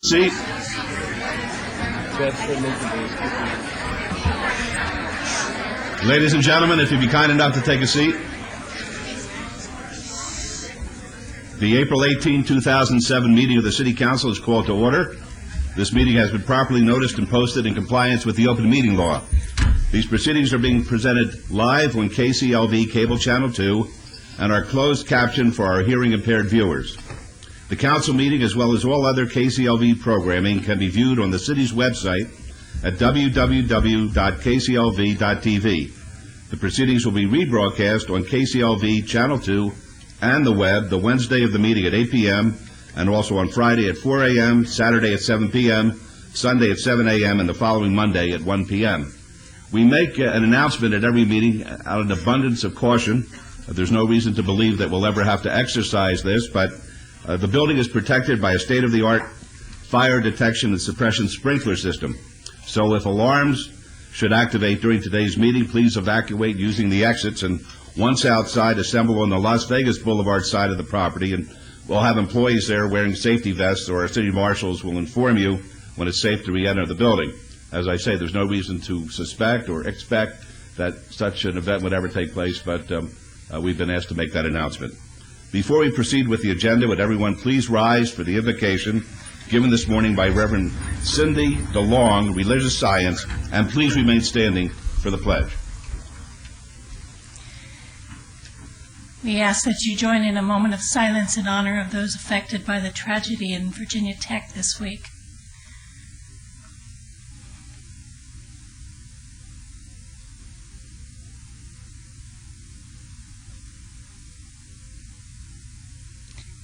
Seat. Ladies and gentlemen, if you'd be kind enough to take a seat. The April 18, 2007 meeting of the City Council is called to order. This meeting has been properly noticed and posted in compliance with the open meeting law. These proceedings are being presented live on KCLV Cable Channel 2 and are closed captioned for our hearing impaired viewers. The council meeting, as well as all other KCLV programming, can be viewed on the city's website at www.kclv.tv. The proceedings will be rebroadcast on KCLV Channel 2 and the web the Wednesday of the meeting at 8 p.m. and also on Friday at 4 a.m., Saturday at 7 p.m., Sunday at 7 a.m., and the following Monday at 1 p.m. We make an announcement at every meeting out of an abundance of caution. There's no reason to believe that we'll ever have to exercise this, but the building is protected by a state-of-the-art fire detection and suppression sprinkler system. So if alarms should activate during today's meeting, please evacuate using the exits, and once outside, assemble on the Las Vegas Boulevard side of the property, and we'll have employees there wearing safety vests, or our city marshals will inform you when it's safe to re-enter the building. As I say, there's no reason to suspect or expect that such an event would ever take place, but we've been asked to make that announcement. Before we proceed with the agenda, would everyone please rise for the invocation given this morning by Reverend Cindy DeLong, Religious Science, and please remain standing for the pledge. We ask that you join in a moment of silence in honor of those affected by the tragedy in Virginia Tech this week.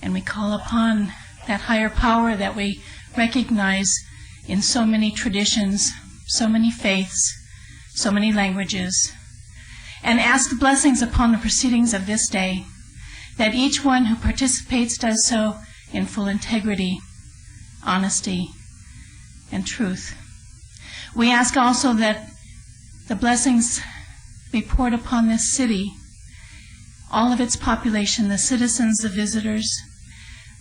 And we call upon that higher power that we recognize in so many traditions, so many faiths, so many languages, and ask blessings upon the proceedings of this day, that each one who participates does so in full integrity, honesty, and truth. We ask also that the blessings be poured upon this city, all of its population, the citizens, the visitors.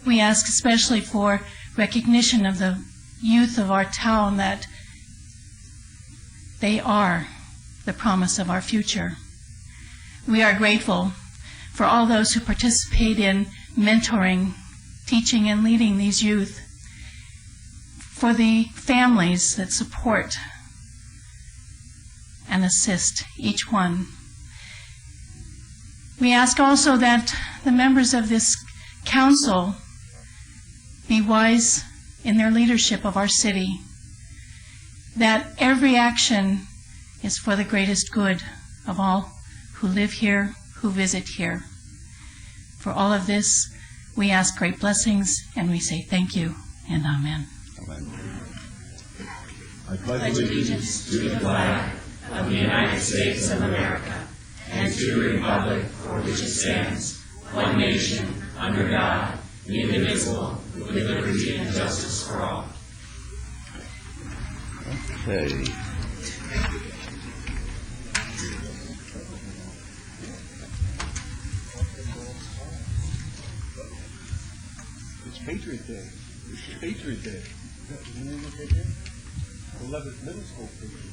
We ask especially for recognition of the youth of our town, that they are the promise of our future. We are grateful for all those who participate in mentoring, teaching, and leading these youth, for the families that support and assist each one. We ask also that the members of this council be wise in their leadership of our city, that every action is for the greatest good of all who live here, who visit here. For all of this, we ask great blessings, and we say thank you and amen. Amen. I pledge allegiance to the flag of the United States of America and to the republic for which it stands, one nation, under God, indivisible, with liberty and justice for all. Okay. It's Patriot Day. It's Patriot Day. 11th Middle School Patriot.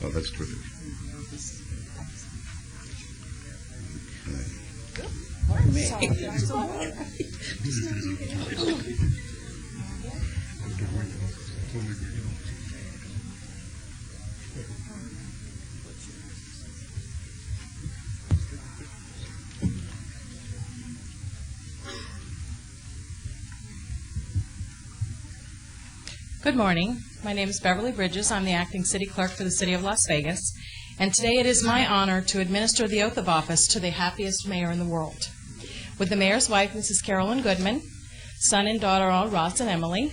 Oh, that's terrific. Good morning. My name is Beverly Bridges. I'm the acting city clerk for the city of Las Vegas. And today it is my honor to administer the oath of office to the happiest mayor in the world. With the mayor's wife, Mrs. Carolyn Goodman, son and daughter-in-law, Ross and Emily,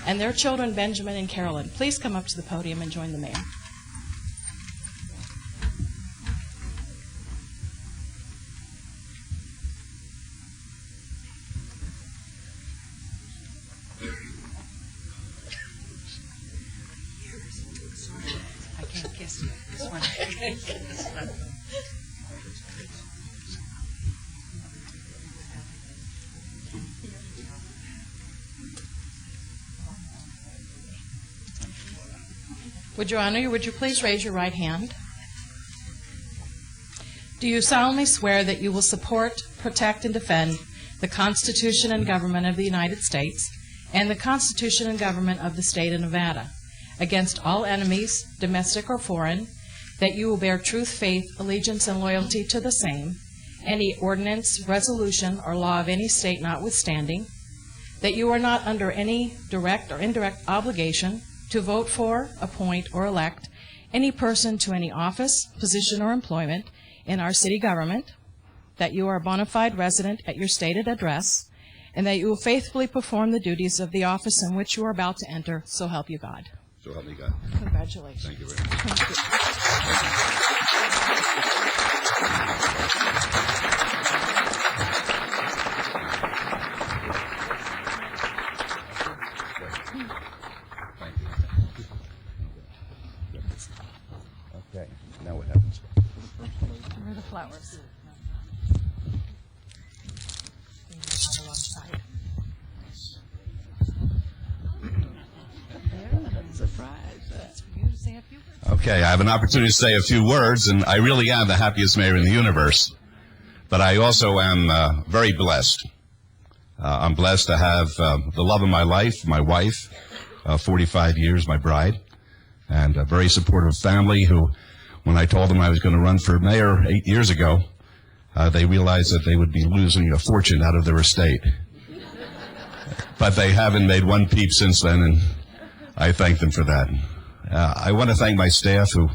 and their children, Benjamin and Carolyn. Please come up to the podium and join the mayor. Would you please raise your right hand? Do you solemnly swear that you will support, protect, and defend the Constitution and government of the United States and the Constitution and government of the state of Nevada against all enemies, domestic or foreign, that you will bear truth, faith, allegiance, and loyalty to the same, any ordinance, resolution, or law of any state notwithstanding, that you are not under any direct or indirect obligation to vote for, appoint, or elect any person to any office, position, or employment in our city government, that you are a bona fide resident at your stated address, and that you will faithfully perform the duties of the office in which you are about to enter, so help you God. So help me God. Congratulations. Thank you very much. Thank you. Okay, now what happens? Where are the flowers? Okay, I have an opportunity to say a few words, and I really am the happiest mayor in the universe. But I also am very blessed. I'm blessed to have the love of my life, my wife, 45 years, my bride, and a very supportive family who, when I told them I was going to run for mayor 8 years ago, they realized that they would be losing a fortune out of their estate. But they haven't made one peep since then, and I thank them for that. I want to thank my staff who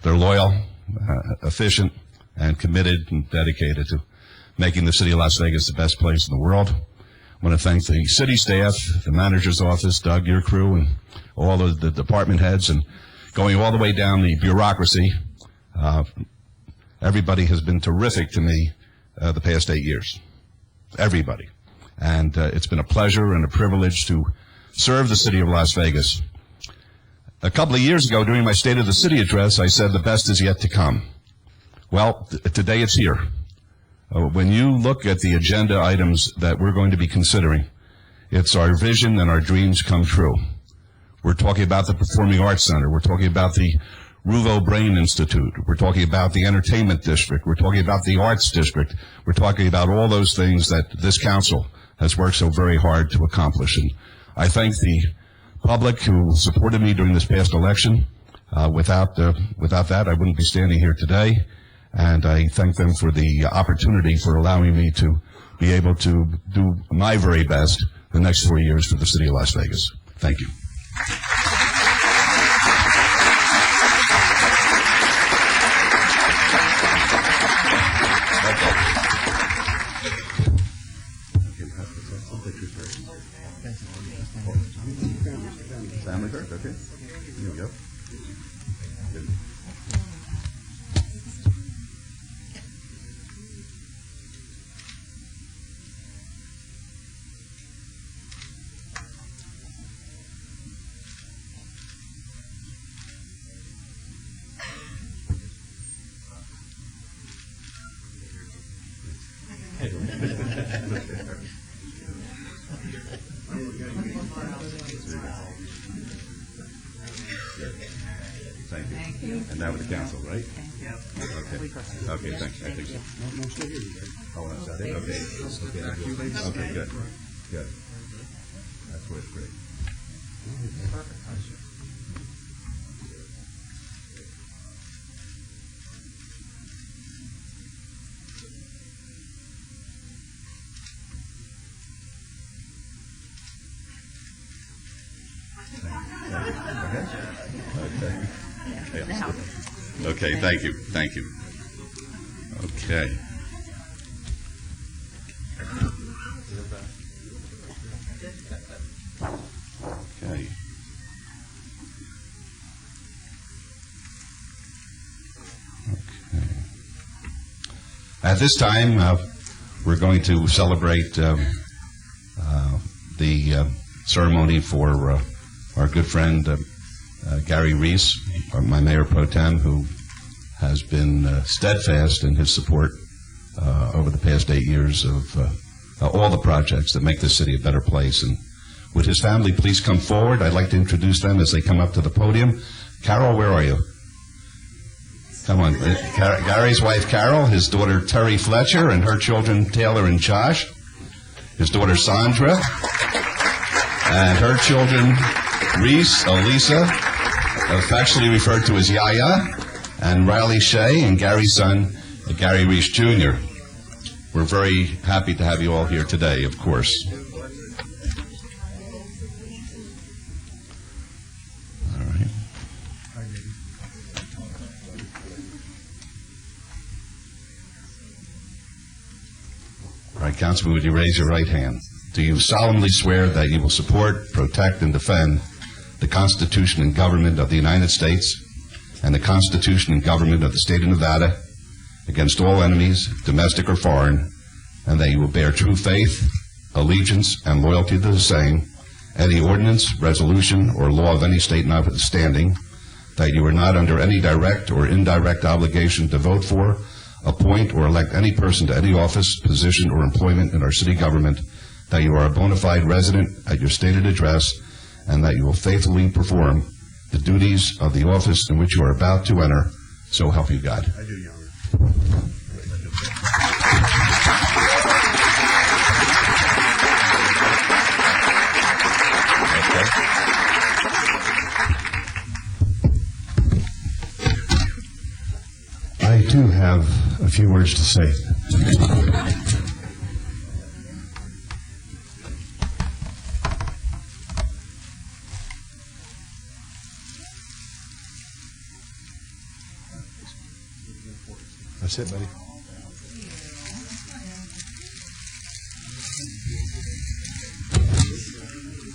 they're loyal, efficient, and committed and dedicated to making the city of Las Vegas the best place in the world. I want to thank the city staff, the manager's office, Doug, your crew, and all of the department heads, and going all the way down the bureaucracy. Everybody has been terrific to me the past 8 years. Everybody. And it's been a pleasure and a privilege to serve the city of Las Vegas. A couple of years ago, during my State of the City address, I said the best is yet to come. Well, today it's here. When you look at the agenda items that we're going to be considering, it's our vision and our dreams come true. We're talking about the Performing Arts Center. We're talking about the Ruvo Brain Institute. We're talking about the Entertainment District. We're talking about the Arts District. We're talking about all those things that this council has worked so very hard to accomplish. And I thank the public who supported me during this past election. Without that, I wouldn't be standing here today. And I thank them for the opportunity for allowing me to be able to do my very best the next 4 years for the city of Las Vegas. Thank you. Family first, okay. Here we go. Good. Thank you. And now with the council, right? Okay. Okay, thanks. I think so. Oh, that's that it? Okay. Okay, good. Good. That's where it's great. Okay, thank you. Thank you. Okay. Okay. At this time, we're going to celebrate the ceremony for our good friend Gary Reese, my mayor pro tem, who has been steadfast in his support over the past 8 years of all the projects that make this city a better place. And would his family please come forward? I'd like to introduce them as they come up to the podium. Carol, where are you? Come on. Gary's wife, Carol, his daughter, Terry Fletcher, and her children, Taylor and Josh, his daughter, Sandra, and her children, Reese, Elisa, affectionately referred to as Yaya, and Riley Shea, and Gary's son, Gary Reese Jr. We're very happy to have you all here today, of course. All right. All right, Councilman, would you raise your right hand? Do you solemnly swear that you will support, protect, and defend the Constitution and government of the United States and the Constitution and government of the state of Nevada against all enemies, domestic or foreign, and that you will bear true faith, allegiance, and loyalty to the same, any ordinance, resolution, or law of any state notwithstanding, that you are not under any direct or indirect obligation to vote for, appoint, or elect any person to any office, position, or employment in our city government, that you are a bona fide resident at your stated address, and that you will faithfully perform the duties of the office in which you are about to enter. So help you God. I do, Your Honor. I too have a few words to say. That's it, buddy.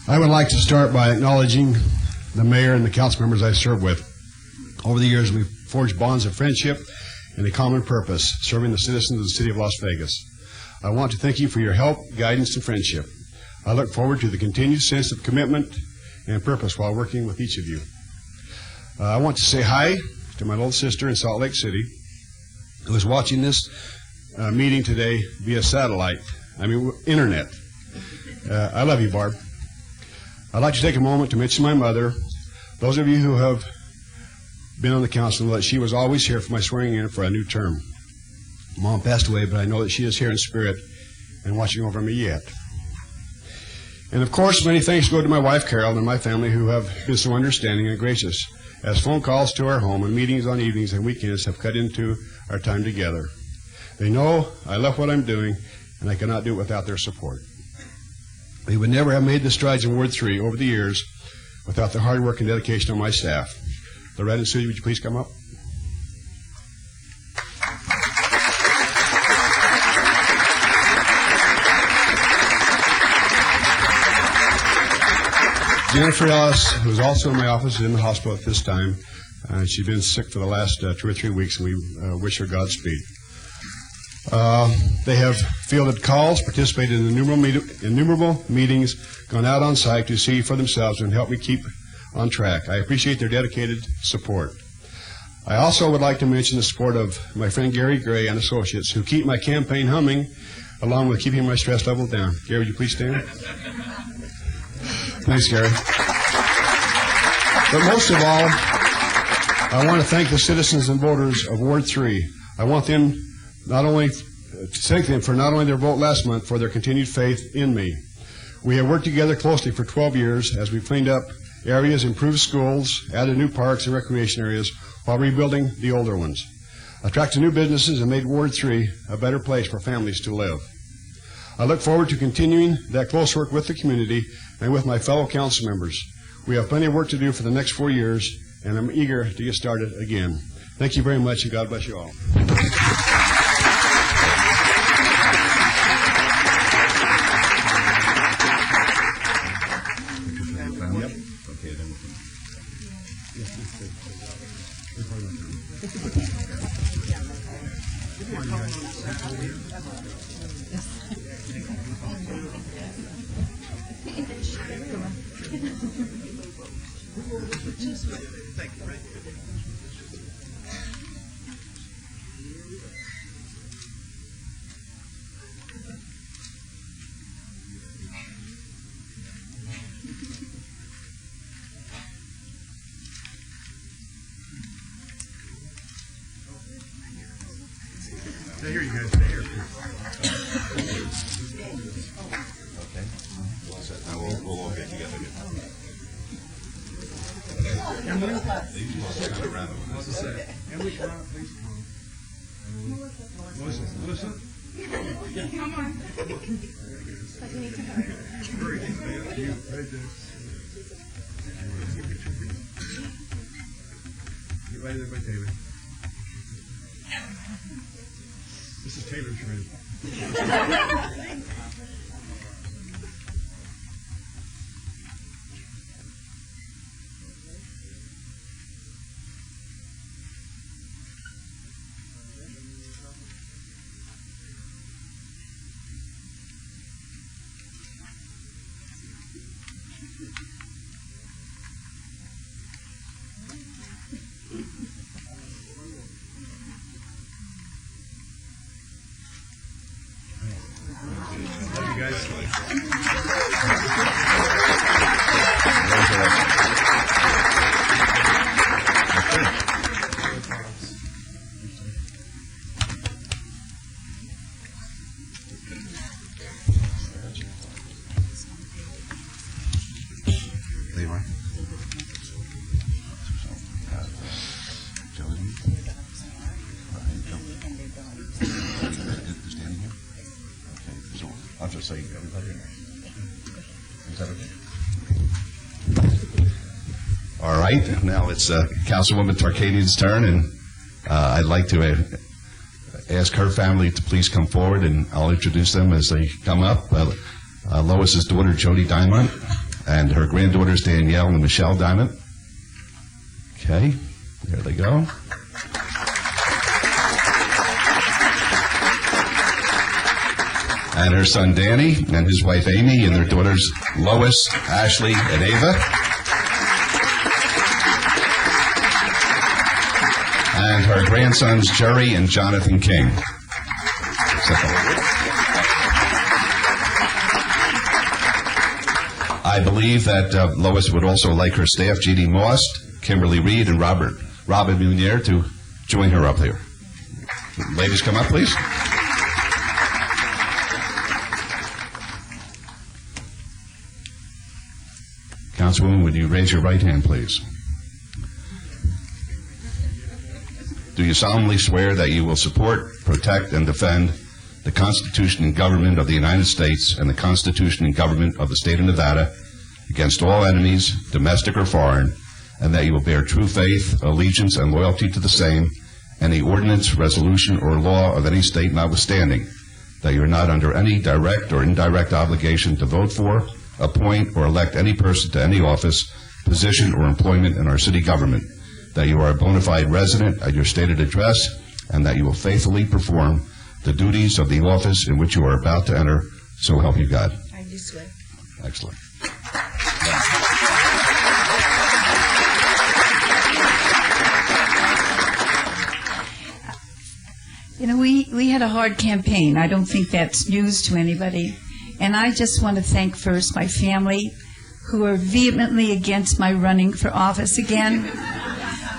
I would like to start by acknowledging the mayor and the council members I serve with. Over the years, we've forged bonds of friendship and a common purpose, serving the citizens of the city of Las Vegas. I want to thank you for your help, guidance, and friendship. I look forward to the continued sense of commitment and purpose while working with each of you. I want to say hi to my little sister in Salt Lake City, who is watching this meeting today via internet. I love you, Barb. I'd like to take a moment to mention my mother. Those of you who have been on the council know that she was always here for my swearing in for a new term. Mom passed away, but I know that she is here in spirit and watching over me yet. And of course, many thanks go to my wife, Carol, and my family who have been so understanding and gracious, as phone calls to our home and meetings on evenings and weekends have cut into our time together. They know I love what I'm doing, and I cannot do it without their support. We would never have made the strides in Ward 3 over the years without the hard work and dedication of my staff. Loretta and Susie, would you please come up? Jennifer Ellis, who's also in my office, is in the hospital at this time. She's been sick for the last 2 or 3 weeks, and we wish her Godspeed. They have fielded calls, participated in innumerable meetings, gone out on site to see for themselves and help me keep on track. I appreciate their dedicated support. I also would like to mention the support of my friend Gary Gray and associates who keep my campaign humming along with keeping my stress level down. Gary, would you please stand? Thanks, Gary. But most of all, I want to thank the citizens and voters of Ward 3. I want them to thank them for not only their vote last month, for their continued faith in me. We have worked together closely for 12 years as we've cleaned up areas, improved schools, added new parks and recreation areas while rebuilding the older ones, attracted new businesses, and made Ward 3 a better place for families to live. I look forward to continuing that close work with the community and with my fellow council members. We have plenty of work to do for the next 4 years, and I'm eager to get started again. Thank you very much, and God bless you all. Stay here, you guys. Stay here. Now we'll all get together. Emily, come on, please. Melissa? Come on. Get right there by David. This is Taylor Schmidt. Love you guys. Leroy? Standing here? Okay, so I'll just say everybody. Is that okay? All right, now it's Councilwoman Tarkadian's turn, and I'd like to ask her family to please come forward, and I'll introduce them as they come up. Lois's daughter, Jody Diamond, and her granddaughters, Danielle and Michelle Diamond. Okay, there they go. And her son Danny and his wife Amy and their daughters Lois, Ashley, and Ava. And her grandsons Jerry and Jonathan King. I believe that Lois would also like her staff, Jeannie Moss, Kimberly Reed, and Robin Munier, to join her up here. Ladies, come up, please. Councilwoman, would you raise your right hand, please? Do you solemnly swear that you will support, protect, and defend the Constitution and government of the United States and the Constitution and government of the state of Nevada against all enemies, domestic or foreign, and that you will bear true faith, allegiance, and loyalty to the same, any ordinance, resolution, or law of any state notwithstanding, that you are not under any direct or indirect obligation to vote for, appoint, or elect any person to any office, position, or employment in our city government, that you are a bona fide resident at your stated address, and that you will faithfully perform the duties of the office in which you are about to enter, so help you God. I do swear. Excellent. You know, we had a hard campaign. I don't think that's news to anybody. And I just want to thank first my family, who are vehemently against my running for office again.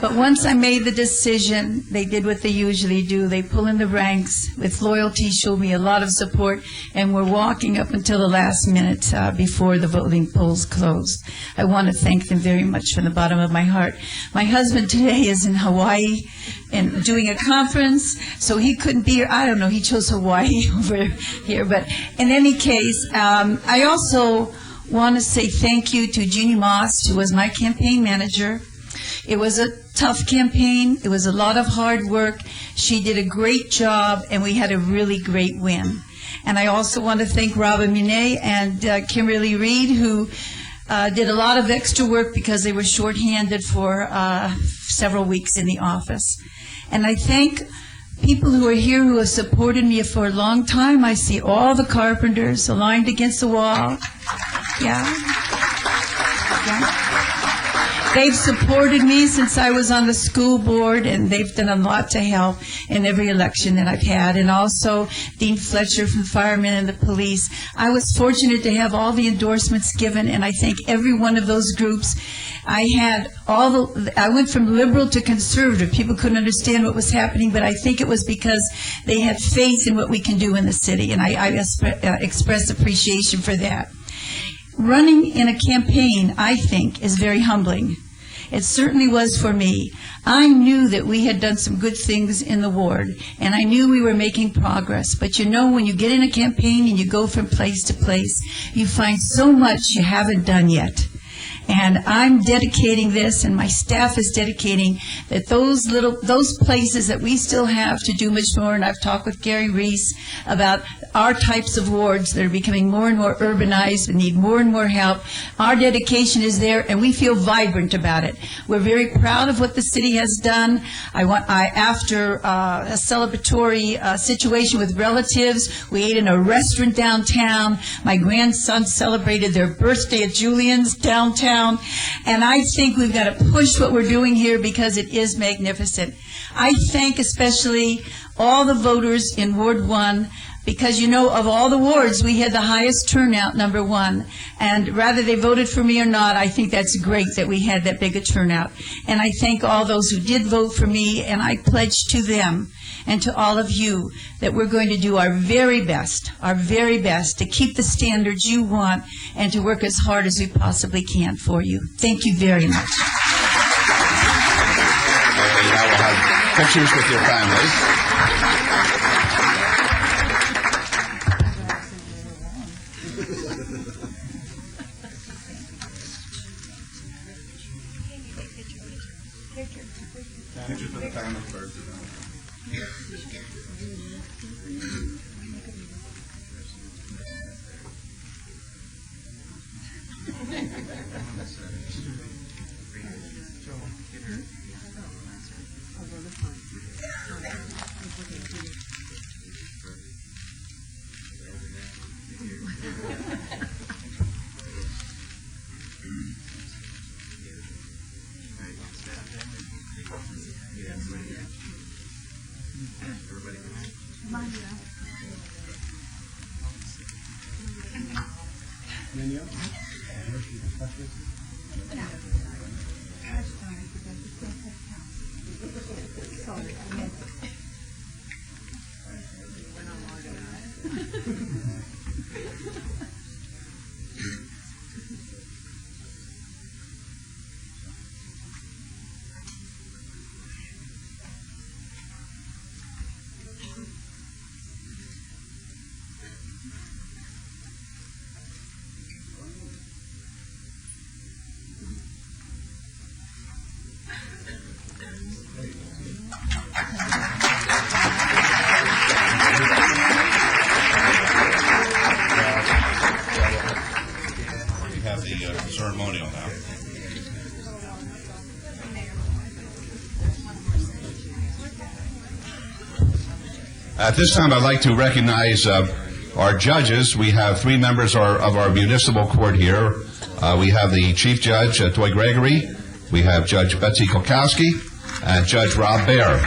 But once I made the decision, they did what they usually do. They pull in the ranks with loyalty, showed me a lot of support, and we're walking up until the last minute before the voting polls closed. I want to thank them very much from the bottom of my heart. My husband today is in Hawaii and doing a conference, so he couldn't be here. I don't know, he chose Hawaii over here. But in any case, I also want to say thank you to Jeannie Moss, who was my campaign manager. It was a tough campaign. It was a lot of hard work. She did a great job, and we had a really great win. And I also want to thank Robin Munier and Kimberly Reed, who did a lot of extra work because they were shorthanded for several weeks in the office. And I thank people who are here who have supported me for a long time. I see all the carpenters aligned against the wall. Yeah. They've supported me since I was on the school board, and they've done a lot to help in every election that I've had. And also Dean Fletcher from Firemen and the Police. I was fortunate to have all the endorsements given, and I thank every one of those groups. I went from liberal to conservative. People couldn't understand what was happening, but I think it was because they had faith in what we can do in the city, and I express appreciation for that. Running in a campaign, I think, is very humbling. It certainly was for me. I knew that we had done some good things in the ward, and I knew we were making progress. But you know, when you get in a campaign and you go from place to place, you find so much you haven't done yet. And I'm dedicating this, and my staff is dedicating that those places that we still have to do much more. And I've talked with Gary Reese about our types of wards that are becoming more and more urbanized and need more and more help. Our dedication is there, and we feel vibrant about it. We're very proud of what the city has done. After a celebratory situation with relatives, we ate in a restaurant downtown. My grandson celebrated their birthday at Julian's downtown. And I think we've got to push what we're doing here because it is magnificent. I thank especially all the voters in Ward 1 because, you know, of all the wards, we had the highest turnout, number one. And whether they voted for me or not, I think that's great that we had that big a turnout. And I thank all those who did vote for me, and I pledge to them and to all of you that we're going to do our very best to keep the standards you want and to work as hard as we possibly can for you. Thank you very much. Okay, now we'll have pictures with your families. Pictures with the family first. Ceremonial now. At this time, I'd like to recognize our judges. We have three members of our municipal court here. We have the Chief Judge, Toy Gregory. We have Judge Betsy Kolkowski and Judge Rob Baer.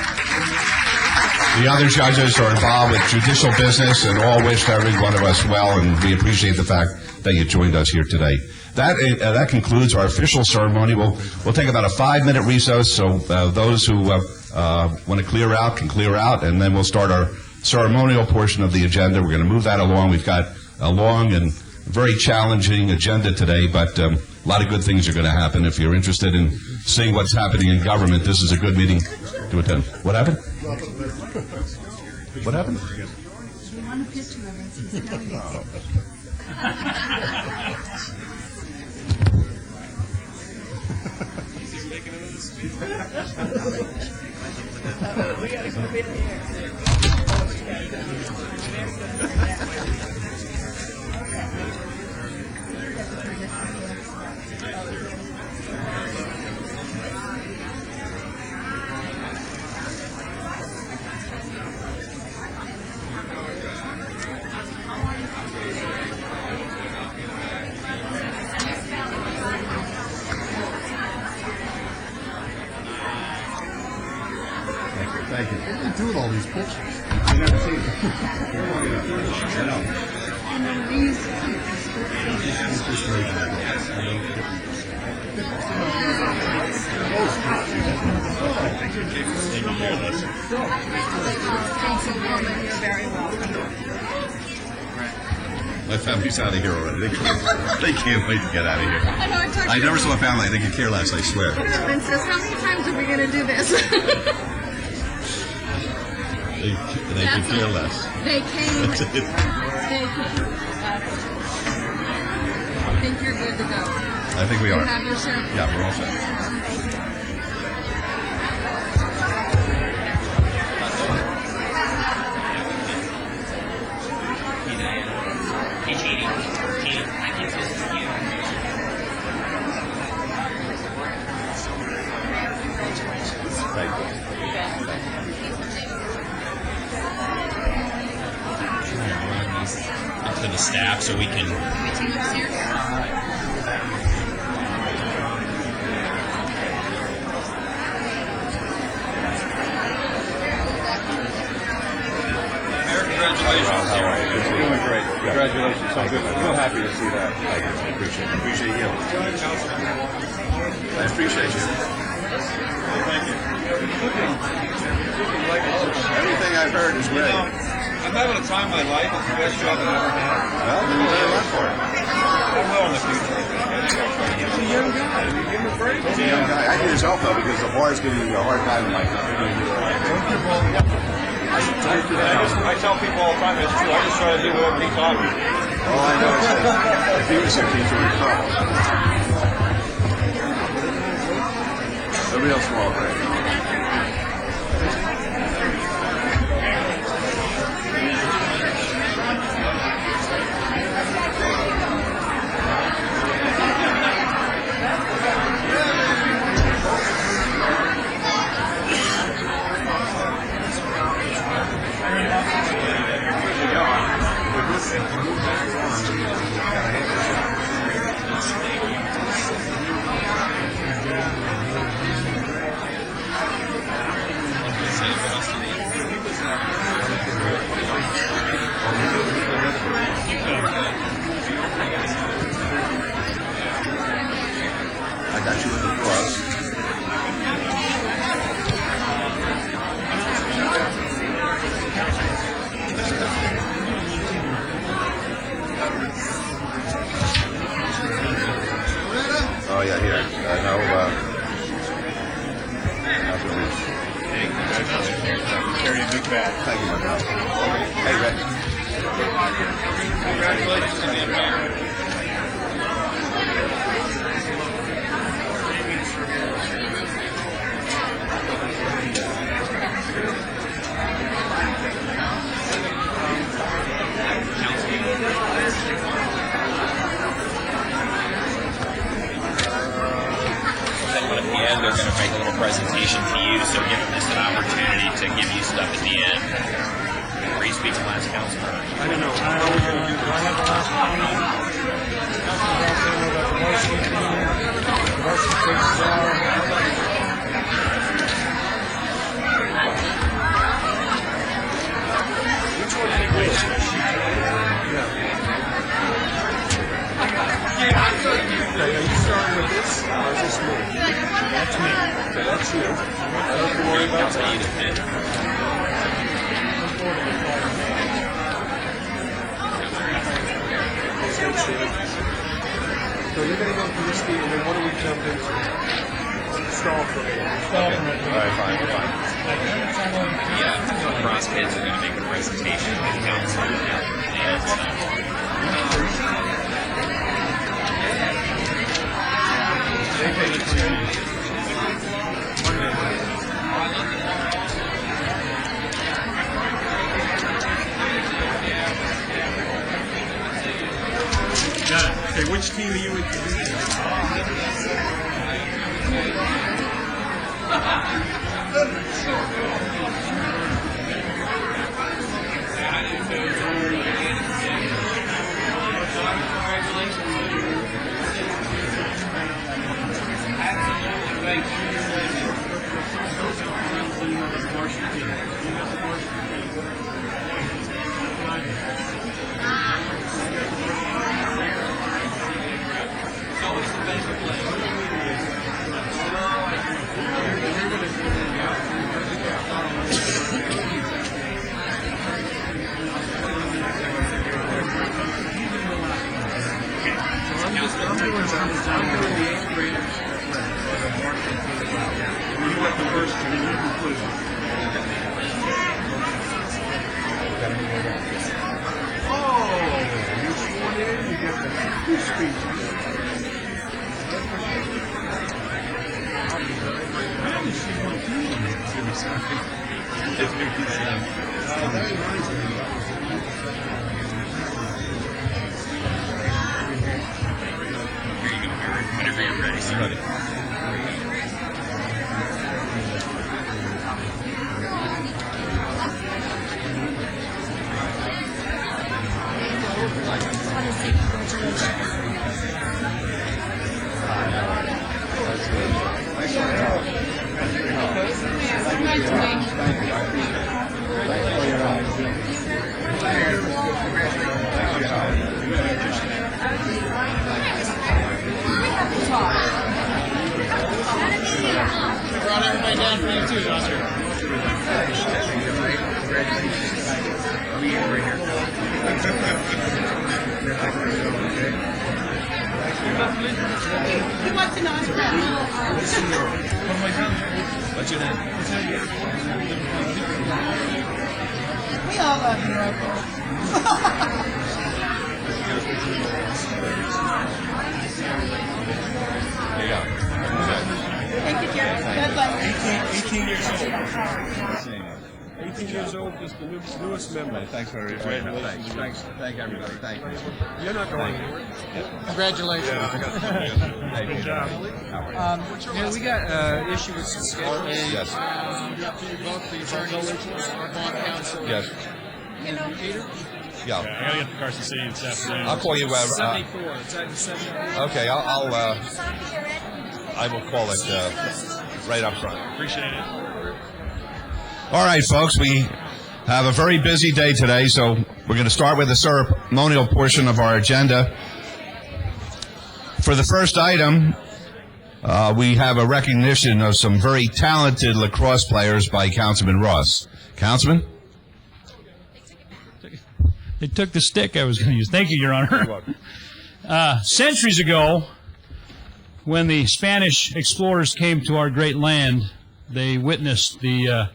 The other judges are involved with judicial business and all wish every one of us well, and we appreciate the fact that you joined us here today. That concludes our official ceremony. We'll take about a 5-minute recess, so those who want to clear out can clear out, and then we'll start our ceremonial portion of the agenda. We're going to move that along. We've got a long and very challenging agenda today, but a lot of good things are going to happen. If you're interested in seeing what's happening in government, this is a good meeting to attend. What happened? What happened? We want a picture of We gotta go in here. with all these pictures. I never seen it. My family's out of here already. They can't wait to get out of here. I never saw a family that could care less, I swear. Princess, how many times are we going to do this? They could care less. They came. That's it. They came. I think you're good to go. I think we You are. have your share. Yeah, we're all set. To the staff so we can. Congratulations. How are you? It's doing great. Congratulations. So good. Real happy to see that. Thank you. Appreciate you. I appreciate you. Thank you. Everything I've heard is great. I'm having a time of my life. It's the best job I've ever had. Well, you better run for it. I will in the future. He's a young guy. You give him a break. He's a young guy. I need his help though because the bar's giving me a hard time in my company. I tell people all the time it's true. I just try to do whatever he taught me. All I know is that if he was a teacher, he'd come. A real small brain. I got you with the cross. Oh yeah, here. No, Carry a big bag. thank you, my brother. Hey, Rick. Congratulations to the Empire. But at the end, they're going to make a little presentation to you, so giving this an opportunity to give you stuff at the end. Are you speaking last, Councilor? I don't know. How are we going to do this? I have the last Which one do you wish? Okay, are you starting with this? Or is this me? That's me. Okay, that's you. I don't have to worry about that. So you're going to go through this speed, and then what do we jump into? Stall for me. All right, fine. Yeah, the cross kids are going to make a presentation to the council. Okay, which team are you introducing? Brought everybody down for you too, Oscar. He wants an autograph. What's your name? We all love you, Uncle. Thank you, Jerry. Good luck. 18 years old. 18 years old, just the newest member. Thanks very much. Thanks. Thank everybody. Thank you. You're not going anywhere. Congratulations. Good job. We got issue with some schedule. Yes. To you both, the attorneys, our bond counsel. Yes. And Peter. Yeah. I gotta get to Carson City this afternoon. I'll call you. 74. It's at 74. Okay. I will call it right up front. Appreciate it. All right, folks. We have a very busy day today, so we're going to start with the ceremonial portion of our agenda. For the first item, we have a recognition of some very talented lacrosse players by Councilman Ross. Councilman? They took the stick I was going to use. Thank you, Your Honor. Centuries ago, when the Spanish explorers came to our great land, they witnessed the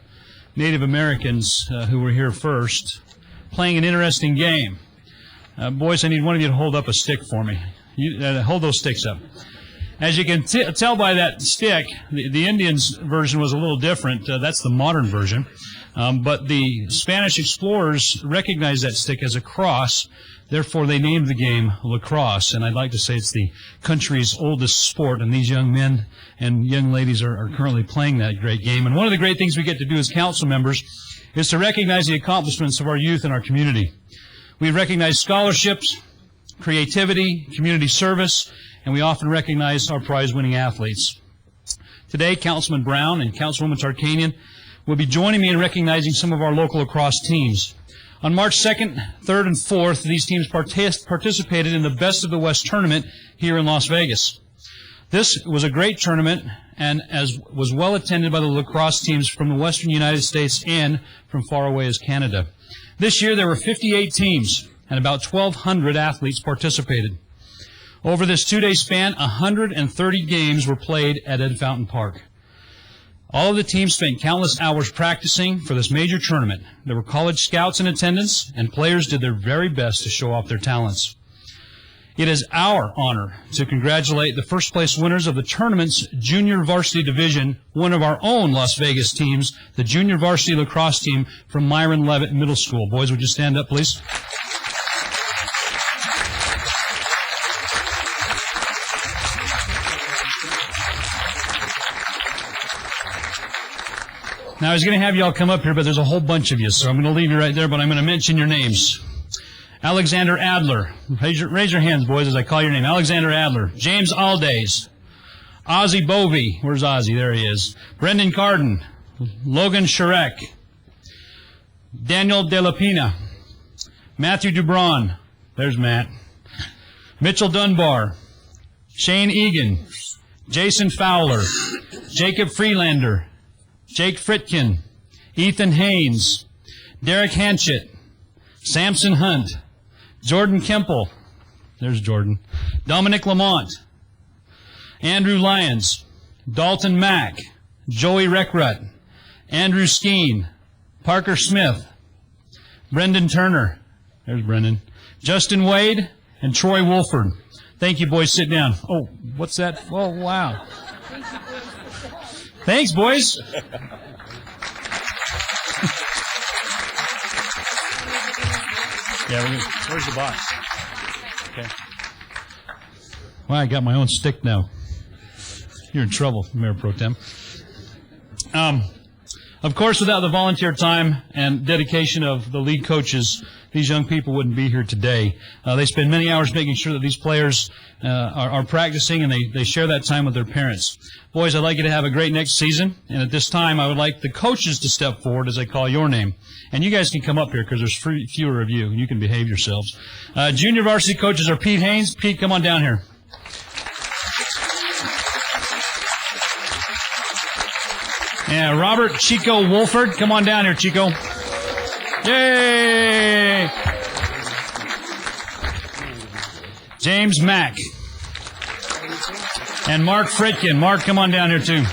Native Americans who were here first playing an interesting game. Boys, I need one of you to hold up a stick for me. Hold those sticks up. As you can tell by that stick, the Indians' version was a little different. That's the modern version. But the Spanish explorers recognized that stick as a cross. Therefore, they named the game lacrosse. And I'd like to say it's the country's oldest sport. And these young men and young ladies are currently playing that great game. And one of the great things we get to do as council members is to recognize the accomplishments of our youth in our community. We recognize scholarships, creativity, community service, and we often recognize our prize-winning athletes. Today, Councilman Brown and Councilwoman Tarkanian will be joining me in recognizing some of our local lacrosse teams. On March 2nd, 3rd, and 4th, these teams participated in the Best of the West tournament here in Las Vegas. This was a great tournament and was well attended by the lacrosse teams from the western United States and from far away as Canada. This year there were 58 teams and about 1,200 athletes participated. Over this two-day span, 130 games were played at Ed Fountain Park. All of the teams spent countless hours practicing for this major tournament. There were college scouts in attendance, and players did their very best to show off their talents. It is our honor to congratulate the first-place winners of the tournament's junior varsity division, one of our own Las Vegas teams, the junior varsity lacrosse team from Myron Leavitt Middle School. Boys, would you stand up, please? Now, I was going to have you all come up here, but there's a whole bunch of you, so I'm going to leave you right there, but I'm going to mention your names. Alexander Adler. Raise your hands, boys, as I call your name. Alexander Adler. James Aldays. Ozzie Bovey. Where's Ozzie? There he is. Brendan Carden. Logan Sharek. Daniel De La Pina. Matthew Dubron. There's Matt. Mitchell Dunbar. Shane Egan. Jason Fowler. Jacob Freelander. Jake Fritkin, Ethan Haynes, Derek Hanchett, Samson Hunt, Jordan Kemple, there's Jordan, Dominic Lamont, Andrew Lyons, Dalton Mack, Joey Reckrut, Andrew Skeen, Parker Smith, Brendan Turner, there's Brendan, Justin Wade, and Troy Wolford. Thank you, boys. Sit down. Oh, what's that? Oh, wow. Thanks, boys. Yeah, where's the box? Okay. Well, I got my own stick now. You're in trouble, Mayor Pro Tem. Of course, without the volunteer time and dedication of the league coaches, these young people wouldn't be here today. They spend many hours making sure that these players are practicing, and they share that time with their parents. Boys, I'd like you to have a great next season, and at this time, I would like the coaches to step forward as I call your name. And you guys can come up here because there's fewer of you, and you can behave yourselves. Junior varsity coaches are Pete Haynes. Pete, come on down here. And Robert Chico Wolford, come on down here, Chico. Yay! James Mack. And Mark Fritkin. Mark, come on down here, too.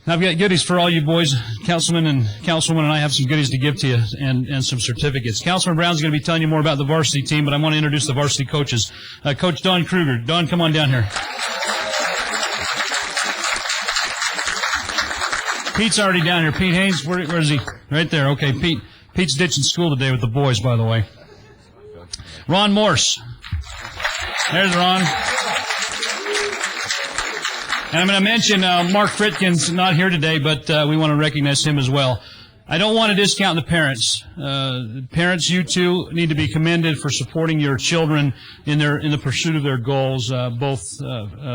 I've got goodies for all you boys. Councilman and Councilwoman and I have some goodies to give to you and some certificates. Councilman Brown's going to be telling you more about the varsity team, but I want to introduce the varsity coaches. Coach Don Kruger. Don, come on down here. Pete's already down here. Pete Haynes, where is he? Right there. Okay, Pete's ditching school today with the boys, by the way. Ron Morse. There's Ron. And I'm going to mention Mark Fritkin's not here today, but we want to recognize him as well. I don't want to discount the parents. Parents, you too need to be commended for supporting your children in the pursuit of their goals, both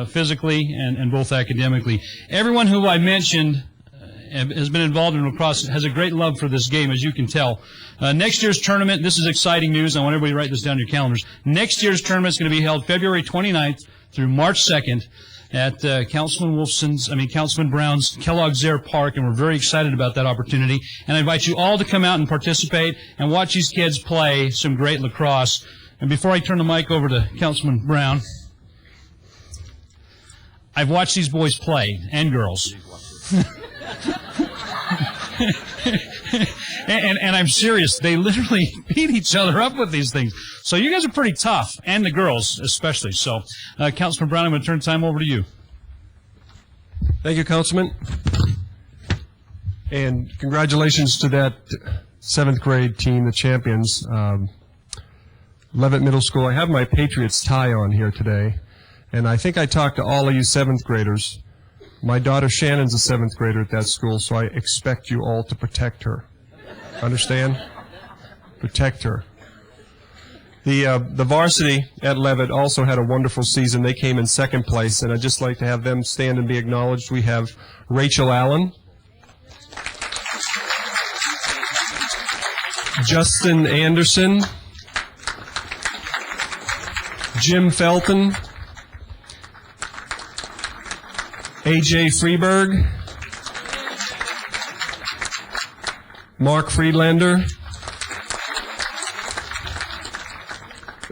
physically and both academically. Everyone who I mentioned has been involved in lacrosse, has a great love for this game, as you can tell. Next year's tournament, this is exciting news. I want everybody to write this down in your calendars. Next year's tournament is going to be held February 29th through March 2nd at Councilman Brown's Kellogg-Zaire Park, and we're very excited about that opportunity. And I invite you all to come out and participate and watch these kids play some great lacrosse. And before I turn the mic over to Councilman Brown, I've watched these boys play, and girls. and I'm serious. They literally beat each other up with these things. So you guys are pretty tough, and the girls especially. So, Councilman Brown, I'm going to turn time over to you. Thank you, Councilman. And congratulations to that 7th grade team, the champions. Leavitt Middle School. I have my Patriots tie on here today. And I think I talked to all of you 7th graders. My daughter Shannon's a 7th grader at that school, so I expect you all to protect her. Understand? Protect her. The varsity at Leavitt also had a wonderful season. They came in 2nd place, and I'd just like to have them stand and be acknowledged. We have Rachel Allen, Justin Anderson, Jim Felton, A.J. Freeberg, Mark Friedlander,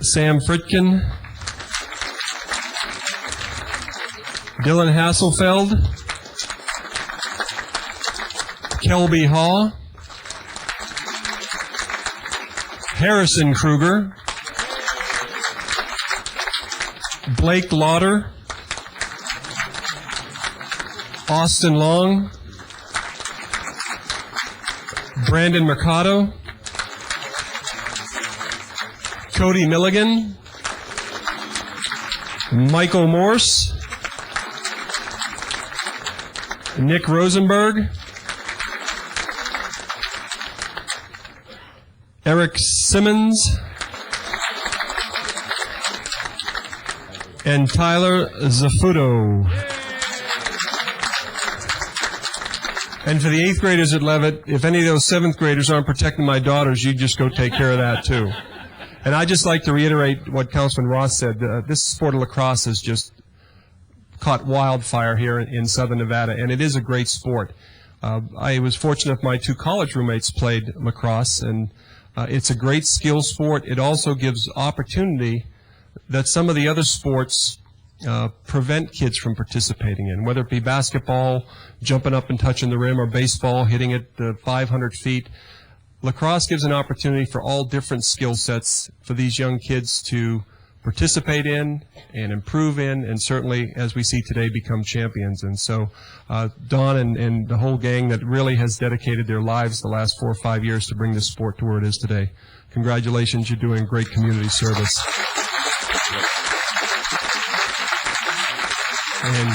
Sam Fritkin, Dylan Hasselfeld, Kelby Haw, Harrison Kruger, Blake Lauder, Austin Long, Brandon Mercado, Cody Milligan, Michael Morse, Nick Rosenberg, Eric Simmons, and Tyler Zafuto. And for the 8th graders at Leavitt, if any of those 7th graders aren't protecting my daughters, you just go take care of that too. And I'd just like to reiterate what Councilman Ross said. This sport of lacrosse has just caught wildfire here in Southern Nevada, and it is a great sport. I was fortunate my 2 college roommates played lacrosse, and it's a great skill sport. It also gives opportunity that some of the other sports prevent kids from participating in, whether it be basketball, jumping up and touching the rim, or baseball, hitting it 500 feet. Lacrosse gives an opportunity for all different skill sets for these young kids to participate in and improve in, and certainly, as we see today, become champions. And so Don and the whole gang that really has dedicated their lives the last 4 or 5 years to bring this sport to where it is today. Congratulations, you're doing great community service. And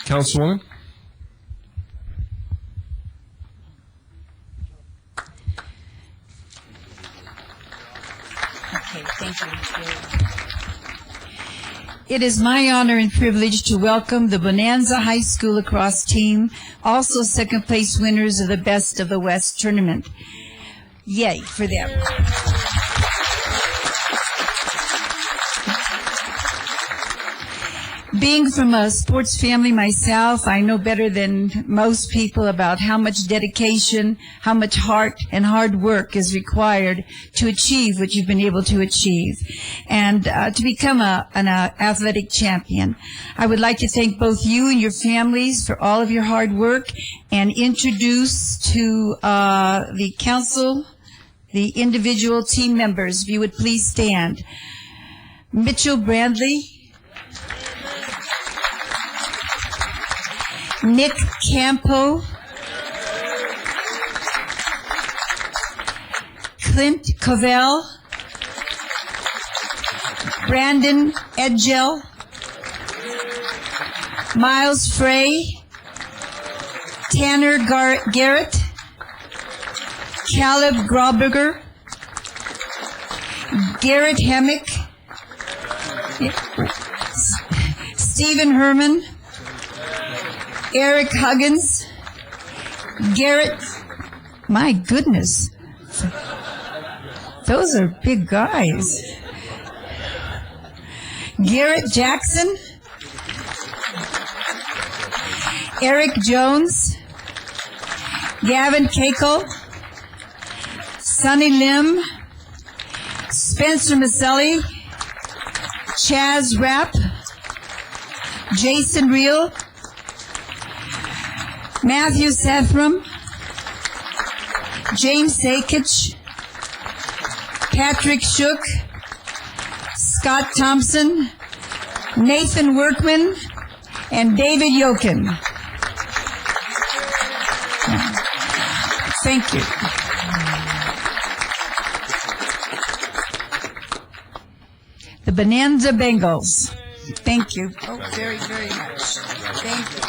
Councilwoman? Okay, thank you. It is my honor and privilege to welcome the Bonanza High School lacrosse team, also second place winners of the Best of the West tournament. Yay for them. Being from a sports family myself, I know better than most people about how much dedication, how much heart and hard work is required to achieve what you've been able to achieve and to become an athletic champion. I would like to thank both you and your families for all of your hard work and introduce to the council the individual team members. If you would please stand. Mitchell Brandley, Nick Campo, Clint Covell, Brandon Edgell, Miles Frey, Tanner Garrett, Caleb Grauberger, Garrett Hemmick, Stephen Herman, Eric Huggins, Garrett, my goodness, those are big guys. Garrett Jackson, Eric Jones, Gavin Cakel, Sonny Lim, Spencer Maselli, Chaz Rapp, Jason Reel, Matthew Sethram, James Sakich, Patrick Shook, Scott Thompson, Nathan Workman, and David Yokin. Thank you. The Bonanza Bengals. Thank you. Oh, very, very much. Thank you.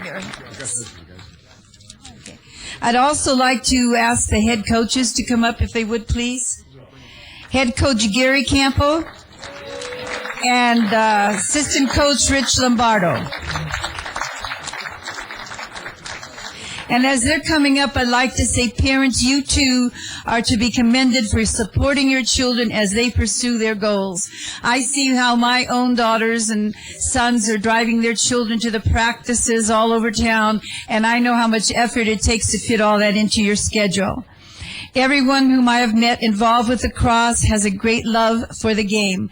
Very nice. Okay. I'd also like to ask the head coaches to come up if they would, please. Head coach Gary Campo and assistant coach Rich Lombardo. And as they're coming up, I'd like to say, parents, you too are to be commended for supporting your children as they pursue their goals. I see how my own daughters and sons are driving their children to the practices all over town, and I know how much effort it takes to fit all that into your schedule. Everyone whom I have met involved with lacrosse has a great love for the game,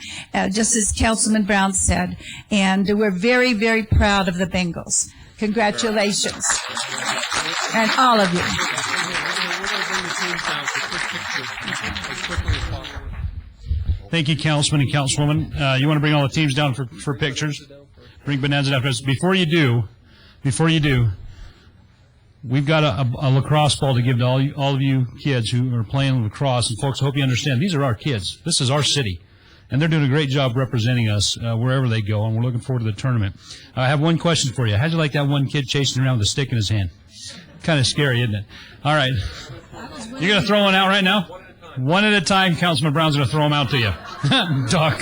just as Councilman Brown said. And we're very, very proud of the Bengals. Congratulations. And all of you. Thank you, Councilman and Councilwoman. You want to bring all the teams down for pictures? Bring Bonanza down for us. Before you do, we've got a lacrosse ball to give to all of you kids who are playing lacrosse. And folks, I hope you understand, these are our kids. This is our city. And they're doing a great job representing us wherever they go, and we're looking forward to the tournament. I have one question for you. How'd you like that one kid chasing around with a stick in his hand? Kind of scary, isn't it? All right. You're going to throw one out right now? One at a time. Councilman Brown's going to throw them out to you. Doc.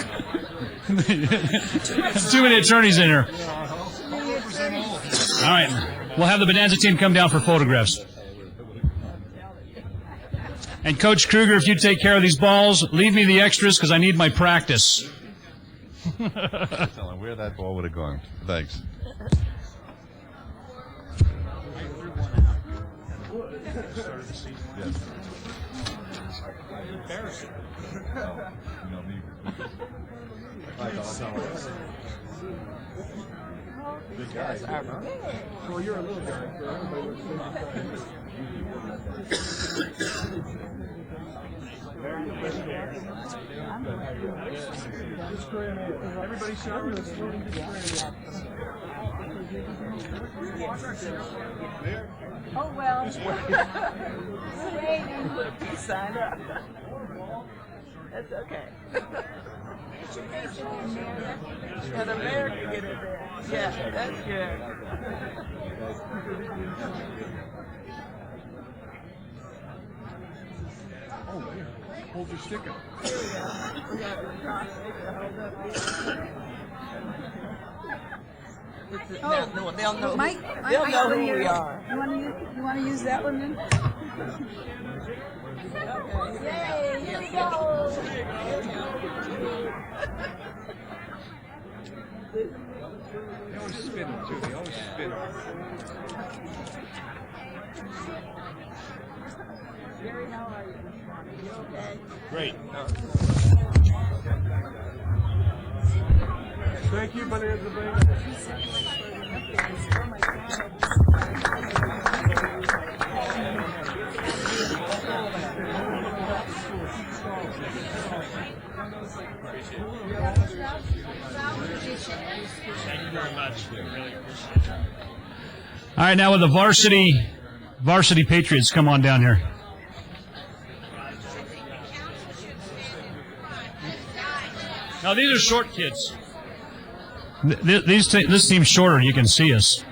Too many attorneys in here. All right. We'll have the Bonanza team come down for photographs. And Coach Kruger, if you take care of these balls, leave me the extras because I need my practice. Tell him where that ball would have gone. Thanks. Well, you're a little guy. Oh, well. You signed up. That's okay. And the mayor can get in there. Yeah, that's good. Hold your sticker. Oh, they'll know. Mike, They'll know who we are. You want to use that one then? Yay! Here we go. They always spin them, too. They always spin them. Jerry, how are you? You okay? Great. Thank you, Bonanza Bank. Thank you very much. Really appreciate it. All right, now with the varsity Patriots, come on down here. Now these are short kids. This team's shorter. You can see us.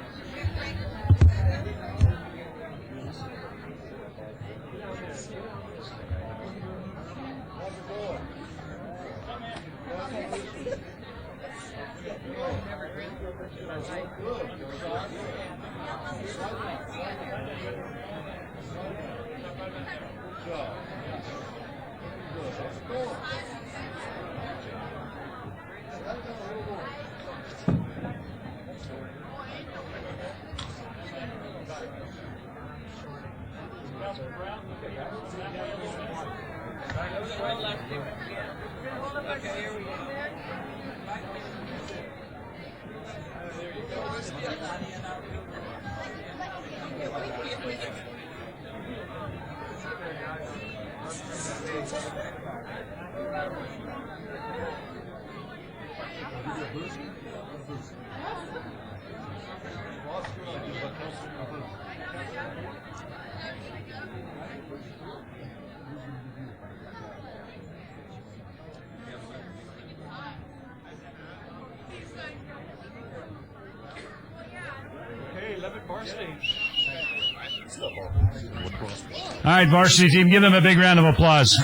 All right, varsity team, give them a big round of applause.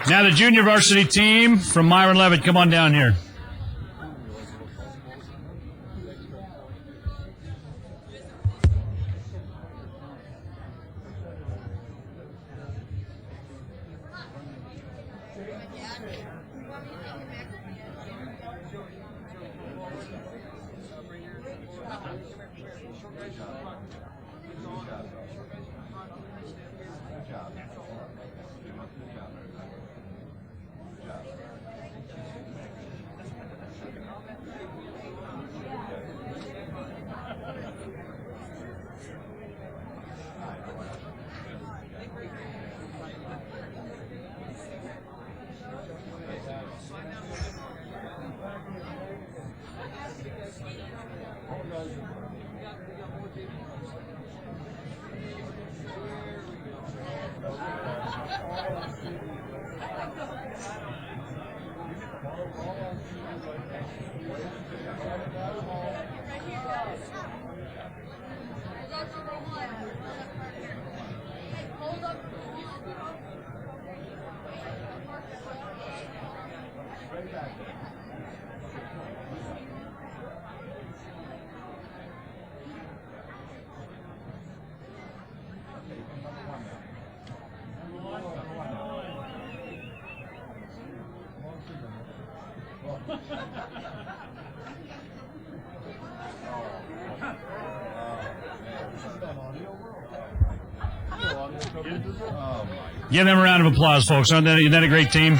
Now the junior varsity team from Myron Levitt, come on down here. Give them a round of applause, folks. Isn't that a great team?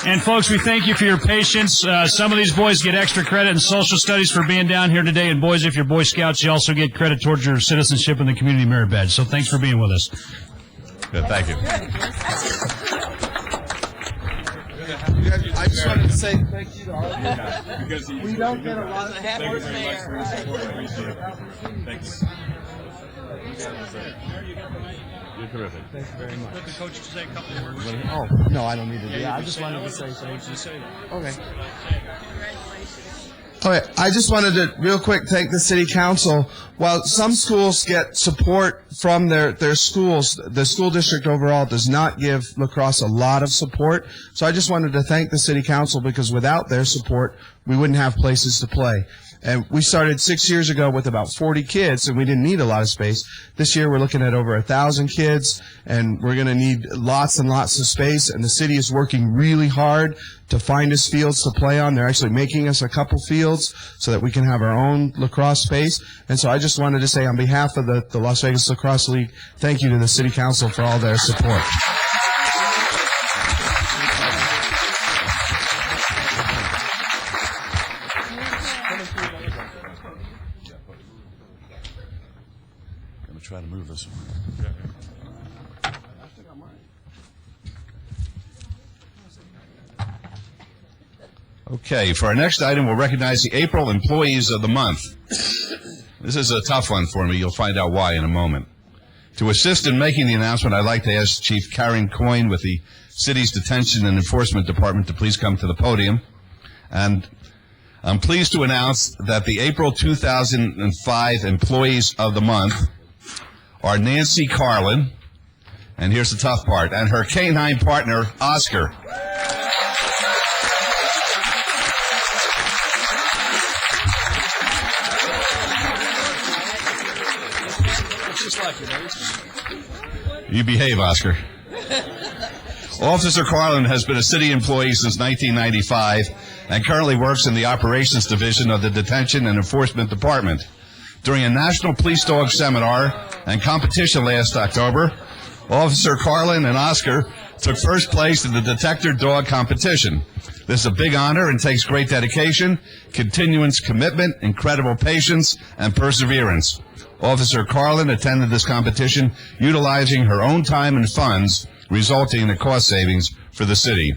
And folks, we thank you for your patience. Some of these boys get extra credit in social studies for being down here today. And boys, if you're Boy Scouts, you also get credit towards your citizenship and the community merit badge. So thanks for being with us. Good, thank you. I just wanted to say thank you to all of you. We don't get a lot of happy mayor. Thanks. You're terrific. Thank you very much. Let the coaches say a couple of words. Oh, no, I don't need to do that. I just wanted to say thank you. Okay. Okay, I just wanted to real quick thank the city council. While some schools get support from their schools, the school district overall does not give lacrosse a lot of support. So I just wanted to thank the city council because without their support, we wouldn't have places to play. And we started 6 years ago with about 40 kids, and we didn't need a lot of space. This year, we're looking at over 1,000 kids, and we're going to need lots and lots of space. And the city is working really hard to find us fields to play on. They're actually making us a couple fields so that we can have our own lacrosse space. And so I just wanted to say on behalf of the Las Vegas Lacrosse League, thank you to the city council for all their support. Try to move this one. Okay, for our next item, we'll recognize the April Employees of the Month. This is a tough one for me. You'll find out why in a moment. To assist in making the announcement, I'd like to ask Chief Karen Coyne with the city's Detention and Enforcement Department to please come to the podium. And I'm pleased to announce that the April 2005 Employees of the Month are Nancy Carlin, and here's the tough part, and her canine partner, Oscar. You behave, Oscar. Officer Carlin has been a city employee since 1995 and currently works in the Operations Division of the Detention and Enforcement Department. During a National Police Dog Seminar and competition last October, Officer Carlin and Oscar took first place in the Detector Dog competition. This is a big honor and takes great dedication, continuous commitment, incredible patience, and perseverance. Officer Carlin attended this competition utilizing her own time and funds, resulting in a cost savings for the city.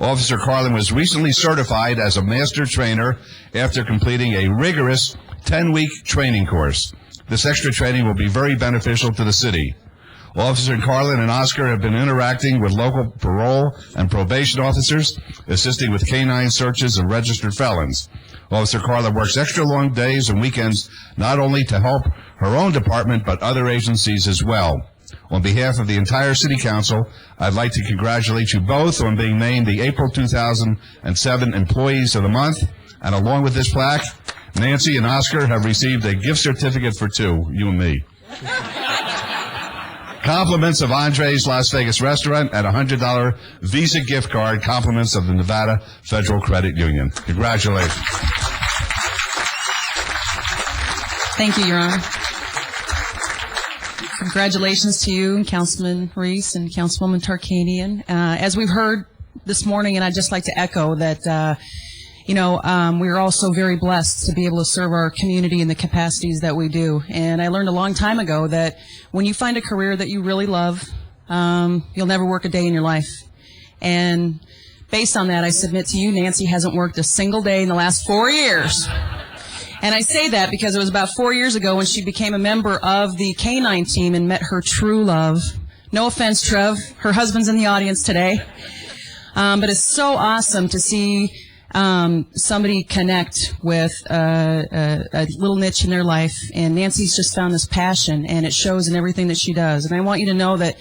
Officer Carlin was recently certified as a master trainer after completing a rigorous 10-week training course. This extra training will be very beneficial to the city. Officer Carlin and Oscar have been interacting with local parole and probation officers, assisting with canine searches of registered felons. Officer Carlin works extra long days and weekends not only to help her own department but other agencies as well. On behalf of the entire City Council, I'd like to congratulate you both on being named the April 2007 Employees of the Month. And along with this plaque, Nancy and Oscar have received a gift certificate for two, you and me. Compliments of Andre's Las Vegas Restaurant and a $100 Visa gift card, compliments of the Nevada Federal Credit Union. Congratulations. Thank you, Your Honor. Congratulations to you, Councilman Reese and Councilwoman Tarkanian. As we've heard this morning, and I'd just like to echo that, we're also very blessed to be able to serve our community in the capacities that we do. And I learned a long time ago that when you find a career that you really love, you'll never work a day in your life. And based on that, I submit to you, Nancy hasn't worked a single day in the last 4 years. And I say that because it was about 4 years ago when she became a member of the canine team and met her true love. No offense, Trev. Her husband's in the audience today. But it's so awesome to see somebody connect with a little niche in their life. And Nancy's just found this passion, and it shows in everything that she does. And I want you to know that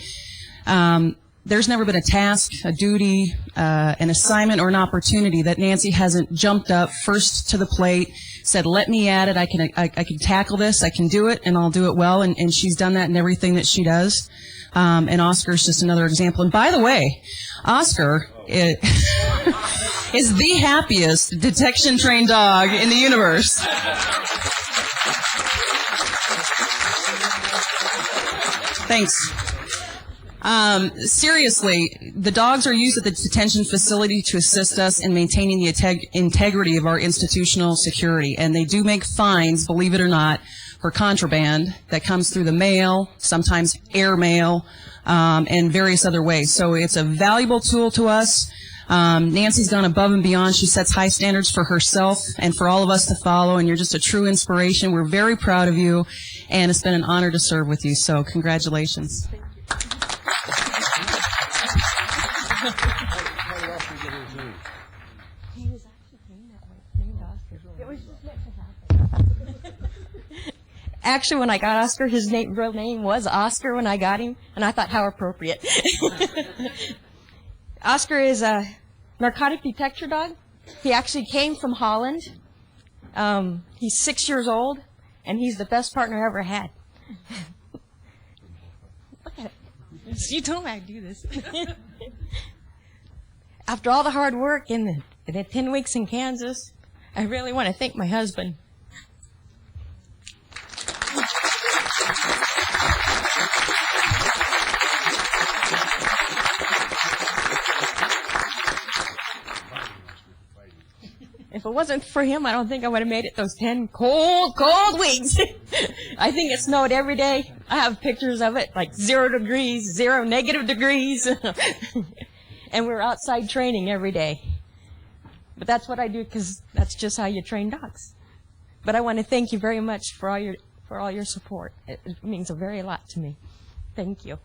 there's never been a task, a duty, an assignment, or an opportunity that Nancy hasn't jumped up first to the plate, said, let me at it, I can tackle this, I can do it, and I'll do it well, and she's done that in everything that she does. And Oscar's just another example. And by the way, Oscar is the happiest detection-trained dog in the universe. Thanks. Seriously, the dogs are used at the detention facility to assist us in maintaining the integrity of our institutional security. And they do make fines, believe it or not, for contraband that comes through the mail, sometimes air mail, and various other ways. So it's a valuable tool to us. Nancy's gone above and beyond. She sets high standards for herself and for all of us to follow, and you're just a true inspiration. We're very proud of you, and it's been an honor to serve with you. So congratulations. Actually, when I got Oscar, his real name was Oscar when I got him, and I thought, how appropriate. Oscar is a narcotic detector dog. He actually came from Holland. He's 6 years old, and he's the best partner I ever had. Look at it. You told me I'd do this. After all the hard work in the 10 weeks in Kansas, I really want to thank my husband. If it wasn't for him, I don't think I would have made it those 10 cold weeks. I think it snowed every day. I have pictures of it, like 0 degrees, negative degrees. And we're outside training every day. But that's what I do because that's just how you train dogs. But I want to thank you very much for all your support. It means a very lot to me. Thank you.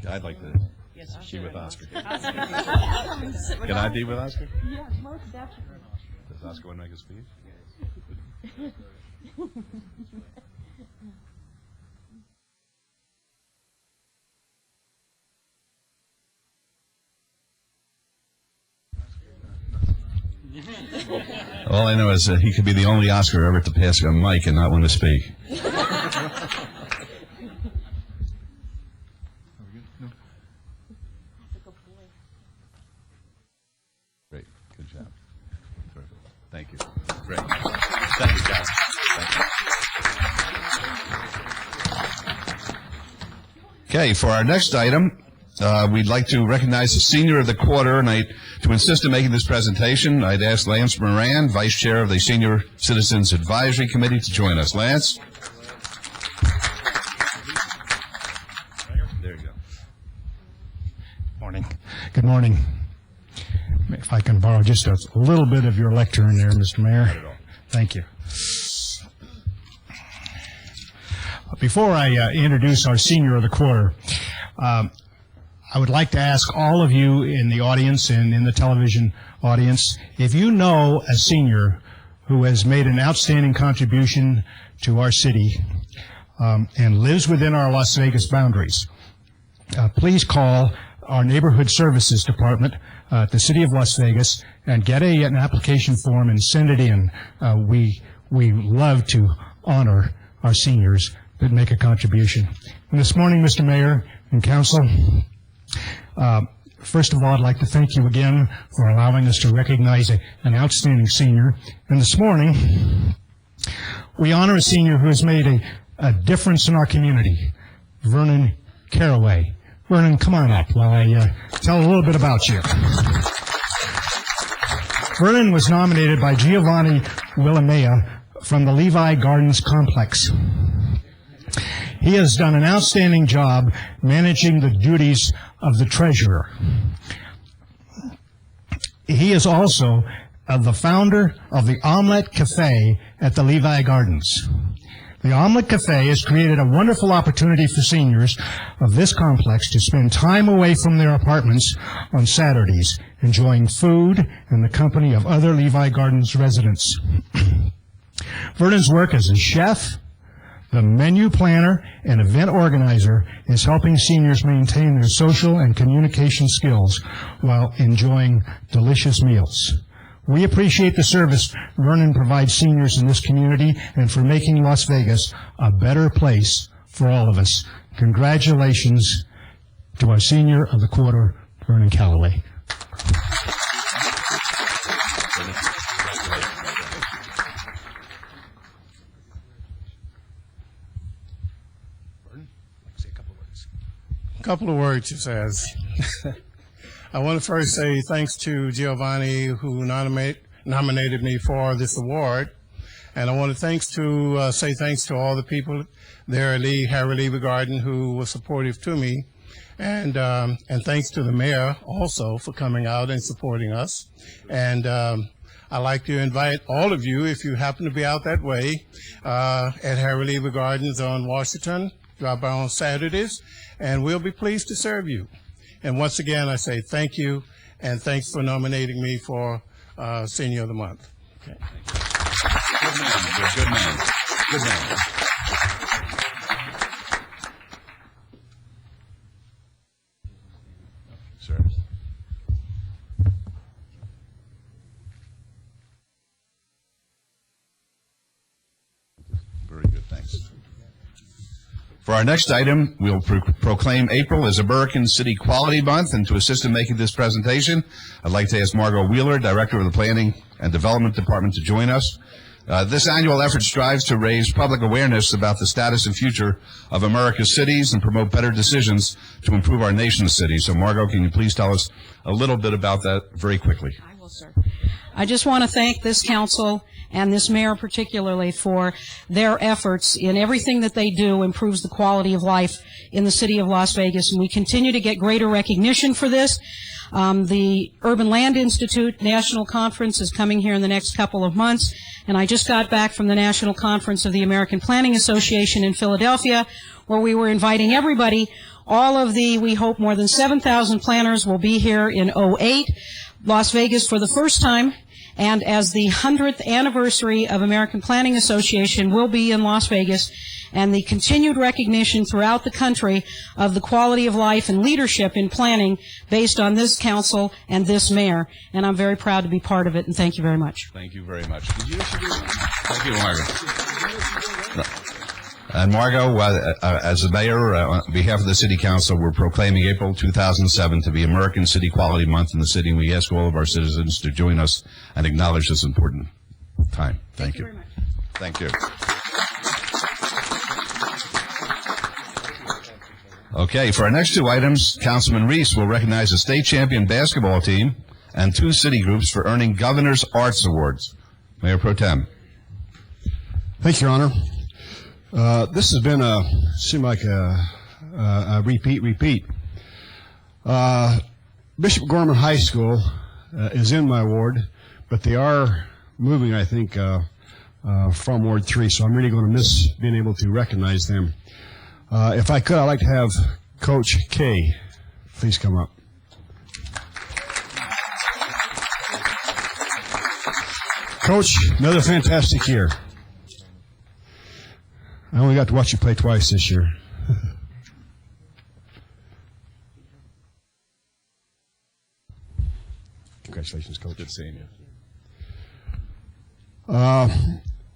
I'd like to be with Oscar. Can I be with Oscar? Yeah, most definitely. Does Oscar want to make a speech? All I know is that he could be the only Oscar ever to pass a mic and not want to speak. Great. Good job. Perfect. Thank you. Great. Thank you, guys. Thank you. Okay, for our next item, we'd like to recognize the Senior of the Quarter, and to insist in making this presentation, I'd ask Lance Moran, Vice Chair of the Senior Citizens Advisory Committee, to join us. Lance? There you go. Morning. Good morning. If I can borrow just a little bit of your lectern there, Mr. Mayor. Not at all. Thank you. Before I introduce our Senior of the Quarter, I would like to ask all of you in the audience and in the television audience, if you know a senior who has made an outstanding contribution to our city and lives within our Las Vegas boundaries, please call our Neighborhood Services Department at the City of Las Vegas and get an application form and send it in. We love to honor our seniors that make a contribution. And this morning, Mr. Mayor and Council, first of all, I'd like to thank you again for allowing us to recognize an outstanding senior. And this morning, we honor a senior who has made a difference in our community, Vernon Caraway. Vernon, come on up while I tell a little bit about you. Vernon was nominated by Giovanni Willamea from the Levi Gardens Complex. He has done an outstanding job managing the duties of the treasurer. He is also the founder of the Omelette Cafe at the Levi Gardens. The Omelette Cafe has created a wonderful opportunity for seniors of this complex to spend time away from their apartments on Saturdays, enjoying food and the company of other Levi Gardens residents. Vernon's work as a chef, the menu planner, and event organizer is helping seniors maintain their social and communication skills while enjoying delicious meals. We appreciate the service Vernon provides seniors in this community and for making Las Vegas a better place for all of us. Congratulations to our Senior of the Quarter, Vernon Calloway. A couple of words, he says. I want to first say thanks to Giovanni, who nominated me for this award. And I want to say thanks to all the people there at Harry Levy Garden who were supportive to me. And thanks to the mayor also for coming out and supporting us. And I'd like to invite all of you, if you happen to be out that way, at Harry Levy Gardens on Washington, drop by on Saturdays, and we'll be pleased to serve you. And once again, I say thank you, and thanks for nominating me for Senior of the Month. Okay. Good man. Good man. Good man. Sir. Very good, thanks. For our next item, we'll proclaim April as American City Quality Month, and to assist in making this presentation, I'd like to ask Margot Wheeler, Director of the Planning and Development Department, to join us. This annual effort strives to raise public awareness about the status and future of America's cities and promote better decisions to improve our nation's cities. So, Margot, can you please tell us a little bit about that very quickly? I will, sir. I just want to thank this council and this mayor particularly for their efforts in everything that they do improves the quality of life in the city of Las Vegas, and we continue to get greater recognition for this. The Urban Land Institute National Conference is coming here in the next couple of months, and I just got back from the National Conference of the American Planning Association in Philadelphia, where we were inviting everybody. All of the, we hope, more than 7,000 planners will be here in 2008, Las Vegas for the first time. And as the 100th anniversary of American Planning Association will be in Las Vegas, and the continued recognition throughout the country of the quality of life and leadership in planning based on this council and this mayor. And I'm very proud to be part of it, and thank you very much. Thank you very much. Thank you, Margot. And Margot, as the mayor, on behalf of the City Council, we're proclaiming April 2007 to be American City Quality Month in the city, and we ask all of our citizens to join us and acknowledge this important time. Thank you. Very much. Thank you. Okay, for our next two items, Councilman Reese will recognize a state champion basketball team and two city groups for earning Governor's Arts Awards. Mayor Pro Tem. Thank you, Your Honor. This has been seemed like a repeat. Bishop Gorman High School is in my ward, but they are moving, I think, from Ward 3, so I'm really going to miss being able to recognize them. If I could, I'd like to have Coach K please come up. Coach, another fantastic year. I only got to watch you play twice this year. Congratulations, Coach. Good seeing you.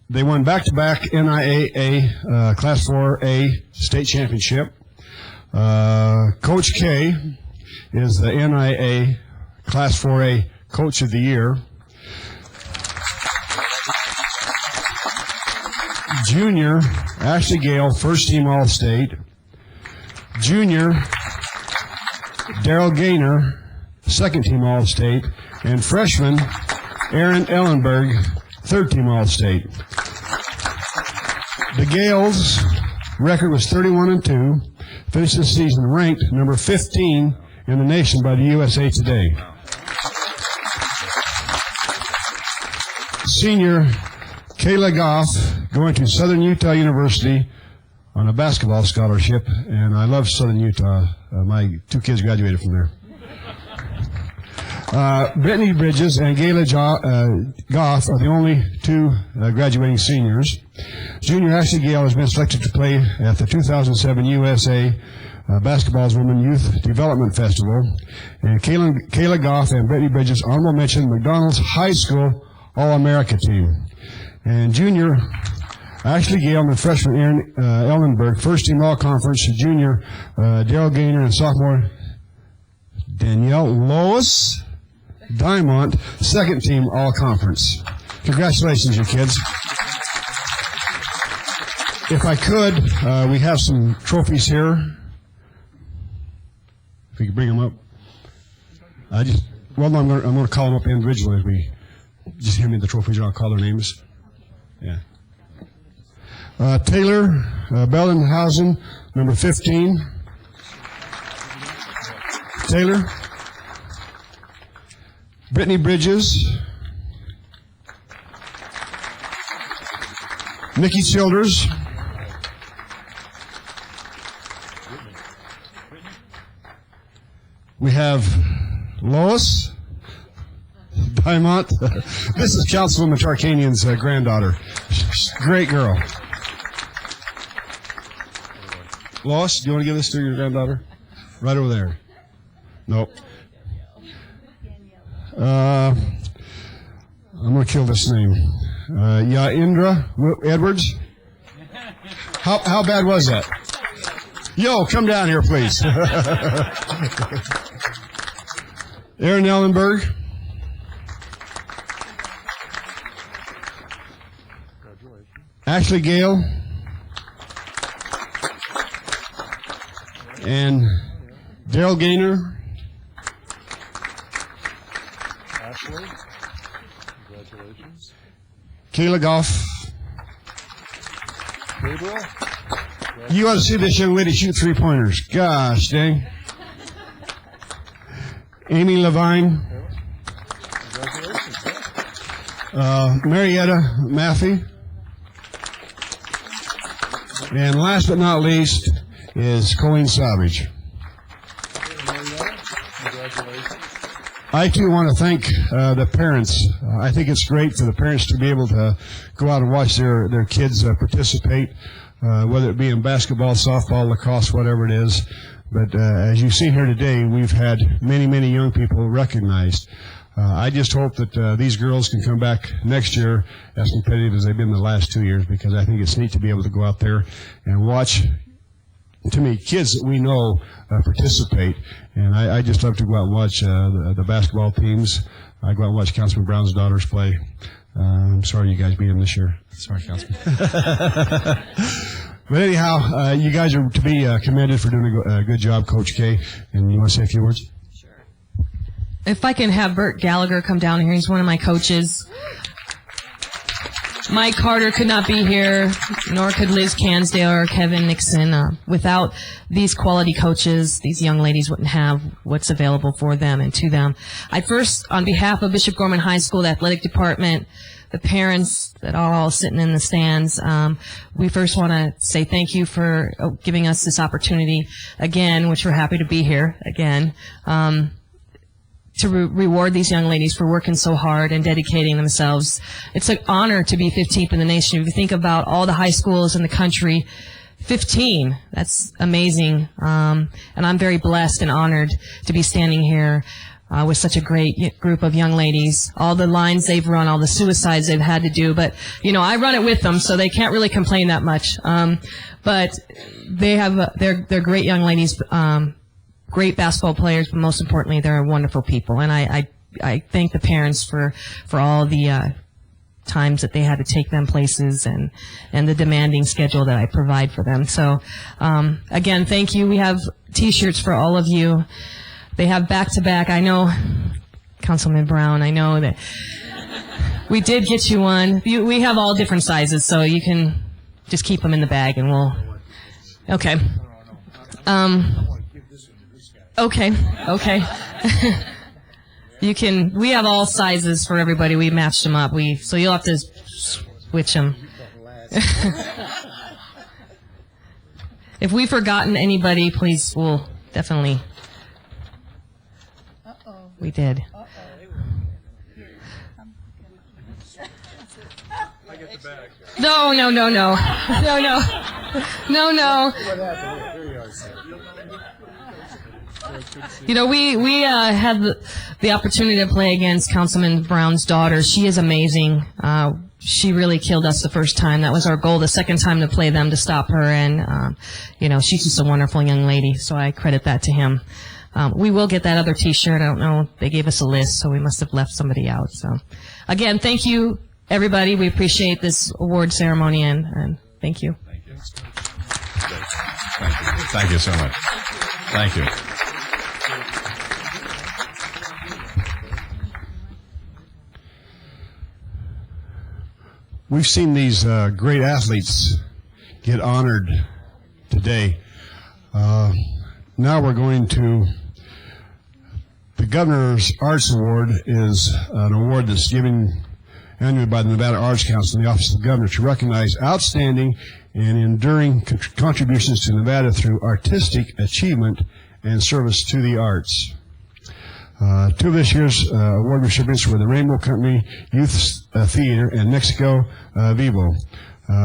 They won back-to-back NIAA Class 4A state championship. Coach K is the NIA Class 4A Coach of the Year. Junior, Ashley Gale, first team All-State. Junior, Daryl Gaynor, second team All-State. And freshman, Aaron Ellenberg, third team All-State. The Gales' record was 31-2, finished the season ranked number 15 in the nation by the USA Today. Senior, Kayla Goff, going to Southern Utah University on a basketball scholarship, and I love Southern Utah. My two kids graduated from there. Brittany Bridges and Gayla Goff are the only two graduating seniors. Junior Ashley Gale has been selected to play at the 2007 USA Basketball's Women Youth Development Festival. And Kayla Goff and Brittany Bridges, honorable mention, McDonald's High School All-America team. And junior Ashley Gale and freshman Aaron Ellenberg, first team All-Conference. Junior Daryl Gaynor and sophomore Danielle Lois Diamond, second team all-conference. Congratulations, you kids. If I could, we have some trophies here. If we could bring them up. I'm going to call them up individually. As we just hand me the trophies, and I'll call their names. Yeah. Taylor Bellenhausen, number 15. Taylor. Brittany Bridges. Nikki Childers. We have Lois Diamond. This is Councilwoman Tarkanian's granddaughter. Great girl. Lois, do you want to give this to your granddaughter? Right over there. Nope. I'm going to kill this name. Yaindra Edwards. How bad was that? Yo, come down here, please. Aaron Ellenberg. Ashley Gale. And Daryl Gaynor. Ashley, congratulations. Kayla Goff. Gabriel. You ought to see this young lady shoot three-pointers. Gosh, dang. Amy Levine. Marietta Maffey. And last but not least is Colleen Savage. I too want to thank the parents. I think it's great for the parents to be able to go out and watch their kids participate, whether it be in basketball, softball, lacrosse, whatever it is. But as you've seen here today, we've had many, many young people recognized. I just hope that these girls can come back next year as competitive as they've been the last 2 years, because I think it's neat to be able to go out there and watch, to me, kids that we know participate. And I just love to go out and watch the basketball teams. I go out and watch Councilman Brown's daughters play. I'm sorry you guys beat them this year. Sorry, Councilman. But anyhow, you guys are to be commended for doing a good job, Coach K. And you want to say a few words? If I can have Bert Gallagher come down here, he's one of my coaches. Mike Carter could not be here, nor could Liz Cansdale or Kevin Nixon. Without these quality coaches, these young ladies wouldn't have what's available for them and to them. I first, on behalf of Bishop Gorman High School, the athletic department, the parents that are all sitting in the stands, we first want to say thank you for giving us this opportunity again, which we're happy to be here again. To reward these young ladies for working so hard and dedicating themselves. It's an honor to be 15th in the nation. If you think about all the high schools in the country, 15, that's amazing. And I'm very blessed and honored to be standing here with such a great group of young ladies. All the lines they've run, all the suicides they've had to do. But, you know, I run it with them, so they can't really complain that much. But they have, they're great young ladies, great basketball players, but most importantly, they're wonderful people. And I thank the parents for all the times that they had to take them places and the demanding schedule that I provide for them. So, again, thank you. We have T-shirts for all of you. They have back-to-back. I know, Councilman Brown, I know that we did get you one. We have all different sizes, so you can just keep them in the bag and we'll... Okay. Okay. We have all sizes for everybody. We matched them up. So you'll have to switch them. If we've forgotten anybody, please, we'll definitely. We did. No. You know, we had the opportunity to play against Councilman Brown's daughter. She is amazing. She really killed us the first time. That was our goal. The second time to play them to stop her. And, you know, she's just a wonderful young lady. So I credit that to him. We will get that other T-shirt. I don't know. They gave us a list, so we must have left somebody out. So, again, thank you, everybody. We appreciate this award ceremony, and thank you. Thank you. Thank you so much. Thank you. We've seen these great athletes get honored today. Now we're going to, the Governor's Arts Award is an award that's given annually by the Nevada Arts Council in the Office of the Governor to recognize outstanding and enduring contributions to Nevada through artistic achievement and service to the arts. Two of this year's award recipients were the Rainbow Company Youth Theater and Mexico Vivo.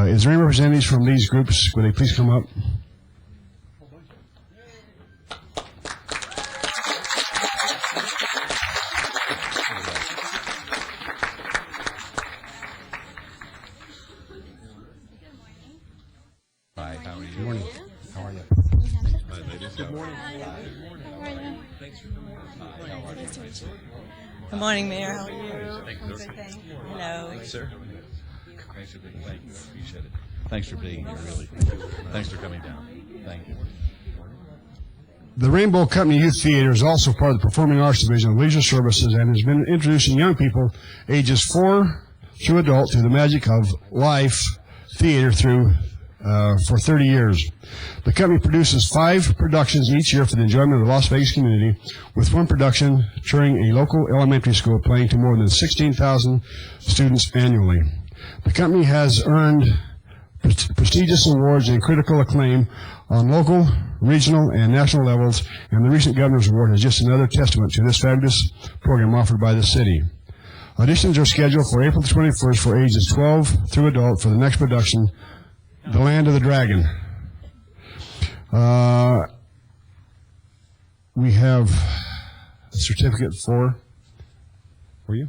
Is there any representatives from these groups? Would they please come up? Hi, how are you? Good morning. How are you? Hi, ladies. Good morning. Good morning, Mayor. How are you? Thank you, sir. Hello. Thanks, sir. Thanks for being here. Thank you. Appreciate it. Thanks for being here, really. Thanks for coming down. Thank you. The Rainbow Company Youth Theater is also part of the Performing Arts Division of Leisure Services and has been introducing young people ages 4 through adult to the magic of life theater for 30 years. The company produces 5 productions each year for the enjoyment of the Las Vegas community, with one production touring a local elementary school playing to more than 16,000 students annually. The company has earned prestigious awards and critical acclaim on local, regional, and national levels, and the recent Governor's Award is just another testament to this fabulous program offered by the city. Auditions are scheduled for April 21st for ages 12 through adult for the next production, The Land of the Dragon. We have a certificate for you.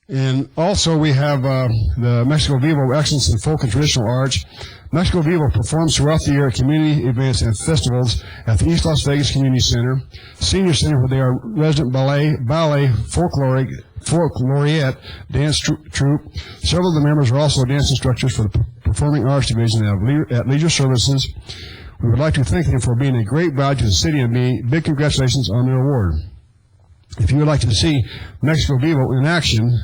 And also we have the Mexico Vivo Excellence in Folk and Traditional Arts. Mexico Vivo performs throughout the year at community events and festivals at the East Las Vegas Community Center, Senior Center, where they are resident ballet folkloriette dance troupe. Several of the members are also dance instructors for the Performing Arts Division at Leisure Services. We would like to thank them for being a great value to the city and big congratulations on their award. If you would like to see Mexico Vivo in action,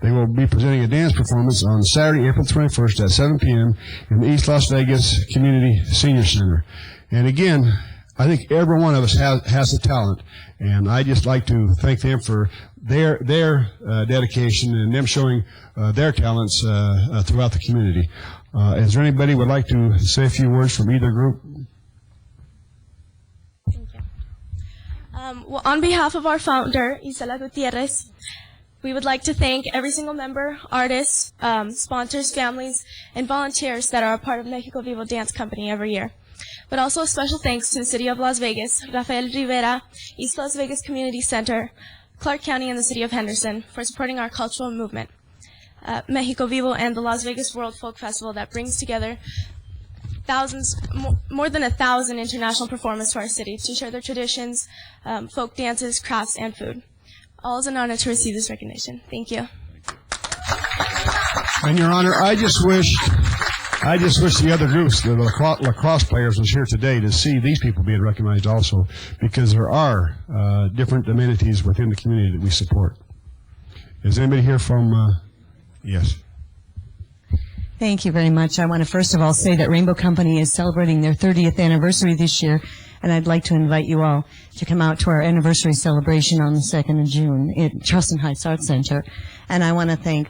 they will be presenting a dance performance on Saturday, April 21st at 7 p.m. in the East Las Vegas Community Senior Center. And again, I think every one of us has a talent, and I just like to thank them for their dedication and them showing their talents throughout the community. Is there anybody who would like to say a few words from either group? Well, on behalf of our founder, Isela Gutierrez, we would like to thank every single member, artists, sponsors, families, and volunteers that are a part of Mexico Vivo Dance Company every year. But also a special thanks to the City of Las Vegas, Rafael Rivera, East Las Vegas Community Center, Clark County, and the City of Henderson for supporting our cultural movement. Mexico Vivo and the Las Vegas World Folk Festival that brings together more than 1,000 international performers to our city to share their traditions, folk dances, crafts, and food. All is an honor to receive this recognition. Thank you. And Your Honor, I just wish the other groups, the lacrosse players, was here today to see these people being recognized also, because there are different amenities within the community that we support. Is anybody here from? Yes. Thank you very much. I want to first of all say that Rainbow Company is celebrating their 30th anniversary this year, and I'd like to invite you all to come out to our anniversary celebration on the 2nd of June at Charleston Heights Arts Center. And I want to thank,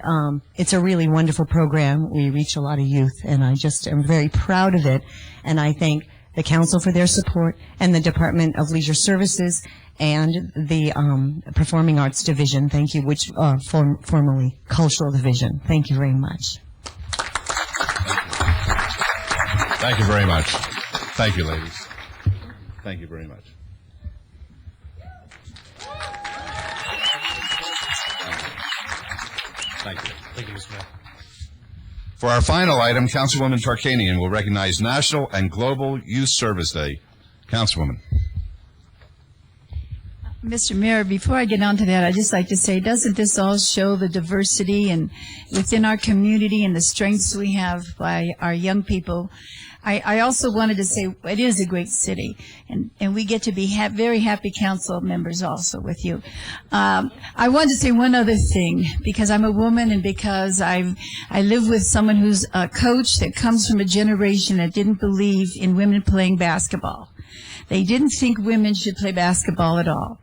it's a really wonderful program. We reach a lot of youth, and I just am very proud of it. And I thank the council for their support and the Department of Leisure Services and the Performing Arts Division, thank you, which formerly Cultural Division. Thank you very much. Thank you very much. Thank you, ladies. Thank you very much. Thank you. Thank you, Mr. Mayor. For our final item, Councilwoman Tarkanian will recognize National and Global Youth Service Day. Councilwoman. Mr. Mayor, before I get on to that, I'd just like to say, doesn't this all show the diversity and within our community and the strengths we have by our young people? I also wanted to say it is a great city, and we get to be very happy council members also with you. I wanted to say one other thing, because I'm a woman and because I live with someone who's a coach that comes from a generation that didn't believe in women playing basketball. They didn't think women should play basketball at all.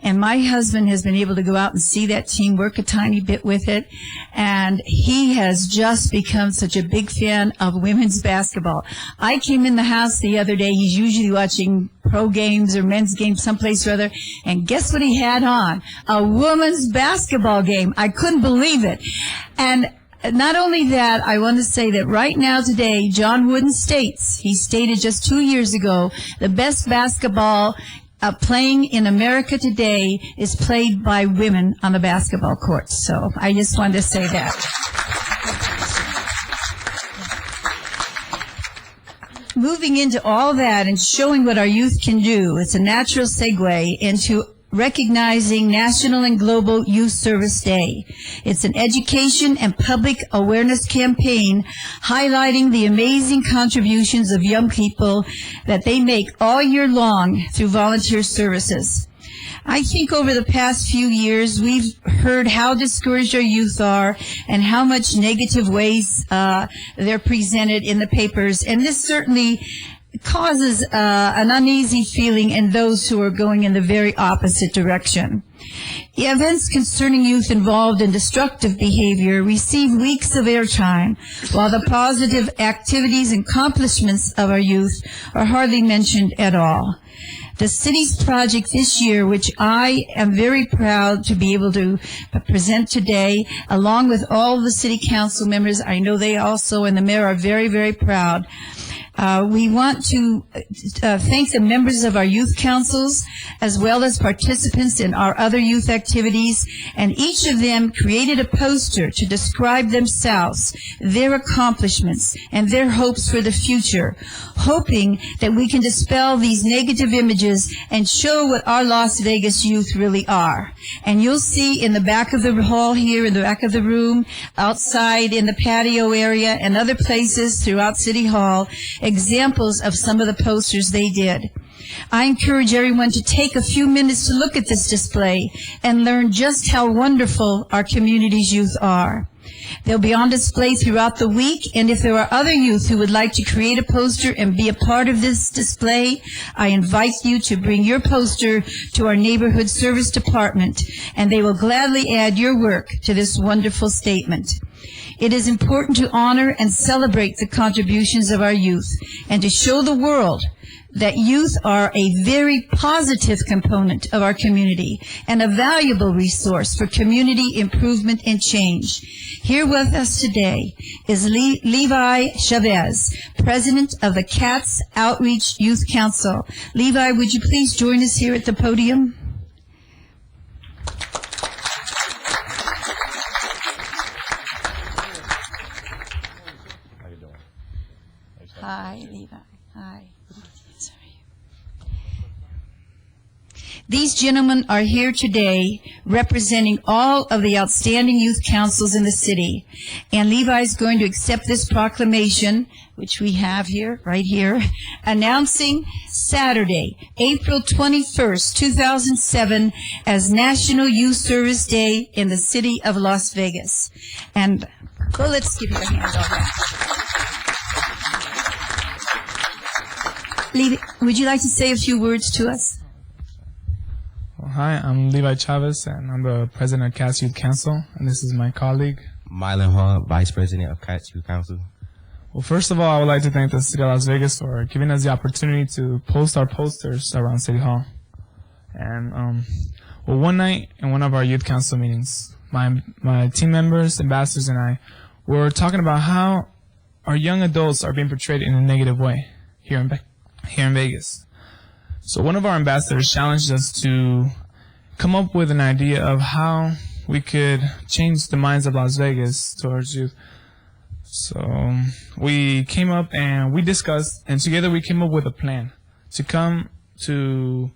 And my husband has been able to go out and see that team, work a tiny bit with it, and he has just become such a big fan of women's basketball. I came in the house the other day. He's usually watching pro games or men's games someplace or other, and guess what he had on? A women's basketball game. I couldn't believe it. And not only that, I want to say that right now today, John Wooden states, he stated just 2 years ago, the best basketball playing in America today is played by women on the basketball courts. So I just wanted to say that. Moving into all that and showing what our youth can do, it's a natural segue into recognizing National and Global Youth Service Day. It's an education and public awareness campaign highlighting the amazing contributions of young people that they make all year long through volunteer services. I think over the past few years, we've heard how discouraged our youth are and how much negative ways they're presented in the papers, and this certainly causes an uneasy feeling in those who are going in the very opposite direction. Events concerning youth involved in destructive behavior receive weeks of airtime, while the positive activities and accomplishments of our youth are hardly mentioned at all. The city's project this year, which I am very proud to be able to present today, along with all the city council members, I know they also and the mayor are very, very proud. We want to thank the members of our youth councils as well as participants in our other youth activities, and each of them created a poster to describe themselves, their accomplishments, and their hopes for the future, hoping that we can dispel these negative images and show what our Las Vegas youth really are. And you'll see in the back of the hall here, in the back of the room, outside in the patio area, and other places throughout City Hall, examples of some of the posters they did. I encourage everyone to take a few minutes to look at this display and learn just how wonderful our community's youth are. They'll be on display throughout the week, and if there are other youth who would like to create a poster and be a part of this display, I invite you to bring your poster to our neighborhood service department, and they will gladly add your work to this wonderful statement. It is important to honor and celebrate the contributions of our youth and to show the world that youth are a very positive component of our community and a valuable resource for community improvement and change. Here with us today is Levi Chavez, President of the CATS Outreach Youth Council. Levi, would you please join us here at the podium? Hi, Levi. Hi. These gentlemen are here today representing all of the outstanding youth councils in the city. And Levi is going to accept this proclamation, which we have here, right here, announcing Saturday, April 21st, 2007, as National Youth Service Day in the city of Las Vegas. And well, let's give you a hand on that. Levi, would you like to say a few words to us? Well, hi, I'm Levi Chavez, and I'm the president of CATS Youth Council, and this is my colleague, Mylan Hall, vice president of CATS Youth Council. Well, first of all, I would like to thank the City of Las Vegas for giving us the opportunity to post our posters around City Hall. And, well, one night in one of our youth council meetings, my team members, ambassadors, and I were talking about how our young adults are being portrayed in a negative way here in Vegas. So one of our ambassadors challenged us to come up with an idea of how we could change the minds of Las Vegas towards youth. So we came up and we discussed, and together we came up with a plan to come to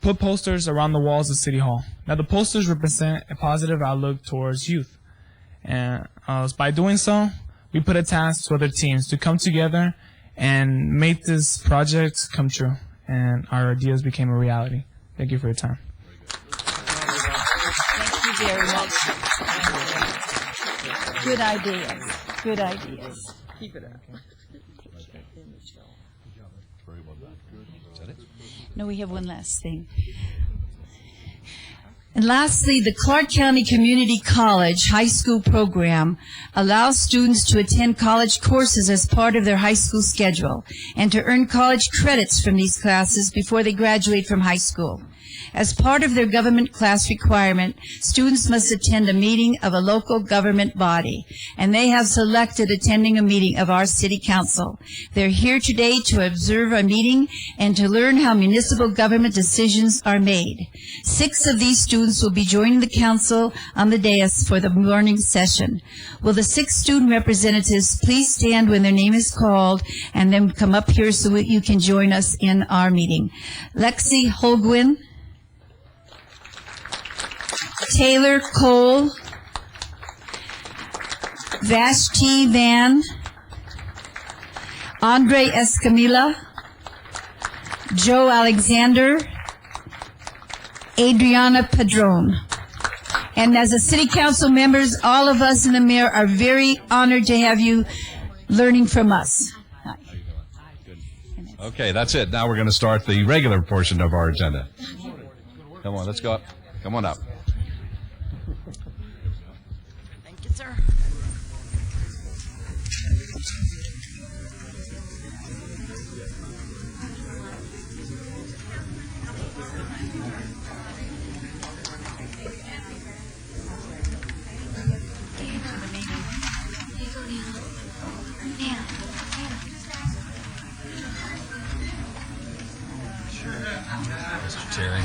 put posters around the walls of City Hall. Now, the posters represent a positive outlook towards youth. And by doing so, we put a task to other teams to come together and make this project come true. And our ideas became a reality. Thank you for your time. Thank you very much. Good ideas. Good ideas. Keep it up. No, we have one last thing. And lastly, the Clark County Community College high school program allows students to attend college courses as part of their high school schedule and to earn college credits from these classes before they graduate from high school. As part of their government class requirement, students must attend a meeting of a local government body, and they have selected attending a meeting of our city council. They're here today to observe a meeting and to learn how municipal government decisions are made. 6 of these students will be joining the council on the dais for the morning session. Will the 6 student representatives please stand when their name is called and then come up here so that you can join us in our meeting. Lexi Holguin, Taylor Cole, Vashti Van, Andre Escamilla, Joe Alexander, Adriana Padron. And as a city council members, all of us and the mayor are very honored to have you learning from us. Okay, that's it. Now we're going to start the regular portion of our agenda. Come on, let's go up. Come on up. Thank you, sir. Mr. Terry.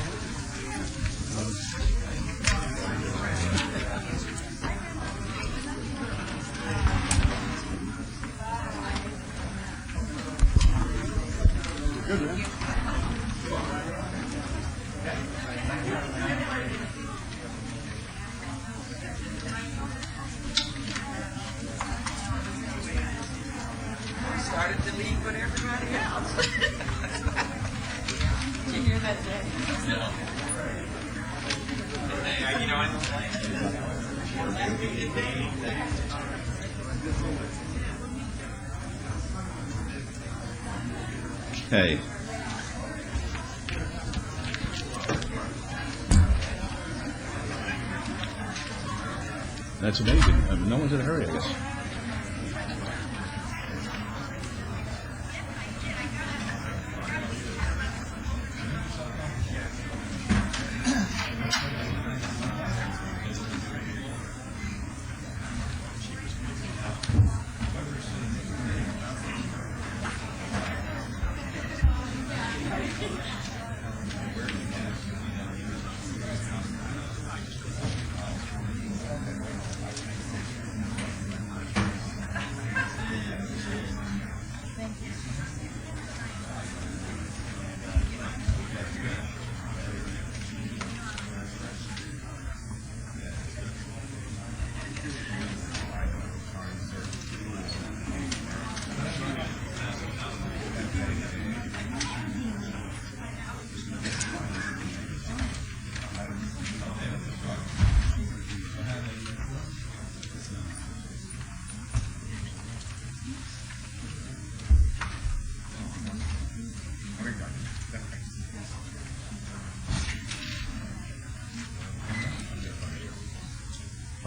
Started to leave with everybody else. Did you hear that, Jay? No. You know, Okay. That's amazing. I mean, no one's in a hurry, I guess.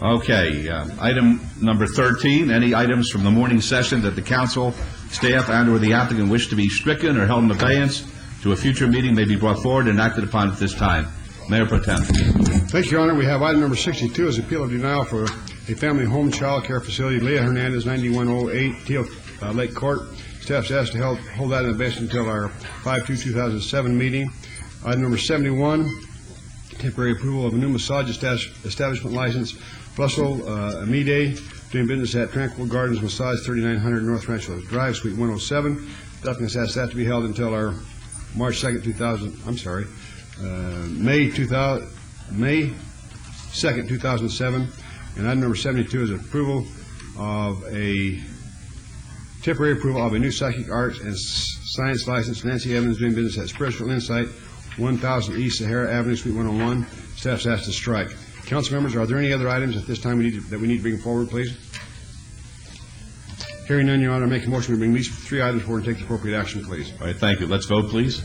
Okay, item number 13, any items from the morning session that the council, staff, and/or the applicant wish to be stricken or held in abeyance to a future meeting may be brought forward and acted upon at this time. Mayor Pro Tem. Thank you, Your Honor. We have item number 62 is appeal of denial for a family home child care facility, Leah Hernandez, 9108 Teal Lake Court. Staff's asked to hold that in abeyance until our 5/2/2007 meeting. Item number 71, temporary approval of a new massage establishment license, Russell Amide, doing business at Tranquil Gardens Massage, 3900 North Rancho Drive, Suite 107. Applicant has asked that to be held until our March 2nd, May 2nd, 2007. And item number 72 is approval of a temporary approval of a new psychic arts and science license. Nancy Evans, doing business at Spiritual Insight, 1000 East Sahara Avenue, Suite 101. Staff's asked to strike. Council members, are there any other items at this time that we need to bring forward, please? Hearing none, Your Honor, I make a motion to bring these three items forward and take the appropriate action, please. All right, thank you. Let's vote, please.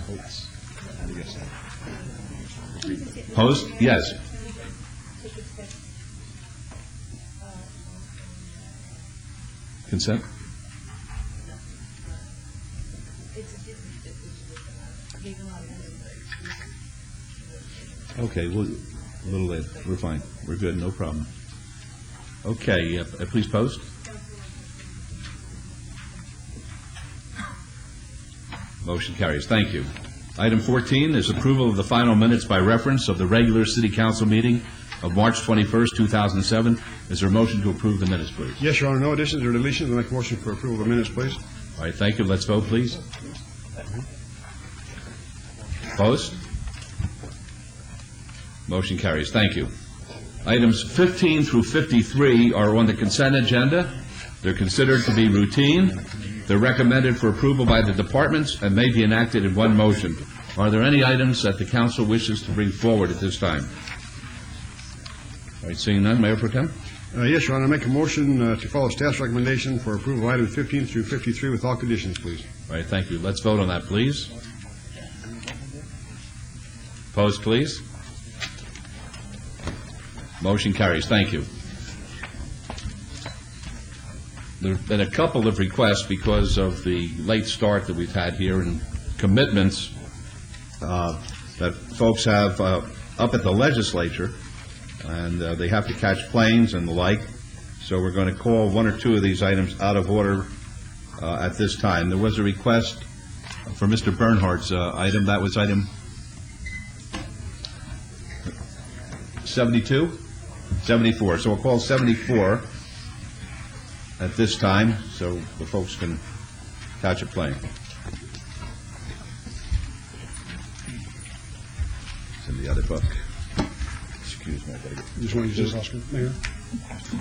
Opposed? Yes. Consent? Okay, well, a little late. We're fine. We're good. No problem. Okay, please post. Motion carries. Thank you. Item 14 is approval of the final minutes by reference of the regular City Council meeting of March 21st, 2007. Is there a motion to approve the minutes, please? Yes, Your Honor. No additions or deletions. I make a motion for approval of the minutes, please. All right, thank you. Let's vote, please. Opposed? Motion carries. Thank you. Items 15 through 53 are on the consent agenda. They're considered to be routine. They're recommended for approval by the departments and may be enacted in one motion. Are there any items that the council wishes to bring forward at this time? All right, seeing none, Mayor Pro Tem? Yes, Your Honor. I make a motion to follow staff's recommendation for approval of items 15 through 53 with all conditions, please. All right, thank you. Let's vote on that, please. Opposed, please. Motion carries. Thank you. There have been a couple of requests because of the late start that we've had here and commitments that folks have up at the legislature, and they have to catch planes and the like. So we're going to call one or two of these items out of order at this time. There was a request for Mr. Bernhardt's item. That was item 72? 74. So we'll call 74 at this time so the folks can catch a plane. It's in the other book. Excuse me. I gotta get Just want to use this, Oscar, Mayor.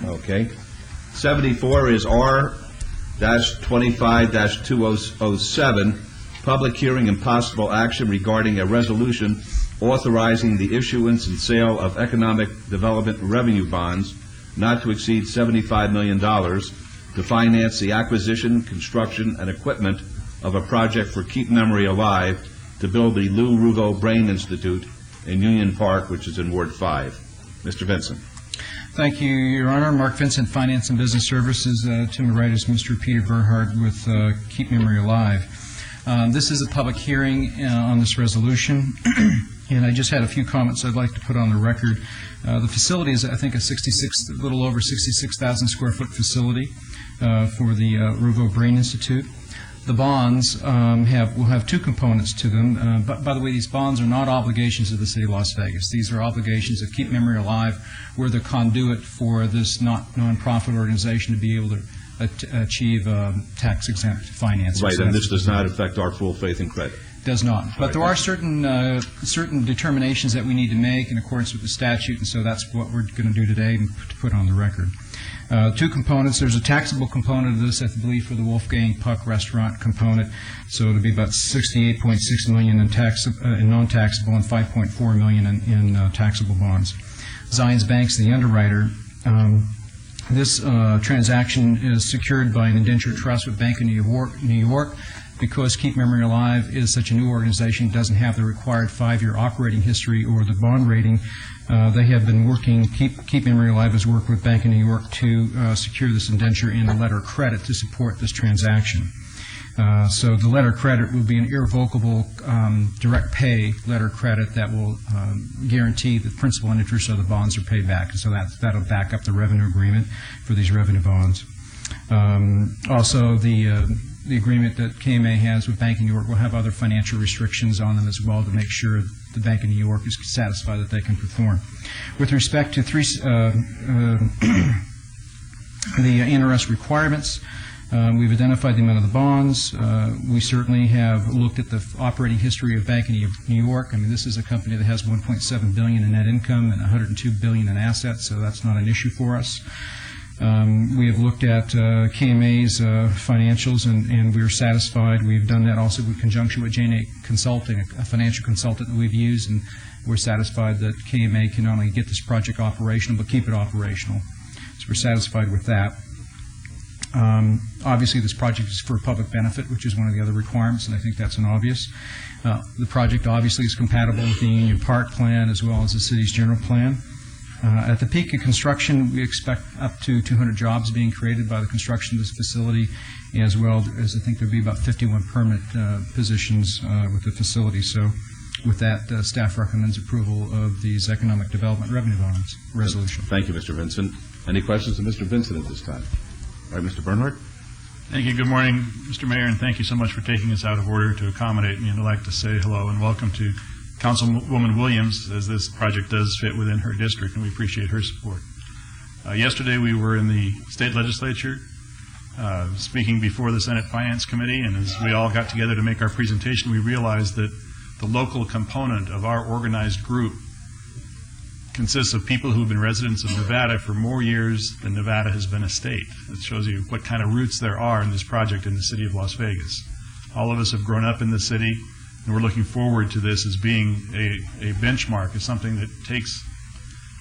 Okay. 74 is R-25-2007, public hearing and possible action regarding a resolution authorizing the issuance and sale of economic development revenue bonds not to exceed $75 million to finance the acquisition, construction, and equipment of a project for Keep Memory Alive to build the Lou Rugo Brain Institute in Union Park, which is in Ward 5. Mr. Vincent. Thank you, Your Honor. Mark Vincent, Finance and Business Services. To my right is Mr. Peter Bernhardt with Keep Memory Alive. This is a public hearing on this resolution, and I just had a few comments I'd like to put on the record. The facility is, I think, a little over 66,000 square foot facility for the Rugo Brain Institute. The bonds will have two components to them. But by the way, these bonds are not obligations of the City of Las Vegas. These are obligations of Keep Memory Alive. We're the conduit for this non-profit organization to be able to achieve tax-exempt financing. Right, and this does not affect our full faith and credit. Does not. But there are certain determinations that we need to make in accordance with the statute, and so that's what we're going to do today and to put on the record. Two components. There's a taxable component of this, I believe, for the Wolfgang Puck restaurant component. So it'll be about $68.6 million in non-taxable and $5.4 million in taxable bonds. Zions Bank's the underwriter. This transaction is secured by an indentured trust with Bank of New York. Because Keep Memory Alive is such a new organization, doesn't have the required 5-year operating history or the bond rating. They have been working, Keep Memory Alive has worked with Bank of New York to secure this indenture in a letter of credit to support this transaction. So the letter of credit will be an irrevocable direct pay letter of credit that will guarantee the principal and interest of the bonds are paid back. And so that'll back up the revenue agreement for these revenue bonds. Also, the agreement that KMA has with Bank of New York will have other financial restrictions on them as well to make sure the Bank of New York is satisfied that they can perform. With respect to the NRS requirements, We've identified the amount of the bonds. We certainly have looked at the operating history of Bank of New York. I mean, this is a company that has $1.7 billion in net income and $102 billion in assets, so that's not an issue for us. We have looked at KMA's financials, and we're satisfied. We've done that also in conjunction with J&A Consulting, a financial consultant that we've used, and we're satisfied that KMA can not only get this project operational, but keep it operational. So we're satisfied with that. Obviously, this project is for public benefit, which is one of the other requirements, and I think that's an obvious. The project obviously is compatible with the Union Park plan as well as the city's general plan. At the peak of construction, we expect up to 200 jobs being created by the construction of this facility, as well as I think there'll be about 51 permanent positions with the facility. So with that, staff recommends approval of these economic development revenue bonds resolution. Thank you, Mr. Vincent. Any questions of Mr. Vincent at this time? All right, Mr. Bernhardt. Thank you. Good morning, Mr. Mayor, and thank you so much for taking us out of order to accommodate me. And I'd like to say hello and welcome to Councilwoman Williams, as this project does fit within her district, and we appreciate her support. Yesterday we were in the state legislature speaking before the Senate Finance Committee, and as we all got together to make our presentation, we realized that the local component of our organized group consists of people who have been residents of Nevada for more years than Nevada has been a state. It shows you what kind of roots there are in this project in the city of Las Vegas. All of us have grown up in the city, and we're looking forward to this as being a benchmark, as something that takes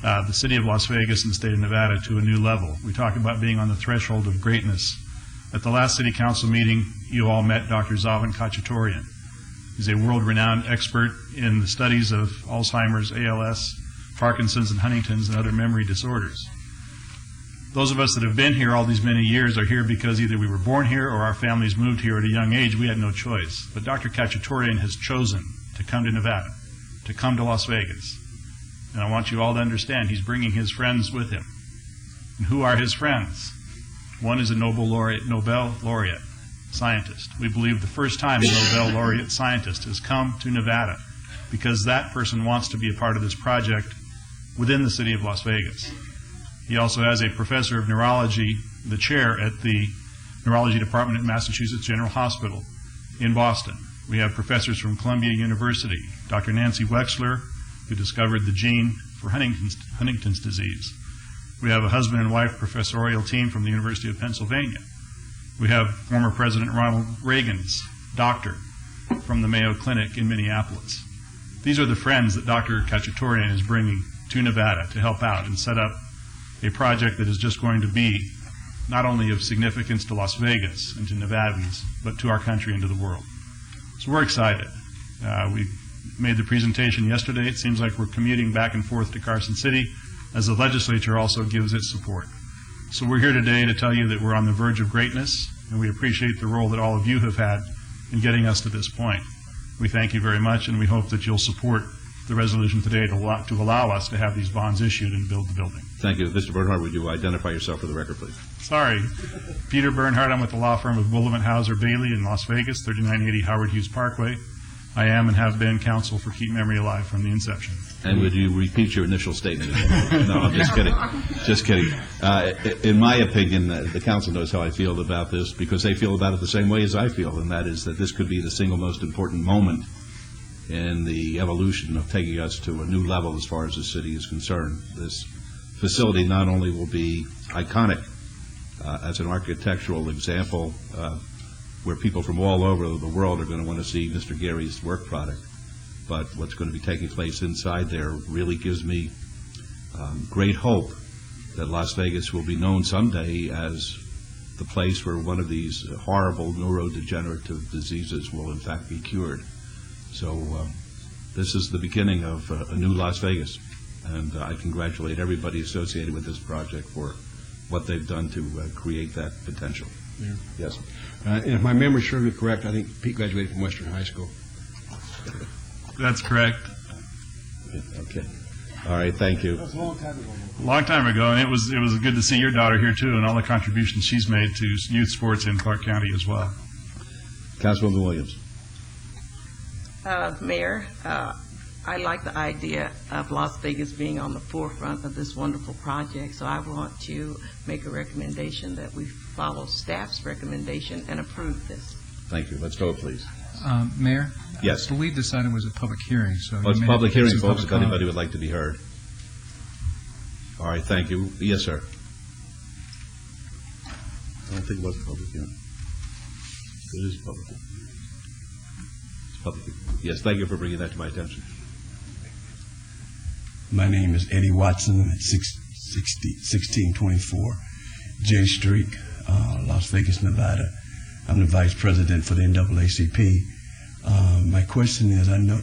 the city of Las Vegas and the state of Nevada to a new level. We talk about being on the threshold of greatness. At the last city council meeting, you all met Dr. Zaven Khachatorian. He's a world-renowned expert in the studies of Alzheimer's, ALS, Parkinson's, and Huntington's, and other memory disorders. Those of us that have been here all these many years are here because either we were born here or our families moved here at a young age. We had no choice. But Dr. Khachatorian has chosen to come to Nevada, to come to Las Vegas. And I want you all to understand he's bringing his friends with him. And who are his friends? One is a Nobel laureate scientist. We believe the first time a Nobel laureate scientist has come to Nevada because that person wants to be a part of this project within the city of Las Vegas. He also has a professor of neurology, the chair at the neurology department at Massachusetts General Hospital in Boston. We have professors from Columbia University, Dr. Nancy Wexler, who discovered the gene for Huntington's disease. We have a husband and wife professorial team from the University of Pennsylvania. We have former President Ronald Reagan's doctor from the Mayo Clinic in Minneapolis. These are the friends that Dr. Khachatorian is bringing to Nevada to help out and set up a project that is just going to be not only of significance to Las Vegas and to Nevadans, but to our country and to the world. So we're excited. We made the presentation yesterday. It seems like we're commuting back and forth to Carson City as the legislature also gives its support. So we're here today to tell you that we're on the verge of greatness, and we appreciate the role that all of you have had in getting us to this point. We thank you very much, and we hope that you'll support the resolution today to allow us to have these bonds issued and build the building. Thank you. Mr. Bernhardt, would you identify yourself for the record, please? Sorry. Peter Bernhardt. I'm with the law firm of Bullivant Hauser Bailey in Las Vegas, 3980 Howard Hughes Parkway. I am and have been counsel for Keep Memory Alive from the inception. And would you repeat your initial statement? No, I'm just kidding. Just kidding. In my opinion, the council knows how I feel about this because they feel about it the same way as I feel, and that is that this could be the single most important moment in the evolution of taking us to a new level as far as the city is concerned. This facility not only will be iconic as an architectural example where people from all over the world are going to want to see Mr. Gary's work product, but what's going to be taking place inside there really gives me great hope that Las Vegas will be known someday as the place where one of these horrible neurodegenerative diseases will in fact be cured. So this is the beginning of a new Las Vegas, and I congratulate everybody associated with this project for what they've done to create that potential. Yeah. Yes. And if my memory serves me correct, I think Pete graduated from Western High School. That's correct. Okay. All right. Thank you. That's a long time ago. A long time ago, and it was good to see your daughter here too, and all the contributions she's made to youth sports in Clark County as well. Councilwoman Williams. Mayor, I like the idea of Las Vegas being on the forefront of this wonderful project, so I want to make a recommendation that we follow staff's recommendation and approve this. Thank you. Let's vote, please. Mayor? Yes. I believe this item was a public hearing, so... Well, it's you a may public have to take hearing, some folks, if public anybody comment. would like to be heard. All right, thank you. Yes, sir. I don't think it was a public hearing. It is a public hearing. It's a public hearing. Yes, thank you for bringing that to my attention. My name is Eddie Watson at 1624 J Street, Las Vegas, Nevada. I'm the vice president for the NAACP. My question is, I know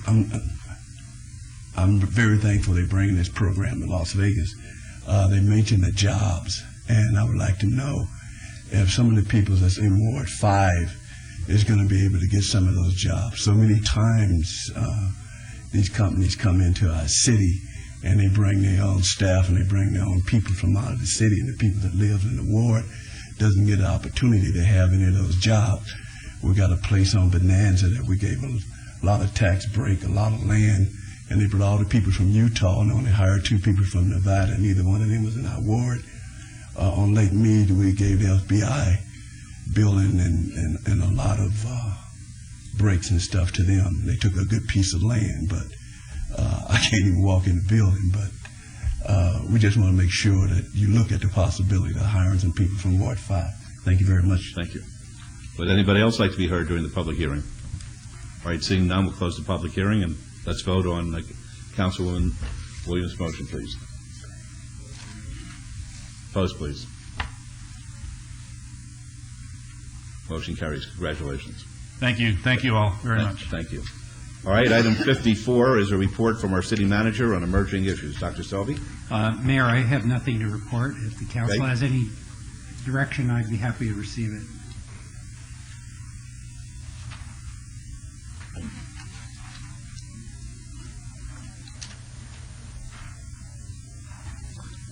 I'm very thankful they're bringing this program to Las Vegas. They mentioned the jobs, and I would like to know if some of the people that's in Ward 5 is going to be able to get some of those jobs. So many times these companies come into our city and they bring their own staff and they bring their own people from out of the city, and the people that live in the ward doesn't get the opportunity to have any of those jobs. We got a place on Bonanza that we gave a lot of tax break, a lot of land, and they brought all the people from Utah and only hired 2 people from Nevada, and neither one of them was in our ward. On Lake Mead, we gave the FBI building and a lot of breaks and stuff to them. They took a good piece of land, but I can't even walk in the building, but we just want to make sure that you look at the possibility of hiring some people from Ward 5. Thank you very much. Thank you. Would anybody else like to be heard during the public hearing? All right, seeing none, we'll close the public hearing, and let's vote on Councilwoman Williams' motion, please. Opposed, please. Motion carries. Congratulations. Thank you. Thank you all very much. Thank you. All right, item 54 is a report from our city manager on emerging issues. Dr. Selvey? Mayor, I have nothing to report. If the council Okay. has any direction, I'd be happy to receive it.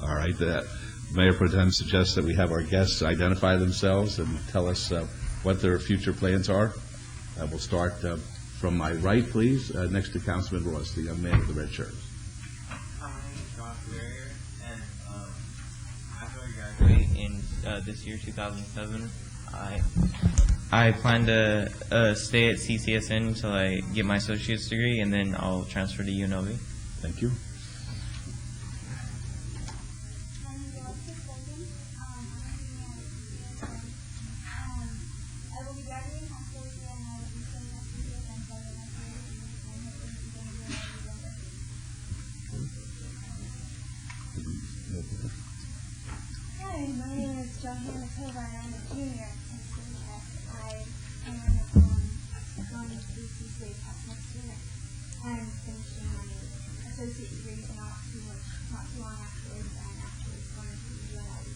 All right, Mayor Pro Tem suggests that we have our guests identify themselves and tell us what their future plans are. We'll start from my right, please, next to Councilman Ross, the young man with the red shirt. My name is Josh Barrier, and after I graduate in this year, 2007, I plan to stay at CCSN until I get my associate's degree, and then I'll transfer to UNLV. Thank you. Hi, my name is Johanna Tova, and I'm a junior at CCHS. I am going to CCC next year. I'm finishing my associate degree not too long afterwards, and afterwards going to UNLV.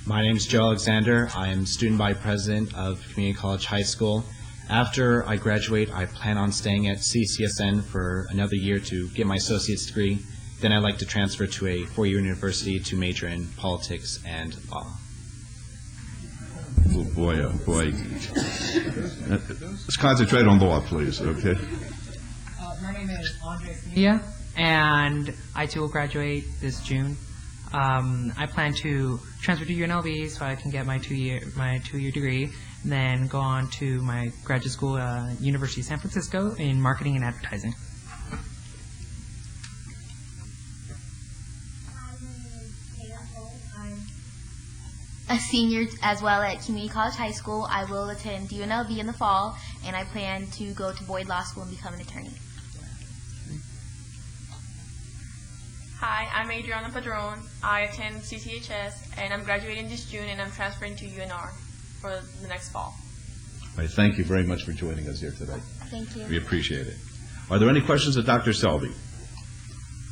My name is Joe Alexander. I am student body president of Community College High School. After I graduate, I plan on staying at CCSN for another year to get my associate's degree. Then I'd like to transfer to a four-year university to major in politics and law. Oh, boy, oh, boy. Let's concentrate on law, please, okay? My name is Andre Smia, and I too will graduate this June. I plan to transfer to UNLV so I can get my two-year degree, and then go on to my graduate school, University of San Francisco, in marketing and advertising. A senior as well at Community College High School. I will attend UNLV in the fall, and I plan to go to Boyd Law School and become an attorney. Hi, I'm Adriana Padron. I attend CCHS, and I'm graduating this June, and I'm transferring to UNR for the next fall. All right, thank you very much for joining us here today. Thank you. We appreciate it. Are there any questions of Dr. Selvey?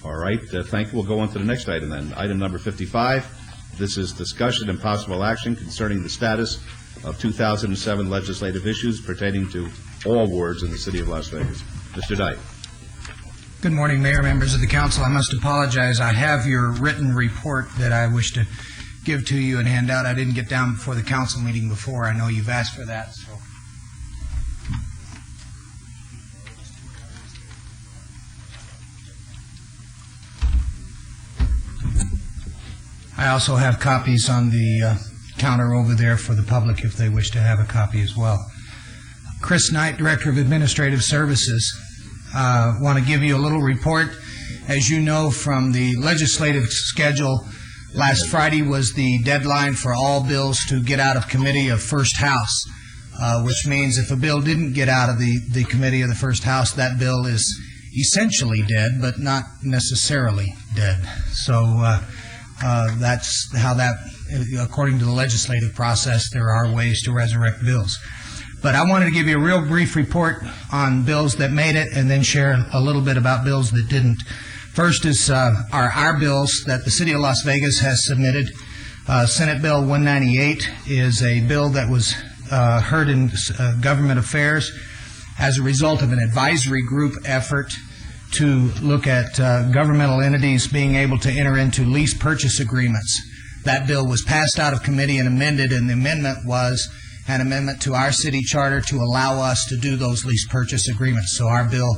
All right, thank you. We'll go on to the next item then. Item number 55. This is discussion and possible action concerning the status of 2007 legislative issues pertaining to all wards in the city of Las Vegas. Mr. Dyke. Good morning, Mayor, members of the council. I must apologize. I have your written report that I wish to give to you and hand out. I didn't get down before the council meeting before. I know you've asked for that, so. I I also have copies on the counter over there for the public if they wish to have a copy as well. Chris Knight, Director of Administrative Services. Want to give you a little report. As you know from the legislative schedule, last Friday was the deadline for all bills to get out of committee of First House, which means if a bill didn't get out of the committee of the First House, that bill is essentially dead, but not necessarily dead. So that's how that, according to the legislative process, there are ways to resurrect bills. But I wanted to give you a real brief report on bills that made it and then share a little bit about bills that didn't. First is our bills that the City of Las Vegas has submitted. Senate Bill 198 is a bill that was heard in Government Affairs as a result of an advisory group effort to look at governmental entities being able to enter into lease purchase agreements. That bill was passed out of committee and amended, and the amendment was an amendment to our city charter to allow us to do those lease purchase agreements. So our bill,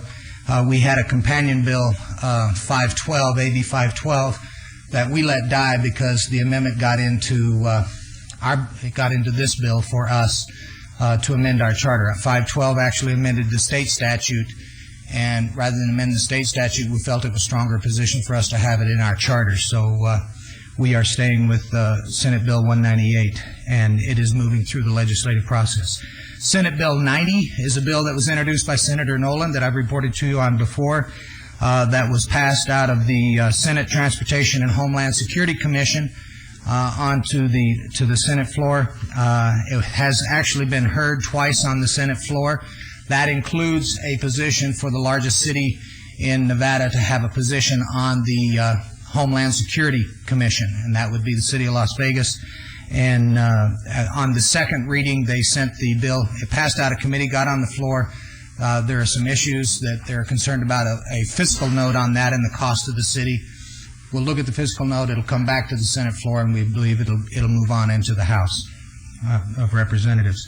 we had a companion bill, 512, AB 512, that we let die because the amendment got into this bill for us to amend our charter. 512 actually amended the state statute, and rather than amend the state statute, we felt it was a stronger position for us to have it in our charter. So we are staying with Senate Bill 198, and it is moving through the legislative process. Senate Bill 90 is a bill that was introduced by Senator Nolan that I've reported to you on before. That was passed out of the Senate Transportation and Homeland Security Commission onto the Senate floor. It has actually been heard twice on the Senate floor. That includes a position for the largest city in Nevada to have a position on the Homeland Security Commission, and that would be the City of Las Vegas. And on the second reading, they sent the bill. It passed out of committee, got on the floor. There are some issues that they're concerned about, a fiscal note on that and the cost of the city. We'll look at the fiscal note. It'll come back to the Senate floor, and we believe it'll move on into the House of Representatives.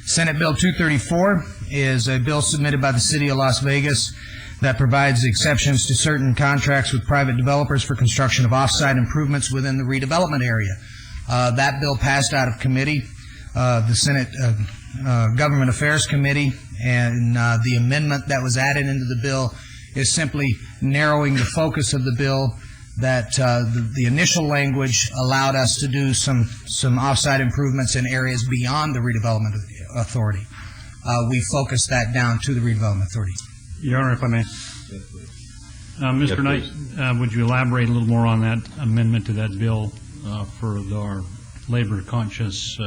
Senate Bill 234 is a bill submitted by the City of Las Vegas that provides exceptions to certain contracts with private developers for construction of off-site improvements within the redevelopment area. That bill passed out of committee, the Senate Government Affairs Committee, and the amendment that was added into the bill is simply narrowing the focus of the bill, that the initial language allowed us to do some off-site improvements in areas beyond the redevelopment authority. We focused that down to the redevelopment authority. Your Honor, if I may. Mr. Knight, would you elaborate a little more on that amendment to that bill for our labor-conscious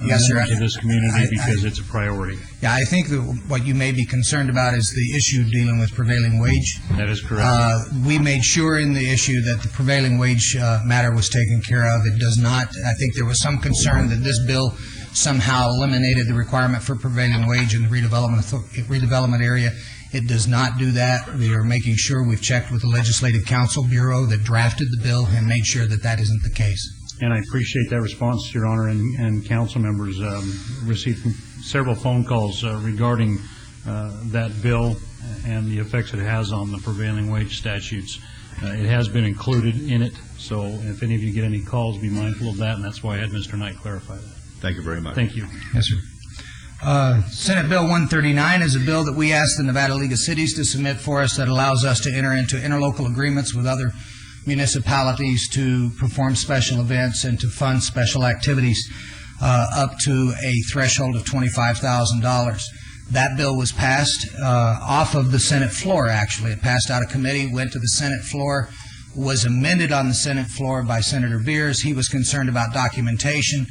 Yes, sir. to this community, because it's a priority? Yeah, I think that what you may be concerned about is the issue dealing with prevailing wage. That is correct. We made sure in the issue that the prevailing wage matter was taken care of. It does not. I think there was some concern that this bill somehow eliminated the requirement for prevailing wage in the redevelopment area. It does not do that. We are making sure we've checked with the Legislative Counsel Bureau that drafted the bill and made sure that that isn't the case. And I appreciate that response, Your Honor, and council members received several phone calls regarding that bill and the effects it has on the prevailing wage statutes. It has been included in it, so if any of you get any calls, be mindful of that, and that's why I had Mr. Knight clarify that. Thank you very much. Thank you. Yes, sir. Senate Bill 139 is a bill that we asked the Nevada League of Cities to submit for us that allows us to enter into interlocal agreements with other municipalities to perform special events and to fund special activities up to a threshold of $25,000. That bill was passed off of the Senate floor, actually. It passed out of committee, went to the Senate floor, was amended on the Senate floor by Senator Beers. He was concerned about documentation.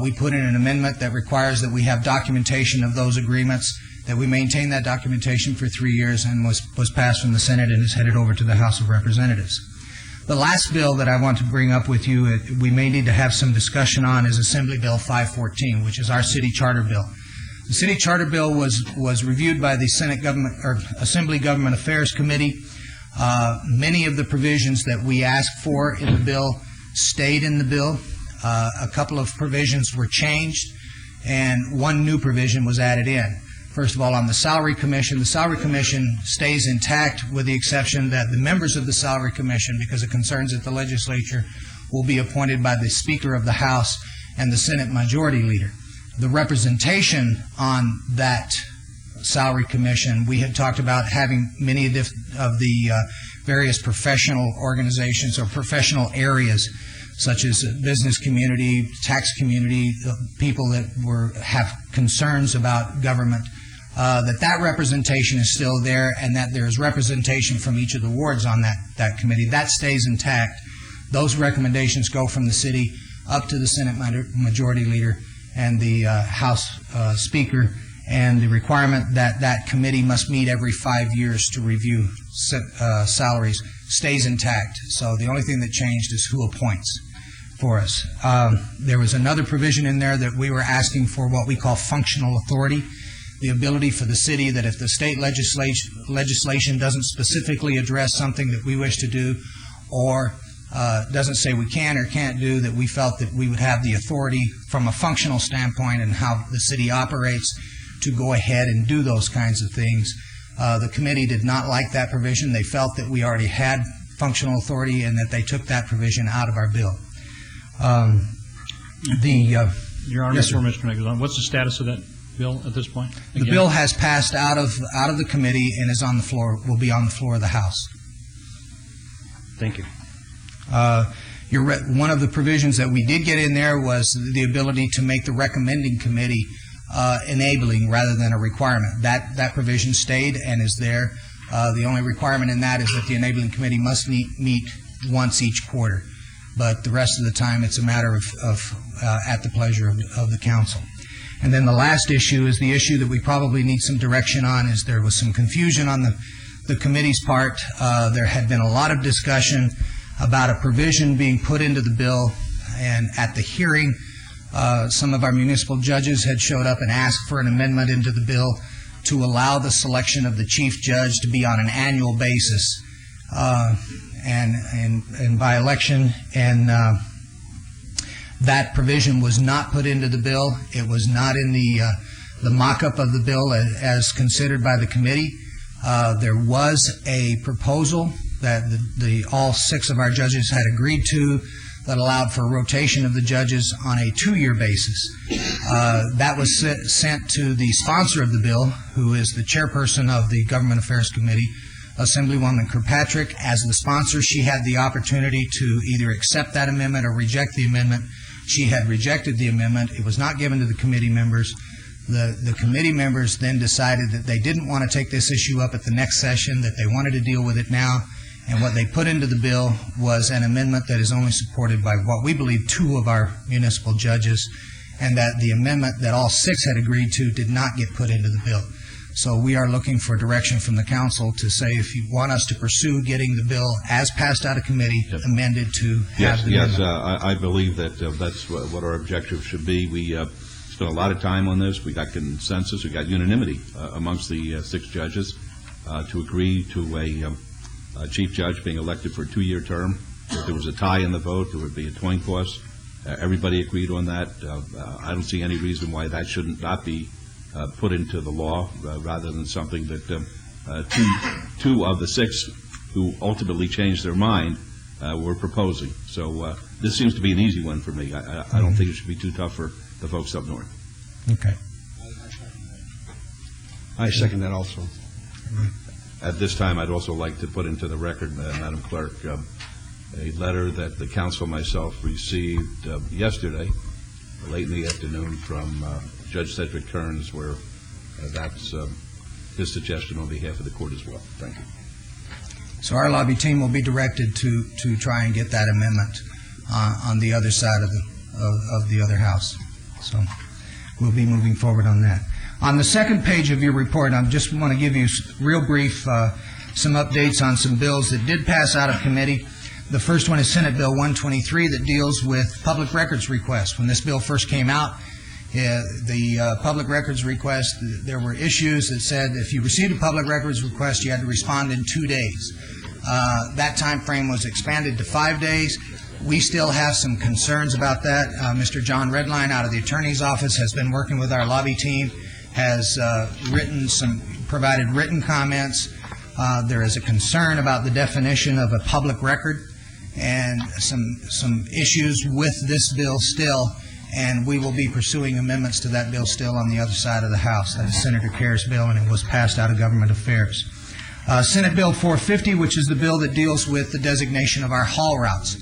We put in an amendment that requires that we have documentation of those agreements, that we maintain that documentation for 3 years, and was passed from the Senate and is headed over to the House of Representatives. The last bill that I want to bring up with you, we may need to have some discussion on, is Assembly Bill 514, which is our city charter bill. The city charter bill was reviewed by the Senate Government or Assembly Government Affairs Committee. Many of the provisions that we asked for in the bill stayed in the bill. A couple of provisions were changed, and one new provision was added in. First of all, on the Salary Commission stays intact with the exception that the members of the Salary Commission, because of concerns at the legislature, will be appointed by the Speaker of the House and the Senate Majority Leader. The representation on that salary commission, we had talked about having many of the various professional organizations or professional areas, such as business community, tax community, people that have concerns about government, that representation is still there, and that there is representation from each of the wards on that committee. That stays intact. Those recommendations go from the city up to the Senate Majority Leader and the House Speaker, and the requirement that that committee must meet every 5 years to review salaries stays intact. So the only thing that changed is who appoints for us. There was another provision in there that we were asking for what we call functional authority, the ability for the city that if the state legislation doesn't specifically address something that we wish to do, or doesn't say we can or can't do, that we felt that we would have the authority from a functional standpoint and how the city operates to go ahead and do those kinds of things. The committee did not like that provision. They felt that we already had functional authority and that they took that provision out of our bill. Your Honor, yes, sir. Mr. Megalon, what's the status of that bill at this point? The bill has passed out of the committee and is on the floor, will be on the floor of the House. Thank you. One of the provisions that we did get in there was the ability to make the recommending committee enabling rather than a requirement. That provision stayed and is there. The only requirement in that is that the enabling committee must meet once each quarter. But the rest of the time, it's a matter of at the pleasure of the council. And then the last issue is the issue that we probably need some direction on. Is there was some confusion on the committee's part. There had been a lot of discussion about a provision being put into the bill, and at the hearing, some of our municipal judges had showed up and asked for an amendment into the bill to allow the selection of the chief judge to be on an annual basis and by election, and that provision was not put into the bill. It was not in the mock-up of the bill as considered by the committee. There was a proposal that all 6 of our judges had agreed to that allowed for rotation of the judges on a 2-year basis. That was sent to the sponsor of the bill, who is the chairperson of the Government Affairs Committee, Assemblywoman Kirkpatrick. As the sponsor, she had the opportunity to either accept that amendment or reject the amendment. She had rejected the amendment. It was not given to the committee members. The committee members then decided that they didn't want to take this issue up at the next session, that they wanted to deal with it now. And what they put into the bill was an amendment that is only supported by what we believe 2 of our municipal judges, and that the amendment that all 6 had agreed to did not get put into the bill. So we are looking for direction from the council to say if you want us to pursue getting the bill as passed out of committee amended to have the amendment. Yes, I believe that that's what our objective should be. We spent a lot of time on this. We got consensus. We got unanimity amongst the 6 judges to agree to a chief judge being elected for a 2-year term. If there was a tie in the vote, there would be a coin toss. Everybody agreed on that. I don't see any reason why that shouldn't not be put into the law rather than something that 2 of the 6 who ultimately changed their mind were proposing. So this seems to be an easy one for me. I don't think it should be too tough for the folks up north. Okay. I second that also. At this time, I'd also like to put into the record, Madam Clerk, a letter that the council and myself received yesterday, late in the afternoon, from Judge Cedric Kearns, where that's his suggestion on behalf of the court as well. Thank you. So our lobby team will be directed to try and get that amendment on the other side of the other house. So we'll be moving forward on that. On the second page of your report, I just want to give you real brief some updates on some bills that did pass out of committee. The first one is Senate Bill 123 that deals with public records requests. When this bill first came out, the public records request, there were issues that said if you received a public records request, you had to respond in 2 days. That time frame was expanded to 5 days. We still have some concerns about that. Mr. John Redline out of the Attorney's Office has been working with our lobby team, has provided written comments. There is a concern about the definition of a public record, and some issues with this bill still, and we will be pursuing amendments to that bill still on the other side of the House. That is Senator Kerr's bill, and it was passed out of Government Affairs. Senate Bill 450, which is the bill that deals with the designation of our haul routes,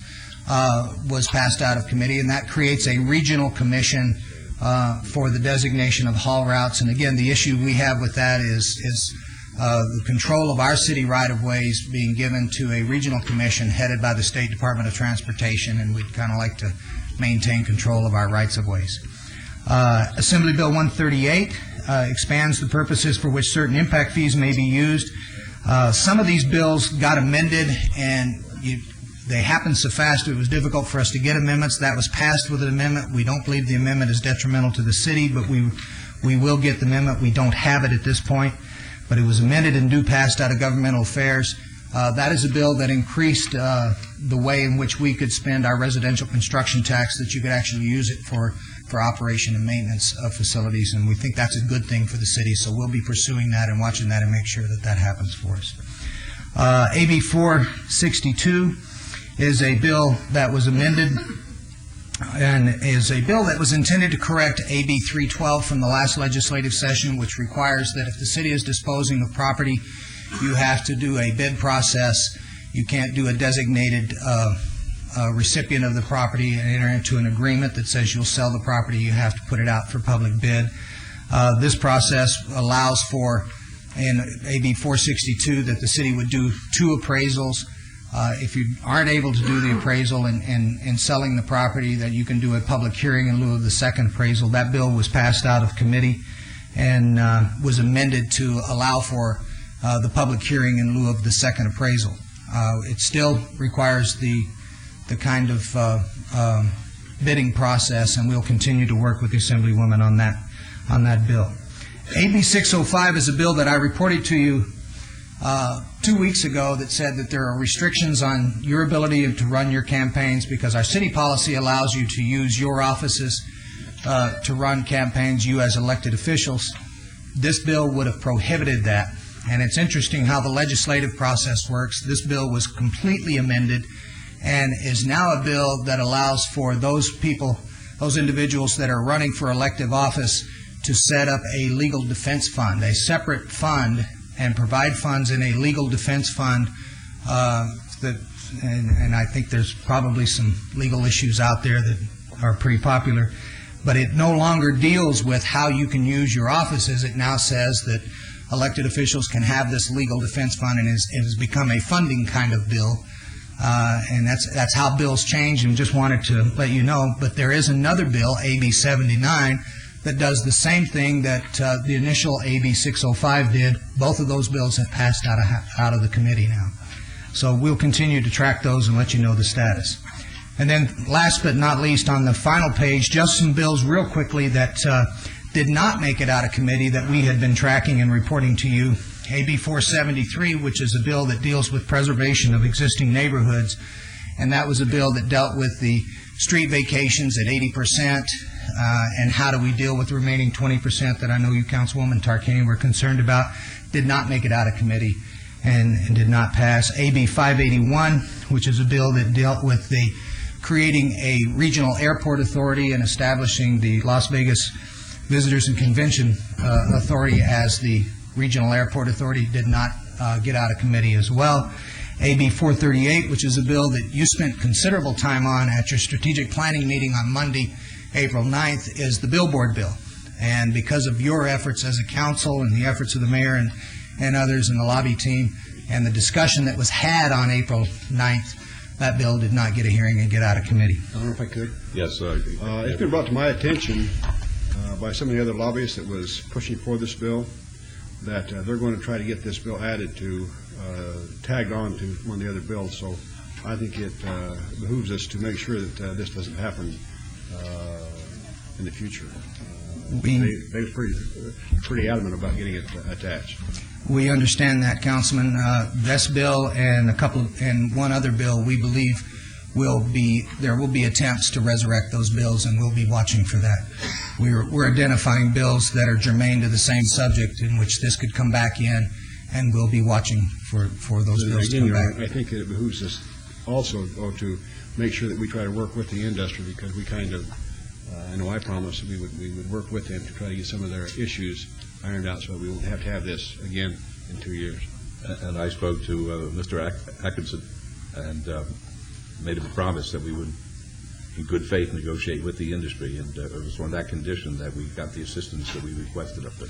was passed out of committee, and that creates a regional commission for the designation of haul routes. And again, the issue we have with that is the control of our city right-of-ways being given to a regional commission headed by the State Department of Transportation, and we'd kind of like to maintain control of our rights-of-ways. Assembly Bill 138 expands the purposes for which certain impact fees may be used. Some of these bills got amended, and they happened so fast it was difficult for us to get amendments. That was passed with an amendment. We don't believe the amendment is detrimental to the city, but we will get the amendment. We don't have it at this point, but it was amended and due passed out of Governmental Affairs. That is a bill that increased the way in which we could spend our residential construction tax, that you could actually use it for operation and maintenance of facilities, and we think that's a good thing for the city, so we'll be pursuing that and watching that and make sure that that happens for us. AB 462 is a bill that was amended and is a bill that was intended to correct AB 312 from the last legislative session, which requires that if the city is disposing of property, you have to do a bid process. You can't do a designated recipient of the property and enter into an agreement that says you'll sell the property. You have to put it out for public bid. This process allows for, in AB 462, that the city would do 2 appraisals. If you aren't able to do the appraisal in selling the property, that you can do a public hearing in lieu of the second appraisal. That bill was passed out of committee and was amended to allow for the public hearing in lieu of the second appraisal. It still requires the kind of bidding process, and we'll continue to work with the Assemblywoman on that bill. AB 605 is a bill that I reported to you 2 weeks ago that said that there are restrictions on your ability to run your campaigns because our city policy allows you to use your offices to run campaigns, you as elected officials. This bill would have prohibited that. And it's interesting how the legislative process works. This bill was completely amended and is now a bill that allows for those people, those individuals that are running for elective office, to set up a legal defense fund, a separate fund, and provide funds in a legal defense fund. And I think there's probably some legal issues out there that are pretty popular. But it no longer deals with how you can use your offices. It now says that elected officials can have this legal defense fund, and it has become a funding kind of bill. And that's how bills change, and just wanted to let you know. But there is another bill, AB 79, that does the same thing that the initial AB 605 did. Both of those bills have passed out of the committee now. So we'll continue to track those and let you know the status. And then last but not least, on the final page, just some bills real quickly that did not make it out of committee that we had been tracking and reporting to you. AB 473, which is a bill that deals with preservation of existing neighborhoods, and that was a bill that dealt with the street vacations at 80%, and how do we deal with the remaining 20% that I know you, Councilwoman Tarkanian, were concerned about. Did not make it out of committee and did not pass. AB 581, which is a bill that dealt with the creating a regional airport authority and establishing the Las Vegas Visitors and Convention Authority as the regional airport authority, did not get out of committee as well. AB 438, which is a bill that you spent considerable time on at your strategic planning meeting on Monday, April 9th, is the billboard bill. And because of your efforts as a council and the efforts of the mayor and others in the lobby team and the discussion that was had on April 9th, that bill did not get a hearing and get out of committee. I don't know if I could. Yes, It's been brought to my attention by some of the other lobbyists that was pushing for this bill that they're going to try to get this bill added to, tagged on to one of the other bills. So I think it behooves us to make sure that this doesn't happen in the future. They were pretty adamant about getting it attached. We understand that, Councilman. This bill and one other bill, we believe there will be attempts to resurrect those bills, and we'll be watching for that. We're identifying bills that are germane to the same subject in which this could come back in, and we'll be watching for those bills to come back. I think it behooves us also to make sure that we try to work with the industry, because we kind of, I know I promised that we would work with them to try to get some of their issues ironed out so we won't have to have this again in 2 years. And I spoke to Mr. Atkinson and made him a promise that we would, in good faith, negotiate with the industry, and it was on that condition that we got the assistance that we requested up there.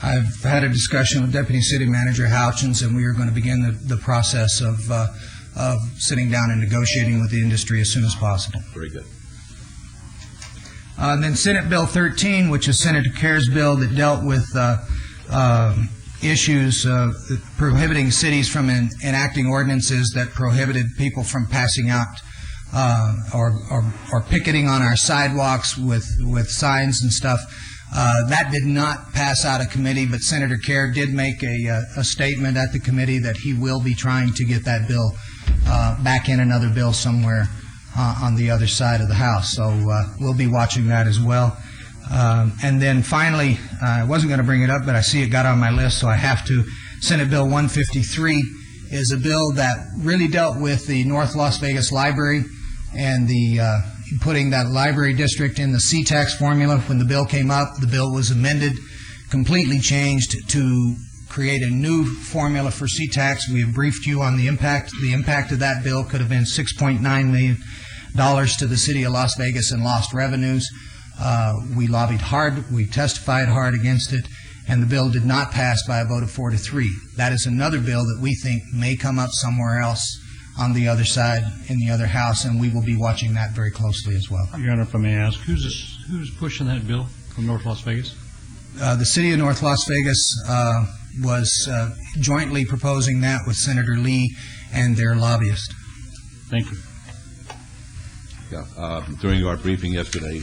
I've had a discussion with Deputy City Manager Houchins, and we are going to begin the process of sitting down and negotiating with the industry as soon as possible. Very good. And then Senate Bill 13, which is Senator Kerr's bill that dealt with issues prohibiting cities from enacting ordinances that prohibited people from passing out or picketing on our sidewalks with signs and stuff. That did not pass out of committee, but Senator Kerr did make a statement at the committee that he will be trying to get that bill back in another bill somewhere on the other side of the House. So we'll be watching that as well. And then finally, I wasn't going to bring it up, but I see it got on my list, so I have to. Senate Bill 153 is a bill that really dealt with the North Las Vegas Library and the putting that library district in the C-tax formula. When the bill came up, the bill was amended, completely changed to create a new formula for C-tax. We have briefed you on the impact. The impact of that bill could have been $6.9 million to the city of Las Vegas in lost revenues. We lobbied hard, we testified hard against it, and the bill did not pass by a vote of 4-3. That is another bill that we think may come up somewhere else on the other side in the other house, and we will be watching that very closely as well. Your Honor, if I may ask, who's pushing that bill from North Las Vegas? The city of North Las Vegas was jointly proposing that with Senator Lee and their lobbyist. Thank you. Yeah, during our briefing yesterday,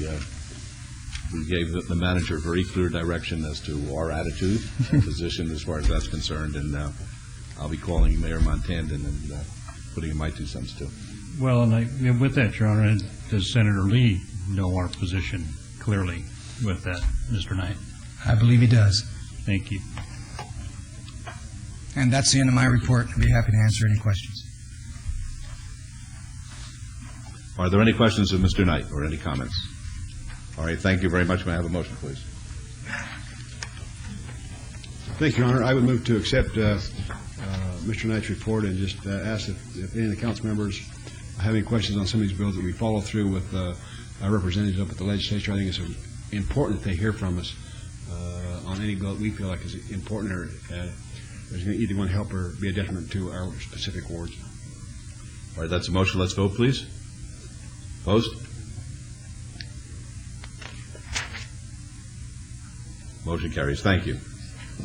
we gave the manager very clear direction as to our attitude and position as far as that's concerned, and I'll be calling Mayor Montandon and putting in my 2 cents too. Well, and with that, Your Honor, does Senator Lee know our position clearly with that, Mr. Knight? I believe he does. Thank you. And that's the end of my report. I'd be happy to answer any questions. Are there any questions of Mr. Knight or any comments? All right, thank you very much. May I have a motion, please? Thank you, Your Honor. I would move to accept Mr. Knight's report and just ask if any of the council members have any questions on some of these bills that we follow through with our representatives up at the legislature. I think it's important that they hear from us on any bill that we feel like is important or is either going to help or be a detriment to our specific wards. All right, that's a motion. Let's vote, please. Opposed? Motion carries. Thank you.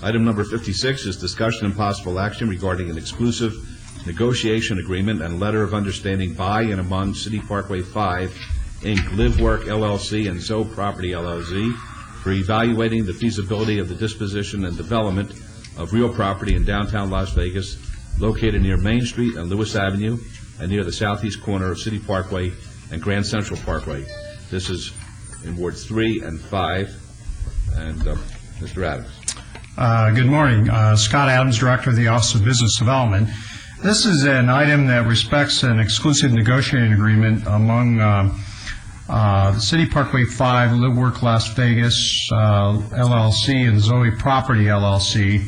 Item number 56 is discussion and possible action regarding an exclusive negotiation agreement and letter of understanding by and among City Parkway 5, Inc., Live Work LLC, and Zoe Property LLC for evaluating the feasibility of the disposition and development of real property in downtown Las Vegas, located near Main Street and Lewis Avenue and near the southeast corner of City Parkway and Grand Central Parkway. This is in Wards 3 and 5. And Mr. Adams. Good morning. Scott Adams, Director of the Office of Business Development. This is an item that respects an exclusive negotiating agreement among the City Parkway 5, Live Work Las Vegas LLC, and Zoe Property LLC.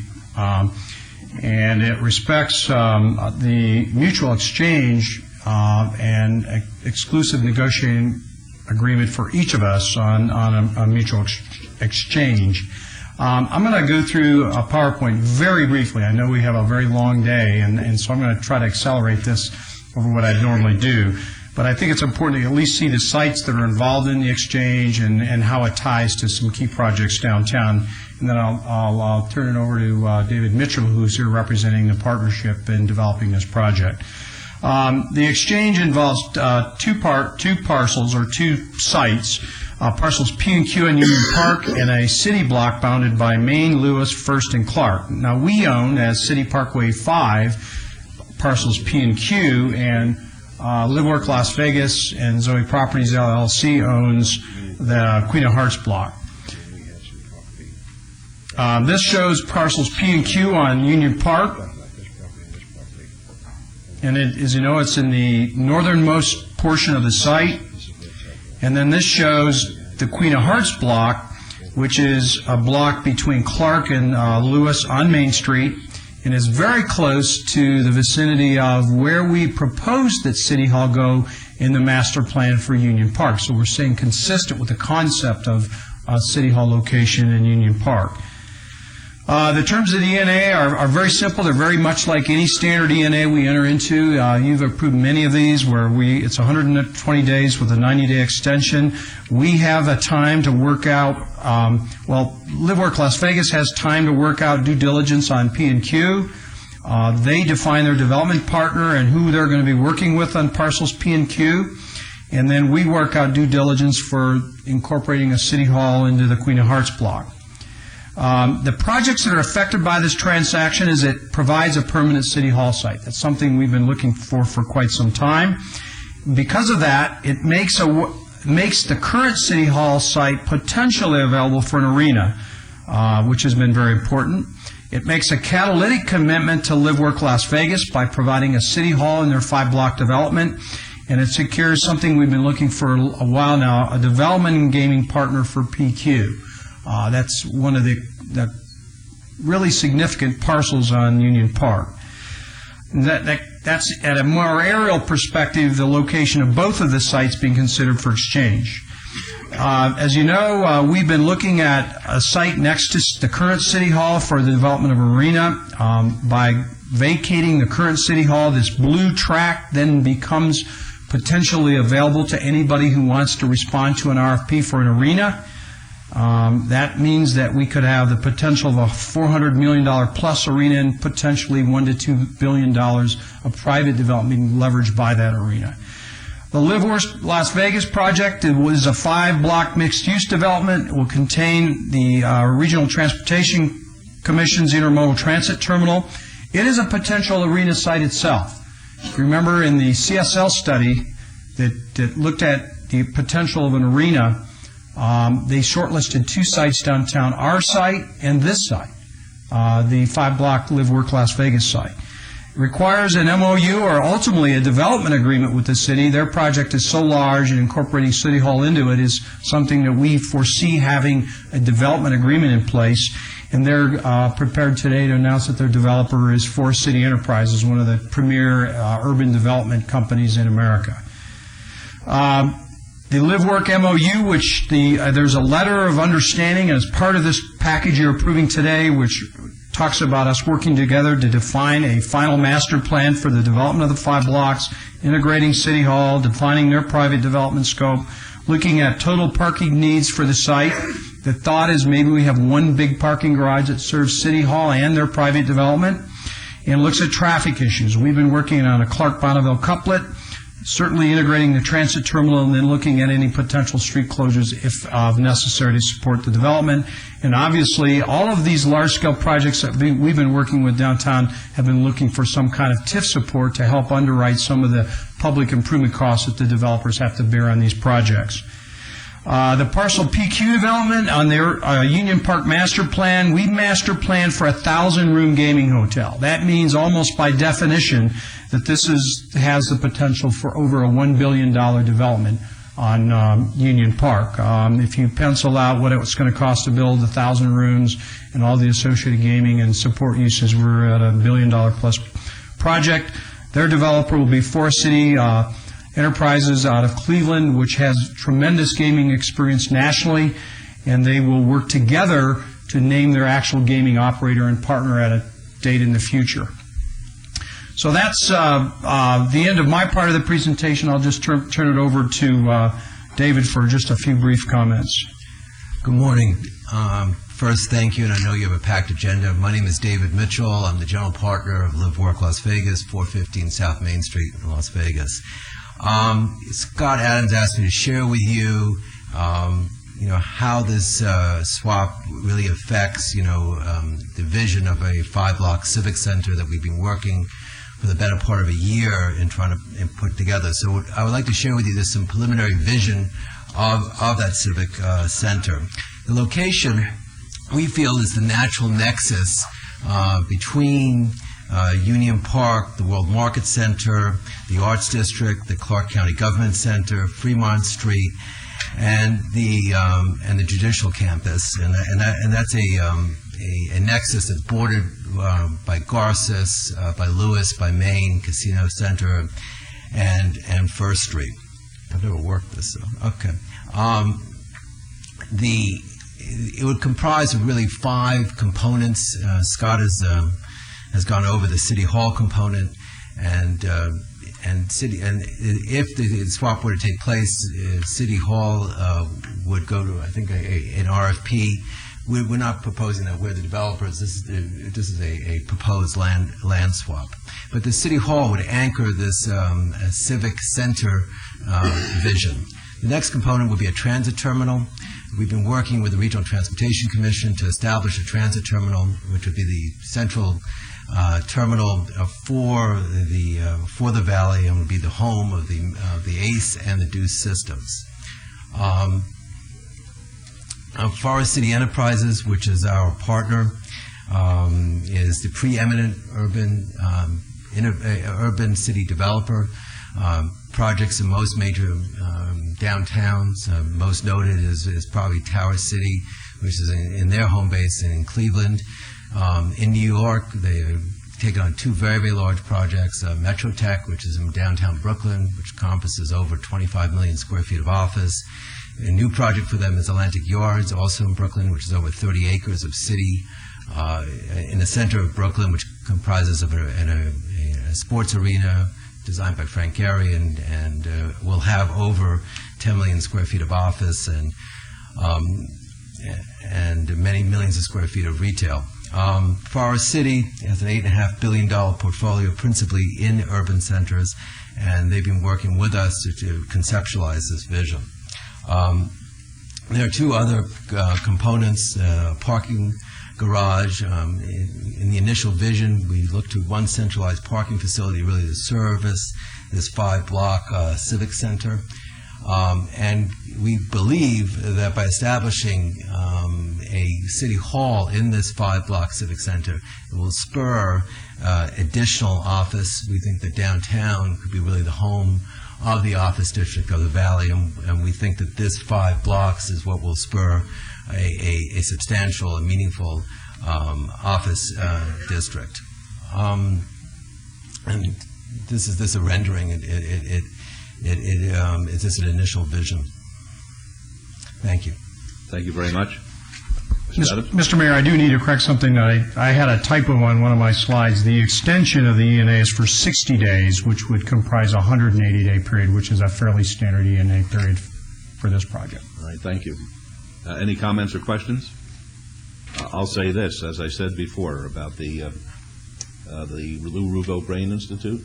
And it respects the mutual exchange and exclusive negotiating agreement for each of us on a mutual exchange. I'm going to go through a PowerPoint very briefly. I know we have a very long day, and so I'm going to try to accelerate this over what I normally do. But I think it's important to at least see the sites that are involved in the exchange and how it ties to some key projects downtown. And then I'll turn it over to David Mitchell, who's here representing the partnership in developing this project. The exchange involves two parcels or 2 sites. Parcels P and Q in Union Park and a city block bounded by Main, Lewis, First, and Clark. Now, we own, as City Parkway 5, parcels P and Q, and Live Work Las Vegas and Zoe Properties LLC owns the Queen of Hearts block. This shows parcels P and Q on Union Park. And as you know, it's in the northernmost portion of the site. And then this shows the Queen of Hearts block, which is a block between Clark and Lewis on Main Street, and is very close to the vicinity of where we proposed that City Hall go in the master plan for Union Park. So we're staying consistent with the concept of City Hall location in Union Park. The terms of the ENA are very simple. They're very much like any standard ENA we enter into. You've approved many of these where it's 120 days with a 90-day extension. We have a time to work out, Live Work Las Vegas has time to work out due diligence on P&Q. They define their development partner and who they're going to be working with on parcels P and Q. And then we work out due diligence for incorporating a City Hall into the Queen of Hearts block. The projects that are affected by this transaction is it provides a permanent City Hall site. That's something we've been looking for quite some time. Because of that, it makes the current City Hall site potentially available for an arena, which has been very important. It makes a catalytic commitment to Live Work Las Vegas by providing a City Hall in their 5-block development. And it secures something we've been looking for a while now, a development and gaming partner for PQ. That's one of the really significant parcels on Union Park. That's at a more aerial perspective, the location of both of the sites being considered for exchange. As you know, we've been looking at a site next to the current City Hall for the development of arena. By vacating the current City Hall, this blue tract then becomes potentially available to anybody who wants to respond to an RFP for an arena. That means that we could have the potential of a $400 million plus arena and potentially $1 to $2 billion of private development being leveraged by that arena. The Live Work Las Vegas project was a 5-block mixed-use development. It will contain the Regional Transportation Commission's intermodal transit terminal. It is a potential arena site itself. Remember in the CSL study that looked at the potential of an arena, they shortlisted 2 sites downtown, our site and this site, the 5-block Live Work Las Vegas site. It requires an MOU or ultimately a development agreement with the city. Their project is so large and incorporating City Hall into it is something that we foresee having a development agreement in place. And they're prepared today to announce that their developer is Forest City Enterprises, one of the premier urban development companies in America. The Live Work MOU, which there's a letter of understanding as part of this package you're approving today, which talks about us working together to define a final master plan for the development of the 5 blocks, integrating City Hall, defining their private development scope, looking at total parking needs for the site. The thought is maybe we have one big parking garage that serves City Hall and their private development, and looks at traffic issues. We've been working on a Clark-Bonneville couplet, certainly integrating the transit terminal and then looking at any potential street closures if necessary to support the development. And obviously, all of these large-scale projects that we've been working with downtown have been looking for some kind of TIF support to help underwrite some of the public improvement costs that the developers have to bear on these projects. The parcel PQ development on their Union Park master plan, we master planned for a 1,000-room gaming hotel. That means almost by definition that this has the potential for over a $1 billion development on Union Park. If you pencil out what it's going to cost to build 1,000 rooms and all the associated gaming and support uses, we're at a $1 billion plus project. Their developer will be Forest City Enterprises out of Cleveland, which has tremendous gaming experience nationally, and they will work together to name their actual gaming operator and partner at a date in the future. So that's the end of my part of the presentation. I'll just turn it over to David for just a few brief comments. Good morning. First, thank you, and I know you have a packed agenda. My name is David Mitchell. I'm the general partner of Live Work Las Vegas, 415 South Main Street in Las Vegas. Scott Adams asked me to share with you, how this swap really affects, the vision of a 5-block civic center that we've been working for the better part of a year in trying to put together. So I would like to share with you some preliminary vision of that civic center. The location, we feel, is the natural nexus between Union Park, the World Market Center, the Arts District, the Clark County Government Center, Fremont Street, and the Judicial Campus, and that's a nexus that's bordered by Garces, by Lewis, by Main, Casino Center, and First Street. I've never worked this, so okay. It would comprise of really 5 components. Scott has gone over the City Hall component, and if the swap were to take place, City Hall would go to, I think, an RFP. We're not proposing that we're the developers. This is a proposed land swap. But the City Hall would anchor this civic center vision. The next component would be a transit terminal. We've been working with the Regional Transportation Commission to establish a transit terminal, which would be the central terminal for the valley, and would be the home of the ACE and the Deuce systems. Forest City Enterprises, which is our partner, is the preeminent urban city developer. Projects in most major downtowns. Most noted is probably Tower City, which is in their home base in Cleveland. In New York, they've taken on 2 very, very large projects. Metrotech, which is in downtown Brooklyn, which encompasses over 25 million square feet of office. A new project for them is Atlantic Yards, also in Brooklyn, which is over 30 acres of city in the center of Brooklyn, which comprises of a sports arena designed by Frank Gehry, and will have over 10 million square feet of office and many millions of square feet of retail. Forest City has an $8.5 billion portfolio principally in urban centers, and they've been working with us to conceptualize this vision. There are 2 other components, parking garage. In the initial vision, we looked to one centralized parking facility really to service this 5-block civic center. And we believe that by establishing a city hall in this 5-block civic center, it will spur additional office. We think that downtown could be really the home of the office district of the valley, and we think that this 5 blocks is what will spur a substantial and meaningful office district. And this is a rendering. It's just an initial vision. Thank you. Thank you very much. Mr. Mayor, I do need to correct something. I had a typo on one of my slides. The extension of the ENA is for 60 days, which would comprise a 180-day period, which is a fairly standard ENA period for this project. All right, thank you. Any comments or questions? I'll say this, as I said before, about the Lou Ruvo Brain Institute.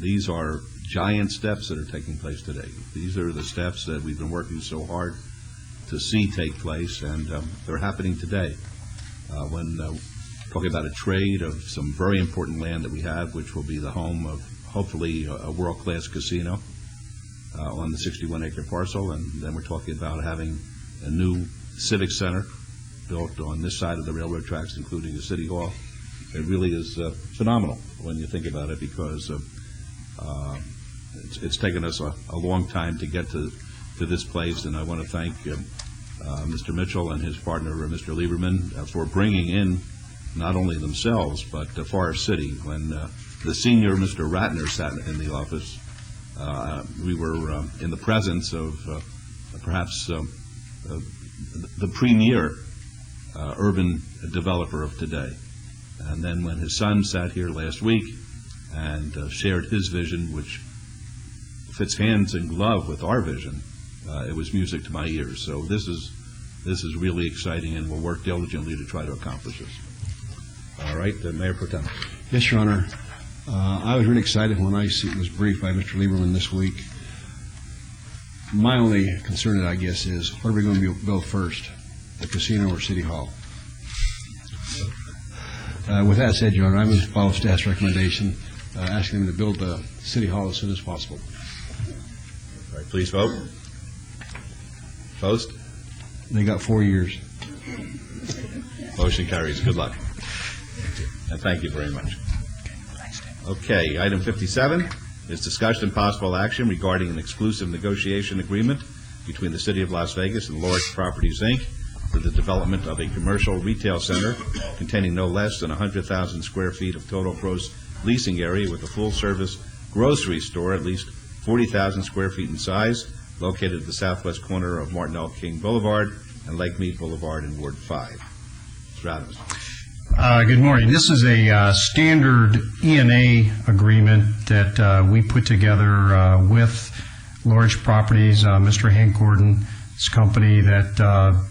These are giant steps that are taking place today. These are the steps that we've been working so hard to see take place, and they're happening today. When talking about a trade of some very important land that we have, which will be the home of hopefully a world-class casino on the 61-acre parcel, and then we're talking about having a new civic center built on this side of the railroad tracks, including a city hall. It really is phenomenal when you think about it, because it's taken us a long time to get to this place, and I want to thank Mr. Mitchell and his partner, Mr. Lieberman, for bringing in not only themselves, but Forest City. When the senior Mr. Ratner sat in the office, we were in the presence of perhaps the premier urban developer of today. And then when his son sat here last week and shared his vision, which fits hands in glove with our vision, it was music to my ears. So this is really exciting, and we'll work diligently to try to accomplish this. All right, Mayor Pro Tem. Yes, Your Honor. I was really excited when I was briefed by Mr. Lieberman this week. My only concern, I guess, is what are we going to build first, the casino or City Hall? With that said, Your Honor, I'm going to follow staff's recommendation, asking them to build the City Hall as soon as possible. All right, please vote. Opposed? They got 4 years. Motion carries. Good luck. And thank you very much. Okay, item 57 is discussion and possible action regarding an exclusive negotiation agreement between the City of Las Vegas and Lords Properties, Inc. for the development of a commercial retail center containing no less than 100,000 square feet of total gross leasing area with a full-service grocery store, at least 40,000 square feet in size, located at the southwest corner of Martin L. King Boulevard and Lake Mead Boulevard in Ward 5. Mr. Adams. Good morning. This is a standard E&A agreement that we put together with Lords Properties, Mr. Hank Gordon's company that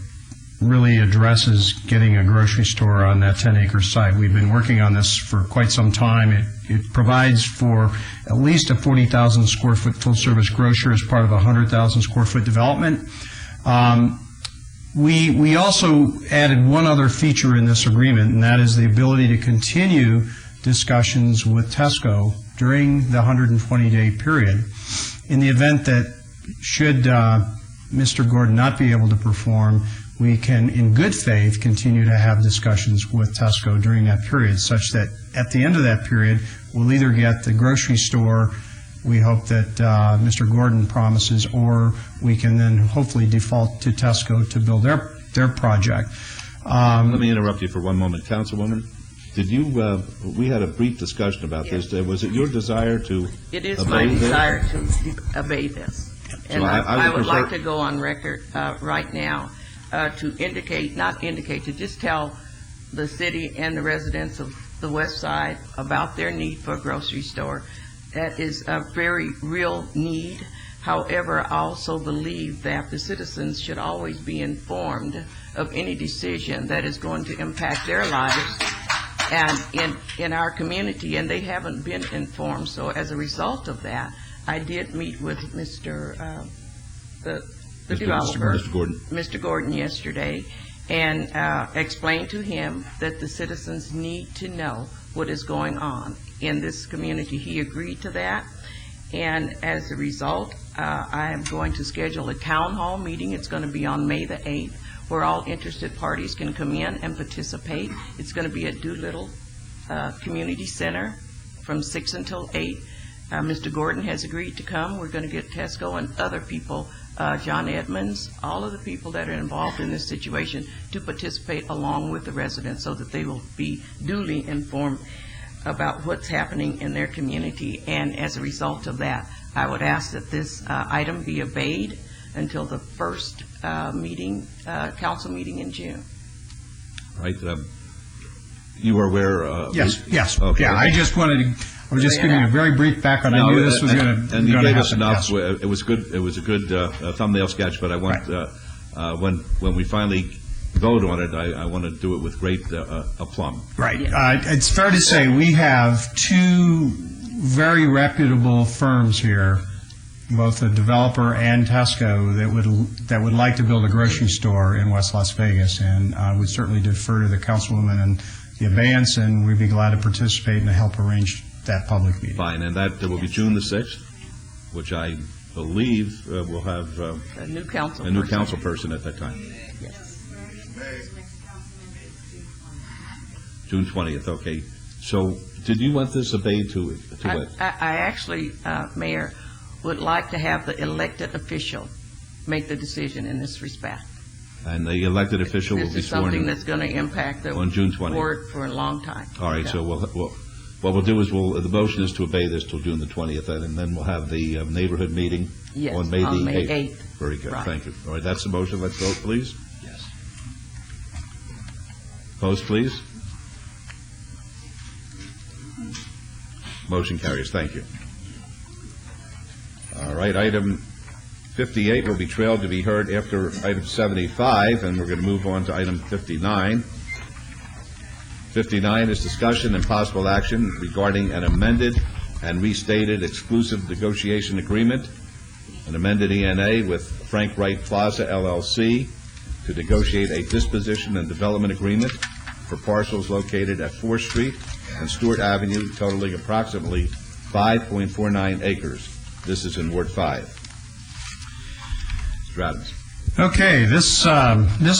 really addresses getting a grocery store on that 10-acre site. We've been working on this for quite some time. It provides for at least a 40,000 square foot full-service grocer as part of a 100,000 square foot development. We also added one other feature in this agreement, and that is the ability to continue discussions with Tesco during the 120-day period. In the event that should Mr. Gordon not be able to perform, we can, in good faith, continue to have discussions with Tesco during that period, such that at the end of that period, we'll either get the grocery store we hope that Mr. Gordon promises, or we can then hopefully default to Tesco to build their project. Let me interrupt you for one moment. Councilwoman, did you, we had a brief discussion about this. Was it your desire to It is my desire to obey this. And So I would prefer- like to go on record right now to to just tell the city and the residents of the west side about their need for a grocery store. That is a very real need. However, I also believe that the citizens should always be informed of any decision that is going to impact their lives and in our community, and they haven't been informed. So as a result of that, I did meet with the developer, Mr. Gordon, yesterday, and explained to him that the citizens need to know what is going on in this community. He agreed to that, and as a result, I am going to schedule a town hall meeting. It's going to be on May the 8th, where all interested parties can come in and participate. It's going to be at Doolittle Community Center from 6 until 8. Mr. Gordon has agreed to come. We're going to get Tesco and other people, John Edmonds, all of the people that are involved in this situation to participate along with the residents so that they will be duly informed about what's happening in their community. And as a result of that, I would ask that this item be obeyed until the first council meeting in June. Right. You were aware? Yes. Okay. Yeah, I just wanted to, I was just giving a very brief background. I knew this was going to happen. And you gave us enough. Yes. It was good. It was a good thumbnail sketch, but I want, when we finally vote on it, I want to do it with great aplomb. Right. It's fair to say we have two very reputable firms here, both a developer and Tesco, that would like to build a grocery store in West Las Vegas, and I would certainly defer to the councilwoman and the abeyance, and we'd be glad to participate and help arrange that public meeting. Fine, and that will be June the 6th, which I believe will have a new council council person at that time. Yes. June 20th. Okay. So, did you want this obeyed to it? I actually, Mayor, would like to have the elected official make the decision in this respect. And the elected official will be This is sworn something that's going to impact the on June 20th. board for a long time. All right. So what we'll do is the motion is to obey this till June the 20th, and then we'll have the neighborhood meeting on May the 8th. Very good. Right. Thank you. All right. That's the motion. Let's vote, please. Yes. Opposed, please. Motion carries. Thank you. All right. Item 58 will be trailed to be heard after item 75, and we're going to move on to item 59. 59 is discussion and possible action regarding an amended and restated exclusive negotiation agreement, an amended ENA with Frank Wright Plaza, LLC, to negotiate a disposition and development agreement for parcels located at 4th Street and Stewart Avenue, totaling approximately 5.49 acres. This is in Ward 5. Mr. Adams. Okay, this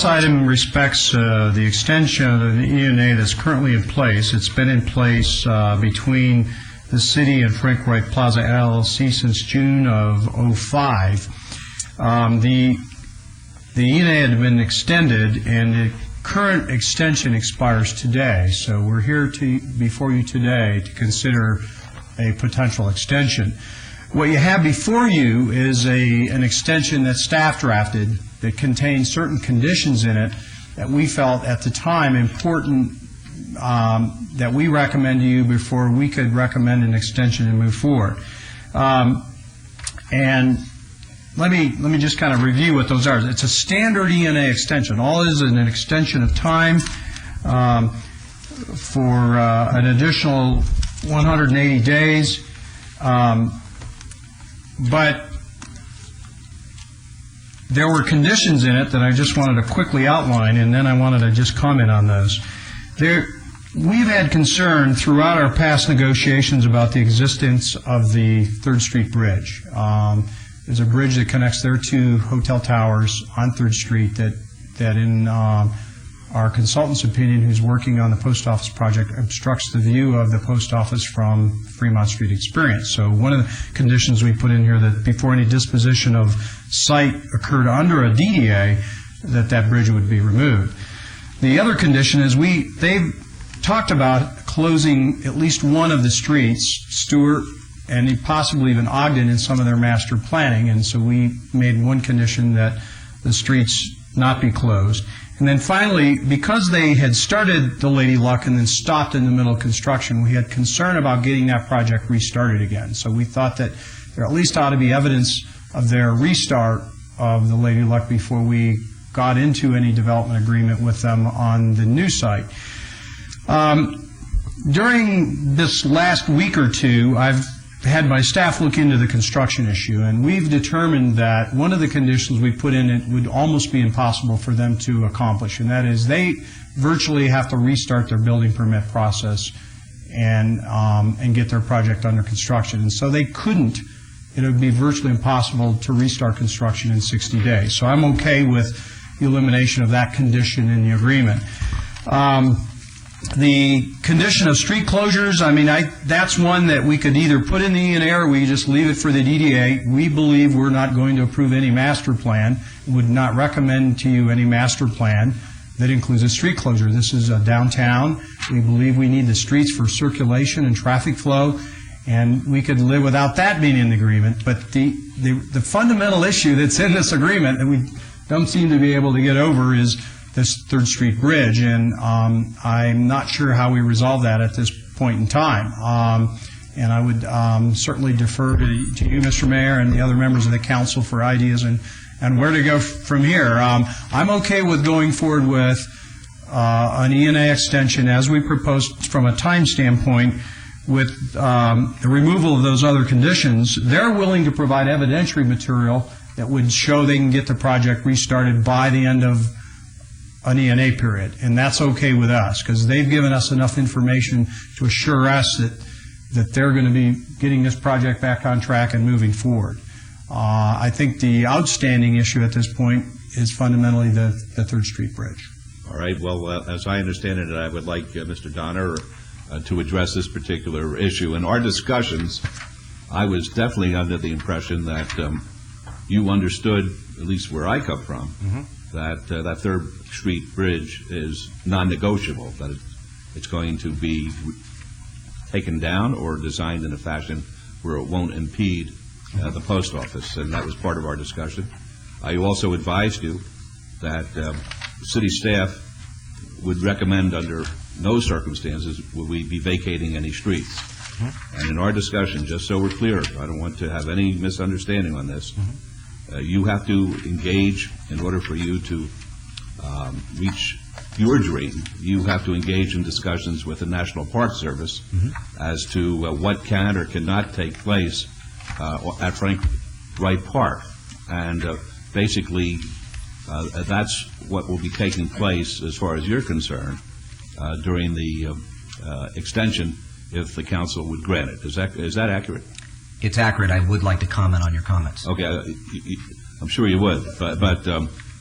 item respects the extension of the ENA that's currently in place. It's been in place between the city and Frank Wright Plaza LLC since June of '05. The ENA had been extended, and the current extension expires today. So we're here before you today to consider a potential extension. What you have before you is an extension that staff drafted that contains certain conditions in it that we felt at the time important that we recommend to you before we could recommend an extension and move forward. And let me just kind of review what those are. It's a standard ENA extension. All it is an extension of time for an additional 180 days. But there were conditions in it that I just wanted to quickly outline, and then I wanted to just comment on those. We've had concern throughout our past negotiations about the existence of the 3rd Street Bridge. There's a bridge that connects their 2 hotel towers on 3rd Street that in our consultant's opinion, who's working on the post office project, obstructs the view of the post office from Fremont Street Experience. So one of the conditions we put in here that before any disposition of site occurred under a DDA, that bridge would be removed. The other condition is they've talked about closing at least one of the streets, Stewart and possibly even Ogden, in some of their master planning, and so we made one condition that the streets not be closed. And then finally, because they had started the Lady Luck and then stopped in the middle of construction, we had concern about getting that project restarted again. So we thought that there at least ought to be evidence of their restart of the Lady Luck before we got into any development agreement with them on the new site. During this last week or two, I've had my staff look into the construction issue, and we've determined that one of the conditions we put in it would almost be impossible for them to accomplish, and that is they virtually have to restart their building permit process and get their project under construction. And so they couldn't. It would be virtually impossible to restart construction in 60 days. So I'm okay with the elimination of that condition in the agreement. The condition of street closures, that's one that we could either put in the ENA or we just leave it for the DDA. We believe we're not going to approve any master plan, would not recommend to you any master plan that includes a street closure. This is a downtown. We believe we need the streets for circulation and traffic flow, and we could live without that being in the agreement. But the fundamental issue that's in this agreement that we don't seem to be able to get over is this 3rd Street Bridge, and I'm not sure how we resolve that at this point in time. And I would certainly defer to you, Mr. Mayor, and the other members of the council for ideas and where to go from here. I'm okay with going forward with an ENA extension as we proposed from a time standpoint with the removal of those other conditions. They're willing to provide evidentiary material that would show they can get the project restarted by the end of an ENA period, and that's okay with us because they've given us enough information to assure us that they're going to be getting this project back on track and moving forward. I think the outstanding issue at this point is fundamentally the 3rd Street Bridge. All right. Well, as I understand it, I would like Mr. Donner to address this particular issue. In our discussions, I was definitely under the impression that you understood, at least where I come from, that 3rd Street Bridge is non-negotiable, that it's going to be taken down or designed in a fashion where it won't impede the post office, and that was part of our discussion. I also advised you that the city staff would recommend under no circumstances would we be vacating any streets. And in our discussion, just so we're clear, I don't want to have any misunderstanding on this, you have to engage in order for you to reach your dream. You have to engage in discussions with the National Park Service as to what can or cannot take place at Frank Wright Park. And basically, that's what will be taking place as far as you're concerned during the extension if the council would grant it. Is that accurate? It's accurate. I would like to comment on your comments. Okay, I'm sure you would, but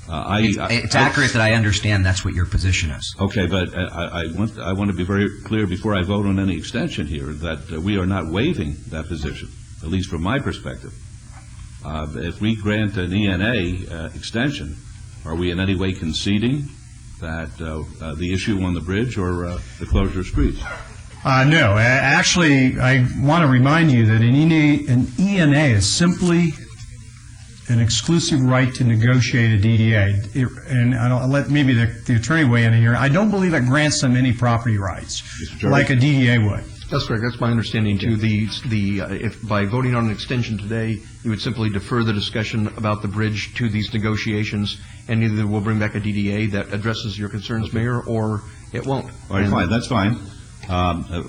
It's accurate that I understand that's what your position is. Okay, but I want to be very clear before I vote on any extension here that we are not waiving that position, at least from my perspective. If we grant an ENA extension, are we in any way conceding that the issue on the bridge or the closure of streets? No. Actually, I want to remind you that an ENA is simply an exclusive right to negotiate a DDA. And I'll let maybe the attorney weigh in here. I don't believe it grants them any property rights like a DDA would. That's correct. That's my understanding too. If by voting on an extension today, you would simply defer the discussion about the bridge to these negotiations, and either we'll bring back a DDA that addresses your concerns, Mayor, or it won't. All right, fine. That's fine.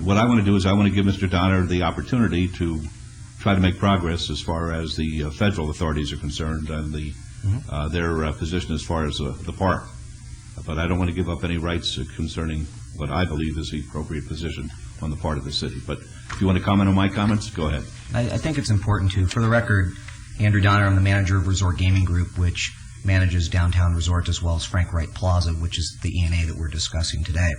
What I want to do is I want to give Mr. Donner the opportunity to try to make progress as far as the federal authorities are concerned and their position as far as the park. But I don't want to give up any rights concerning what I believe is the appropriate position on the part of the city. But if you want to comment on my comments, go ahead. I think it's important to. For the record, Andrew Donner, I'm the manager of Resort Gaming Group, which manages Downtown Resort as well as Frank Wright Plaza, which is the ENA that we're discussing today.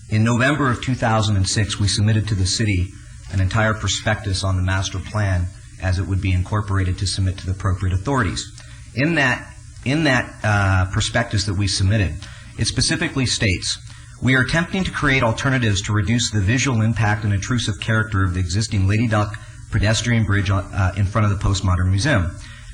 In November of 2006, we submitted to the city an entire prospectus on the master plan as it would be incorporated to submit to the appropriate authorities. In that prospectus that we submitted, it specifically states, we are attempting to create alternatives to reduce the visual impact and intrusive character of the existing Lady Luck pedestrian bridge in front of the Postmodern Museum.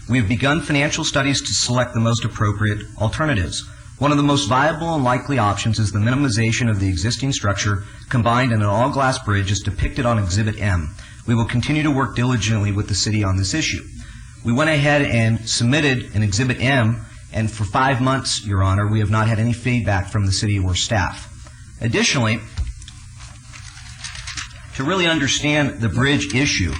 We have begun financial studies to select the most appropriate alternatives. One of the most viable and likely options is the minimization of the existing structure combined in an all-glass bridge as depicted on Exhibit M. We will continue to work diligently with the city on this issue. We went ahead and submitted an Exhibit M, and for 5 months, Your Honor, we have not had any feedback from the city or staff. Additionally, to really understand the bridge issue,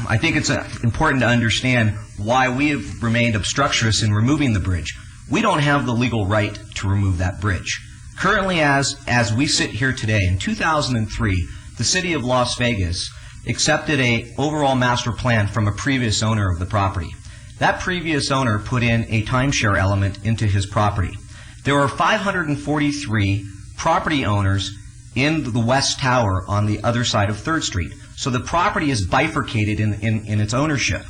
I think it's important to understand why we have remained obstreperous in removing the bridge. We don't have the legal right to remove that bridge. Currently, as we sit here today, in 2003, the city of Las Vegas accepted an overall master plan from a previous owner of the property. That previous owner put in a timeshare element into his property. There are 543 property owners in the West Tower on the other side of 3rd Street. So the property is bifurcated in its ownership.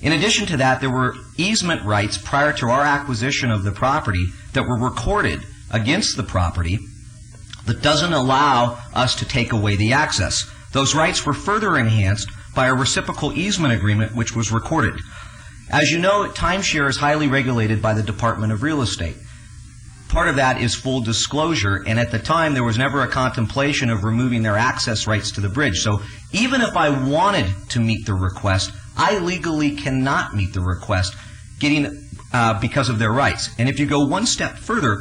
In addition to that, there were easement rights prior to our acquisition of the property that were recorded against the property that doesn't allow us to take away the access. Those rights were further enhanced by a reciprocal easement agreement which was recorded. As you know, timeshare is highly regulated by the Department of Real Estate. Part of that is full disclosure, and at the time there was never a contemplation of removing their access rights to the bridge. So even if I wanted to meet the request, I legally cannot meet the request because of their rights. And if you go one step further,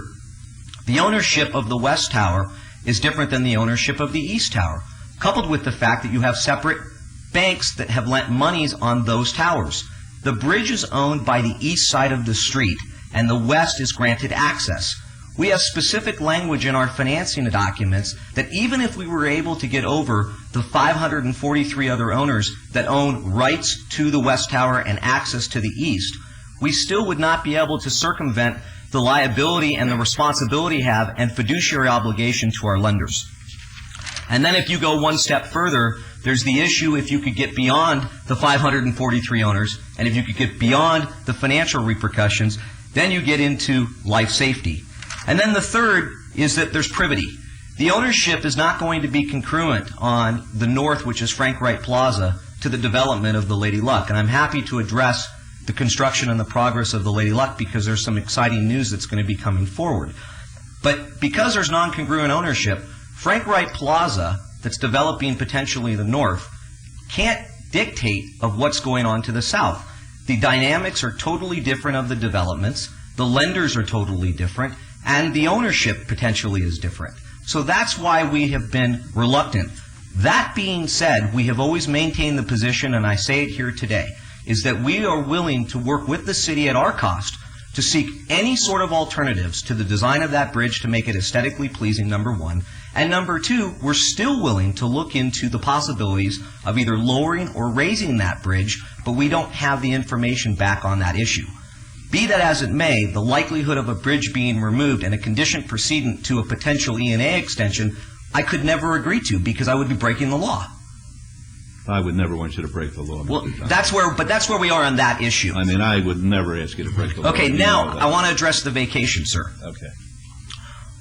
the ownership of the West Tower is different than the ownership of the East Tower, coupled with the fact that you have separate banks that have lent monies on those towers. The bridge is owned by the east side of the street, and the west is granted access. We have specific language in our financing documents that even if we were able to get over the 543 other owners that own rights to the West Tower and access to the east, we still would not be able to circumvent the liability and the responsibility have and fiduciary obligation to our lenders. And then if you go one step further, there's the issue if you could get beyond the 543 owners and if you could get beyond the financial repercussions, then you get into life safety. And then the third is that there's privity. The ownership is not going to be congruent on the north, which is Frank Wright Plaza, to the development of the Lady Luck. And I'm happy to address the construction and the progress of the Lady Luck because there's some exciting news that's going to be coming forward. But because there's non-congruent ownership, Frank Wright Plaza, that's developing potentially the north, can't dictate of what's going on to the south. The dynamics are totally different of the developments, the lenders are totally different, and the ownership potentially is different. So that's why we have been reluctant. That being said, we have always maintained the position, and I say it here today, is that we are willing to work with the city at our cost to seek any sort of alternatives to the design of that bridge to make it aesthetically pleasing, number one. And number two, we're still willing to look into the possibilities of either lowering or raising that bridge, but we don't have the information back on that issue. Be that as it may, the likelihood of a bridge being removed and a condition precedent to a potential E&A extension, I could never agree to because I would be breaking the law. I would never want you to break the law. Well, that's where we are on that issue. I mean, I would never ask you to break the law. Okay, now I want to address the vacation, sir. Okay.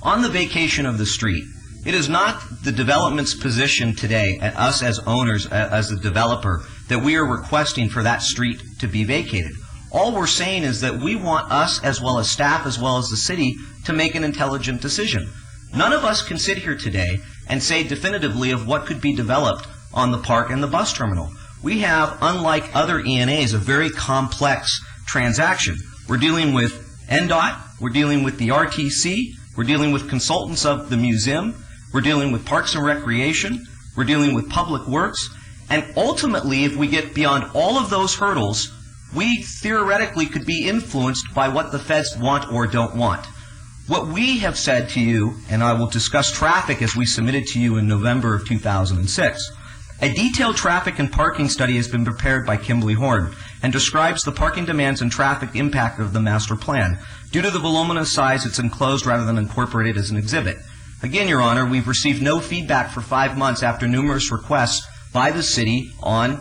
On the vacation of the street, it is not the development's position today, and us as owners, as the developer, that we are requesting for that street to be vacated. All we're saying is that we want us, as well as staff, as well as the city, to make an intelligent decision. None of us can sit here today and say definitively of what could be developed on the park and the bus terminal. We have, unlike other E&As, a very complex transaction. We're dealing with NDOT, we're dealing with the RTC, we're dealing with consultants of the museum, we're dealing with Parks and Recreation, we're dealing with Public Works, and ultimately, if we get beyond all of those hurdles, we theoretically could be influenced by what the feds want or don't want. What we have said to you, and I will discuss traffic as we submitted to you in November of 2006, a detailed traffic and parking study has been prepared by Kimberly Horn and describes the parking demands and traffic impact of the master plan. Due to the voluminous size, it's enclosed rather than incorporated as an exhibit. Again, Your Honor, we've received no feedback for 5 months after numerous requests by the city on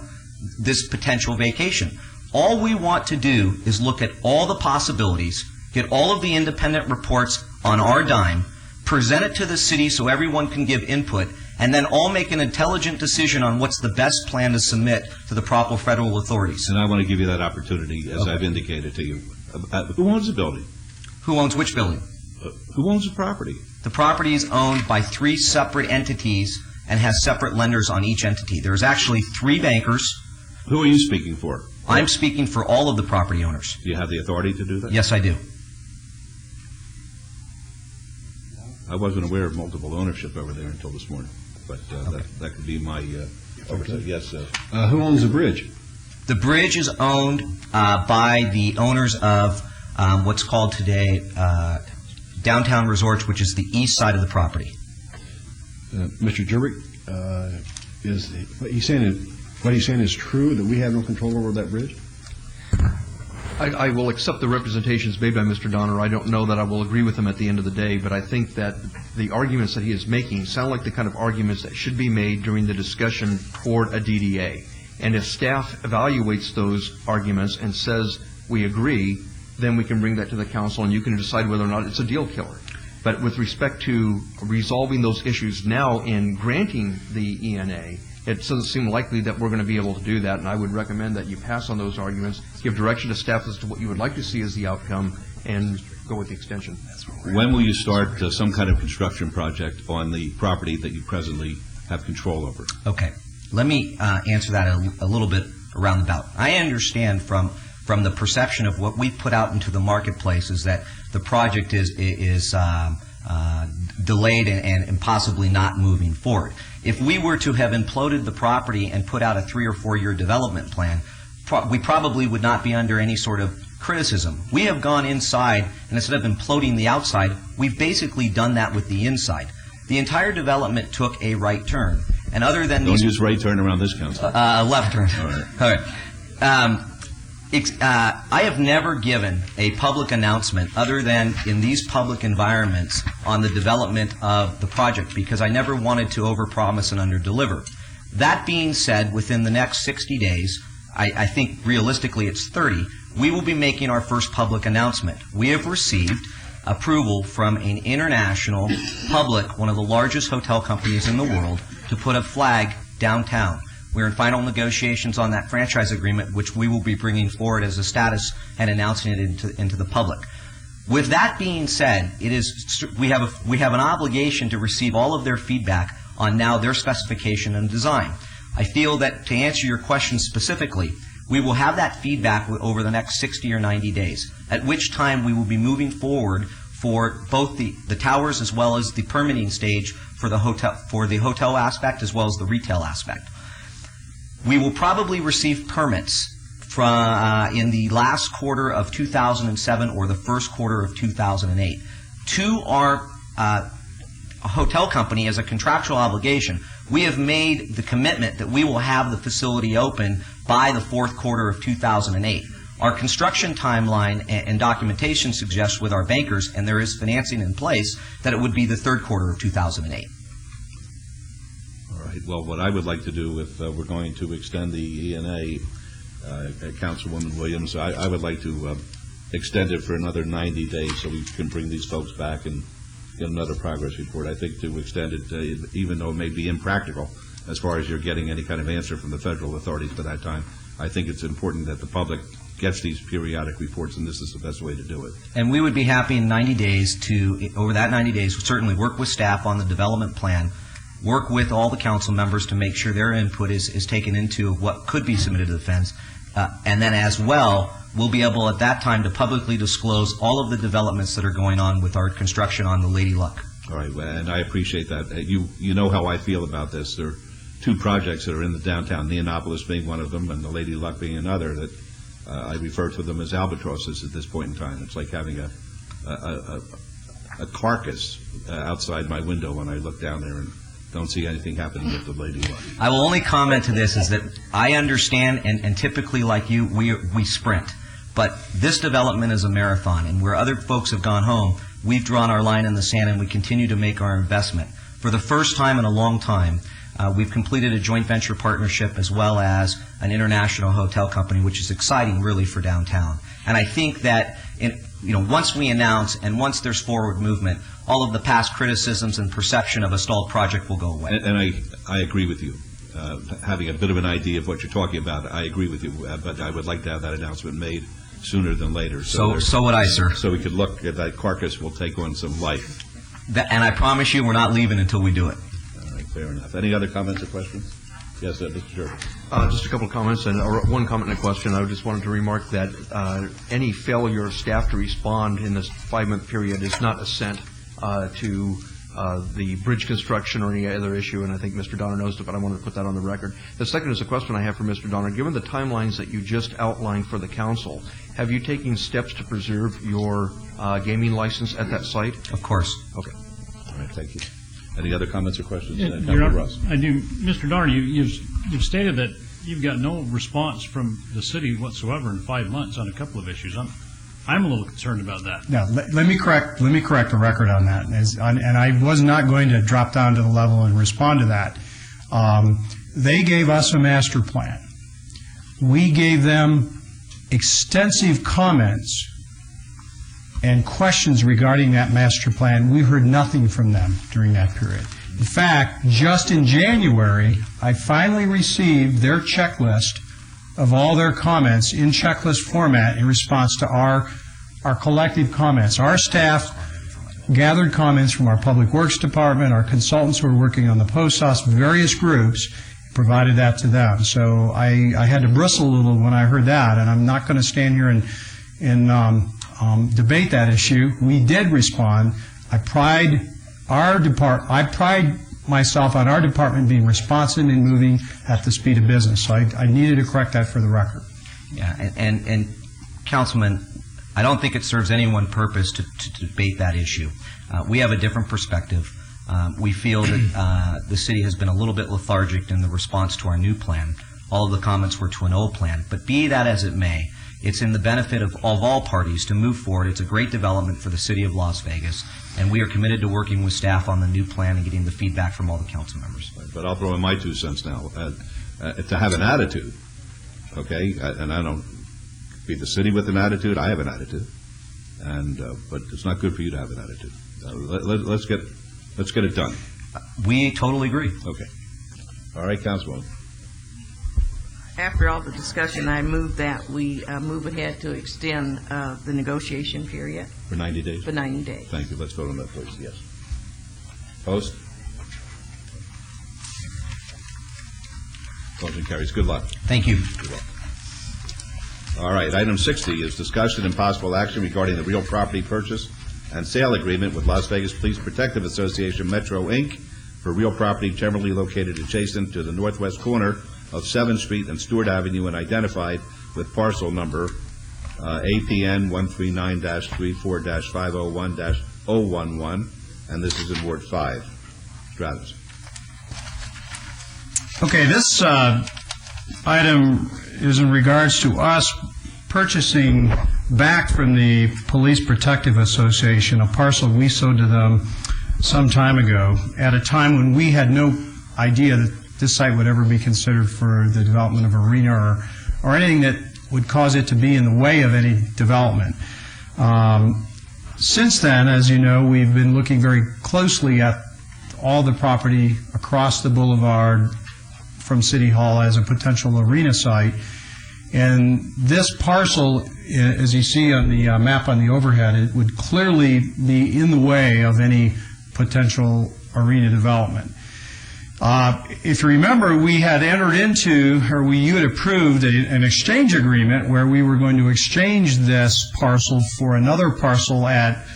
this potential vacation. All we want to do is look at all the possibilities, get all of the independent reports on our dime, present it to the city so everyone can give input, and then all make an intelligent decision on what's the best plan to submit to the proper federal authorities. And I want to give you that opportunity, as I've indicated to you. Who owns the building? Who owns which building? Who owns the property? The property is owned by 3 separate entities and has separate lenders on each entity. There's actually 3 bankers. Who are you speaking for? I'm speaking for all of the property owners. Do you have the authority to do that? Yes, I do. I wasn't aware of multiple ownership over there until this morning, but that could be my oversight. Yes, Who owns the bridge? The bridge is owned by the owners of what's called today Downtown Resorts, which is the east side of the property. Mr. Jervik, what he's saying is true, that we have no control over that bridge? I will accept the representations made by Mr. Donner. I don't know that I will agree with him at the end of the day, but I think that the arguments that he is making sound like the kind of arguments that should be made during the discussion toward a DDA. And if staff evaluates those arguments and says we agree, then we can bring that to the council and you can decide whether or not it's a deal killer. But with respect to resolving those issues now in granting the ENA, it doesn't seem likely that we're going to be able to do that, and I would recommend that you pass on those arguments, give direction to staff as to what you would like to see as the outcome, and go with the extension. When will you start some kind of construction project on the property that you presently have control over? Okay. Let me answer that a little bit around the bout. I understand from the perception of what we put out into the marketplace is that the project is delayed and possibly not moving forward. If we were to have imploded the property and put out a 3 or 4 year development plan, we probably would not be under any sort of criticism. We have gone inside, and instead of imploding the outside, we've basically done that with the inside. The entire development took a right turn, and other than Don't use right turn around this council. Left turn. All right. All right. I have never given a public announcement other than in these public environments on the development of the project because I never wanted to overpromise and underdeliver. That being said, within the next 60 days, I think realistically it's 30, we will be making our first public announcement. We have received approval from an international public, one of the largest hotel companies in the world, to put a flag downtown. We're in final negotiations on that franchise agreement, which we will be bringing forward as a status and announcing it into the public. With that being said, we have an obligation to receive all of their feedback on now their specification and design. I feel that to answer your question specifically, we will have that feedback over the next 60 or 90 days, at which time we will be moving forward for both the towers as well as the permitting stage for the hotel aspect as well as the retail aspect. We will probably receive permits in the last quarter of 2007 or the first quarter of 2008. To our hotel company as a contractual obligation, we have made the commitment that we will have the facility open by the fourth quarter of 2008. Our construction timeline and documentation suggests with our bankers, and there is financing in place, that it would be the third quarter of 2008. All right. Well, what I would like to do, if we're going to extend the ENA, Councilwoman Williams, I would like to extend it for another 90 days so we can bring these folks back and get another progress report. I think to extend it, even though it may be impractical as far as you're getting any kind of answer from the federal authorities by that time, I think it's important that the public gets these periodic reports, and this is the best way to do it. And we would be happy in 90 days to, over that 90 days, certainly work with staff on the development plan, work with all the council members to make sure their input is taken into what could be submitted to the feds, and then as well, we'll be able at that time to publicly disclose all of the developments that are going on with our construction on the Lady Luck. All right, and I appreciate that. You know how I feel about this. There are two projects that are in the downtown, Neonopolis being one of them and the Lady Luck being another, that I refer to them as albatrosses at this point in time. It's like having a carcass outside my window when I look down there and don't see anything happening with the Lady Luck. I will only comment to this is that I understand, and typically like you, we sprint. But this development is a marathon, and where other folks have gone home, we've drawn our line in the sand and we continue to make our investment. For the first time in a long time, we've completed a joint venture partnership as well as an international hotel company, which is exciting really for downtown. And I think that once we announce and once there's forward movement, all of the past criticisms and perception of a stalled project will go away. And I agree with you. Having a bit of an idea of what you're talking about, I agree with you, but I would like to have that announcement made sooner than later. So would I, sir. So we could look at that carcass will take on some life. And I promise you we're not leaving until we do it. All right, fair enough. Any other comments or questions? Yes, Mr. Jervis. Just a couple of comments and one comment and a question. I just wanted to remark that any failure of staff to respond in this 5-month period is not assent to the bridge construction or any other issue, and I think Mr. Donner knows it, but I wanted to put that on the record. The second is a question I have for Mr. Donner. Given the timelines that you just outlined for the council, have you taken steps to preserve your gaming license at that site? Of course. Okay. All right, thank you. Any other comments or questions? Your Honor, I do. Mr. Donner, you've stated that you've got no response from the city whatsoever in 5 months on a couple of issues. I'm a little concerned about that. No, let me correct the record on that. And I was not going to drop down to the level and respond to that. They gave us a master plan. We gave them extensive comments and questions regarding that master plan. We heard nothing from them during that period. In fact, just in January, I finally received their checklist of all their comments in checklist format in response to our collective comments. Our staff gathered comments from our Public Works Department, our consultants who were working on the post office, various groups, provided that to them. So I had to bristle a little when I heard that, and I'm not going to stand here and debate that issue. We did respond. I pride myself on our department being responsive and moving at the speed of business. So I needed to correct that for the record. Yeah, and Councilman, I don't think it serves any one purpose to debate that issue. We have a different perspective. We feel that the city has been a little bit lethargic in the response to our new plan. All of the comments were to an old plan. But be that as it may, it's in the benefit of all parties to move forward. It's a great development for the city of Las Vegas, and we are committed to working with staff on the new plan and getting the feedback from all the council members. But I'll throw in my 2 cents now. To have an attitude, okay, and I don't be the city with an attitude. I have an attitude, and but it's not good for you to have an attitude. Let's get it done. We totally agree. Okay. All right, Councilwoman. After all the discussion, I move that we move ahead to extend the negotiation period. For 90 days? For 90 days. Thank you. Let's vote on that, please. Yes. Opposed? Motion carries. Good luck. Thank you. Good luck. All right. Item 60 is discussion and possible action regarding the real property purchase and sale agreement with Las Vegas Police Protective Association Metro, Inc. for real property generally located adjacent to the northwest corner of 7th Street and Stewart Avenue and identified with parcel number APN 139-34-501-011, and this is in Ward 5. Stratus. Okay, this item is in regards to us purchasing back from the Police Protective Association a parcel we sold to them some time ago, at a time when we had no idea that this site would ever be considered for the development of arena or anything that would cause it to be in the way of any development. Since then, as you know, we've been looking very closely at all the property across the boulevard from City Hall as a potential arena site. And this parcel, as you see on the map on the overhead, it would clearly be in the way of any potential arena development. If you remember, we had entered into, or you had approved an exchange agreement where we were going to exchange this parcel for another parcel at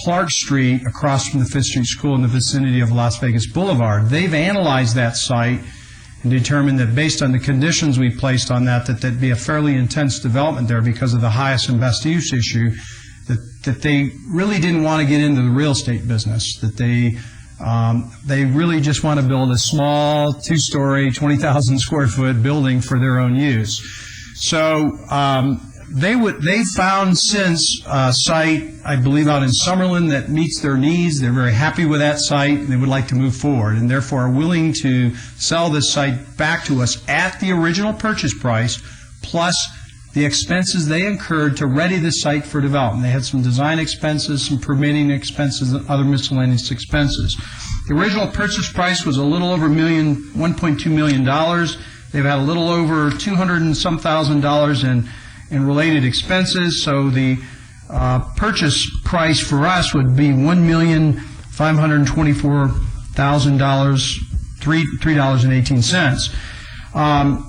Clark Street across from the Fifth Street School in the vicinity of Las Vegas Boulevard. They've analyzed that site and determined that based on the conditions we placed on that there'd be a fairly intense development there because of the highest and best use issue, that they really didn't want to get into the real estate business, that they really just want to build a small 2-story, 20,000 square foot building for their own use. So they found since a site, I believe, out in Summerlin that meets their needs. They're very happy with that site, and they would like to move forward, and therefore are willing to sell this site back to us at the original purchase price, plus the expenses they incurred to ready the site for development. They had some design expenses, some permitting expenses, and other miscellaneous expenses. The original purchase price was a little over $1.2 million. They've had a little over $200 and some thousand in related expenses, so the purchase price for us would be $1,524,000, $3.18.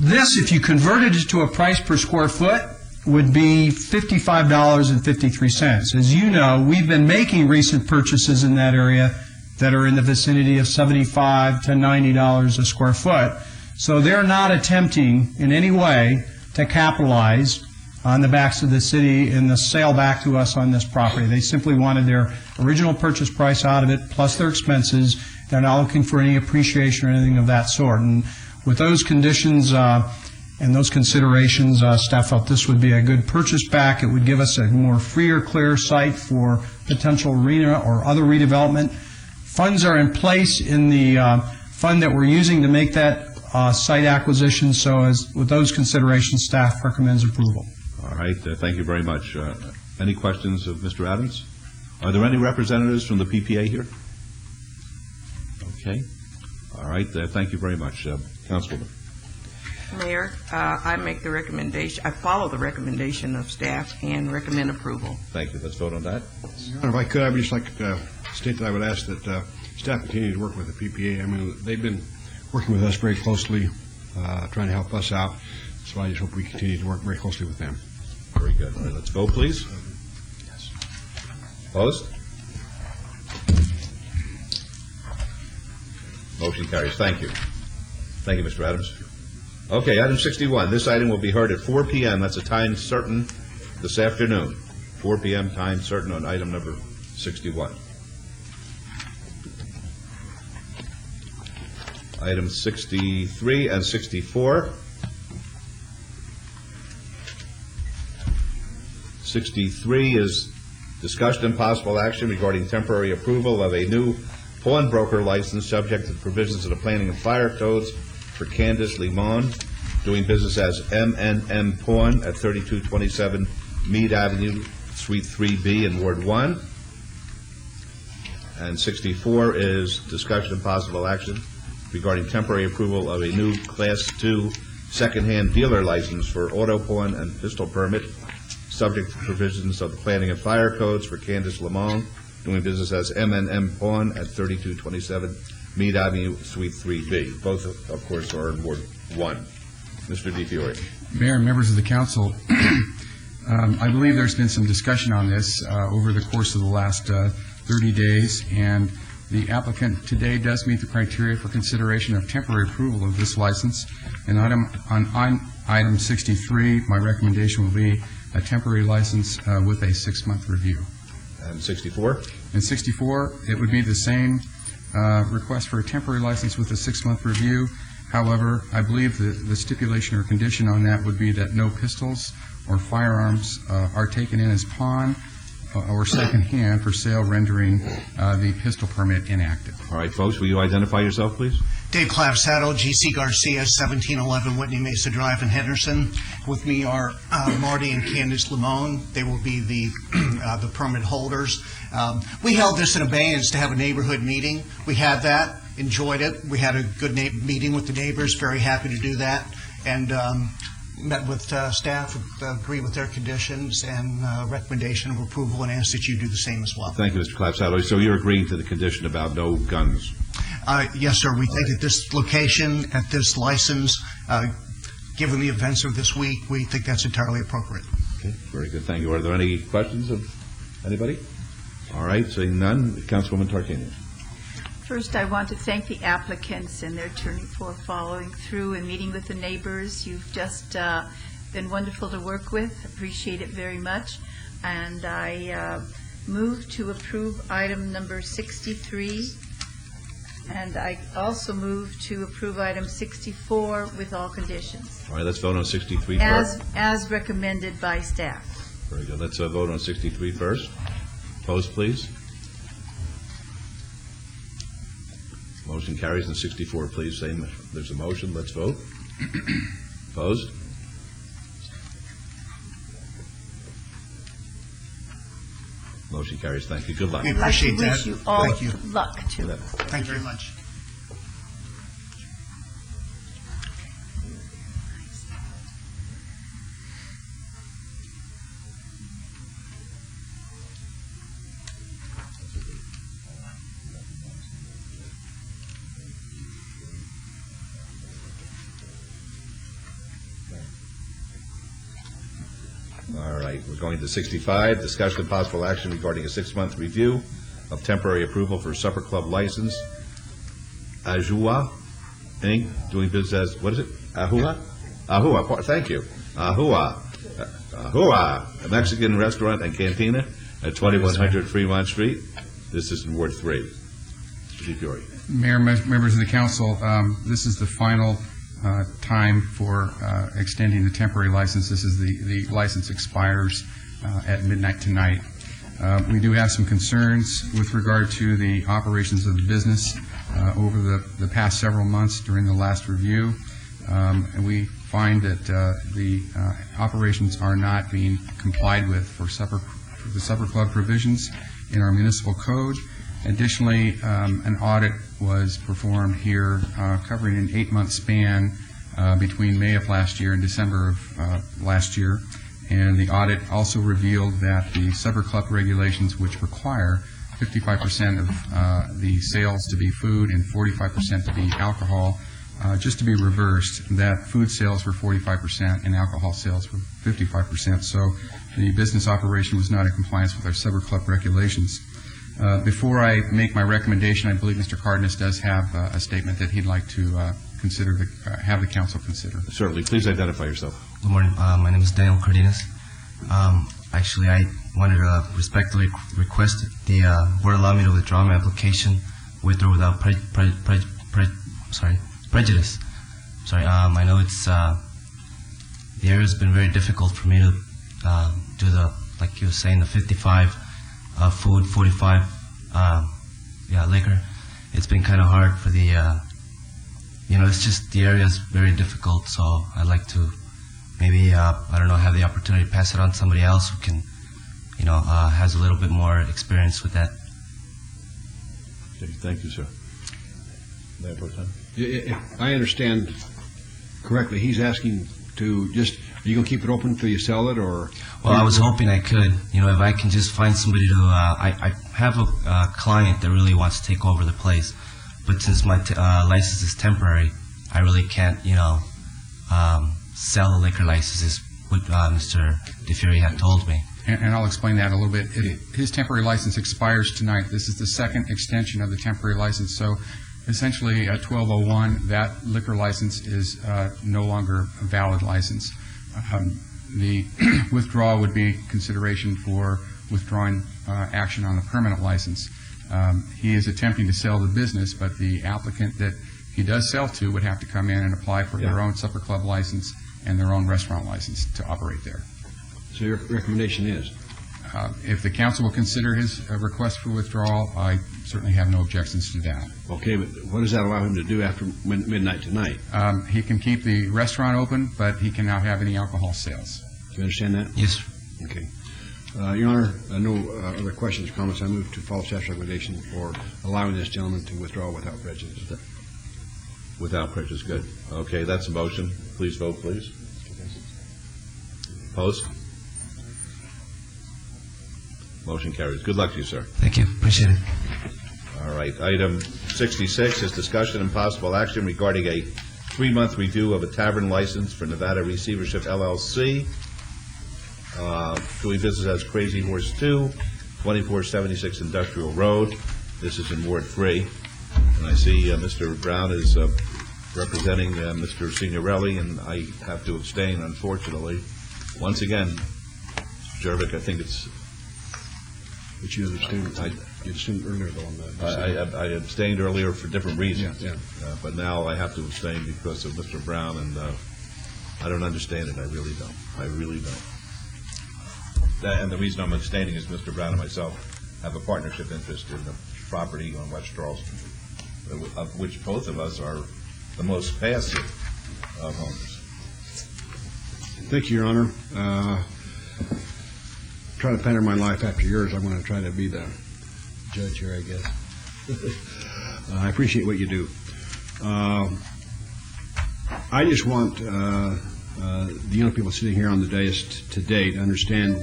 This, if you converted it to a price per square foot, would be $55.53. As you know, we've been making recent purchases in that area that are in the vicinity of $75 to $90 a square foot. So they're not attempting in any way to capitalize on the backs of the city in the sale back to us on this property. They simply wanted their original purchase price out of it, plus their expenses. They're not looking for any appreciation or anything of that sort. And with those conditions and those considerations, staff felt this would be a good purchase back. It would give us a more free or clear site for potential arena or other redevelopment. Funds are in place in the fund that we're using to make that site acquisition. So with those considerations, staff recommends approval. All right. Thank you very much. Any questions of Mr. Adams? Are there any representatives from the PPA here? Okay. All right. Thank you very much. Councilwoman. Mayor, I make the recommendation, I follow the recommendation of staff and recommend approval. Thank you. Let's vote on that. If I could, I would just like to state that I would ask that staff continue to work with the PPA. I mean, they've been working with us very closely, trying to help us out. So I just hope we continue to work very closely with them. Very good. All right, let's vote, please. Yes. Opposed? Motion carries. Thank you. Thank you, Mr. Adams. Okay, item 61. This item will be heard at 4 p.m. That's a time certain this afternoon. 4 p.m. time certain on item number 61. Items 63 and 64. 63 is discussion and possible action regarding temporary approval of a new pawnbroker license subject to the provisions of the Planning and Fire Codes for Candace Limon, doing business as M&M Pawn at 3227 Meade Avenue, Suite 3B in Ward 1. And 64 is discussion and possible action regarding temporary approval of a new Class 2 second-hand dealer license for auto pawn and pistol permit, subject to provisions of the Planning and Fire Codes for Candace Limon, doing business as M&M Pawn at 3227 Meade Avenue, Suite 3B. Both, of course, are in Ward 1. Mr. DiFiore. Mayor and members of the council, I believe there's been some discussion on this over the course of the last 30 days, and the applicant today does meet the criteria for consideration of temporary approval of this license. And on item 63, my recommendation will be a temporary license with a 6-month review. And 64? In 64, it would be the same request for a temporary license with a 6-month review. However, I believe the stipulation or condition on that would be that no pistols or firearms are taken in as pawn or second-hand for sale, rendering the pistol permit inactive. All right, folks, will you identify yourself, please? Dave Clavsato, GC Garcia, 1711 Whitney Mesa Drive in Henderson. With me are Marty and Candace Limon. They will be the permit holders. We held this in abeyance to have a neighborhood meeting. We had that, enjoyed it. We had a good meeting with the neighbors, very happy to do that, and met with staff, agree with their conditions and recommendation of approval, and ask that you do the same as well. Thank you, Mr. Clavsato. So you're agreeing to the condition about no guns? Yes, sir. We think at this location, at this license, given the events of this week, we think that's entirely appropriate. Okay, very good. Thank you. Are there any questions of anybody? All right, seeing none, Councilwoman Tarkanian. First, I want to thank the applicants and their attorney for following through and meeting with the neighbors. You've just been wonderful to work with. Appreciate it very much. And I move to approve item number 63. And I also move to approve item 64 with all conditions. All right, let's vote on 63 first. As recommended by staff. Very good. Let's vote on 63 first. Opposed, please. Motion carries. And 64, please. Same. There's a motion. Let's vote. Opposed? Motion carries. Thank you. Good luck. We appreciate that. Wish you all Thank you. luck, too. Thank you very much. All right, we're going to 65, discussion of possible action regarding a 6-month review of temporary approval for supper club license. Ajua, Inc., doing business as, what is it? Ahua? Ahua, thank you. Ahua, a Mexican restaurant and cantina at 2100 Fremont Street. This is in Ward 3. Mr. DiFiore. Mayor, members of the council, this is the final time for extending the temporary license. This is the license expires at midnight tonight. We do have some concerns with regard to the operations of the business over the past several months during the last review. And we find that the operations are not being complied with for the supper club provisions in our municipal code. Additionally, an audit was performed here covering an 8-month span between May of last year and December of last year. And the audit also revealed that the supper club regulations, which require 55% of the sales to be food and 45% to be alcohol, just to be reversed, that food sales were 45% and alcohol sales were 55%. So the business operation was not in compliance with our supper club regulations. Before I make my recommendation, I believe Mr. Cardenas does have a statement that he'd like to have the council consider. Certainly. Please identify yourself. Good morning. My name is Daniel Cardenas. Actually, I wanted to respectfully request the board allow me to withdraw my application with or without prejudice. I know it's the area has been very difficult for me to do the, like you were saying, the 55 food, 45 liquor. It's been kind of hard for the it's just the area is very difficult, so I'd like to maybe have the opportunity to pass it on to somebody else who can has a little bit more experience with that. Okay, thank you, sir. Mayor Pro Tem. If I understand correctly, he's asking to just, are you going to keep it open until you sell it, or? Well, I was hoping I could. If I can just find somebody to, I have a client that really wants to take over the place, but since my license is temporary, I really can't, sell the liquor licenses, what Mr. DiFiore had told me. And I'll explain that a little bit. His temporary license expires tonight. This is the second extension of the temporary license. So essentially, at 1201, that liquor license is no longer a valid license. The withdrawal would be consideration for withdrawing action on the permanent license. He is attempting to sell the business, but the applicant that he does sell to would have to come in and apply for their own supper club license and their own restaurant license to operate there. So your recommendation is? If the council will consider his request for withdrawal, I certainly have no objections to that. Okay, but what does that allow him to do after midnight tonight? He can keep the restaurant open, but he cannot have any alcohol sales. Do you understand that? Yes. Okay. Your Honor, no other questions or comments. I move to follow staff's recommendation for allowing this gentleman to withdraw without prejudice. Without prejudice, good. Okay, that's a motion. Please vote, please. Opposed? Motion carries. Good luck to you, sir. Thank you. Appreciate it. All right. Item 66 is discussion and possible action regarding a 3-month review of a tavern license for Nevada Receivership LLC, doing business as Crazy Horse 2, 2476 Industrial Road. This is in Ward 3. And I see Mr. Brown is representing Mr. Signorelli, and I have to abstain, unfortunately. Once again, Jervik, I think it's... But you abstained earlier, though, on that. I abstained earlier for different reasons. Yeah. But now I have to abstain because of Mr. Brown, and I don't understand it. I really don't. I really don't. And the reason I'm abstaining is Mr. Brown and myself have a partnership interest in the property on West Charleston, of which both of us are the most passive of owners. Thank you, Your Honor. Try to pattern my life after yours. I'm going to try to be the judge here, I guess. I appreciate what you do. I just want the young people sitting here on the dais today to understand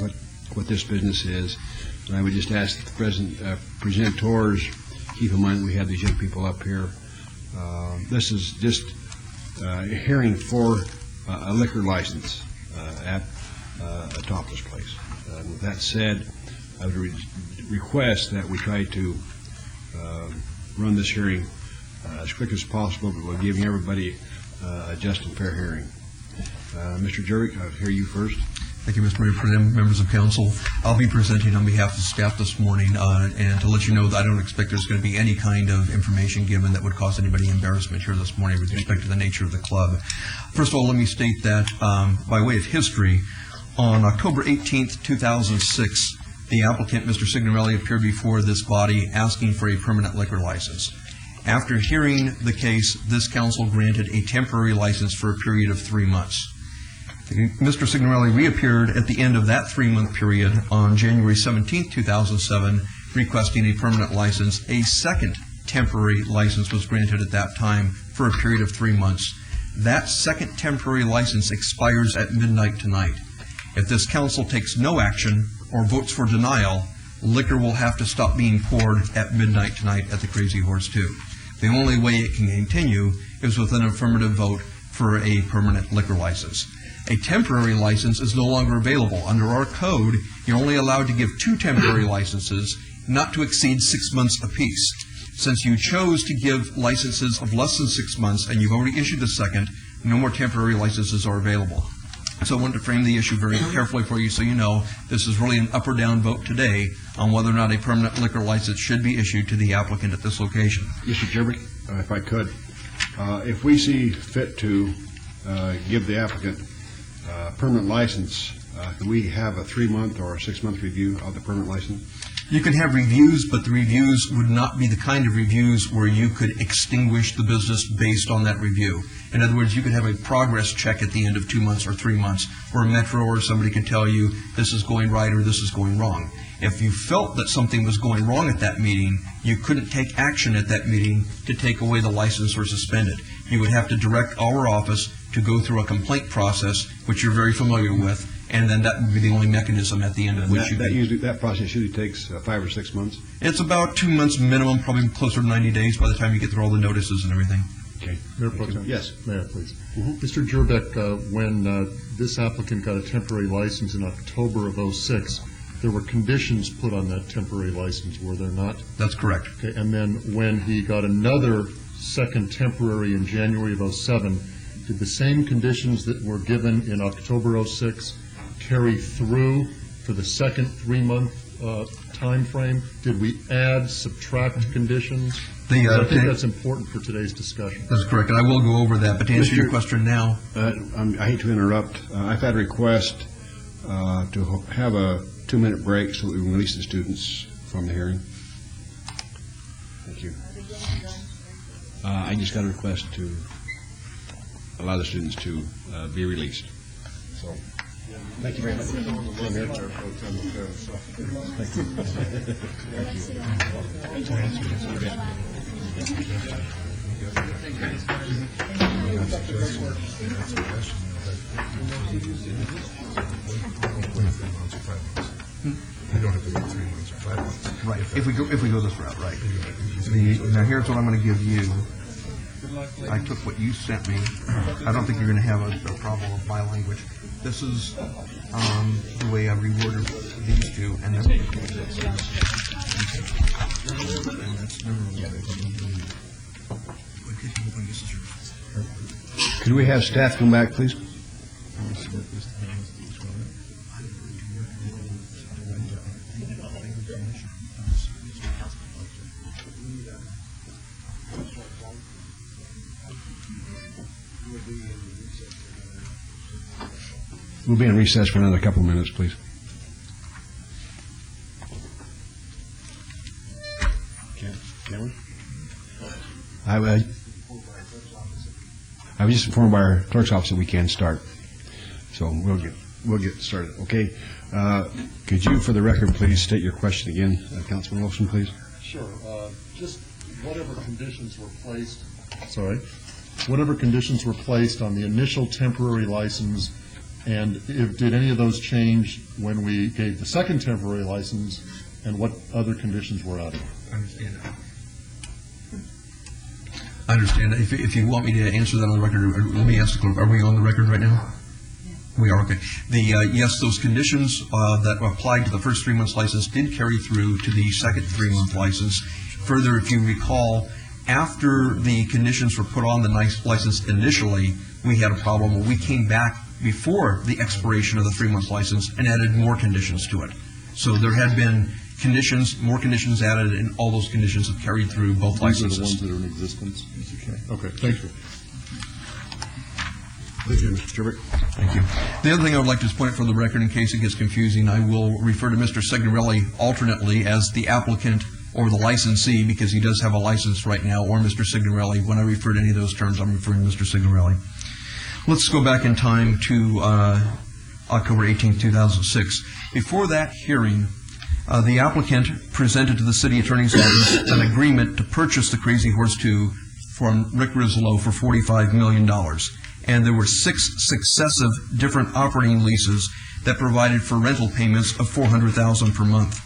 what this business is. And I would just ask the presenters, keep in mind that we have these young people up here. This is just a hearing for a liquor license at a topless place. With that said, I would request that we try to run this hearing as quick as possible, but we're giving everybody a just and fair hearing. Mr. Jervik, I'll hear you first. Thank you, Mr. Mayor, for members of council. I'll be presenting on behalf of staff this morning, and to let you know that I don't expect there's going to be any kind of information given that would cause anybody embarrassment here this morning with respect to the nature of the club. First of all, let me state that by way of history, on October 18th, 2006, the applicant, Mr. Signorelli, appeared before this body asking for a permanent liquor license. After hearing the case, this council granted a temporary license for a period of 3 months. Mr. Signorelli reappeared at the end of that 3-month period on January 17th, 2007, requesting a permanent license. A second temporary license was granted at that time for a period of 3 months. That second temporary license expires at midnight tonight. If this council takes no action or votes for denial, liquor will have to stop being poured at midnight tonight at the Crazy Horse 2. The only way it can continue is with an affirmative vote for a permanent liquor license. A temporary license is no longer available. Under our code, you're only allowed to give 2 temporary licenses, not to exceed 6 months apiece. Since you chose to give licenses of less than 6 months and you've already issued the second, no more temporary licenses are available. So I wanted to frame the issue very carefully for you so you know this is really an up or down vote today on whether or not a permanent liquor license should be issued to the applicant at this location. Mr. Jervik, if I could, if we see fit to give the applicant a permanent license, can we have a 3-month or a 6-month review of the permanent license? You can have reviews, but the reviews would not be the kind of reviews where you could extinguish the business based on that review. In other words, you could have a progress check at the end of 2 months or 3 months where Metro or somebody could tell you this is going right or this is going wrong. If you felt that something was going wrong at that meeting, you couldn't take action at that meeting to take away the license or suspend it. You would have to direct our office to go through a complaint process, which you're very familiar with, and then that would be the only mechanism at the end of which that process usually takes 5 or 6 months? It's about 2 months minimum, probably closer to 90 days by the time you get through all the notices and everything. Okay. Mayor Pro Tem. Yes. Mayor, please. Mr. Jervik, when this applicant got a temporary license in October of 06, there were conditions put on that temporary license, were there not? That's correct. Okay. And then when he got another second temporary in January of 07, did the same conditions that were given in October 06 carry through for the second 3-month time frame? Did we add, subtract conditions? I think that's important for today's discussion. That's correct, and I will go over that. But to answer your question now, I hate to interrupt. I've had a request to have a 2-minute break so that we can release the students from the hearing. Thank you. I just got a request to allow the students to be released. So, thank you very much. Thank Right. If we go this route, right. Now here's what I'm going to give you. I took what you sent me. I don't think you're going to have a problem with my language. This is the way I reworded these two, and then Could we have staff come back, please? We'll be in recess for another couple of minutes, please. Can we? I was just informed by our clerk's office that we can start, so we'll get started. Okay. Could you, for the record, please state your question again, Councilman Wilson, please? Sure. Just whatever conditions were placed. Sorry. Whatever conditions were placed on the initial temporary license, and did any of those change when we gave the second temporary license, and what other conditions were added? I understand. If you want me to answer that on the record, let me ask the clerk. Are we on the record right now? We are, okay. Yes, those conditions that applied to the first 3 months license did carry through to the second 3-month license. Further, if you recall, after the conditions were put on the license initially, we had a problem where we came back before the expiration of the 3-month license and added more conditions to it. So there had been conditions, more conditions added, and all those conditions have carried through both licenses. These are the ones that are in existence? Okay, thank you. Thank you, Mr. Turbick. Thank you. The other thing I would like to point out for the record, in case it gets confusing, I will refer to Mr. Signorelli alternately as the applicant or the licensee, because he does have a license right now, or Mr. Signorelli. When I refer to any of those terms, I'm referring to Mr. Signorelli. Let's go back in time to October 18, 2006. Before that hearing, the applicant presented to the city attorney's office an agreement to purchase the Crazy Horse 2 from Rick Rizzolo for $45 million. And there were 6 successive different operating leases that provided for rental payments of $400,000 per month.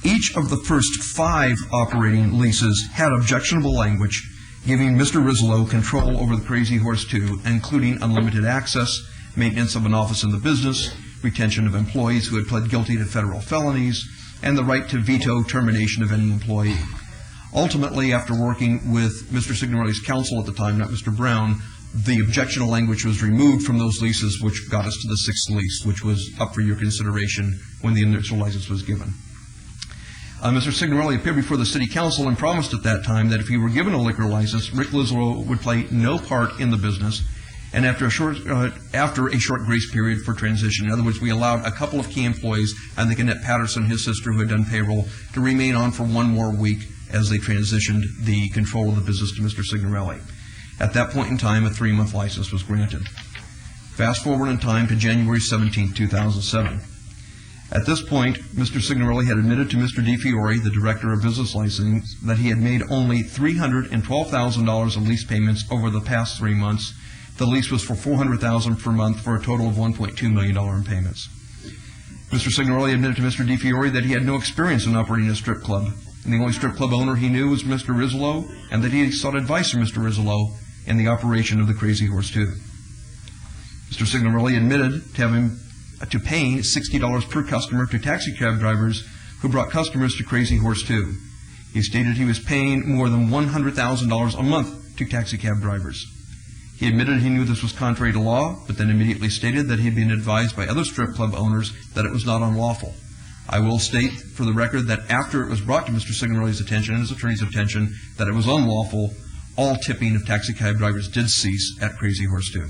Each of the first 5 operating leases had objectionable language, giving Mr. Rizzolo control over the Crazy Horse 2, including unlimited access, maintenance of an office in the business, retention of employees who had pled guilty to federal felonies, and the right to veto termination of any employee. Ultimately, after working with Mr. Signorelli's counsel at the time, not Mr. Brown, the objectionable language was removed from those leases, which got us to the 6th lease, which was up for your consideration when the initial license was given. Mr. Signorelli appeared before the city council and promised at that time that if he were given a liquor license, Rick Rizzolo would play no part in the business, and after a short grace period for transition. In other words, we allowed a couple of key employees, I think Annette Patterson, his sister, who had done payroll, to remain on for 1 more week as they transitioned the control of the business to Mr. Signorelli. At that point in time, a 3-month license was granted. Fast forward in time to January 17, 2007. At this point, Mr. Signorelli had admitted to Mr. DiFiore, the Director of Business Licensing, that he had made only $312,000 of lease payments over the past 3 months. The lease was for $400,000 per month for a total of $1.2 million in payments. Mr. Signorelli admitted to Mr. DiFiore that he had no experience in operating a strip club, and the only strip club owner he knew was Mr. Rizzolo, and that he sought advice from Mr. Rizzolo in the operation of the Crazy Horse 2. Mr. Signorelli admitted to paying $60 per customer to taxi cab drivers who brought customers to Crazy Horse 2. He stated he was paying more than $100,000 a month to taxi cab drivers. He admitted he knew this was contrary to law, but then immediately stated that he had been advised by other strip club owners that it was not unlawful. I will state for the record that after it was brought to Mr. Signorelli's attention and his attorney's attention that it was unlawful, all tipping of taxi cab drivers did cease at Crazy Horse 2.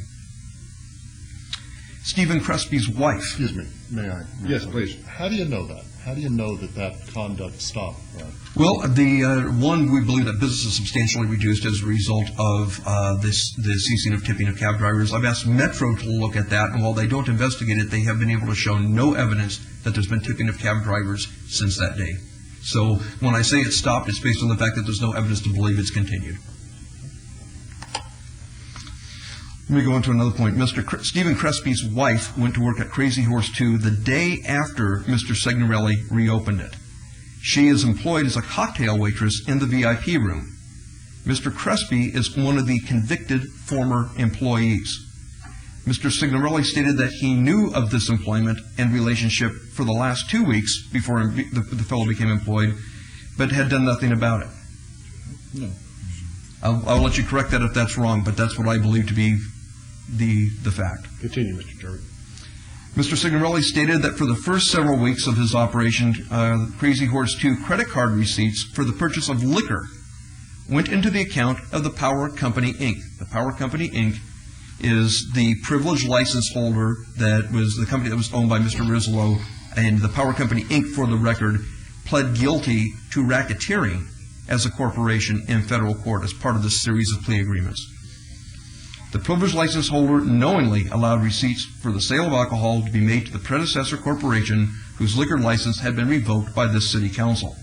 Stephen Crespi's wife. Excuse me, may I? Yes, please. How do you know that? How do you know that that conduct stopped? Well, we believe that business is substantially reduced as a result of the ceasing of tipping of cab drivers. I've asked Metro to look at that, and while they don't investigate it, they have been able to show no evidence that there's been tipping of cab drivers since that day. So when I say it stopped, it's based on the fact that there's no evidence to believe it's continued. Let me go on to another point. Stephen Crespi's wife went to work at Crazy Horse 2 the day after Mr. Signorelli reopened it. She is employed as a cocktail waitress in the VIP room. Mr. Crespi is one of the convicted former employees. Mr. Signorelli stated that he knew of this employment and relationship for the last 2 weeks before the fellow became employed, but had done nothing about it. No. I'll let you correct that if that's wrong, but that's what I believe to be the fact. Continue, Mr. Chairman. Mr. Signorelli stated that for the first several weeks of his operation, Crazy Horse 2 credit card receipts for the purchase of liquor went into the account of the Power Company, Inc. The Power Company, Inc. is the privileged license holder that was the company that was owned by Mr. Rislow, and the Power Company, Inc., for the record, pled guilty to racketeering as a corporation in federal court as part of this series of plea agreements. The privileged license holder knowingly allowed receipts for the sale of alcohol to be made to the predecessor corporation whose liquor license had been revoked by this city council.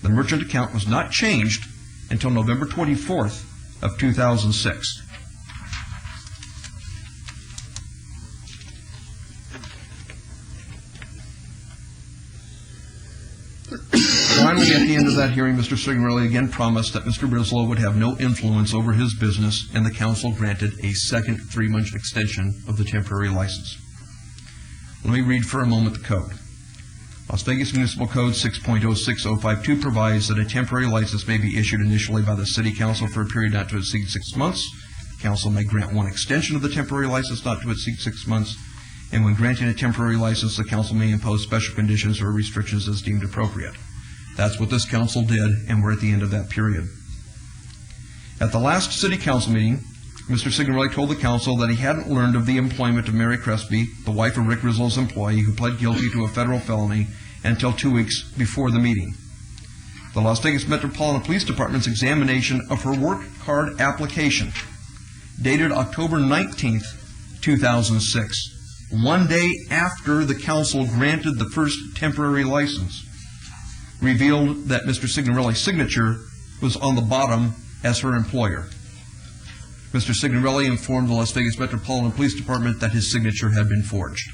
The merchant account was not changed until November 24th of 2006. Finally, at the end of that hearing, Mr. Signorelli again promised that Mr. Rislow would have no influence over his business, and the council granted a second 3-month extension of the temporary license. Let me read for a moment the code. Las Vegas Municipal Code 6.06052 provides that a temporary license may be issued initially by the City Council for a period not to exceed 6 months. The council may grant one extension of the temporary license not to exceed 6 months, and when granting a temporary license, the council may impose special conditions or restrictions as deemed appropriate. That's what this council did, and we're at the end of that period. At the last City Council meeting, Mr. Signorelli told the council that he hadn't learned of the employment of Mary Crespi, the wife of Rick Rislow's employee, who pled guilty to a federal felony, until 2 weeks before the meeting. The Las Vegas Metropolitan Police Department's examination of her work card application, dated October 19th, 2006, 1 day after the council granted the first temporary license, revealed that Mr. Signorelli's signature was on the bottom as her employer. Mr. Signorelli informed the Las Vegas Metropolitan Police Department that his signature had been forged.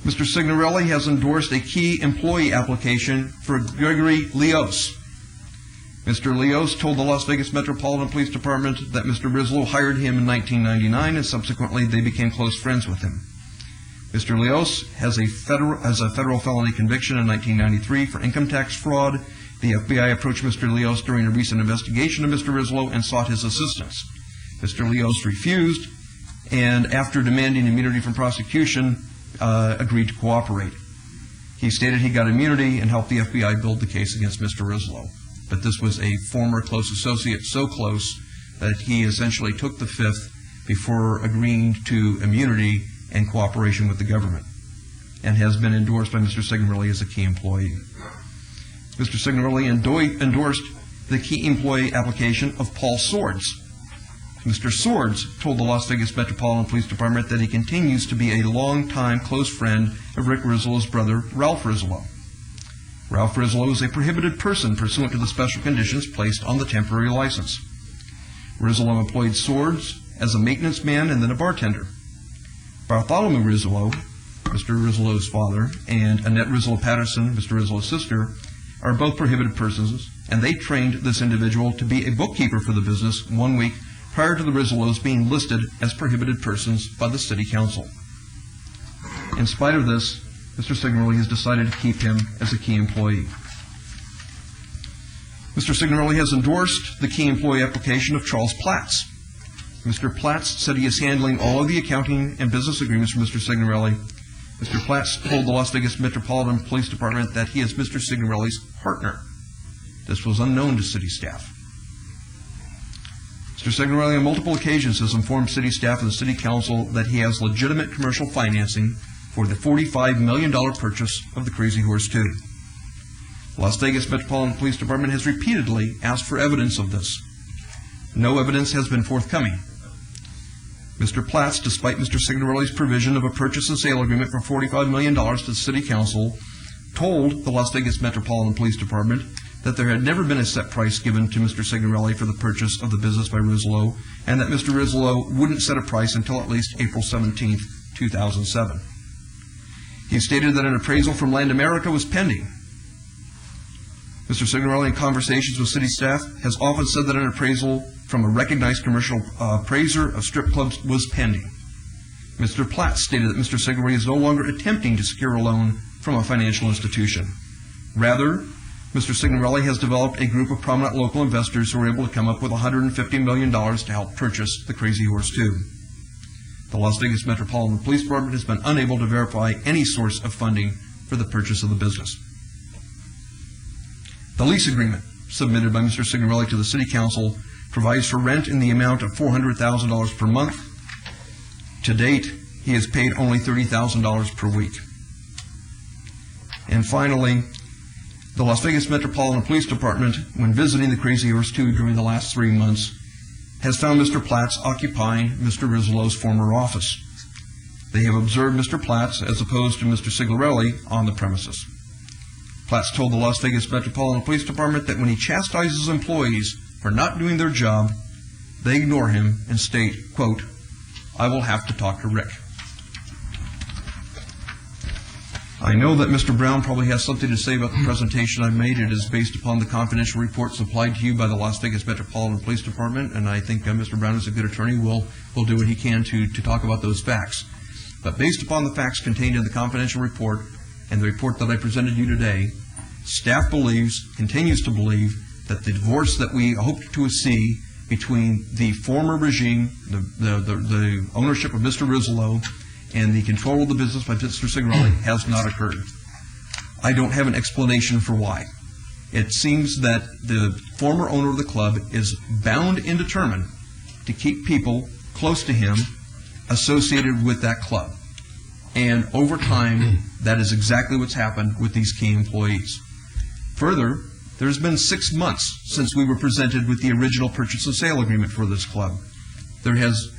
Mr. Signorelli has endorsed a key employee application for Gregory Leos. Mr. Leos told the Las Vegas Metropolitan Police Department that Mr. Rislow hired him in 1999, and subsequently they became close friends with him. Mr. Leos has a federal felony conviction in 1993 for income tax fraud. The FBI approached Mr. Leos during a recent investigation of Mr. Rislow and sought his assistance. Mr. Leos refused, and after demanding immunity from prosecution, agreed to cooperate. He stated he got immunity and helped the FBI build the case against Mr. Rislow. But this was a former close associate, so close that he essentially took the fifth before agreeing to immunity and cooperation with the government, and has been endorsed by Mr. Signorelli as a key employee. Mr. Signorelli endorsed the key employee application of Paul Swords. Mr. Swords told the Las Vegas Metropolitan Police Department that he continues to be a longtime close friend of Rick Rislow's brother, Ralph Rislow. Ralph Rislow is a prohibited person pursuant to the special conditions placed on the temporary license. Rislow employed Swords as a maintenance man and then a bartender. Bartholomew Rislow, Mr. Rislow's father, and Annette Rislow Patterson, Mr. Rislow's sister, are both prohibited persons, and they trained this individual to be a bookkeeper for the business 1 week prior to the Rislows being listed as prohibited persons by the City Council. In spite of this, Mr. Signorelli has decided to keep him as a key employee. Mr. Signorelli has endorsed the key employee application of Charles Platts. Mr. Platts said he is handling all of the accounting and business agreements for Mr. Signorelli. Mr. Platts told the Las Vegas Metropolitan Police Department that he is Mr. Signorelli's partner. This was unknown to city staff. Mr. Signorelli on multiple occasions has informed city staff and the city council that he has legitimate commercial financing for the $45 million purchase of the Crazy Horse 2. The Las Vegas Metropolitan Police Department has repeatedly asked for evidence of this. No evidence has been forthcoming. Mr. Platts, despite Mr. Signorelli's provision of a purchase and sale agreement for $45 million to the city council, told the Las Vegas Metropolitan Police Department that there had never been a set price given to Mr. Signorelli for the purchase of the business by Rizzolo, and that Mr. Rizzolo wouldn't set a price until at least April 17, 2007. He stated that an appraisal from Land America was pending. Mr. Signorelli, in conversations with city staff, has often said that an appraisal from a recognized commercial appraiser of strip clubs was pending. Mr. Platt stated that Mr. Signorelli is no longer attempting to secure a loan from a financial institution. Rather, Mr. Signorelli has developed a group of prominent local investors who were able to come up with $150 million to help purchase the Crazy Horse 2. The Las Vegas Metropolitan Police Department has been unable to verify any source of funding for the purchase of the business. The lease agreement submitted by Mr. Signorelli to the City Council provides for rent in the amount of $400,000 per month. To date, he has paid only $30,000 per week. And finally, the Las Vegas Metropolitan Police Department, when visiting the Crazy Horse 2 during the last 3 months, has found Mr. Platts occupying Mr. Rizzolo's former office. They have observed Mr. Platts, as opposed to Mr. Signorelli, on the premises. Platts told the Las Vegas Metropolitan Police Department that when he chastises employees for not doing their job, they ignore him and state, quote, "I will have to talk to Rick." I know that Mr. Brown probably has something to say about the presentation I've made. It is based upon the confidential report supplied to you by the Las Vegas Metropolitan Police Department, and I think Mr. Brown is a good attorney. Will do what he can to talk about those facts. But based upon the facts contained in the confidential report and the report that I presented you today, staff continues to believe that the divorce that we hope to see between the former regime, the ownership of Mr. Rizzolo, and the control of the business by Mr. Signorelli has not occurred. I don't have an explanation for why. It seems that the former owner of the club is bound and determined to keep people close to him associated with that club. And over time, that is exactly what's happened with these key employees. Further, there's been 6 months since we were presented with the original purchase and sale agreement for this club. There has,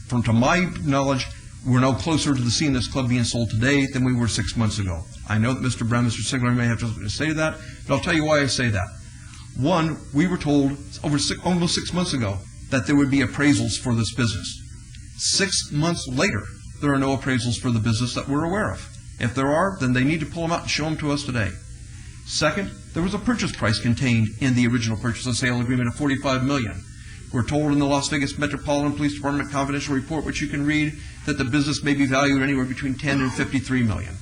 to my knowledge, we're no closer to seeing this club being sold today than we were 6 months ago. I know that Mr. Brown, Mr. Signorelli may have to say that, but I'll tell you why I say that. One, we were told almost 6 months ago that there would be appraisals for this business. 6 months later, there are no appraisals for the business that we're aware of. If there are, then they need to pull them out and show them to us today. Second, there was a purchase price contained in the original purchase and sale agreement of $45 million. We're told in the Las Vegas Metropolitan Police Department confidential report, which you can read, that the business may be valued anywhere between $10 and $53 million.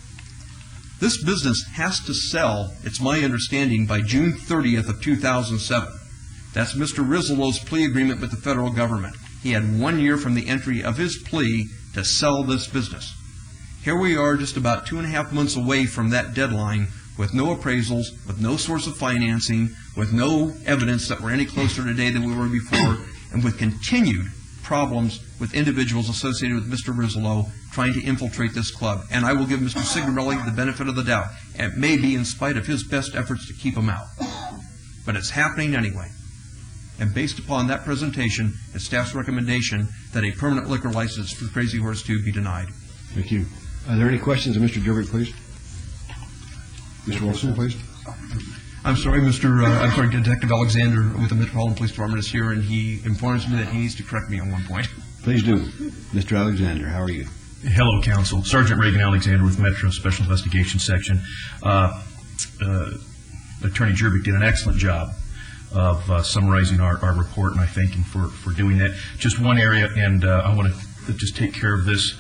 This business has to sell, it's my understanding, by June 30th of 2007. That's Mr. Rizzolo's plea agreement with the federal government. He had 1 year from the entry of his plea to sell this business. Here we are just about 2.5 months away from that deadline with no appraisals, with no source of financing, with no evidence that we're any closer today than we were before, and with continued problems with individuals associated with Mr. Rizzolo trying to infiltrate this club. And I will give Mr. Signorelli the benefit of the doubt. It may be in spite of his best efforts to keep him out. But it's happening anyway. And based upon that presentation, it's staff's recommendation that a permanent liquor license for Crazy Horse 2 be denied. Thank you. Are there any questions of Mr. Jervik, please? Mr. Wilson, please. I'm sorry, Detective Alexander with the Metropolitan Police Department is here, and he informs me that he needs to correct me on one point. Please do. Mr. Alexander, how are you? Hello, Counsel. Sergeant Reagan Alexander with Metro Special Investigation Section. Attorney Jervik did an excellent job of summarizing our report, and I thank him for doing that. Just one area, and I want to just take care of this.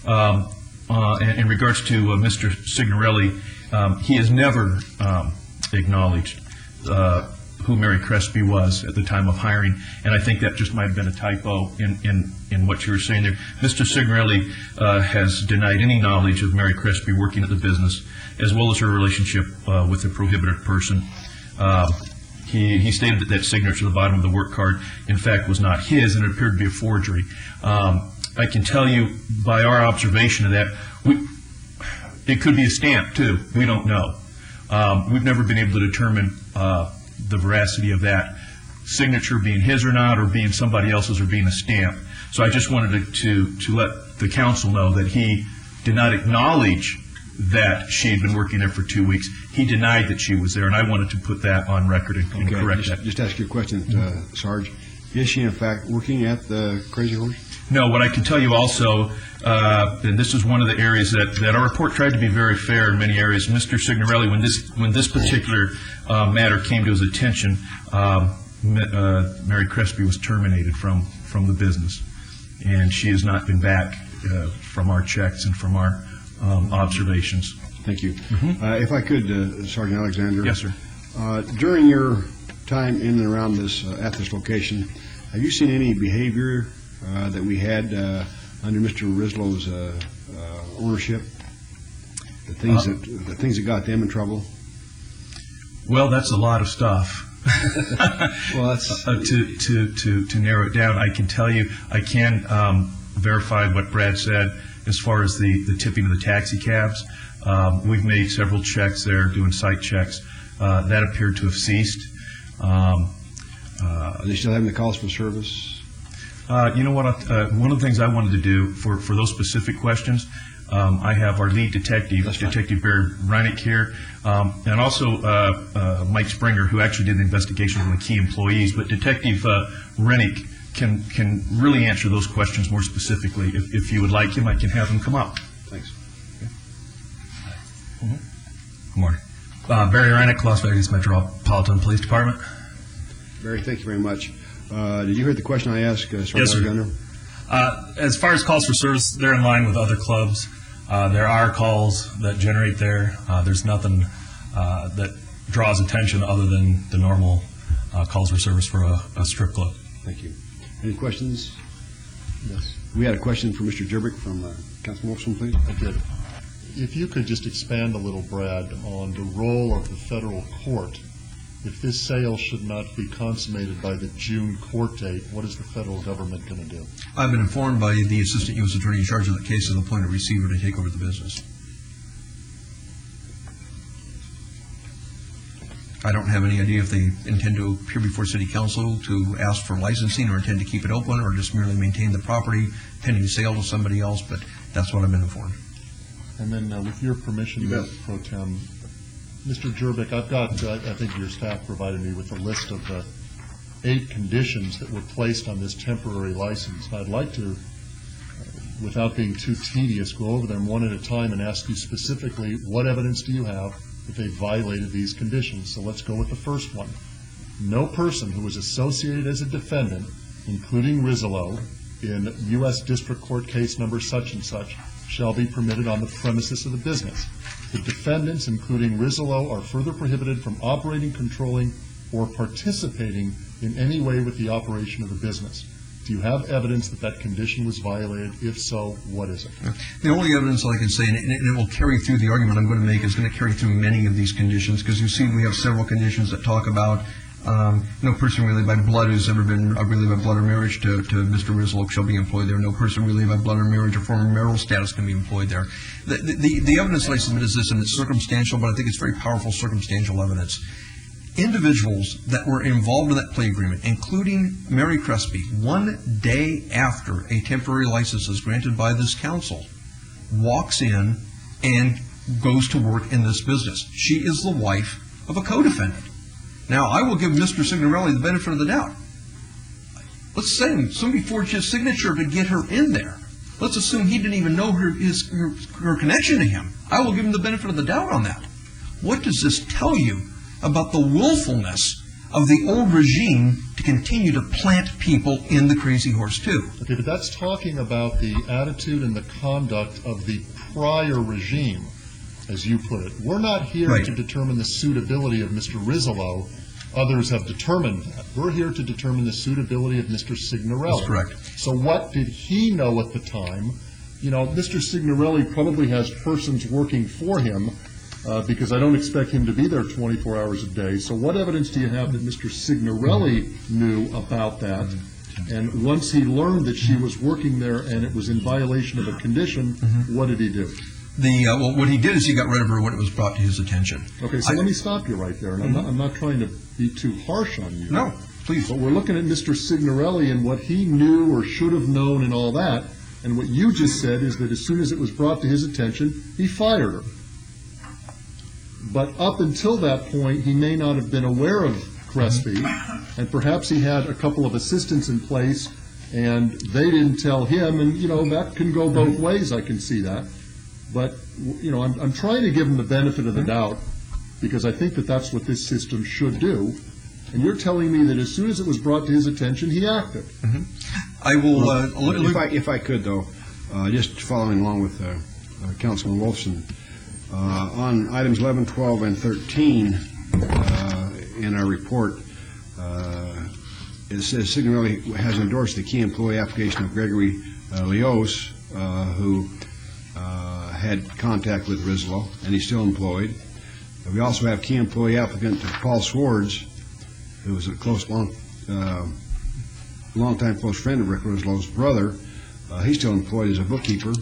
In regards to Mr. Signorelli, he has never acknowledged who Mary Crespi was at the time of hiring, and I think that just might have been a typo in what you were saying there. Mr. Signorelli has denied any knowledge of Mary Crespi working at the business, as well as her relationship with a prohibited person. He stated that that signature at the bottom of the work card, in fact, was not his, and it appeared to be a forgery. I can tell you by our observation of that, it could be a stamp, too. We don't know. We've never been able to determine the veracity of that signature being his or not, or being somebody else's, or being a stamp. So I just wanted to let the council know that he did not acknowledge that she had been working there for 2 weeks. He denied that she was there, and I wanted to put that on record and correct that. Just ask you a question, Sarge. Is she in fact working at the Crazy Horse? No, what I can tell you also, and this is one of the areas that our report tried to be very fair in many areas. Mr. Signorelli, when this particular matter came to his attention, Mary Crespi was terminated from the business, and she has not been back from our checks and from our observations. Thank you. If I could, Sergeant Alexander. Yes, sir. During your time in and around this, at this location, have you seen any behavior that we had under Mr. Rislow's ownership? The things that got them in trouble? Well, that's a lot of stuff. Well, that's to narrow it down. I can tell you, I can verify what Brad said as far as the tipping of the taxi cabs. We've made several checks there, doing site checks. That appeared to have ceased. Are they still having the calls for service? You know what? One of the things I wanted to do for those specific questions, I have our lead detective, Detective Barry Reinick here, and also Mike Springer, who actually did the investigation on the key employees. But Detective Reinick can really answer those questions more specifically. If you would like him, I can have him come up. Thanks. Okay. Good morning. Barry Reinick, Las Vegas Metropolitan Police Department. Barry, thank you very much. Did you hear the question I asked, Sergeant Yes, sir. Gunner? As far as calls for service, they're in line with other clubs. There are calls that generate there. There's nothing that draws attention other than the normal calls for service for a strip club. Thank you. Any questions? Yes. We had a question from Mr. Jerbick from Councilman Wolfson, please. I did. If you could just expand a little, Brad, on the role of the federal court. If this sale should not be consummated by the June court date, what is the federal government going to do? I've been informed by the Assistant U.S. Attorney in charge of the case of the appointed receiver to take over the business. I don't have any idea if they intend to appear before City Council to ask for licensing or intend to keep it open or just merely maintain the property pending sale to somebody else, but that's what I've been informed. And then with your permission, Pro Tem, Mr. Jerbick, I've got, I think your staff provided me with a list of the 8 conditions that were placed on this temporary license. I'd like to, without being too tedious, go over them one at a time and ask you specifically, what evidence do you have that they violated these conditions? So let's go with the first one. No person who is associated as a defendant, including Rizzolo, in U.S. District Court case number such and such, shall be permitted on the premises of the business. The defendants, including Rizzolo, are further prohibited from operating, controlling, or participating in any way with the operation of the business. Do you have evidence that that condition was violated? If so, what is it? The only evidence I can say, and it will carry through the argument I'm going to make, is going to carry through many of these conditions, because you see we have several conditions that talk about no person related by blood who's ever been related by blood or marriage to Mr. Rizzolo shall be employed there. No person related by blood or marriage or former marital status can be employed there. The evidence that I submit is this, and it's circumstantial, but I think it's very powerful circumstantial evidence. Individuals that were involved in that play agreement, including Mary Crespi, one day after a temporary license is granted by this council, walks in and goes to work in this business. She is the wife of a co-defendant. Now, I will give Mr. Signorelli the benefit of the doubt. Let's say somebody forged his signature to get her in there. Let's assume he didn't even know her connection to him. I will give him the benefit of the doubt on that. What does this tell you about the willfulness of the old regime to continue to plant people in the Crazy Horse too? Okay, but that's talking about the attitude and the conduct of the prior regime, as you put it. We're not here to determine the suitability of Mr. Rizzolo. Others have determined that. We're here to determine the suitability of Mr. Signorelli. That's correct. So what did he know at the time? You know, Mr. Signorelli probably has persons working for him because I don't expect him to be there 24 hours a day. So what evidence do you have that Mr. Signorelli knew about that? And once he learned that she was working there and it was in violation of a condition, what did he do? Well, what he did is he got rid of her when it was brought to his attention. Okay, so let me stop you right there. And I'm not trying to be too harsh on you. No, please. But we're looking at Mr. Signorelli and what he knew or should have known and all that. And what you just said is that as soon as it was brought to his attention, he fired her. But up until that point, he may not have been aware of Crespi, and perhaps he had a couple of assistants in place, and they didn't tell him, and, that can go both ways, I can see that. But, I'm trying to give him the benefit of the doubt, because I think that that's what this system should do. And you're telling me that as soon as it was brought to his attention, he acted. I will... if I could, though, just following along with Councilman Wolfson, on items 11, 12, and 13 in our report, it says Signorelli has endorsed the key employee application of Gregory Leos, who had contact with Rizlo, and he's still employed. We also have key employee applicant Paul Swords, who was a longtime close friend of Rick Rizlo's brother. He's still employed as a bookkeeper.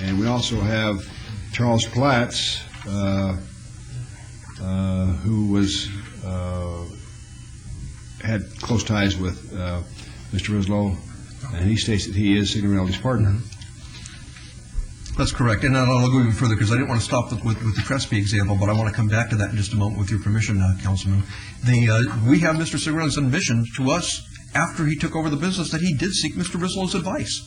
And we also have Charles Platts, who had close ties with Mr. Rizlo, and he states that he is Signorelli's partner. That's correct, and I'll go even further because I didn't want to stop with the Crespi example, but I want to come back to that in just a moment with your permission, Councilman. We have Mr. Signorelli's admission to us after he took over the business that he did seek Mr. Rizlo's advice.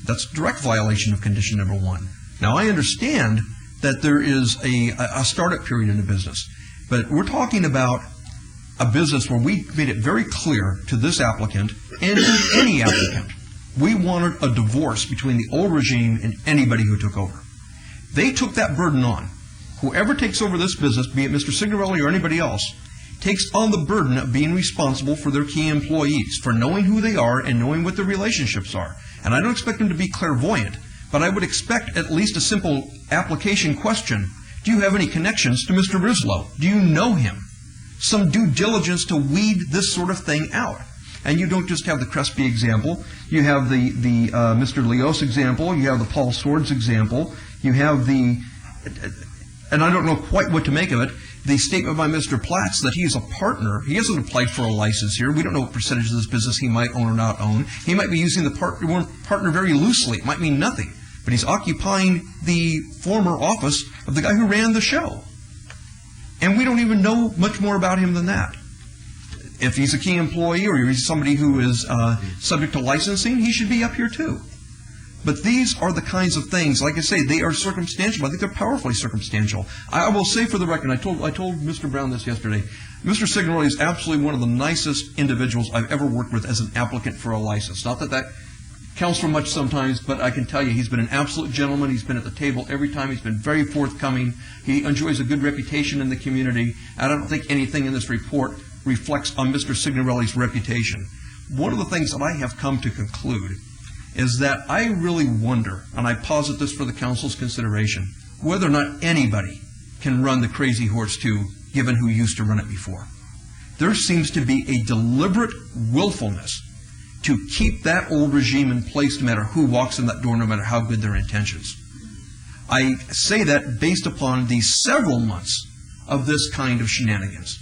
That's a direct violation of condition number 1. Now, I understand that there is a startup period in the business, but we're talking about a business where we made it very clear to this applicant and to any applicant we wanted a divorce between the old regime and anybody who took over. They took that burden on. Whoever takes over this business, be it Mr. Signorelli or anybody else, takes on the burden of being responsible for their key employees, for knowing who they are and knowing what their relationships are. And I don't expect them to be clairvoyant, but I would expect at least a simple application question. Do you have any connections to Mr. Rizlo? Do you know him? Some due diligence to weed this sort of thing out. And you don't just have the Crespi example. You have the Mr. Leos example. You have the Paul Swords example. You have and I don't know quite what to make of it, the statement by Mr. Platts that he is a partner. He hasn't applied for a license here. We don't know what percentage of this business he might own or not own. He might be using the word partner very loosely. It might mean nothing. But he's occupying the former office of the guy who ran the show. And we don't even know much more about him than that. If he's a key employee or he's somebody who is subject to licensing, he should be up here too. But these are the kinds of things, like I say, they are circumstantial. I think they're powerfully circumstantial. I will say for the record, I told Mr. Brown this yesterday, Mr. Signorelli is absolutely one of the nicest individuals I've ever worked with as an applicant for a license. Not that that counts for much sometimes, but I can tell you he's been an absolute gentleman. He's been at the table every time. He's been very forthcoming. He enjoys a good reputation in the community. I don't think anything in this report reflects on Mr. Signorelli's reputation. One of the things that I have come to conclude is that I really wonder, and I posit this for the council's consideration, whether or not anybody can run the Crazy Horse 2, given who used to run it before. There seems to be a deliberate willfulness to keep that old regime in place no matter who walks in that door, no matter how good their intentions. I say that based upon the several months of this kind of shenanigans.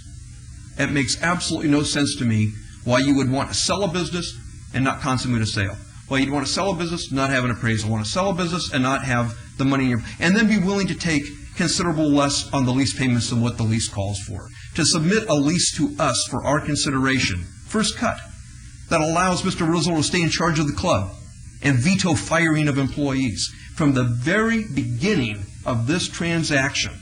It makes absolutely no sense to me why you would want to sell a business and not consummate a sale. Why you'd want to sell a business, not have an appraisal. Want to sell a business and not have the money in your... And then be willing to take considerable less on the lease payments than what the lease calls for. To submit a lease to us for our consideration, first cut, that allows Mr. Rizlo to stay in charge of the club and veto firing of employees. From the very beginning of this transaction,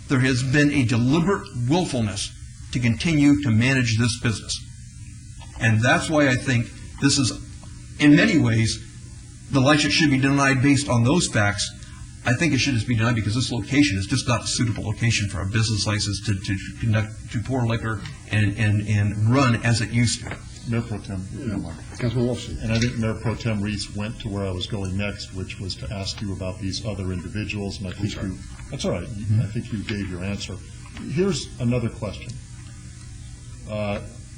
there has been a deliberate willfulness to continue to manage this business. And that's why I think this is, in many ways, the license should be denied based on those facts. I think it should just be denied because this location is just not a suitable location for a business license to pour liquor and run as it used to. Mayor Pro Tem, if you don't mind. Councilman Wolfson. And I think Mayor Pro Tem Reese went to where I was going next, which was to ask you about these other individuals, and I think you, that's all right, I think you gave your answer. Here's another question.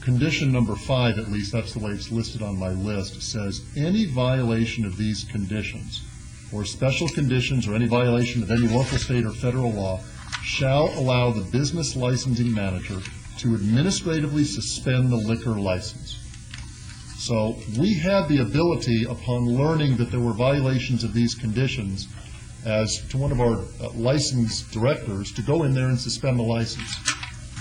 Condition number 5, at least, that's the way it's listed on my list, says, any violation of these conditions, or special conditions, or any violation of any local, state, or federal law, shall allow the business licensing manager to administratively suspend the liquor license. So we had the ability, upon learning that there were violations of these conditions, as to one of our license directors, to go in there and suspend the license.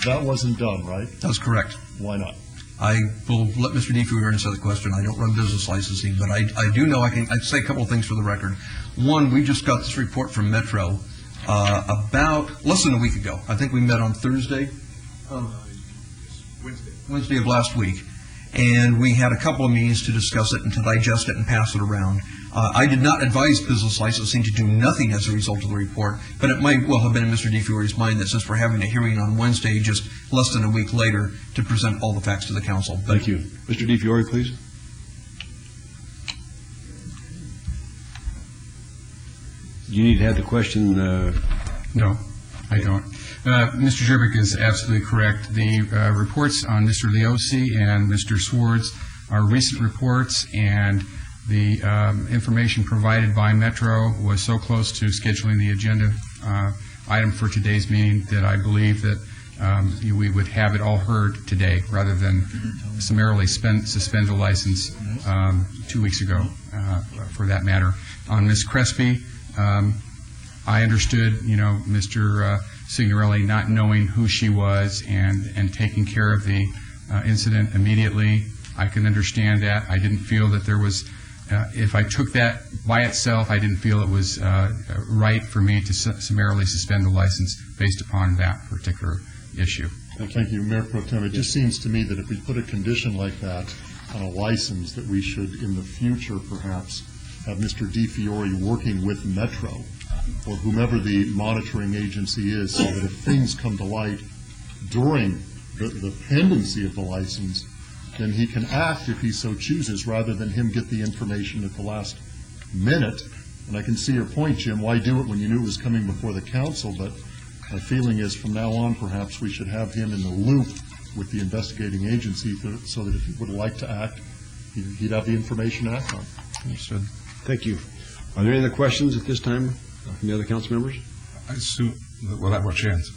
That wasn't done, right? That's correct. Why not? I will let Mr. DeFiore answer the question. I don't run business licensing, but I do know I'd say a couple of things for the record. One, we just got this report from Metro about less than a week ago. I think we met on Thursday, Wednesday of last week, and we had a couple of meetings to discuss it and to digest it and pass it around. I did not advise business licensing to do nothing as a result of the report, but it might well have been in Mr. DeFiore's mind that since we're having a hearing on Wednesday, just less than a week later, to present all the facts to the council. Thank you. Mr. DeFiore, please. You need to have the question. No, I don't. Mr. Jervik is absolutely correct. The reports on Mr. Leosi and Mr. Swartz are recent reports, and the information provided by Metro was so close to scheduling the agenda item for today's meeting that I believe that we would have it all heard today rather than summarily suspend the license 2 weeks ago, for that matter. On Ms. Crespi, I understood, Mr. Signorelli not knowing who she was and taking care of the incident immediately. I can understand that. I didn't feel that there was, if I took that by itself, I didn't feel it was right for me to summarily suspend the license based upon that particular issue. Thank you, Mayor Pro Tem. It just seems to me that if we put a condition like that on a license, that we should, in the future, perhaps, have Mr. DeFiore working with Metro or whomever the monitoring agency is, so that if things come to light during the pendency of the license, then he can act if he so chooses, rather than him get the information at the last minute. And I can see your point, Jim. Why do it when you knew it was coming before the council? But my feeling is from now on, perhaps we should have him in the loop with the investigating agency so that if he would like to act, he'd have the information to act on. Understood. Thank you. Are there any other questions at this time from the other council members? I assume that we'll have our chance.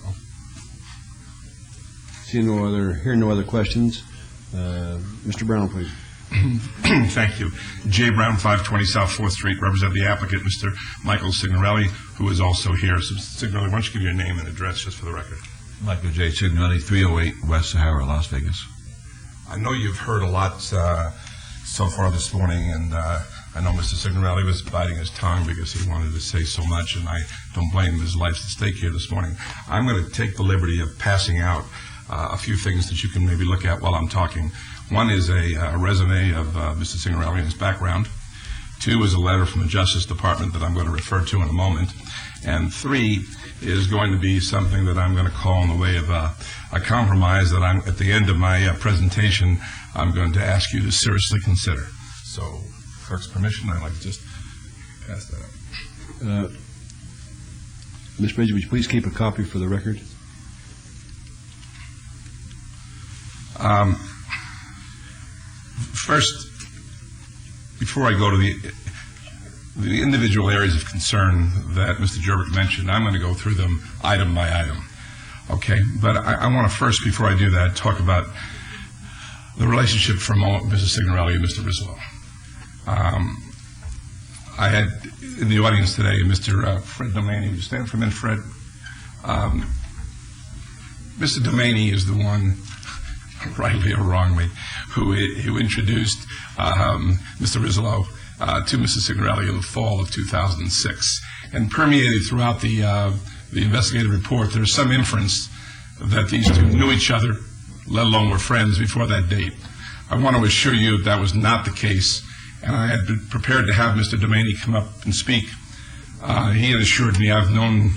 Hearing no other questions. Mr. Brown, please. Thank you. Jay Brown, 520 South 4th Street, represent the applicant, Mr. Michael Signorelli, who is also here. So, Signorelli, why don't you give your name and address just for the record? Michael J. Signorelli, 308 West Sahara, Las Vegas. I know you've heard a lot so far this morning, and I know Mr. Signorelli was biting his tongue because he wanted to say so much, and I don't blame him. His life's at stake here this morning. I'm going to take the liberty of passing out a few things that you can maybe look at while I'm talking. One is a resume of Mr. Signorelli and his background. 2 is a letter from the Justice Department that I'm going to refer to in a moment. And 3 is going to be something that I'm going to call in the way of a compromise that I'm, at the end of my presentation, I'm going to ask you to seriously consider. So, clerk's permission, I'd like to just pass that out. Ms. Bridges, would you please keep a copy for the record? First, before I go to the individual areas of concern that Mr. Jervik mentioned, I'm going to go through them item by item. Okay, but I want to first, before I do that, talk about the relationship from Mr. Signorelli and Mr. Rizzolo. I had in the audience today Mr. Fred Domaney. You stand for a minute, Fred. Mr. Domaney is the one, rightly or wrongly, who introduced Mr. Rizzolo to Mr. Signorelli in the fall of 2006. And permeated throughout the investigative report, there's some inference that these two knew each other, let alone were friends before that date. I want to assure you that was not the case, and I had been prepared to have Mr. Domaney come up and speak. He had assured me I've known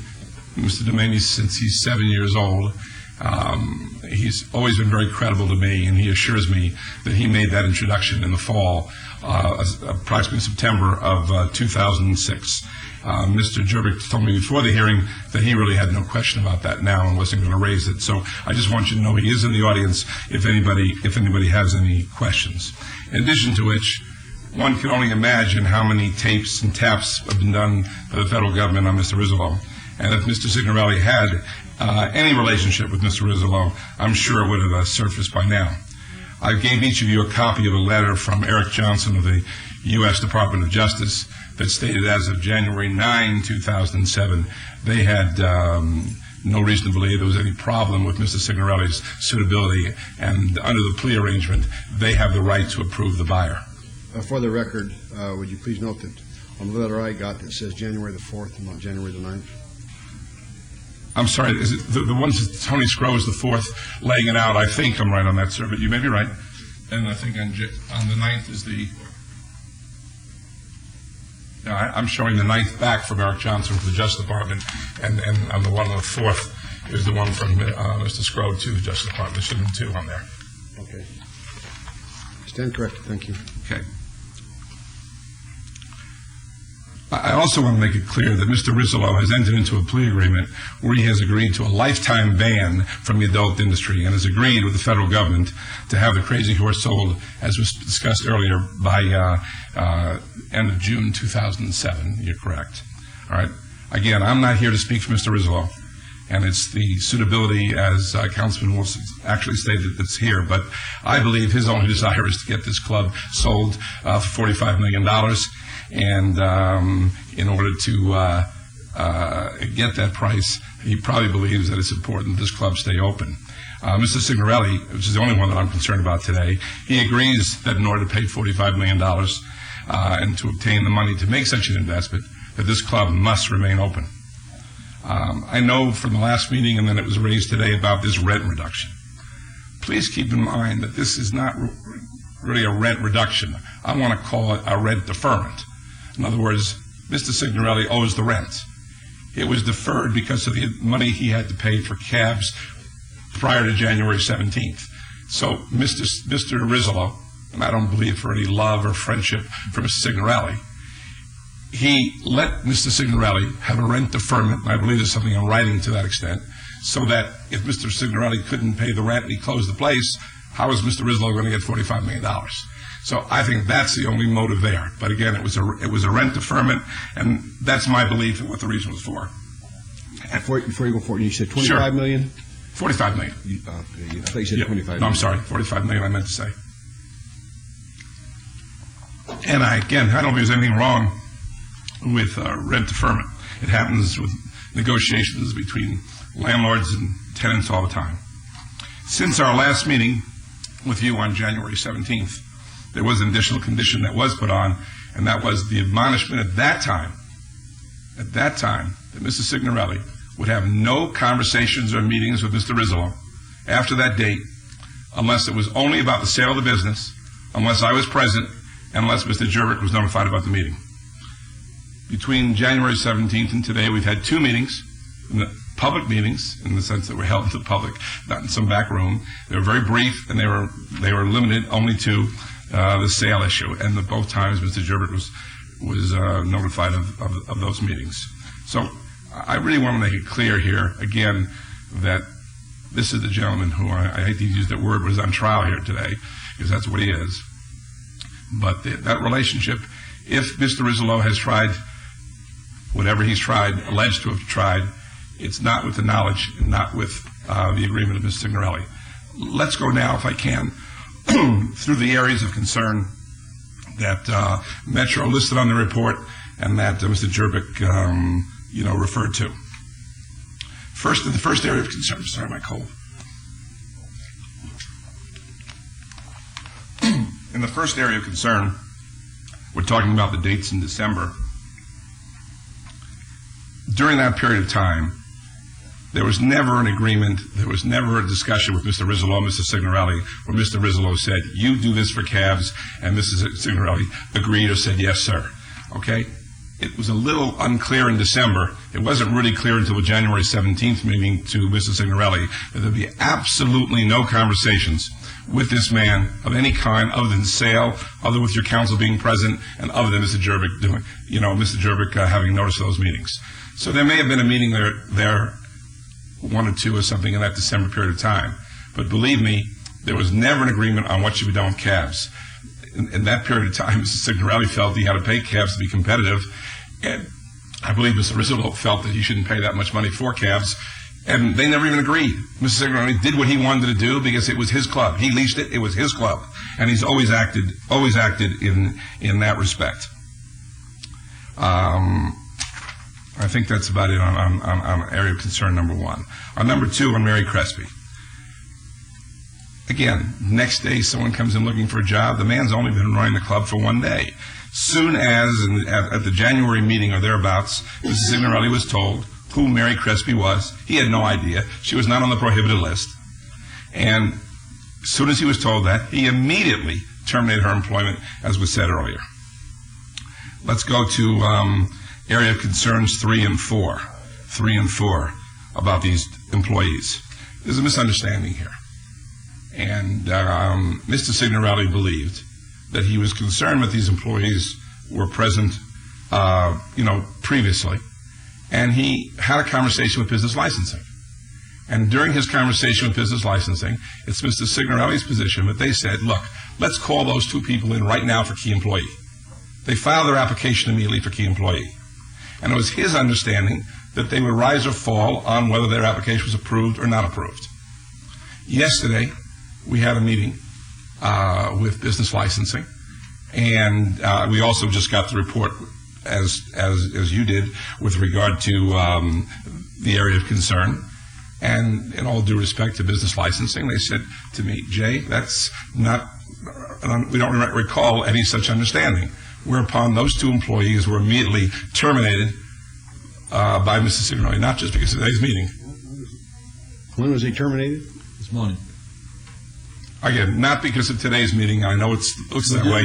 Mr. Domaney since he's 7 years old. he's always been very credible to me, and he assures me that he made that introduction in the fall, approximately September of 2006. Mr. Jervik told me before the hearing that he really had no question about that now and wasn't going to raise it. So I just want you to know he is in the audience if anybody has any questions. In addition to which, one can only imagine how many tapes and taps have been done by the federal government on Mr. Rizzolo. And if Mr. Signorelli had any relationship with Mr. Rizzolo, I'm sure it would have surfaced by now. I gave each of you a copy of a letter from Eric Johnson of the U.S. Department of Justice that stated as of January 9, 2007, they had no reason to believe there was any problem with Mr. Signorelli's suitability, and under the plea arrangement, they have the right to approve the buyer. For the record, would you please note that on the letter I got, it says January the 4th and not January the 9th? I'm sorry, is it the ones that Tony Scrow is the 4th laying it out? I think I'm right on that, sir, but you may be right. And I think on the 9th is the... No, I'm showing the 9th back from Eric Johnson from the Justice Department, and on the one on the 4th is the one from Mr. Scrow to the Justice Department. There should have been 2 on there. Okay. Stand corrected. Thank you. Okay. I also want to make it clear that Mr. Rizzolo has entered into a plea agreement where he has agreed to a lifetime ban from the adult industry and has agreed with the federal government to have the Crazy Horse sold, as was discussed earlier, by end of June 2007. You're correct. All right. Again, I'm not here to speak for Mr. Rizzolo, and it's the suitability, as Councilman Wilson actually stated, that's here. But I believe his only desire is to get this club sold for $45 million. And in order to get that price, he probably believes that it's important that this club stay open. Mr. Signorelli, which is the only one that I'm concerned about today, he agrees that in order to pay $45 million and to obtain the money to make such an investment, that this club must remain open. I know from the last meeting, and then it was raised today, about this rent reduction. Please keep in mind that this is not really a rent reduction. I want to call it a rent deferment. In other words, Mr. Signorelli owes the rent. It was deferred because of the money he had to pay for cabs prior to January 17th. So Mr. Rizzolo, and I don't believe for any love or friendship for Mr. Signorelli, he let Mr. Signorelli have a rent deferment, and I believe there's something in writing to that extent, so that if Mr. Signorelli couldn't pay the rent and he closed the place, how is Mr. Rizzolo going to get $45 million? So I think that's the only motive there. But again, it was a rent deferment, and that's my belief and what the reason was for. Before you go forward, you said $25 Sure. million? $45 million. I thought you said 25 million. No, I'm sorry, $45 million I meant to say. And I don't think there's anything wrong with rent deferment. It happens with negotiations between landlords and tenants all the time. Since our last meeting with you on January 17th, there was an additional condition that was put on, and that was the admonishment at that time, that Mr. Signorelli would have no conversations or meetings with Mr. Rizzolo after that date unless it was only about the sale of the business, unless I was present, and unless Mr. Jervik was notified about the meeting. Between January 17th and today, we've had 2 meetings, public meetings, in the sense that were held to the public, not in some back room. They were very brief, and they were limited only to the sale issue, and both times Mr. Jervik was notified of those meetings. So I really want to make it clear here, again, that this is the gentleman who, I hate to use that word, but is on trial here today, because that's what he is. But that relationship, if Mr. Rizzolo has tried whatever he's tried, alleged to have tried, it's not with the knowledge and not with the agreement of Mr. Signorelli. Let's go now, if I can, through the areas of concern that Metro listed on the report and that Mr. Jervik, referred to. First, in the first area of concern, sorry, my cold. In the first area of concern, we're talking about the dates in December. During that period of time, there was never an agreement, there was never a discussion with Mr. Rizzolo and Mr. Signorelli where Mr. Rizzolo said, you do this for cabs, and Mr. Signorelli agreed or said, yes, sir. Okay? it was a little unclear in December. It wasn't really clear until the January 17th meeting to Mr. Signorelli that there'd be absolutely no conversations with this man of any kind other than sale, other with your counsel being present, and other than Mr. Jervik doing, Mr. Jervik having notice of those meetings. So there may have been a meeting there, one or two or something in that December period of time. But believe me, there was never an agreement on what should be done with cabs. In that period of time, Mr. Signorelli felt he had to pay cabs to be competitive, and I believe Mr. Rizzo felt that he shouldn't pay that much money for cabs, and they never even agreed. Mr. Signorelli did what he wanted to do because it was his club. He leased it. It was his club, and he's always acted in that respect. I think that's about it on area of concern number one. On number two, on Mary Crespi. Again, next day someone comes in looking for a job. The man's only been running the club for 1 day. Soon as, at the January meeting or thereabouts, Mr. Signorelli was told who Mary Crespi was. He had no idea. She was not on the prohibited list. And as soon as he was told that, he immediately terminated her employment, as was said earlier. Let's go to area of concerns 3 and 4. 3 and 4 about these employees. There's a misunderstanding here. And Mr. Signorelli believed that he was concerned that these employees were present, previously. And he had a conversation with business licensing. And during his conversation with business licensing, it's Mr. Signorelli's position that they said, look, let's call those 2 people in right now for key employee. They filed their application immediately for key employee. And it was his understanding that they would rise or fall on whether their application was approved or not approved. Yesterday, we had a meeting with business licensing, and we also just got the report, as you did, with regard to the area of concern. And in all due respect to business licensing, they said to me, Jay, that's not, we don't recall any such understanding. Whereupon those 2 employees were immediately terminated by Mr. Signorelli, not just because of today's meeting. When was he terminated? This morning. Again, not because of today's meeting. I know it looks that way.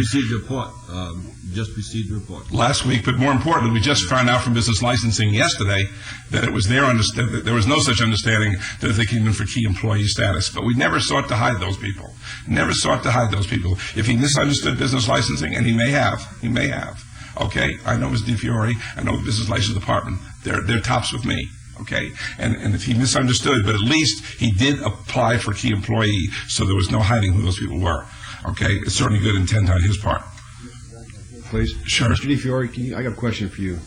Just received the report. Last week, but more importantly, we just found out from business licensing yesterday that it was that there was no such understanding that they came in for key employee status. But we never sought to hide those people. Never sought to hide those people. If he misunderstood business licensing, and he may have. Okay, I know Ms. DiFiore. I know the business license department. They're tops with me. Okay, and if he misunderstood, but at least he did apply for key employee, so there was no hiding who those people were. Okay, it's certainly good intent on his part. Please. Sure. Mr. DiFiore, I got a question for you.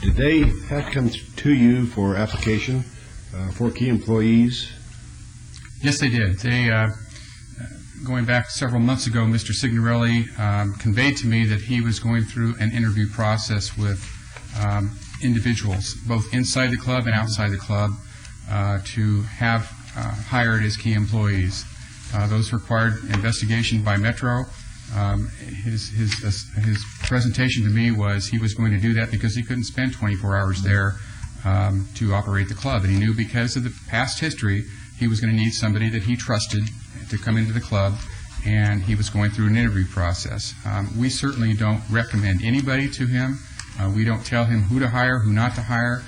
Did they have to come to you for application for key employees? Yes, they did. They, going back several months ago, Mr. Signorelli conveyed to me that he was going through an interview process with individuals, both inside the club and outside the club, to have hired as key employees. Those required investigation by Metro. His presentation to me was he was going to do that because he couldn't spend 24 hours there to operate the club. And he knew because of the past history, he was going to need somebody that he trusted to come into the club, and he was going through an interview process. We certainly don't recommend anybody to him. We don't tell him who to hire, who not to hire.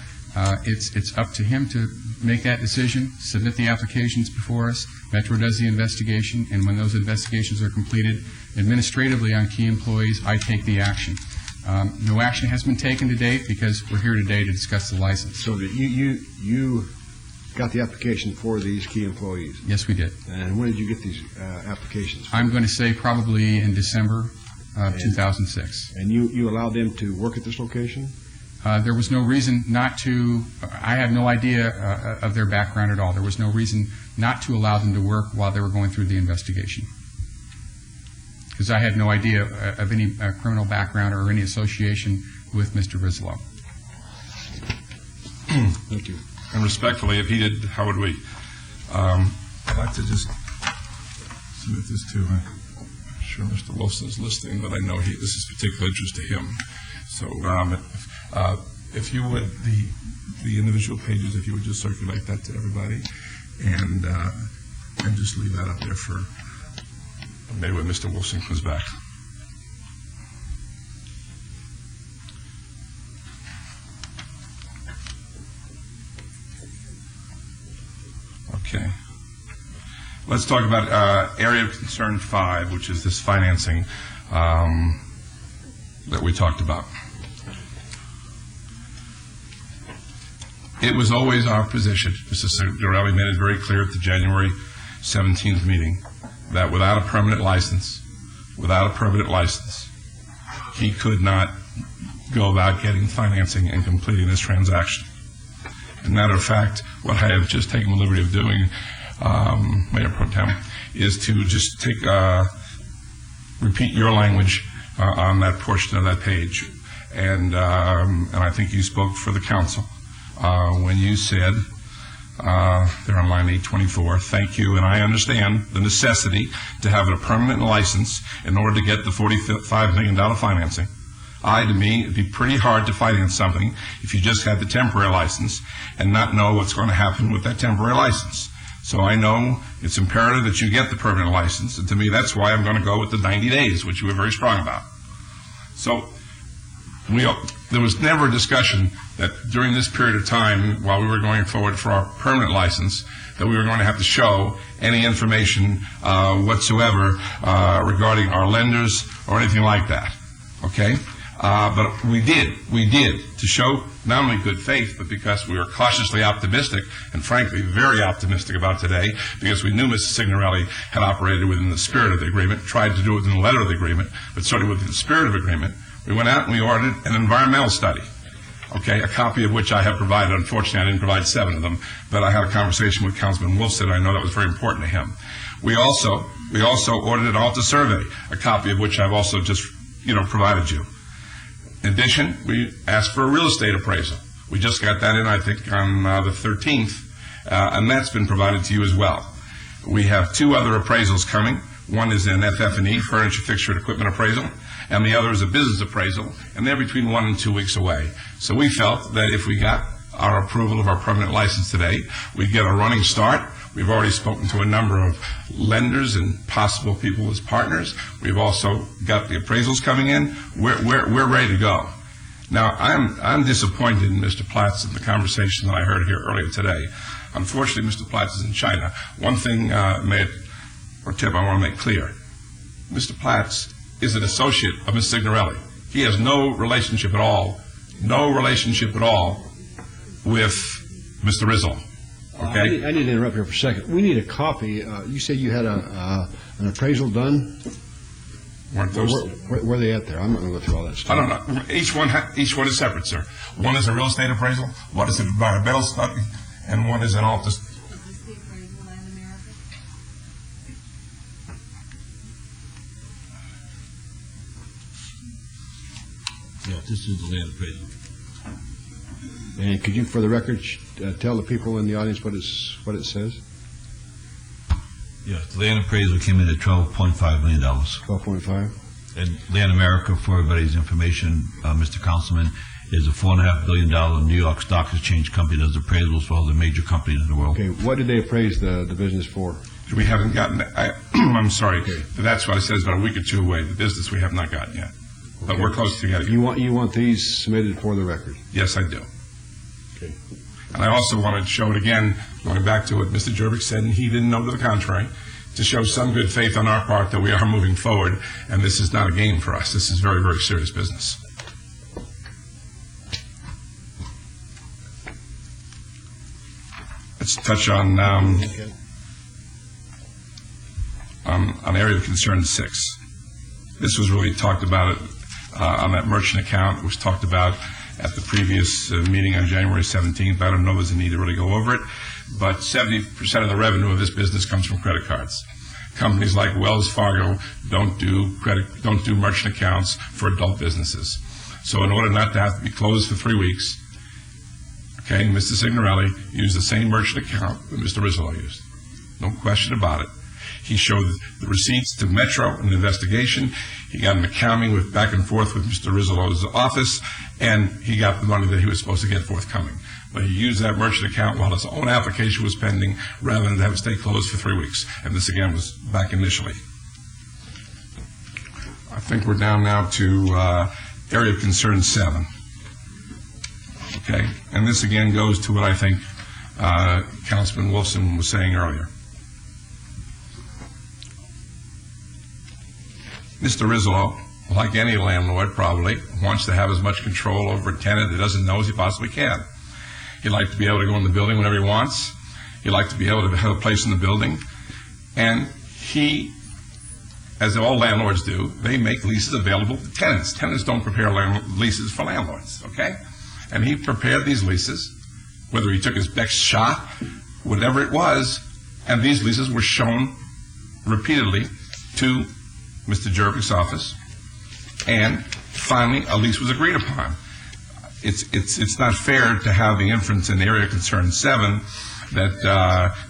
It's up to him to make that decision, submit the applications before us. Metro does the investigation, and when those investigations are completed administratively on key employees, I take the action. No action has been taken to date because we're here today to discuss the license. So that you got the application for these key employees? Yes, we did. And when did you get these applications? I'm going to say probably in December of 2006. And you allowed them to work at this location? There was no reason not to. I have no idea of their background at all. There was no reason not to allow them to work while they were going through the investigation, because I had no idea of any criminal background or any association with Mr. Rizlo. Thank you. And respectfully, if he did, how would we? I'd like to just submit this to, I'm sure Mr. Wilson's listening, but I know this is of particular interest to him. So if you would, the individual pages, if you would just circulate that to everybody, and just leave that up there for maybe when Mr. Wilson comes back. Okay. Let's talk about area of concern 5, which is this financing that we talked about. It was always our position, Mr. Signorelli made it very clear at the January 17th meeting, that without a permanent license, he could not go about getting financing and completing this transaction. As a matter of fact, what I have just taken the liberty of doing, Mayor Pro Tem, is to just repeat your language on that portion of that page. And I think you spoke for the council when you said, there on line 824, thank you, and I understand the necessity to have a permanent license in order to get the $45 million financing. To me, it'd be pretty hard to finance something if you just had the temporary license and not know what's going to happen with that temporary license. So I know it's imperative that you get the permanent license, and to me, that's why I'm going to go with the 90 days, which you were very strong about. So there was never a discussion that during this period of time, while we were going forward for our permanent license, that we were going to have to show any information whatsoever regarding our lenders or anything like that. Okay? But we did to show not only good faith, but because we were cautiously optimistic, and frankly very optimistic about today, because we knew Mr. Signorelli had operated within the spirit of the agreement, tried to do it within the letter of the agreement, but certainly within the spirit of the agreement. We went out and we ordered an environmental study, okay, a copy of which I have provided. Unfortunately, I didn't provide 7 of them, but I had a conversation with Councilman Wolfson. I know that was very important to him. We also ordered an Alta survey, a copy of which I've also just, provided you. In addition, we asked for a real estate appraisal. We just got that in, I think, on the 13th, and that's been provided to you as well. We have 2 other appraisals coming. One is an FF&E, furniture, fixture, and equipment appraisal, and the other is a business appraisal, and they're between 1 and 2 weeks away. So we felt that if we got our approval of our permanent license today, we'd get a running start. We've already spoken to a number of lenders and possible people as partners. We've also got the appraisals coming in. We're ready to go. Now, I'm disappointed in Mr. Platts in the conversation that I heard here earlier today. Unfortunately, Mr. Platts is in China. One thing, Tip, I want to make clear. Mr. Platts is an associate of Ms. Signorelli. He has no relationship at all with Mr. Rizzo. Okay? I need to interrupt here for a second. We need a copy. You said you had an appraisal done? Weren't those? Where are they at there? I'm not going to go through all that stuff. I don't know. Each one is separate, sir. One is a real estate appraisal, one is an environmental study, and one is an Alta. Yeah, this is the land appraisal. And could you, for the record, tell the people in the audience what it says? Yeah, the land appraisal came in at $12.5 million. 12.5? And Land America, for everybody's information, Mr. Councilman, is a $4.5 billion New York Stock Exchange company that does appraisals for all the major companies in the world. Okay, what did they appraise the business for? We haven't gotten that. I'm sorry. Okay. That's what I said. It's about a week or 2 away. The business we have not gotten yet. But okay. We're close to getting it. You want these submitted for the record? Yes, I do. Okay. And I also wanted to show it again, going back to what Mr. Jervik said, and he didn't know to the contrary, to show some good faith on our part that we are moving forward, and this is not a game for us. This is very, very serious business. Let's touch on area of concern 6. This was really talked about on that merchant account. It was talked about at the previous meeting on January 17th. I don't know if there's a need to really go over it, but 70% of the revenue of this business comes from credit cards. Companies like Wells Fargo don't do merchant accounts for adult businesses. So in order not to have to be closed for 3 weeks, okay, Mr. Signorelli used the same merchant account that Mr. Rizzo used. No question about it. He showed the receipts to Metro in the investigation. He got an accounting with back and forth with Mr. Rizzo's office, and he got the money that he was supposed to get forthcoming. But he used that merchant account while his own application was pending rather than have it stay closed for 3 weeks. And this, again, was back initially. think we're down now to Area of Concern 7. Okay? And this again goes to what I think Councilman Wolfson was saying earlier. Mr. Rizzo, like any landlord probably, wants to have as much control over a tenant that doesn't know as he possibly can. He'd like to be able to go in the building whenever he wants. He'd like to be able to have a place in the building. And he, as all landlords do, they make leases available to tenants. Tenants don't prepare leases for landlords, okay? And he prepared these leases, whether he took his best shot, whatever it was, and these leases were shown repeatedly to Mr. Jervik's office, and finally a lease was agreed upon. It's not fair to have the inference in Area Concern 7 that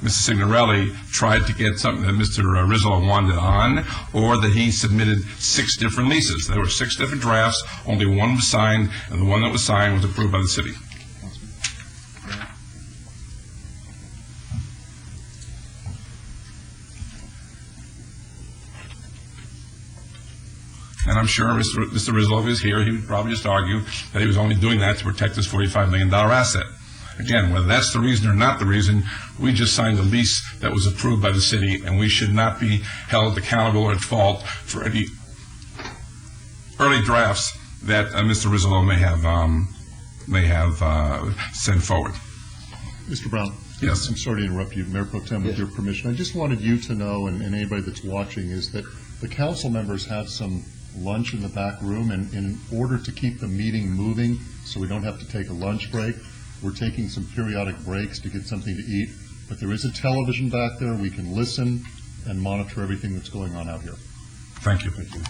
Mr. Signorelli tried to get something that Mr. Rizzo wanted on, or that he submitted 6 different leases. There were 6 different drafts, only one was signed, and the one that was signed was approved by the city. And I'm sure Mr. Rizzo, if he was here, he would probably just argue that he was only doing that to protect his $45 million asset. Again, whether that's the reason or not the reason, we just signed a lease that was approved by the city, and we should not be held accountable or at fault for any early drafts that Mr. Rizzo may have sent forward. Mr. Brown. Yes. I'm sorry to interrupt you, Mayor Pro Tem, with your permission. I just wanted you to know, and anybody that's watching, is that the council members have some lunch in the back room, and in order to keep the meeting moving so we don't have to take a lunch break, we're taking some periodic breaks to get something to eat. But there is a television back there. We can listen and monitor everything that's going on out here. Thank you. Thank you.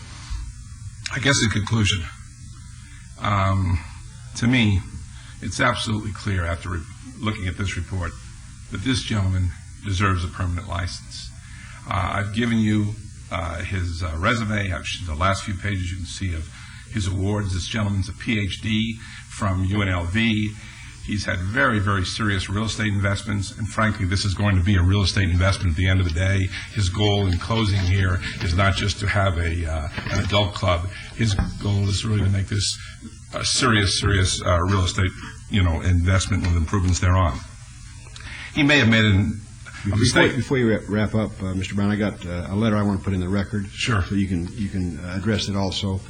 I guess in conclusion, to me, it's absolutely clear after looking at this report that this gentleman deserves a permanent license. I've given you his resume. The last few pages you can see of his awards. This gentleman's a PhD from UNLV. He's had very, very serious real estate investments, and frankly, this is going to be a real estate investment at the end of the day. His goal in closing here is not just to have an adult club. His goal is really to make this a serious real estate, investment with improvements thereon. He may have made a mistake. Before you wrap up, Mr. Brown, I got a letter I want to put in the record. Sure. So you can address it also.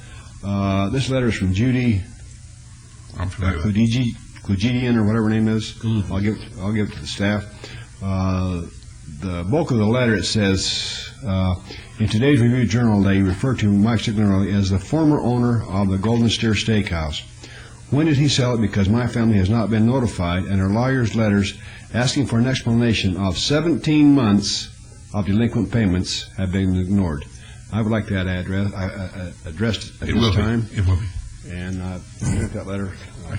This letter is from Judy Klujidian, or whatever her name is. I'll give it to the staff. The bulk of the letter, it says, in today's Review Journal, they refer to Mike Signorelli as the former owner of the Golden Steer Steakhouse. When did he sell it? Because my family has not been notified, and our lawyer's letters asking for an explanation of 17 months of delinquent payments have been ignored. I would like that addressed at this time. It will be. And I'll get that letter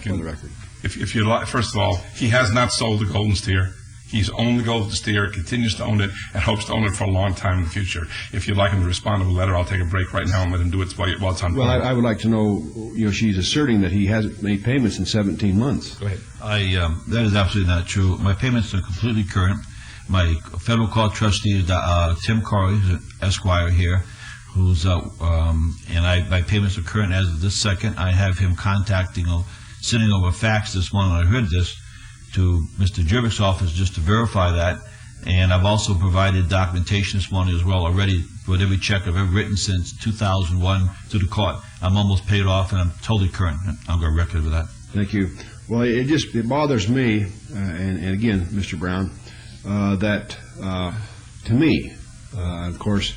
for the record. If you'd like, first of all, he has not sold the Golden Steer. He's owned the Golden Steer, continues to own it, and hopes to own it for a long time in the future. If you'd like him to respond to the letter, I'll take a break right now and let him do it while it's on. Well, I would like to know, she's asserting that he hasn't made payments in 17 months. Go ahead. That is absolutely not true. My payments are completely current. My federal court trustee is Tim Corley, who's an Esquire here, my payments are current as of this second. I have him sending over fax this morning when I heard this to Mr. Jervik's office just to verify that, and I've also provided documentation this morning as well already with every check I've ever written since 2001 to the court. I'm almost paid off, and I'm totally current. I'll go record with that. Thank you. Well, it bothers me, and again, Mr. Brown, that to me, of course,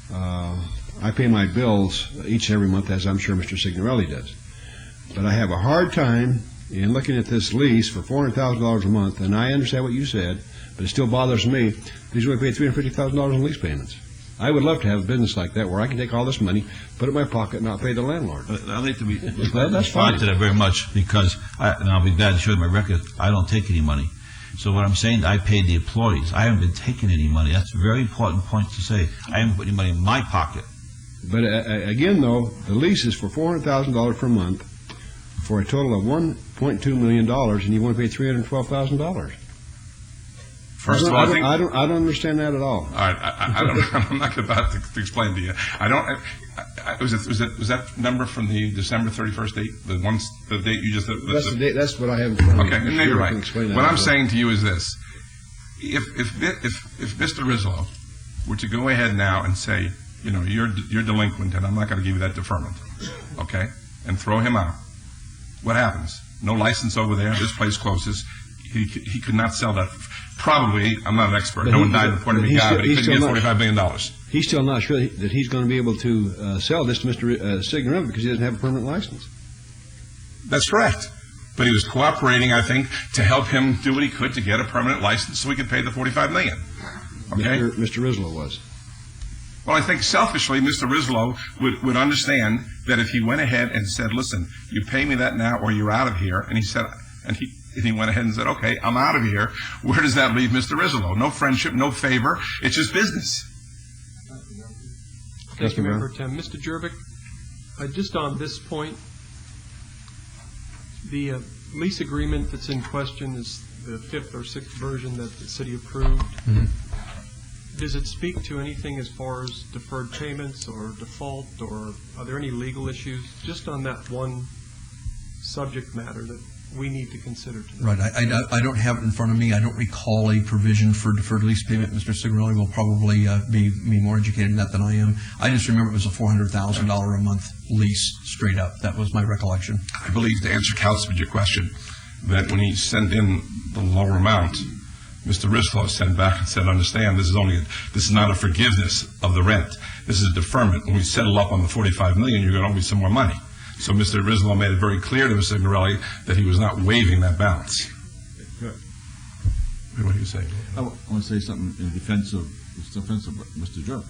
I pay my bills each and every month, as I'm sure Mr. Signorelli does. But I have a hard time in looking at this lease for $400,000 a month, and I understand what you said, but it still bothers me that he's only paid $350,000 in lease payments. I would love to have a business like that where I can take all this money, put it in my pocket, and not pay the landlord. I'd like to That's respond to that very much, because, and I'll be glad to show you my record, I don't take any money. So what I'm saying, I paid the employees. I haven't been taking any money. That's a very important point to say. I haven't put any money in my pocket. But again, though, the lease is for $400,000 per month for a total of $1.2 million, and you want to pay $312,000. First of all, I don't understand that at all. All right, I'm not about to explain to you. Was that number from the December 31st date? The date you just... That's the date. That's what I have in front of me. Okay, and maybe you're right. Explain What I'm as well. saying to you is this. If Mr. Rizlo were to go ahead now and say, you know, you're delinquent and I'm not going to give you that deferment, okay, and throw him out, what happens? No license over there. This place closes. He could not sell that. Probably, I'm not an expert. No one died in the Puerto Rico guy, but he couldn't get $45 million. He's still not sure that he's going to be able to sell this to Mr. Signorelli because he doesn't have a permanent license. That's correct. But he was cooperating, I think, to help him do what he could to get a permanent license so he could pay the $45 million. Okay? Mr. Rizlo was. Well, I think selfishly, Mr. Rizlo would understand that if he went ahead and said, listen, you pay me that now or you're out of here, and he said, and he went ahead and said, okay, I'm out of here, where does that leave Mr. Rizlo? No friendship, no favor, it's just business. Thank you, Member Tim. Mr. Jervik, just on this point, the lease agreement that's in question is the fifth or sixth version that the city approved. Mm-hmm. Does it speak to anything as far as deferred payments or default, or are there any legal issues just on that one subject matter that we need to consider today? Right. I don't have it in front of me. I don't recall a provision for deferred lease payment. Mr. Signorelli will probably be more educated in that than I am. I just remember it was a $400,000 a month lease straight up. That was my recollection. I believe, to answer Councilman your question, that when he sent in the lower amount, Mr. Rizlo sent back and said, understand, this is not a forgiveness of the rent. This is a deferment. When we settle up on the $45 million, you're going to owe me some more money. So Mr. Rizlo made it very clear to Mr. Signorelli that he was not waiving that balance. Good. What do you say? I want to say something in defense of Mr. Jervik.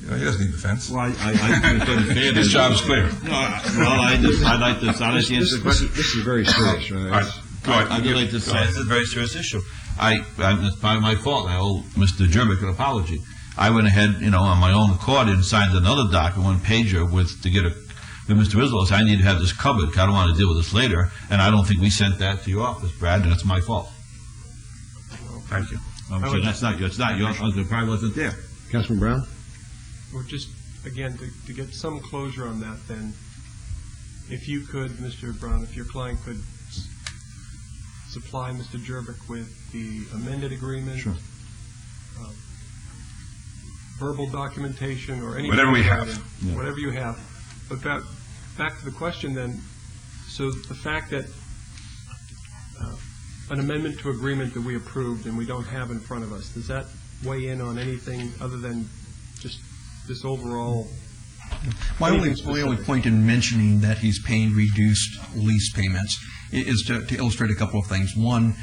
Yeah, he doesn't need defense. Well, I think it's unfair. His job is clear. No, I'd like to answer the question. This is very serious, right? All right. Go ahead. I'd like to say it's a very serious issue. It's part of my fault. I owe Mr. Jervik an apology. I went ahead, on my own accord and signed another document, one pager, with Mr. Rizlo said, I need to have this covered. I don't want to deal with this later. And I don't think we sent that to your office, Brad, and it's my fault. Thank you. So that's not yours. It probably wasn't there. Councilman Brown? Well, just, again, to get some closure on that, then, if you could, Mr. Brown, if your client could supply Mr. Jervik with the amended agreement, sure. Verbal documentation, or anything. Whatever we have. Yeah. Whatever you have. But back to the question then, so the fact that an amendment to agreement that we approved and we don't have in front of us, does that weigh in on anything other than just this overall? My only point in mentioning that he's paying reduced lease payments is to illustrate a couple of things. One,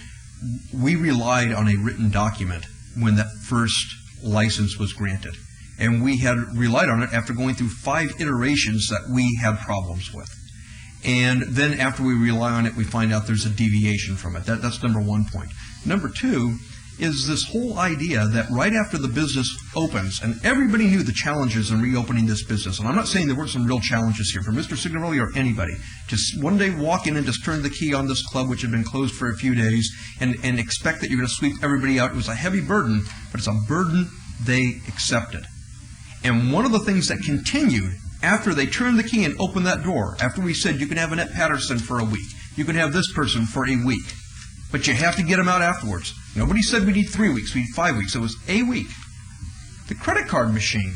we relied on a written document when that first license was granted. And we had relied on it after going through 5 iterations that we had problems with. And then after we rely on it, we find out there's a deviation from it. That's number one point. Number two is this whole idea that right after the business opens, and everybody knew the challenges in reopening this business, and I'm not saying there weren't some real challenges here for Mr. Signorelli or anybody, just one day walk in and just turn the key on this club, which had been closed for a few days, and expect that you're going to sweep everybody out. It was a heavy burden, but it's a burden they accepted. And one of the things that continued after they turned the key and opened that door, after we said you can have Annette Patterson for a week, you can have this person for a week, but you have to get them out afterwards. Nobody said we need 3 weeks, we need 5 weeks. It was a week. The credit card machine,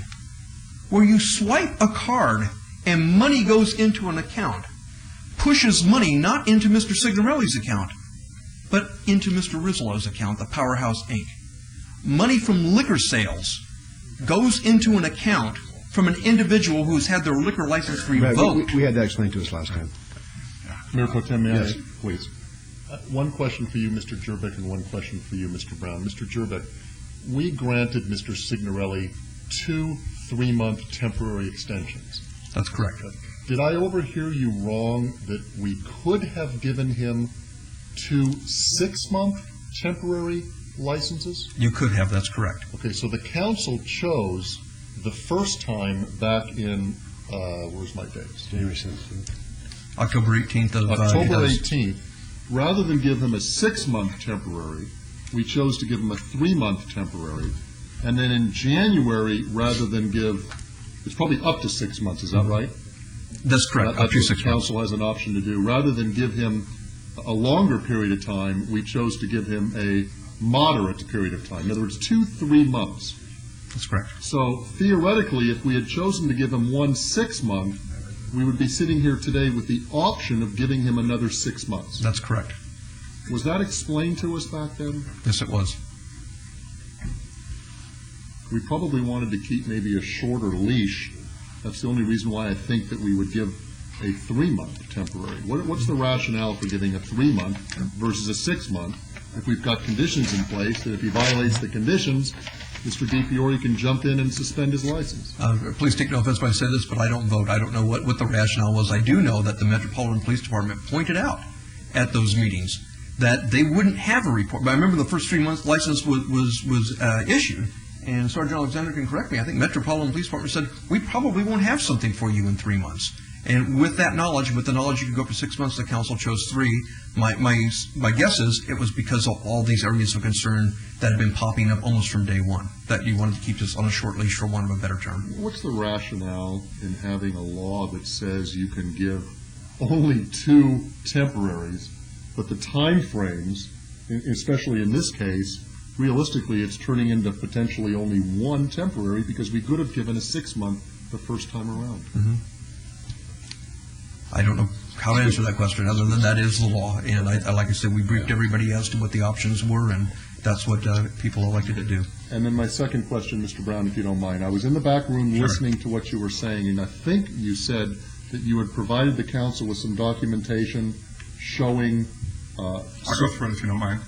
where you swipe a card and money goes into an account, pushes money not into Mr. Signorelli's account, but into Mr. Rizlo's account, the Powerhouse Inc. Money from liquor sales goes into an account from an individual who's had their liquor license revoked. We had that explained to us last time. Mayor Pro Tem, may I? Yes. Please. One question for you, Mr. Jervik, and one question for you, Mr. Brown. Mr. Jervik, we granted Mr. Signorelli 2 3-month temporary extensions. That's correct. Did I overhear you wrong that we could have given him 2 6-month temporary licenses? You could have, that's correct. Okay, so the council chose the first time back in, where's my dates? January 17th. October 18th of October 18th. Rather than give him a 6-month temporary, we chose to give him a 3-month temporary. And then in January, rather than give It's probably up to 6 months, is that right? That's correct, up to 6 months. Council has an option to do. Rather than give him a longer period of time, we chose to give him a moderate period of time. In other words, 2-3 months. That's correct. So theoretically, if we had chosen to give him 1 6-month, we would be sitting here today with the option of giving him another 6 months. That's correct. Was that explained to us back then? Yes, it was. We probably wanted to keep maybe a shorter leash. That's the only reason why I think that we would give a 3-month temporary. What's the rationale for giving a 3-month versus a 6-month if we've got conditions in place that if he violates the conditions, Mr. DiFiore can jump in and suspend his license? Please take no offense when I say this, but I don't vote. I don't know what the rationale was. I do know that the Metropolitan Police Department pointed out at those meetings that they wouldn't have a report. But I remember the first 3 months license was issued, and Sergeant Alexander can correct me. I think Metropolitan Police Department said, we probably won't have something for you in 3 months. And with that knowledge, with the knowledge you could go for 6 months, the council chose 3. My guess is it was because of all these areas of concern that have been popping up almost from day one, that you wanted to keep this on a short leash, for want of a better term. What's the rationale in having a law that says you can give only 2 temporaries, but the time frames, especially in this case, realistically it's turning into potentially only 1 temporary because we could have given a 6-month the first time around? Mm-hmm. I don't know how to answer that question, other than that is the law. And like I said, we briefed everybody as to what the options were, and that's what people elected to do. And then my second question, Mr. Brown, if you don't mind. I was in the back room listening to what you were saying, and I think you said that you had provided the council with some documentation showing... I'll go through it if you don't mind.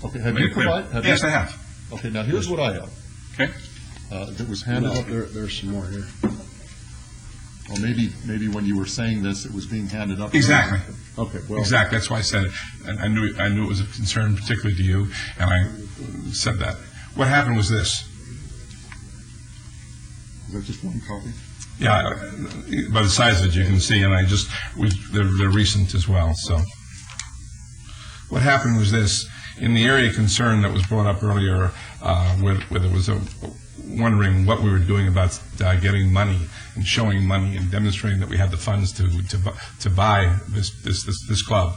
Okay, have you provided? Yes, I have. Okay, now here's what I have. Okay. That was handed up. There's some more here. Well, maybe when you were saying this, it was being handed up. Exactly. Okay. Well. Exactly. That's why I said it. And I knew it was of concern, particularly to you, and I said that. What happened was this. Is that just one copy? Yeah. By the size of it, you can see, and they're recent as well. So, what happened was this. In the area of concern that was brought up earlier, where there was wondering what we were doing about getting money and showing money and demonstrating that we had the funds to buy this club,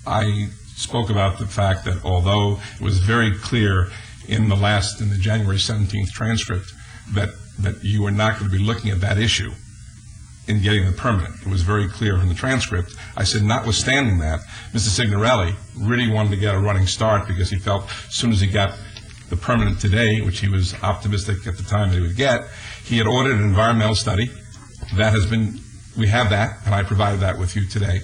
I spoke about the fact that although it was very clear in the January 17th transcript that you were not going to be looking at that issue in getting the permit. It was very clear from the transcript. I said, notwithstanding that, Mr. Signorelli really wanted to get a running start because he felt as soon as he got the permit today, which he was optimistic at the time that he would get, he had ordered an environmental study. We have that, and I provided that with you today.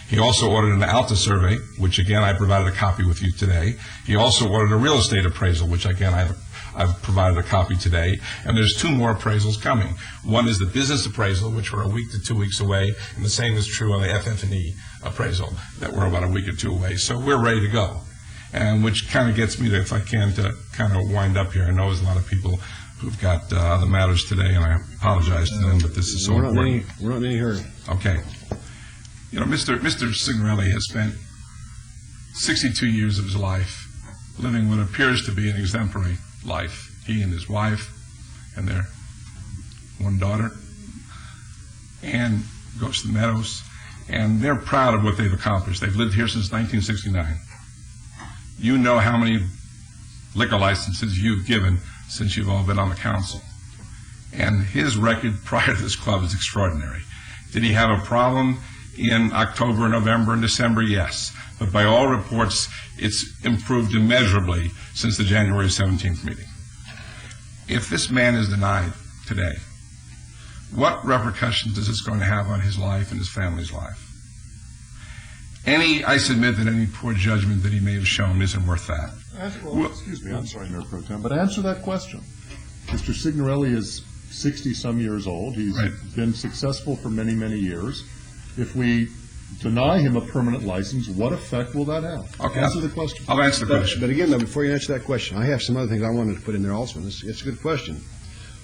He also ordered an ALTA survey, which again I provided a copy with you today. He also ordered a real estate appraisal, which again I've provided a copy today, and there's 2 more appraisals coming. One is the business appraisal, which we're a week to 2 weeks away, and the same is true on the FF&E appraisal, that we're about a week or 2 away. So we're ready to go, and which kind of gets me to, if I can, to kind of wind up here. I know there's a lot of people who've got other matters today, and I apologize to them, but this is so important. We're not in any hurry. Okay. You know, Mr. Signorelli has spent 62 years of his life living what appears to be an exemplary life. He and his wife and their 1 daughter, Ann, goes to the Meadows, and they're proud of what they've accomplished. They've lived here since 1969. You know how many liquor licenses you've given since you've all been on the council. And his record prior to this club is extraordinary. Did he have a problem in October, November, and December? Yes. But by all reports, it's improved immeasurably since the January 17th meeting. If this man is denied today, what repercussions is this going to have on his life and his family's life? I submit that any poor judgment that he may have shown isn't worth that. Excuse me, I'm sorry, Mayor Pro Tem, but answer that question. Mr. Signorelli is 60-some years old. He's been successful for many, many years. If we deny him a permanent license, what effect will that have? Okay. Answer the question. I'll answer the question. But again, though, before you answer that question, I have some other things I wanted to put in there also. It's a good question.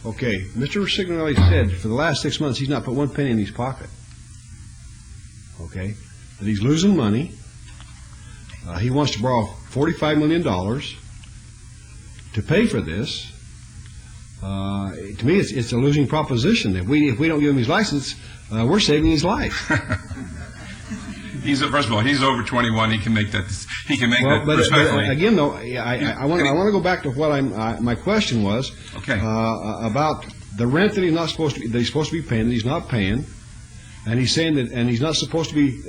Okay, Mr. Signorelli said for the last 6 months he's not put 1 penny in his pocket. Okay, that he's losing money. He wants to borrow $45 million to pay for this. To me, it's a losing proposition. If we don't give him his license, we're saving his life. First of all, he's over 21. He can make that. He can make that. But Respectfully. again, though, I want to go back to what my question was. Okay. About the rent that he's supposed to be paying, that he's not paying, and he's saying that, and he's not supposed to be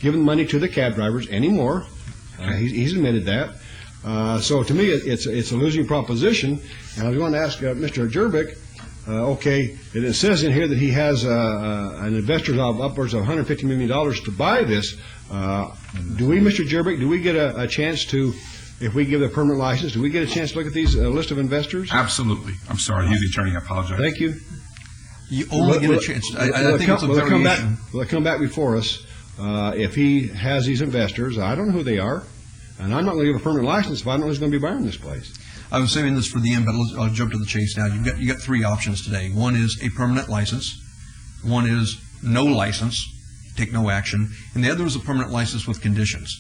giving money to the cab drivers anymore. He's admitted that. So to me, it's a losing proposition. And I was going to ask Mr. Jerbick. Okay, it says in here that he has an investor of upwards of $150 million to buy this. Do we, Mr. Jerbick, do we get a chance to, if we give the permanent license, do we get a chance to look at these list of investors? Absolutely. I'm sorry. He's the attorney. I apologize. Thank you. You only get a chance. I think it's a variation. Will it come back before us if he has these investors? I don't know who they are, and I'm not going to give a permanent license if I don't know who's going to be buying this place. I was saving this for the end, but I'll jump to the chase now. You got three options today. One is a permanent license. One is no license, take no action, and the other is a permanent license with conditions.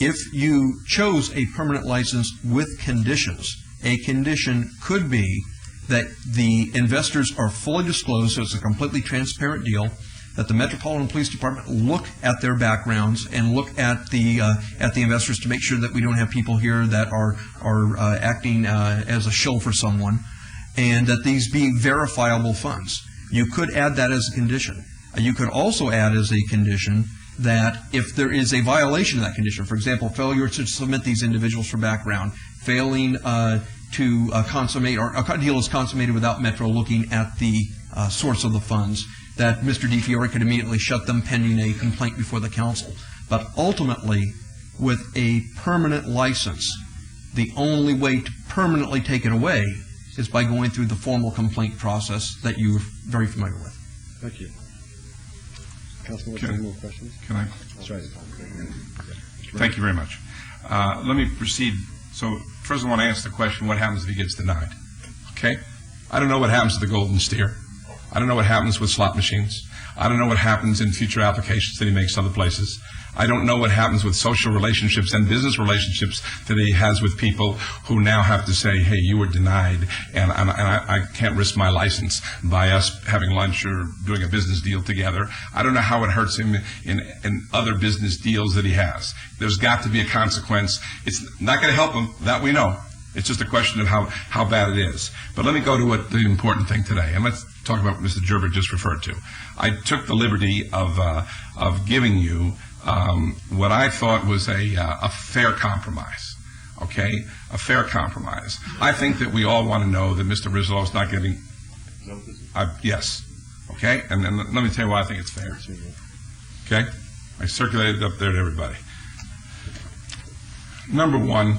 If you chose a permanent license with conditions, a condition could be that the investors are fully disclosed, so it's a completely transparent deal, that the Metropolitan Police Department look at their backgrounds and look at the investors to make sure that we don't have people here that are acting as a shill for someone, and that these be verifiable funds. You could add that as a condition. You could also add as a condition that if there is a violation of that condition, for example, failure to submit these individuals for background, failing to consummate, or a deal is consummated without Metro looking at the source of the funds, that Mr. DiFiore could immediately shut them pending a complaint before the council. But ultimately, with a permanent license, the only way to permanently take it away is by going through the formal complaint process that you're very familiar with. Thank you. Councilman, any more questions? Can I? That's right. Thank you very much. Let me proceed. So first I want to answer the question, what happens if he gets denied? Okay? I don't know what happens to the Golden Steer. I don't know what happens with slot machines. I don't know what happens in future applications that he makes other places. I don't know what happens with social relationships and business relationships that he has with people who now have to say, hey, you were denied, and I can't risk my license by us having lunch or doing a business deal together. I don't know how it hurts him in other business deals that he has. There's got to be a consequence. It's not going to help him, that we know. It's just a question of how bad it is. But let me go to what the important thing today, and let's talk about what Mr. Jerbick just referred to. I took the liberty of giving you what I thought was a fair compromise. Okay, a fair compromise. I think that we all want to know that Mr. Rizzo is not getting. Yes. Okay, and then let me tell you why I think it's fair. Okay, I circulated it up there to everybody. Number one,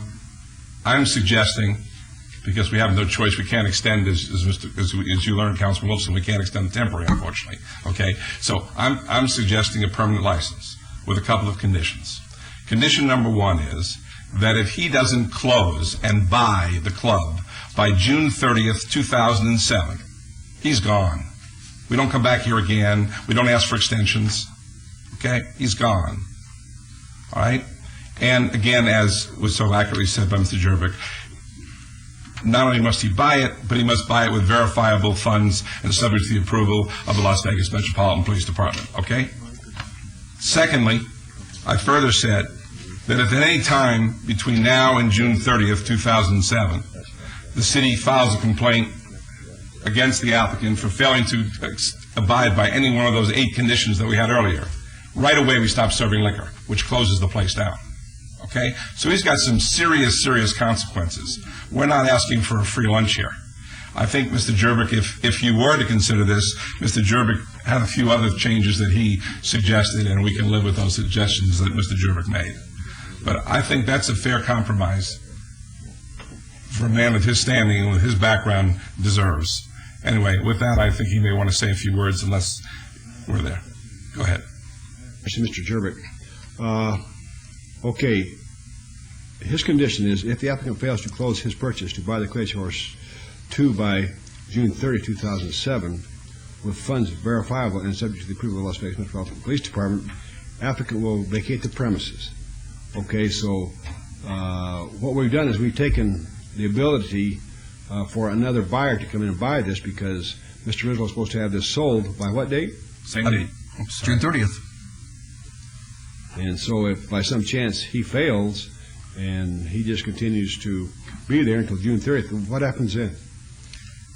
I'm suggesting, because we have no choice, we can't extend, as you learned, Councilman Wilson, we can't extend the temporary, unfortunately. Okay, so I'm suggesting a permanent license with a couple of conditions. Condition number one is that if he doesn't close and buy the club by June 30th, 2007, he's gone. We don't come back here again. We don't ask for extensions. Okay, he's gone. All right? And again, as was so accurately said by Mr. Jerbick, not only must he buy it, but he must buy it with verifiable funds and subject to the approval of the Las Vegas Metropolitan Police Department. Okay? Secondly, I further said that if at any time between now and June 30th, 2007, the city files a complaint against the applicant for failing to abide by any one of those 8 conditions that we had earlier, right away we stop serving liquor, which closes the place down. Okay? So he's got some serious, serious consequences. We're not asking for a free lunch here. I think, Mr. Jerbick, if you were to consider this, Mr. Jerbick had a few other changes that he suggested, and we can live with those suggestions that Mr. Jerbick made. But I think that's a fair compromise for a man with his standing and with his background deserves. Anyway, with that, I think he may want to say a few words unless we're there. Go ahead. Mr. Jerbick. Okay. His condition is if the applicant fails to close his purchase to buy the Clay Horse 2 by June 30, 2007, with funds verifiable and subject to the approval of the Las Vegas Metropolitan Police Department, applicant will vacate the premises. Okay, so what we've done is we've taken the ability for another buyer to come in and buy this, because Mr. Rizzo is supposed to have this sold by what date? Same date. June 30th. And so if by some chance he fails and he just continues to be there until June 30th, what happens then?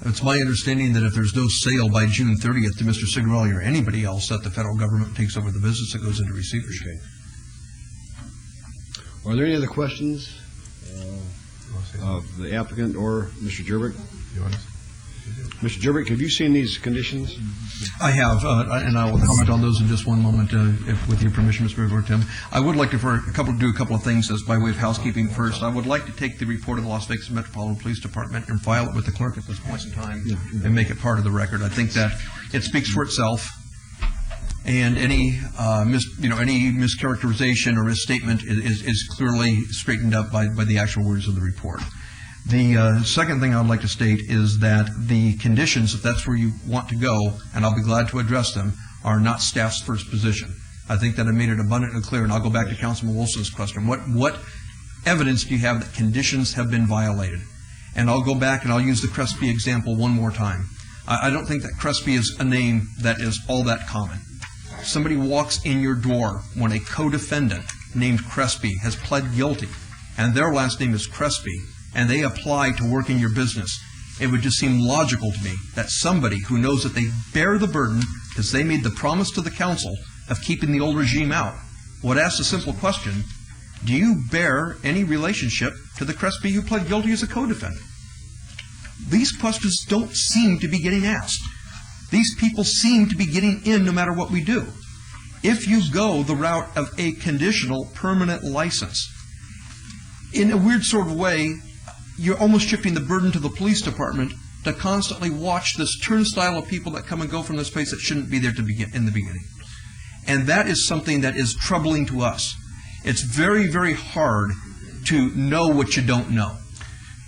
It's my understanding that if there's no sale by June 30th to Mr. Signorelli or anybody else, that the federal government takes over the business that goes into receivership. Okay. Are there any other questions of the applicant or Mr. Jervik? Mr. Jervik, have you seen these conditions? I have, and I will comment on those in just one moment, with your permission, Mr. River Tim. I would like to do a couple of things as by way of housekeeping first. I would like to take the report of the Las Vegas Metropolitan Police Department and file it with the clerk at this point in time and make it part of the record. I think that it speaks for itself, and any mischaracterization or misstatement is clearly straightened up by the actual words of the report. The second thing I would like to state is that the conditions, if that's where you want to go, and I'll be glad to address them, are not staff's first position. I think that I made it abundantly clear, and I'll go back to Councilman Wilson's question. What evidence do you have that conditions have been violated? And I'll go back and I'll use the Crespi example one more time. I don't think that Crespi is a name that is all that common. Somebody walks in your door when a co-defendant named Crespi has pled guilty, and their last name is Crespi, and they apply to work in your business. It would just seem logical to me that somebody who knows that they bear the burden, because they made the promise to the council of keeping the old regime out, would ask a simple question: do you bear any relationship to the Crespi who pled guilty as a co-defendant? These questions don't seem to be getting asked. These people seem to be getting in no matter what we do. If you go the route of a conditional permanent license, in a weird sort of way, you're almost shifting the burden to the police department to constantly watch this turnstile of people that come and go from this place that shouldn't be there in the beginning. And that is something that is troubling to us. It's very, very hard to know what you don't know.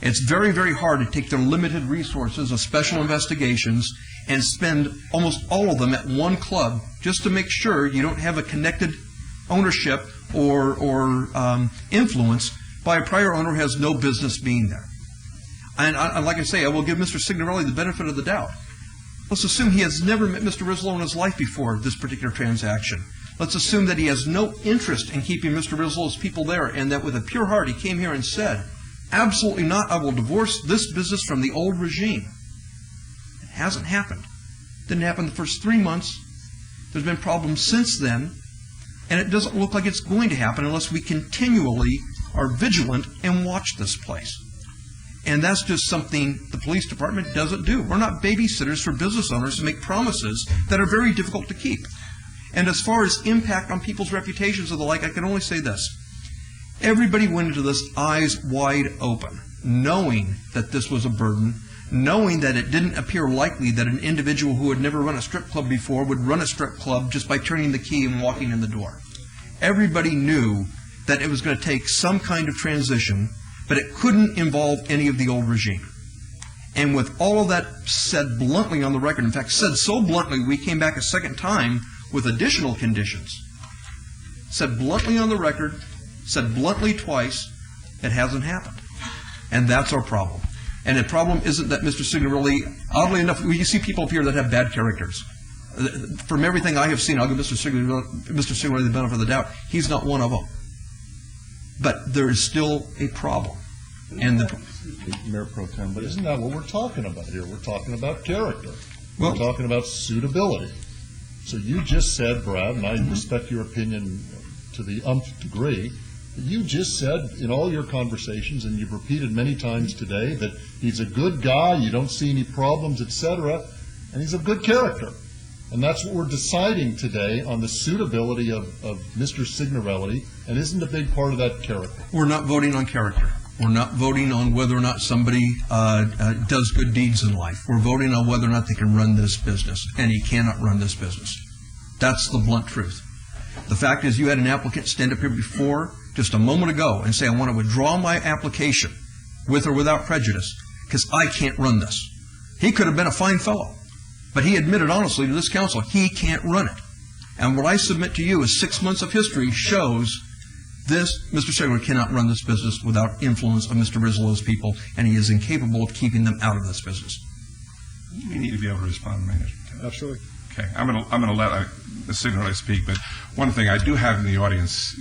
It's very, very hard to take their limited resources of special investigations and spend almost all of them at one club just to make sure you don't have a connected ownership or influence by a prior owner who has no business being there. And like I say, I will give Mr. Signorelli the benefit of the doubt. Let's assume he has never met Mr. Rizzo in his life before this particular transaction. Let's assume that he has no interest in keeping Mr. Rizzo's people there, and that with a pure heart he came here and said, absolutely not, I will divorce this business from the old regime. It hasn't happened. It didn't happen the first 3 months. There's been problems since then, and it doesn't look like it's going to happen unless we continually are vigilant and watch this place. And that's just something the police department doesn't do. We're not babysitters for business owners who make promises that are very difficult to keep. And as far as impact on people's reputations and the like, I can only say this. Everybody went into this eyes wide open, knowing that this was a burden, knowing that it didn't appear likely that an individual who had never run a strip club before would run a strip club just by turning the key and walking in the door. Everybody knew that it was going to take some kind of transition, but it couldn't involve any of the old regime. And with all of that said bluntly on the record, in fact, said so bluntly, we came back a second time with additional conditions. Said bluntly on the record, said bluntly twice, it hasn't happened. And that's our problem. And the problem isn't that Mr. Signorelli, oddly enough, you see people up here that have bad characters. From everything I have seen, I'll give Mr. Signorelli the benefit of the doubt. He's not one of them. But there is still a problem. And Mayor Pro Tem, but isn't that what we're talking about here? We're talking about character. We're talking about suitability. So you just said, Brad, and I respect your opinion to the umpth degree, but you just said in all your conversations, and you've repeated many times today, that he's a good guy, you don't see any problems, etc., and he's a good character. And that's what we're deciding today on the suitability of Mr. Signorelli, and isn't a big part of that character. We're not voting on character. We're not voting on whether or not somebody does good deeds in life. We're voting on whether or not they can run this business, and he cannot run this business. That's the blunt truth. The fact is, you had an applicant stand up here before, just a moment ago, and say, I want to withdraw my application, with or without prejudice, because I can't run this. He could have been a fine fellow. But he admitted honestly to this council, he can't run it. And what I submit to you is 6 months of history shows Mr. Sigler cannot run this business without influence of Mr. Rizolo's people, and he is incapable of keeping them out of this business. You need to be able to respond, Manager. Absolutely. Okay, I'm going to let the Signorelli speak, but one thing I do have in the audience,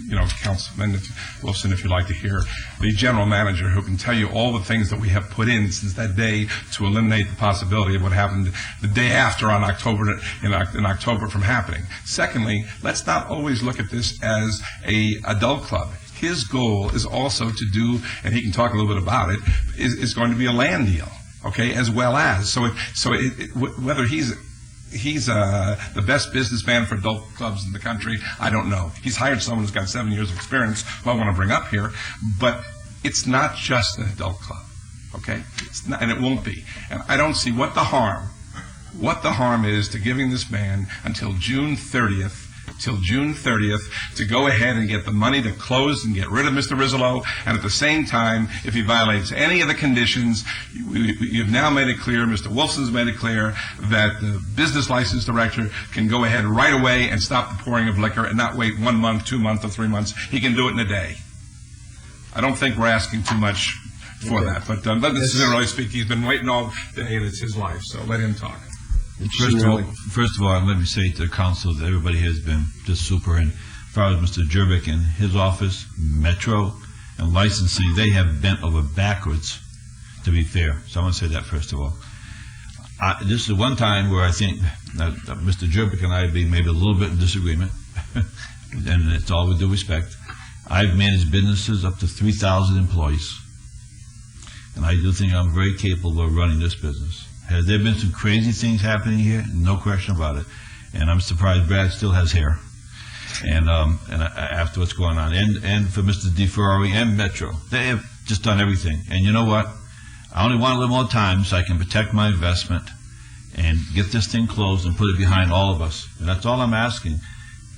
Councilman Wilson, if you'd like to hear, the general manager who can tell you all the things that we have put in since that day to eliminate the possibility of what happened the day after in October from happening. Secondly, let's not always look at this as a adult club. His goal is also to do, and he can talk a little bit about it, is going to be a land deal, okay, as well as. Whether he's the best businessman for adult clubs in the country, I don't know. He's hired someone who's got 7 years of experience, who I want to bring up here, but it's not just an adult club, okay? It's not, and it won't be. And I don't see what the harm is to giving this man until June 30th to go ahead and get the money to close and get rid of Mr. Rizzolo, and at the same time, if he violates any of the conditions, you've now made it clear, Mr. Wilson's made it clear, that the business license director can go ahead right away and stop the pouring of liquor and not wait 1 month, 2 months, or 3 months. He can do it in a day. I don't think we're asking too much for that, but let Mr. Signorelli speak. He's been waiting all day, and it's his life, so let him talk. First of all, let me say to the council that everybody here has been just super. And as far as Mr. Jervik and his office, Metro, and licensing, they have bent over backwards, to be fair. So I want to say that first of all. This is one time where I think that Mr. Jervik and I have been maybe a little bit in disagreement, and it's all with due respect. I've managed businesses up to 3,000 employees, and I do think I'm very capable of running this business. Has there been some crazy things happening here? No question about it. And I'm surprised Brad still has hair. And after what's going on. And for Mr. DeFerrari and Metro, they have just done everything. And you know what? I only want a little more time so I can protect my investment and get this thing closed and put it behind all of us. And that's all I'm asking.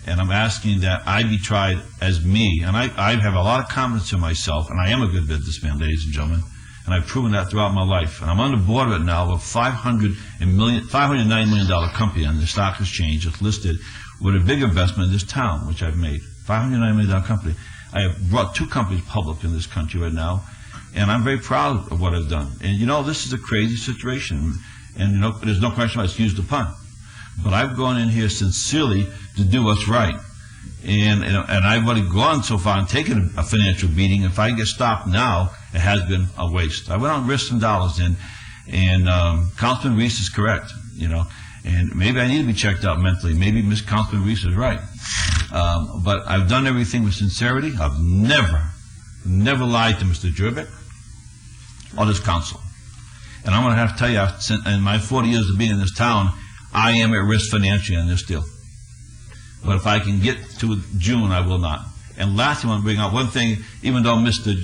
And I'm asking that I be tried as me. And I have a lot of confidence in myself, and I am a good businessman, ladies and gentlemen. And I've proven that throughout my life. And I'm on the board of it now of a $509 million company on the stock exchange that's listed with a big investment in this town, which I've made. $509 million company. I have brought 2 companies public in this country right now, and I'm very proud of what I've done. And this is a crazy situation, and there's no question about it, excuse the pun. But I've gone in here sincerely to do what's right. And I've already gone so far and taken a financial beating. If I get stopped now, it has been a waste. I went out and risked some dollars in, and Councilman Reese is correct, and maybe I need to be checked out mentally. Maybe Ms. Councilman Reese is right. But I've done everything with sincerity. I've never lied to Mr. Jervik or this council. And I'm going to have to tell you, in my 40 years of being in this town, I am at risk financially on this deal. But if I can get to June, I will not. And lastly, I want to bring out one thing, even though Mr.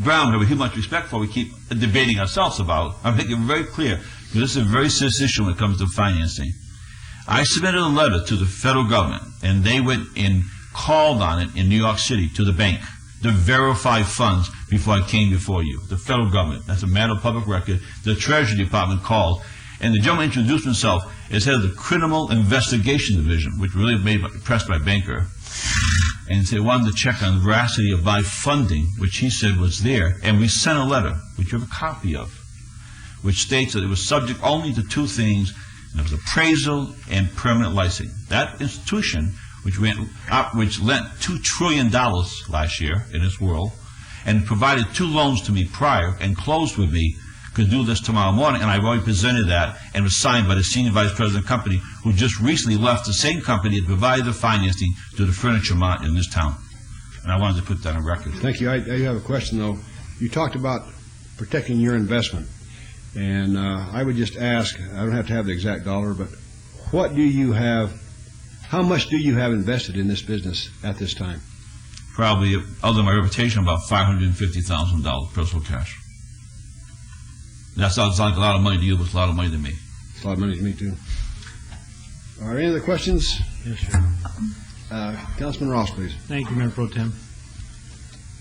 Brown, who we have much respect for, we keep debating ourselves about. I'm making it very clear, because this is a very serious issue when it comes to financing. I submitted a letter to the federal government, and they went and called on it in New York City to the bank to verify funds before I came before you. The federal government, that's a matter of public record. The Treasury Department called, and the gentleman introduced himself as head of the Criminal Investigation Division, which really made pressed by banker, and they wanted to check on the veracity of my funding, which he said was there. And we sent a letter, which you have a copy of, which states that it was subject only to 2 things, and it was appraisal and permanent licensing. That institution, which lent $2 trillion last year in this world, and provided 2 loans to me prior and closed with me, could do this tomorrow morning, and I've already presented that and was signed by the senior vice president of the company, who just recently left the same company that provided the financing to the Furniture Mart in this town. And I wanted to put that on record. Thank you. I have a question, though. You talked about protecting your investment, and I would just ask, I don't have to have the exact dollar, but what do you have, how much do you have invested in this business at this time? Probably, other than my reputation, about $550,000 personal cash. That sounds like a lot of money to you, but it's a lot of money to me. It's a lot of money to me, too. Are there any other questions? Yes, sir. Councilman Ross, please. Thank you, Mayor Pro Tem.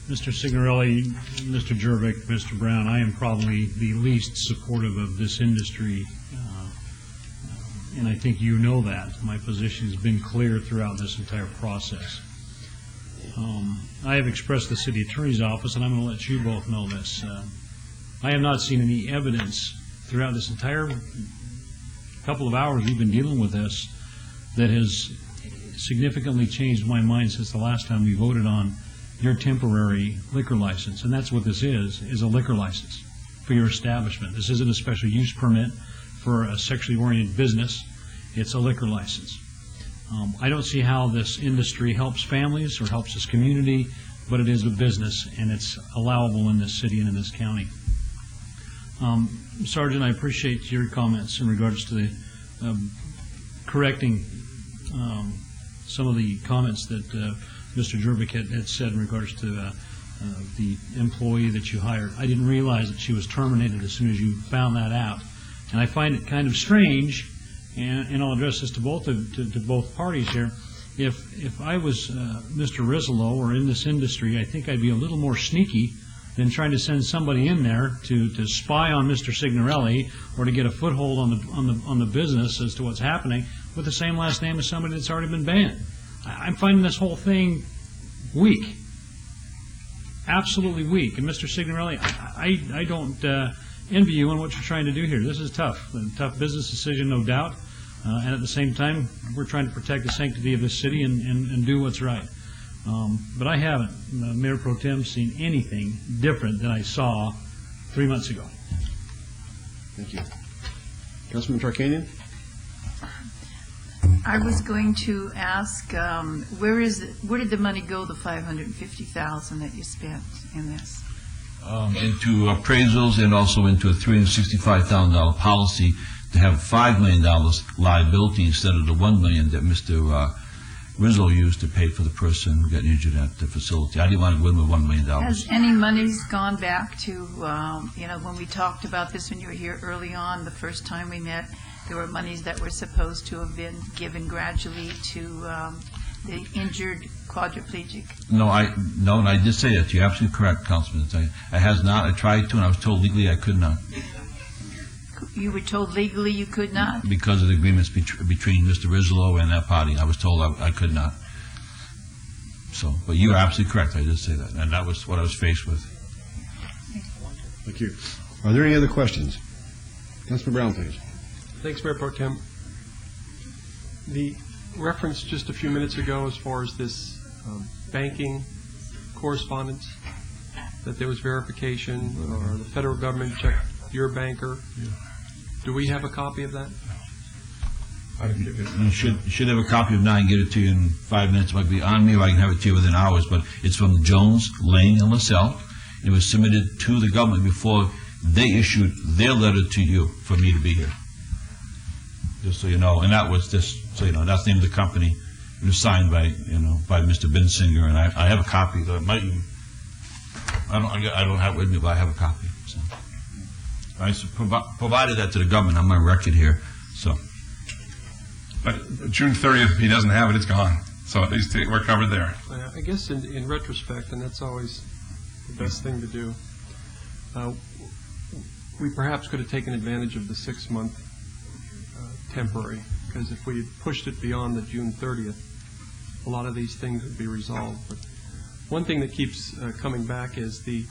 Mr. Signorelli, Mr. Jervik, Mr. Brown, I am probably the least supportive of this industry, and I think you know that. My position has been clear throughout this entire process. I have expressed to the city attorney's office, and I'm going to let you both know this. I have not seen any evidence throughout this entire couple of hours we've been dealing with this that has significantly changed my mind since the last time we voted on your temporary liquor license. And that's what this is a liquor license for your establishment. This isn't a special use permit for a sexually oriented business. It's a liquor license. I don't see how this industry helps families or helps this community, but it is a business, and it's allowable in this city and in this county. Sergeant, I appreciate your comments in regards to the correcting some of the comments that Mr. Jervik had said in regards to the employee that you hired. I didn't realize that she was terminated as soon as you found that out. And I find it kind of strange, and I'll address this to both parties here. If I was Mr. Rizzolo or in this industry, I think I'd be a little more sneaky than trying to send somebody in there to spy on Mr. Signorelli or to get a foothold on the business as to what's happening with the same last name as somebody that's already been banned. I'm finding this whole thing weak, absolutely weak. And Mr. Signorelli, I don't envy you on what you're trying to do here. This is tough, a tough business decision, no doubt. And at the same time, we're trying to protect the sanctity of this city and do what's right. But I haven't, Mayor Pro Tem, seen anything different than I saw 3 months ago. Thank you. Councilman Tarkanian? I was going to ask, where did the money go, the $550,000 that you spent in this? Into appraisals and also into a $365,000 policy to have $5 million liability instead of the $1 million that Mr. Rizzo used to pay for the person who got injured at the facility. I didn't want to go in with $1 million. Has any monies gone back to, when we talked about this when you were here early on, the first time we met, there were monies that were supposed to have been given gradually to the injured quadriplegic? No, and I did say that. You're absolutely correct, Councilman. I has not. I tried to, and I was told legally I could not. You were told legally you could not? Because of the agreements between Mr. Rizzo and that party, I was told I could not. So, but you are absolutely correct. I did say that, and that was what I was faced with. Thank you. Are there any other questions? Councilman Brown, please. Thanks, Mayor Pro Tem. The reference just a few minutes ago as far as this banking correspondence, that there was verification or the federal government checked your banker. Yeah. Do we have a copy of that? You should have a copy of that and get it to you in 5 minutes. It might be on me, or I can have it to you within hours, but it's from Jones, Lane, and LaSalle. It was submitted to the government before they issued their letter to you for me to be here. Just so you know, and that was just so you know, that's the name of the company. It was signed by by Mr. Bensinger, and I have a copy. That might even, I don't have it with me, but I have a copy. So I provided that to the government on my record here. So, but June 30th, if he doesn't have it, it's gone. So at least we're covered there. I guess in retrospect, and that's always the best thing to do, we perhaps could have taken advantage of the 6-month temporary, because if we had pushed it beyond the June 30th, a lot of these things would be resolved. But one thing that keeps coming back is the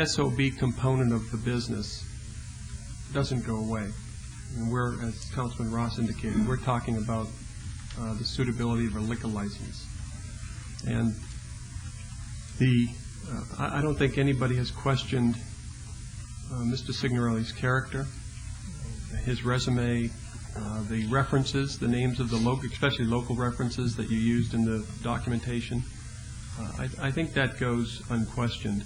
SOB component of the business doesn't go away. And we're, as Councilman Ross indicated, we're talking about the suitability of a liquor license. And I don't think anybody has questioned Mr. Signorelli's character, his resume, the references, the names of the local, especially local references that you used in the documentation. I think that goes unquestioned.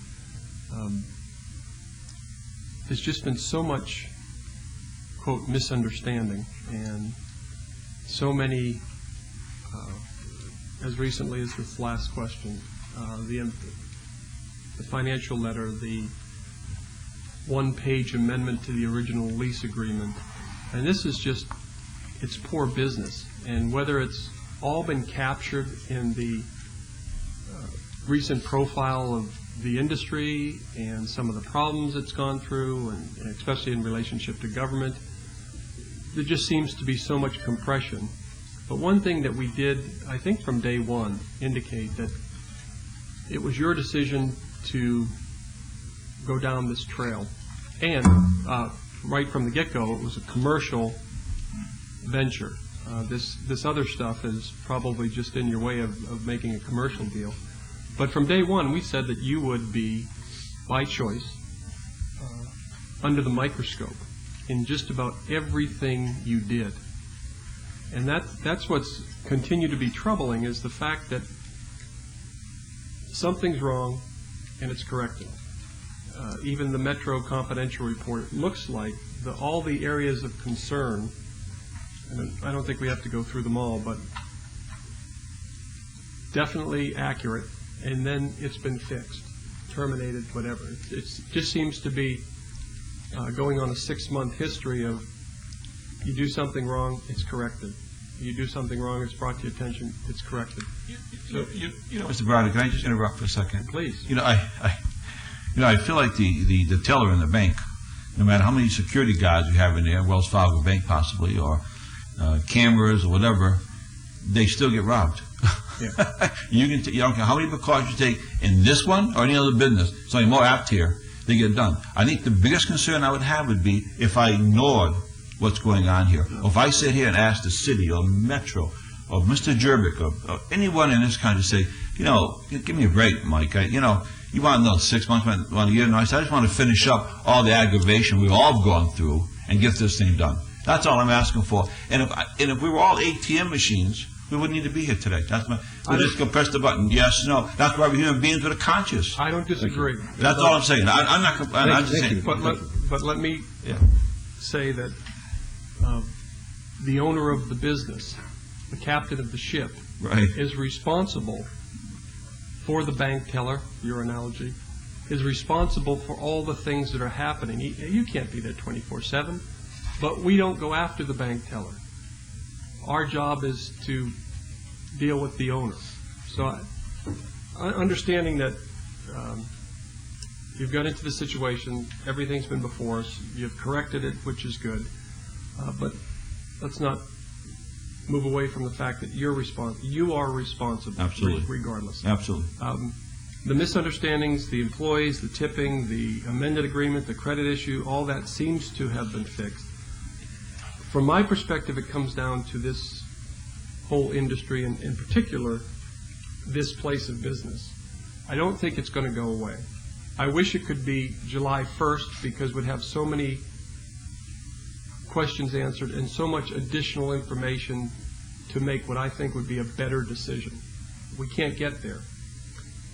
There's just been so much, quote, misunderstanding, and so many, as recently as this last question, the financial letter, the one-page amendment to the original lease agreement. And this is just, it's poor business. And whether it's all been captured in the recent profile of the industry and some of the problems it's gone through, and especially in relationship to government, there just seems to be so much compression But one thing that we did, I think from day one, indicate that it was your decision to go down this trail. And right from the get-go, it was a commercial venture. This other stuff is probably just in your way of making a commercial deal. But from day one, we said that you would be, by choice, under the microscope in just about everything you did. And that's what's continued to be troubling, is the fact that something's wrong and it's corrected. Even the Metro Confidential report looks like all the areas of concern, and I don't think we have to go through them all, but definitely accurate, and then it's been fixed, terminated, whatever. It just seems to be going on a 6-month history of you do something wrong, it's corrected. You do something wrong, it's brought to your attention, it's corrected. So, Mr. Browder, can I just interrupt for a second? Please. I feel like the teller in the bank, no matter how many security guards you have in there, Wells Fargo Bank possibly, or cameras or whatever, they still get robbed. Yeah. You don't care how many precautions you take in this one or any other business. It's only more apt here. They get done. I think the biggest concern I would have would be if I ignored what's going on here. Or if I sit here and ask the city or Metro or Mr. Jerbick or anyone in this country, say, give me a break, Mike. You want another 6 months, want a year? No, I just want to finish up all the aggravation we've all gone through and get this thing done. That's all I'm asking for. And if we were all ATM machines, we wouldn't need to be here today. We just go press the button. Yes, no. That's why we're human beings with a conscience. I don't disagree. That's all I'm saying. I'm not just saying. But let me say that the owner of the business, the captain of the ship, is responsible for the bank teller, your analogy, is responsible for all the things that are happening. You can't be there 24/7, but we don't go after the bank teller. Our job is to deal with the owner. So understanding that you've got into the situation, everything's been before us, you've corrected it, which is good, but let's not move away from the fact that you are responsible. Absolutely. Regardless. Absolutely. The misunderstandings, the employees, the tipping, the amended agreement, the credit issue, all that seems to have been fixed. From my perspective, it comes down to this whole industry, and in particular, this place of business. I don't think it's going to go away. I wish it could be July 1st, because we'd have so many questions answered and so much additional information to make what I think would be a better decision. We can't get there.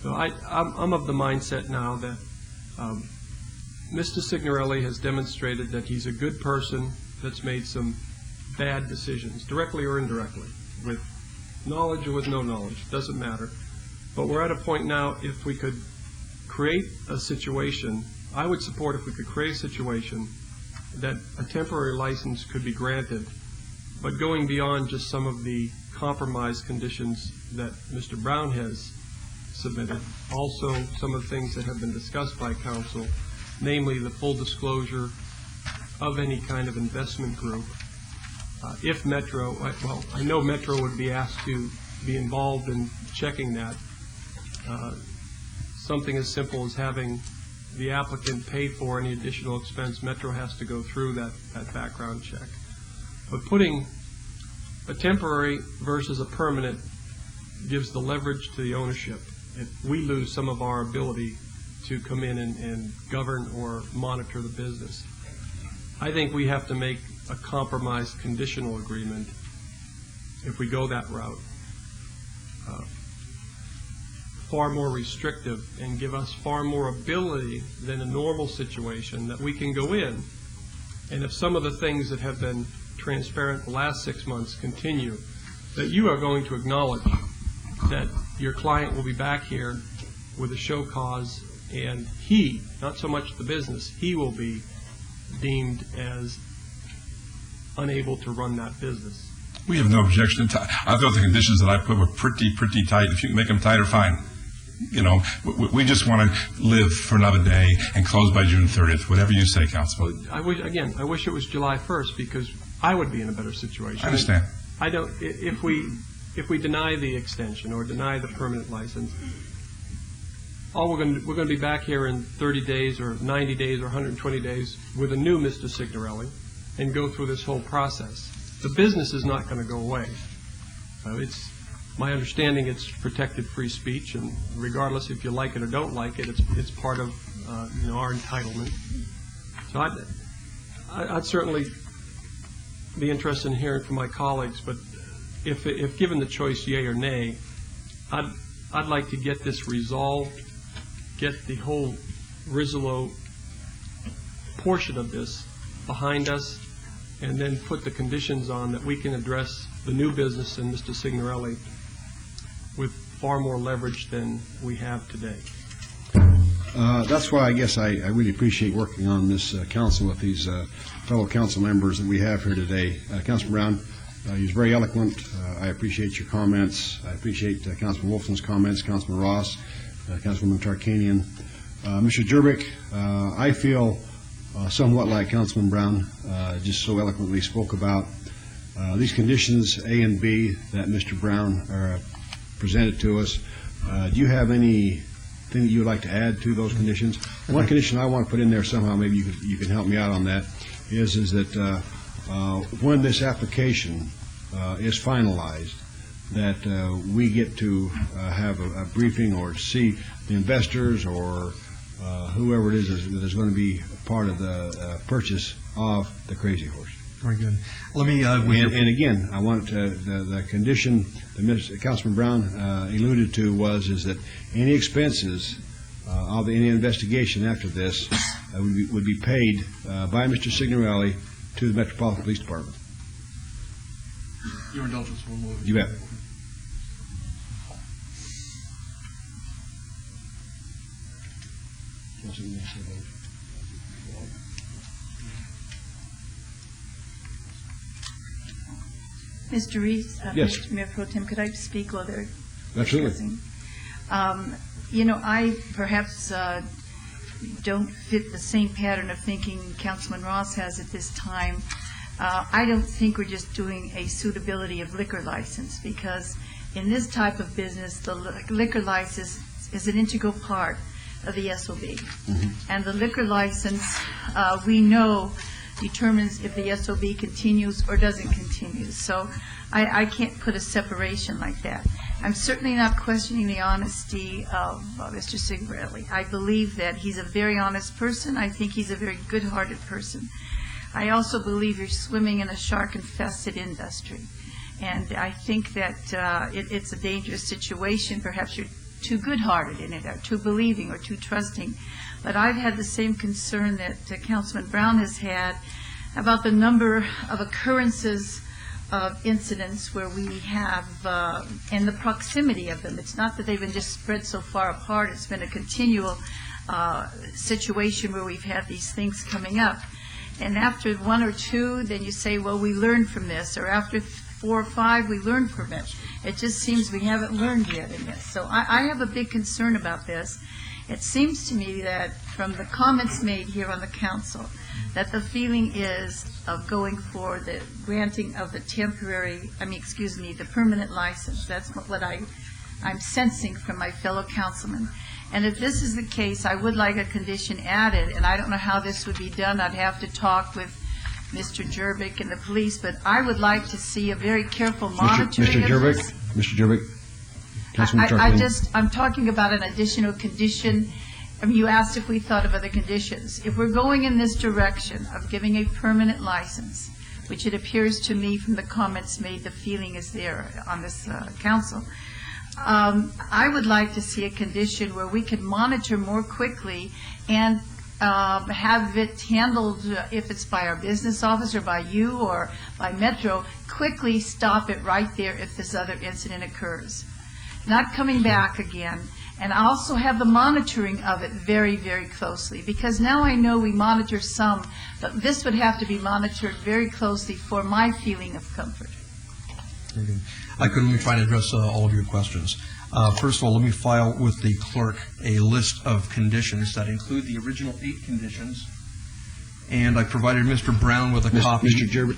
So I'm of the mindset now that Mr. Signorelli has demonstrated that he's a good person that's made some bad decisions, directly or indirectly, with knowledge or with no knowledge, doesn't matter. But we're at a point now, if we could create a situation, I would support if we could create a situation that a temporary license could be granted, but going beyond just some of the compromise conditions that Mr. Brown has submitted, also some of the things that have been discussed by council, namely the full disclosure of any kind of investment group. If Metro, well, I know Metro would be asked to be involved in checking that. Something as simple as having the applicant pay for any additional expense, Metro has to go through that background check. But putting a temporary versus a permanent gives the leverage to the ownership. If we lose some of our ability to come in and govern or monitor the business, I think we have to make a compromise conditional agreement if we go that route. Far more restrictive and give us far more ability than a normal situation that we can go in, and if some of the things that have been transparent the last 6 months continue, that you are going to acknowledge that your client will be back here with a show cause, and he, not so much the business, he will be deemed as unable to run that business. We have no objection to. I thought the conditions that I put were pretty tight. If you can make them tighter, fine. We just want to live for another day and close by June 30th. Whatever you say, Councilman. I wish it was July 1st, because I would be in a better situation. I understand. I don't, if we deny the extension or deny the permanent license, we're going to be back here in 30 days or 90 days or 120 days with a new Mr. Signorelli and go through this whole process. The business is not going to go away. It's my understanding it's protected free speech, and regardless if you like it or don't like it, it's part of our entitlement. So I'd certainly be interested in hearing from my colleagues, but if given the choice, yea or nay, I'd like to get this resolved, get the whole Rizzolo portion of this behind us, and then put the conditions on that we can address the new business and Mr. Signorelli with far more leverage than we have today. That's why I guess I really appreciate working on this council with these fellow council members that we have here today. Councilman Brown, he was very eloquent. I appreciate your comments. I appreciate Councilman Wolfson's comments, Councilman Ross, Councilwoman Tarkanian. Mr. Jervik, I feel somewhat like Councilman Brown just so eloquently spoke about. These conditions, A and B, that Mr. Brown presented to us, do you have anything that you would like to add to those conditions? One condition I want to put in there somehow, maybe you can help me out on that, is that when this application is finalized, that we get to have a briefing or see the investors or whoever it is that is going to be part of the purchase of the Crazy Horse. Very good. Let me. And again, I want the condition that Councilman Brown alluded to is that any expenses of any investigation after this would be paid by Mr. Signorelli to the Metropolitan Police Department. Your indulgence will move. You bet. Mr. Reeves? Yes. Mr. Mayor Pro Tem, could I speak while they're Absolutely. discussing? I perhaps don't fit the same pattern of thinking Councilman Ross has at this time. I don't think we're just doing a suitability of liquor license, because in this type of business, the liquor license is an integral part of the SOB. Mm-hmm. And the liquor license, we know, determines if the SOB continues or doesn't continue. So I can't put a separation like that. I'm certainly not questioning the honesty of Mr. Signorelli. I believe that he's a very honest person. I think he's a very good-hearted person. I also believe you're swimming in a shark-infested industry. And I think that it's a dangerous situation. Perhaps you're too good-hearted in it, or too believing, or too trusting. But I've had the same concern that Councilman Brown has had about the number of occurrences of incidents where we have, and the proximity of them. It's not that they've been just spread so far apart. It's been a continual situation where we've had these things coming up. And after one or two, then you say, well, we learned from this. Or after 4 or 5, we learned from it. It just seems we haven't learned yet in this. So I have a big concern about this. It seems to me that from the comments made here on the council, that the feeling is of going for the granting of the the permanent license. That's what I'm sensing from my fellow councilmen. And if this is the case, I would like a condition added, and I don't know how this would be done. I'd have to talk with Mr. Jervik and the police, but I would like to see a very careful monitoring Mr. of Jervik, this. Mr. Jervik, Councilman Tarkanian. I'm talking about an additional condition. You asked if we thought of other conditions. If we're going in this direction of giving a permanent license, which it appears to me from the comments made, the feeling is there on this council, I would like to see a condition where we could monitor more quickly and have it handled, if it's by our business office or by you or by Metro, quickly stop it right there if this other incident occurs. Not coming back again. And I also have the monitoring of it very, very closely, because now I know we monitor some, but this would have to be monitored very closely for my feeling of comfort. Very good. I could let me try to address all of your questions. First of all, let me file with the clerk a list of conditions that include the original 8 conditions, and I provided Mr. Brown with a copy. Mr. Jervik,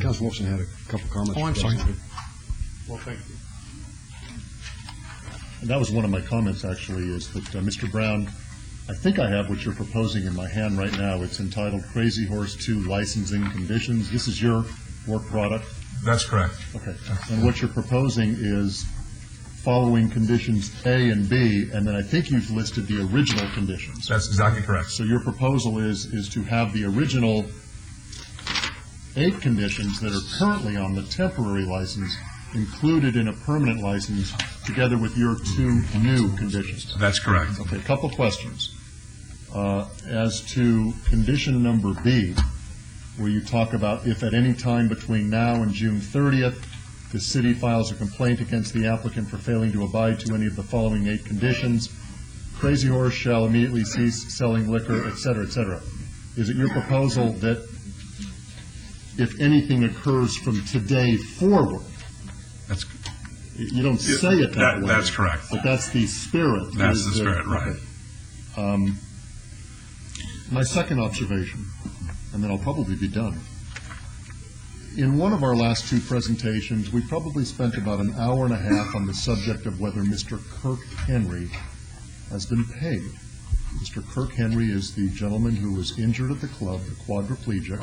Councilman Wilson had a couple comments. Oh, I'm sorry. Well, thank you. And that was one of my comments, actually, is that, Mr. Brown, I think I have what you're proposing in my hand right now. It's entitled Crazy Horse 2 Licensing Conditions. This is your work product? That's correct. Okay. And what you're proposing is following conditions A and B, and then I think you've listed the original conditions. That's exactly correct. So your proposal is to have the original 8 conditions that are currently on the temporary license included in a permanent license together with your 2 new conditions. That's correct. Okay, a couple questions. As to condition number B, where you talk about if at any time between now and June 30th, the city files a complaint against the applicant for failing to abide to any of the following 8 conditions, Crazy Horse shall immediately cease selling liquor, et cetera, et cetera. Is it your proposal that if anything occurs from today forward, you don't say it that way. That's correct. But that's the spirit. That's the spirit, right. Okay. My second observation, and then I'll probably be done. In one of our last 2 presentations, we probably spent about an hour and a half on the subject of whether Mr. Kirk Henry has been paid. Mr. Kirk Henry is the gentleman who was injured at the club, the quadriplegic,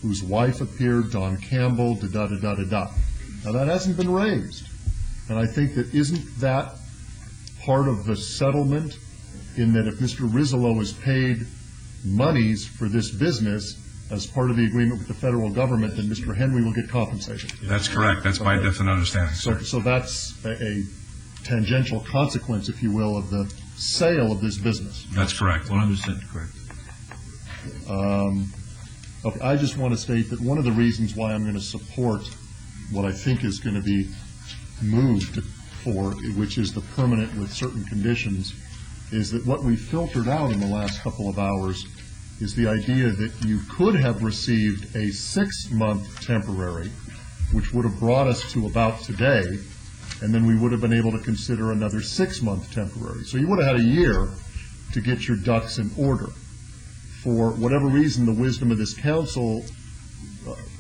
whose wife appeared, Don Campbell, da-da-da-da-da-da. Now, that hasn't been raised. And I think that isn't that part of the settlement in that if Mr. Rizzolo is paid monies for this business as part of the agreement with the federal government, then Mr. Henry will get compensated? That's correct. That's my definite understanding, sir. So that's a tangential consequence, if you will, of the sale of this business. That's correct. 100% correct. Okay, I just want to state that one of the reasons why I'm going to support what I think is going to be moved for, which is the permanent with certain conditions, is that what we filtered out in the last couple of hours is the idea that you could have received a 6-month temporary, which would have brought us to about today, and then we would have been able to consider another 6-month temporary. So you would have had a year to get your ducks in order. For whatever reason, the wisdom of this council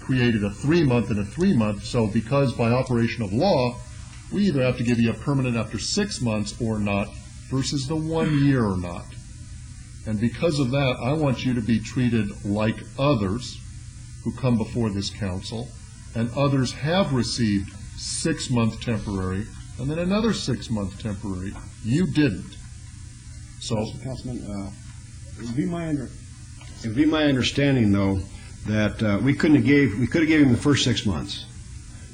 created a 3-month and a 3-month, so because by operation of law, we either have to give you a permanent after 6 months or not, versus the 1 year or not. And because of that, I want you to be treated like others who come before this council, and others have received 6-month temporary, and then another 6-month temporary. You didn't. So, Councilman, it would be my understanding, though, that we could have gave him the first 6 months,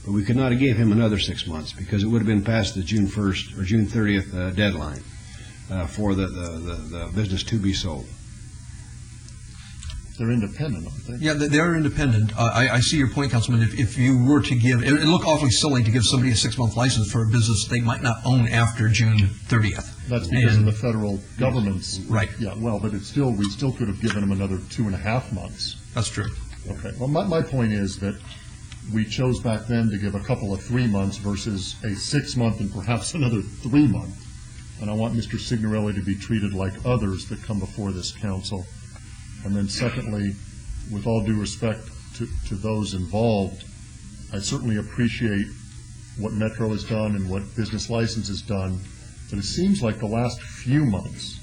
but we could not have gave him another 6 months because it would have been past the June 1st or June 30th deadline for the business to be sold. They're independent, aren't they? Yeah, they're independent. I see your point, Councilman. If you were to give, it would look awfully silly to give somebody a 6-month license for a business they might not own after June 30th. That's because of the federal government's. Right. Yeah, well, but we still could have given them another 2.5 months. That's true. Okay. Well, my point is that we chose back then to give a couple of 3 months versus a 6-month and perhaps another 3-month. And I want Mr. Signorelli to be treated like others that come before this council. And then secondly, with all due respect to those involved, I certainly appreciate what Metro has done and what Business License has done, but it seems like the last few months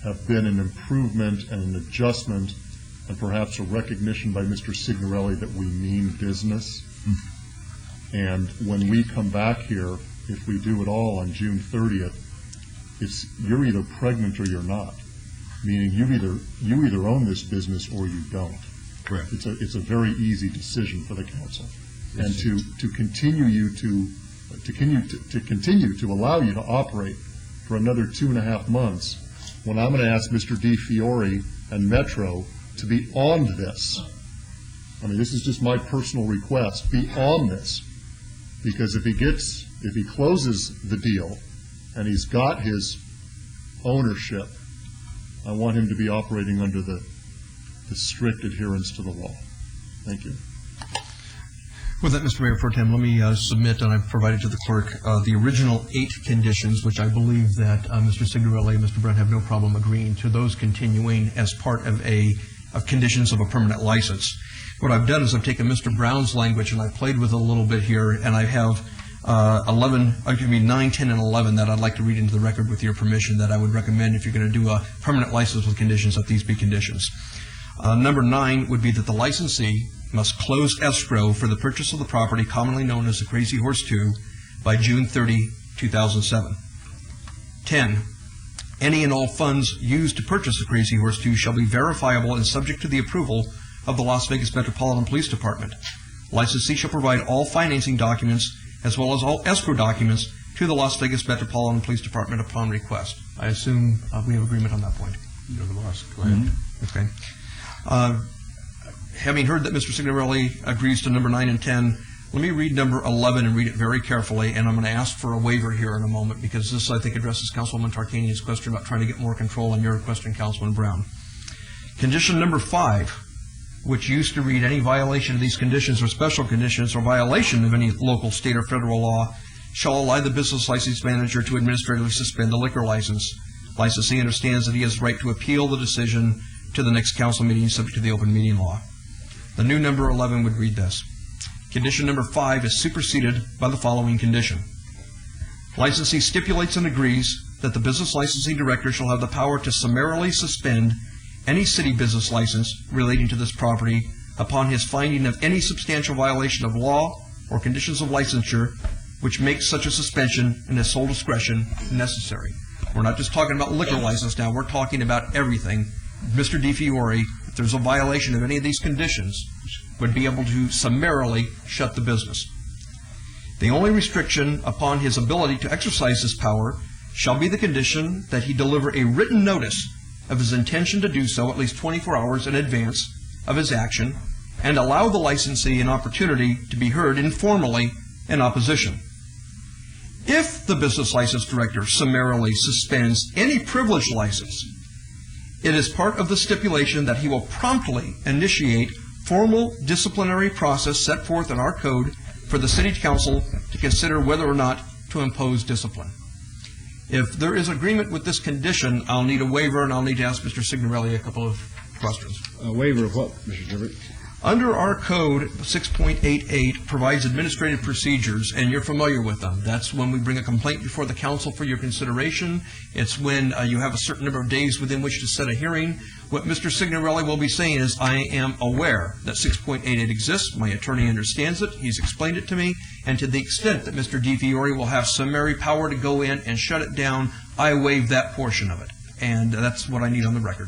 have been an improvement and an adjustment and perhaps a recognition by Mr. Signorelli that we mean business. And when we come back here, if we do it all on June 30th, you're either pregnant or you're not. Meaning you either own this business or you don't. Correct. It's a very easy decision for the council, and to continue to allow you to operate for another 2.5 months, when I'm going to ask Mr. DeFiore and Metro to be on this. I mean, this is just my personal request. Be on this, because if he closes the deal and he's got his ownership, I want him to be operating under the strict adherence to the law. Thank you. With that, Mr. Mayor Pro Tem, let me submit, and I've provided to the clerk, the original 8 conditions, which I believe that Mr. Signorelli and Mr. Brown have no problem agreeing to those continuing as part of conditions of a permanent license. What I've done is I've taken Mr. Brown's language and I played with it a little bit here, and I have 9, 10, and 11 that I'd like to read into the record with your permission that I would recommend if you're going to do a permanent license with conditions, that these be conditions. Number 9 would be that the licensee must close escrow for the purchase of the property commonly known as the Crazy Horse 2 by June 30, 2007. 10. Any and all funds used to purchase the Crazy Horse 2 shall be verifiable and subject to the approval of the Las Vegas Metropolitan Police Department. Licensee shall provide all financing documents as well as all escrow documents to the Las Vegas Metropolitan Police Department upon request. I assume we have agreement on that point. You're the boss. Go ahead. Okay. Having heard that Mr. Signorelli agrees to number 9 and 10, let me read number 11 and read it very carefully, and I'm going to ask for a waiver here in a moment because this, I think, addresses Councilwoman Tarkanian's question about trying to get more control and your question, Councilman Brown. Condition number 5, which used to read any violation of these conditions or special conditions or violation of any local, state, or federal law shall allow the business license manager to administratively suspend the liquor license. Licensee understands that he has the right to appeal the decision to the next council meeting subject to the open meeting law. The new number 11 would read this. Condition number 5 is superseded by the following condition. Licensee stipulates and agrees that the business licensing director shall have the power to summarily suspend any city business license relating to this property upon his finding of any substantial violation of law or conditions of licensure which makes such a suspension in his sole discretion necessary. We're not just talking about liquor license now, we're talking about everything. Mr. DiFiore, if there's a violation of any of these conditions, would be able to summarily shut the business. The only restriction upon his ability to exercise this power shall be the condition that he deliver a written notice of his intention to do so at least 24 hours in advance of his action and allow the licensee an opportunity to be heard informally in opposition. If the business license director summarily suspends any privileged license, it is part of the stipulation that he will promptly initiate formal disciplinary process set forth in our code for the city council to consider whether or not to impose discipline. If there is agreement with this condition, I'll need a waiver, and I'll need to ask Mr. Signorelli a couple of questions. A waiver of what, Mr. Gerbert? Under our code, 6.88 provides administrative procedures, and you're familiar with them. That's when we bring a complaint before the council for your consideration. It's when you have a certain number of days within which to set a hearing. What Mr. Signorelli will be saying is, I am aware that 6.88 exists. My attorney understands it. He's explained it to me. And to the extent that Mr. DiFiore will have summary power to go in and shut it down, I waive that portion of it. And that's what I need on the record.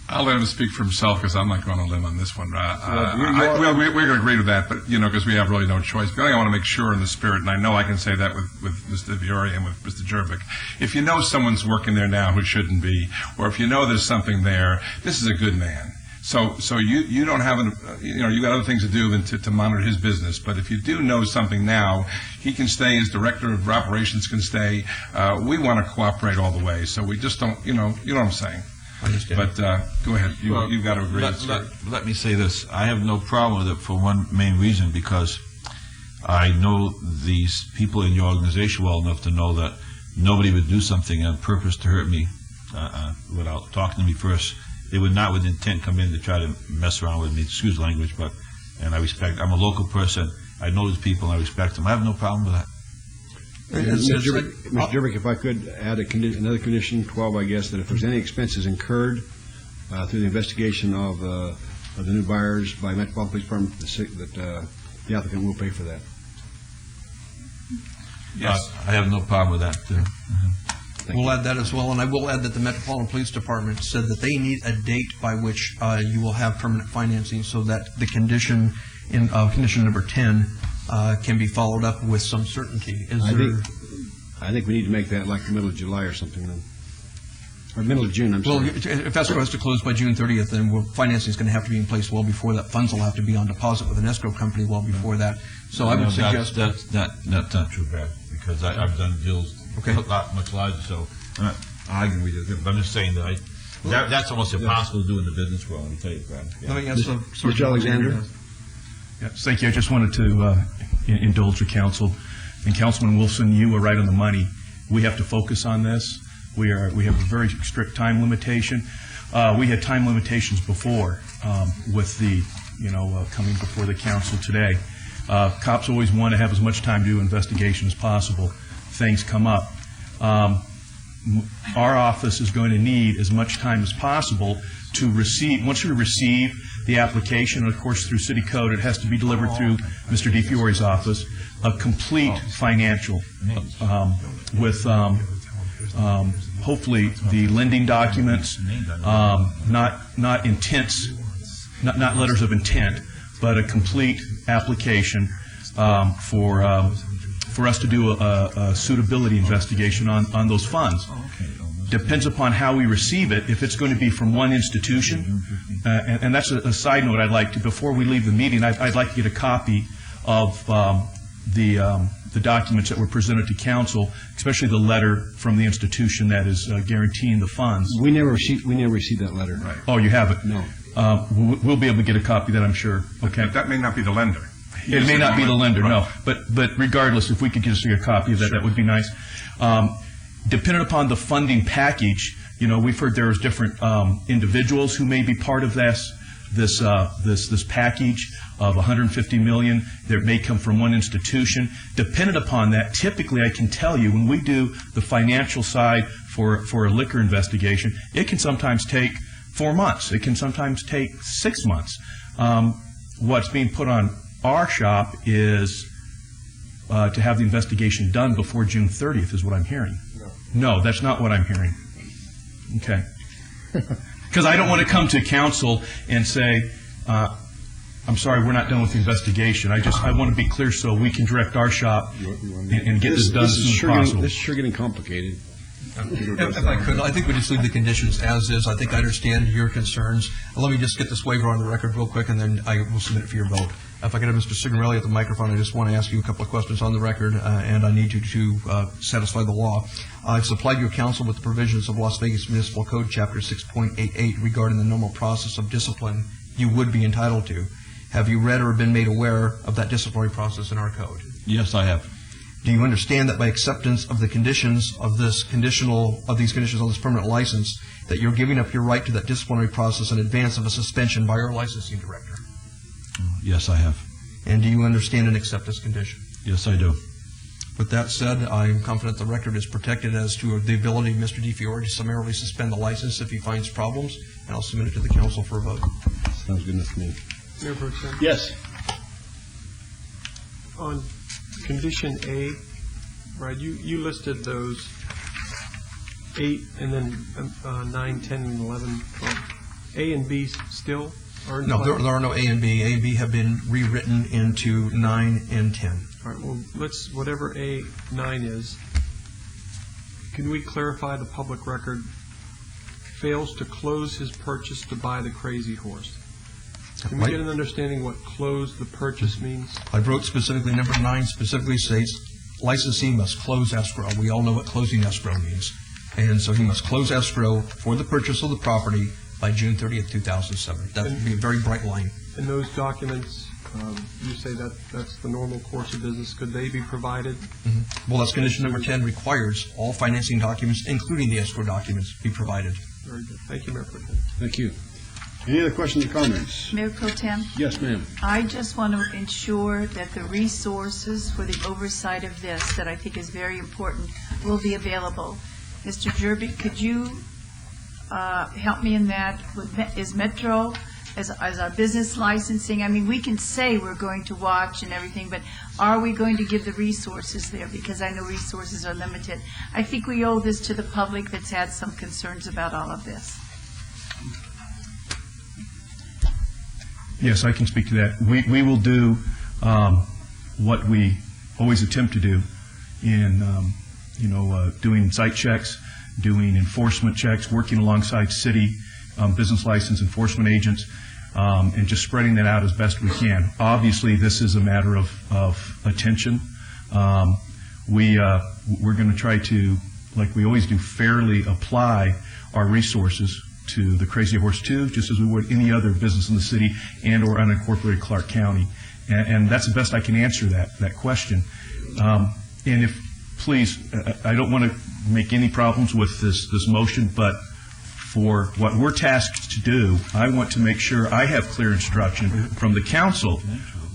I'll let him speak for himself because I'm not going to limb on this one. We're going to agree with that, but because we have really no choice. But I want to make sure in the spirit, and I know I can say that with Mr. Viore and with Mr. Jervik. If you know someone's working there now who shouldn't be, or if you know there's something there, this is a good man. So you don't have you got other things to do than to monitor his business. But if you do know something now, he can stay. His director of operations can stay. We want to cooperate all the way. So we just don't. You know what I'm saying. I understand. But go ahead. You've got to agree. Let me say this. I have no problem with it for one main reason, because I know these people in your organization well enough to know that nobody would do something on purpose to hurt me without talking to me first. They would not with intent come in to try to mess around with me. Excuse the language, and I respect. I'm a local person. I know these people and I respect them. I have no problem with that. Mr. Jervik, if I could add another condition, 12, I guess, that if there's any expenses incurred through the investigation of the new buyers by Metropolitan Police Department, that the applicant will pay for that. Yes, I have no problem with that. We'll add that as well, and I will add that the Metropolitan Police Department said that they need a date by which you will have permanent financing, so that the condition in condition number 10 can be followed up with some certainty. I think we need to make that like the middle of July or something then. Or middle of June, I'm sorry. Well, if escrow has to close by June 30th, then financing is going to have to be in place well before that. Funds will have to be on deposit with an escrow company well before that. So I would suggest that's not too bad, because I've done deals much larger. So I'm not arguing with you, but I'm just saying that that's almost impossible to do in the business world. Let me tell you, Brad. Yeah. Let me ask Mr. Alexander. Yes, thank you. I just wanted to indulge the council. And Councilman Wilson, you were right on the money. we have to focus on this. We have a very strict time limitation. We had time limitations before with the, coming before the council today. Cops always want to have as much time to do investigation as possible. Things come up. Our office is going to need as much time as possible to receive, once we receive the application, and of course through city code, it has to be delivered through Mr. DiFiore's office, a complete financial with hopefully the lending documents, not intents, not letters of intent, but a complete application for us to do a suitability investigation on those funds. Depends upon how we receive it. If it's going to be from one institution, and that's a side note I'd like to, before we leave the meeting, I'd like to get a copy of the documents that were presented to council, especially the letter from the institution that is guaranteeing the funds. We never received that letter. Right. Oh, you haven't? No. We'll be able to get a copy of that, I'm sure. Okay. But that may not be the lender. It may not be the lender, no. But regardless, if we could just get a copy of that, that would be nice. Depending upon the funding package, we've heard there's different individuals who may be part of this package of $150 million that may come from one institution. Dependent upon that, typically I can tell you when we do the financial side for a liquor investigation, it can sometimes take 4 months. It can sometimes take 6 months. What's being put on our shop is to have the investigation done before June 30th is what I'm hearing. No, that's not what I'm hearing. Okay. Because I don't want to come to council and say, I'm sorry, we're not done with the investigation. I want to be clear so we can direct our shop and get this done as soon as possible. This is sure getting complicated. If I could, I think we just leave the conditions as is. I think I understand your concerns. Let me just get this waiver on the record real quick, and then I will submit it for your vote. If I could have Mr. Signorelli at the microphone, I just want to ask you a couple of questions on the record, and I need you to satisfy the law. I've supplied your counsel with the provisions of Las Vegas Municipal Code, Chapter 6.88, regarding the normal process of discipline you would be entitled to. Have you read or been made aware of that disciplinary process in our code? Yes, I have. Do you understand that by acceptance of the conditions of these conditions on this permanent license, that you're giving up your right to that disciplinary process in advance of a suspension by our licensing director? Yes, I have. And do you understand and accept this condition? Yes, I do. With that said, I am confident the record is protected as to the ability of Mr. DiFiore to summarily suspend the license if he finds problems, and I'll submit it to the council for a vote. Sounds good enough to me. Mayor Pro Tem? Yes. On condition A, right, you listed those 8 and then 9, 10, and 11, 12. A and B still are in No, play? there are no A and B. A and B have been rewritten into 9 and 10. All right, well, whatever A9 is, can we clarify the public record fails to close his purchase to buy the Crazy Horse? Can we get an understanding what close the purchase means? I wrote specifically number 9 specifically states licensee must close escrow. We all know what closing escrow means. And so he must close escrow for the purchase of the property by June 30th, 2007. That would be a very bright line. And those documents, you say that's the normal course of business. Could they be provided? Mm-hmm. Well, that's condition number 10 requires all financing documents, including the escrow documents, be provided. Very good. Thank you, Mayor Pro Tem. Thank you. Any other questions or comments? Mayor Pro Tem? Yes, ma'am. I just want to ensure that the resources for the oversight of this, that I think is very important, will be available. Mr. Jerby, could you help me in that? Is Metro, as our business licensing, I mean, we can say we're going to watch and everything, but are we going to give the resources there? Because I know resources are limited. I think we owe this to the public that's had some concerns about all of this. Yes, I can speak to that. We will do what we always attempt to do in, doing site checks, doing enforcement checks, working alongside city business license enforcement agents, and just spreading that out as best we can. Obviously, this is a matter of attention. We're going to try to, like we always do, fairly apply our resources to the Crazy Horse 2, just as we would any other business in the city and or unincorporated Clark County. And that's the best I can answer that question. And please, I don't want to make any problems with this motion, but for what we're tasked to do, I want to make sure I have clear instruction from the council,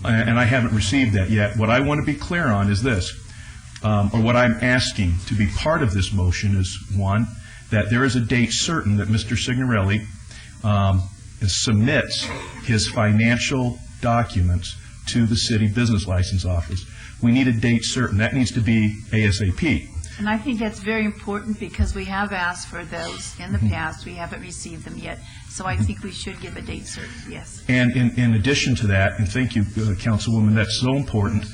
and I haven't received that yet. What I want to be clear on is this, or what I'm asking to be part of this motion is, one, that there is a date certain that Mr. Signorelli submits his financial documents to the city business license office. We need a date certain. That needs to be ASAP. And I think that's very important because we have asked for those in the past. We haven't received them yet. So I think we should give a date certain, yes. And in addition to that, and thank you, Councilwoman, that's so important.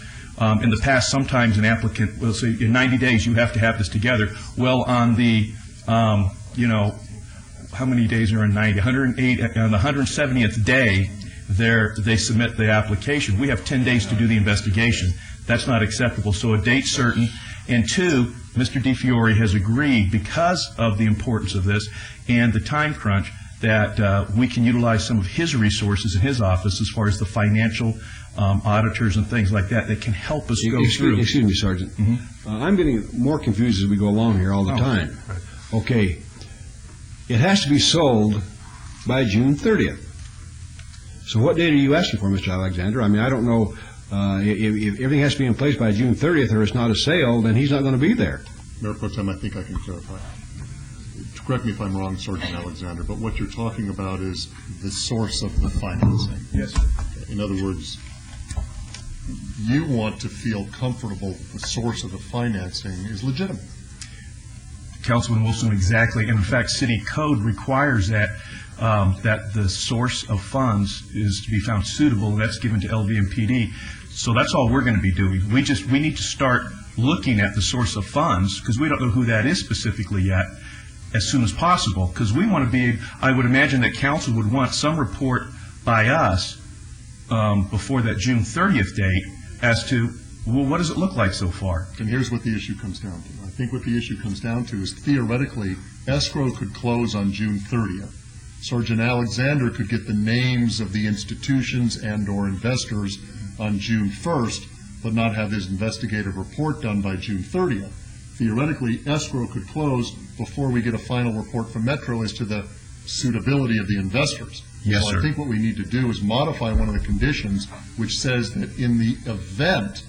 In the past, sometimes an applicant will say, in 90 days, you have to have this together. Well, on the, how many days are in 90? 108, on the 170th day, they submit the application. We have 10 days to do the investigation. That's not acceptable. So a date certain. And two, Mr. DiFiore has agreed, because of the importance of this and the time crunch, that we can utilize some of his resources in his office as far as the financial auditors and things like that that can help us go through. Excuse me, Sergeant. I'm getting more confused as we go along here all the time. Right. Okay. It has to be sold by June 30th. So what date are you asking for, Mr. Alexander? I mean, I don't know. If everything has to be in place by June 30th or it's not a sale, then he's not going to be there. Mayor Pro Tem, I think I can clarify. Correct me if I'm wrong, Sergeant Alexander, but what you're talking about is the source of the financing. Yes. In other words, you want to feel comfortable the source of the financing is legitimate. Councilman Wilson, exactly. In fact, city code requires that that the source of funds is to be found suitable, and that's given to LVMPD. So that's all we're going to be doing. We need to start looking at the source of funds, because we don't know who that is specifically yet, as soon as possible, because we want to be, I would imagine that council would want some report by us before that June 30th date as to, well, what does it look like so far? And here's what the issue comes down to. I think what the issue comes down to is, theoretically, escrow could close on June 30th. Sergeant Alexander could get the names of the institutions and or investors on June 1st, but not have his investigative report done by June 30th. Theoretically, escrow could close before we get a final report from Metro as to the suitability of the investors. Yes, so sir. I think what we need to do is modify one of the conditions which says that in the event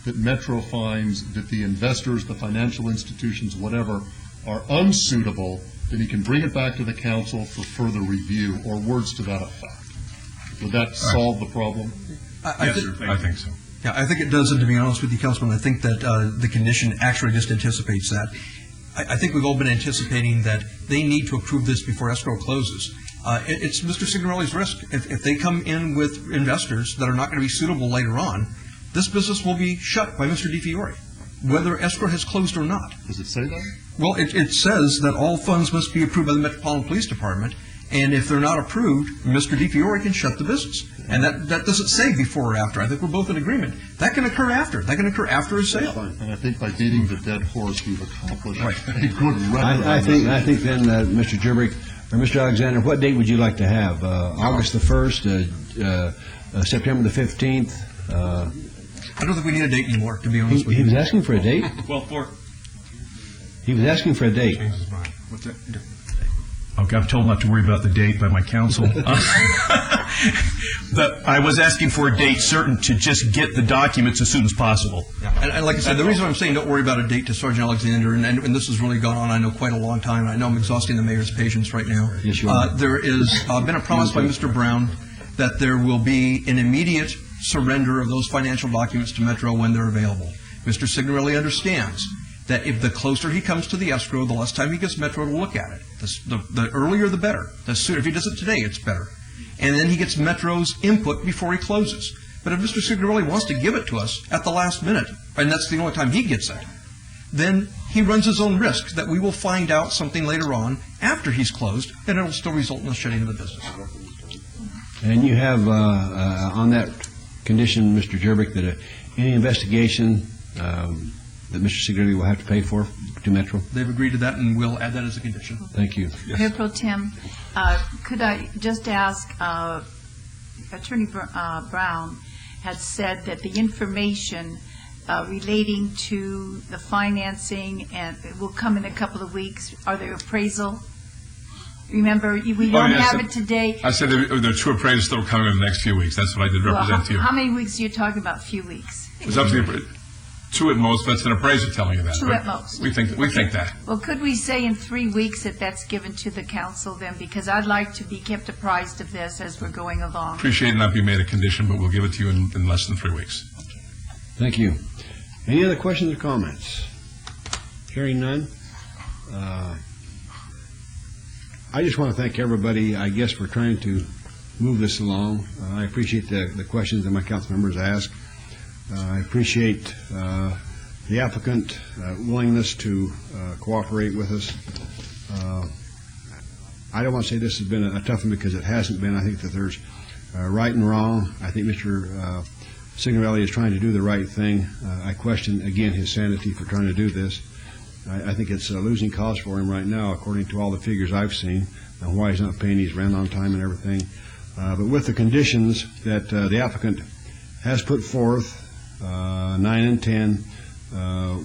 that Metro finds that the investors, the financial institutions, whatever, are unsuitable, then he can bring it back to the council for further review, or words to that effect. Would that solve the problem? I think so. Yeah, I think it does, and to be honest with you, Councilman, I think that the condition actually just anticipates that. I think we've all been anticipating that they need to approve this before escrow closes. It's Mr. Signorelli's risk. If they come in with investors that are not going to be suitable later on, this business will be shut by Mr. DiFiore, whether escrow has closed or not. Does it say that? Well, it says that all funds must be approved by the Metropolitan Police Department, and if they're not approved, Mr. DiFiore can shut the business. And that doesn't say before or after. I think we're both in agreement. That can occur after. That can occur after a sale. And I think by beating the dead horse, we've accomplished a good record. I think then, Mr. Jerbick, or Mr. Alexander, what date would you like to have? August the 1st, September the 15th? I don't think we need a date anymore, to be honest with you. He was asking for a date? He was asking for a date. What's that? Okay, I'm told not to worry about the date by my counsel. I was asking for a date certain to just get the documents as soon as possible. Yeah. And like I said, the reason I'm saying don't worry about a date to Sergeant Alexander, and this has really gone on, I know, quite a long time, and I know I'm exhausting the mayor's patience right now. Yes, you are. There is been a promise by Mr. Brown that there will be an immediate surrender of those financial documents to Metro when they're available. Mr. Signorelli understands that if the closer he comes to the escrow, the less time he gets Metro to look at it. The earlier, the better. The sooner, if he does it today, it's better. And then he gets Metro's input before he closes. But if Mr. Signorelli wants to give it to us at the last minute, and that's the only time he gets it, then he runs his own risk that we will find out something later on after he's closed, and it'll still result in the shutting of the business. And you have on that condition, Mr. Jerbick, that any investigation that Mr. Signorelli will have to pay for to Metro? They've agreed to that, and we'll add that as a condition. Thank you. Mayor Pro Tem, could I just ask, Attorney Brown had said that the information relating to the financing, and it will come in a couple of weeks. Are there appraisal? Remember, we don't yes, have it today. I said there are 2 appraisals that will come in the next few weeks. That's what I did represent to you. How many weeks are you talking about? Few weeks? It's up to the 2 at most, but it's an appraiser telling you that. 2 at most. We think that. Well, could we say in 3 weeks that that's given to the council then? Because I'd like to be kept apprised of this as we're going along. Appreciate it not being made a condition, but we'll give it to you in less than 3 weeks. Thank you. Any other questions or comments? Hearing none. I just want to thank everybody, I guess, for trying to move this along. I appreciate the questions that my council members ask. I appreciate the applicant willingness to cooperate with us. I don't want to say this has been a tough one because it hasn't been. I think that there's right and wrong. I think Mr. Signorelli is trying to do the right thing. I question, again, his sanity for trying to do this. I think it's a losing cause for him right now, according to all the figures I've seen, and why he's not paying his rent on time and everything. But with the conditions that the applicant has put forth, 9 and 10,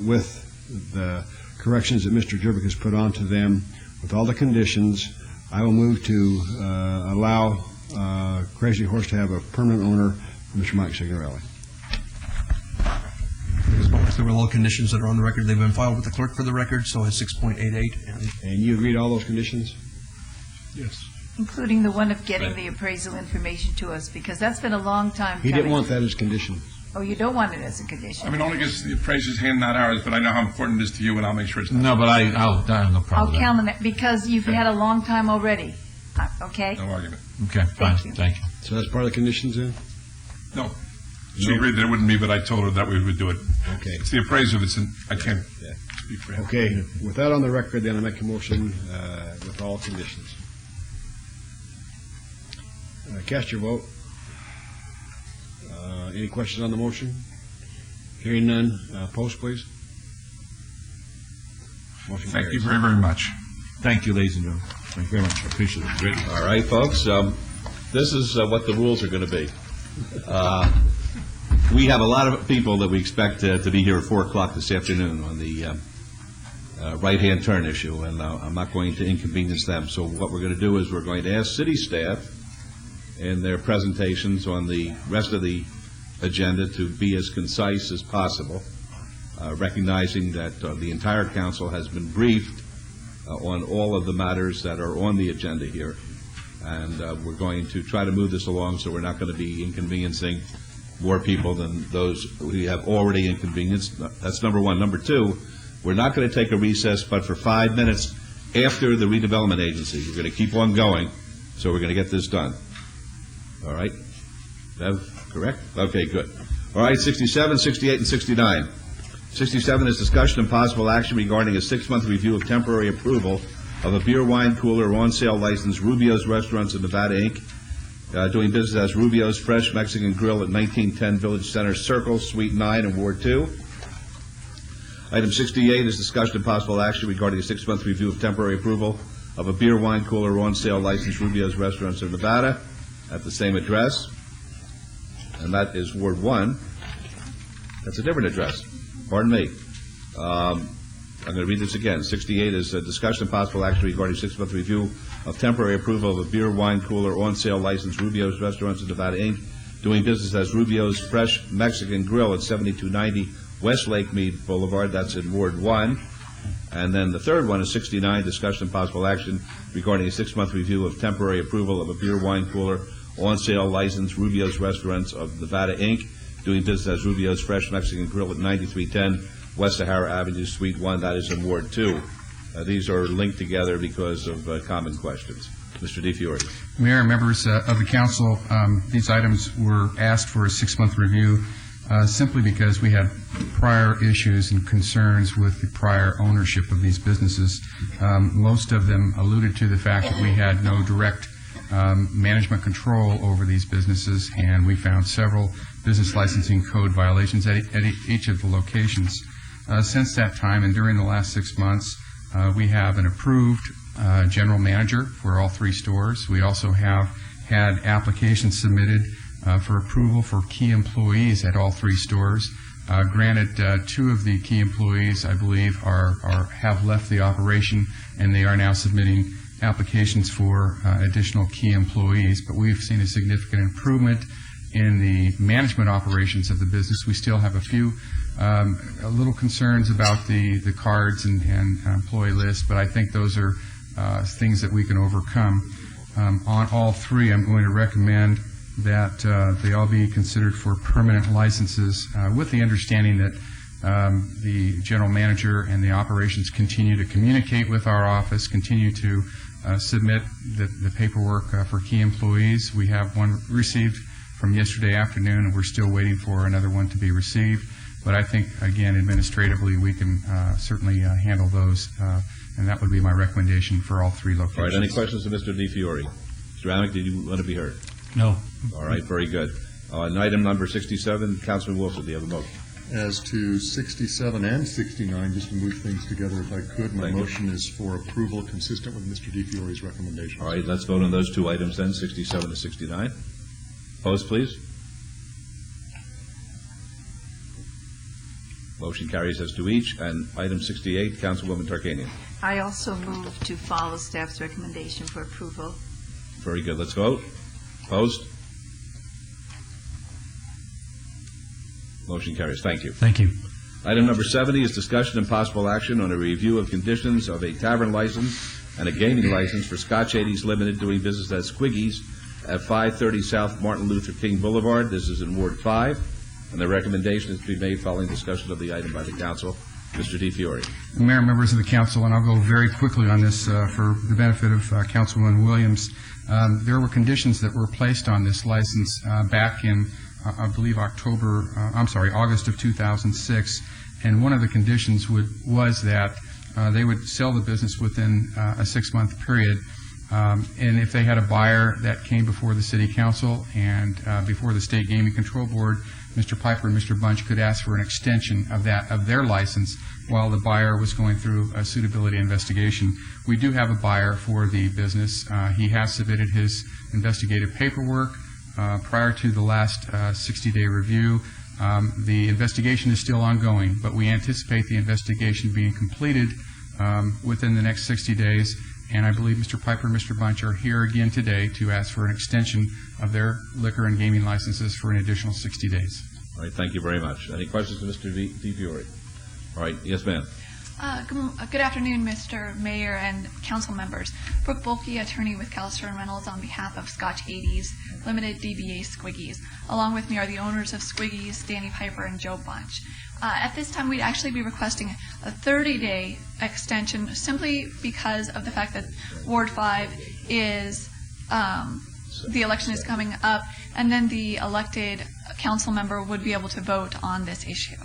with the corrections that Mr. Jervik has put onto them, with all the conditions, I will move to allow Crazy Horse to have a permanent owner, Mr. Mike Signorelli. There were all conditions that are on the record. They've been filed with the clerk for the record, so it's 6.88. And you agree to all those conditions? Yes. Including the one of getting the appraisal information to us, because that's been a long time coming. He didn't want that as a condition. Oh, you don't want it as a condition? I mean, only because the appraiser's hand, not ours, but I know how important it is to you, and I'll make sure it's not. No, but I have no problem I'll with that. count on that, because you've had a long time already. Okay? No argument. Okay, fine. Thank you. So that's part of the conditions then? No. She agreed that it wouldn't be, but I told her that we would do it. Okay. It's the appraiser I can't speak for him. Okay, with that on the record, then I make a motion with all conditions. Cast your vote. Any questions on the motion? Hearing none, post, please. Motion Thank you carries. very, very much. Thank you, ladies and gentlemen. Thank you very much. I appreciate it. Great. All right, folks, this is what the rules are going to be. We have a lot of people that we expect to be here at 4 o'clock this afternoon on the right-hand turn issue, and I'm not going to inconvenience them. So what we're going to do is we're going to ask city staff in their presentations on the rest of the agenda to be as concise as possible, recognizing that the entire council has been briefed on all of the matters that are on the agenda here. And we're going to try to move this along so we're not going to be inconveniencing more people than those we have already inconvenienced. That's number one. Number two, we're not going to take a recess, but for 5 minutes after the redevelopment agency. We're going to keep on going, so we're going to get this done. All right? Bev, correct? Okay, good. All right, 67, 68, and 69. 67 is discussion and possible action regarding a 6-month review of temporary approval of a beer, wine cooler on sale license, Rubio's Restaurants in Nevada, Inc., doing business as Rubio's Fresh Mexican Grill at 1910 Village Center Circle, Suite 9 in Ward 2. Item 68 is discussion and possible action regarding a 6-month review of temporary approval of a beer, wine cooler on sale license, Rubio's Restaurants in Nevada, at the same address, and that is Ward 1. That's a different address. Pardon me. I'm going to read this again. 68 is a discussion and possible action regarding 6-month review of temporary approval of a beer, wine cooler on sale license, Rubio's Restaurants in Nevada, Inc., doing business as Rubio's Fresh Mexican Grill at 7290 West Lake Mead Boulevard. That's in Ward 1. And then the third one is 69, discussion and possible action regarding a 6-month review of temporary approval of a beer, wine cooler on sale license, Rubio's Restaurants of Nevada, Inc., doing business as Rubio's Fresh Mexican Grill at 9310 West Sahara Avenue, Suite 1. That is in Ward 2. These are linked together because of common questions. Mr. DeFiore. Mayor and members of the council, these items were asked for a 6-month review simply because we had prior issues and concerns with the prior ownership of these businesses. Most of them alluded to the fact that we had no direct management control over these businesses, and we found several business licensing code violations at each of the locations. Since that time and during the last 6 months, we have an approved general manager for all 3 stores. We also have had applications submitted for approval for key employees at all 3 stores. Granted, two of the key employees, I believe, have left the operation, and they are now submitting applications for additional key employees. But we've seen a significant improvement in the management operations of the business. We still have a few little concerns about the cards and employee list, but I think those are things that we can overcome. On all three, I'm going to recommend that they all be considered for permanent licenses, with the understanding that the general manager and the operations continue to communicate with our office, continue to submit the paperwork for key employees. We have one received from yesterday afternoon, and we're still waiting for another one to be received. But I think, again, administratively, we can certainly handle those, and that would be my recommendation for all three locations. All right, any questions of Mr. DiFiore? Mr. Amick, did you want to be heard? No. All right, very good. On item number 67, Councilman Wilson, do you have a motion? As to 67 and 69, just to move things together if I could, my motion is for approval consistent with Mr. DiFiore's recommendations. All right, let's vote on those two items then, 67 to 69. Opposed, please? Motion carries as to each. And item 68, Councilwoman Tarkanian. I also move to follow staff's recommendation for approval. Very good. Let's vote. Opposed? Motion carries. Thank you. Thank you. Item number 70 is discussion and possible action on a review of conditions of a tavern license and a gaming license for Scotch 80s Limited doing business as Squiggies at 530 South Martin Luther King Boulevard. This is in Ward 5, and the recommendation is to be made following discussion of the item by the council. Mr. DiFiore. Mayor, members of the council, and I'll go very quickly on this for the benefit of Councilwoman Williams. There were conditions that were placed on this license back in, I believe, August of 2006, and one of the conditions was that they would sell the business within a 6-month period. And if they had a buyer that came before the City Council and before the State Gaming Control Board, Mr. Piper and Mr. Bunch could ask for an extension of their license while the buyer was going through a suitability investigation. We do have a buyer for the business. He has submitted his investigative paperwork prior to the last 60-day review. The investigation is still ongoing, but we anticipate the investigation being completed within the next 60 days. And I believe Mr. Piper and Mr. Bunch are here again today to ask for an extension of their liquor and gaming licenses for an additional 60 days. All right, thank you very much. Any questions of Mr. DiFiore? All right, yes, ma'am. Good afternoon, Mr. Mayor and council members. Brooke Bulke, attorney with Callister & Reynolds on behalf of Scotch 80s Limited DBA Squiggies. Along with me are the owners of Squiggies, Danny Piper and Joe Bunch. At this time, we'd actually be requesting a 30-day extension simply because of the fact that Ward 5 is, the election is coming up, and then the elected council member would be able to vote on this issue.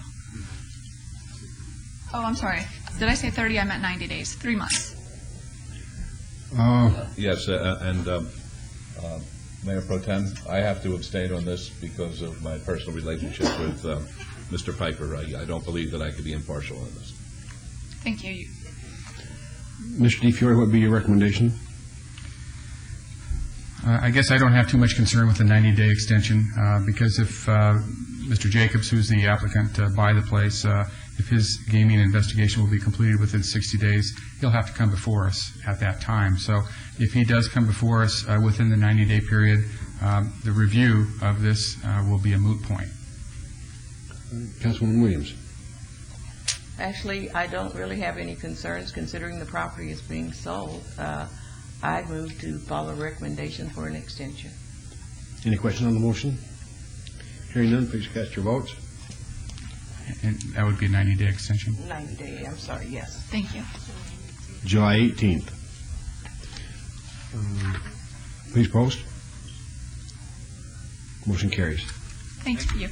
Oh, I'm sorry. Did I say 30? I meant 90 days. 3 months. Yes, Mayor Pro Tem, I have to abstain on this because of my personal relationship with Mr. Piper. I don't believe that I could be impartial on this. Thank you. Mr. DiFiore, what would be your recommendation? I guess I don't have too much concern with the 90-day extension because if Mr. Jacobs, who's the applicant, buy the place, if his gaming investigation will be completed within 60 days, he'll have to come before us at that time. So if he does come before us within the 90-day period, the review of this will be a moot point. Councilwoman Williams. Actually, I don't really have any concerns considering the property is being sold. I move to follow recommendation for an extension. Any questions on the motion? Hearing none, please cast your votes. And that would be a 90-day extension. 90-day, I'm sorry, yes. Thank you. July 18th. Please post. Motion carries. Thank you.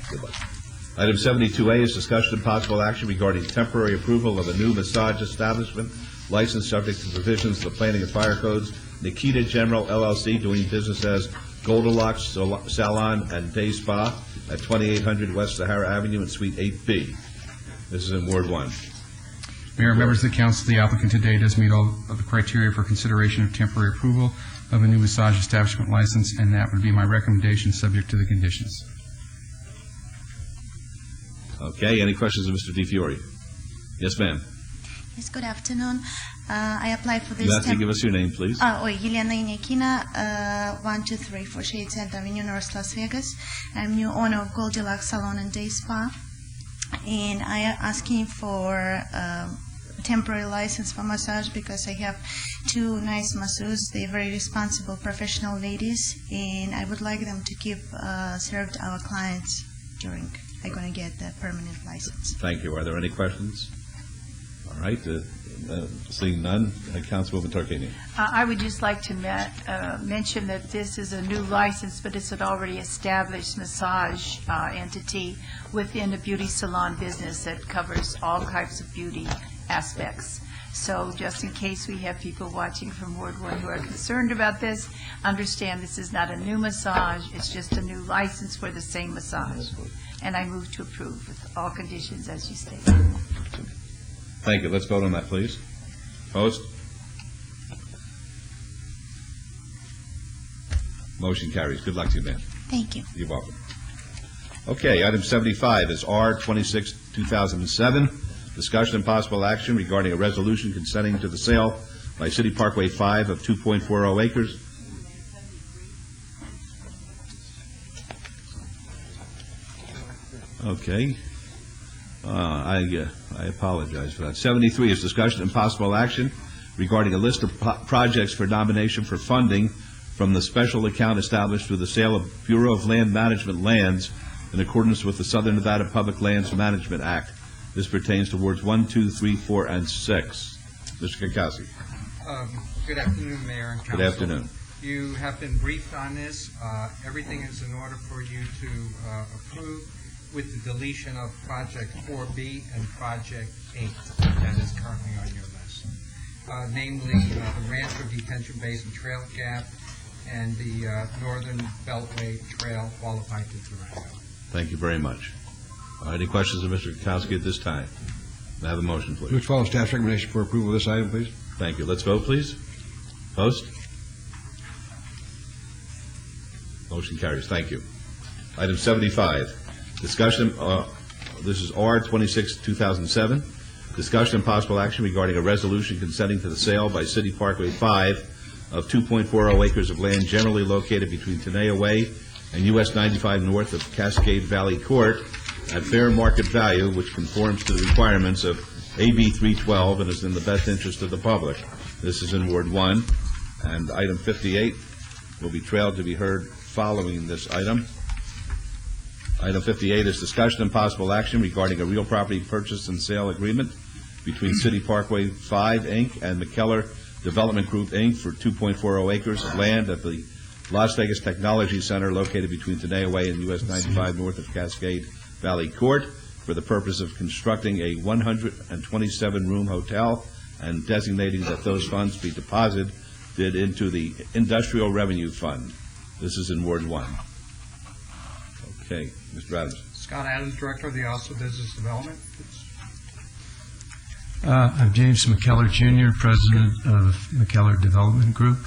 Item 72A is discussion and possible action regarding temporary approval of a new massage establishment licensed subject to provisions of the Planning and Fire Codes. Nikita General LLC doing business as Goldilocks Salon and Day Spa at 2800 West Sahara Avenue in Suite 8B. This is in Ward 1. Mayor, members of the council, the applicant today does meet all of the criteria for consideration of temporary approval of a new massage establishment license, and that would be my recommendation subject to the conditions. Okay, any questions of Mr. DiFiore? Yes, ma'am. Yes, good afternoon. I applied for this. You have to give us your name, please. Елена Инякина, 123 for Shade Center Avenue, North Las Vegas. I'm new owner of Goldilocks Salon and Day Spa, and I am asking for a temporary license for massage because I have two nice masseuses. They're very responsible, professional ladies, and I would like them to keep served our clients during I'm going to get the permanent license. Thank you. Are there any questions? All right. Seeing none, Councilwoman Tarkanian. I would just like to mention that this is a new license, but it's an already established massage entity within a beauty salon business that covers all types of beauty aspects. So just in case we have people watching from Ward 1 who are concerned about this, understand this is not a new massage, it's just a new license for the same massage. And I move to approve with all conditions as you stated. Thank you. Let's vote on that, please. Opposed? Motion carries. Good luck to you, ma'am. Thank you. You're welcome. Okay, item 75 is R26, 2007, discussion and possible action regarding a resolution consenting to the sale by City Parkway 5 of 2.40 acres. Okay. I apologize for that. 73 is discussion and possible action regarding a list of projects for nomination for funding from the special account established through the sale of Bureau of Land Management lands in accordance with the Southern Nevada Public Lands Management Act. This pertains to wards 1, 2, 3, 4, and 6. Mr. Kikowski. Good afternoon, Mayor and Council. Good afternoon. You have been briefed on this. Everything is in order for you to approve, with the deletion of Project 4B and Project 8 that is currently on your list. Namely, the Rancho Detention Basin Trail Gap and the Northern Beltway Trail qualified to Durango. Thank you very much. Any questions of Mr. Kikowski at this time? May I have a motion, please? Which follows staff's recommendation for approval of this item, please? Thank you. Let's vote, please. Opposed? Motion carries. Thank you. Item 75. Discussion, this is R26, 2007, discussion and possible action regarding a resolution consenting to the sale by City Parkway 5 of 2.40 acres of land generally located between Tenaya Way and US 95 north of Cascade Valley Court at fair market value, which conforms to the requirements of AB 312 and is in the best interest of the public. This is in Ward 1, and item 58 will be trailed to be heard following this item. Item 58 is discussion and possible action regarding a real property purchase and sale agreement between City Parkway 5, Inc. and McKellar Development Group, Inc. for 2.40 acres of land at the Las Vegas Technology Center located between Tenaya Way and US 95 north of Cascade Valley Court for the purpose of constructing a 127-room hotel and designating that those funds be deposited into the Industrial Revenue Fund. This is in Ward 1. Okay, Mr. Adams. Scott Adams, Director of the Office of Business Development. I'm James McKellar, Jr., President of McKellar Development Group,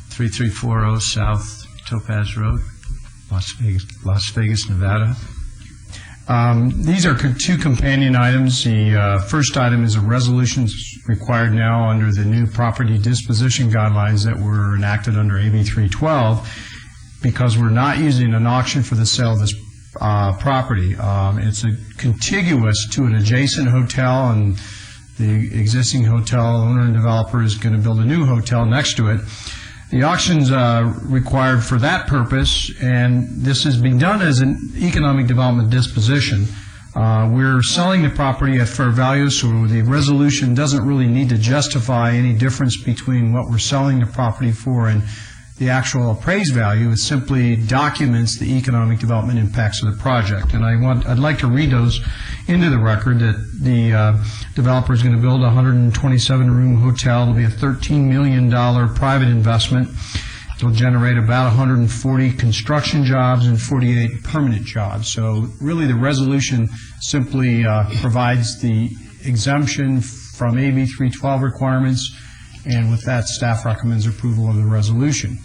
3340 South Topaz Road, Las Vegas, Nevada. These are two companion items. The first item is a resolution required now under the new property disposition guidelines that were enacted under AB 312 because we're not using an auction for the sale of this property. It's contiguous to an adjacent hotel, and the existing hotel owner and developer is going to build a new hotel next to it. The auction's required for that purpose, and this is being done as an economic development disposition. We're selling the property at fair value, so the resolution doesn't really need to justify any difference between what we're selling the property for and the actual appraised value. It simply documents the economic development impacts of the project. And I'd like to read those into the record that the developer is going to build a 127-room hotel. It'll be a $13 million private investment. It'll generate about 140 construction jobs and 48 permanent jobs. So really the resolution simply provides the exemption from AB 312 requirements, and with that, staff recommends approval of the resolution.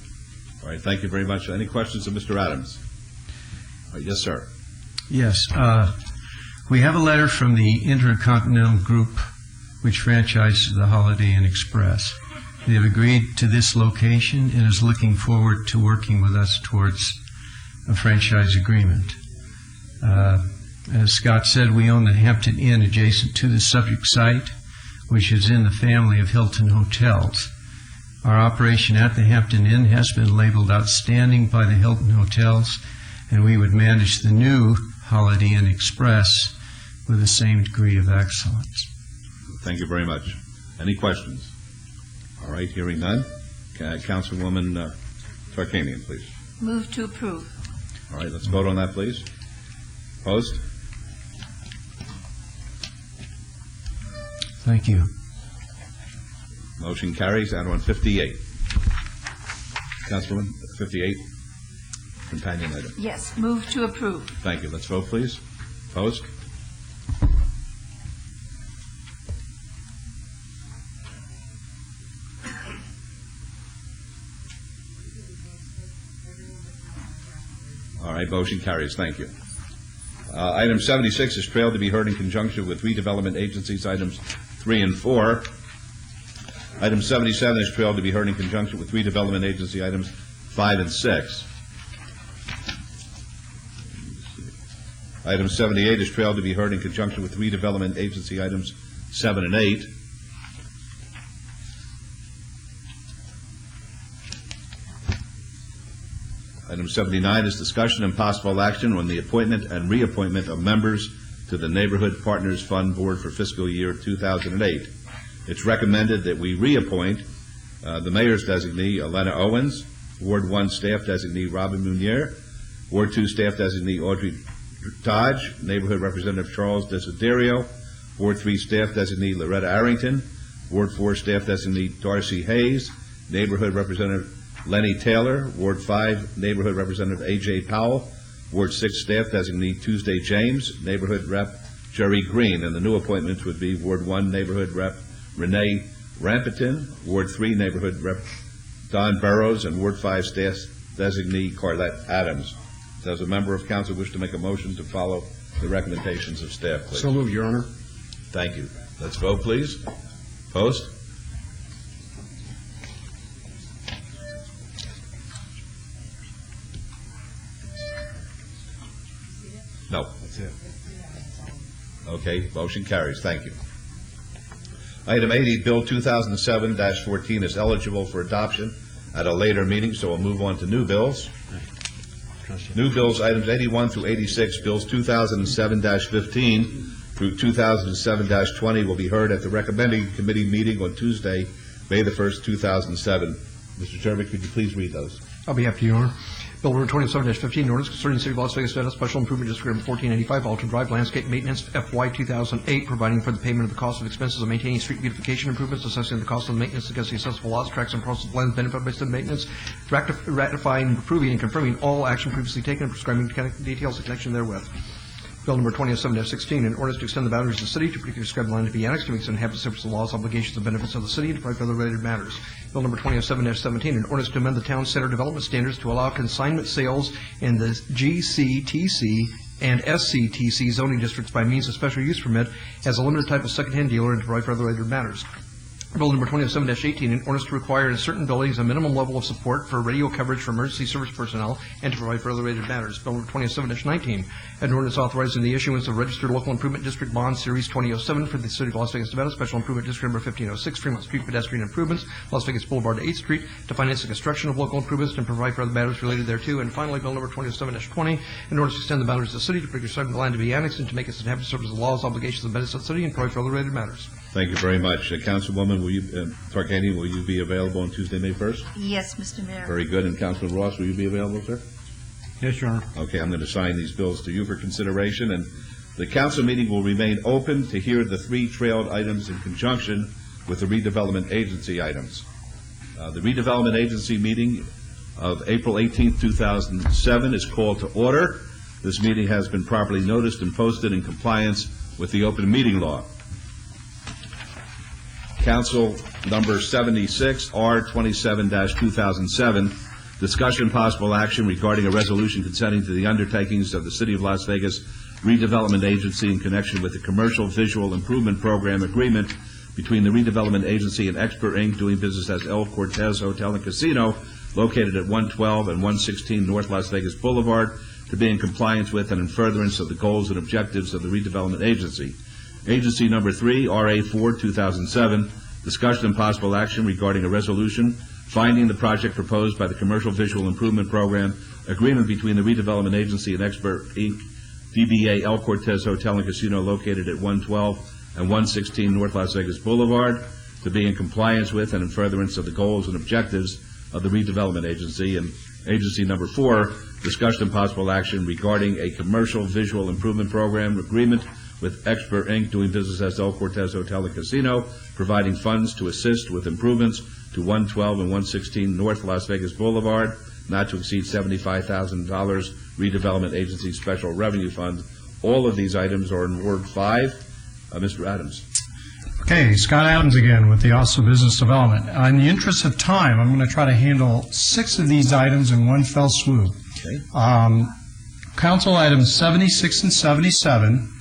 All right, thank you very much. Any questions of Mr. Adams? Yes, sir. Yes. We have a letter from the Intercontinental Group, which franchises the Holiday Inn Express. They have agreed to this location and is looking forward to working with us towards a franchise agreement. As Scott said, we own the Hampton Inn adjacent to the subject site, which is in the family of Hilton Hotels. Our operation at the Hampton Inn has been labeled outstanding by the Hilton Hotels, and we would manage the new Holiday Inn Express with the same degree of excellence. Thank you very much. Any questions? All right, hearing none. Councilwoman Tarkanian, please. Move to approve. All right, let's vote on that, please. Opposed? Thank you. Motion carries. Item 58. Councilwoman, 58, companion item. Yes, move to approve. Thank you. Let's vote, please. Opposed? All right, motion carries. Thank you. Item 76 is trailed to be heard in conjunction with redevelopment agencies, items 3 and 4. Item 77 is trailed to be heard in conjunction with redevelopment agency, items 5 and 6. Item 78 is trailed to be heard in conjunction with redevelopment agency, items 7 and 8. Item 79 is discussion and possible action on the appointment and reappointment of members to the Neighborhood Partners Fund Board for fiscal year 2008. It's recommended that we reappoint the mayor's designee, Elena Owens, Ward 1 staff designee, Robin Munier, Ward 2 staff designee, Audrey Dodge, Neighborhood Representative Charles Desiderio, Ward 3 staff designee, Loretta Arrington, Ward 4 staff designee, Darcy Hayes, Neighborhood Representative Lenny Taylor, Ward 5 Neighborhood Representative A.J. Powell, Ward 6 staff designee Tuesday James, Neighborhood Rep Jerry Green, and the new appointments would be Ward 1 Neighborhood Rep Renee Rampetin, Ward 3 Neighborhood Rep Don Burrows, and Ward 5 staff designee Carlette Adams. Does a member of council wish to make a motion to follow the recommendations of staff, please? So moved, Your Honor. Thank you. Let's vote, please. Opposed? No. That's it. Okay, motion carries. Thank you. Item 80, Bill 2007-14 is eligible for adoption at a later meeting, so we'll move on to new bills. New bills, items 81 through 86, bills 2007-15 through 2007-20 will be heard at the recommending committee meeting on Tuesday, May the 1st, 2007. Mr. Chairman, could you please read those? I'll be happy to, Your Honor. Bill number 27-15, ordinance concerning the City of Las Vegas Data Special Improvement District number 1485, Alton Drive Landscape Maintenance, FY 2008, providing for the payment of the cost of expenses of maintaining street beautification improvements, assessing the cost of the maintenance against the assessable lots, tracks, and parcels of land benefit by said maintenance, ratifying, approving, and confirming all action previously taken, and prescribing details in connection therewith. Bill number 27-16, an ordinance to extend the boundaries of the city to particularly described land to be annexed to make some inhabitants subject to the laws, obligations, and benefits of the city and to provide for other related matters. Bill number 27-17, an ordinance to amend the town center development standards to allow consignment sales in the GCTC and SCTC zoning districts by means of special use permit as a limited type of secondhand dealer and to provide for other related matters. Bill number 27-18, an ordinance to require in certain buildings a minimum level of support for radio coverage for emergency service personnel and to provide for other related matters. Bill number 27-19, an ordinance authorizing the issuance of registered local improvement district bond series 2007 for the City of Las Vegas, Nevada, special improvement district number 1506, Fremont Street pedestrian improvements, Las Vegas Boulevard to 8th Street, to finance the construction of local improvements and provide for other matters related thereto. And finally, Bill number 27-20, an ordinance to extend the boundaries of the city to prescribe the land to be annexed and to make its inhabitants subject to the laws, obligations, and benefits of the city and provide for other related matters. Thank you very much. Councilwoman, Tarkanian, will you be available on Tuesday, May 1st? Yes, Mr. Mayor. Very good. And Councilman Ross, will you be available, sir? Yes, Your Honor. Okay, I'm going to sign these bills to you for consideration, and the council meeting will remain open to hear the three trailed items in conjunction with the redevelopment agency items. The redevelopment agency meeting of April 18, 2007 is called to order. This meeting has been properly noticed and posted in compliance with the open meeting law. Council number 76, R27-2007, discussion possible action regarding a resolution consenting to the undertakings of the City of Las Vegas Redevelopment Agency in connection with the Commercial Visual Improvement Program agreement between the Redevelopment Agency and Expert Inc., doing business as El Cortez Hotel and Casino, located at 112 and 116 North Las Vegas Boulevard, to be in compliance with and in furtherance of the goals and objectives of the Redevelopment Agency. Agency number 3, RA 4, 2007, discussion and possible action regarding a resolution finding the project proposed by the Commercial Visual Improvement Program agreement between the Redevelopment Agency and Expert Inc., DBA El Cortez Hotel and Casino, located at 112 and 116 North Las Vegas Boulevard, to be in compliance with and in furtherance of the goals and objectives of the Redevelopment Agency. And Agency number 4, discussion and possible action regarding a Commercial Visual Improvement Program agreement with Expert Inc., doing business as El Cortez Hotel and Casino, providing funds to assist with improvements to 112 and 116 North Las Vegas Boulevard, not to exceed $75,000, Redevelopment Agency Special Revenue Fund. All of these items are in Ward 5. Mr. Adams. Okay, Scott Adams again with the Office of Business Development. In the interest of time, I'm going to try to handle 6 of these items in one fell swoop. Okay. Council items 76 and 77,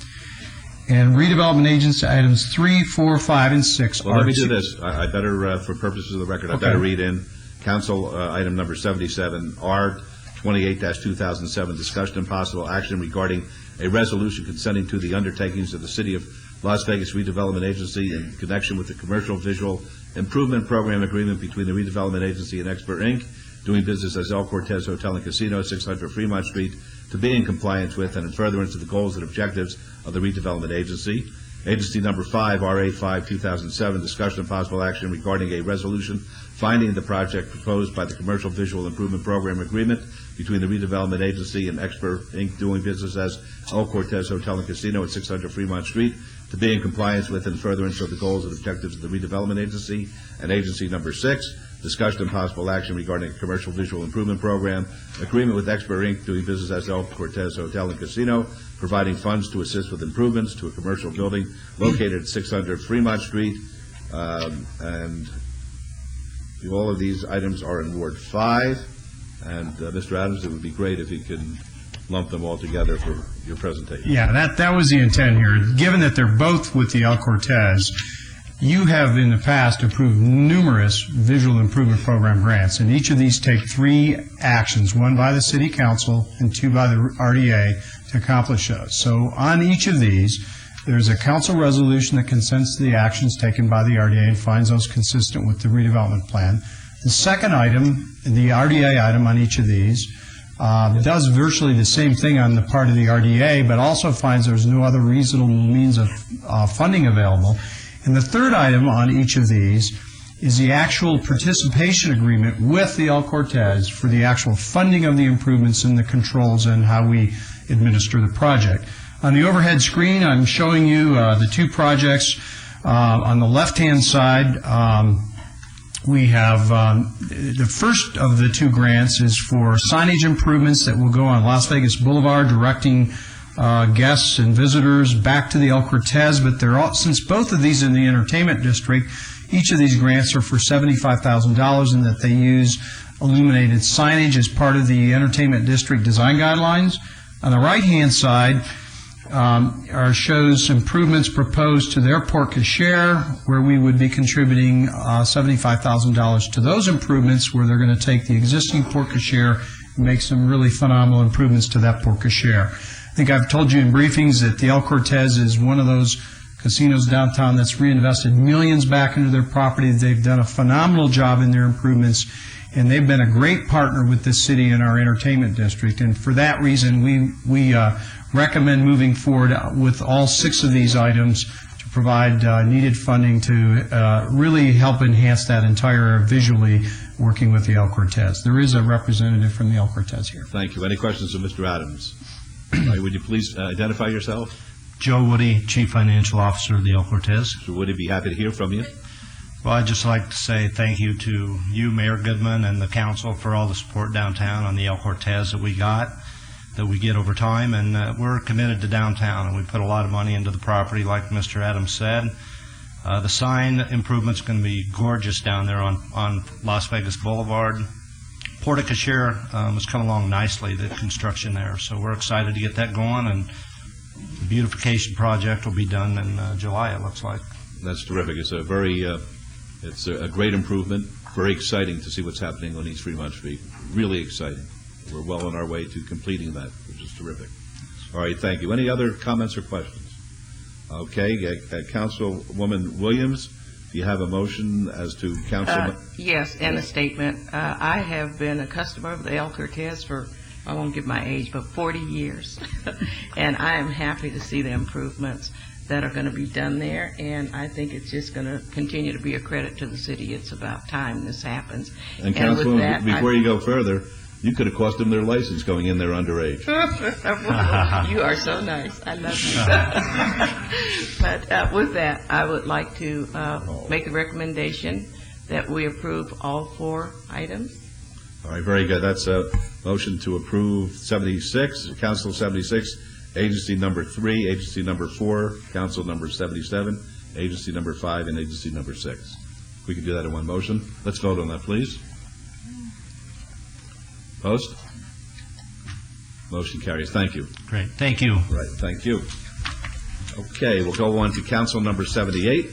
and Redevelopment Agency items 3, 4, 5, and 6. Well, let me do this. I better, for purposes of the record, I better read in Council item number 77, R 28-2007, discussion and possible action regarding a resolution consenting to the undertakings of the City of Las Vegas Redevelopment Agency in connection with the Commercial Visual Improvement Program agreement between the Redevelopment Agency and Expert Inc., doing business as El Cortez Hotel and Casino, 600 Fremont Street, to be in compliance with and in furtherance of the goals and objectives of the Redevelopment Agency. Agency number 5, RA 5, 2007, discussion and possible action regarding a resolution finding the project proposed by the Commercial Visual Improvement Program agreement between the Redevelopment Agency and Expert Inc., doing business as El Cortez Hotel and Casino at 600 Fremont Street, to be in compliance with and furtherance of the goals and objectives of the Redevelopment Agency. And Agency number 6, discussion and possible action regarding a Commercial Visual Improvement Program agreement with Expert Inc., doing business as El Cortez Hotel and Casino, providing funds to assist with improvements to a commercial building located at 600 Fremont Street. And all of these items are in Ward 5. And Mr. Adams, it would be great if you could lump them all together for your presentation. Yeah, that was the intent here. Given that they're both with the El Cortez, you have in the past approved numerous visual improvement program grants, and each of these take 3 actions, 1 by the City Council and 2 by the RDA to accomplish those. So on each of these, there's a council resolution that consents to the actions taken by the RDA and finds those consistent with the redevelopment plan. The second item, the RDA item on each of these, does virtually the same thing on the part of the RDA, but also finds there's no other reasonable means of funding available. And the third item on each of these is the actual participation agreement with the El Cortez for the actual funding of the improvements and the controls and how we administer the project. On the overhead screen, I'm showing you the 2 projects. On the left-hand side, we have the first of the 2 grants is for signage improvements that will go on Las Vegas Boulevard, directing guests and visitors back to the El Cortez. But they're all, since both of these are in the entertainment district, each of these grants are for $75,000, and that they use illuminated signage as part of the entertainment district design guidelines. On the right-hand side shows improvements proposed to the airport Cachere, where we would be contributing $75,000 to those improvements, where they're going to take the existing Port Cachere and make some really phenomenal improvements to that Port Cachere. I think I've told you in briefings that the El Cortez is one of those casinos downtown that's reinvested millions back into their property. They've done a phenomenal job in their improvements, and they've been a great partner with this city in our entertainment district. And for that reason, we recommend moving forward with all 6 of these items to provide needed funding to really help enhance that entire visually working with the El Cortez. There is a representative from the El Cortez here. Thank you. Any questions of Mr. Adams? Would you please identify yourself? Joe Woody, Chief Financial Officer of the El Cortez. Mr. Woody, be happy to hear from you. Well, I'd just like to say thank you to you, Mayor Goodman, and the council for all the support downtown on the El Cortez that we get over time, and we're committed to downtown, and we put a lot of money into the property, like Mr. Adams said. The sign improvement's going to be gorgeous down there on Las Vegas Boulevard. Port Cachere has come along nicely, the construction there, so we're excited to get that going, and The beautification project will be done in July, it looks like. That's terrific. It's a great improvement. Very exciting to see what's happening on East Fremont Street. Really exciting. We're well on our way to completing that, which is terrific. All right, thank you. Any other comments or questions? Okay, Councilwoman Williams, do you have a motion as to Council? Yes, and a statement. I have been a customer of the El Cortez for, I won't give my age, but 40 years. And I am happy to see the improvements that are going to be done there, and I think it's just going to continue to be a credit to the city. It's about time this happens. And Councilwoman, before you go further, you could have cost them their license going in there underage. You are so nice. I love you. But with that, I would like to make a recommendation that we approve all 4 items. All right, very good. That's a motion to approve 76, Council 76, Agency number 3, Agency number 4, Council number 77, Agency number 5, and Agency number 6. We can do that in one motion. Let's vote on that, please. Post? Motion carries. Thank you. Great. Thank you. Right. Thank you. Okay, we'll go on to Council number 78,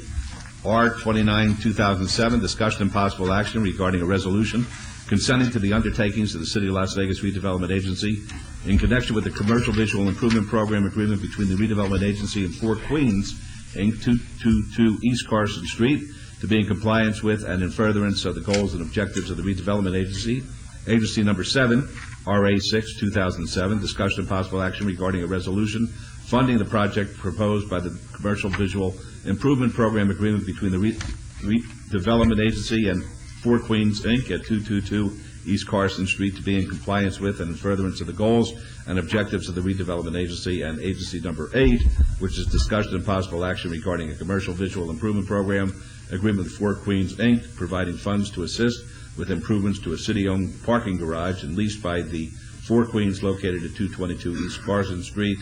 R29, 2007, discussion and possible action regarding a resolution consenting to the undertakings of the City of Las Vegas Redevelopment Agency in connection with the Commercial Visual Improvement Program agreement between the Redevelopment Agency and Fort Queens, Inc., 222 East Carson Street, to be in compliance with and in furtherance of the goals and objectives of the Redevelopment Agency. Agency number 7, RA6, 2007, discussion and possible action regarding a resolution funding the project proposed by the Commercial Visual Improvement Program agreement between the Redevelopment Agency and Fort Queens, Inc. at 222 East Carson Street to be in compliance with and in furtherance of the goals and objectives of the Redevelopment Agency, and Agency number 8, which is discussion and possible action regarding a Commercial Visual Improvement Program agreement with Fort Queens, Inc., providing funds to assist with improvements to a city-owned parking garage and leased by the Fort Queens located at 222 East Carson Street.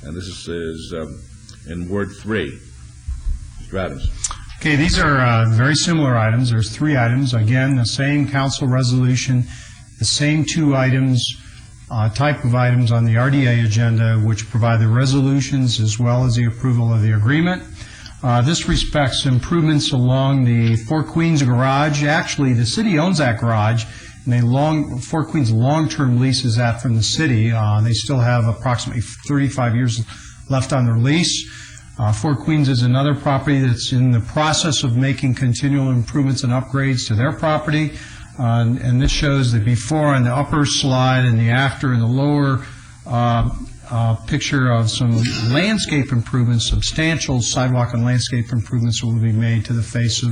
And this is in Ward 3. Mr. Adams. Okay, these are very similar items. There's 3 items. Again, the same council resolution, the same 2 items, type of items on the RDA agenda, which provide the resolutions as well as the approval of the agreement. This respects improvements along the Fort Queens garage. Actually, the city owns that garage, and Fort Queens long-term leases that from the city. They still have approximately 35 years left on their lease. Fort Queens is another property that's in the process of making continual improvements and upgrades to their property. And this shows the before on the upper slide and the after in the lower picture of some landscape improvements, substantial sidewalk and landscape improvements will be made to the face of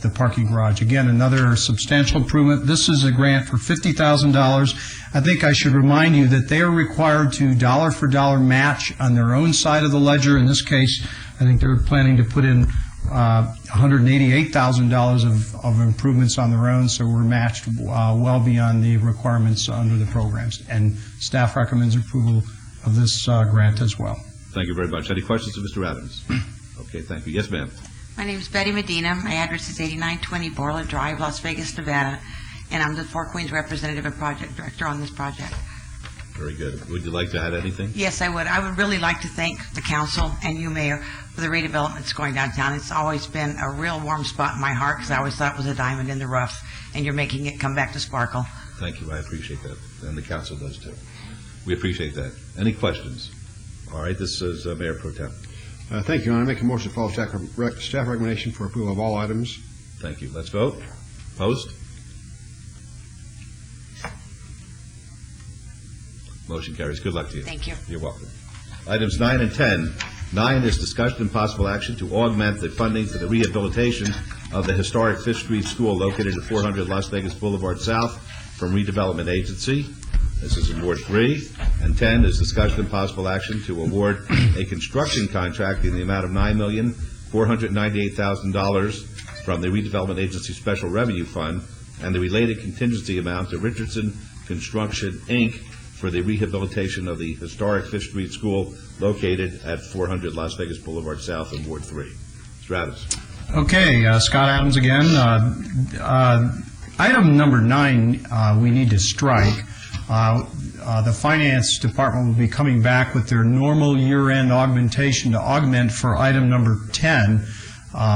the parking garage. Again, another substantial improvement. This is a grant for $50,000. I think I should remind you that they are required to dollar-for-dollar match on their own side of the ledger. In this case, I think they're planning to put in $188,000 of improvements on their own, so we're matched well beyond the requirements under the programs. And staff recommends approval of this grant as well. Thank you very much. Any questions of Mr. Adams? Okay, thank you. Yes, ma'am. My name is Betty Medina. My address is 8920 Borla Drive, Las Vegas, Nevada, and I'm the Fort Queens representative and project director on this project. Very good. Would you like to add anything? Yes, I would. I would really like to thank the council and you, Mayor, for the redevelopment that's going downtown. It's always been a real warm spot in my heart because I always thought it was a diamond in the rough, and you're making it come back to sparkle. Thank you. I appreciate that, and the council does too. We appreciate that. Any questions? All right. This is Mayor Pro Tem. Thank you, Your Honor. I make a motion to follow staff recommendation for approval of all items. Thank you. Let's vote. Post. Motion carries. Good luck to you. Thank you. You're welcome. Items 9 and 10. 9 is discussion and possible action to augment the funding for the rehabilitation of the historic Fifth Street School located at 400 Las Vegas Boulevard South from Redevelopment Agency. This is in Ward 3. And 10 is discussion and possible action to award a construction contract in the amount of $9,498,000 from the Redevelopment Agency Special Revenue Fund and the related contingency amount to Richardson Construction, Inc. for the rehabilitation of the historic Fifth Street School located at 400 Las Vegas Boulevard South in Ward 3. Mr. Adams. Okay, Scott Adams again. Item number 9 we need to strike. the Finance Department will be coming back with their normal year-end augmentation to augment for item number 10.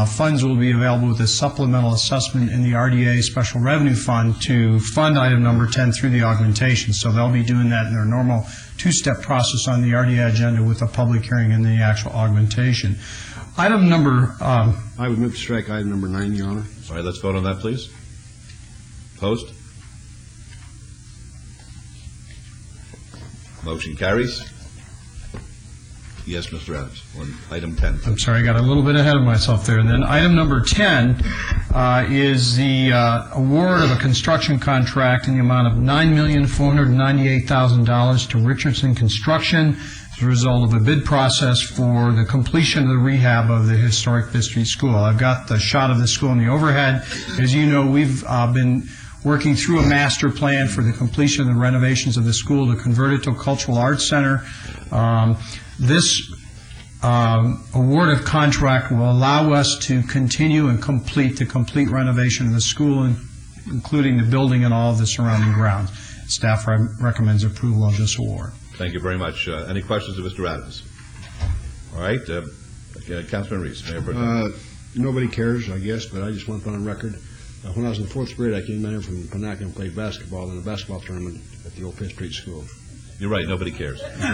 Funds will be available with a supplemental assessment in the RDA Special Revenue Fund to fund item number 10 through the augmentation. So they'll be doing that in their normal two-step process on the RDA agenda with a public hearing and the actual augmentation. Item number... I would move to strike item number 9, Your Honor. All right, let's vote on that, please. Opposed? Motion carries. Yes, Mr. Adams, on item 10. I'm sorry, I got a little bit ahead of myself there. And then item number 10 is the award of a construction contract in the amount of $9,498,000 to Richardson Construction as a result of a bid process for the completion of the rehab of the historic Fifth Street School. I've got the shot of the school in the overhead. As you know, we've been working through a master plan for the completion of the renovations of the school to convert it to a cultural arts center. This award of contract will allow us to continue and complete the complete renovation of the school, including the building and all of the surrounding grounds. Staff recommends approval of this award. Thank you very much. Any questions of Mr. Adams? All right, Councilman Reese, Mayor Pro Tem. Nobody cares, I guess, but I just want to put on record. When I was in the 4th grade, I came down here from Panaca and played basketball in a basketball tournament at the old Fifth Street School. You're right, nobody cares. Wait a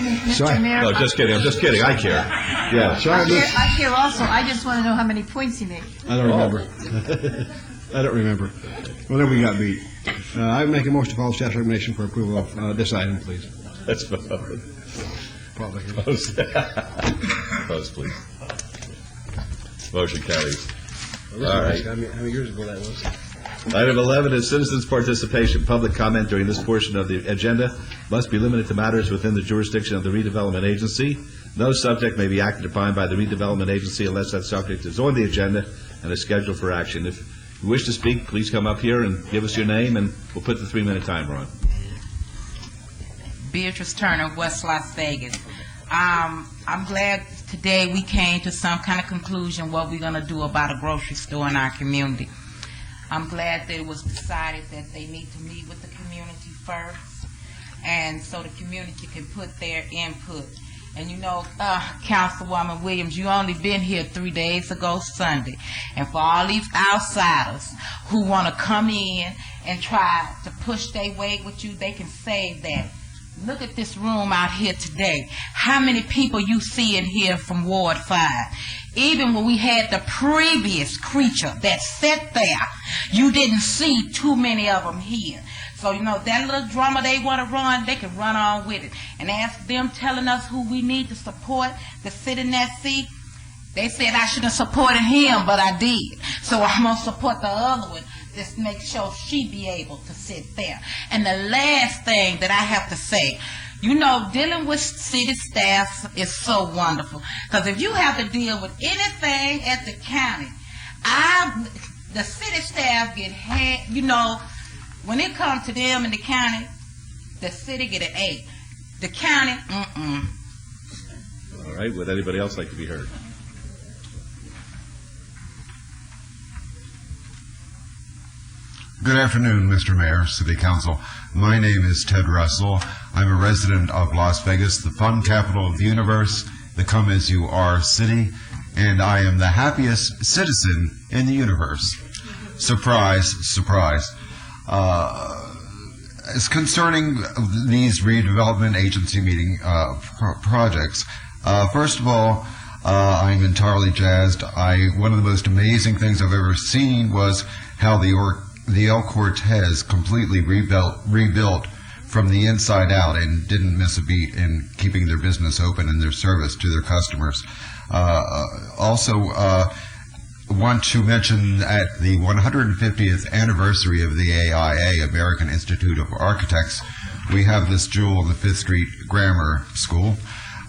minute, Mr. Sorry. Mayor. No, just kidding, I'm just kidding, I care. Yeah. I care also. I just want to know how many points he made. I don't remember. I don't remember. Well, then we got beat. I make a motion to follow staff's recommendation for approval of this item, please. Let's vote. Opposed? Opposed, please. Motion carries. All right. How many years ago that was? Item 11 is citizens' participation. Public comment during this portion of the agenda must be limited to matters within the jurisdiction of the redevelopment agency. No subject may be acted upon by the redevelopment agency unless that subject is on the agenda and is scheduled for action. If you wish to speak, please come up here and give us your name, and we'll put the 3-minute timer on. Beatrice Turner, West Las Vegas. I'm glad today we came to some kind of conclusion what we're going to do about a grocery store in our community. I'm glad that it was decided that they need to meet with the community first, and so the community can put their input. And you know, Councilwoman Williams, you only been here 3 days ago Sunday, and for all these outsiders who want to come in and try to push their weight with you, they can save that. Look at this room out here today. How many people you see in here from Ward 5? Even when we had the previous creature that sat there, you didn't see too many of them here. So, you know, that little drama they want to run, they can run on with it. And as them telling us who we need to support to sit in that seat, they said I should have supported him, but I did. So I'm going to support the other one. Just make sure she be able to sit there. And the last thing that I have to say, you know, dealing with city staff is so wonderful. Because if you have to deal with anything at the county, the city staff get, you know, when it comes to them in the county, the city get an A. The county, All right, would anybody else like to be heard? Good afternoon, Mr. Mayor, City Council. My name is Ted Russell. I'm a resident of Las Vegas, the fun capital of the universe, the come-as-you-are city, and I am the happiest citizen in the universe. Surprise, surprise. As concerning these redevelopment agency meeting projects, first of all, I'm entirely jazzed. One of the most amazing things I've ever seen was how the El Cortez completely rebuilt from the inside out and didn't miss a beat in keeping their business open and their service to their customers. Also, want to mention at the 150th anniversary of the AIA, American Institute of Architects, we have this jewel in the Fifth Street Grammar School.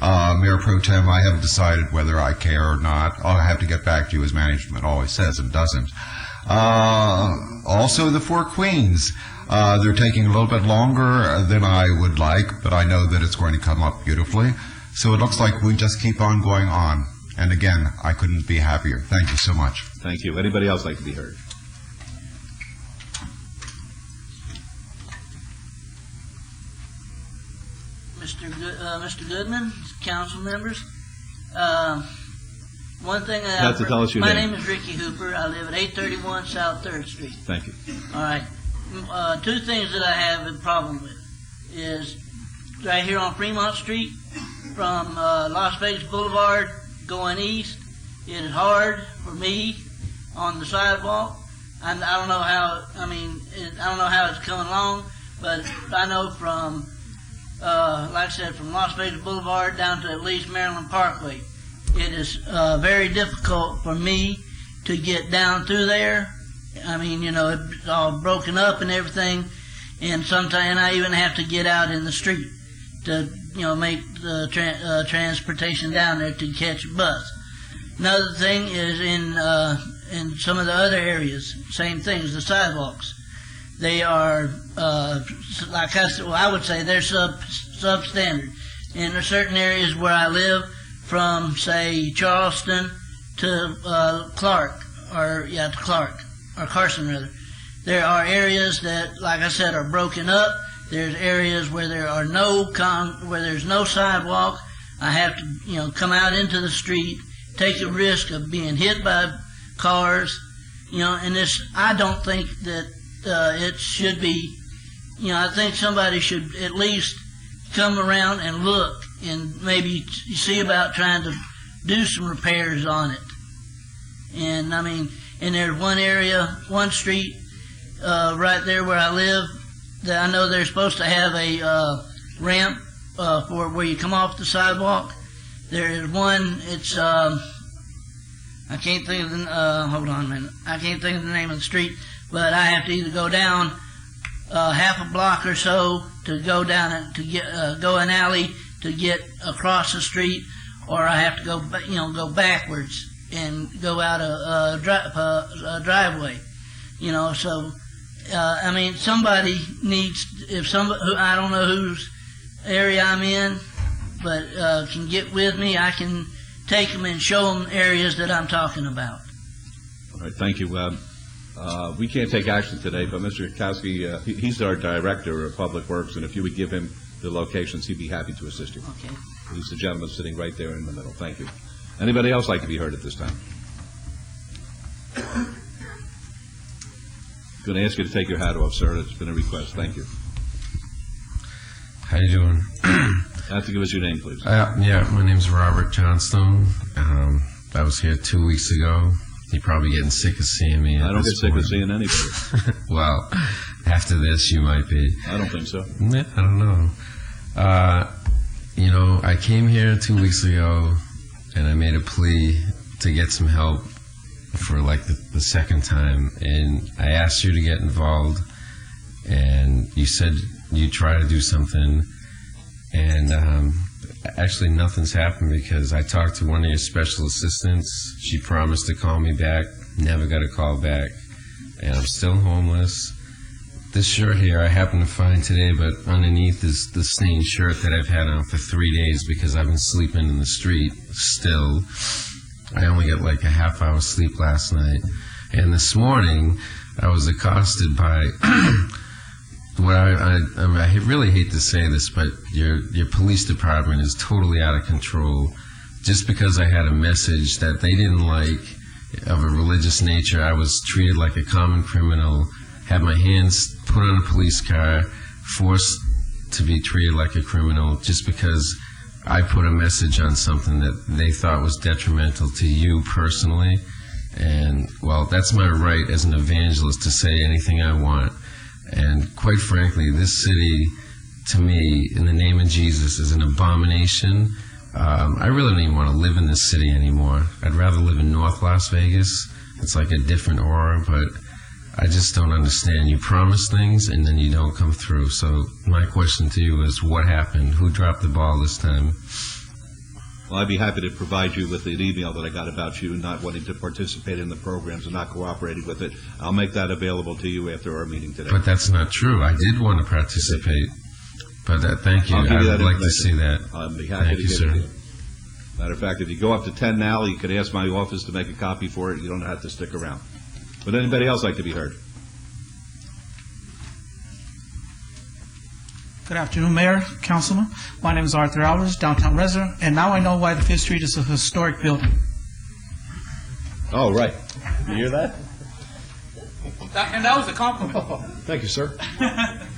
Mayor Pro Tem, I haven't decided whether I care or not. I'll have to get back to you, as management always says and doesn't. Also, the Four Queens. They're taking a little bit longer than I would like, but I know that it's going to come up beautifully. So it looks like we just keep on going on. And again, I couldn't be happier. Thank you so much. Thank you. Anybody else like to be heard? Mr. Goodman, council members. One thing You have to tell us your my name. name is Ricky Hooper. I live at 831 South 3rd Street. Thank you. All right. Two things that I have a problem with is right here on Fremont Street from Las Vegas Boulevard going east. It is hard for me on the sidewalk. I don't know how. I don't know how it's coming along, but I know from, like I said, from Las Vegas Boulevard down to at least Maryland Parkway, it is very difficult for me to get down through there. I mean, it's all broken up and everything, and sometimes I even have to get out in the street to, make the transportation down there to catch a bus. Another thing is in some of the other areas, same things, the sidewalks. They are, like I said, I would say they're substandard. In certain areas where I live, from, say, Charleston to Carson rather. There are areas that, like I said, are broken up. There's areas where where there's no sidewalk. I have to, come out into the street, take a risk of being hit by cars, and I don't think that it should be, I think somebody should at least come around and look and maybe see about trying to do some repairs on it. And and there's one street right there where I live that I know they're supposed to have a ramp for where you come off the sidewalk. There is one, it's, I can't think of hold on a minute. I can't think of the name of the street, but I have to either go down half a block or so to go down it, to get, go an alley to get across the street, or I have to go backwards and go out a driveway, so, somebody needs, I don't know whose area I'm in, but can get with me, I can take them and show them areas that I'm talking about. All right, thank you. We can't take action today, but Mr. Kowski, he's our Director of Public Works, and if you would give him the locations, he'd be happy to assist you. Okay. He's the gentleman sitting right there in the middle. Thank you. Anybody else like to be heard at this time? Going to ask you to take your hat off, sir. It's been a request. Thank you. How you doing? You have to give us your name, please. Yeah, my name's Robert Johnstone. I was here 2 weeks ago. You're probably getting sick of seeing me. I don't get sick of seeing anybody. Well, after this, you might be. I don't think so. Yeah, I don't know. I came here 2 weeks ago, and I made a plea to get some help for like the second time, and I asked you to get involved, and you said you'd try to do something, and actually nothing's happened because I talked to one of your special assistants. She promised to call me back, never got a call back, and I'm still homeless. This shirt here I happened to find today, but underneath is the stained shirt that I've had on for 3 days because I've been sleeping in the street still. I only got like a half-hour sleep last night. And this morning, I was accosted by, I really hate to say this, but your police department is totally out of control. Just because I had a message that they didn't like of a religious nature, I was treated like a common criminal, had my hands put on a police car, forced to be treated like a criminal just because I put a message on something that they thought was detrimental to you personally. And, well, that's my right as an evangelist to say anything I want. And quite frankly, this city, to me, in the name of Jesus, is an abomination. I really don't even want to live in this city anymore. I'd rather live in North Las Vegas. It's like a different aura, but I just don't understand. You promise things and then you don't come through. So my question to you is, what happened? Who dropped the ball this time? Well, I'd be happy to provide you with an email that I got about you not wanting to participate in the programs and not cooperating with it. I'll make that available to you after our meeting today. But that's not true. I did want to participate. But thank you. I would like to see that. I'll be happy to give it to you. Matter of fact, if you go up to 10 now, you could ask my office to make a copy for it. You don't have to stick around. Would anybody else like to be heard? Good afternoon, Mayor, Councilman. My name is Arthur Alvarez, downtown resident, and now I know why the Fifth Street is a historic building. Oh, right. You hear that? And that was a compliment. Thank you, sir.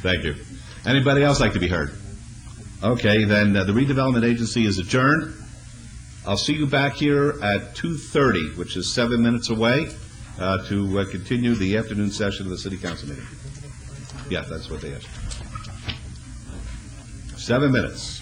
Thank you. Anybody else like to be heard? Okay, then the redevelopment agency is adjourned. I'll see you back here at 2:30, which is 7 minutes away, to continue the afternoon session of the city council meeting. Yeah, that's what they asked. 7 minutes.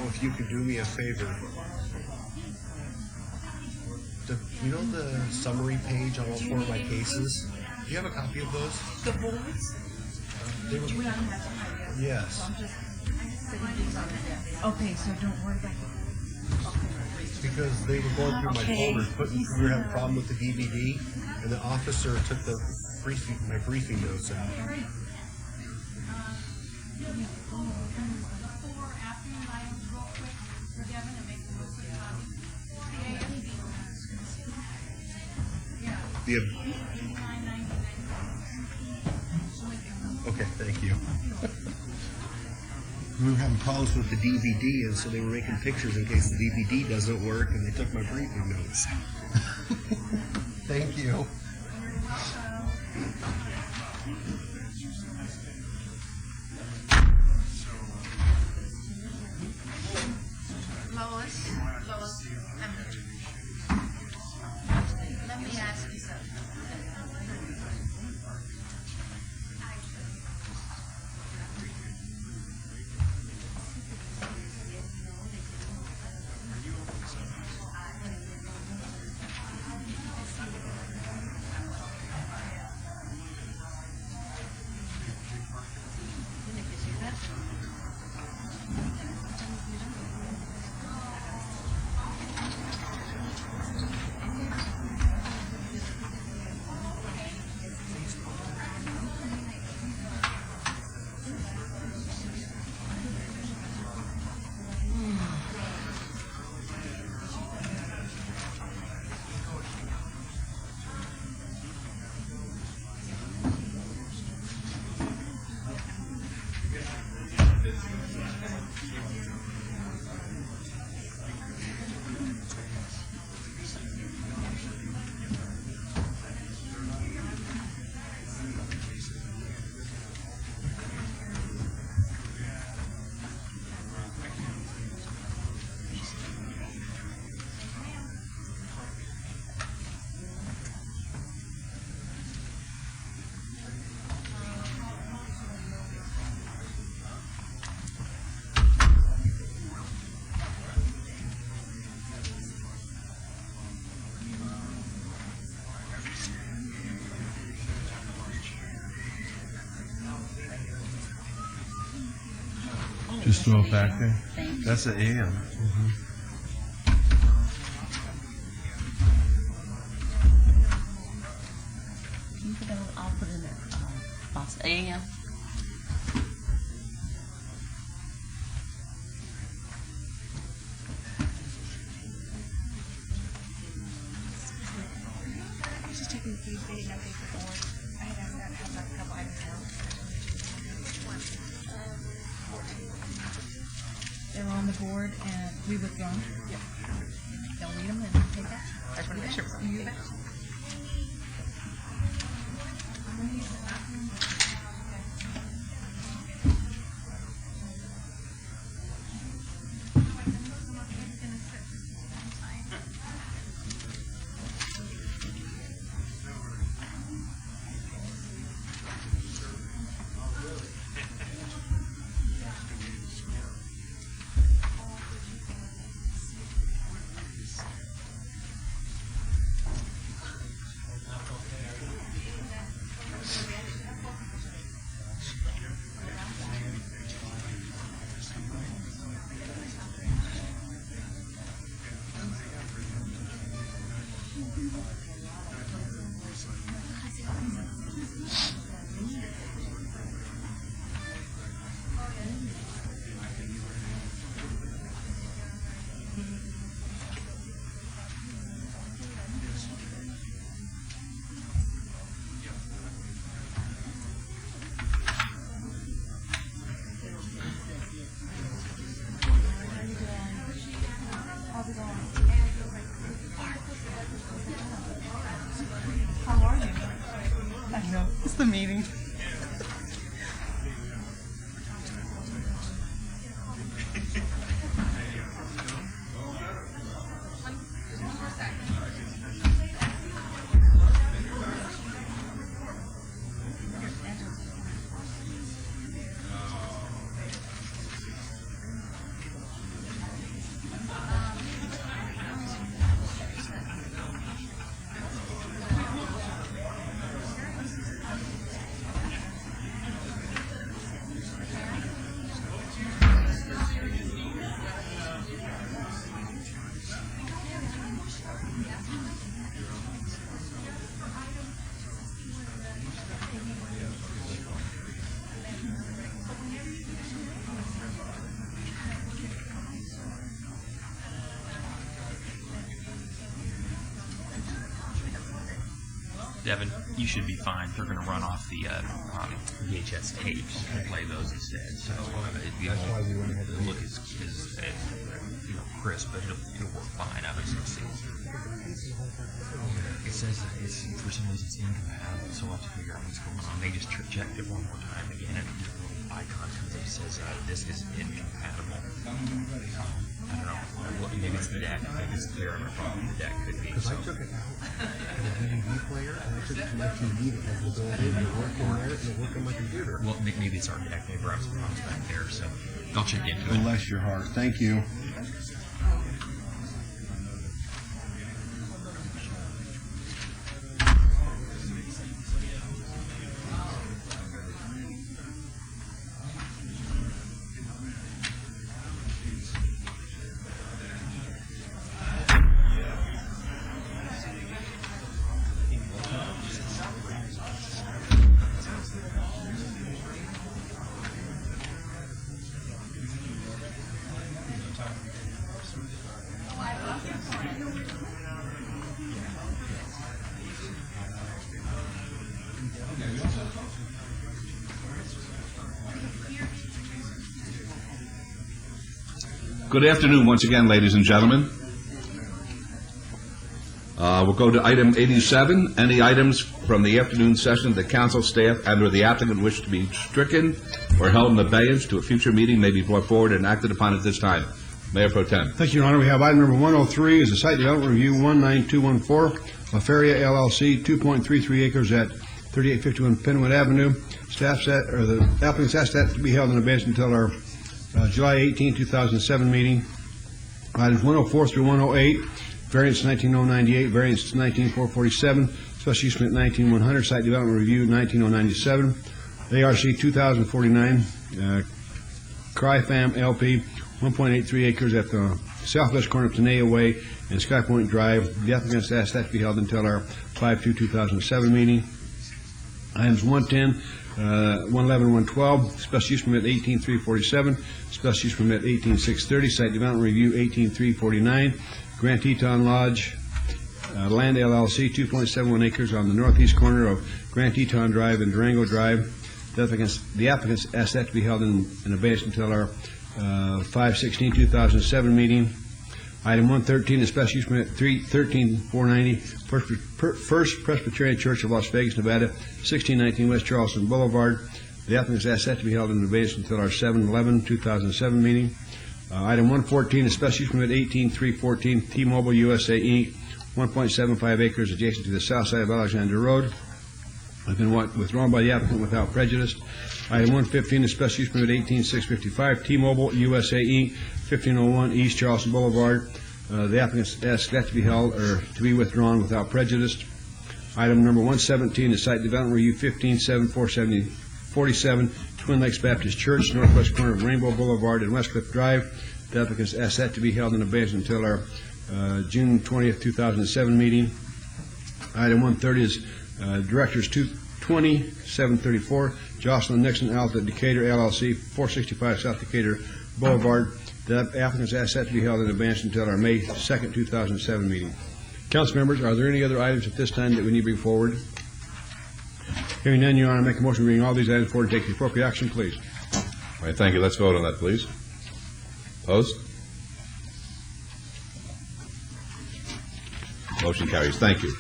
If you could do me a favor, you know the summary page on all 4 of my cases? Do you have a copy of those? The boards? Yes. Okay, so don't worry about it. Because they were going through my folders, we were having a problem with the DVD, and the officer took my briefing notes out. Okay, thank you. We were having problems with the DVD, and so they were making pictures in case the DVD doesn't work, and they took my briefing notes. Thank you. Lois, let me ask you something. Just throw it back there. That's an AM. I'll put in there, box AM. Just taking the food, they didn't know they were born. I have like a couple items now. They were on the board and we withdrawn. Yep. They'll read them and take that. I just want to make sure. You do that. How are you? I know. It's the meeting. Devin, you should be fine. They're going to run off the VHS tapes and play those instead. So it won't look as crisp, but it'll work fine. I was going to see. It says that it's for some reason it's incompatible, so we'll have to figure out what's going on. They just checked it one more time again, and the little icon comes up that says this is incompatible. I don't know. Well, maybe it's the deck. Maybe it's clear on the problem. The deck could be. Because I took it out of the DVD player and I took it to my TV that has the ability to work in there and to work on my computer. Well, maybe it's our deck. Maybe our problem's back there. So I'll check into it. Bless your heart. Thank you. Good afternoon once again, ladies and gentlemen. We'll go to item 87. Any items from the afternoon session that council staff and/or the applicant wish to be stricken or held in abeyance to a future meeting may be brought forward and acted upon at this time. Mayor Pro Tem. Thank you, Your Honor. We have item number 103 is a site development review 19214, La Feria LLC, 2.33 acres at 3851 Penwood Avenue. The applicants asked that to be held in abeyance until our July 18, 2007 meeting. Items 104 through 108, variance 19098, variance 19447, special use permit 19100, site development review 19097, ARC 2049, CRIFAM LP, 1.83 acres at the southwest corner of Tenaya Way and Sky Point Drive. The applicants asked that to be held until our 5/2/2007 meeting. Items 110, 111, 112, special use permit 18347, special use permit 18630, site development review 18349, Grand Teton Lodge Land LLC, 2.71 acres on the northeast corner of Grand Teton Drive and Durango Drive. The applicants asked that to be held in abeyance until our 5/16/2007 meeting. Item 113 is special use permit 13490, First Presbyterian Church of Las Vegas, Nevada, 1619 West Charleston Boulevard. The applicants asked that to be held in abeyance until our 7/11/2007 meeting. Item 114 is special use permit 18314, T-Mobile USA Inc., 1.75 acres adjacent to the south side of Alexander Road. Has been withdrawn by the applicant without prejudice. Item 115 is special use permit 18655, T-Mobile USA Inc., 1501 East Charleston Boulevard. The applicants asked that to be held or to be withdrawn without prejudice. Item number 117 is site development review 15747, Twin Lakes Baptist Church, northwest corner of Rainbow Boulevard and Westcliff Drive. The applicants asked that to be held in abeyance until our June 20th, 2007 meeting. Item 130 is Directors 22734, Jocelyn Nixon Outlet Decatur LLC, 465 South Decatur Boulevard. The applicants asked that to be held in abeyance until our May 2nd, 2007 meeting. Council members, are there any other items at this time that we need to bring forward? Hearing none, Your Honor, make a motion to bring all these items forward and take the appropriate action, please. All right, thank you. Let's vote on that, please. Opposed? Motion carries. Thank you.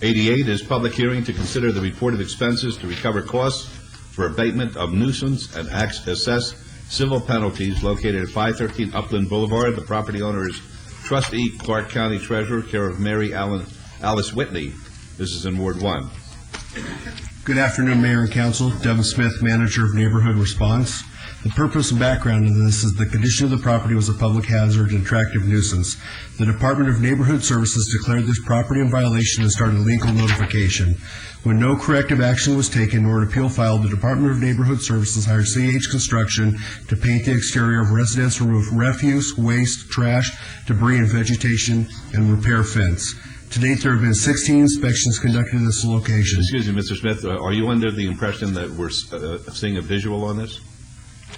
88 is public hearing to consider the report of expenses to recover costs for abatement of nuisance and assess civil penalties located at 513 Upland Boulevard. The property owner is Trustee Clark County Treasurer, care of Mary Alice Whitney. This is in Ward 1. Good afternoon, Mayor and Council. Devin Smith, Manager of Neighborhood Response. The purpose and background of this is the condition of the property was a public hazard and attractive nuisance. The Department of Neighborhood Services declared this property in violation and started legal notification. When no corrective action was taken nor an appeal filed, the Department of Neighborhood Services hired CH Construction to paint the exterior of residence, remove refuse, waste, trash, debris, and vegetation, and repair fence. To date, there have been 16 inspections conducted at this location. Excuse me, Mr. Smith, are you under the impression that we're seeing a visual on this?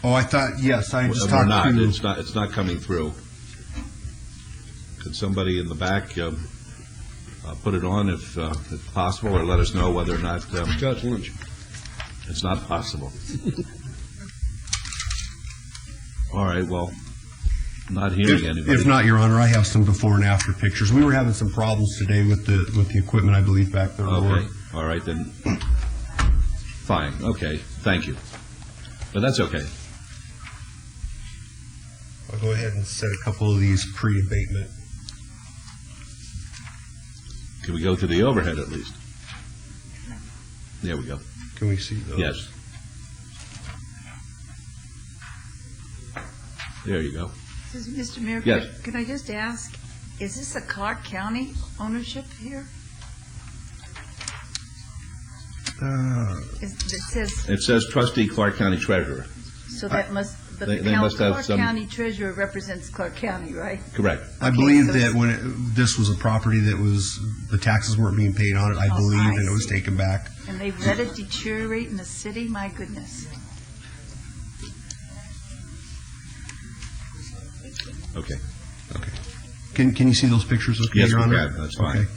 Oh, I thought, yes, I just We're talked not. to... It's not coming through. Could somebody in the back put it on if possible, or let us know whether or not Judge Lynch. It's not possible. All right, well, not hearing anybody. If not, Your Honor, I have some before and after pictures. We were having some problems today with the equipment, I believe, back there. Okay, all right, then, fine, okay, thank you. But that's okay. I'll go ahead and set a couple of these pre-abatement. Can we go to the overhead at least? There we go. Can we see those? Yes. There you go. Mr. Mayor, Yes. could I just ask, is this a Clark County ownership here? It says Trustee Clark County Treasurer. So that must, but They the must have Clark some- County Treasurer represents Clark County, right? Correct. I believe that when this was a property that was, the taxes weren't being paid on it, I believe, and it was taken back. And they've let it deteriorate in the city? My goodness. Okay. Okay. Can you see those pictures, okay, Yes, Your we Honor? can. That's fine. Okay.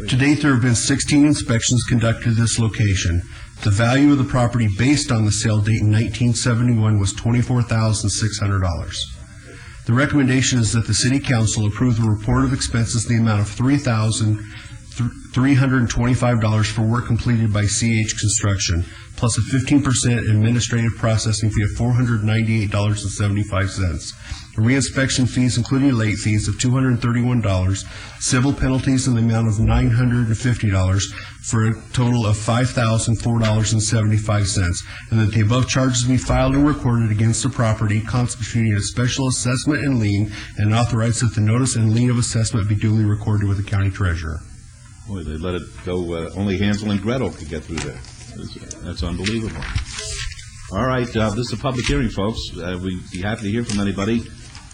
To date, there have been 16 inspections conducted at this location. The value of the property based on the sale date in 1971 was $24,600. The recommendation is that the City Council approve the report of expenses in the amount of $3,325 for work completed by CH Construction, plus a 15% administrative processing fee of $498.75. Reinspection fees, including late fees, of $231, civil penalties in the amount of $950, for a total of $5,004.75, and that the above charges be filed and recorded against the property constituting a special assessment and lien, and authorize that the notice and lien of assessment be duly recorded with the county treasurer. Boy, they let it go, only Hansel and Gretel could get through there. That's unbelievable. All right, this is a public hearing, folks. We'd be happy to hear from anybody.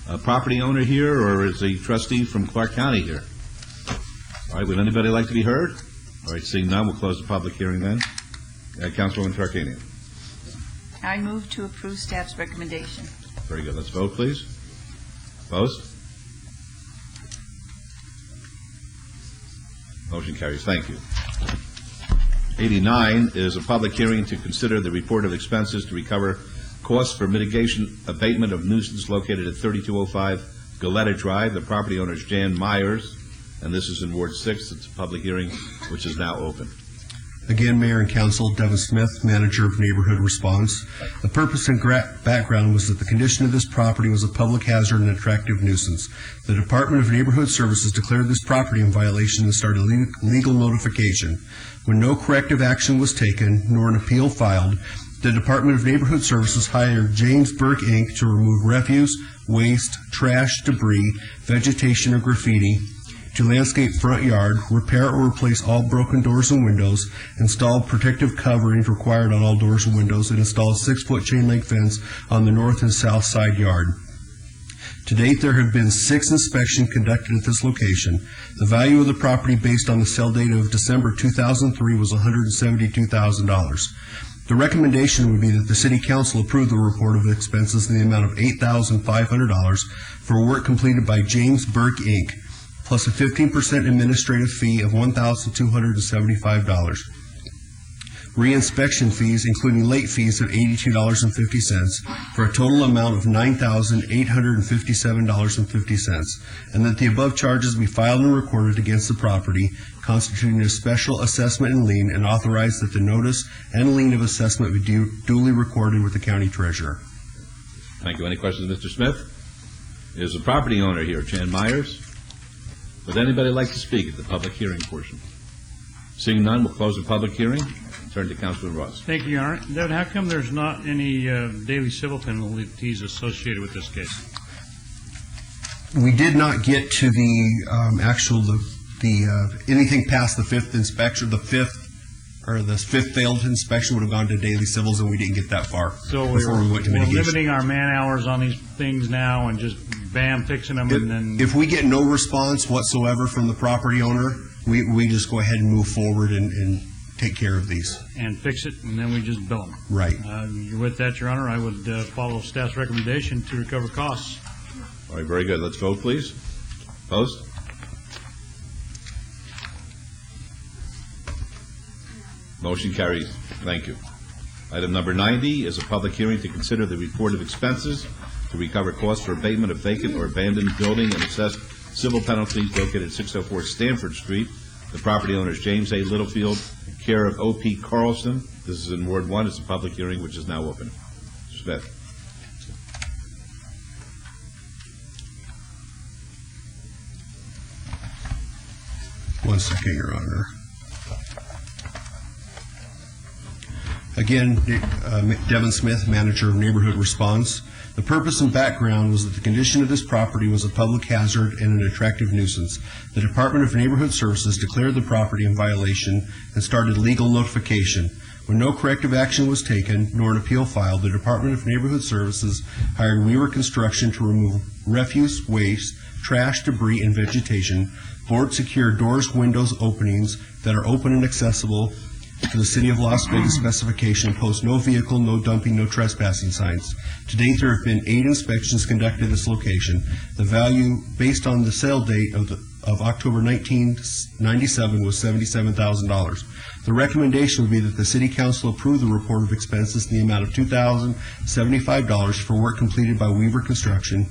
A property owner here, or is a trustee from Clark County here? All right, would anybody like to be heard? All right, seeing none, we'll close the public hearing then. Councilwoman Tarkanian. I move to approve staff's recommendation. Very good. Let's vote, please. Opposed? Motion carries. Thank you. 89 is a public hearing to consider the report of expenses to recover costs for mitigation abatement of nuisance located at 3205 Galetta Drive. The property owner is Jan Myers, and this is in Ward 6. It's a public hearing which is now open. Again, Mayor and Council, Devin Smith, Manager of Neighborhood Response. The purpose and background was that the condition of this property was a public hazard and attractive nuisance. The Department of Neighborhood Services declared this property in violation and started legal notification. When no corrective action was taken, nor an appeal filed, the Department of Neighborhood Services hired James Burke, Inc. to remove refuse, waste, trash, debris, vegetation, or graffiti, to landscape front yard, repair or replace all broken doors and windows, install protective coverings required on all doors and windows, and install a 6-foot chain link fence on the north and south side yard. To date, there have been 6 inspections conducted at this location. The value of the property based on the sale date of December 2003 was $172,000. The recommendation would be that the City Council approve the report of expenses in the amount of $8,500 for work completed by James Burke, Inc., plus a 15% administrative fee of $1,275. Reinspection fees, including late fees, of $82.50, for a total amount of $9,857.50, and that the above charges be filed and recorded against the property, constituting a special assessment and lien, and authorize that the notice and lien of assessment be duly recorded with the county treasurer. Thank you. Any questions, Mr. Smith? There's a property owner here, Jan Myers. Would anybody like to speak at the public hearing portion? Seeing none, we'll close the public hearing. Turn to Councilman Ross. Thank you, Your Honor. Devin, how come there's not any daily civil penalties associated with this case? We did not get to the anything past the 5th inspection. The fifth failed inspection would have gone to daily civils, and we didn't get that far before we went to mitigation. We're limiting our man hours on these things now and just fixing them, and then if we get no response whatsoever from the property owner, we just go ahead and move forward and take care of these. And fix it, and then we just bill them. Right. With that, Your Honor, I would follow staff's recommendation to recover costs. All right, very good. Let's vote, please. Opposed? Motion carries. Thank you. Item number 90 is a public hearing to consider the report of expenses to recover costs for abatement of vacant or abandoned building and assess civil penalties located at 604 Stanford Street. The property owner is James A. Littlefield, care of O.P. Carlson. This is in Ward 1. It's a public hearing which is now open. Mr. Smith. One second, Your Honor. Again, Devin Smith, Manager of Neighborhood Response. The purpose and background was that the condition of this property was a public hazard and an attractive nuisance. The Department of Neighborhood Services declared the property in violation and started legal notification. When no corrective action was taken, nor an appeal filed, the Department of Neighborhood Services hired Weaver Construction to remove refuse, waste, trash, debris, and vegetation, board secure doors, windows, openings that are open and accessible to the City of Las Vegas specification, post no vehicle, no dumping, no trespassing signs. To date, there have been 8 inspections conducted at this location. The value based on the sale date of of October 1997 was $77,000. The recommendation would be that the City Council approve the report of expenses in the amount of $2,075 for work completed by Weaver Construction,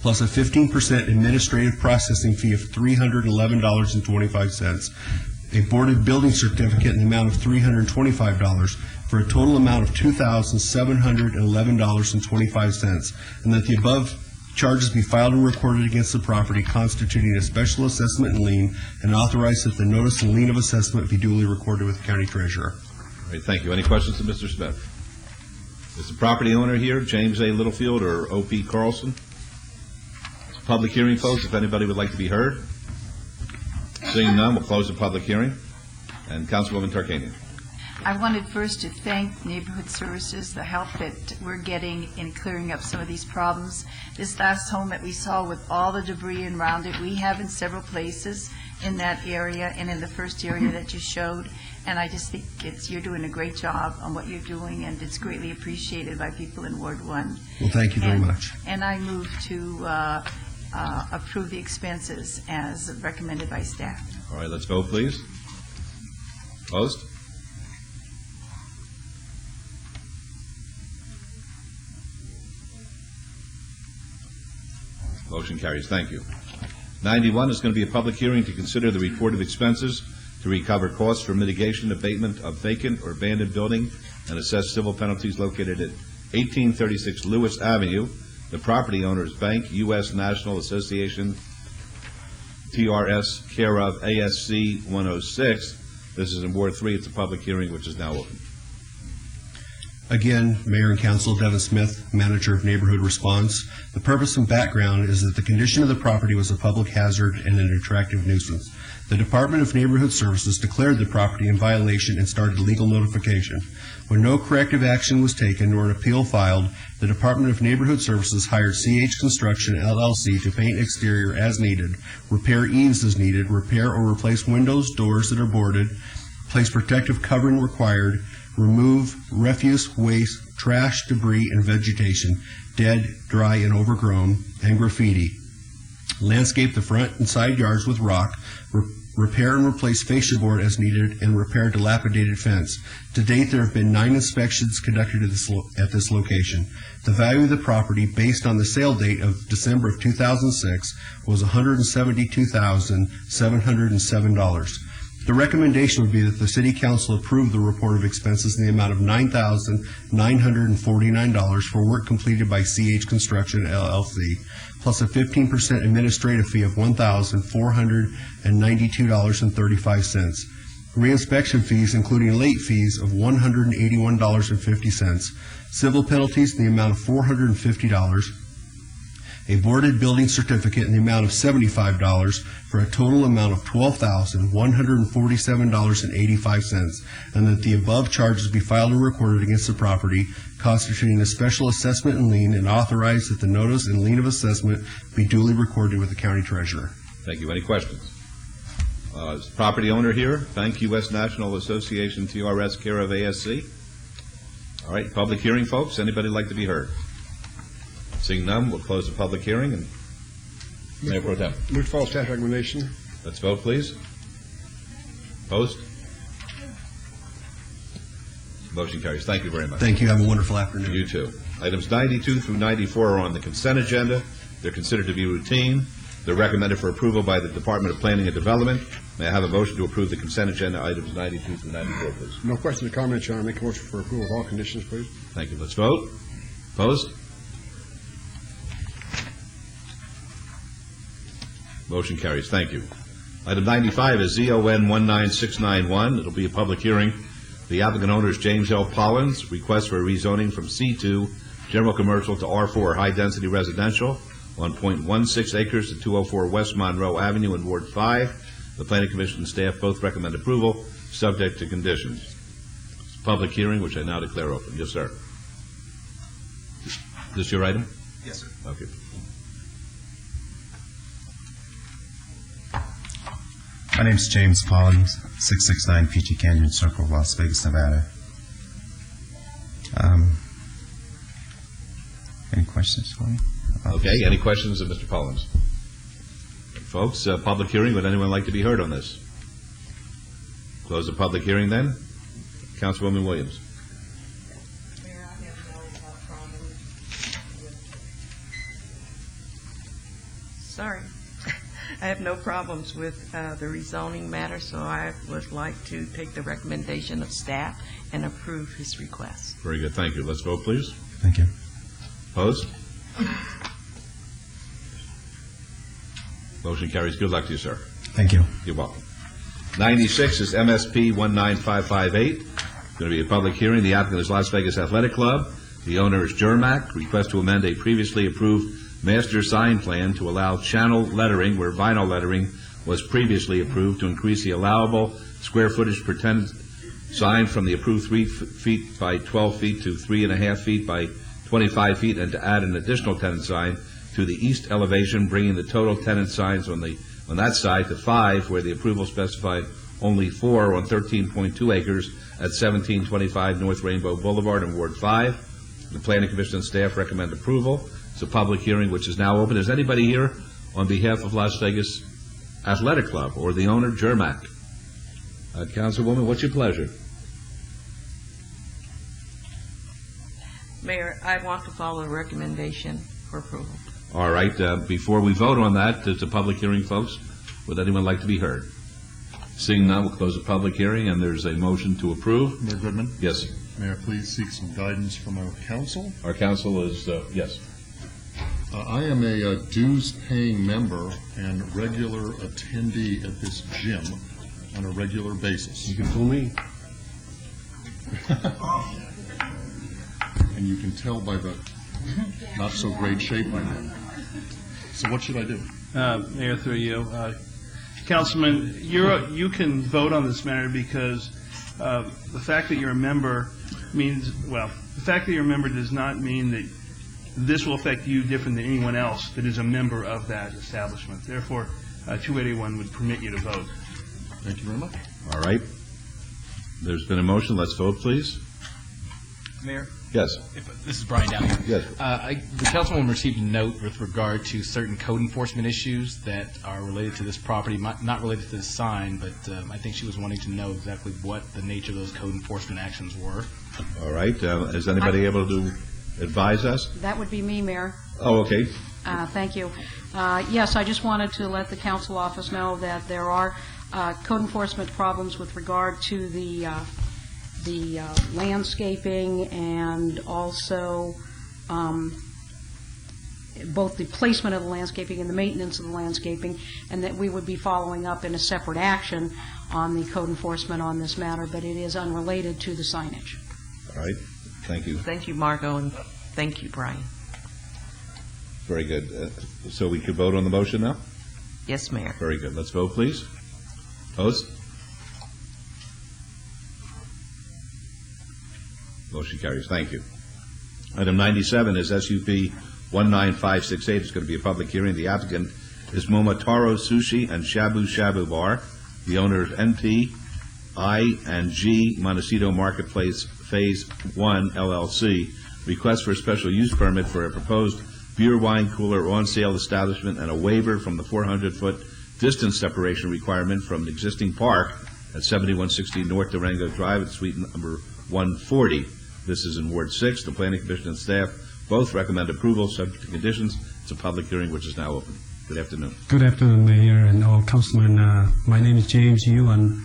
plus a 15% administrative processing fee of $311.25, a boarded building certificate in the amount of $325, for a total amount of $2,711.25, and that the above charges be filed and recorded against the property constituting a special assessment and lien, and authorized that the notice and lien of assessment be duly recorded with the county treasurer. All right, thank you. Any questions to Mr. Smith? Is the property owner here, James A. Littlefield or O.P. Carlson? Public hearing, folks, if anybody would like to be heard. Seeing none, we'll close the public hearing. And Councilwoman Tarkanian. I wanted first to thank Neighborhood Services, the help that we're getting in clearing up some of these problems. This last home that we saw with all the debris around it, we have in several places in that area and in the first area that you showed. And I just think you're doing a great job on what you're doing, and it's greatly appreciated by people in Ward 1. Well, thank you very much. And I move to approve the expenses as recommended by staff. All right, let's vote, please. Opposed? Motion carries. Thank you. 91 is going to be a public hearing to consider the report of expenses to recover costs for mitigation abatement of vacant or abandoned building and assess civil penalties located at 1836 Lewis Avenue. The property owner's bank, U.S. National Association, TRS, care of ASC 106. This is in Ward 3. It's a public hearing which is now open. Again, Mayor and Council, Devin Smith, Manager of Neighborhood Response. The purpose and background is that the condition of the property was a public hazard and an attractive nuisance. The Department of Neighborhood Services declared the property in violation and started legal notification. When no corrective action was taken nor an appeal filed, the Department of Neighborhood Services hired CH Construction, LLC to paint exterior as needed, repair eaves as needed, repair or replace windows, doors that are boarded, place protective covering required, remove refuse, waste, trash, debris, and vegetation, dead, dry, and overgrown, and graffiti. Landscape the front and side yards with rock, repair and replace fascia board as needed, and repair dilapidated fence. To date, there have been 9 inspections conducted at this location. The value of the property, based on the sale date of December of 2006, was $172,707. The recommendation would be that the City Council approve the report of expenses in the amount of $9,949 for work completed by CH Construction, LLC, plus a 15% administrative fee of $1,492.35. Reinspection fees, including late fees, of $181.50. Civil penalties in the amount of $450. A boarded building certificate in the amount of $75 for a total amount of $12,147.85, and that the above charges be filed and recorded against the property, constituting a special assessment and lien, and authorized that the notice and lien of assessment be duly recorded with the county treasurer. Thank you. Any questions? Is the property owner here? Bank U.S. National Association, TRS, care of ASC. All right, public hearing, folks. Anybody like to be heard? Seeing none, we'll close the public hearing. And Mayor Pro Tem. Move to follow staff recommendation. Let's vote, please. Opposed? Motion carries. Thank you very much. Thank you. Have a wonderful afternoon. You too. Items 92 through 94 are on the consent agenda. They're considered to be routine. They're recommended for approval by the Department of Planning and Development. May I have a motion to approve the consent agenda items 92 through 94, please? No questions or comments, Your Honor. Make a motion for approval of all conditions, please. Thank you. Let's vote. Opposed? Motion carries. Thank you. Item 95 is ZON 19691. It'll be a public hearing. The applicant owner is James L. Pollins. Request for a rezoning from C2 general commercial to R4 high-density residential on 0.16 acres to 204 West Monroe Avenue in Ward 5. The Planning Commission and staff both recommend approval, subject to conditions. It's a public hearing, which I now declare open. Yes, sir. Is this your item? Yes, sir. Okay. My name is James Pollins, 669 Peachy Canyon Circle, Las Vegas, Nevada. Any questions for me? Okay, any questions of Mr. Pollins? Folks, public hearing, would anyone like to be heard on this? Close the public hearing then. Councilwoman Williams. Sorry. I have no problems with the rezoning matter, so I would like to take the recommendation of staff and approve his request. Very good, thank you. Let's vote, please. Thank you. Opposed? Motion carries. Good luck to you, sir. Thank you. You're welcome. 96 is MSP 19558. Going to be a public hearing. The applicant is Las Vegas Athletic Club. The owner is Jermac. Request to amend a previously approved master sign plan to allow channel lettering where vinyl lettering was previously approved to increase the allowable square footage per tenant sign from the approved 3 feet by 12 feet to 3.5 feet by 25 feet, and to add an additional tenant sign to the east elevation, bringing the total tenant signs on that side to 5, where the approval specified only 4 on 13.2 acres at 1725 North Rainbow Boulevard in Ward 5. The Planning Commission and staff recommend approval. It's a public hearing which is now open. Is anybody here on behalf of Las Vegas Athletic Club or the owner, Jermac? Councilwoman, what's your pleasure? Mayor, I want to follow the recommendation for approval. All right. Before we vote on that, it's a public hearing, folks. Would anyone like to be heard? Seeing none, we'll close the public hearing, and there's a motion to approve. Mayor Goodman? Yes. Mayor, please seek some guidance from our council. Our council is, yes. I am a dues-paying member and regular attendee at this gym on a regular basis. You can fool me. And you can tell by the not-so-great shape I'm in. So what should I do? Mayor, through you. Councilman, you can vote on this matter because the fact that you're a member means, well, the fact that you're a member does not mean that this will affect you different than anyone else that is a member of that establishment. Therefore, 281 would permit you to vote. Thank you very much. All right. There's been a motion. Let's vote, please. Mayor? Yes. This is Brian Downey. Yes. The councilwoman received a note with regard to certain code enforcement issues that are related to this property, not related to this sign, but I think she was wanting to know exactly what the nature of those code enforcement actions were. All right. Is anybody able to advise us? That would be me, Mayor. Oh, okay. Thank you. Yes, I just wanted to let the council office know that there are code enforcement problems with regard to the landscaping and also both the placement of the landscaping and the maintenance of the landscaping, and that we would be following up in a separate action on the code enforcement on this matter, but it is unrelated to the signage. All right. Thank you. Thank you, Margot, and thank you, Brian. Very good. So we could vote on the motion now? Yes, Mayor. Very good. Let's vote, please. Opposed? Motion carries. Thank you. Item 97 is SUP 19568. It's going to be a public hearing. The applicant is Momotaro Sushi and Shabu Shabu Bar. The owner is NP I&G Montecito Marketplace Phase 1 LLC. Request for a special use permit for a proposed beer wine cooler on sale establishment and a waiver from the 400-foot distance separation requirement from an existing park at 7160 North Durango Drive at suite number 140. This is in Ward 6. The Planning Commission and staff both recommend approval subject to conditions. It's a public hearing which is now open. Good afternoon. Good afternoon, Mayor and all councilmen. My name is James Yu on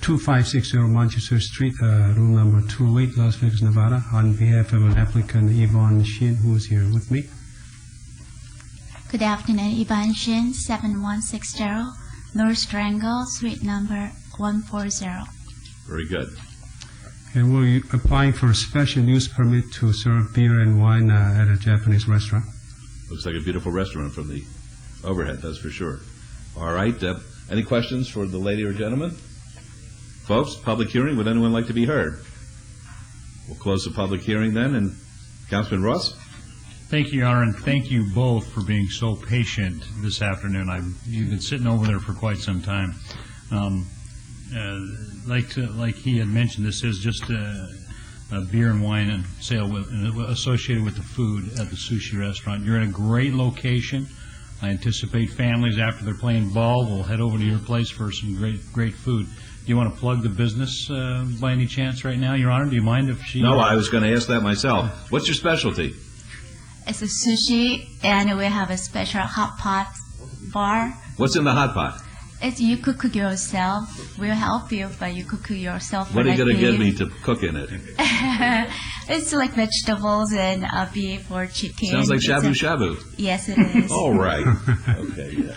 2560 Manchester Street, room number 208, Las Vegas, Nevada, on behalf of an applicant, Yvonne Shin, who is here with me. Good afternoon, Yvonne Shin, 7160 North Durango, suite number 140. Very good. And we're applying for a special use permit to serve beer and wine at a Japanese restaurant. Looks like a beautiful restaurant from the overhead, that's for sure. All right. Any questions for the lady or gentleman? Folks, public hearing. Would anyone like to be heard? We'll close the public hearing then. And Councilman Ross? Thank you, Your Honor, and thank you both for being so patient this afternoon. You've been sitting over there for quite some time. Like he had mentioned, this is just a beer and wine and sale associated with the food at the sushi restaurant. You're in a great location. I anticipate families, after they're playing ball, will head over to your place for some great food. Do you want to plug the business by any chance right now, Your Honor? Do you mind if she... No, I was going to ask that myself. What's your specialty? It's a sushi, and we have a special hot pot bar. What's in the hot pot? It's you cook yourself. We'll help you, but you cook yourself. What are you going to give me to cook in it? It's like vegetables and beef or chicken. Sounds like shabu-shabu. Yes, it is. All right. Okay, yeah.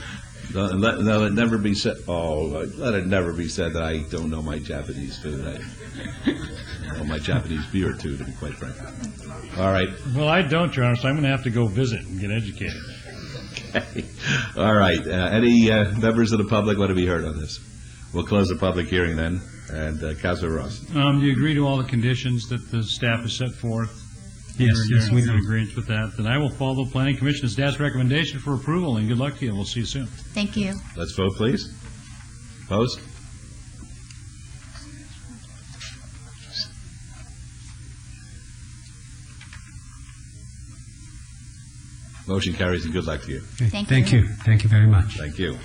Let it never be said. Let it never be said that I don't know my Japanese food. I know my Japanese beer too, to be quite frank. All right. Well, I don't, Your Honor, so I'm going to have to go visit and get educated. Okay. All right. Any members of the public want to be heard on this? We'll close the public hearing then. And Councilor Ross. Do you agree to all the conditions that the staff has set forth? Yes, we do. Agreement with that. Then I will follow the Planning Commission and staff's recommendation for approval, and good luck to you. We'll see you soon. Thank you. Let's vote, please. Opposed? Motion carries, and good luck to you. Thank you. Thank you very much. Thank you.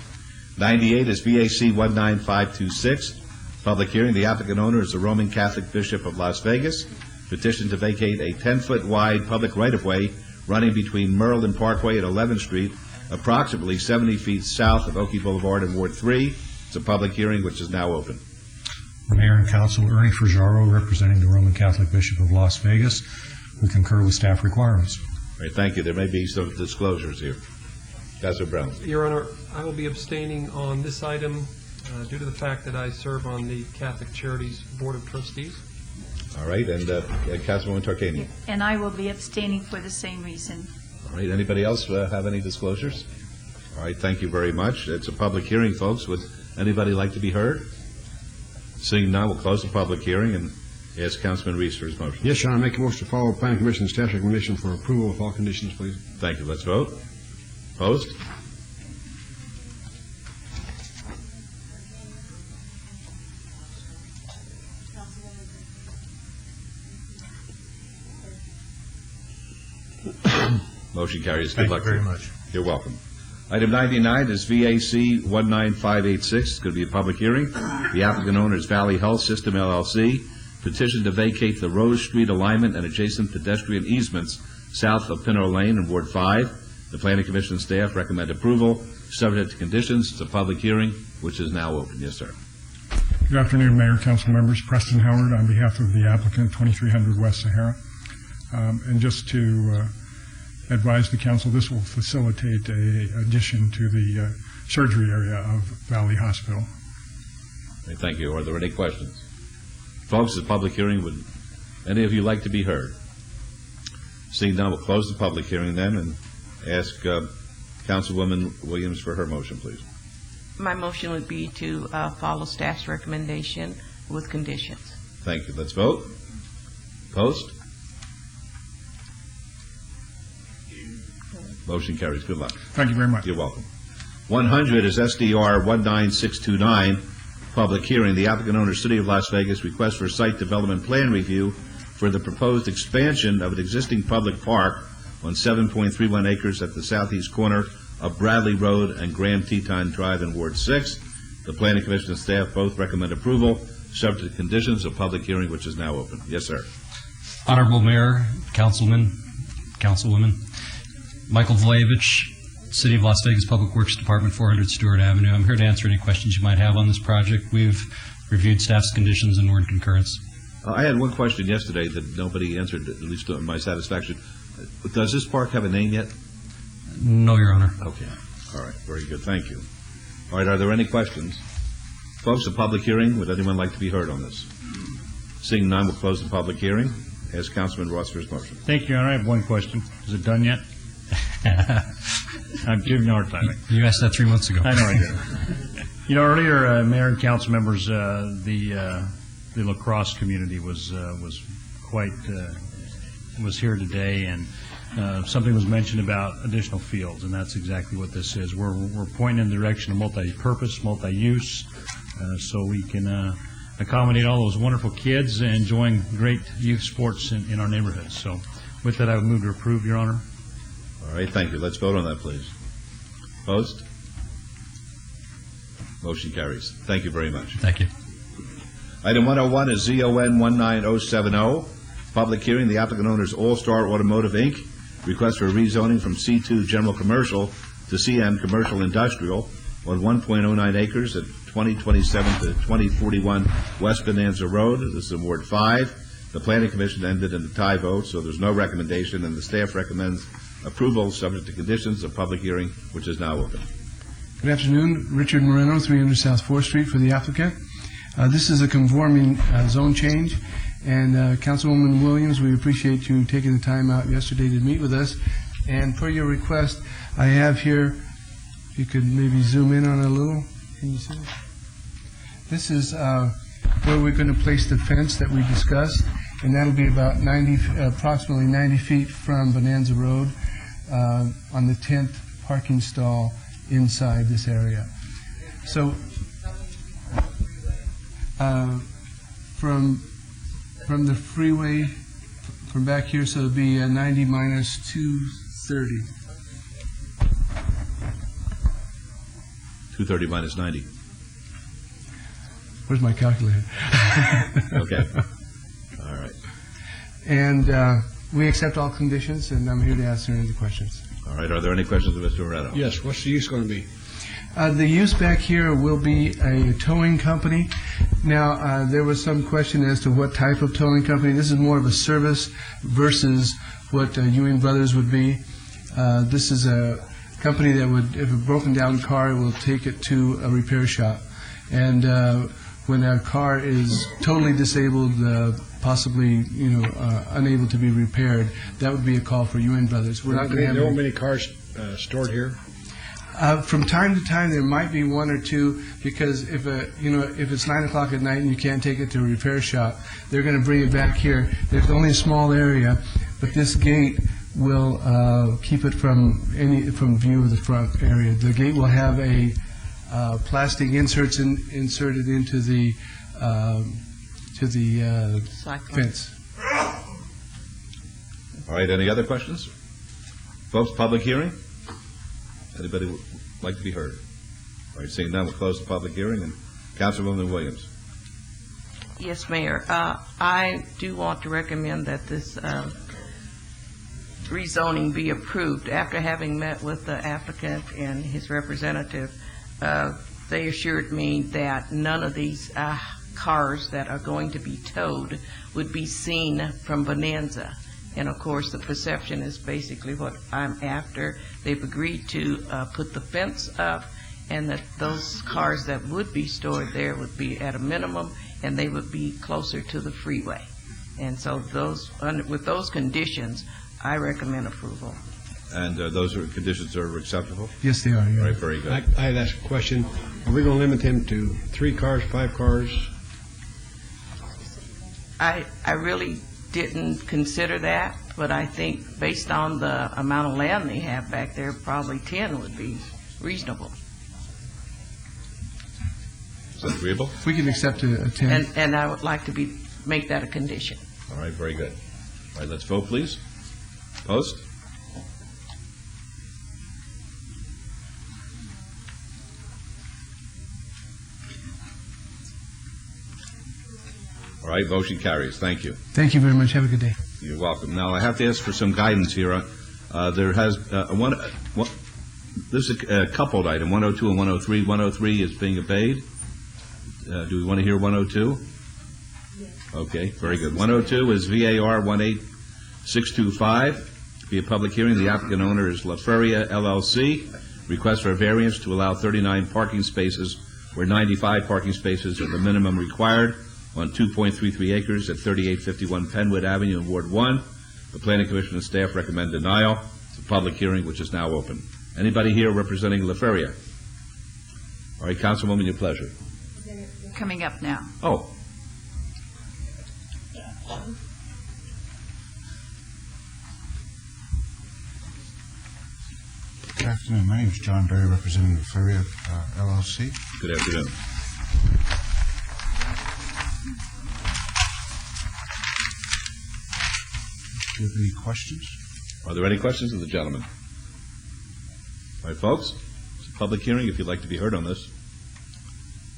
98 is VAC 19526. Public hearing. The applicant owner is the Roman Catholic Bishop of Las Vegas. Petition to vacate a 10-foot wide public right-of-way running between Merlin Parkway and 11th Street, approximately 70 feet south of Oakey Boulevard in Ward 3. It's a public hearing which is now open. Mayor and Council, Ernie Frajaro, representing the Roman Catholic Bishop of Las Vegas. We concur with staff requirements. All right, thank you. There may be some disclosures here. Councilor Brown. Your Honor, I will be abstaining on this item due to the fact that I serve on the Catholic Charities Board of Trustees. All right, and Councilwoman Tarkanian. And I will be abstaining for the same reason. All right, anybody else have any disclosures? All right, thank you very much. It's a public hearing, folks. Would anybody like to be heard? Seeing none, we'll close the public hearing and ask Councilman Reese for his motion. Yes, Your Honor, I make a motion to follow Planning Commission staff recommendation for approval with all conditions, please. Thank you. Let's vote. Opposed? Motion carries. Good luck. Thank you very much. You're welcome. Item 99 is VAC 19586. It's going to be a public hearing. The applicant owner is Valley Health System, LLC. Petition to vacate the Rose Street alignment and adjacent pedestrian easements south of Pinot Lane in Ward 5. The Planning Commission staff recommend approval, subject to conditions. It's a public hearing, which is now open. Yes, sir. Good afternoon, Mayor, Council members. Preston Howard on behalf of the applicant, 2300 West Sahara. And just to advise the council, this will facilitate a addition to the surgery area of Valley Hospital. Okay, thank you. Are there any questions? Folks, the public hearing, would any of you like to be heard? Seeing none, we'll close the public hearing then and ask Councilwoman Williams for her motion, please. My motion would be to follow staff's recommendation with conditions. Thank you. Let's vote. Opposed? Motion carries. Good luck. Thank you very much. You're welcome. 100 is SDR 19629, public hearing. The applicant owner, City of Las Vegas, requests for site development plan review for the proposed expansion of an existing public park on 7.31 acres at the southeast corner of Bradley Road and Grand Teton Drive in Ward 6. The Planning Commission and staff both recommend approval, subject to conditions of public hearing, which is now open. Yes, sir. Honorable Mayor, Councilwoman, Michael Vlaevich, City of Las Vegas Public Works Department, 400 Stewart Avenue. I'm here to answer any questions you might have on this project. We've reviewed staff's conditions and we're in concurrence. I had one question yesterday that nobody answered, at least to my satisfaction. Does this park have a name yet? No, Your Honor. Okay. All right. Very good. Thank you. All right. Are there any questions? Folks, a public hearing. Would anyone like to be heard on this? Seeing none, we'll close the public hearing. Ask Councilman Ross for his motion. Thank you, Your Honor. I have one question. Is it done yet? I'm giving you a hard time. You asked that 3 months ago. I know I did. You know, earlier, Mayor and council members, the lacrosse community was here today, and something was mentioned about additional fields, and that's exactly what this is. We're pointing in the direction of multi-purpose, multi-use, so we can accommodate all those wonderful kids enjoying great youth sports in our neighborhoods. So with that, I would move to approve, Your Honor. All right, thank you. Let's vote on that, please. Opposed? Motion carries. Thank you very much. Thank you. Item 101 is ZON 19070, public hearing. The applicant owner is All Star Automotive, Inc. Request for rezoning from C2 General Commercial to CM Commercial Industrial on 1.09 acres at 2027 to 2041 West Bonanza Road. This is in Ward 5. The Planning Commission ended in a tie vote, so there's no recommendation, and the staff recommends approval subject to conditions of public hearing, which is now open. Good afternoon. Richard Moreno, 300 South 4th Street for the applicant. This is a conforming zone change, and Councilwoman Williams, we appreciate you taking the time out yesterday to meet with us. And per your request, I have here, if you could maybe zoom in on it a little. Can you see it? This is where we're going to place the fence that we discussed, and that'll be about approximately 90 feet from Bonanza Road on the 10th parking stall inside this area. So from the freeway, from back here, so it'll be 90 minus 230. 230 minus 90. Where's my calculator? Okay. All right. And we accept all conditions, and I'm here to answer any questions. All right. Are there any questions of Mr. Moreno? Yes. What's the use going to be? The use back here will be a towing company. Now, there was some question as to what type of towing company. This is more of a service versus what Ewing Brothers would be. This is a company that would, if a broken down car, it will take it to a repair shop. And when a car is totally disabled, possibly unable to be repaired, that would be a call for Ewing Brothers. We're not going to have there won't be any cars stored here. From time to time, there might be one or two, because if it's 9 o'clock at night and you can't take it to a repair shop, they're going to bring it back here. There's only a small area, but this gate will keep it from view of the front area. The gate will have a plastic inserts inserted into the fence. All right. Any other questions? Folks, public hearing? Anybody would like to be heard? All right, seeing none, we'll close the public hearing. And Councilwoman Williams. Yes, Mayor. I do want to recommend that this rezoning be approved. After having met with the applicant and his representative, they assured me that none of these cars that are going to be towed would be seen from Bonanza. And of course, the perception is basically what I'm after. They've agreed to put the fence up, and that those cars that would be stored there would be at a minimum, and they would be closer to the freeway. And so with those conditions, I recommend approval. And those conditions are acceptable? Yes, they are. Yeah. All right, very good. I had asked a question. Are we going to limit him to 3 cars, 5 cars? I really didn't consider that, but I think based on the amount of land they have back there, probably 10 would be reasonable. Is that agreeable? We can accept a 10. And I would like to make that a condition. All right, very good. All right, let's vote, please. Post. All right, motion carries. Thank you. Thank you very much. Have a good day. You're welcome. Now, I have to ask for some guidance here. There has this is a coupled item, 102 and 103. 103 is being obeyed. Do we want to hear 102? Okay, very good. 102 is VAR 18625. Be a public hearing. The applicant owner is La Feria LLC. Request for a variance to allow 39 parking spaces where 95 parking spaces are the minimum required on 2.33 acres at 3851 Penwood Avenue in Ward 1. The Planning Commission and staff recommend denial. It's a public hearing which is now open. Anybody here representing La Feria? All right, Councilwoman, your pleasure. Coming up now. Oh. Good afternoon. My name is John Berry, representing La Feria LLC. Good afternoon. Do you have any questions? Are there any questions of the gentleman? All right, folks, public hearing if you'd like to be heard on this?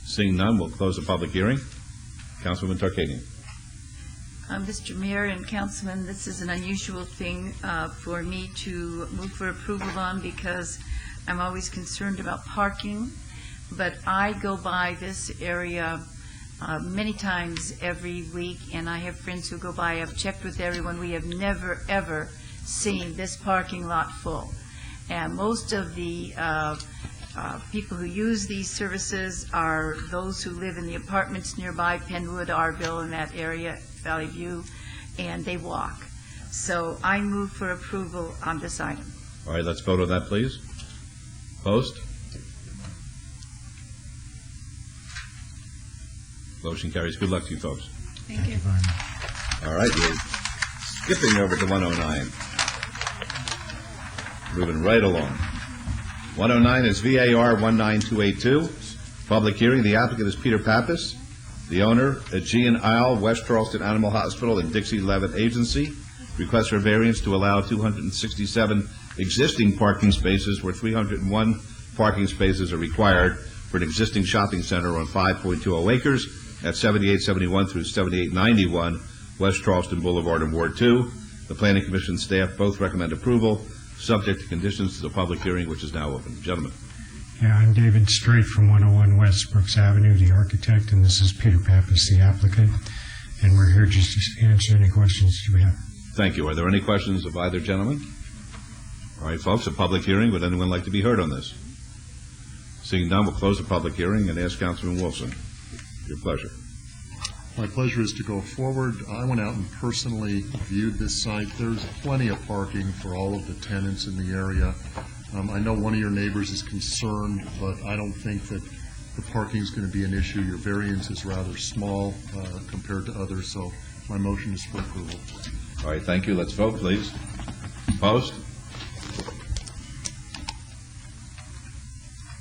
Seeing none, we'll close the public hearing. Councilwoman Tarkanian. Mr. Mayor and Councilman, this is an unusual thing for me to move for approval on because I'm always concerned about parking, but I go by this area many times every week, and I have friends who go by. I've checked with everyone. We have never, ever seen this parking lot full. And most of the people who use these services are those who live in the apartments nearby, Penwood, Arville, in that area, Valley View, and they walk. So I move for approval on this item. All right, let's vote on that, please. Opposed? Motion carries. Good luck to you folks. Thank you. All right, we're skipping over to 109. Moving right along. 109 is VAR 19282. Public hearing. The applicant is Peter Pappas. The owner, Aegean Isle, West Charleston Animal Hospital and Dixie Levitt Agency. Request for variance to allow 267 existing parking spaces where 301 parking spaces are required for an existing shopping center on 5.20 acres at 7871 through 7891 West Charleston Boulevard in Ward 2. The Planning Commission staff both recommend approval, subject to conditions to the public hearing, which is now open. Gentlemen. Yeah, I'm David Strait from 101 West Brooks Avenue, the architect, and this is Peter Pappas, the applicant. And we're here just to answer any questions you have. Thank you. Are there any questions of either gentleman? All right, folks, a public hearing. Would anyone like to be heard on this? Seeing none, we'll close the public hearing and ask Councilman Wilson. Your pleasure. My pleasure is to go forward. I went out and personally viewed this site. There's plenty of parking for all of the tenants in the area. I know one of your neighbors is concerned, but I don't think that the parking is going to be an issue. Your variance is rather small compared to others, so my motion is for approval. All right, thank you. Let's vote, please. Opposed?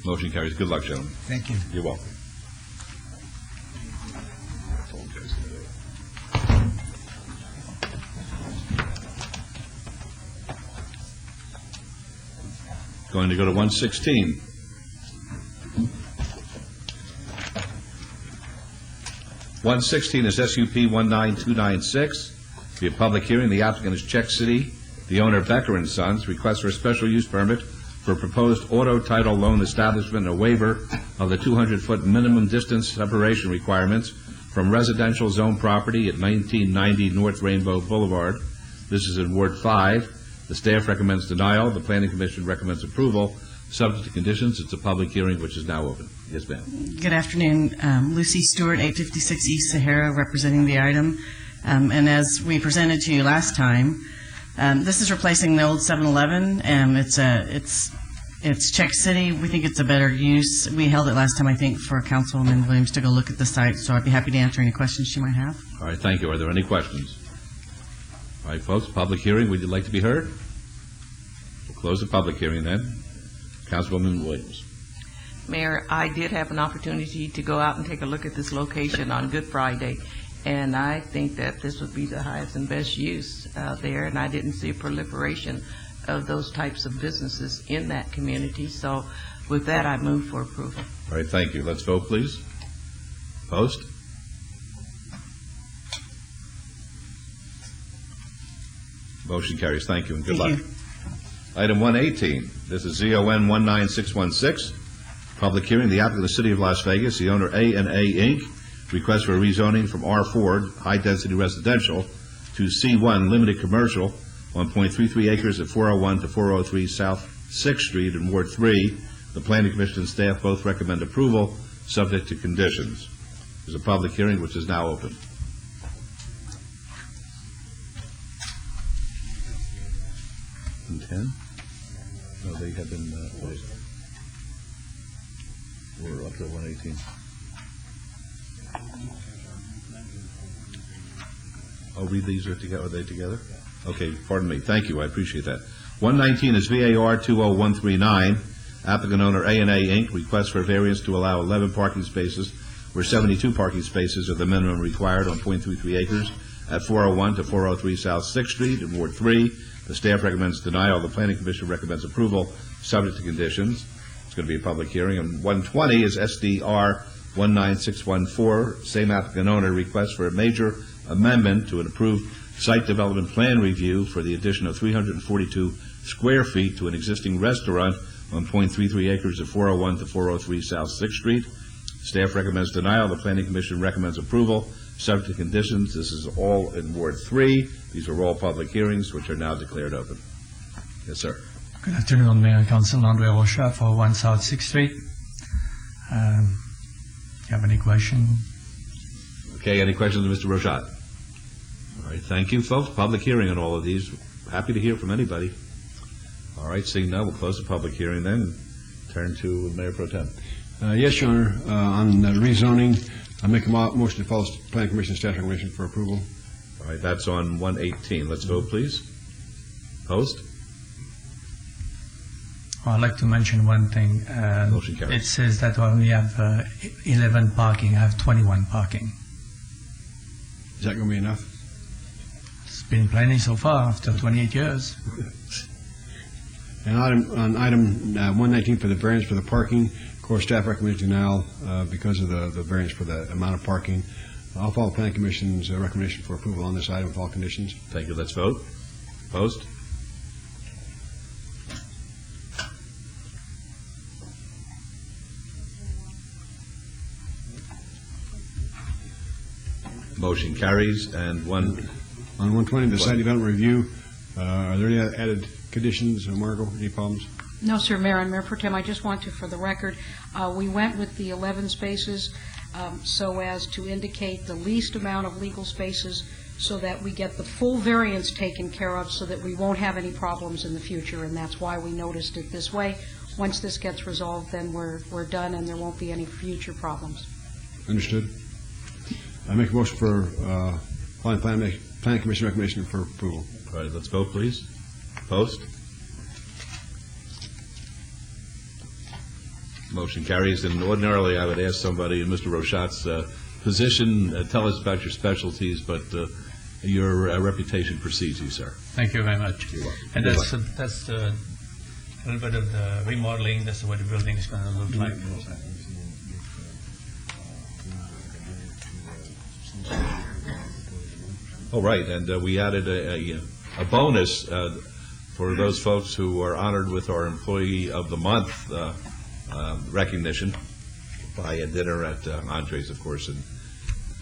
Motion carries. Good luck, gentlemen. Thank you. You're welcome. Going to go to 116. (116) is SUP 19296. Be a public hearing. The applicant is Czech City. The owner, Becker and Sons, requests for a special use permit for a proposed auto title loan establishment and a waiver of the 200-foot minimum distance separation requirements from residential zone property at 1990 North Rainbow Boulevard. This is in Ward 5. The staff recommends denial. The Planning Commission recommends approval, subject to conditions. It's a public hearing, which is now open. Yes, ma'am. Good afternoon. Lucy Stewart, 856 East Sahara, representing the item. And as we presented to you last time, this is replacing the old 7-Eleven. It's Czech City. We think it's a better use. We held it last time, I think, for Councilwoman Williams to go look at the site, so I'd be happy to answer any questions she might have. All right, thank you. Are there any questions? All right, folks, public hearing. Would you like to be heard? We'll close the public hearing then. Councilwoman Williams. Mayor, I did have an opportunity to go out and take a look at this location on Good Friday, and I think that this would be the highest and best use there, and I didn't see a proliferation of those types of businesses in that community. So with that, I move for approval. All right, thank you. Let's vote, please. Opposed? Motion carries. Thank you and good luck. Item 118. This is ZON 19616. Public hearing. The applicant of the City of Las Vegas, the owner A&A Inc., request for a rezoning from R4, high-density residential, to C1, limited commercial, 1.33 acres at 401 to 403 South 6th Street in Ward 3. The Planning Commission and staff both recommend approval, subject to conditions. There's a public hearing which is now open. And 10? No, they have been closed. We're up to 118. I'll read these together. Are they together? Okay, pardon me. Thank you. I appreciate that. 119 is VAR 20139. Applicant owner A&A Inc. requests for variance to allow 11 parking spaces where 72 parking spaces are the minimum required on 0.33 acres at 401 to 403 South 6th Street in Ward 3. The staff recommends denial. The Planning Commission recommends approval, subject to conditions. It's going to be a public hearing. And 120 is SDR 19614, same applicant owner, request for a major amendment to an approved site development plan review for the addition of 342 square feet to an existing restaurant on .33 acres of 401 to 403 South 6th Street. Staff recommends denial. The Planning Commission recommends approval, subject to conditions. This is all in Ward 3. These are all public hearings, which are now declared open. Yes, sir. Good afternoon, Mayor and Council. Andre Rocha for 1 South 6th Street. You have any question? Okay, any questions of Mr. Rochat? All right, thank you, folks. Public hearing on all of these. Happy to hear from anybody. All right, seeing none, we'll close the public hearing then and turn to Mayor Pro Tem. Yes, Your Honor. On rezoning, I make a motion to follow Planning Commission staff recommendation for approval. All right, that's on 118. Let's vote, please. Post. I'd like to mention one thing. Motion carries. It says that I only have 11 parking. I have 21 parking. Is that going to be enough? It's been plenty so far after 28 years. And on item 119 for the variance for the parking, of course, staff recommends denial because of the variance for the amount of parking. I'll follow Planning Commission's recommendation for approval on this item with all conditions. Thank you. Let's vote. Post. Motion carries. And on 120, the site development review, are there any added conditions, Margot? Any problems? No, sir, Mayor and Mayor Pro Tem, I just want to, for the record, we went with the 11 spaces so as to indicate the least amount of legal spaces so that we get the full variance taken care of so that we won't have any problems in the future, and that's why we noticed it this way. Once this gets resolved, then we're done and there won't be any future problems. Understood. I make a motion for Planning Commission recommendation for approval. All right, let's vote, please. Post. Motion carries. And ordinarily, I would ask somebody in Mr. Rochat's position, tell us about your specialties, but your reputation precedes you, sir. Thank you very much. You're welcome. And that's a little bit of the remodeling. That's what the building is going to look like. Oh, right, and we added a bonus for those folks who are honored with our Employee of the Month recognition by a dinner at Andres, of course, in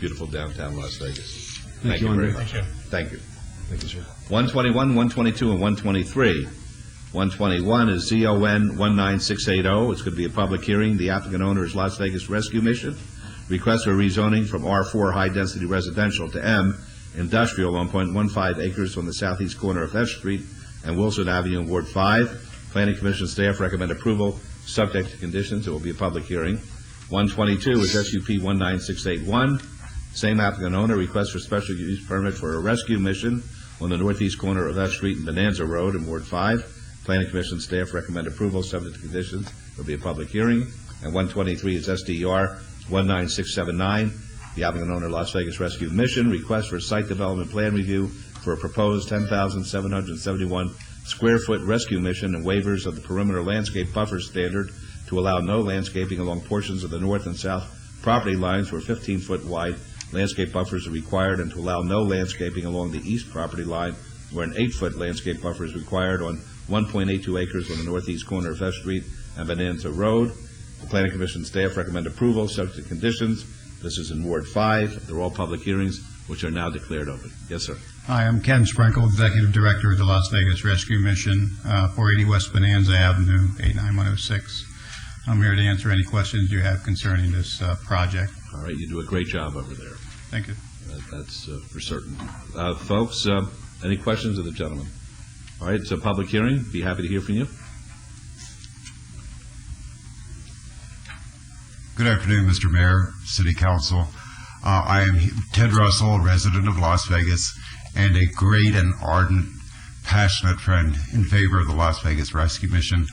beautiful downtown Las Vegas. Thank you very much. Thank you. Thank you, sir. 121, 122, and 123. 121 is ZON 19680. It's going to be a public hearing. The applicant owner is Las Vegas Rescue Mission. Request for rezoning from R4 high-density residential to M industrial 1.15 acres on the southeast corner of F Street and Wilson Avenue in Ward 5. Planning Commission staff recommend approval subject to conditions. It will be a public hearing. 122 is SUP 19681. Same applicant owner request for special use permit for a rescue mission on the northeast corner of F Street and Bonanza Road in Ward 5. Planning Commission staff recommend approval subject to conditions. It will be a public hearing. And 123 is SDR 19679. The applicant owner, Las Vegas Rescue Mission, request for a site development plan review for a proposed 10,771 square foot rescue mission and waivers of the perimeter landscape buffer standard to allow no landscaping along portions of the north and south property lines where 15-foot wide landscape buffers are required, and to allow no landscaping along the east property line where an 8-foot landscape buffer is required on 1.82 acres on the northeast corner of F Street and Bonanza Road. The Planning Commission staff recommend approval subject to conditions. This is in Ward 5. They're all public hearings, which are now declared open. Yes, sir. Hi, I'm Ken Sprinkle, Executive Director of the Las Vegas Rescue Mission, 480 West Bonanza Avenue, 89106. I'm here to answer any questions you have concerning this project. All right, you do a great job over there. Thank you. That's for certain. Folks, any questions of the gentleman? All right, it's a public hearing. Be happy to hear from you. Good afternoon, Mr. Mayor, City Council. I am Ted Russell, a resident of Las Vegas, and a great and ardent, passionate friend in favor of the Las Vegas Rescue Mission.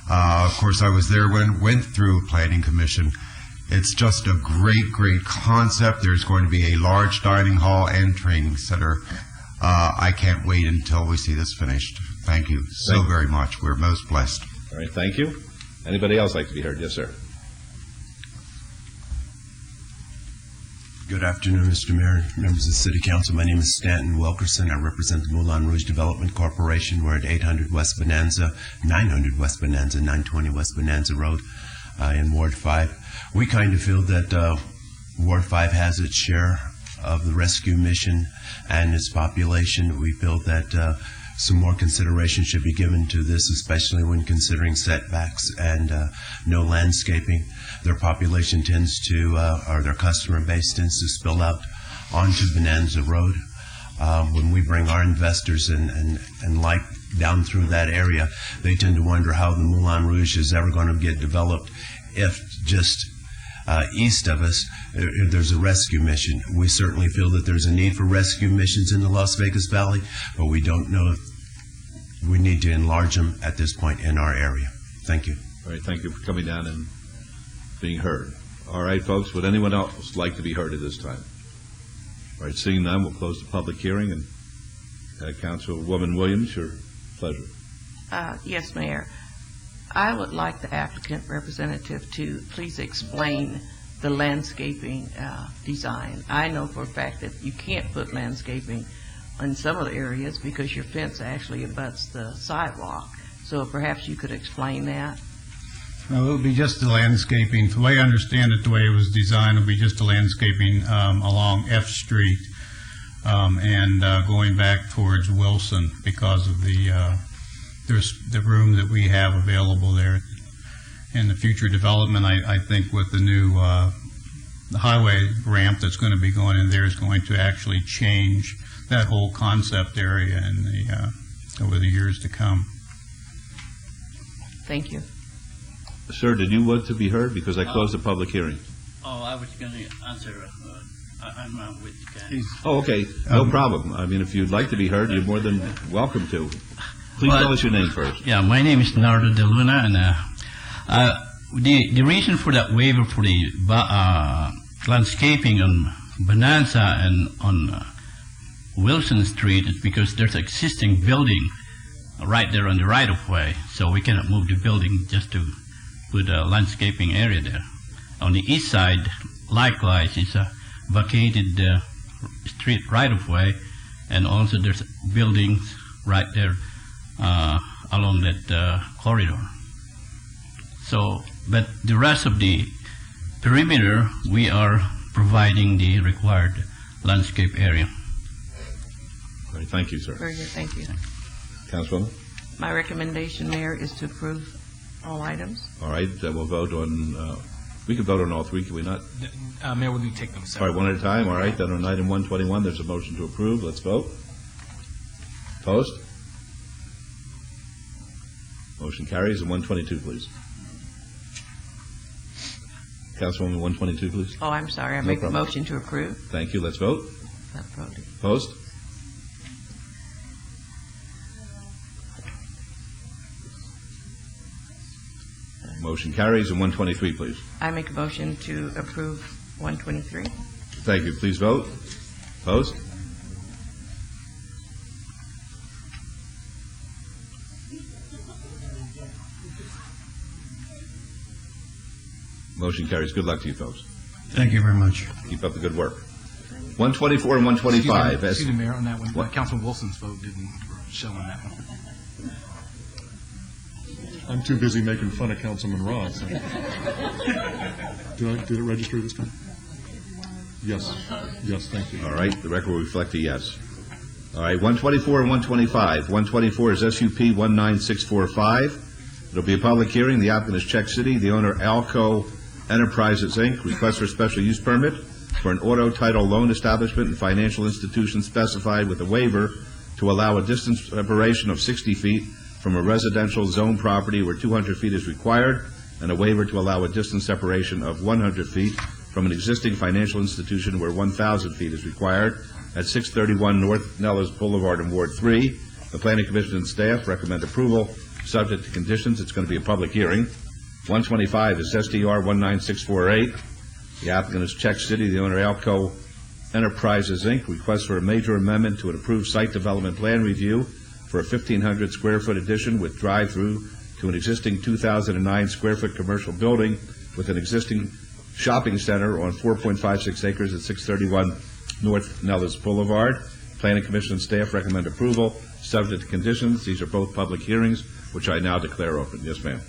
Of course, I was there when went through Planning Commission. It's just a great, great concept. There's going to be a large dining hall and training center. I can't wait until we see this finished. Thank you so very much. We're most blessed. All right, thank you. Anybody else like to be heard? Yes, sir. Good afternoon, Mr. Mayor, members of the City Council. My name is Stanton Wilkerson. I represent the Moulin Rouge Development Corporation. We're at 800 West Bonanza, 900 West Bonanza, 920 West Bonanza Road in Ward 5. We kind of feel that Ward 5 has its share of the rescue mission and its population. We feel that some more consideration should be given to this, especially when considering setbacks and no landscaping. Their population tends to, or their customer base tends to spill out onto Bonanza Road. When we bring our investors and light down through that area, they tend to wonder how the Moulin Rouge is ever going to get developed if just east of us there's a rescue mission. We certainly feel that there's a need for rescue missions in the Las Vegas Valley, but we don't know if we need to enlarge them at this point in our area. Thank you. All right, thank you for coming down and being heard. All right, folks, would anyone else like to be heard at this time? All right, seeing none, we'll close the public hearing, and Councilwoman Williams, your pleasure. Yes, Mayor. I would like the applicant representative to please explain the landscaping design. I know for a fact that you can't put landscaping in some of the areas because your fence actually abuts the sidewalk. So perhaps you could explain that. No, it would be just the landscaping. The way I understand it, the way it was designed, it would be just the landscaping along F Street and going back towards Wilson because of there's the room that we have available there. In the future development, I think with the new the highway ramp that's going to be going in there is going to actually change that whole concept area in over the years to come. Thank you. Sir, did you want to be heard? Because I closed the public hearing. Oh, I was going to answer. I'm with Ken. Oh, okay. No problem. I mean, if you'd like to be heard, you're more than welcome to. Please tell us your name first. Yeah, my name is Nardo De Luna, and the reason for that waiver for the landscaping on Bonanza and on Wilson Street is because there's an existing building right there on the right-of-way, so we cannot move the building just to put a landscaping area there. On the east side, likewise, it's a vacated street right-of-way, and also there's buildings right there along that corridor. So, but the rest of the perimeter, we are providing the required landscape area. All right, thank you, sir. Very good, thank you. Councilwoman? My recommendation, Mayor, is to approve all items. All right, we'll vote on, we can vote on all three, can we not? Mayor, we'll take them All separately. right, one at a time. All right, then on item 121, there's a motion to approve. Let's vote. Opposed? Motion carries. And 122, please. Councilwoman, 122, please. Oh, I'm sorry. I No make a problem. motion to approve. Thank you. Let's vote. Approved. Opposed? Motion carries. And 123, please. I make a motion to approve 123. Thank you. Please vote. Opposed? Motion carries. Good luck to you, folks. Thank you very much. Keep up the good work. 124 and 125. Excuse me, Mayor, on that one. What? Councilman Wilson's vote didn't show on that one. I'm too busy making fun of Councilman Ross. Did it register this time? Yes. Yes, thank you. All right, the record will reflect a yes. All right, 124 and 125. 124 is SUP 19645. It'll be a public hearing. The applicant is Czech City. The owner, Alco Enterprises, Inc., requests for a special use permit for an auto title loan establishment and financial institution specified with a waiver to allow a distance separation of 60 feet from a residential zone property where 200 feet is required, and a waiver to allow a distance separation of 100 feet from an existing financial institution where 1,000 feet is required at 631 North Nellis Boulevard in Ward 3. The Planning Commission and staff recommend approval, subject to conditions. It's going to be a public hearing. 125 is SDR 19648. The applicant is Czech City. The owner, Alco Enterprises, Inc., requests for a major amendment to an approved site development plan review for a 1,500 square foot addition with drive-through to an existing 2,009 square foot commercial building with an existing shopping center on 4.56 acres at 631 North Nellis Boulevard. Planning Commission and staff recommend approval, subject to conditions. These are both public hearings, which I now declare open. Yes, ma'am.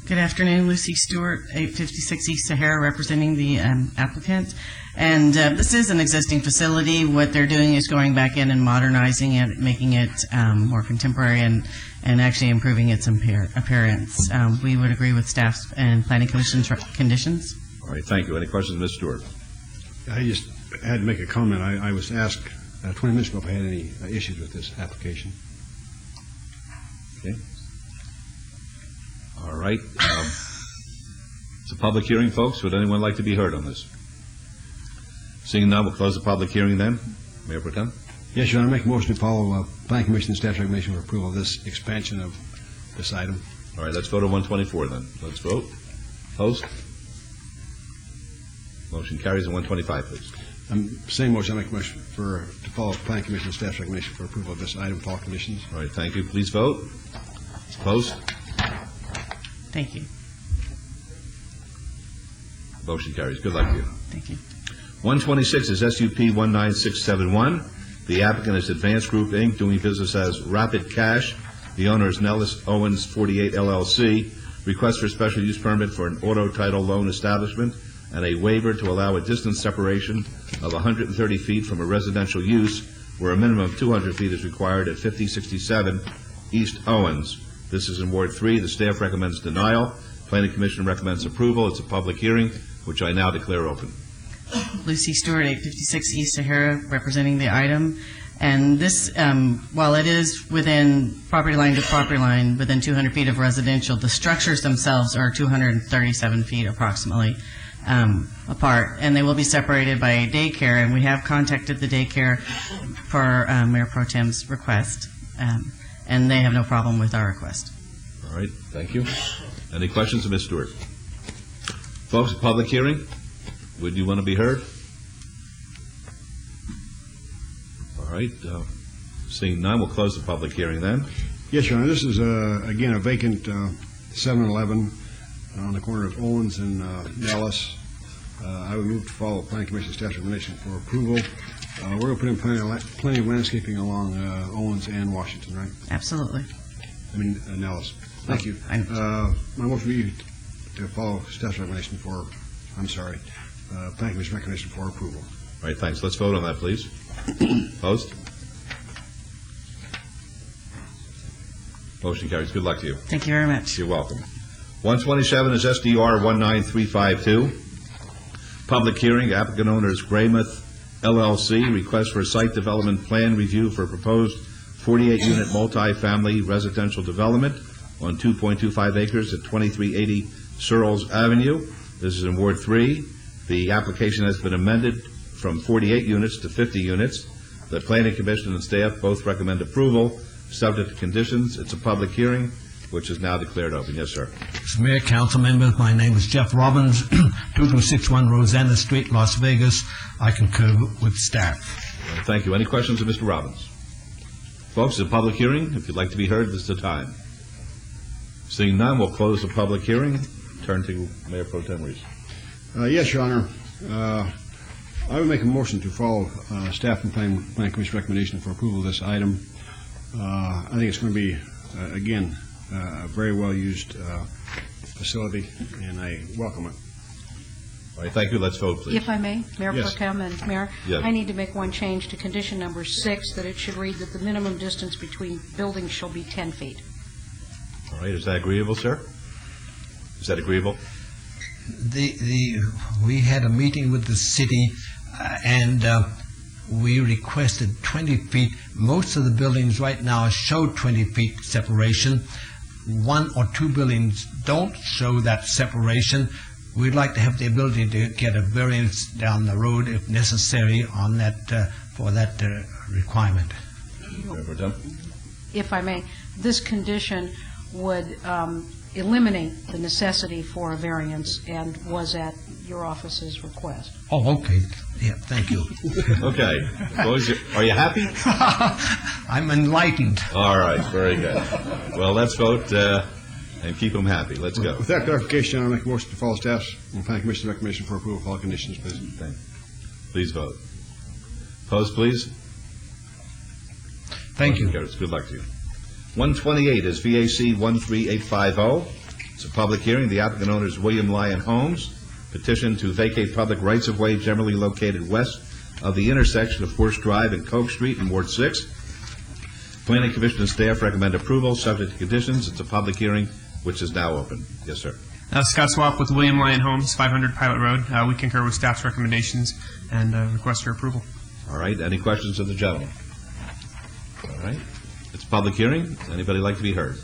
Good afternoon, Lucy Stewart, 856 East Sahara, representing the applicant. And this is an existing facility. What they're doing is going back in and modernizing it, making it more contemporary and actually improving its appearance. We would agree with staff's and Planning Commission's conditions. All right, thank you. Any questions, Ms. Stewart? I just had to make a comment. I was asked 20 minutes ago if I had any issues with this application. Okay. All right. It's a public hearing, folks. Would anyone like to be heard on this? Seeing none, we'll close the public hearing then. Mayor Pro Tem? Yes, Your Honor, I make a motion to follow Planning Commission and staff recommendation for approval of this expansion of this item. All right, let's vote on 124 then. Let's vote. Opposed? Motion carries on 125, please. Same motion, I make a motion to follow Planning Commission and staff recommendation for approval of this item with all conditions. All right, thank you. Please vote. Opposed? Thank you. Motion carries. Good luck to you. Thank you. 126 is SUP 19671. The applicant is Advanced Group, Inc., doing business as Rapid Cash. The owner is Nellis Owens 48 LLC. Request for special use permit for an auto title loan establishment and a waiver to allow a distance separation of 130 feet from a residential use where a minimum of 200 feet is required at 5067 East Owens. This is in Ward 3. The staff recommends denial. Planning Commission recommends approval. It's a public hearing, which I now declare open. Lucy Stewart, 856 East Sahara, representing the item. And this, while it is within property line to property line, within 200 feet of residential, the structures themselves are 237 feet approximately apart, and they will be separated by a daycare, and we have contacted the daycare for Mayor Pro Tem's request, and they have no problem with our request. All right, thank you. Any questions of Ms. Stewart? Folks, a public hearing. Would you want to be heard? All right. Seeing none, we'll close the public hearing then. Yes, Your Honor. This is, again, a vacant 7-Eleven on the corner of Owens and Nellis. I would move to follow Planning Commission staff recommendation for approval. We're going to put in plenty of landscaping along Owens and Washington, right? Absolutely. I mean, Nellis. Thank you. My motion would be to follow staff recommendation for, Planning Commission recommendation for approval. All right, thanks. Let's vote on that, please. Opposed? Motion carries. Good luck to you. Thank you very much. You're welcome. 127 is SDR 19352. Public hearing. Applicant owner is Greymouth LLC. Request for a site development plan review for proposed 48-unit multi-family residential development on 2.25 acres at 2380 Searles Avenue. This is in Ward 3. The application has been amended from 48 units to 50 units. The Planning Commission and staff both recommend approval, subject to conditions. It's a public hearing, which is now declared open. Yes, sir. Mr. Mayor, council members, my name is Jeff Robbins, 2261 Rosanna Street, Las Vegas. I concur with staff. Thank you. Any questions of Mr. Robbins? Folks, it's a public hearing. If you'd like to be heard, this is the time. Seeing none, we'll close the public hearing. Turn to Mayor Pro Tem Reese. Yes, Your Honor. I would make a motion to follow staff and Planning Commission recommendation for approval of this item. I think it's going to be, again, a very well-used facility, and I welcome it. All right, thank you. Let's vote, please. If I may, Mayor Pro Tem and Mayor, Yes. I need to make one change to condition number 6, that it should read that the minimum distance between buildings shall be 10 feet. All right, is that agreeable, sir? Is that agreeable? We had a meeting with the city, and we requested 20 feet. Most of the buildings right now show 20 feet separation. 1 or 2 buildings don't show that separation. We'd like to have the ability to get a variance down the road if necessary on that, for that requirement. If I may, this condition would eliminate the necessity for a variance and was at your office's request. Oh, okay. Yeah, thank you. Okay. Are you happy? I'm enlightened. All right, very good. Well, let's vote. and keep them happy. Let's go. With that clarification, I'll make a motion to follow staff's and planning commission's recommendation for approval of all conditions, please. Please vote. Opposed, please. Thank you. Motion carries. Good luck to you. 128 is VAC 13850. It's a public hearing. The applicant owner is William Lyon Homes. Petition to vacate public rights-of-way generally located west of the intersection of Forest Drive and Coke Street in Ward 6. Planning Commission and staff recommend approval, subject to conditions. It's a public hearing, which is now open. Yes, sir. Scott Swap with William Lyon Homes, 500 Pilot Road. We concur with staff's recommendations and request for approval. All right. Any questions of the gentleman? All right. It's a public hearing. Anybody like to be heard?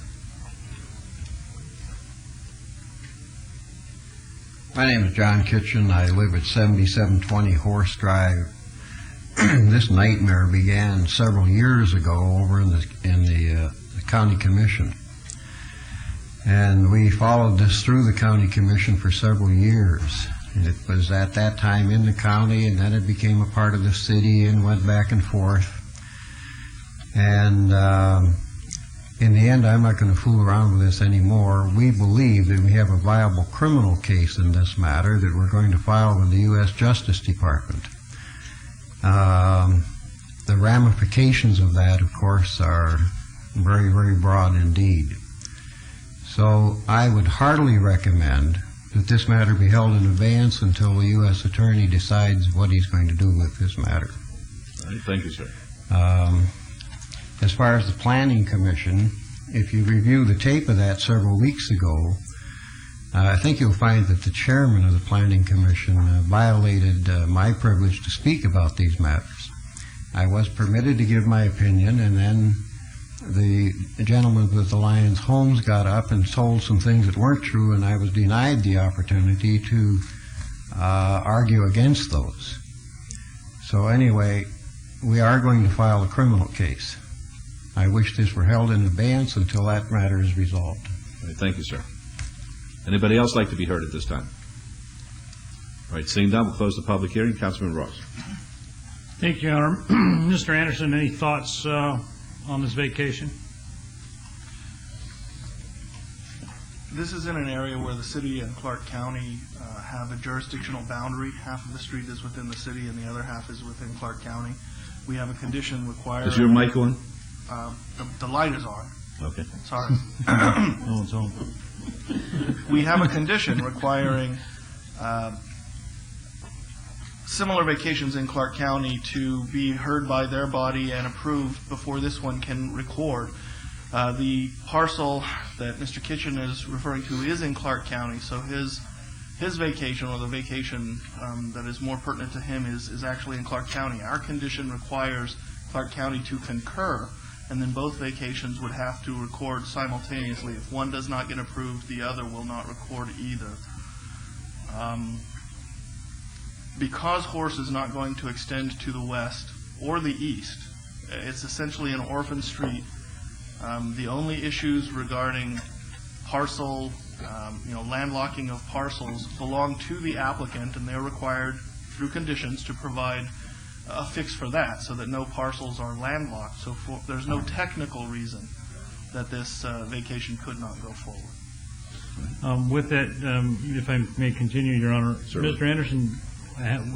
My name is John Kitchen. I live at 7720 Horse Drive. This nightmare began several years ago over in the county commission, and we followed this through the county commission for several years. It was at that time in the county, and then it became a part of the city and went back and forth. And in the end, I'm not going to fool around with this anymore. We believe that we have a viable criminal case in this matter that we're going to file with the U.S. Justice Department. The ramifications of that, of course, are very, very broad indeed. So I would heartily recommend that this matter be held in abeyance until the U.S. Attorney decides what he's going to do with this matter. All right. Thank you, sir. As far as the Planning Commission, if you review the tape of that several weeks ago, I think you'll find that the chairman of the Planning Commission violated my privilege to speak about these matters. I was permitted to give my opinion, and then the gentleman with the Lyons Homes got up and told some things that weren't true, and I was denied the opportunity to argue against those. So anyway, we are going to file a criminal case. I wish this were held in abeyance until that matter is resolved. All right, thank you, sir. Anybody else like to be heard at this time? All right, seeing none, we'll close the public hearing. Councilman Ross. Thank you, Your Honor. Mr. Anderson, any thoughts on this vacation? This is in an area where the city and Clark County have a jurisdictional boundary. Half of the street is within the city and the other half is within Clark County. We have a condition requiring... Is your mic on? The light is on. Okay. Sorry. Oh, it's on. We have a condition requiring similar vacations in Clark County to be heard by their body and approved before this one can record. The parcel that Mr. Kitchen is referring to is in Clark County, so his vacation, or the vacation that is more pertinent to him, is actually in Clark County. Our condition requires Clark County to concur, and then both vacations would have to record simultaneously. If one does not get approved, the other will not record either. Because Horse is not going to extend to the west or the east, it's essentially an orphan street. The only issues regarding parcel, landlocking of parcels belong to the applicant, and they're required through conditions to provide a fix for that so that no parcels are landlocked. So there's no technical reason that this vacation could not go forward. With that, if I may continue, Your Honor, Certainly. Mr. Anderson,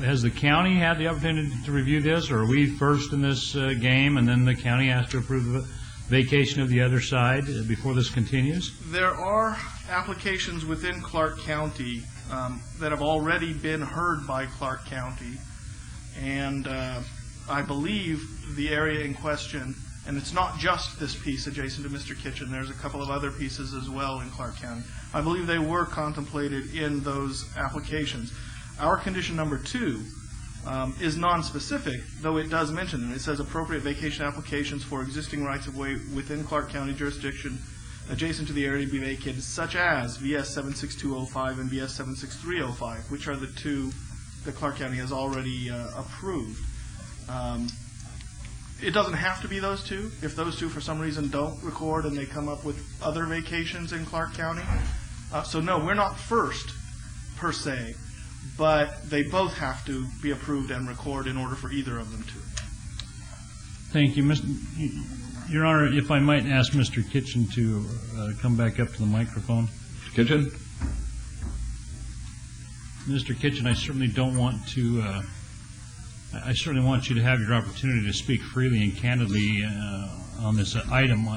has the county had the opportunity to review this, or are we first in this game, and then the county has to approve the vacation of the other side before this continues? There are applications within Clark County that have already been heard by Clark County, and I believe the area in question, and it's not just this piece adjacent to Mr. Kitchen, there's a couple of other pieces as well in Clark County. I believe they were contemplated in those applications. Our condition number 2 is non-specific, though it does mention it. It says appropriate vacation applications for existing rights-of-way within Clark County jurisdiction adjacent to the area to be vacated, such as VS 76205 and VS 76305, which are the two that Clark County has already approved. It doesn't have to be those two. If those two for some reason don't record and they come up with other vacations in Clark County. So no, we're not first per se, but they both have to be approved and record in order for either of them to. Thank you. Your Honor, if I might ask Mr. Kitchen to come back up to the microphone. Kitchen? Mr. Kitchen, I certainly don't want to, I certainly want you to have your opportunity to speak freely and candidly on this item.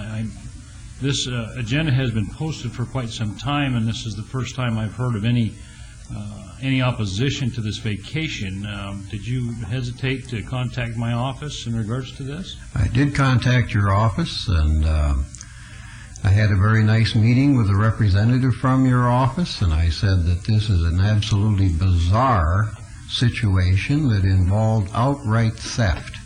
This agenda has been posted for quite some time, and this is the first time I've heard of any opposition to this vacation. Did you hesitate to contact my office in regards to this? I did contact your office, and I had a very nice meeting with a representative from your office, and I said that this is an absolutely bizarre situation that involved outright theft.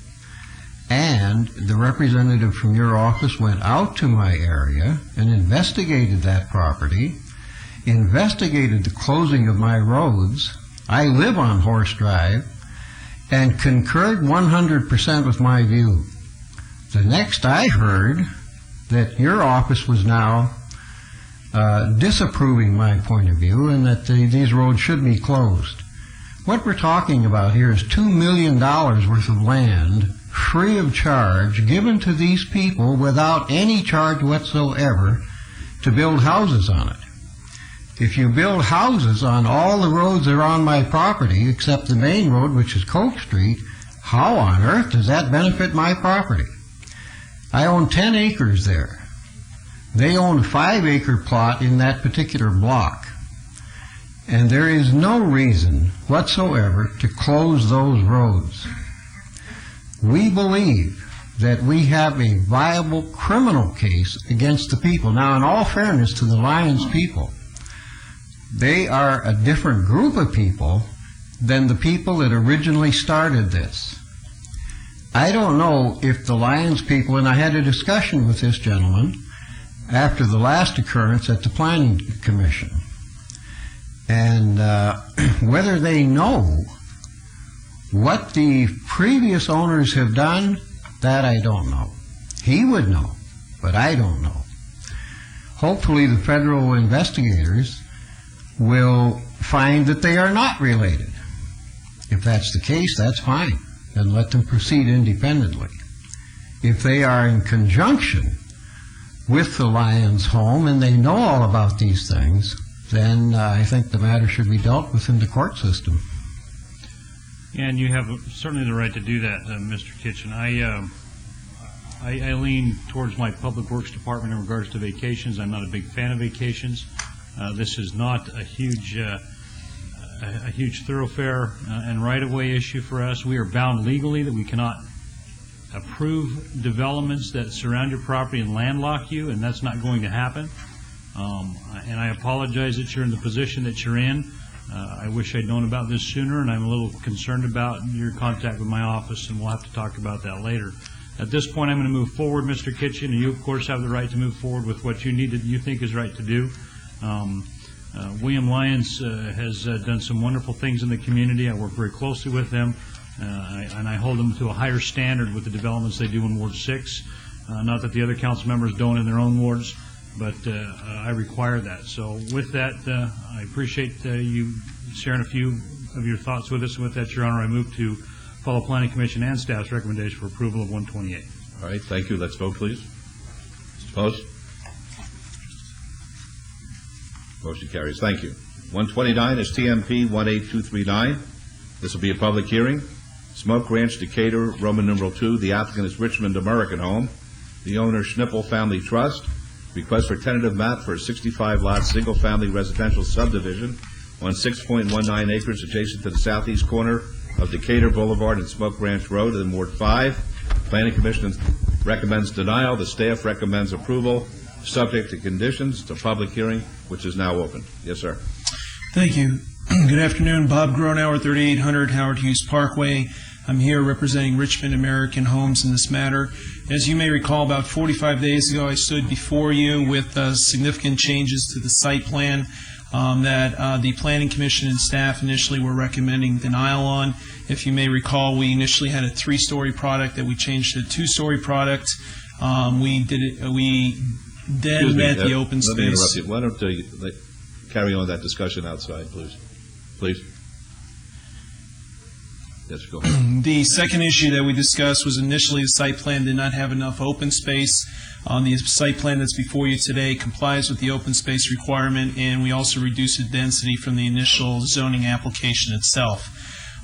And the representative from your office went out to my area and investigated that property, investigated the closing of my roads. I live on Horse Drive, and concurred 100% with my view. The next I heard that your office was now disapproving my point of view and that these roads should be closed. What we're talking about here is $2 million worth of land free of charge given to these people without any charge whatsoever to build houses on it. If you build houses on all the roads that are on my property except the main road, which is Coke Street, how on earth does that benefit my property? I own 10 acres there. They own a 5-acre plot in that particular block. And there is no reason whatsoever to close those roads. We believe that we have a viable criminal case against the people. Now, in all fairness to the Lions people, they are a different group of people than the people that originally started this. I don't know if the Lions people, and I had a discussion with this gentleman after the last occurrence at the Planning Commission, and whether they know what the previous owners have done, that I don't know. He would know, but I don't know. Hopefully the federal investigators will find that they are not related. If that's the case, that's fine. Then let them proceed independently. If they are in conjunction with the Lions home and they know all about these things, then I think the matter should be dealt with in the court system. And you have certainly the right to do that, Mr. Kitchen. I lean towards my Public Works Department in regards to vacations. I'm not a big fan of vacations. This is not a huge thoroughfare and right-of-way issue for us. We are bound legally that we cannot approve developments that surround your property and landlock you, and that's not going to happen. And I apologize that you're in the position that you're in. I wish I'd known about this sooner, and I'm a little concerned about your contact with my office, and we'll have to talk about that later. At this point, I'm going to move forward, Mr. Kitchen, and you, of course, have the right to move forward with what you think is right to do. William Lyons has done some wonderful things in the community. I work very closely with them, and I hold them to a higher standard with the developments they do in Ward 6. Not that the other council members don't in their own wards, but I require that. So with that, I appreciate you sharing a few of your thoughts with us. And with that, Your Honor, I move to follow Planning Commission and staff's recommendation for approval of 128. All right, thank you. Let's vote, please. Mr. Post? Motion carries. Thank you. 129 is TMP 18239. This will be a public hearing. Smoke Ranch, Decatur, Roman numeral 2. The applicant is Richmond American Home. The owner, Schnippel Family Trust. Request for tentative map for a 65-lot single-family residential subdivision on 6.19 acres adjacent to the southeast corner of Decatur Boulevard and Smoke Ranch Road in Ward 5. Planning Commission recommends denial. The staff recommends approval, subject to conditions. It's a public hearing, which is now open. Yes, sir. Thank you. Good afternoon. Bob Gronauer, 3800 Howard Hughes Parkway. I'm here representing Richmond American Homes in this matter. As you may recall, about 45 days ago, I stood before you with significant changes to the site plan that the Planning Commission and staff initially were recommending denial on. If you may recall, we initially had a 3-story product that we changed to a 2-story product. We then met the open space. Let me interrupt you. Why don't you carry on that discussion outside, please? Please. Yes, go ahead. The second issue that we discussed was initially the site plan did not have enough open space. On the site plan that's before you today complies with the open space requirement, and we also reduced the density from the initial zoning application itself.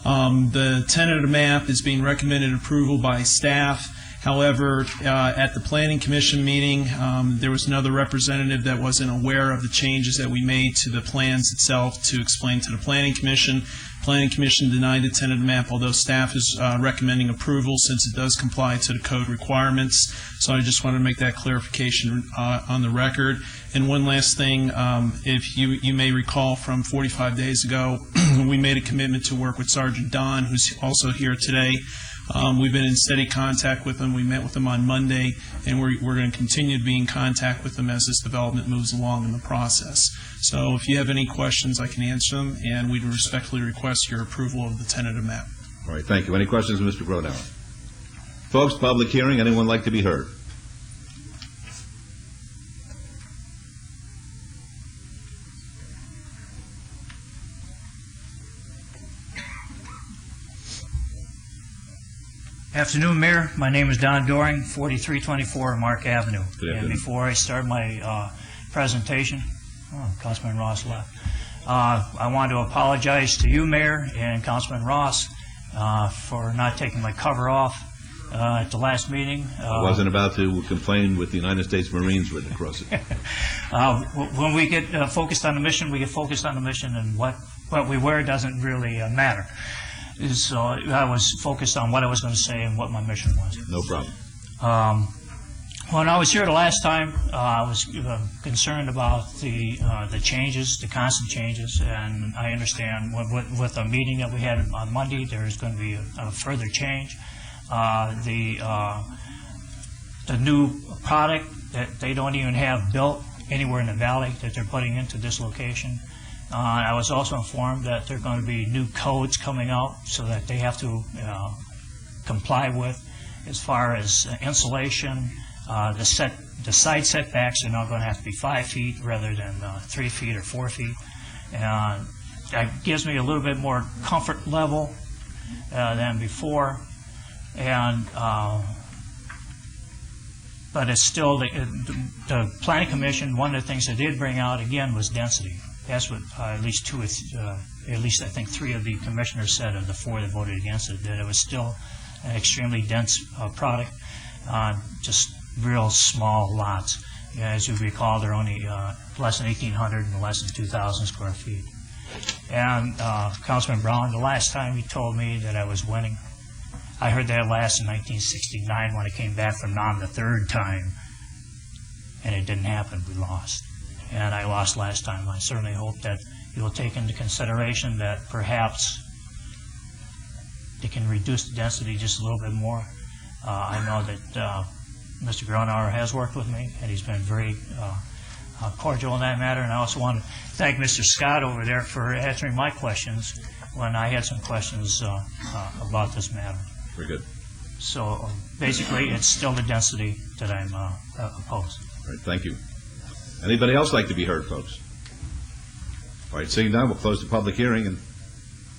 The tentative map is being recommended approval by staff. However, at the Planning Commission meeting, there was another representative that wasn't aware of the changes that we made to the plans itself to explain to the Planning Commission. Planning Commission denied the tentative map, although staff is recommending approval since it does comply to the code requirements. So I just wanted to make that clarification on the record. And one last thing, if you may recall from 45 days ago, we made a commitment to work with Sergeant Don, who's also here today. We've been in steady contact with him. We met with him on Monday, and we're going to continue to be in contact with him as this development moves along in the process. So if you have any questions, I can answer them, and we'd respectfully request your approval of the tentative map. All right, thank you. Any questions of Mr. Gronauer? Folks, public hearing, anyone like to be heard? Afternoon, Mayor. My name is Don Doring, 4324 Mark Avenue. And before I start my presentation, Councilman Ross left. I want to apologize to you, Mayor, and Councilman Ross for not taking my cover off at the last meeting. I wasn't about to complain with the United States Marines written across it. When we get focused on the mission, we get focused on the mission, and what we wear doesn't really matter. So I was focused on what I was going to say and what my mission was. No problem. When I was here the last time, I was concerned about the changes, the constant changes, and I understand with the meeting that we had on Monday, there is going to be a further change. The new product that they don't even have built anywhere in the valley that they're putting into this location. I was also informed that there are going to be new codes coming out so that they have to comply with as far as insulation. The side setbacks are now going to have to be 5 feet rather than 3 feet or 4 feet. And that gives me a little bit more comfort level than before. And but it's still the Planning Commission, one of the things they did bring out again was density. That's what at least I think 3 of the commissioners said of the 4 that voted against it, that it was still an extremely dense product, just real small lots. As you recall, they're only less than 1,800 and less than 2,000 square feet. And Councilman Brown, the last time he told me that I was winning, I heard that last in 1969 when I came back from Nam the 3rd time, and it didn't happen. We lost. And I lost last time. I certainly hope that you will take into consideration that perhaps they can reduce the density just a little bit more. I know that Mr. Gronauer has worked with me, and he's been very cordial in that matter. And I also want to thank Mr. Scott over there for answering my questions when I had some questions about this matter. Very good. So basically, it's still the density that I'm opposed. All right, thank you. Anybody else like to be heard, folks? All right, seeing none, we'll close the public hearing and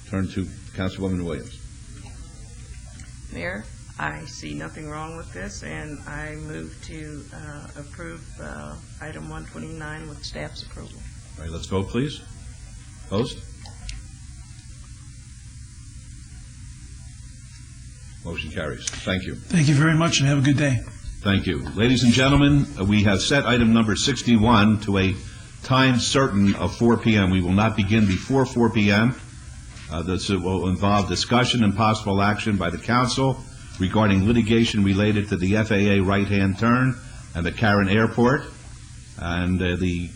turn to Councilwoman Williams. Mayor, I see nothing wrong with this, and I move to approve item 129 with staff's approval. All right, let's vote, please. Opposed? Motion carries. Thank you. Thank you very much, and have a good day. Thank you. Ladies and gentlemen, we have set item number 61 to a time certain of 4 p.m. We will not begin before 4 p.m. This will involve discussion and possible action by the council regarding litigation related to the FAA right-hand turn and the Caron Airport. And the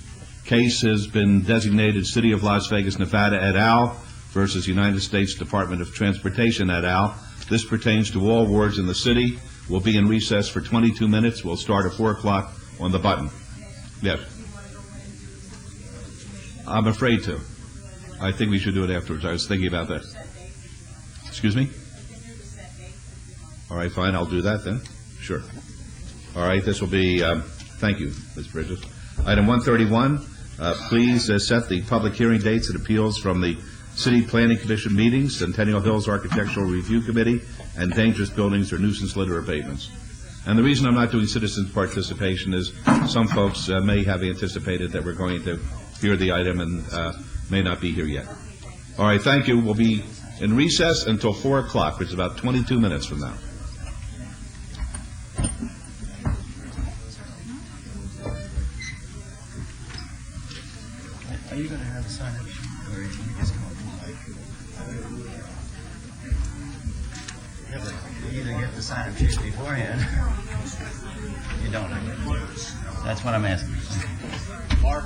case has been designated City of Las Vegas, Nevada et al. Versus United States Department of Transportation et al. This pertains to all wards in the city. We'll be in recess for 22 minutes. We'll start at 4 o'clock on the button. Yes. I'm afraid to. I think we should do it afterwards. I was thinking about that. Excuse me? All right, fine. I'll do that then. Sure. All right, this will be, thank you, Ms. Bridges. Item 131, please set the public hearing dates and appeals from the City Planning Commission meetings, Centennial Hills Architectural Review Committee, and dangerous buildings or nuisance litter abatements. And the reason I'm not doing citizens' participation is some folks may have anticipated that we're going to hear the item and may not be here yet. All right, thank you. We'll be in recess until 4 o'clock, which is about 22 minutes from now. Are you going to have a signage, or you just come up with you either get the signage beforehand, you don't. That's what I'm asking. Mark.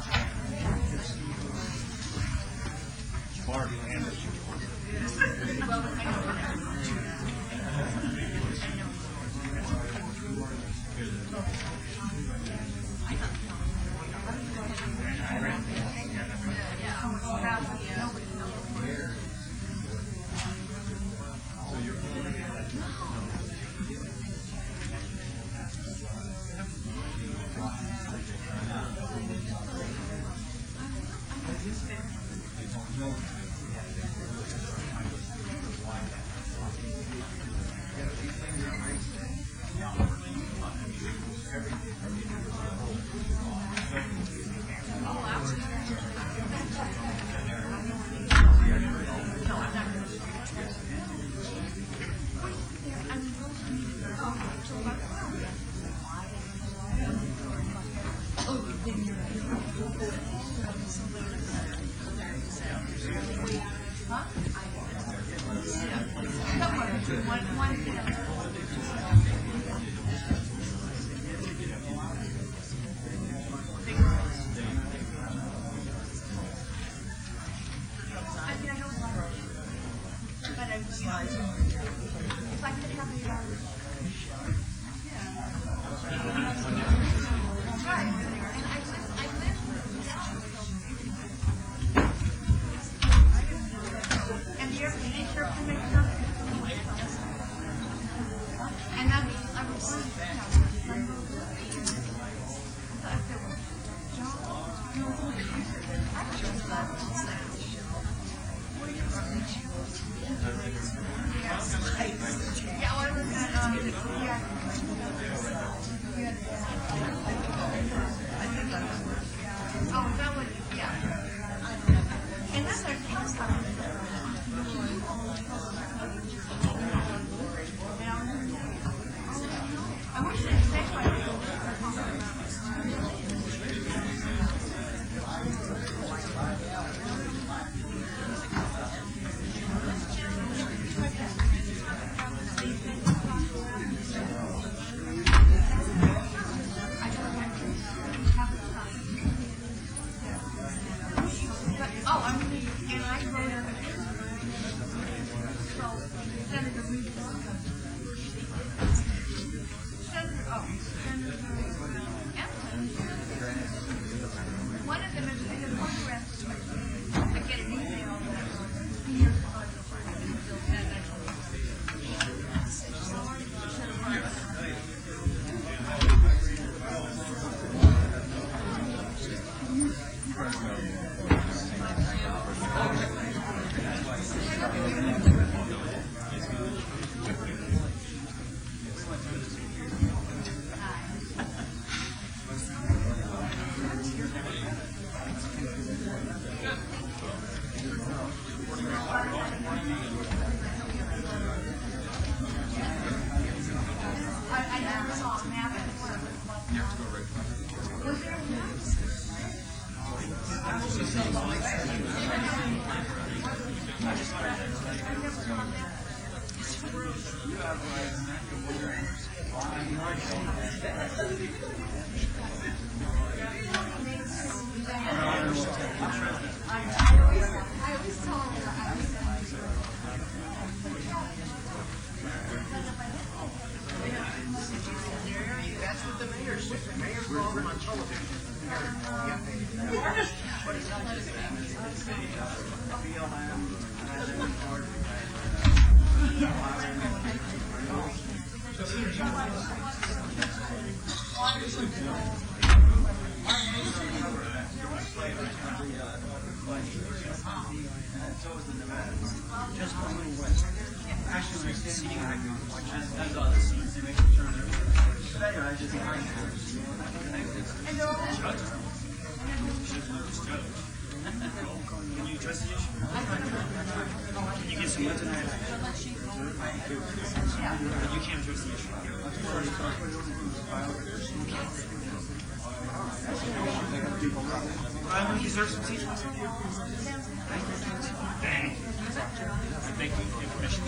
So is the Nevada. Just a little west. Actually, we're standing behind you. That's all the seats. They make sure they're. But anyway, just behind you. Can you address the issue? Can you get some more tonight? But you can't address the issue. Will you deserve some seats? Thank you for your permission.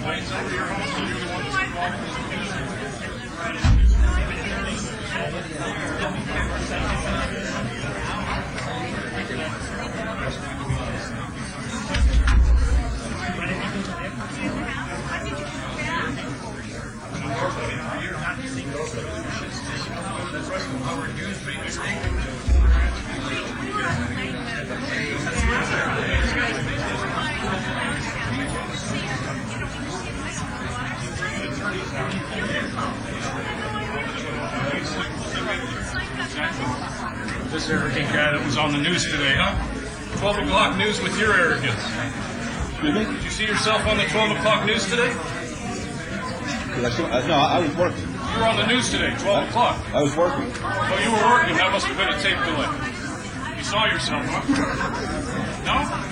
Lights over your home, so you're the one that's involved. This arrogant guy that was on the news today, huh? 12 o'clock news with your arrogance. Did you see yourself on the 12 o'clock news today? No, I was working. You were on the news today, 12 o'clock. I was working. Oh, you were working. That must have been a tape delay. You saw yourself, huh? No?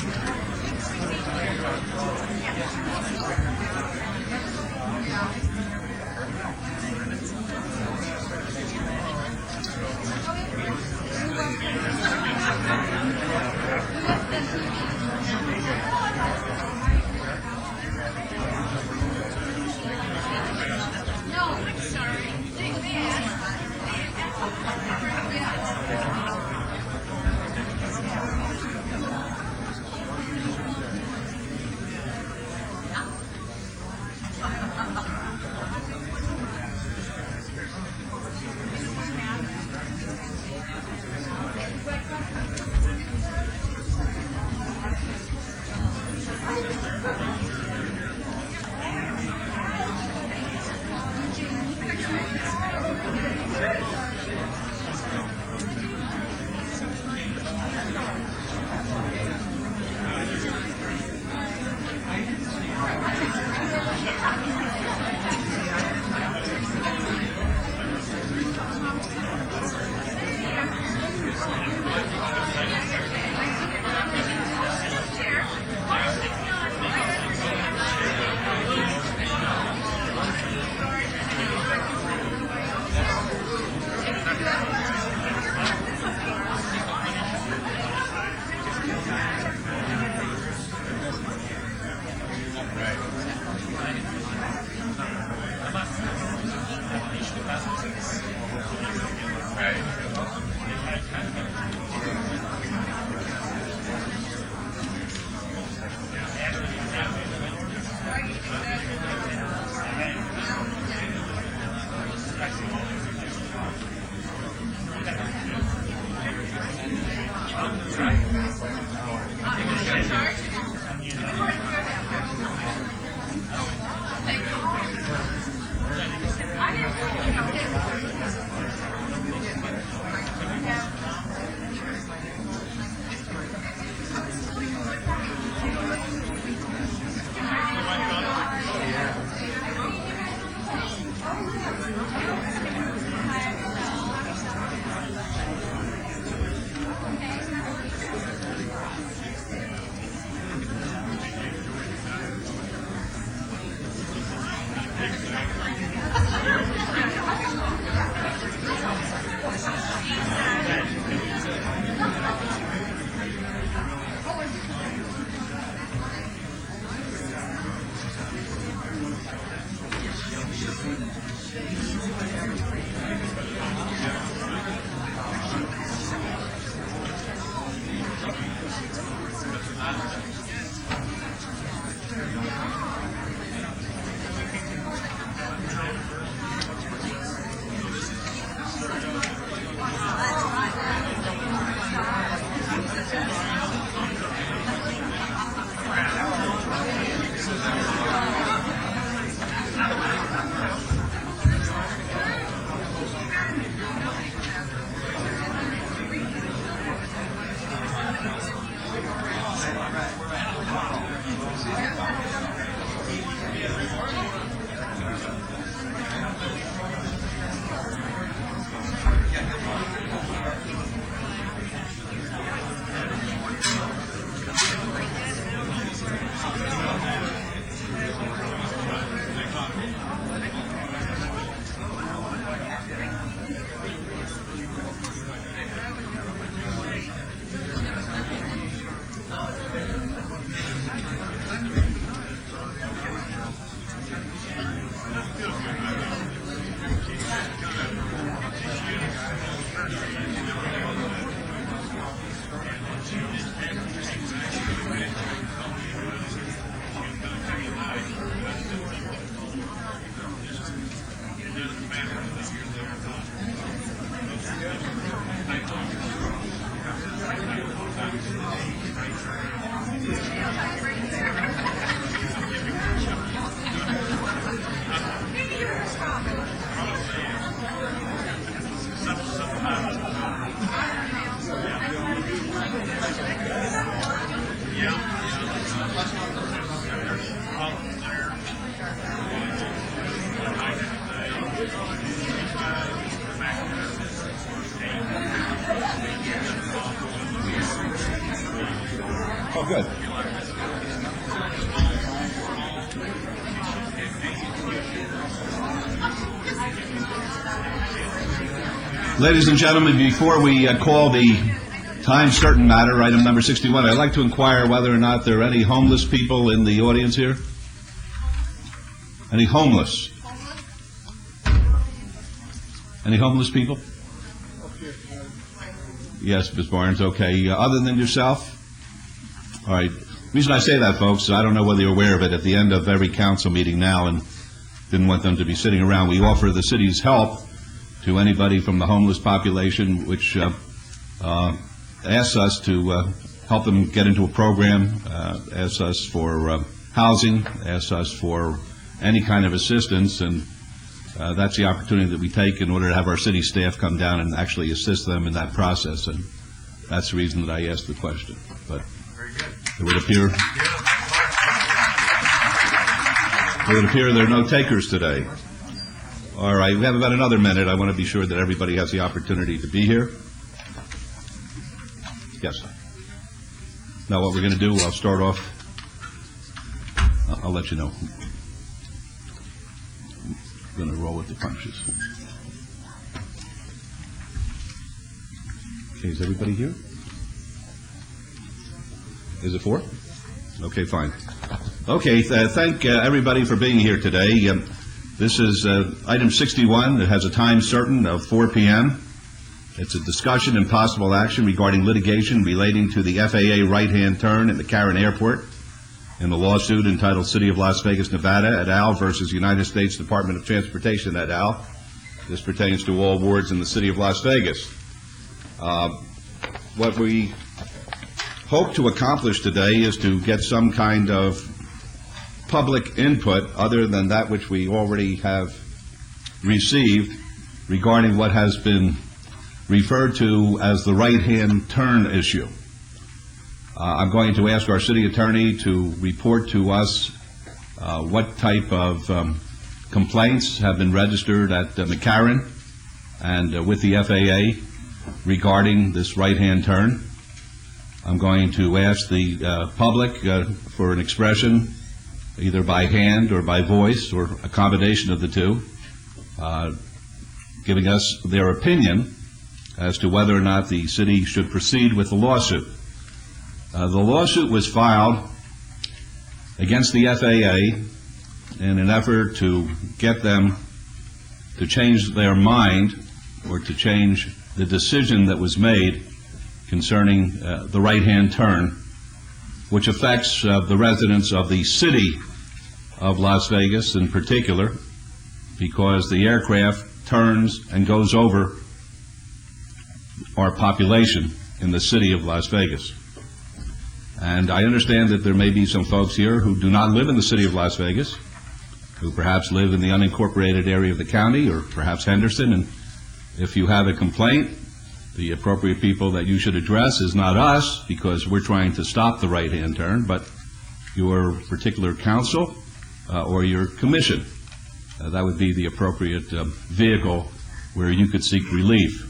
Ladies and gentlemen, before we call the time certain matter, item number 61, I'd like to inquire whether or not there are any homeless people in the audience here. Any homeless? Any homeless people? Yes, Ms. Barnes, okay. Other than yourself? All right. The reason I say that, folks, I don't know whether you're aware of it, at the end of every council meeting now, and didn't want them to be sitting around, we offer the city's help to anybody from the homeless population, which asks us to help them get into a program, asks us for housing, asks us for any kind of assistance, and that's the opportunity that we take in order to have our city staff come down and actually assist them in that process, and that's the reason that I asked the question. But it would appear there are no takers today. All right, we have about another minute. I want to be sure that everybody has the opportunity to be here. Yes. Now, what we're going to do, I'll start off. I'll let you know. I'm going to roll with the punches. Okay, is everybody here? Is it 4? Okay, fine. Okay, thank everybody for being here today. This is item 61. It has a time certain of 4 p.m. It's a discussion and possible action regarding litigation relating to the FAA right-hand turn at McCarran Airport in the lawsuit entitled City of Las Vegas, Nevada et al. Versus United States Department of Transportation et al. This pertains to all wards in the City of Las Vegas. What we hope to accomplish today is to get some kind of public input other than that which we already have received regarding what has been referred to as the right-hand turn issue. I'm going to ask our city attorney to report to us what type of complaints have been registered at McCarran and with the FAA regarding this right-hand turn. I'm going to ask the public for an expression either by hand or by voice or a combination of the two, giving us their opinion as to whether or not the city should proceed with the lawsuit. The lawsuit was filed against the FAA in an effort to get them to change their mind or to change the decision that was made concerning the right-hand turn, which affects the residents of the city of Las Vegas in particular, because the aircraft turns and goes over our population in the city of Las Vegas. And I understand that there may be some folks here who do not live in the city of Las Vegas, who perhaps live in the unincorporated area of the county or perhaps Henderson, and if you have a complaint, the appropriate people that you should address is not us, because we're trying to stop the right-hand turn, but your particular council or your commission. That would be the appropriate vehicle where you could seek relief.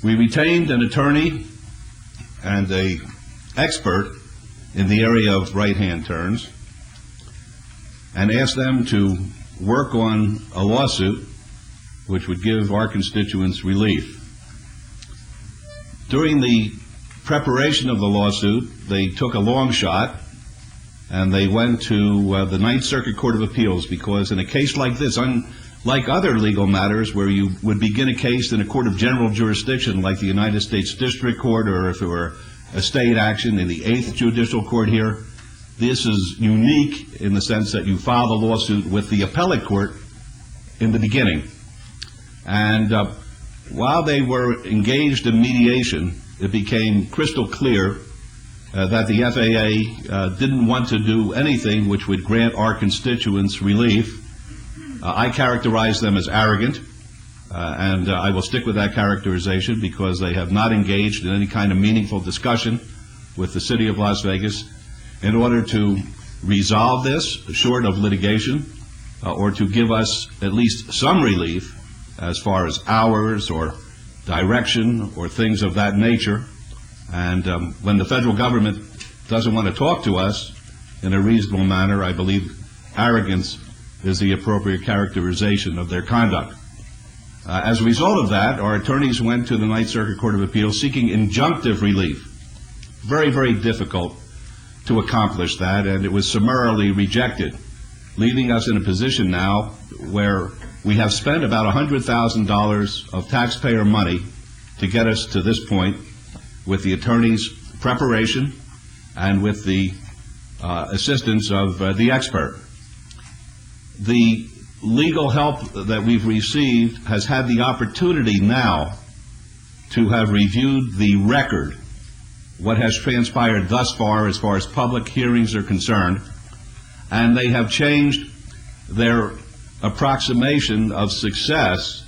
We retained an attorney and an expert in the area of right-hand turns and asked them to work on a lawsuit which would give our constituents relief. During the preparation of the lawsuit, they took a long shot and they went to the Ninth Circuit Court of Appeals, because in a case like this, unlike other legal matters where you would begin a case in a court of general jurisdiction like the United States District Court, or if it were a state action in the 8th Judicial Court here, this is unique in the sense that you file the lawsuit with the appellate court in the beginning. And while they were engaged in mediation, it became crystal clear that the FAA didn't want to do anything which would grant our constituents relief. I characterize them as arrogant, and I will stick with that characterization because they have not engaged in any kind of meaningful discussion with the City of Las Vegas in order to resolve this, short of litigation, or to give us at least some relief as far as hours or direction or things of that nature. And when the federal government doesn't want to talk to us in a reasonable manner, I believe arrogance is the appropriate characterization of their conduct. As a result of that, our attorneys went to the Ninth Circuit Court of Appeals seeking injunctive relief. Very, very difficult to accomplish that, and it was summarily rejected, leaving us in a position now where we have spent about $100,000 of taxpayer money to get us to this point with the attorney's preparation and with the assistance of the expert. The legal help that we've received has had the opportunity now to have reviewed the record, what has transpired thus far as public hearings are concerned, and they have changed their approximation of success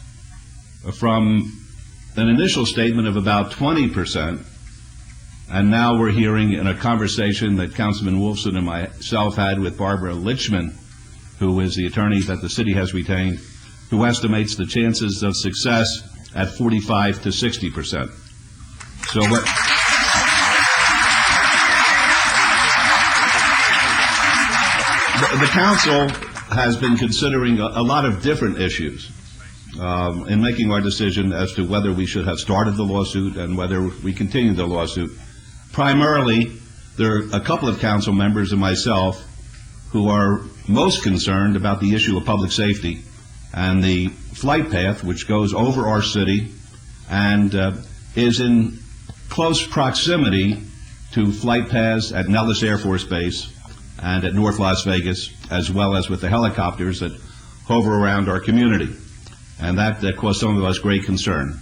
from an initial statement of about 20%, and now we're hearing in a conversation that Councilman Wolfson and myself had with Barbara Lichman, who is the attorney that the city has retained, who estimates the chances of success at 45 to 60%. So what... The council has been considering a lot of different issues in making our decision as to whether we should have started the lawsuit and whether we continue the lawsuit. Primarily, there are a couple of council members and myself who are most concerned about the issue of public safety and the flight path which goes over our city and is in close proximity to flight paths at Nellis Air Force Base and at North Las Vegas, as well as with the helicopters that hover around our community. And that caused some of us great concern.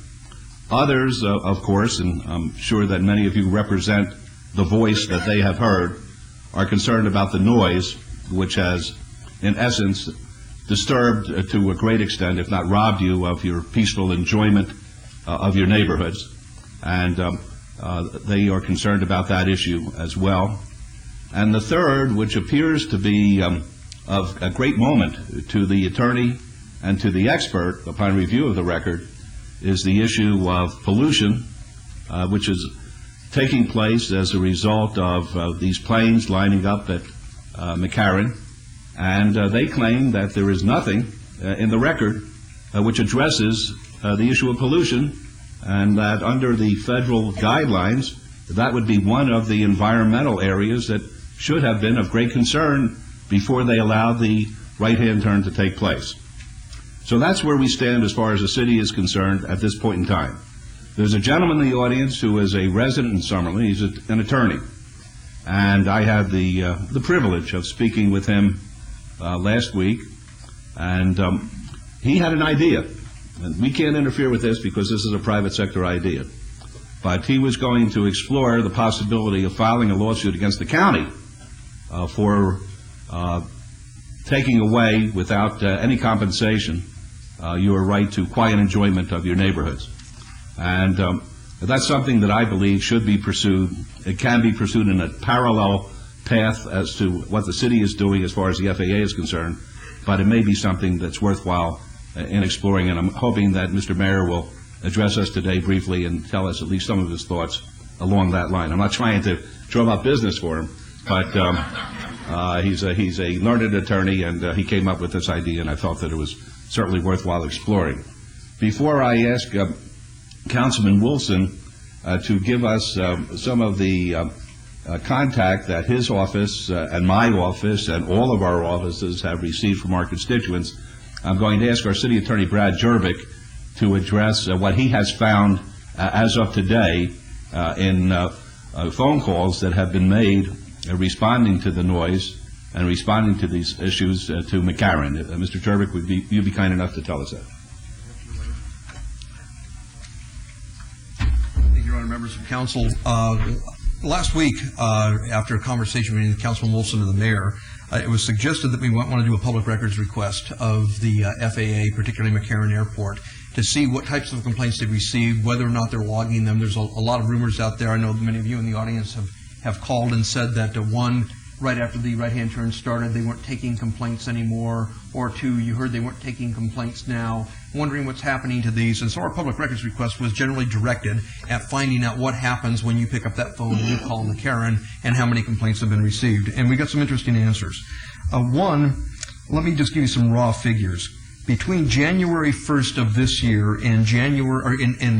Others, of course, and I'm sure that many of you represent the voice that they have heard, are concerned about the noise, which has, in essence, disturbed to a great extent, if not robbed you of your peaceful enjoyment of your neighborhoods. And they are concerned about that issue as well. And the third, which appears to be of a great moment to the attorney and to the expert upon review of the record, is the issue of pollution, which is taking place as a result of these planes lining up at McCarran. And they claim that there is nothing in the record which addresses the issue of pollution, and that under the federal guidelines, that would be one of the environmental areas that should have been of great concern before they allowed the right-hand turn to take place. So that's where we stand as far as the city is concerned at this point in time. There's a gentleman in the audience who is a resident in Summerlin. He's an attorney. And I had the privilege of speaking with him last week. And he had an idea. And we can't interfere with this because this is a private sector idea. But he was going to explore the possibility of filing a lawsuit against the county for taking away, without any compensation, your right to quiet enjoyment of your neighborhoods. And that's something that I believe should be pursued. It can be pursued in a parallel path as to what the city is doing as far as the FAA is concerned, but it may be something that's worthwhile in exploring, and I'm hoping that Mr. Mayor will address us today briefly and tell us at least some of his thoughts along that line. I'm not trying to drum up business for him, but he's a learned attorney, and he came up with this idea, and I felt that it was certainly worthwhile exploring. Before I ask Councilman Wilson to give us some of the contact that his office and my office and all of our offices have received from our constituents, I'm going to ask our City Attorney Brad Jervik to address what he has found as of today in phone calls that have been made responding to the noise and responding to these issues to McCarran. Mr. Jervik, would you be kind enough to tell us that? Thank you, Your Honor, members of council. Last week, after a conversation between Councilman Wilson and the mayor, it was suggested that we want to do a public records request of the FAA, particularly McCarran Airport, to see what types of complaints they've received, whether or not they're logging them. There's a lot of rumors out there. I know many of you in the audience have called and said that one, right after the right-hand turn started, they weren't taking complaints anymore, or two, you heard they weren't taking complaints now, wondering what's happening to these. And so our public records request was generally directed at finding out what happens when you pick up that phone and you call McCarran and how many complaints have been received. And we got some interesting answers. One, let me just give you some raw figures. between January 1st of this year and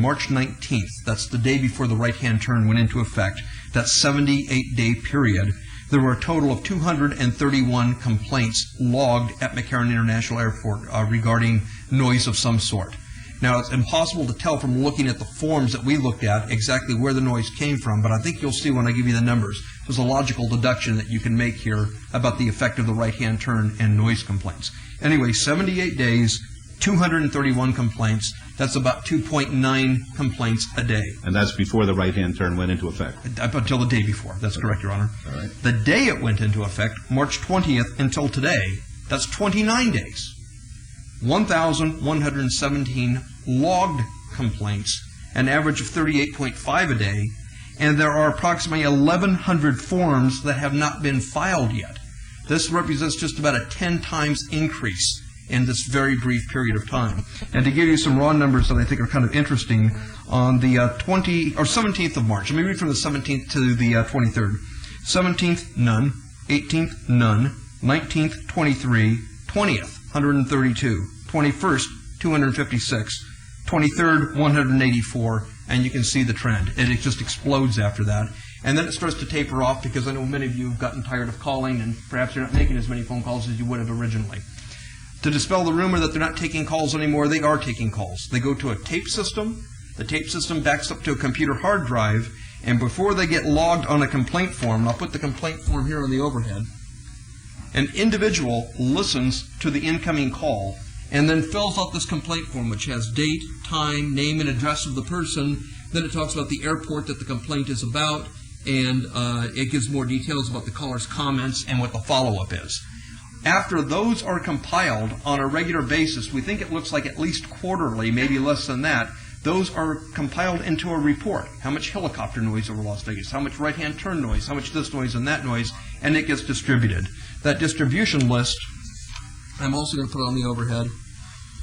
March 19th, that's the day before the right-hand turn went into effect, that 78-day period, there were a total of 231 complaints logged at McCarran International Airport regarding noise of some sort. Now, it's impossible to tell from looking at the forms that we looked at exactly where the noise came from, but I think you'll see when I give you the numbers. There's a logical deduction that you can make here about the effect of the right-hand turn and noise complaints. Anyway, 78 days, 231 complaints. That's about 2.9 complaints a day. And that's before the right-hand turn went into effect? Up until the day before. That's correct, Your Honor. All right. The day it went into effect, March 20th until today, that's 29 days. 1,117 logged complaints, an average of 38.5 a day, and there are approximately 1,100 forms that have not been filed yet. This represents just about a 10 times increase in this very brief period of time. And to give you some raw numbers that I think are kind of interesting, on the 17th of March, let me read from the 17th to the 23rd. 17th, none. 18th, none. 19th, 23. 20th, 132. 21st, 256. 23rd, 184. And you can see the trend. It just explodes after that. And then it starts to taper off because I know many of you have gotten tired of calling and perhaps you're not making as many phone calls as you would have originally. To dispel the rumor that they're not taking calls anymore, they are taking calls. They go to a tape system. The tape system backs up to a computer hard drive, and before they get logged on a complaint form, I'll put the complaint form here on the overhead, an individual listens to the incoming call and then fills out this complaint form, which has date, time, name, and address of the person. Then it talks about the airport that the complaint is about, and it gives more details about the caller's comments and what the follow-up is. After those are compiled on a regular basis, we think it looks like at least quarterly, maybe less than that, those are compiled into a report. How much helicopter noise over Las Vegas, how much right-hand turn noise, how much this noise and that noise, and it gets distributed. That distribution list, I'm also going to put on the overhead,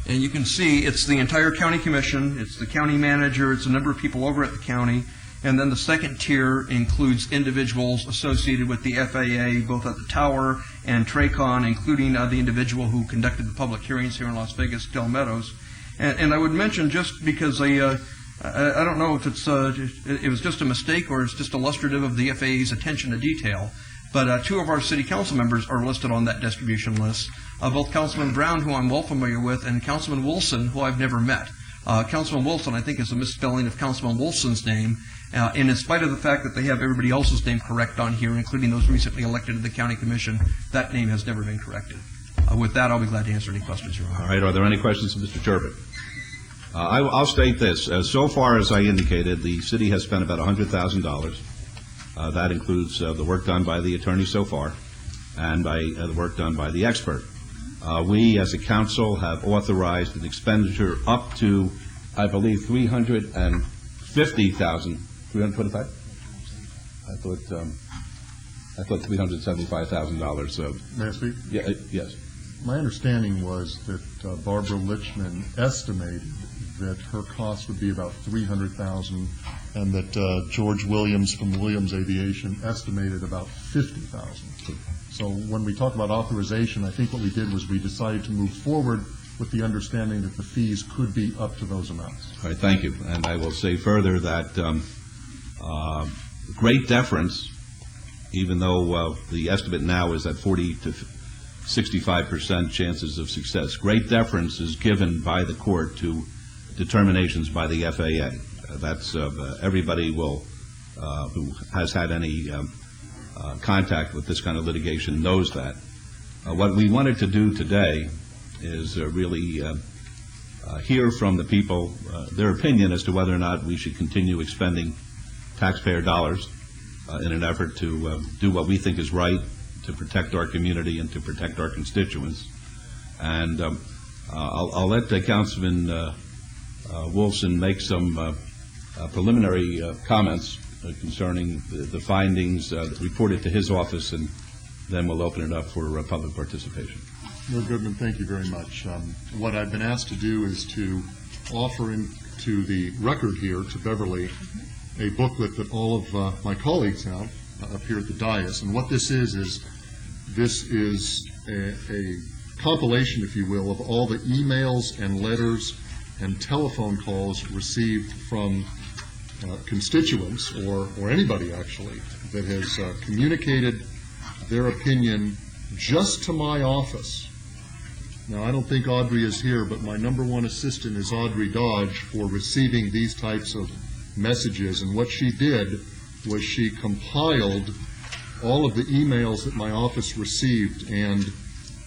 and you can see it's the entire county commission, it's the county manager, it's a number of people over at the county, and then the second tier includes individuals associated with the FAA, both at the tower and TRACON, including the individual who conducted the public hearings here in Las Vegas, Del Meadows. And I would mention, just because I don't know if it was just a mistake or it's just illustrative of the FAA's attention to detail, but two of our city council members are listed on that distribution list, both Councilman Brown, who I'm well familiar with, and Councilman Wilson, who I've never met. Councilman Wilson, I think, is a misspelling of Councilman Wilson's name, and in spite of the fact that they have everybody else's name correct on here, including those recently elected to the county commission, that name has never been corrected. With that, I'll be glad to answer any questions, Your Honor. All right. Are there any questions of Mr. Turbin? I'll state this. So far, as I indicated, the city has spent about $100,000. That includes the work done by the attorney so far and by the work done by the expert. We, as a council, have authorized an expenditure up to, I believe, $350,000. $325,000? I thought $375,000. May I speak? Yes. My understanding was that Barbara Lichman estimated that her cost would be about $300,000, and that George Williams from Williams Aviation estimated about $50,000. So when we talk about authorization, I think what we did was we decided to move forward with the understanding that the fees could be up to those amounts. All right, thank you. And I will say further that great deference, even though the estimate now is at 40 to 65% chances of success, great deference is given by the court to determinations by the FAA. That's everybody who has had any contact with this kind of litigation knows that. What we wanted to do today is really hear from the people their opinion as to whether or not we should continue expending taxpayer dollars in an effort to do what we think is right to protect our community and to protect our constituents. And I'll let Councilman Wilson make some preliminary comments concerning the findings reported to his office, and then we'll open it up for public participation. Mayor Goodman, thank you very much. What I've been asked to do is to offer into the record here to Beverly a booklet that all of my colleagues have up here at the dais. And what this is a compilation, if you will, of all the emails and letters and telephone calls received from constituents or anybody actually that has communicated their opinion just to my office. Now, I don't think Audrey is here, but my number one assistant is Audrey Dodge for receiving these types of messages. And what she did was she compiled all of the emails that my office received. And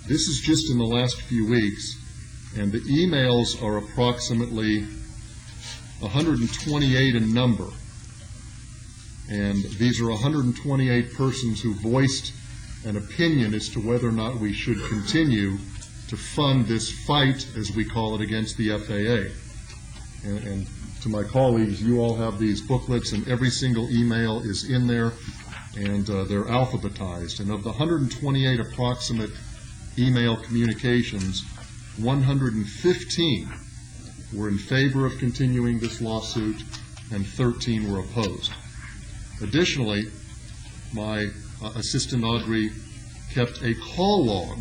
this is just in the last few weeks. And the emails are approximately 128 in number. And these are 128 persons who voiced an opinion as to whether or not we should continue to fund this fight, as we call it, against the FAA. And to my colleagues, you all have these booklets, and every single email is in there, and they're alphabetized. And of the 128 approximate email communications, 115 were in favor of continuing this lawsuit, and 13 were opposed. Additionally, my assistant Audrey kept a call log,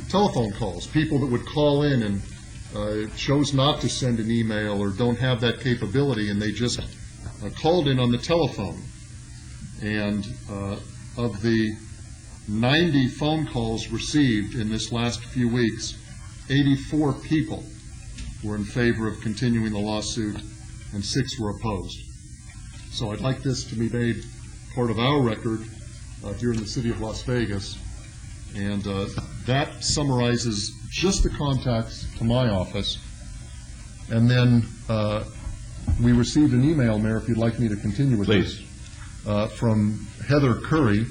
telephone calls, people that would call in and chose not to send an email or don't have that capability, and they just called in on the telephone. And of the 90 phone calls received in this last few weeks, 84 people were in favor of continuing the lawsuit, and 6 were opposed. So I'd like this to be made part of our record here in the city of Las Vegas. And that summarizes just the contacts to my office. And then we received an email, Mayor, if you'd like me to continue with this, from Heather Curry.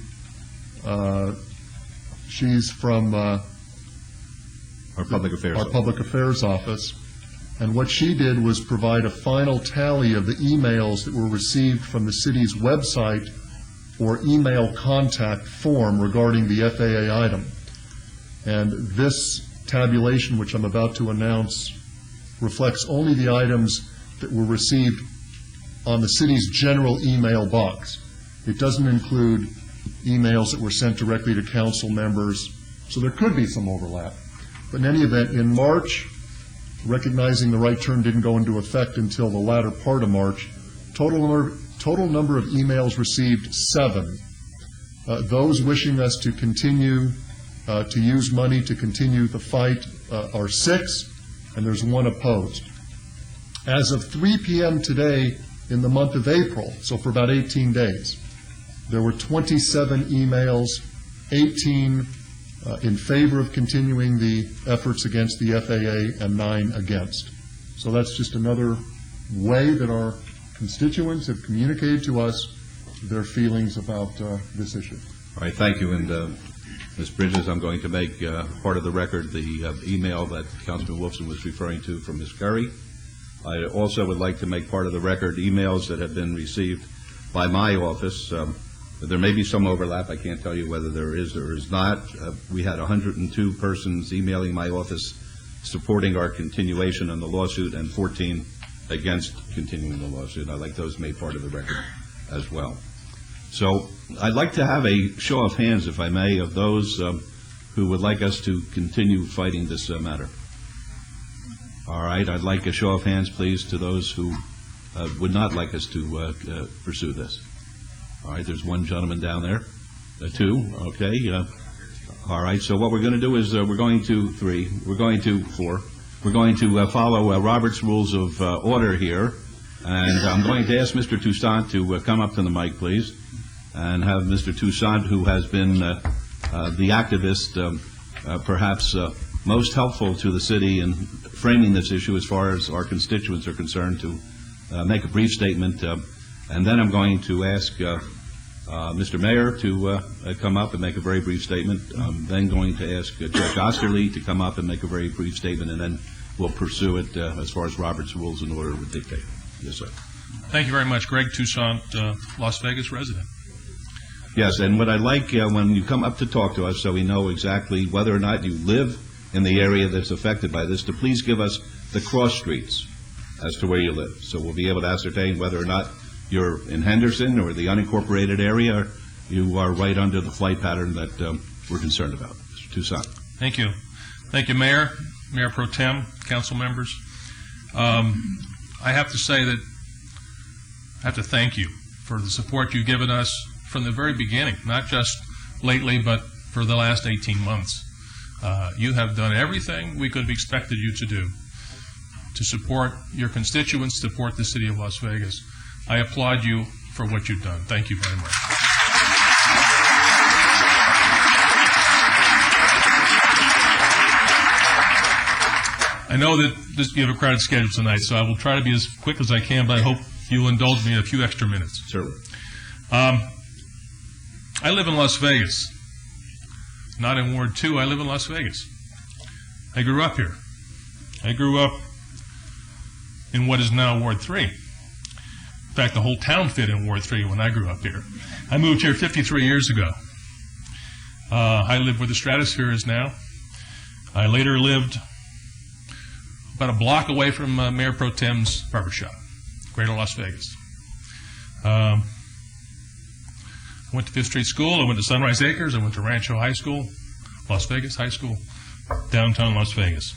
She's from our Public Affairs office. And what she did was provide a final tally of the emails that were received from the city's website or email contact form regarding the FAA item. And this tabulation, which I'm about to announce, reflects only the items that were received on the city's general email box. It doesn't include emails that were sent directly to council members, so there could be some overlap. But in any event, in March, recognizing the right term didn't go into effect until the latter part of March, total number of emails received 7. Those wishing us to continue to use money to continue the fight are 6, and there's 1 opposed. As of 3 p.m. today in the month of April, so for about 18 days, there were 27 emails, 18 in favor of continuing the efforts against the FAA and 9 against. So that's just another way that our constituents have communicated to us their feelings about this issue. All right, thank you. And Ms. Bridges, I'm going to make part of the record the email that Councilman Wolfson was referring to from Ms. Curry. I also would like to make part of the record emails that have been received by my office. There may be some overlap. I can't tell you whether there is or is not. We had 102 persons emailing my office supporting our continuation on the lawsuit and 14 against continuing the lawsuit. I'd like those made part of the record as well. So I'd like to have a show of hands, if I may, of those who would like us to continue fighting this matter. All right, I'd like a show of hands, please, to those who would not like us to pursue this. All right, there's 1 gentleman down there. 2, okay. All right, so what we're going to do is we're going to 3, we're going to 4. We're going to follow Robert's Rules of Order here, and I'm going to ask Mr. Toussaint to come up to the mic, please, and have Mr. Toussaint, who has been the activist perhaps most helpful to the city in framing this issue as far as our constituents are concerned, to make a brief statement. And then I'm going to ask Mr. Mayor to come up and make a very brief statement. I'm then going to ask Judge Osterly to come up and make a very brief statement, and then we'll pursue it as far as Robert's Rules and Order would dictate. Yes, sir. Thank you very much. Greg Toussaint, Las Vegas resident. Yes, and what I'd like when you come up to talk to us, so we know exactly whether or not you live in the area that's affected by this, to please give us the cross streets as to where you live. So we'll be able to ascertain whether or not you're in Henderson or the unincorporated area, or you are right under the flight pattern that we're concerned about. Mr. Toussaint. Thank you. Thank you, Mayor, Mayor Pro Tem, council members. I have to say that I have to thank you for the support you've given us from the very beginning, not just lately, but for the last 18 months. You have done everything we could have expected you to do to support your constituents, support the city of Las Vegas. I applaud you for what you've done. Thank you very much. I know that you have a crowded schedule tonight, so I will try to be as quick as I can, but I hope you'll indulge me in a few extra minutes. Certainly. I live in Las Vegas. Not in Ward 2, I live in Las Vegas. I grew up here. I grew up in what is now Ward 3. In fact, the whole town fit in Ward 3 when I grew up here. I moved here 53 years ago. I lived where the Stratosphere is now. I later lived about a block away from Mayor Pro Tem's barbershop, Greater Las Vegas. I went to Fifth Street School, I went to Sunrise Acres, I went to Rancho High School, Las Vegas High School, downtown Las Vegas.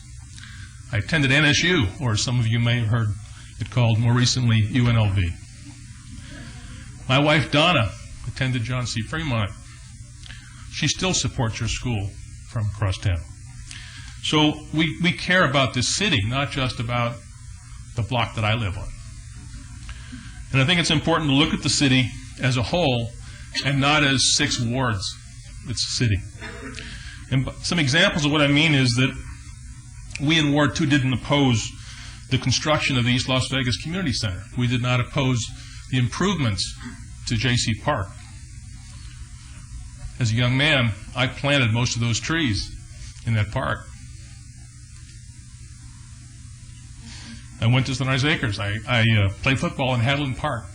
I attended NSU, or some of you may have heard it called more recently UNLV. My wife Donna attended John C. Fremont. She still supports your school from across town. So we care about this city, not just about the block that I live on. And I think it's important to look at the city as a whole and not as 6 wards. It's a city. And some examples of what I mean is that we in Ward 2 didn't oppose the construction of the East Las Vegas Community Center. We did not oppose the improvements to J.C. Park. As a young man, I planted most of those trees in that park. I went to Sunrise Acres. I played football in Hadland Park,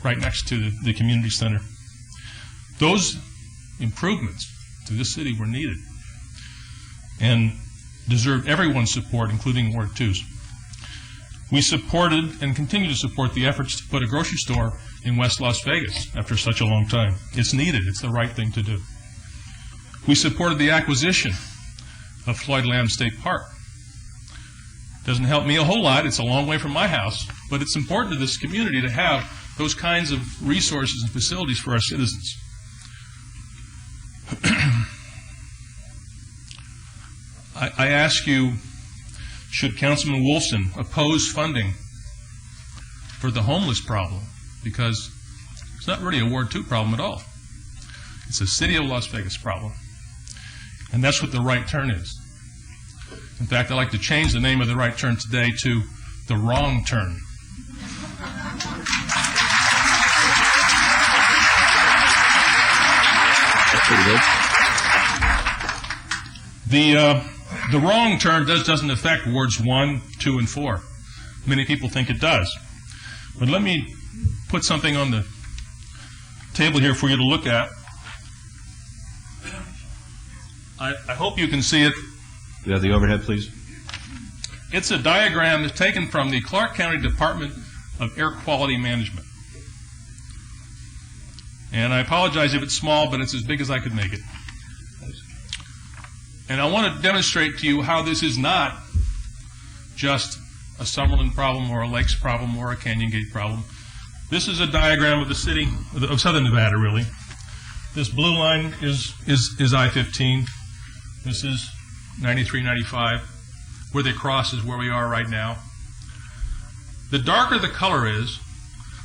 right next to the community center. Those improvements to this city were needed and deserved everyone's support, including Ward 2's. We supported and continue to support the efforts to put a grocery store in West Las Vegas after such a long time. It's needed. It's the right thing to do. We supported the acquisition of Floyd Lamb State Park. Doesn't help me a whole lot. It's a long way from my house, but it's important to this community to have those kinds of resources and facilities for our citizens. I ask you, should Councilman Wolfson oppose funding for the homeless problem? Because it's not really a Ward 2 problem at all. It's a City of Las Vegas problem. And that's what the right turn is. In fact, I'd like to change the name of the right turn today to the wrong turn. That's pretty good. The wrong turn doesn't affect Wards 1, 2, and 4. Many people think it does. But let me put something on the table here for you to look at. I hope you can see it. You have the overhead, please? It's a diagram that's taken from the Clark County Department of Air Quality Management. And I apologize if it's small, but it's as big as I could make it. And I want to demonstrate to you how this is not just a Summerlin problem or a Lakes problem or a Canyon Gate problem. This is a diagram of the city of Southern Nevada, really. This blue line is I-15. This is 93, 95. Where they cross is where we are right now. The darker the color is,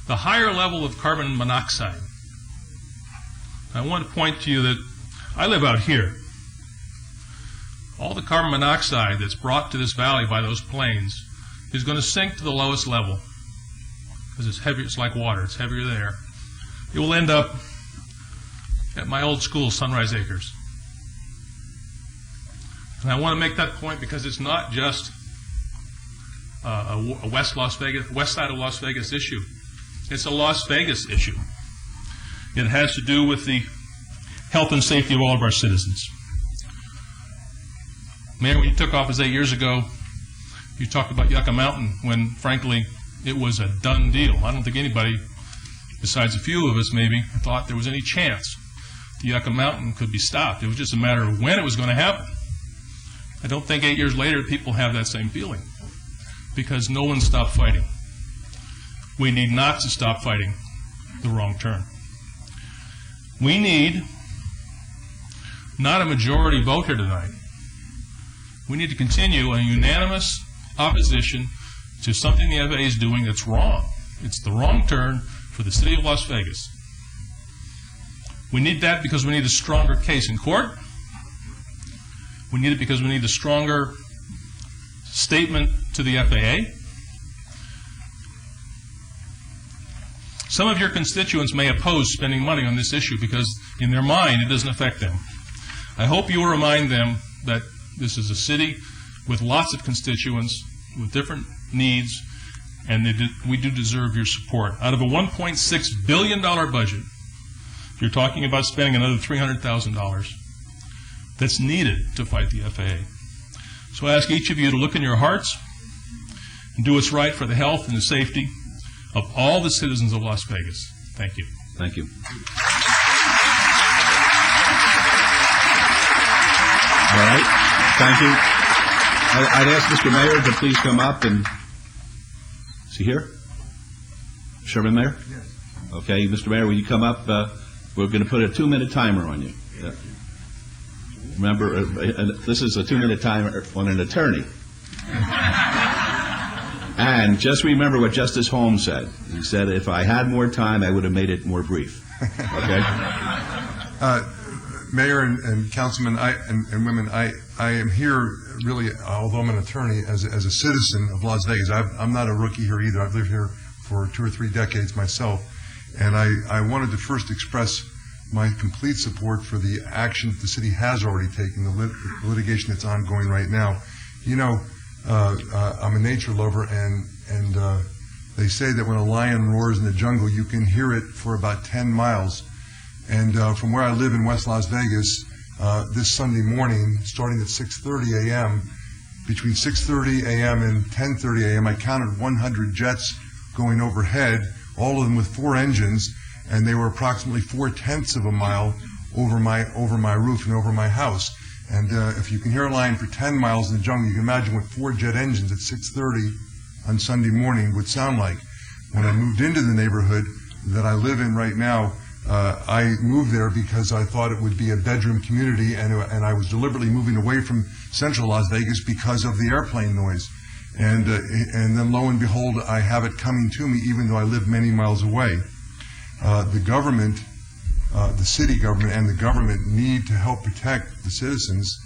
the higher level of carbon monoxide. I want to point to you that I live out here. All the carbon monoxide that's brought to this valley by those planes is going to sink to the lowest level because it's heavy. It's like water. It's heavier there. It will end up at my old school, Sunrise Acres. And I want to make that point because it's not just a west side of Las Vegas issue. It's a Las Vegas issue. It has to do with the health and safety of all of our citizens. Mayor, when you took office 8 years ago, you talked about Yucca Mountain when, frankly, it was a done deal. I don't think anybody, besides a few of us maybe, thought there was any chance the Yucca Mountain could be stopped. It was just a matter of when it was going to happen. I don't think 8 years later people have that same feeling, because no one stopped fighting. We need not to stop fighting the wrong turn. We need not a majority vote here tonight. We need to continue a unanimous opposition to something the FAA is doing that's wrong. It's the wrong turn for the city of Las Vegas. We need that because we need a stronger case in court. We need it because we need a stronger statement to the FAA. Some of your constituents may oppose spending money on this issue because in their mind it doesn't affect them. I hope you will remind them that this is a city with lots of constituents with different needs, and we do deserve your support. Out of a $1.6 billion budget, you're talking about spending another $300,000 that's needed to fight the FAA. So I ask each of you to look in your hearts and do what's right for the health and the safety of all the citizens of Las Vegas. Thank you. Thank you. All right. Thank you. I'd ask Mr. Mayor to please come up and... Is he here? Sherman Mayor? Yes. Okay, Mr. Mayor, will you come up? We're going to put a 2-minute timer on you. Remember, this is a 2-minute timer on an attorney. And just remember what Justice Holmes said. He said, if I had more time, I would have made it more brief. Okay? Mayor and councilmen and women, I am here really, although I'm an attorney, as a citizen of Las Vegas. I'm not a rookie here either. I've lived here for 2 or 3 decades myself. And I wanted to first express my complete support for the action that the city has already taken, the litigation that's ongoing right now. You know, I'm a nature lover, and they say that when a lion roars in the jungle, you can hear it for about 10 miles. And from where I live in West Las Vegas, this Sunday morning, starting at 6:30 a.m., between 6:30 a.m. and 10:30 a.m., I counted 100 jets going overhead, all of them with 4 engines, and they were approximately 4/10 of a mile over my roof and over my house. And if you can hear a lion for 10 miles in the jungle, you can imagine what 4 jet engines at 6:30 on Sunday morning would sound like. When I moved into the neighborhood that I live in right now, I moved there because I thought it would be a bedroom community, and I was deliberately moving away from central Las Vegas because of the airplane noise. And then lo and behold, I have it coming to me even though I live many miles away. The government, the city government and the government need to help protect the citizens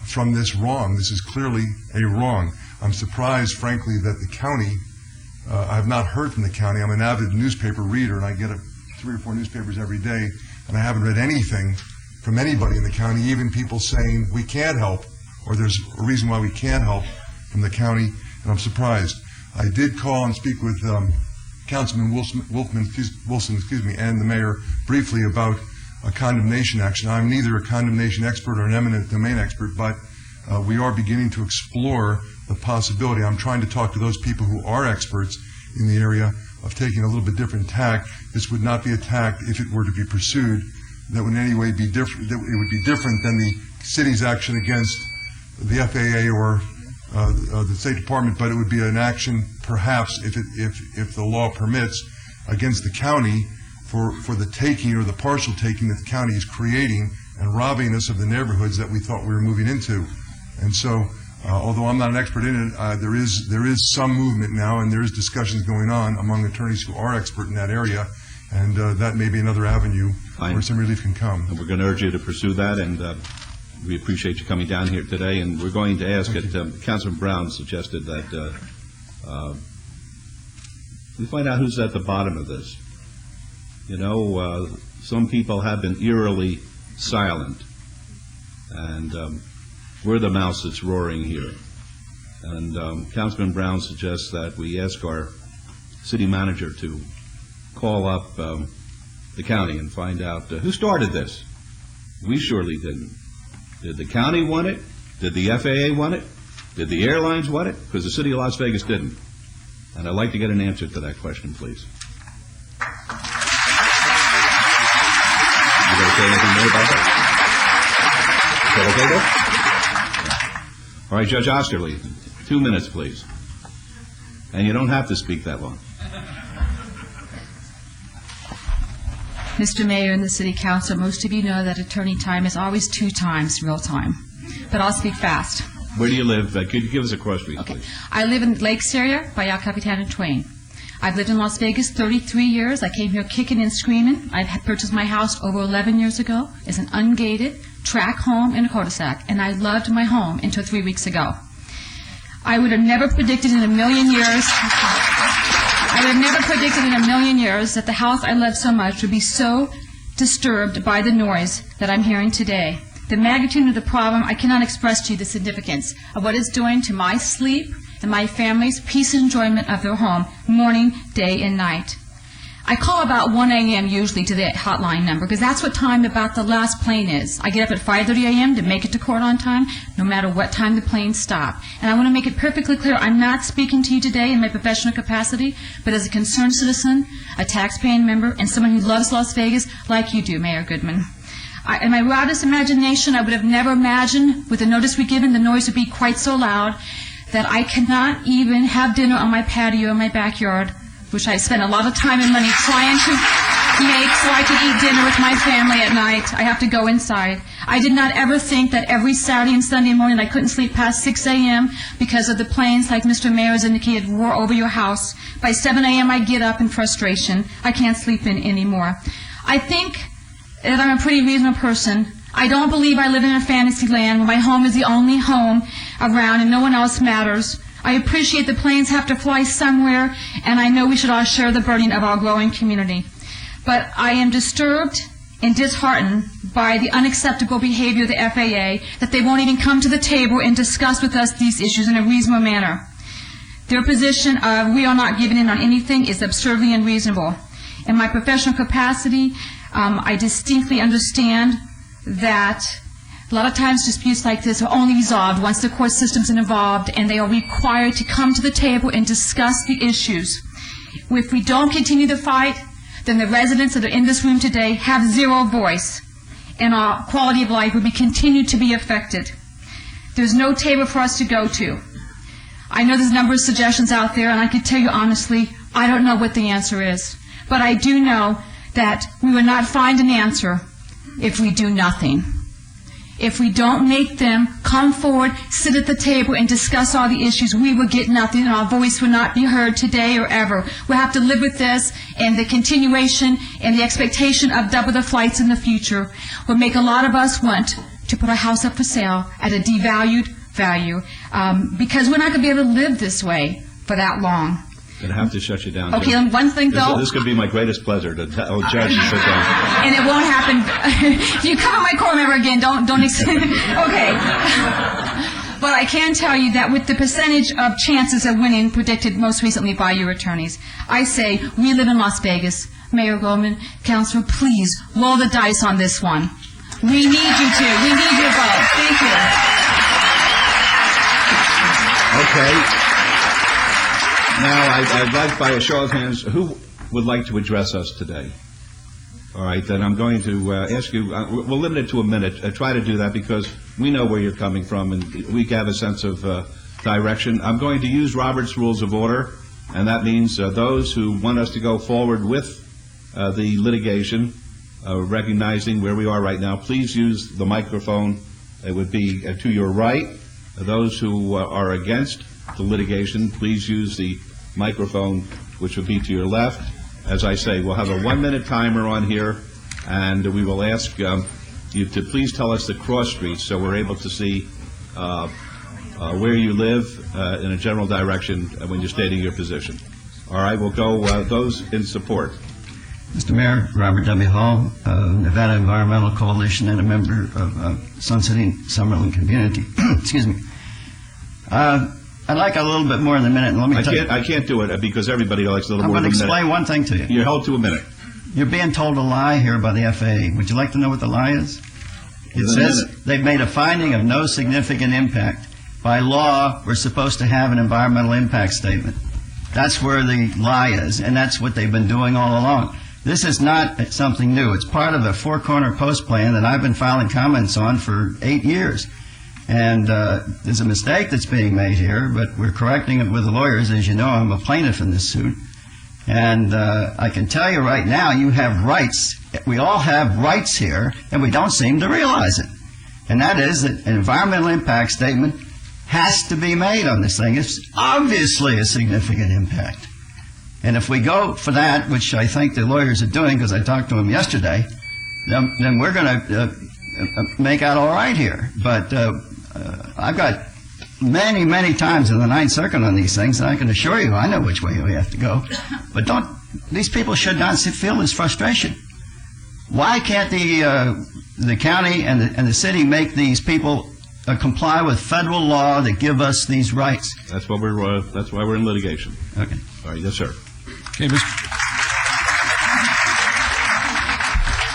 from this wrong. This is clearly a wrong. I'm surprised, frankly, that the county, I have not heard from the county. I'm an avid newspaper reader, and I get 3 or 4 newspapers every day, and I haven't read anything from anybody in the county, even people saying we can't help, or there's a reason why we can't help from the county, and I'm surprised. I did call and speak with Councilman Wilson, and the mayor briefly about a condemnation action. I'm neither a condemnation expert or an eminent domain expert, but we are beginning to explore the possibility. I'm trying to talk to those people who are experts in the area of taking a little bit different tack. This would not be a tack, if it were to be pursued, that would in any way be different. That it would be different than the city's action against the FAA or the State Department, but it would be an action, perhaps, if the law permits, against the county for the taking or the partial taking that the county is creating and robbing us of the neighborhoods that we thought we were moving into. And so, although I'm not an expert in it, there is some movement now, and there is discussions going on among attorneys who are expert in that area, and that may be another avenue where some relief can come. And we're going to urge you to pursue that, and we appreciate you coming down here today. And we're going to ask it. Councilman Brown suggested that we find out who's at the bottom of this. You know, some people have been eerily silent, and we're the mouse that's roaring here. And Councilman Brown suggests that we ask our city manager to call up the county and find out who started this. We surely didn't. Did the county want it? Did the FAA want it? Did the airlines want it? Because the city of Las Vegas didn't. And I'd like to get an answer to that question, please. You going to say anything more about that? Is that okay, though? All right, Judge Osterly, 2 minutes, please. And you don't have to speak that long. Mr. Mayor and the City Council, most of you know that attorney time is always 2 times real time. But I'll speak fast. Where do you live? Could you give us a cross street, please? I live in Lakes area by El Capitan and Twain. I've lived in Las Vegas 33 years. I came here kicking and screaming. I purchased my house over 11 years ago. It's an ungated track home in a cul-de-sac, and I loved my home until 3 weeks ago. I would have never predicted in a million years that the house I love so much would be so disturbed by the noise that I'm hearing today. The magnitude of the problem, I cannot express to you the significance of what it's doing to my sleep and my family's peace and enjoyment of their home, morning, day, and night. I call about 1 a.m. usually to the hotline number because that's what time about the last plane is. I get up at 5:30 a.m. to make it to court on time, no matter what time the planes stop. And I want to make it perfectly clear, I'm not speaking to you today in my professional capacity, but as a concerned citizen, a taxpaying member, and someone who loves Las Vegas like you do, Mayor Goodman. In my wildest imagination, I would have never imagined, with the notice we given, the noise would be quite so loud that I cannot even have dinner on my patio in my backyard, which I spent a lot of time and money trying to make so I could eat dinner with my family at night. I have to go inside. I did not ever think that every Saturday and Sunday morning I couldn't sleep past 6 a.m. because of the planes, like Mr. Mayor has indicated, roar over your house. By 7 a.m. I get up in frustration. I can't sleep in anymore. I think that I'm a pretty reasonable person. I don't believe I live in a fantasy land where my home is the only home around and no one else matters. I appreciate the planes have to fly somewhere, and I know we should all share the burden of our growing community. But I am disturbed and disheartened by the unacceptable behavior of the FAA, that they won't even come to the table and discuss with us these issues in a reasonable manner. Their position of we are not giving in on anything is absurdly unreasonable. In my professional capacity, I distinctly understand that a lot of times disputes like this are only resolved once the court system's involved and they are required to come to the table and discuss the issues. If we don't continue the fight, then the residents that are in this room today have zero voice and our quality of life will be continued to be affected. There's no table for us to go to. I know there's a number of suggestions out there, and I can tell you honestly, I don't know what the answer is. But I do know that we will not find an answer if we do nothing. If we don't make them come forward, sit at the table, and discuss all the issues, we will get nothing, and our voice will not be heard today or ever. We'll have to live with this, and the continuation and the expectation of double the flights in the future will make a lot of us want to put our house up for sale at a devalued value, because we're not going to be able to live this way for that long. I'm going to have to shut you down. Okay, Jim. and one thing though. This could be my greatest pleasure to tell Judge to sit down. And it won't happen. If you come on my court member again, don't okay. But I can tell you that with the percentage of chances of winning predicted most recently by your attorneys, I say we live in Las Vegas. Mayor Goldman, Councilor, please roll the dice on this one. We need you to. We need your vote. Thank you. Okay. Now, I'd like, by a show of hands, who would like to address us today? All right, then I'm going to ask you, we'll limit it to a minute. Try to do that because we know where you're coming from and we have a sense of direction. I'm going to use Robert's Rules of Order, and that means those who want us to go forward with the litigation, recognizing where we are right now, please use the microphone. It would be to your right. Those who are against the litigation, please use the microphone, which would be to your left. As I say, we'll have a 1-minute timer on here, and we will ask you to please tell us the cross streets so we're able to see where you live in a general direction when you're stating your position. All right, we'll go those in support. Mr. Mayor, Robert W. Hall, Nevada Environmental Coalition, and a member of Sun City Summerlin Community. Excuse me. I'd like a little bit more than a minute. And let me I can't do it because everybody likes a little more than a minute. I'm going to explain one thing to you. You're held to a minute. You're being told a lie here by the FAA. Would you like to know what the lie is? It says they've made a finding of no significant impact. By law, we're supposed to have an environmental impact statement. That's where the lie is, and that's what they've been doing all along. This is not something new. It's part of a four-corner post plan that I've been filing comments on for 8 years. And there's a mistake that's being made here, but we're correcting it with the lawyers. As you know, I'm a plaintiff in this suit. And I can tell you right now, you have rights. We all have rights here, and we don't seem to realize it. And that is that an environmental impact statement has to be made on this thing. It's obviously a significant impact. And if we go for that, which I think the lawyers are doing, because I talked to them yesterday, then we're going to make out all right here. But I've got many, many times in the Ninth Circuit on these things, and I can assure you I know which way we have to go. But these people should not feel this frustration. Why can't the county and the city make these people comply with federal law that give us these rights? That's why we're in litigation. Okay. All right, yes, sir. Okay,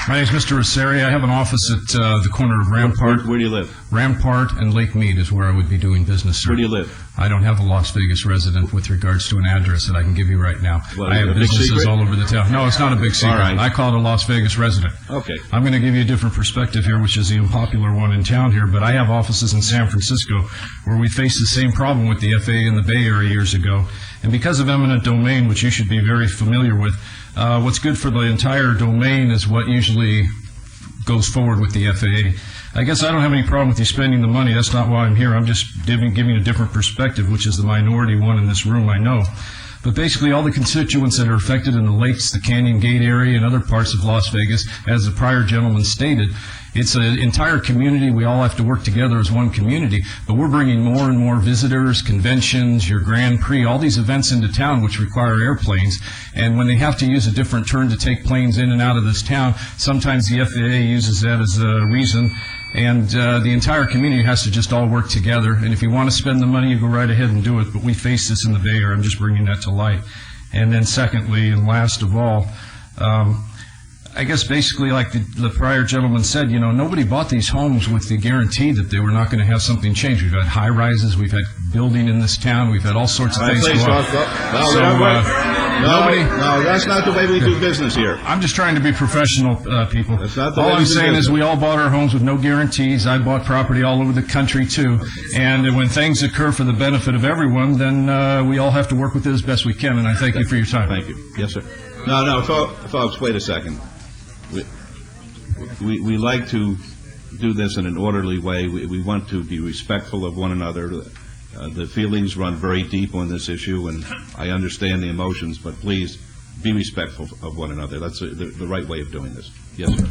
my name is Mr. Rosari. I have an office at the corner of Rampart. Where do you live? Rampart and Lake Mead is where I would be doing business, sir. Where do you live? I don't have a Las Vegas resident with regards to an address that I can give you right now. Well, I have businesses all over the town. No, it's not a big secret. All right. I call it a Las Vegas resident. Okay. I'm going to give you a different perspective here, which is the unpopular one in town here, but I have offices in San Francisco where we faced the same problem with the FAA in the Bay Area years ago. And because of eminent domain, which you should be very familiar with, what's good for the entire domain is what usually goes forward with the FAA. I guess I don't have any problem with you spending the money. That's not why I'm here. I'm just giving a different perspective, which is the minority one in this room, I know. But basically all the constituents that are affected in the lakes, the Canyon Gate area, and other parts of Las Vegas, as the prior gentleman stated, it's an entire community. We all have to work together as one community. But we're bringing more and more visitors, conventions, your Grand Prix, all these events into town which require airplanes. And when they have to use a different turn to take planes in and out of this town, sometimes the FAA uses that as a reason. And the entire community has to just all work together. And if you want to spend the money, you go right ahead and do it. But we face this in the Bay Area. I'm just bringing that to light. And then secondly, and last of all, I guess basically like the prior gentleman said, you know, nobody bought these homes with the guarantee that they were not going to have something change. We've had high rises, we've had building in this town, we've had all sorts of things go on. No, that's not the way we do business here. I'm just trying to be professional, people. That's not the all way I'm we do saying business. is we all bought our homes with no guarantees. I bought property all over the country too. And when things occur for the benefit of everyone, then we all have to work with it as best we can. And I thank you for your time. Thank you. Yes, sir. No, folks, wait a second. We like to do this in an orderly way. We want to be respectful of one another. The feelings run very deep on this issue, and I understand the emotions, but please be respectful of one another. That's the right way of doing this. Yes, sir.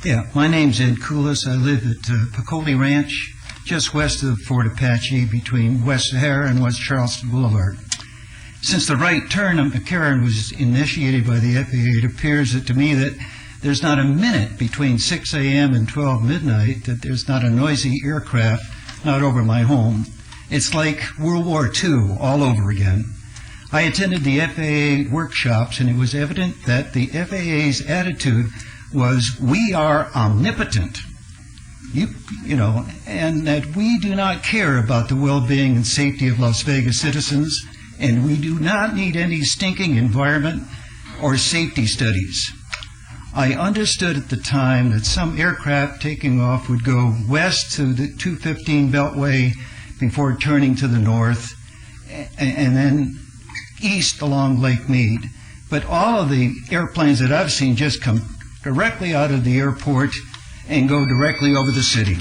Yeah, my name's Ed Koulis. I live at Picoli Ranch, just west of Fort Apache, between West Sahara and West Charleston Boulevard. Since the right turn of McCarran was initiated by the FAA, it appears to me that there's not a minute between 6 a.m. and 12 midnight that there's not a noisy aircraft not over my home. It's like World War II all over again. I attended the FAA workshops, and it was evident that the FAA's attitude was, we are omnipotent, you know, and that we do not care about the well-being and safety of Las Vegas citizens, and we do not need any stinking environment or safety studies. I understood at the time that some aircraft taking off would go west to the 215 Beltway before turning to the north, and then east along Lake Mead. But all of the airplanes that I've seen just come directly out of the airport and go directly over the city.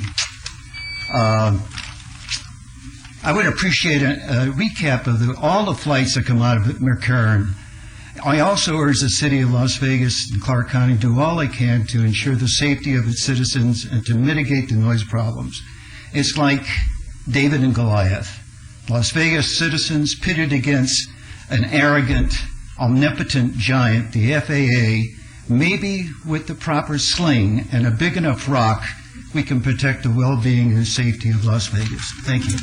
I would appreciate a recap of all the flights that come out of McCarran. I also urge the city of Las Vegas and Clark County to do all they can to ensure the safety of its citizens and to mitigate the noise problems. It's like David and Goliath. Las Vegas citizens pitted against an arrogant, omnipotent giant, the FAA. Maybe with the proper sling and a big enough rock, we can protect the well-being and safety of Las Vegas. Thank you.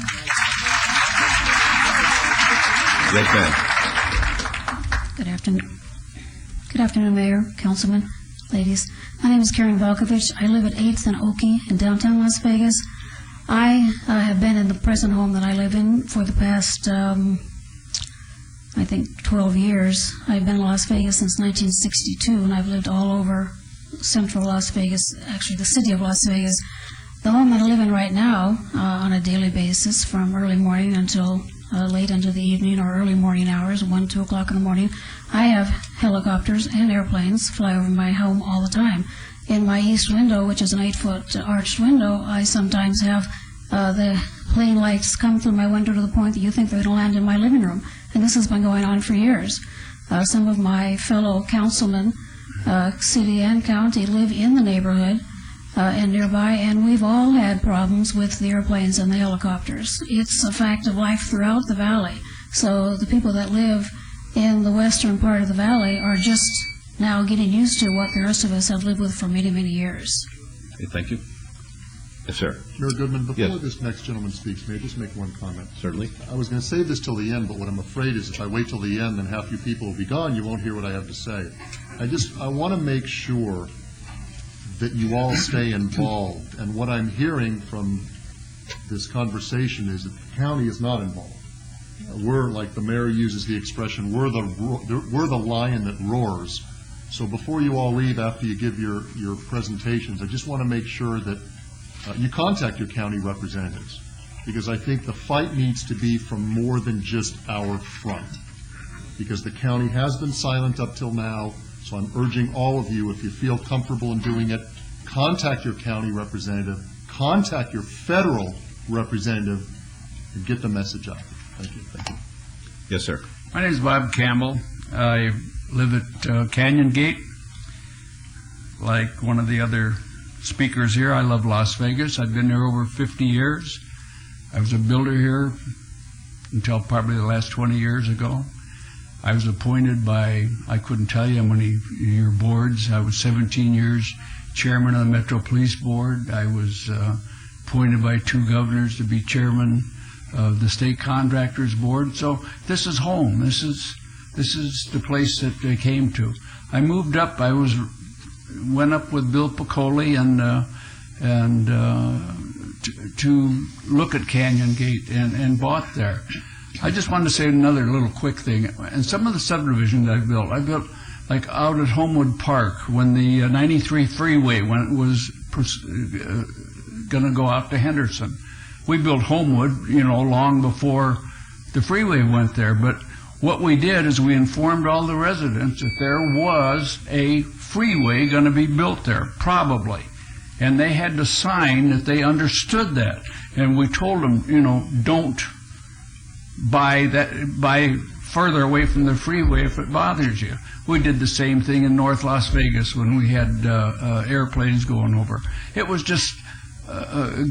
Yes, ma'am. Good afternoon. Good afternoon, Mayor, Councilman, ladies. My name is Karen Valkovich. I live at 8th and Oakey in downtown Las Vegas. I have been in the present home that I live in for the past, I think, 12 years. I've been in Las Vegas since 1962, and I've lived all over central Las Vegas, actually the city of Las Vegas. The home that I live in right now, on a daily basis, from early morning until late into the evening or early morning hours, 1, 2 o'clock in the morning, I have helicopters and airplanes fly over my home all the time. In my east window, which is an 8-foot arched window, I sometimes have the plane lights come through my window to the point that you think they're going to land in my living room. And this has been going on for years. Some of my fellow councilmen, city and county, live in the neighborhood and nearby, and we've all had problems with the airplanes and the helicopters. It's a fact of life throughout the valley. So the people that live in the western part of the valley are just now getting used to what the rest of us have lived with for many, many years. Okay, thank you. Yes, sir. Mayor Goodman, before Yes. this next gentleman speaks, may I just make one comment? Certainly. I was going to save this till the end, but what I'm afraid is if I wait till the end, then half you people will be gone, you won't hear what I have to say. I want to make sure that you all stay involved, and what I'm hearing from this conversation is that the county is not involved. We're, like the mayor uses the expression, we're the lion that roars. So before you all leave, after you give your presentations, I just want to make sure that you contact your county representatives, because I think the fight needs to be from more than just our front, because the county has been silent up till now. So I'm urging all of you, if you feel comfortable in doing it, contact your county representative, contact your federal representative, and get the message out. Thank you. Thank you. Yes, sir. My name is Bob Campbell. I live at Canyon Gate. Like one of the other speakers here, I love Las Vegas. I've been there over 50 years. I was a builder here until probably the last 20 years ago. I was appointed by, I couldn't tell you how many year boards. I was 17 years chairman of the Metro Police Board. I was appointed by 2 governors to be chairman of the State Contractors Board. So this is home. This is the place that I came to. I moved up. Went up with Bill Piccoli and to look at Canyon Gate and bought there. I just wanted to say another little quick thing. And some of the subdivisions I built like out at Homewood Park when the 93 freeway, when it was going to go out to Henderson. We built Homewood, long before the freeway went there. But what we did is we informed all the residents that there was a freeway going to be built there, probably. And they had to sign that they understood that. And we told them, don't buy further away from the freeway if it bothers you. We did the same thing in North Las Vegas when we had airplanes going over. It was just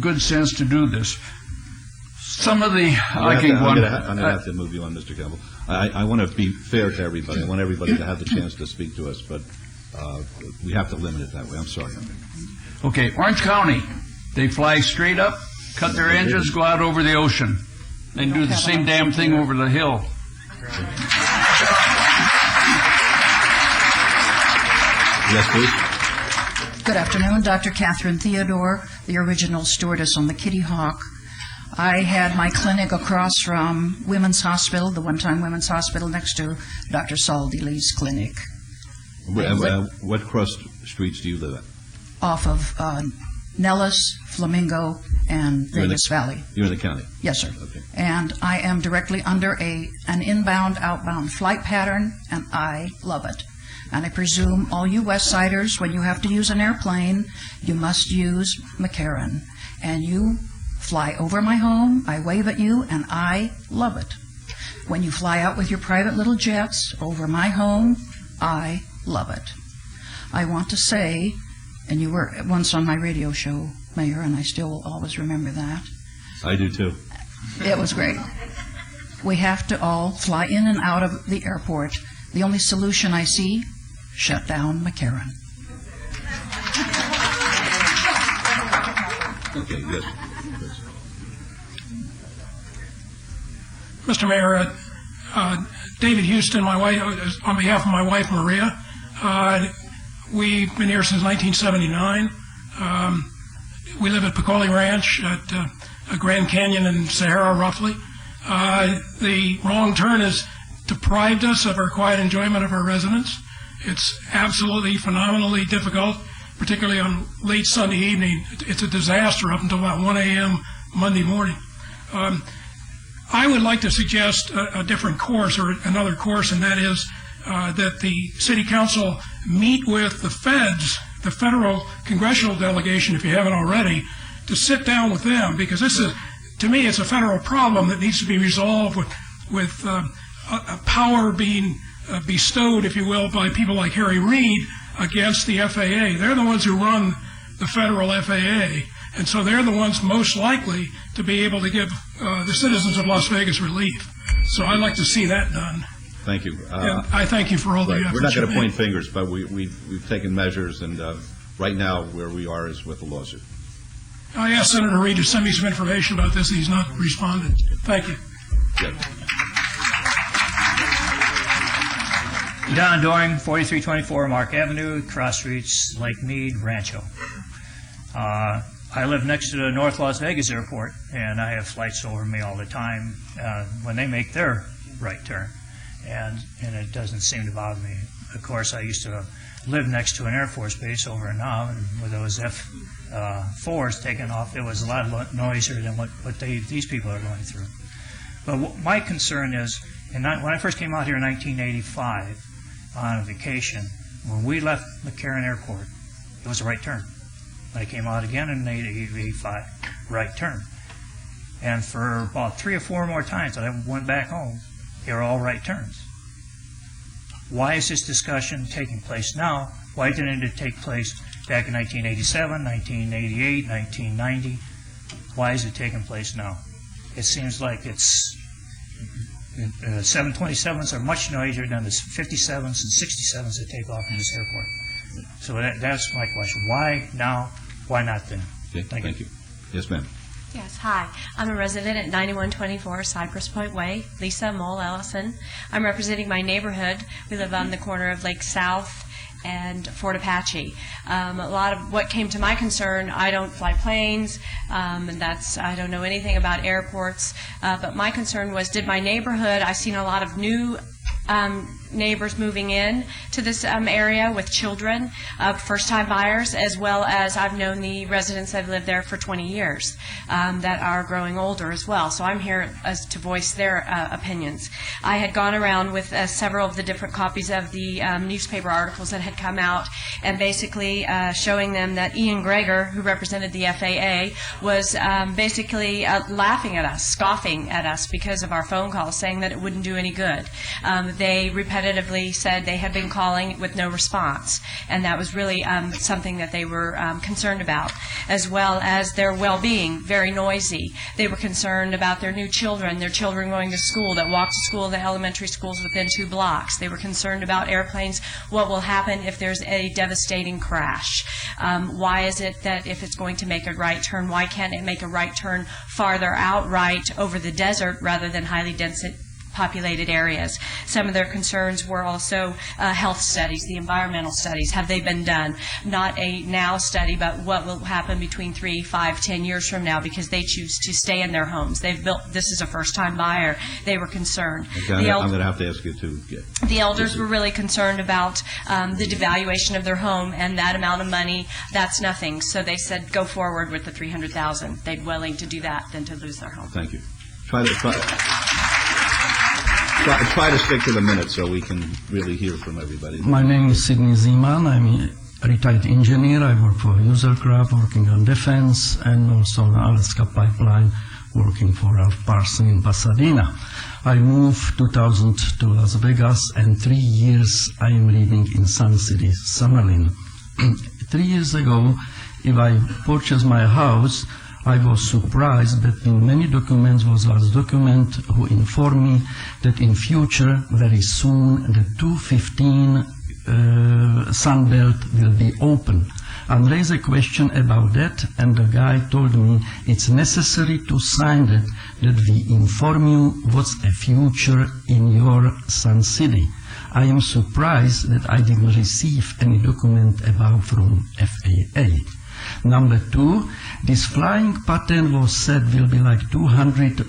good sense to do this. Some of the... I'm going to have to move you on, Mr. Campbell. I want to be fair to everybody. I want everybody to have the chance to speak to us, but we have to limit it that way. I'm sorry. Okay, Orange County, they fly straight up, cut their engines, go out over the ocean. They do the same damn thing over the hill. Yes, please. Good afternoon, Dr. Catherine Theodore, the original stewardess on the Kitty Hawk. I had my clinic across from Women's Hospital, the one-time Women's Hospital, next to Dr. Saul DeLee's clinic. What cross streets do you live at? Off of Nellis, Flamingo, and Vegas Valley. You're in the county? Yes, sir. Okay. And I am directly under an inbound-outbound flight pattern, and I love it. And I presume all you West Siders, when you have to use an airplane, you must use McCarran. And you fly over my home, I wave at you, and I love it. When you fly out with your private little jets over my home, I love it. I want to say, and you were once on my radio show, Mayor, and I still will always remember that. I do too. It was great. We have to all fly in and out of the airport. The only solution I see, shut down McCarran. Okay, yes. Mr. Mayor, David Houston, my wife, on behalf of my wife Maria, we've been here since 1979. We live at Piccoli Ranch at Grand Canyon and Sahara, roughly. The wrong turn has deprived us of our quiet enjoyment of our residence. It's absolutely phenomenally difficult particularly on late Sunday evening. It's a disaster up until about 1 a.m. Monday morning. I would like to suggest a different course, or another course, and that is that the City Council meet with the feds, the federal congressional delegation, if you haven't already, to sit down with them, because this is, to me, it's a federal problem that needs to be resolved with a power being bestowed, if you will, by people like Harry Reid against the FAA. They're the ones who run the federal FAA, and so they're the ones most likely to be able to give the citizens of Las Vegas relief. So I'd like to see that done. Thank you. And I thank you for all the efforts. We're not going to you point made. fingers, but we've taken measures, and right now where we are is with the lawsuit. I asked Senator Reid to send me some information about this, and he's not responded. Thank you. Don Doring, 4324 Mark Avenue, cross streets Lake Mead, Rancho. I live next to the North Las Vegas Airport, and I have flights over me all the time when they make their right turn, and it doesn't seem to bother me. Of course, I used to live next to an Air Force base over in Nam, and with those F-4s taking off, it was a lot noisier than what these people are going through. But my concern is, when I first came out here in 1985 on vacation, when we left McCarran Airport, it was a right turn. When I came out again in 1985, right turn. And for about 3 or 4 more times that I went back home, they were all right turns. Why is this discussion taking place now? Why didn't it take place back in 1987, 1988, 1990? Why is it taking place now? It seems like it's 727s are much noisier than the 57s and 67s that take off from this airport. So that's my question. Why now? Why not then? Okay, thank you. Yes, ma'am. Yes, hi. I'm a resident at 9124 Cypress Point Way, Lisa Mole Ellison. I'm representing my neighborhood. We live on the corner of Lake South and Fort Apache. A lot of what came to my concern, I don't fly planes, and I don't know anything about airports, but my concern was, did my neighborhood, I've seen a lot of new neighbors moving in to this area with children, first-time buyers, as well as I've known the residents that have lived there for 20 years that are growing older as well. So I'm here to voice their opinions. I had gone around with several of the different copies of the newspaper articles that had come out, and basically showing them that Ian Greger, who represented the FAA, was basically laughing at us, scoffing at us because of our phone calls, saying that it wouldn't do any good. They repetitively said they had been calling with no response, and that was really something that they were concerned about, as well as their well-being, very noisy. They were concerned about their new children, their children going to school, that walk to school, the elementary schools within 2 blocks. They were concerned about airplanes, what will happen if there's a devastating crash. Why is it that if it's going to make a right turn, why can't it make a right turn farther outright over the desert rather than highly dense populated areas? Some of their concerns were also health studies, the environmental studies. Have they been done? Not a now study, but what will happen between 3, 5, 10 years from now, because they choose to stay in their homes. They've built, this is a first-time buyer. They were concerned. Okay, I'm going to have to ask you to get... The elders were really concerned about the devaluation of their home, and that amount of money, that's nothing. So they said, go forward with the $300,000. They'd be willing to do that than to lose their home. Thank you. Try to stick to the minute so we can really hear from everybody. My name is Sidney Zeman. I'm a retired engineer. I work for Usercraft, working on defense, and also on Alaska Pipeline, working for Ralph Parson in Pasadena. I moved 2000 to Las Vegas, and 3 years I am living in Sun City, Summerlin. 3 years ago, if I purchased my house, I was surprised that in many documents was last document who informed me that in future, very soon, the 215 Sunbelt will be open. I raised a question about that, and the guy told me it's necessary to sign that we inform you what's a future in your Sun City. I am surprised that I didn't receive any document about from FAA. Number 2, this flying pattern was said will be like 200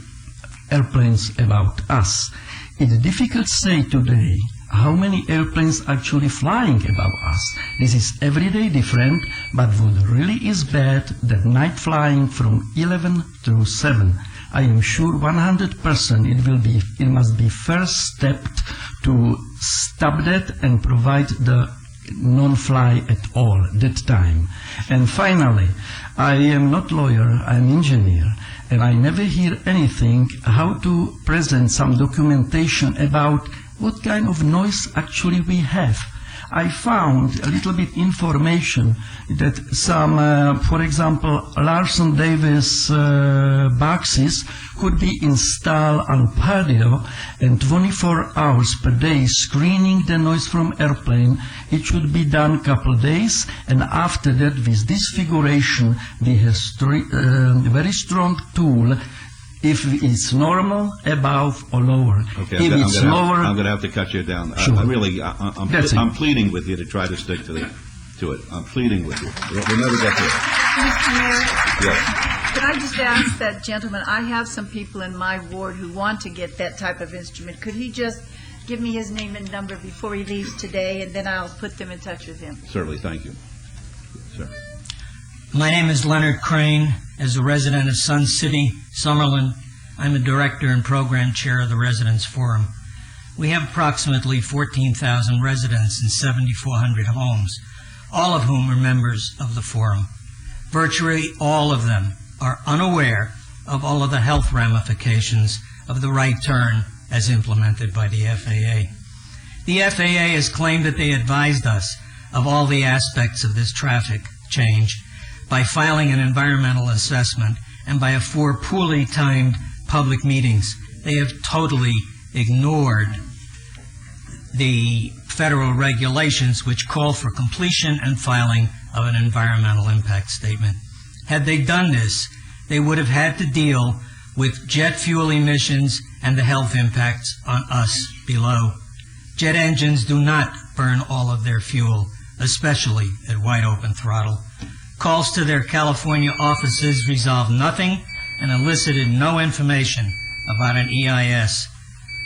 airplanes about us. It's difficult to say today how many airplanes actually flying above us. This is every day different, but what really is bad, that night flying from 11 through 7. I am sure 100% it must be first step to stop that and provide the non-fly at all that time. And finally, I am not lawyer, I'm engineer, and I never hear anything how to present some documentation about what kind of noise actually we have. I found a little bit information that some, for example, Larson Davis boxes could be installed on patio and 24 hours per day screening the noise from airplane. It should be done couple days, and after that, with this figuration, we have very strong tool if it's normal, above or lower. Okay, if it's lower, I'm going to have to cut you down. Sure. I'm pleading with you to try to stick to it. I'm pleading with you. We'll never get there. Mr. Mayor, Yes. could I just ask that gentleman, I have some people in my ward who want to get that type of instrument. Could he just give me his name and number before he leaves today, and then I'll put them in touch with him? Certainly, thank you. Sir. My name is Leonard Crane. As a resident of Sun City, Summerlin, I'm a director and program chair of the Residents Forum. We have approximately 14,000 residents in 7,400 homes, all of whom are members of the forum. Virtually all of them are unaware of all of the health ramifications of the right turn as implemented by the FAA. The FAA has claimed that they advised us of all the aspects of this traffic change by filing an environmental assessment and by 4 poorly timed public meetings. They have totally ignored the federal regulations which call for completion and filing of an environmental impact statement. Had they done this, they would have had to deal with jet fuel emissions and the health impacts on us below. Jet engines do not burn all of their fuel, especially at wide open throttle. Calls to their California offices resolved nothing and elicited no information about an EIS.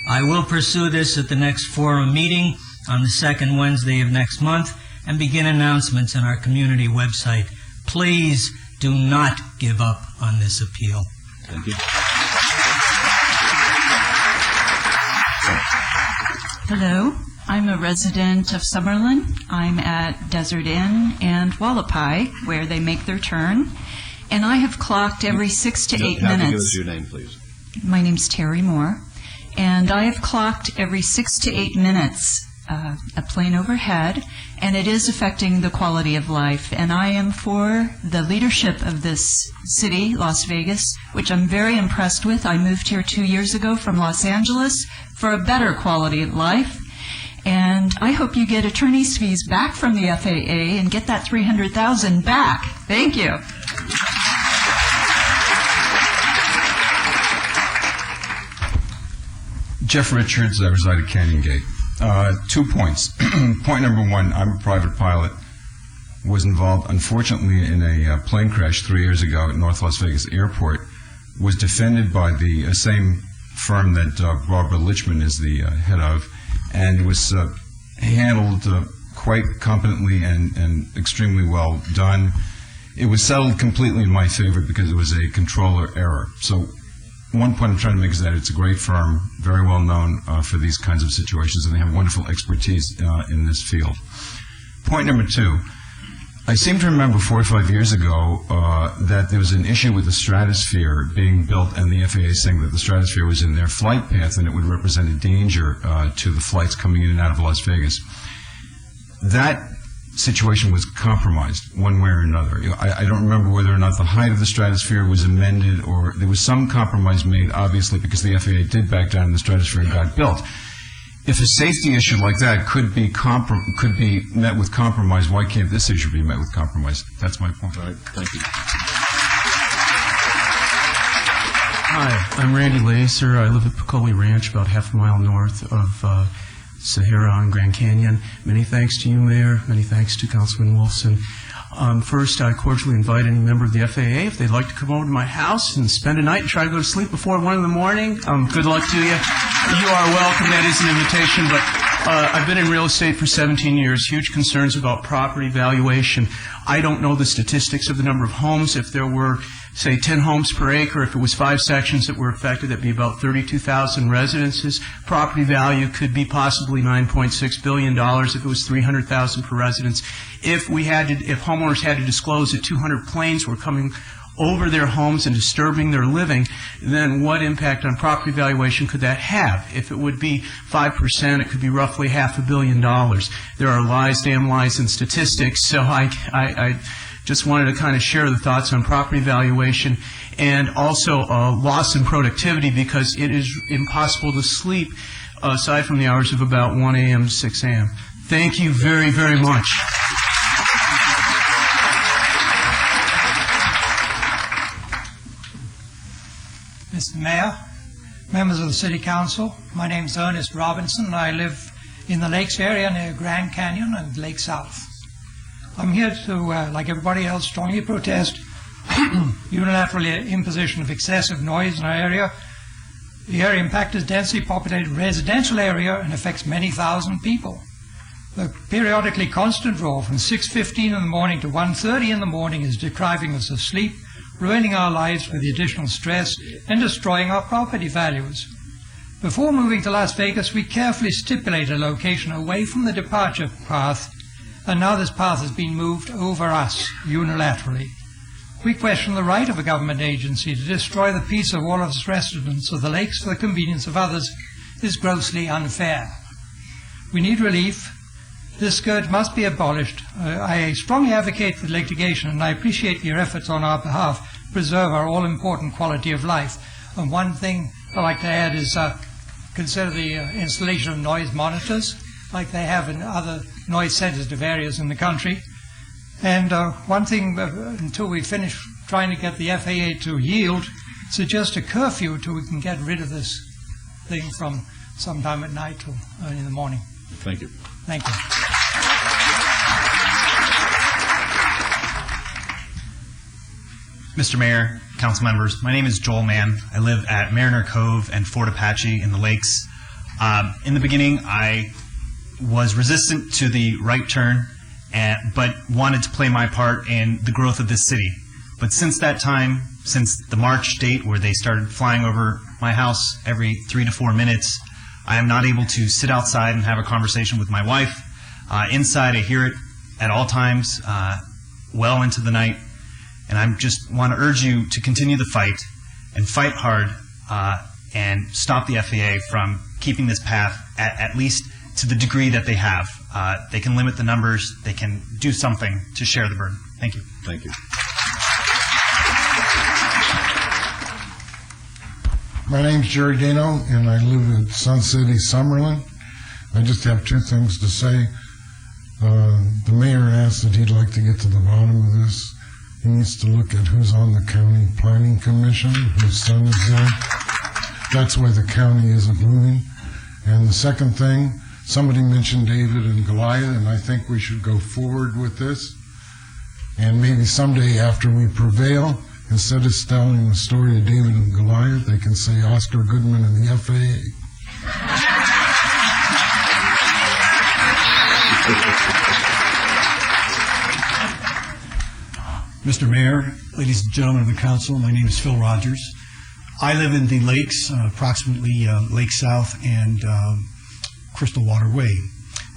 I will pursue this at the next forum meeting on the second Wednesday of next month and begin announcements on our community website. Please do not give up on this appeal. Thank you. Hello, I'm a resident of Summerlin. I'm at Desert Inn and Wallapai, where they make their turn. And I have clocked every 6 to 8 You have to give us minutes. your name, please. My name's Terry Moore. And I have clocked every 6 to 8 minutes a plane overhead, and it is affecting the quality of life. And I am for the leadership of this city, Las Vegas, which I'm very impressed with. I moved here 2 years ago from Los Angeles for a better quality of life. And I hope you get attorney's fees back from the FAA and get that $300,000 back. Thank you. Jeff Richards, I reside at Canyon Gate. 2 points. Point number 1, I'm a private pilot. Was involved, unfortunately, in a plane crash 3 years ago at North Las Vegas Airport. Was defended by the same firm that Barbara Lichman is the head of, and it was handled quite competently and extremely well done. It was settled completely in my favor because it was a controller error. So one point I'm trying to make is that it's a great firm, very well known for these kinds of situations, and they have wonderful expertise in this field. Point number 2, I seem to remember 4 or 5 years ago that there was an issue with the Stratosphere being built and the FAA saying that the Stratosphere was in their flight path and it would represent a danger to the flights coming in and out of Las Vegas. That situation was compromised one way or another. I don't remember whether or not the height of the Stratosphere was amended, or there was some compromise made, obviously, because the FAA did back down and the Stratosphere got built. If a safety issue like that could be met with compromise, why can't this issue be met with compromise? That's my point. All right, thank you. Hi, I'm Randy Lacer. I live at Piccoli Ranch, about half a mile north of Sahara on Grand Canyon. Many thanks to you, Mayor. Many thanks to Councilman Wolfson. First, I cordially invite any member of the FAA, if they'd like to come over to my house and spend a night and try to go to sleep before 1 in the morning. Good luck to you. You are welcome. That is an invitation, but I've been in real estate for 17 years. Huge concerns about property valuation. I don't know the statistics of the number of homes. If there were, say, 10 homes per acre, if it was 5 sections that were affected, that'd be about 32,000 residences. Property value could be possibly $9.6 billion if it was 300,000 per residence. If homeowners had to disclose that 200 planes were coming over their homes and disturbing their living, then what impact on property valuation could that have? If it would be 5%, it could be roughly $500 million. There are lies, damn lies, in statistics, so I just wanted to kind of share the thoughts on property valuation and also loss in productivity, because it is impossible to sleep aside from the hours of about 1 a.m. to 6 a.m. Thank you very, very much. Mr. Mayor, members of the City Council, my name is Ernest Robinson and I live in the Lakes area near Grand Canyon and Lake South. I'm here to, like everybody else, strongly protest unilateral imposition of excessive noise in our area. The area impact is densely populated residential area and affects many thousand people. The periodically constant roar from 6:15 in the morning to 1:30 in the morning is depriving us of sleep, ruining our lives with the additional stress, and destroying our property values. Before moving to Las Vegas, we carefully stipulated a location away from the departure path, and now this path has been moved over us unilaterally. We question the right of a government agency to destroy the peace of all of us residents of the lakes for the convenience of others is grossly unfair. We need relief. This scourge must be abolished. I strongly advocate for litigation, and I appreciate your efforts on our behalf to preserve our all-important quality of life. And one thing I'd like to add is consider the installation of noise monitors, like they have in other noise-sensitive areas in the country. And one thing, until we finish trying to get the FAA to yield, suggest a curfew until we can get rid of this thing from sometime at night till early in the morning. Thank you. Thank you. Mr. Mayor, council members, my name is Joel Mann. I live at Mariner Cove and Fort Apache in the lakes. In the beginning, I was resistant to the right turn, but wanted to play my part in the growth of this city. But since that time, since the March date where they started flying over my house every 3 to 4 minutes, I am not able to sit outside and have a conversation with my wife. Inside, I hear it at all times, well into the night. And I just want to urge you to continue the fight and fight hard and stop the FAA from keeping this path at least to the degree that they have. They can limit the numbers. They can do something to share the burden. Thank you. Thank you. My name's Jerry Dano, and I live at Sun City, Summerlin. I just have 2 things to say. The mayor asked that he'd like to get to the bottom of this. He needs to look at who's on the county planning commission, whose son is there. That's why the county isn't moving. And the second thing, somebody mentioned David and Goliath, and I think we should go forward with this. And maybe someday after we prevail, instead of telling the story of David and Goliath, they can say Oscar Goodman and the FAA. Mr. Mayor, ladies and gentlemen of the council, my name is Phil Rogers. I live in the lakes, approximately Lake South and Crystal Water Way.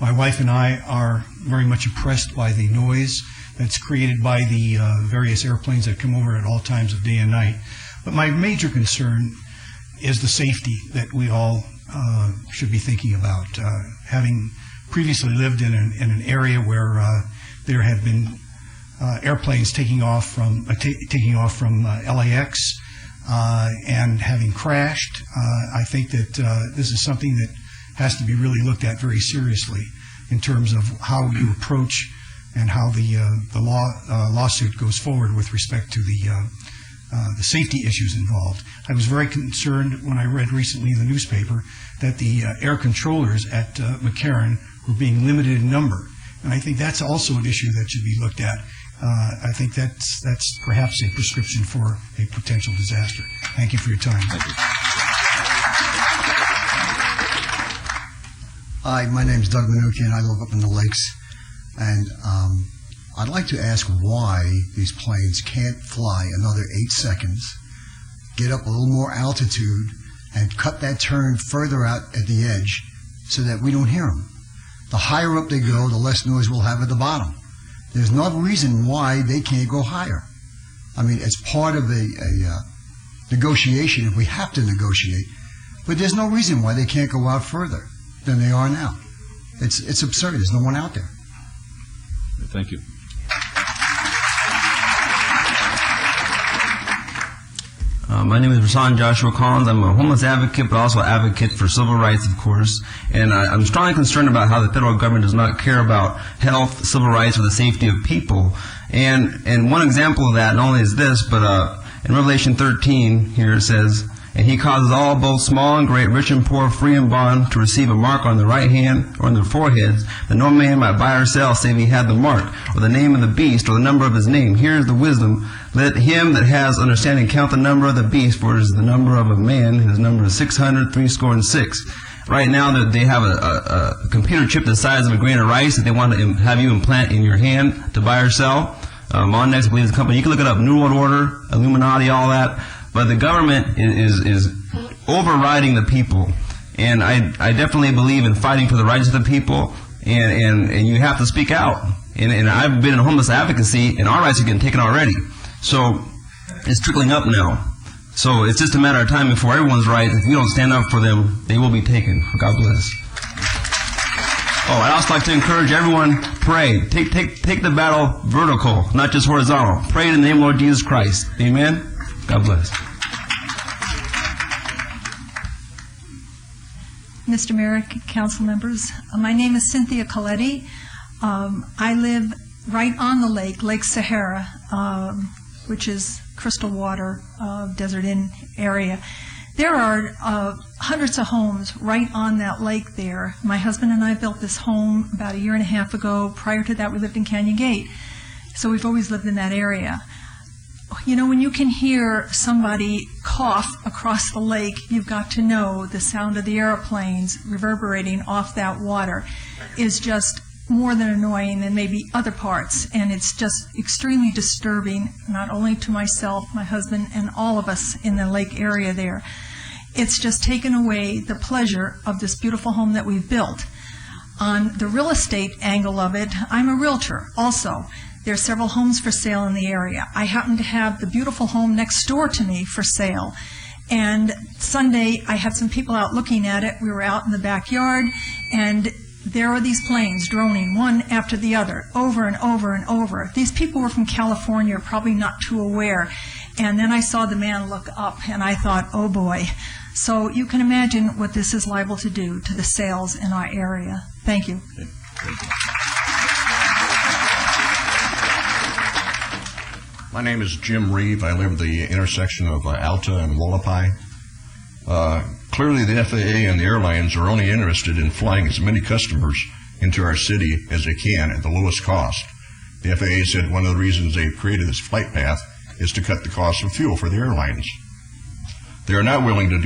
My wife and I are very much impressed by the noise that's created by the various airplanes that come over at all times of day and night. But my major concern is the safety that we all should be thinking about. Having previously lived in an area where there have been airplanes taking off from LAX and having crashed, I think that this is something that has to be really looked at very seriously in terms of how you approach and how the lawsuit goes forward with respect to the safety issues involved. I was very concerned when I read recently in the newspaper that the air controllers at McCarran were being limited in number, and I think that's also an issue that should be looked at. I think that's perhaps a prescription for a potential disaster. Thank you for your time. Thank you. Hi, my name's Doug Manukian. I live up in the lakes. And I'd like to ask why these planes can't fly another 8 seconds, get up a little more altitude, and cut that turn further out at the edge so that we don't hear them. The higher up they go, the less noise we'll have at the bottom. There's no reason why they can't go higher. I mean, it's part of a negotiation if we have to negotiate. But there's no reason why they can't go out further than they are now. It's absurd. There's no one out there. Thank you. My name is Rasan Joshua Collins. I'm a homeless advocate, but also an advocate for civil rights, of course. And I'm strongly concerned about how the federal government does not care about health, civil rights, or the safety of people. And one example of that not only is this, but in Revelation 13, here it says, "And he causes all, both small and great, rich and poor, free and bond, to receive a mark on their right hand or on their foreheads, that no man might buy or sell, save he had the mark, or the name of the beast, or the number of his name. Here is the wisdom. Let him that has understanding count the number of the beast, for it is the number of a man. His number is 666. Right now, they have a computer chip the size of a grain of rice that they want to have you implant in your hand to buy or sell. Mondex, I believe, is the company. You can look it up, New World Order, Illuminati, all that. But the government is overriding the people. And I definitely believe in fighting for the rights of the people, and you have to speak out. And I've been in homeless advocacy, and our rights are getting taken already. So it's trickling up now. So it's just a matter of time before everyone's rights, if we don't stand up for them, they will be taken. God bless. Oh, I'd also like to encourage everyone, pray. Take the battle vertical, not just horizontal. Pray in the name of Lord Jesus Christ. Amen? God bless. Mr. Mayor, council members, my name is Cynthia Coletti. I live right on the lake, Lake Sahara, which is crystal water, Desert Inn area. There are hundreds of homes right on that lake there. My husband and I built this home about 1.5 years ago. Prior to that, we lived in Canyon Gate. So we've always lived in that area. You know, when you can hear somebody cough across the lake, you've got to know the sound of the airplanes reverberating off that water is just more than annoying than maybe other parts. And it's just extremely disturbing, not only to myself, my husband, and all of us in the lake area there. It's just taken away the pleasure of this beautiful home that we've built. On the real estate angle of it, I'm a realtor also. There are several homes for sale in the area. I happen to have the beautiful home next door to me for sale. And Sunday, I had some people out looking at it. We were out in the backyard, and there are these planes droning one after the other, over and over and over. These people were from California, probably not too aware. And then I saw the man look up, and I thought, oh boy. So you can imagine what this is liable to do to the sales in our area. Thank you. My name is Jim Reeve. I live at the intersection of Alta and Wallapai. Clearly the FAA and the airlines are only interested in flying as many customers into our city as they can at the lowest cost. The FAA said one of the reasons they created this flight path is to cut the cost of fuel for the airlines. They are not willing to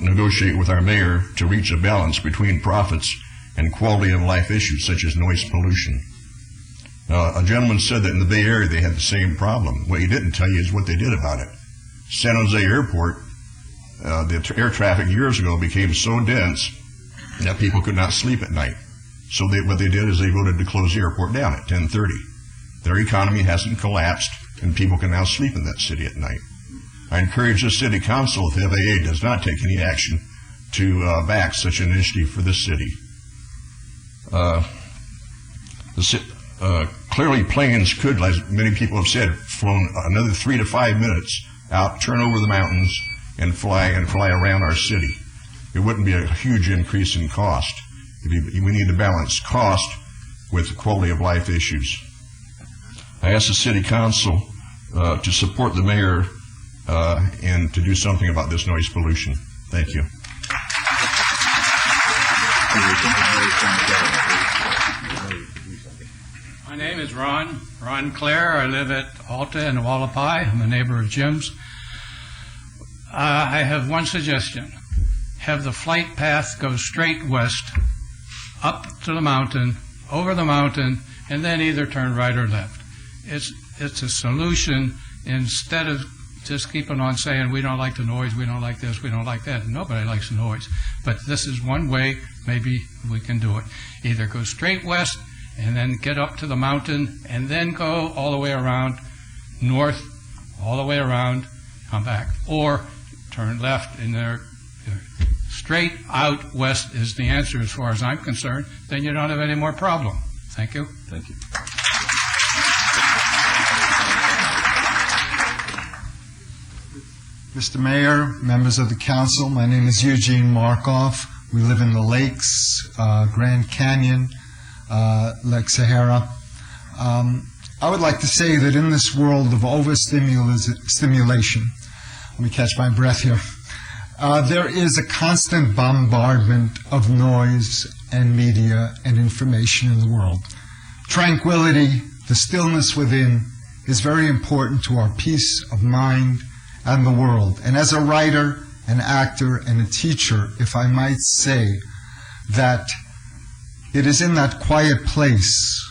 negotiate with our mayor to reach a balance between profits and quality of life issues such as noise pollution. A gentleman said that in the Bay Area they had the same problem. What he didn't tell you is what they did about it. San Jose Airport, the air traffic years ago became so dense that people could not sleep at night. So what they did is they voted to close the airport down at 10:30. Their economy hasn't collapsed, and people can now sleep in that city at night. I encourage the city council, if the FAA does not take any action, to back such an initiative for this city. Clearly planes could, as many people have said, flown another 3 to 5 minutes out, turn over the mountains, and fly around our city. It wouldn't be a huge increase in cost. We need to balance cost with quality of life issues. I ask the city council to support the mayor and to do something about this noise pollution. Thank you. My name is Ron Clare. I live at Alta and Wallapai. I'm a neighbor of Jim's. I have one suggestion. Have the flight path go straight west up to the mountain, over the mountain, and then either turn right or left. It's a solution instead of just keeping on saying we don't like the noise, we don't like this, we don't like that. Nobody likes the noise. But this is one way maybe we can do it. Either go straight west and then get up to the mountain and then go all the way around north, all the way around, come back. Or turn left and there. Straight out west is the answer as far as I'm concerned. Then you don't have any more problem. Thank you. Thank you. Mr. Mayor, members of the council, my name is Eugene Markoff. We live in the lakes, Grand Canyon, Lake Sahara. I would like to say that in this world of overstimulation, let me catch my breath here, there is a constant bombardment of noise and media and information in the world. Tranquility, the stillness within, is very important to our peace of mind and the world. And as a writer, an actor, and a teacher, if I might say, that it is in that quiet place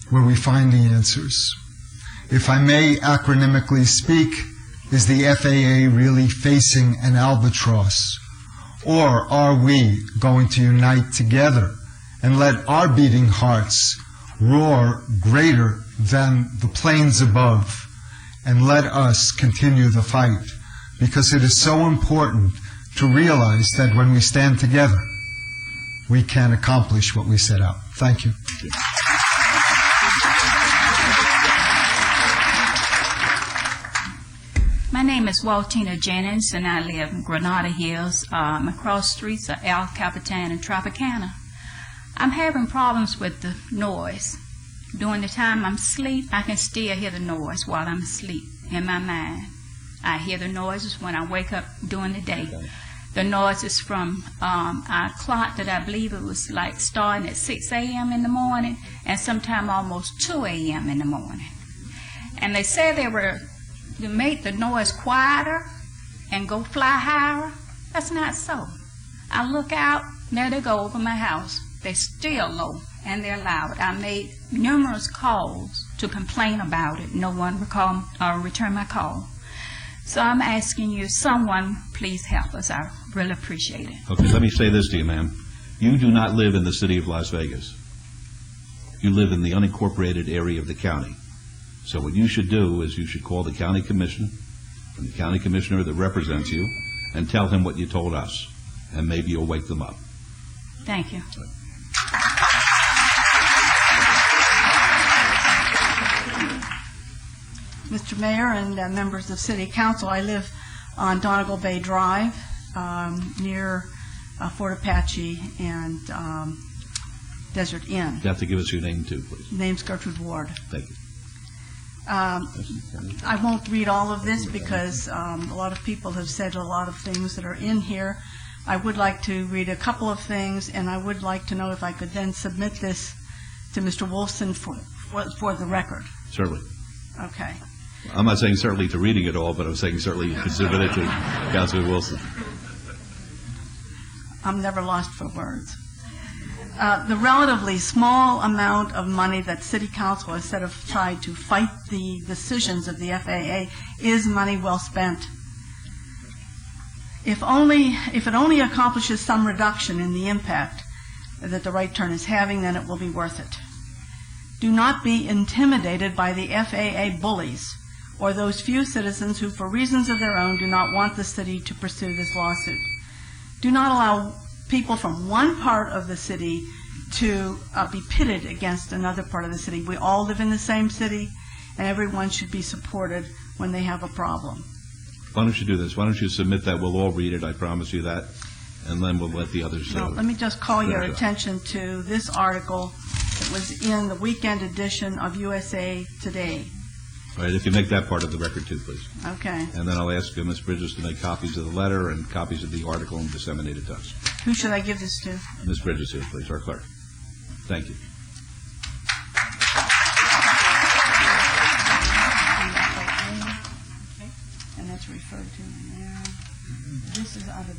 where we find the answers. If I may acronymically speak, is the FAA really facing an albatross? Or are we going to unite together and let our beating hearts roar greater than the planes above, and let us continue the fight? Because it is so important to realize that when we stand together, we can accomplish what we set out. Thank you. My name is Waltina Jennings, and I live in Granada Hills, across streets of El Capitan and Tropicana. I'm having problems with the noise. During the time I'm asleep, I can still hear the noise while I'm asleep in my mind. I hear the noises when I wake up during the day. The noises from our clock that I believe it was like starting at 6 a.m. in the morning and sometime almost 2 a.m. in the morning. And they said they were to make the noise quieter and go fly higher. That's not so. I look out, there they go over my house. They're still low and they're loud. I made numerous calls to complain about it. No one returned my call. So I'm asking you, someone please help us. I really appreciate it. Okay, let me say this to you, ma'am. You do not live in the city of Las Vegas. You live in the unincorporated area of the county. So what you should do is you should call the county commission and the county commissioner that represents you and tell him what you told us, and maybe you'll wake them up. Thank you. Mr. Mayor and members of City Council, I live on Donegal Bay Drive near Fort Apache and Desert Inn. You have to give us your name too, please. Name's Gertrude Ward. Thank you. I won't read all of this because a lot of people have said a lot of things that are in here. I would like to read a couple of things, and I would like to know if I could then submit this to Mr. Wolfson for the record. Certainly. Okay. I'm not saying certainly to reading it all, but I'm saying certainly you can submit it to Councilman Wilson. I'm never lost for words. The relatively small amount of money that City Council has set aside to fight the decisions of the FAA is money well spent. If it only accomplishes some reduction in the impact that the right turn is having, then it will be worth it. Do not be intimidated by the FAA bullies or those few citizens who, for reasons of their own, do not want the city to pursue this lawsuit. Do not allow people from one part of the city to be pitted against another part of the city. We all live in the same city, and everyone should be supported when they have a problem. Why don't you do this? Why don't you submit that? We'll all read it, I promise you that, and then we'll let the others know. Let me just call your attention to this article that was in the weekend edition of USA Today. All right, if you make that part of the record too, please. Okay. And then I'll ask Ms. Bridges to make copies of the letter and copies of the article and disseminate it to us. Who should I give this to? Ms. Bridges here, please, our clerk. Thank you. And that's referred to in there. This is out of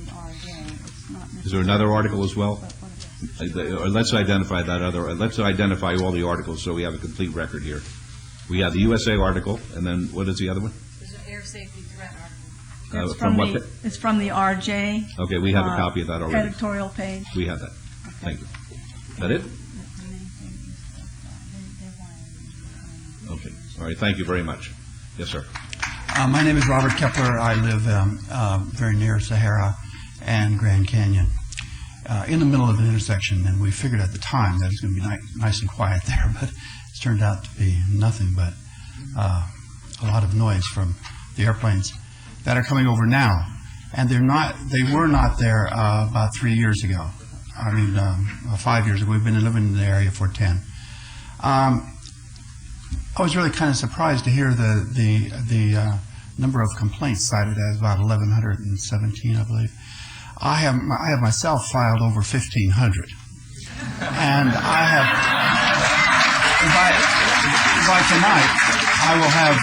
Is there another article as well? Or let's identify that other, let's identify all the articles so we have a complete record here. We have the USA article, and then what is the other one? There's an air safety threat article. It's from the RJ. Okay, we have a copy of that already. Editorial page. We have that. Thank you. Is that it? Okay. All right. Thank you very much. Yes, sir. My name is Robert Kepler. I live very near Sahara and Grand Canyon, in the middle of an intersection, and we figured at the time that it's going to be nice and quiet there, but it's turned out to be nothing but a lot of noise from the airplanes that are coming over now, and they were not there about 3 years ago. 5 years ago. We've been living in the area for 10. I was really kind of surprised to hear the number of complaints cited as about 1,117, I believe. I have myself filed over 1,500, and I have by tonight I will have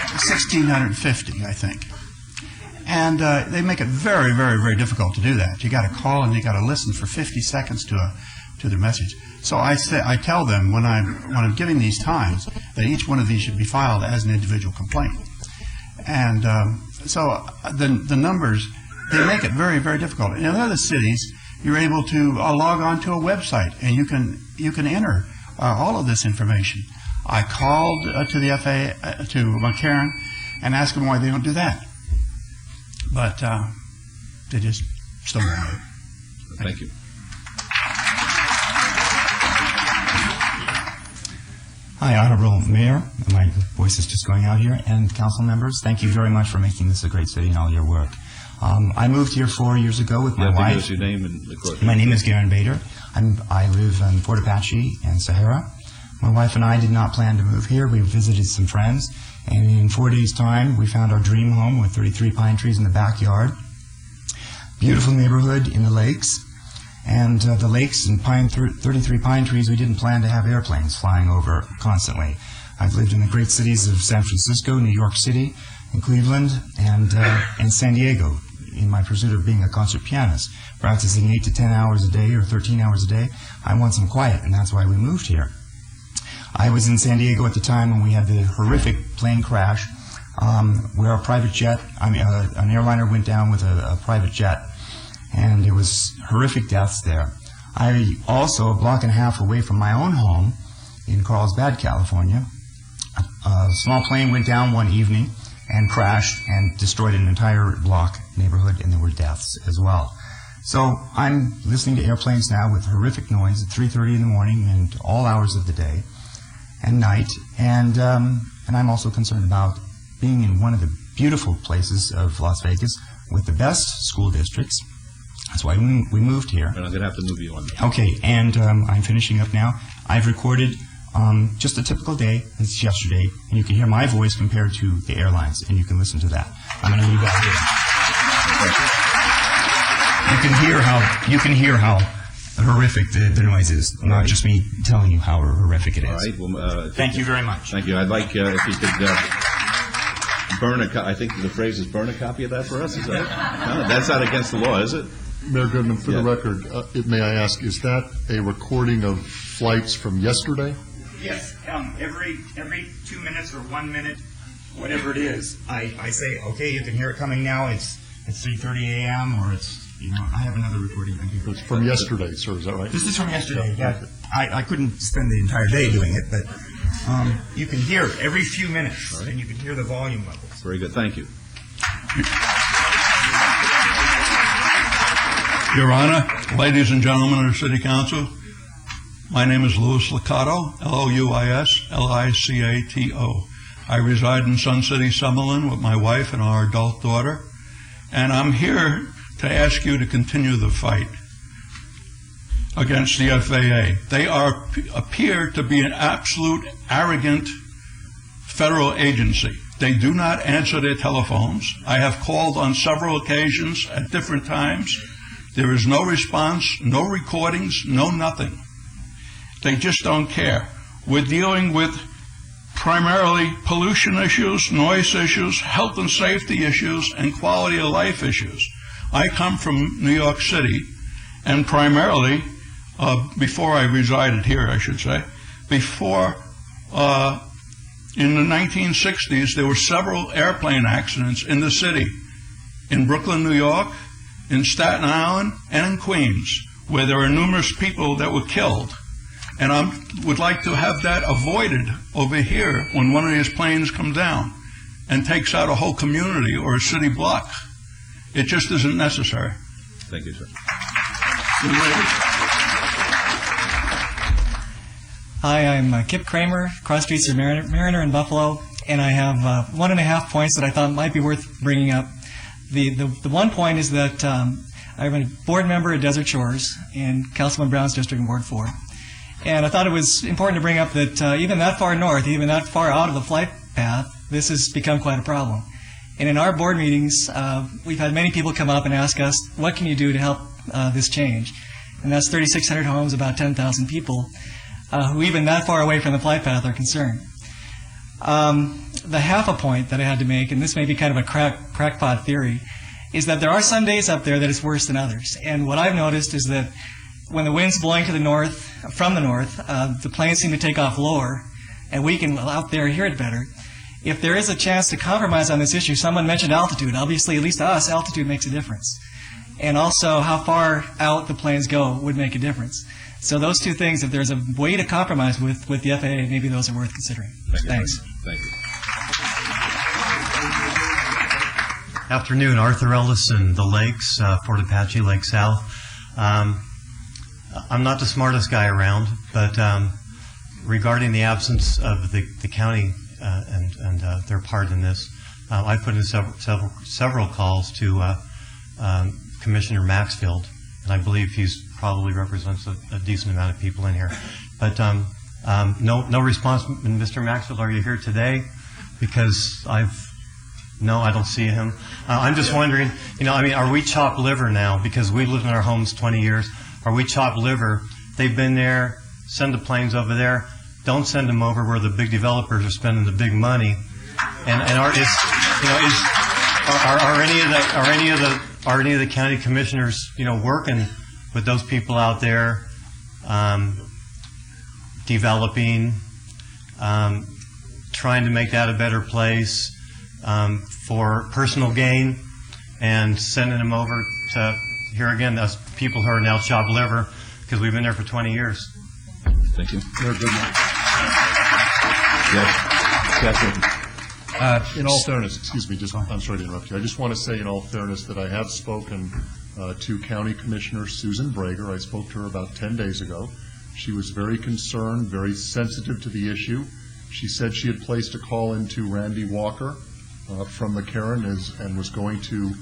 1,650, I think. And they make it very, very, very difficult to do that. You got to call and you got to listen for 50 seconds to their message. So I tell them when I'm giving these times that each one of these should be filed as an individual complaint. And so the numbers, they make it very, very difficult. In other cities, you're able to log on to a website and you can enter all of this information. I called to the FAA, to McCarran, and asked them why they don't do that. But they just still don't. Thank you. Hi, Honorable Mayor. My voice is just going out here. And council members, thank you very much for making this a great city and all your work. I moved here 4 years ago with my wife. Give us your name and the court. My name is Garen Bader. I live in Fort Apache and Sahara. My wife and I did not plan to move here. We visited some friends, and in 4 days' time, we found our dream home with 33 pine trees in the backyard. Beautiful neighborhood in the lakes. And the lakes and 33 pine trees, we didn't plan to have airplanes flying over constantly. I've lived in the great cities of San Francisco, New York City, and Cleveland, and San Diego in my pursuit of being a concert pianist, practicing 8 to 10 hours a day or 13 hours a day. I want some quiet, and that's why we moved here. I was in San Diego at the time when we had the horrific plane crash where a private jet, an airliner went down with a private jet, and there was horrific deaths there. I also, a block and a half away from my own home in Carlsbad, California, a small plane went down one evening and crashed and destroyed an entire block neighborhood, and there were deaths as well. So I'm listening to airplanes now with horrific noise at 3:30 in the morning and all hours of the day and night, and I'm also concerned about being in one of the beautiful places of Las Vegas with the best school districts. That's why we moved here. And I'm going to have to move you on. Okay, and I'm finishing up now. I've recorded just a typical day. It's yesterday, and you can hear my voice compared to the airlines, and you can listen to that. I'm going to leave that here. You can hear how horrific the noise is, not just me telling you how horrific it is. All right. Well, thank you very much. Thank you. I'd like if you could burn I think the phrase is burn a copy of that for us. Is that? No, that's not against the law, is it? Mayor Goodman, for the record, may I ask, is that a recording of flights from yesterday? Yes. Every 2 minutes or 1 minute, whatever it is, I say, okay, you can hear it coming now. It's 3:30 a.m. or it's, I have another recording. It's from yesterday, sir. Is that right? This is from yesterday. Yeah. I couldn't spend the entire day doing it, but you can hear it every few minutes, and you can hear the volume levels. Very good. Thank you. Your Honor, ladies and gentlemen of the City Council, my name is Louis Licato, Louis-Licato. I reside in Sun City, Summerlin with my wife and our adult daughter, and I'm here to ask you to continue the fight against the FAA. They appear to be an absolute arrogant federal agency. They do not answer their telephones. I have called on several occasions at different times. There is no response, no recordings, no nothing. They just don't care. We're dealing with primarily pollution issues, noise issues, health and safety issues, and quality of life issues. I come from New York City, and primarily, before I resided here, I should say, before, in the 1960s, there were several airplane accidents in the city, in Brooklyn, New York, in Staten Island, and in Queens, where there were numerous people that were killed. And I would like to have that avoided over here when one of these planes comes down and takes out a whole community or a city block. It just isn't necessary. Thank you, sir. Hi, I'm Kip Kramer, cross streets of Mariner in Buffalo, and I have 1.5 points that I thought might be worth bringing up. The 1 point is that I'm a board member at Desert Shores in Councilman Brown's district in Ward 4. And I thought it was important to bring up that even that far north, even that far out of the flight path, this has become quite a problem. And in our board meetings, we've had many people come up and ask us, what can you do to help this change? And that's 3,600 homes, about 10,000 people, who even that far away from the flight path are concerned. The half a point that I had to make, and this may be kind of a crackpot theory, is that there are some days up there that it's worse than others. And what I've noticed is that when the wind's blowing to the north, from the north, the planes seem to take off lower, and we can out there hear it better. If there is a chance to compromise on this issue, someone mentioned altitude. Obviously, at least to us, altitude makes a difference. And also, how far out the planes go would make a difference. So those two things, if there's a way to compromise with the FAA, maybe those are worth considering. Thanks. Thank you. Afternoon, Arthur Ellison, The Lakes, Fort Apache, Lake South. I'm not the smartest guy around, but regarding the absence of the county and their part in this, I put in several calls to Commissioner Maxfield, and I believe he's probably represents a decent amount of people in here. But no response. And Mr. Maxfield, are you here today? Because I don't see him. I'm just wondering, are we chopped liver now? Because we lived in our homes 20 years. Are we chopped liver? They've been there. Send the planes over there. Don't send them over where the big developers are spending the big money. And are any of the county commissioners, working with those people out there, developing, trying to make that a better place for personal gain, and sending them over to here again, us people who are now chopped liver because we've been there for 20 years. Thank you. Yes. In all fairness, excuse me, I'm sorry to interrupt you. I just want to say in all fairness that I have spoken to County Commissioner Susan Brager. I spoke to her about 10 days ago. She was very concerned, very sensitive to the issue. She said she had placed a call into Randy Walker from McCarran and was going to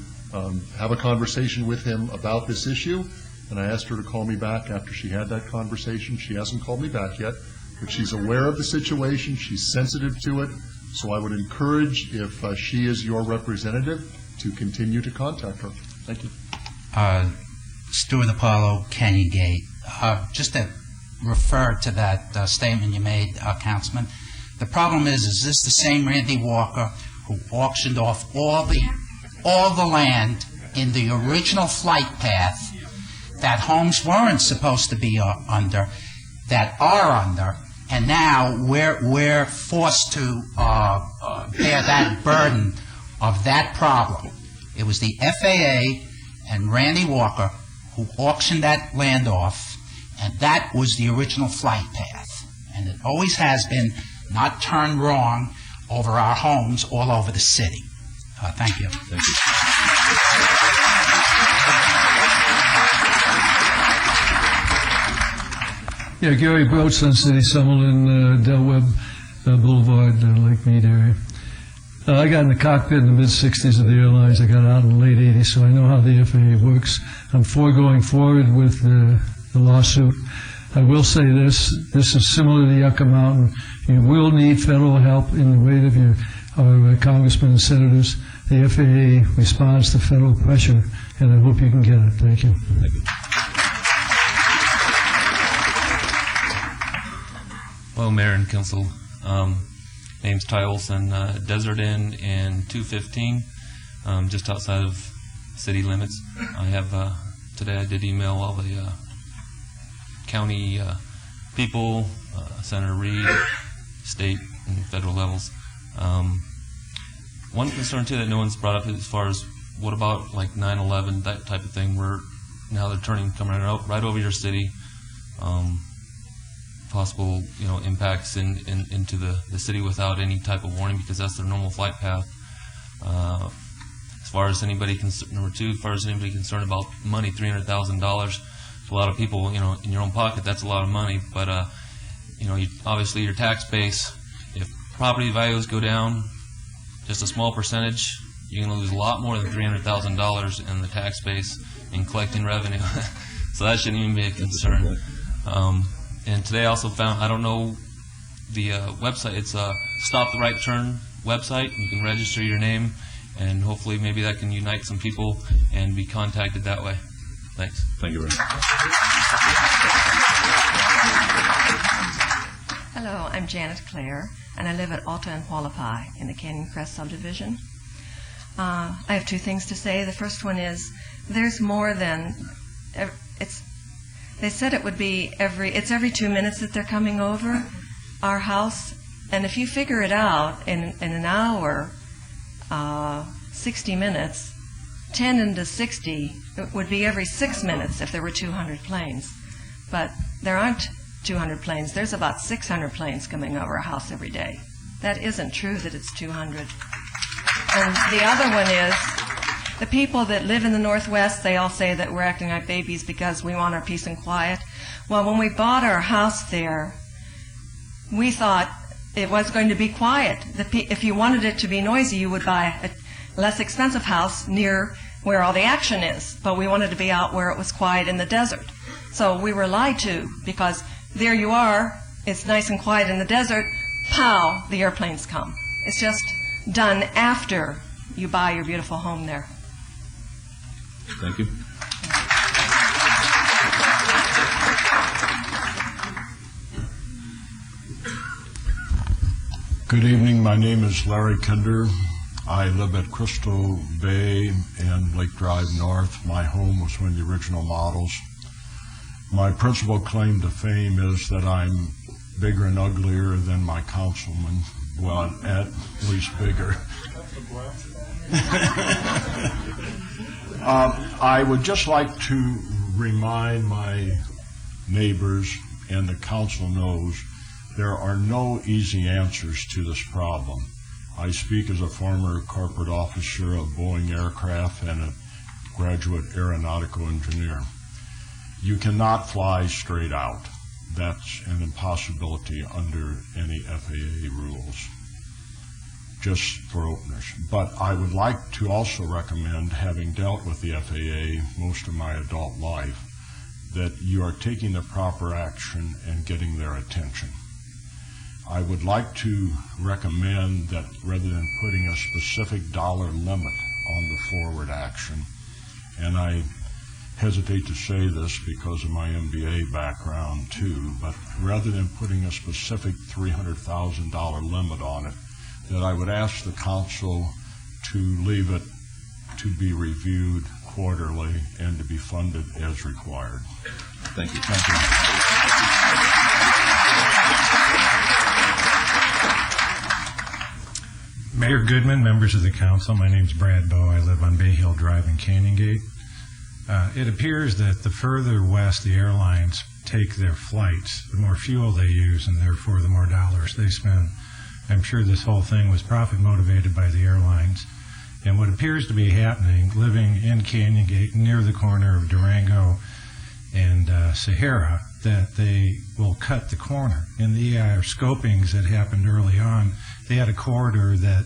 have a conversation with him about this issue. And I asked her to call me back after she had that conversation. She hasn't called me back yet, but she's aware of the situation. She's sensitive to it. So I would encourage, if she is your representative, to continue to contact her. Thank you. Stuart Apollo, Canyon Gate. Just to refer to that statement you made, Councilman, the problem is this the same Randy Walker who auctioned off all the land in the original flight path that homes weren't supposed to be under, that are under, and now we're forced to bear that burden of that problem. It was the FAA and Randy Walker who auctioned that land off, and that was the original flight path. And it always has been not turned wrong over our homes all over the city. Thank you. Thank you. Yeah, Gary Broach, Sun City, Summerlin, Del Webb Boulevard, Lake Mead area. I got in the cockpit in the mid-'60s of the airlines. I got out in the late '80s, so I know how the FAA works. I'm for going forward with the lawsuit. I will say this is similar to the Yucca Mountain. You will need federal help in the weight of our congressmen and senators. The FAA responds to federal pressure, and I hope you can get it. Thank you. Thank you. Hello, Mayor and Council. Name's Ty Olson, Desert Inn in 215, just outside of city limits. I have today I did email all the county people, Senator Reid, state and federal levels. One concern too that no one's brought up as far as what about like 9/11, that type of thing, where now they're coming right over your city, possible impacts into the city without any type of warning because that's their normal flight path. As far as anybody concerned about money, $300,000, a lot of people, in your own pocket, that's a lot of money. But obviously your tax base, if property values go down just a small percentage, you're going to lose a lot more than $300,000 in the tax base in collecting revenue. So that shouldn't even be a concern. And today I also found, I don't know the website, it's a Stop the Right Turn website. You can register your name, and hopefully maybe that can unite some people and be contacted that way. Thanks. Thank you very much. Hello, I'm Janet Clare, and I live at Alta and Hualapai in the Canyon Crest subdivision. I have two things to say. The first one is there's more than they said it would be every 2 minutes that they're coming over our house, and if you figure it out in an hour, 60 minutes, 10 into 60, it would be every 6 minutes if there were 200 planes. But there aren't 200 planes. There's about 600 planes coming over our house every day. That isn't true that it's 200. And the other one is, the people that live in the Northwest, they all say that we're acting like babies because we want our peace and quiet. Well, when we bought our house there, we thought it was going to be quiet. If you wanted it to be noisy, you would buy a less expensive house near where all the action is. But we wanted to be out where it was quiet in the desert. So we were lied to, because there you are, it's nice and quiet in the desert, pow, the airplanes come. It's just done after you buy your beautiful home there. Thank you. Good evening. My name is Larry Kinder. I live at Crystal Bay and Lake Drive North. My home was one of the original models. My principal claim to fame is that I'm bigger and uglier than my councilman. Well, at least bigger. I would just like to remind my neighbors, and the council knows, there are no easy answers to this problem. I speak as a former corporate officer of Boeing Aircraft and a graduate aeronautical engineer. You cannot fly straight out. That's an impossibility under any FAA rules, just for openers. But I would like to also recommend, having dealt with the FAA most of my adult life, that you are taking the proper action and getting their attention. I would like to recommend that rather than putting a specific dollar limit on the forward action, and I hesitate to say this because of my MBA background too, but rather than putting a specific $300,000 limit on it, that I would ask the council to leave it to be reviewed quarterly and to be funded as required. Thank you. Thank you. Mayor Goodman, members of the council, my name is Brad Bowe. I live on Bay Hill Drive in Canyon Gate. It appears that the further west the airlines take their flights, the more fuel they use, and therefore the more dollars they spend. I'm sure this whole thing was profit motivated by the airlines. And what appears to be happening, living in Canyon Gate near the corner of Durango and Sahara, that they will cut the corner. In the EIR scopings that happened early on, they had a corridor that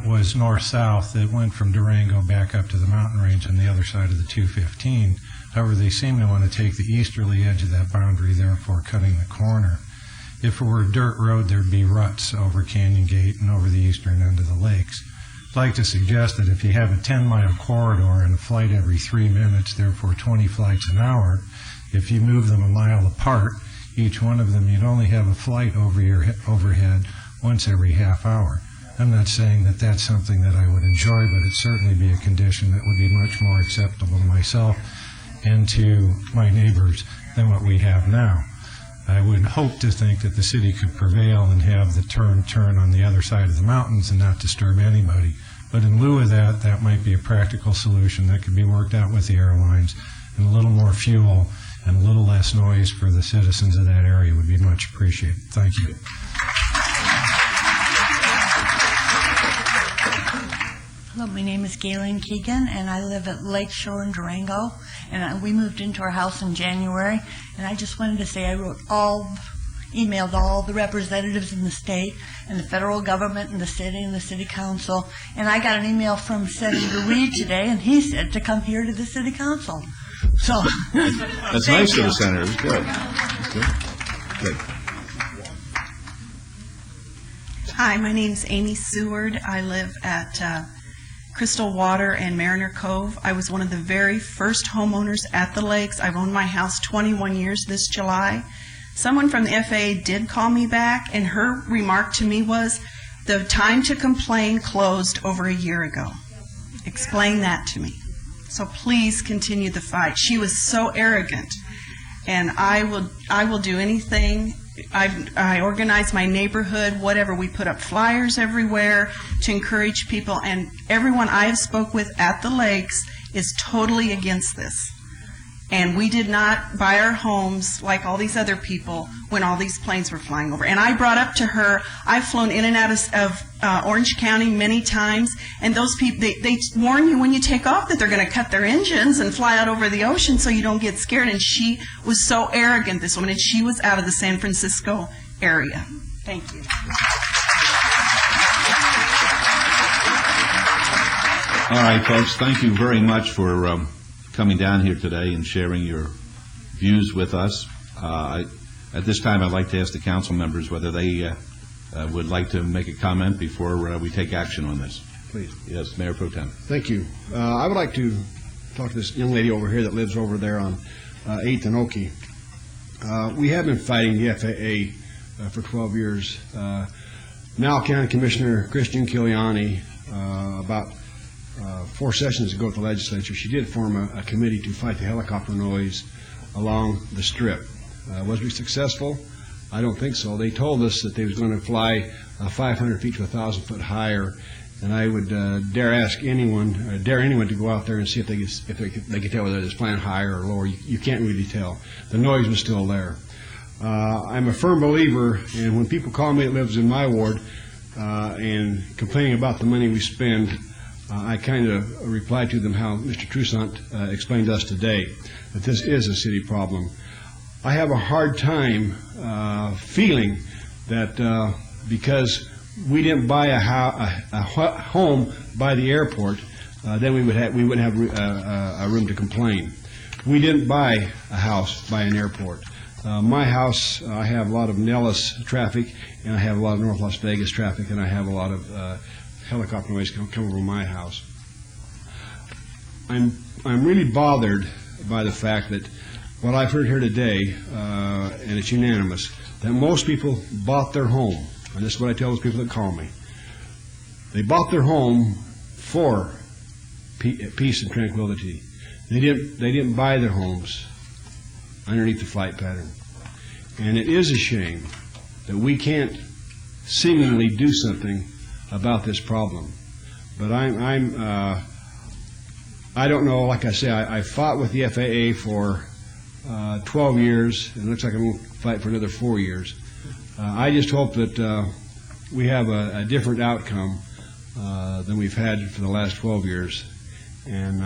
was north-south that went from Durango back up to the mountain range on the other side of the 215. However, they seem to want to take the easterly edge of that boundary, therefore cutting the corner. If it were a dirt road, there'd be ruts over Canyon Gate and over the eastern end of the lakes. I'd like to suggest that if you have a 10-mile corridor and a flight every 3 minutes, therefore 20 flights an hour, if you move them a mile apart, each one of them, you'd only have a flight over your overhead once every half hour. I'm not saying that that's something that I would enjoy, but it'd certainly be a condition that would be much more acceptable to myself and to my neighbors than what we have now. I would hope to think that the city could prevail and have the turn on the other side of the mountains and not disturb anybody. But in lieu of that, that might be a practical solution that could be worked out with the airlines, and a little more fuel and a little less noise for the citizens of that area would be much appreciated. Thank you. Hello, my name is Galen Keegan, and I live at Lakeshore in Durango. And we moved into our house in January. And I just wanted to say I emailed all the representatives in the state and the federal government and the city council. And I got an email from Senator Reed today, and he said to come here to the city council. So that's nice of the senator. Good. Good. Hi, my name's Amy Seward. I live at Crystal Water and Mariner Cove. I was one of the very first homeowners at the lakes. I've owned my house 21 years this July. Someone from the FAA did call me back, and her remark to me was, the time to complain closed over a year ago. Explain that to me. So please continue the fight. She was so arrogant, and I will do anything. I organize my neighborhood, whatever. We put up flyers everywhere to encourage people, and everyone I have spoke with at the lakes is totally against this. And we did not buy our homes like all these other people when all these planes were flying over. And I brought up to her, I've flown in and out of Orange County many times, and those people, they warn you when you take off that they're going to cut their engines and fly out over the ocean so you don't get scared. And she was so arrogant, this woman, and she was out of the San Francisco area. Thank you. All right, folks, thank you very much for coming down here today and sharing your views with us. At this time, I'd like to ask the council members whether they would like to make a comment before we take action on this. Please. Yes, Mayor Pro Tem. Thank you. I would like to talk to this young lady over here that lives over there on 8th and Oki. We have been fighting the FAA for 12 years. Now County Commissioner Christian Kiliani, about 4 sessions ago at the legislature, she did form a committee to fight the helicopter noise along the Strip. Was we successful? I don't think so. They told us that they was going to fly 500 feet to 1,000 foot higher, and I would dare anyone to go out there and see if they could tell whether it's flying higher or lower. You can't really tell. The noise was still there. I'm a firm believer, and when people call me that lives in my ward and complaining about the money we spend, I kind of reply to them how Mr. Toussaint explained to us today, that this is a city problem. I have a hard time feeling that because we didn't buy a home by the airport, then we wouldn't have a room to complain. We didn't buy a house by an airport. My house, I have a lot of Nellis traffic, and I have a lot of North Las Vegas traffic, and I have a lot of helicopter noise come over my house. I'm really bothered by the fact that what I've heard here today, and it's unanimous, that most people bought their home, and this is what I tell those people that call me. They bought their home for peace and tranquility. They didn't buy their homes underneath the flight pattern. And it is a shame that we can't seemingly do something about this problem. But I don't know, like I say, I fought with the FAA for 12 years, and it looks like I'm going to fight for another 4 years. I just hope that we have a different outcome than we've had for the last 12 years. And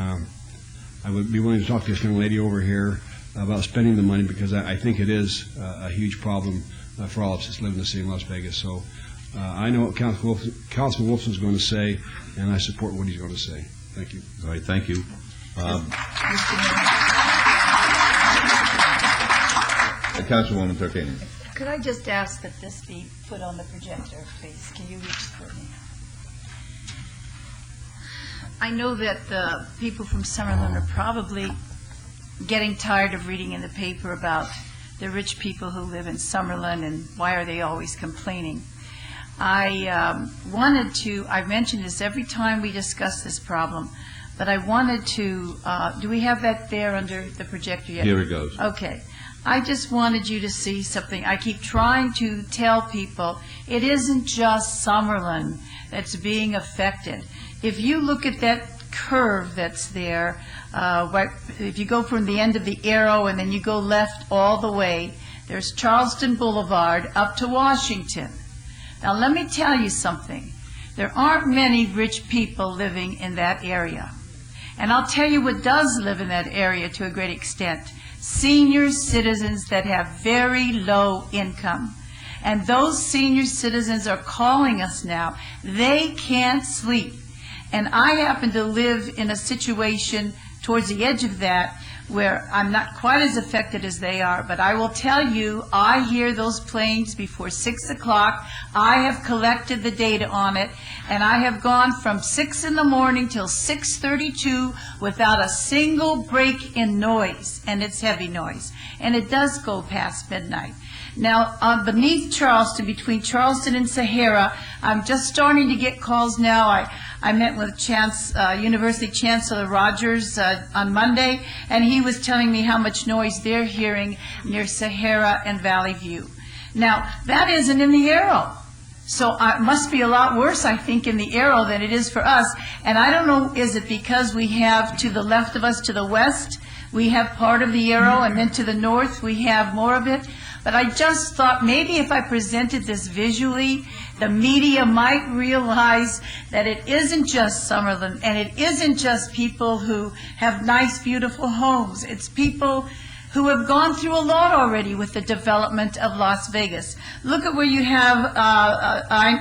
I would be willing to talk to this young lady over here about spending the money, because I think it is a huge problem for all of us that live in the city of Las Vegas. So I know what Councilman Wolfson is going to say, and I support what he's going to say. Thank you. All right, thank you. Councilwoman Tarkanian. Could I just ask that this be put on the projector, please? Can you reach for me? I know that the people from Summerlin are probably getting tired of reading in the paper about the rich people who live in Summerlin and why are they always complaining. I wanted to, I mention this every time we discuss this problem, but I wanted to, do we have that there under the projector yet? Here it goes. Okay. I just wanted you to see something. I keep trying to tell people it isn't just Summerlin that's being affected. If you look at that curve that's there, if you go from the end of the arrow and then you go left all the way, there's Charleston Boulevard up to Washington. Now let me tell you something. There aren't many rich people living in that area. And I'll tell you what does live in that area to a great extent. Senior citizens that have very low income. And those senior citizens are calling us now. They can't sleep. And I happen to live in a situation towards the edge of that where I'm not quite as affected as they are, but I will tell you, I hear those planes before 6 o'clock. I have collected the data on it, and I have gone from 6 in the morning till 6:32 without a single break in noise, and it's heavy noise, and it does go past midnight. Now, beneath Charleston, between Charleston and Sahara, I'm just starting to get calls now. I met with University Chancellor Rogers on Monday, and he was telling me how much noise they're hearing near Sahara and Valley View. Now, that isn't in the Arrow. So it must be a lot worse, I think, in the Arrow than it is for us. And I don't know, is it because we have to the left of us, to the west, we have part of the Arrow, and then to the north we have more of it? But I just thought maybe if I presented this visually, the media might realize that it isn't just Summerlin, and it isn't just people who have nice, beautiful homes. It's people who have gone through a lot already with the development of Las Vegas. Look at where you have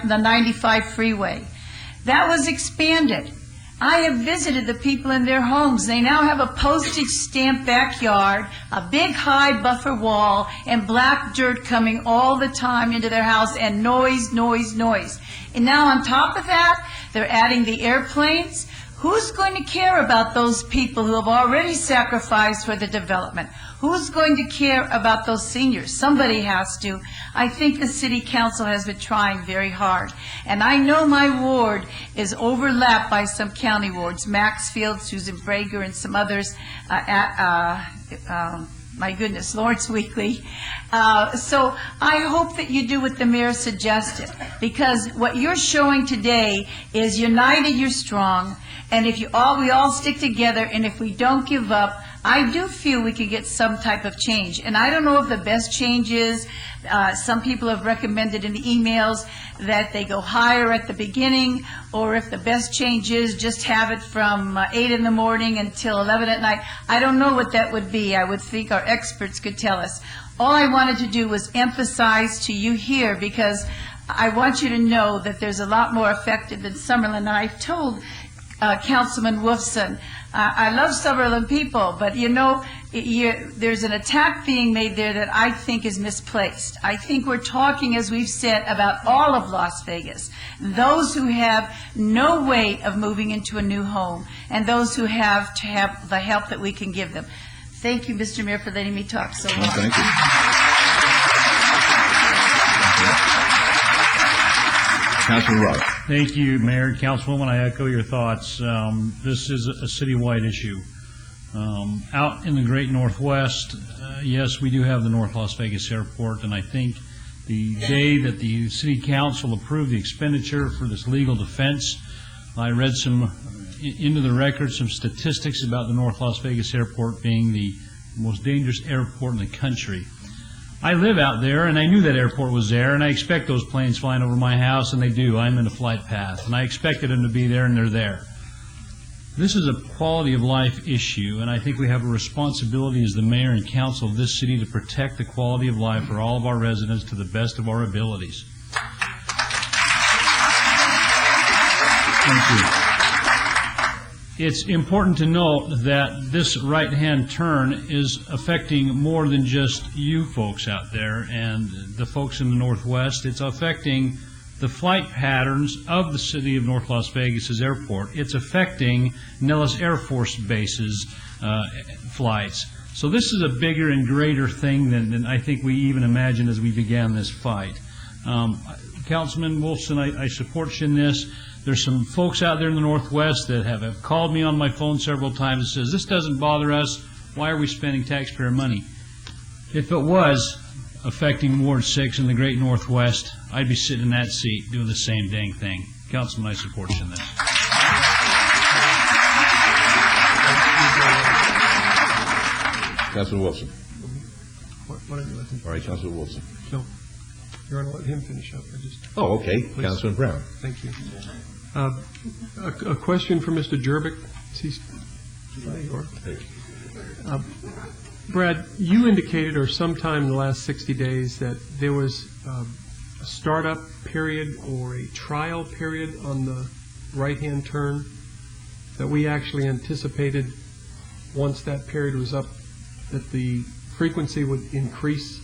the 95 freeway. That was expanded. I have visited the people in their homes. They now have a postage stamp backyard, a big high buffer wall, and black dirt coming all the time into their house, and noise, noise, noise. And now on top of that, they're adding the airplanes. Who's going to care about those people who have already sacrificed for the development? Who's going to care about those seniors? Somebody has to. I think the city council has been trying very hard. And I know my ward is overlapped by some county wards, Maxfield, Susan Brager, and some others, my goodness, Lawrence Weekly. So I hope that you do what the mayor suggested, because what you're showing today is united, you're strong, and if we all stick together, and if we don't give up, I do feel we could get some type of change. And I don't know if the best change is, some people have recommended in the emails that they go higher at the beginning, or if the best change is just have it from 8 in the morning until 11 at night. I don't know what that would be. I would think our experts could tell us. All I wanted to do was emphasize to you here, because I want you to know that there's a lot more affected than Summerlin. And I've told Councilman Wolfson, I love Summerlin people, but you know, there's an attack being made there that I think is misplaced. I think we're talking, as we've said, about all of Las Vegas. Those who have no way of moving into a new home, and those who have to have the help that we can give them. Thank you, Mr. Mayor, for letting me talk so long. Thank you. Councilman Ross. Thank you, Mayor and Councilwoman. I echo your thoughts. This is a citywide issue. Out in the great Northwest, yes, we do have the North Las Vegas Airport, and I think the day that the City Council approved the expenditure for this legal defense, I read into the record some statistics about the North Las Vegas Airport being the most dangerous airport in the country. I live out there, and I knew that airport was there, and I expect those planes flying over my house, and they do. I'm in a flight path, and I expected them to be there, and they're there. This is a quality of life issue, and I think we have a responsibility as the mayor and council of this city to protect the quality of life for all of our residents to the best of our abilities. Thank you. It's important to note that this right-hand turn is affecting more than just you folks out there and the folks in the Northwest. It's affecting the flight patterns of the city of North Las Vegas' airport. It's affecting Nellis Air Force Base's flights. So this is a bigger and greater thing than I think we even imagined as we began this fight. Councilman Wolfson, I support you in this. There's some folks out there in the Northwest that have called me on my phone several times and says, this doesn't bother us. Why are we spending taxpayer money? If it was affecting Ward 6 in the Great Northwest, I'd be sitting in that seat doing the same dang thing. Councilman, I support you in this. Councilman Wilson. Why don't you let him? All right, Councilman Wilson. No, you're going to let him finish up. Oh, okay. Please. Councilman Brown. Thank you. A question for Mr. Jerbick. There you are. Brad, you indicated, or sometime in the last 60 days, that there was a startup period or a trial period on the right-hand turn that we actually anticipated once that period was up, that the frequency would increase.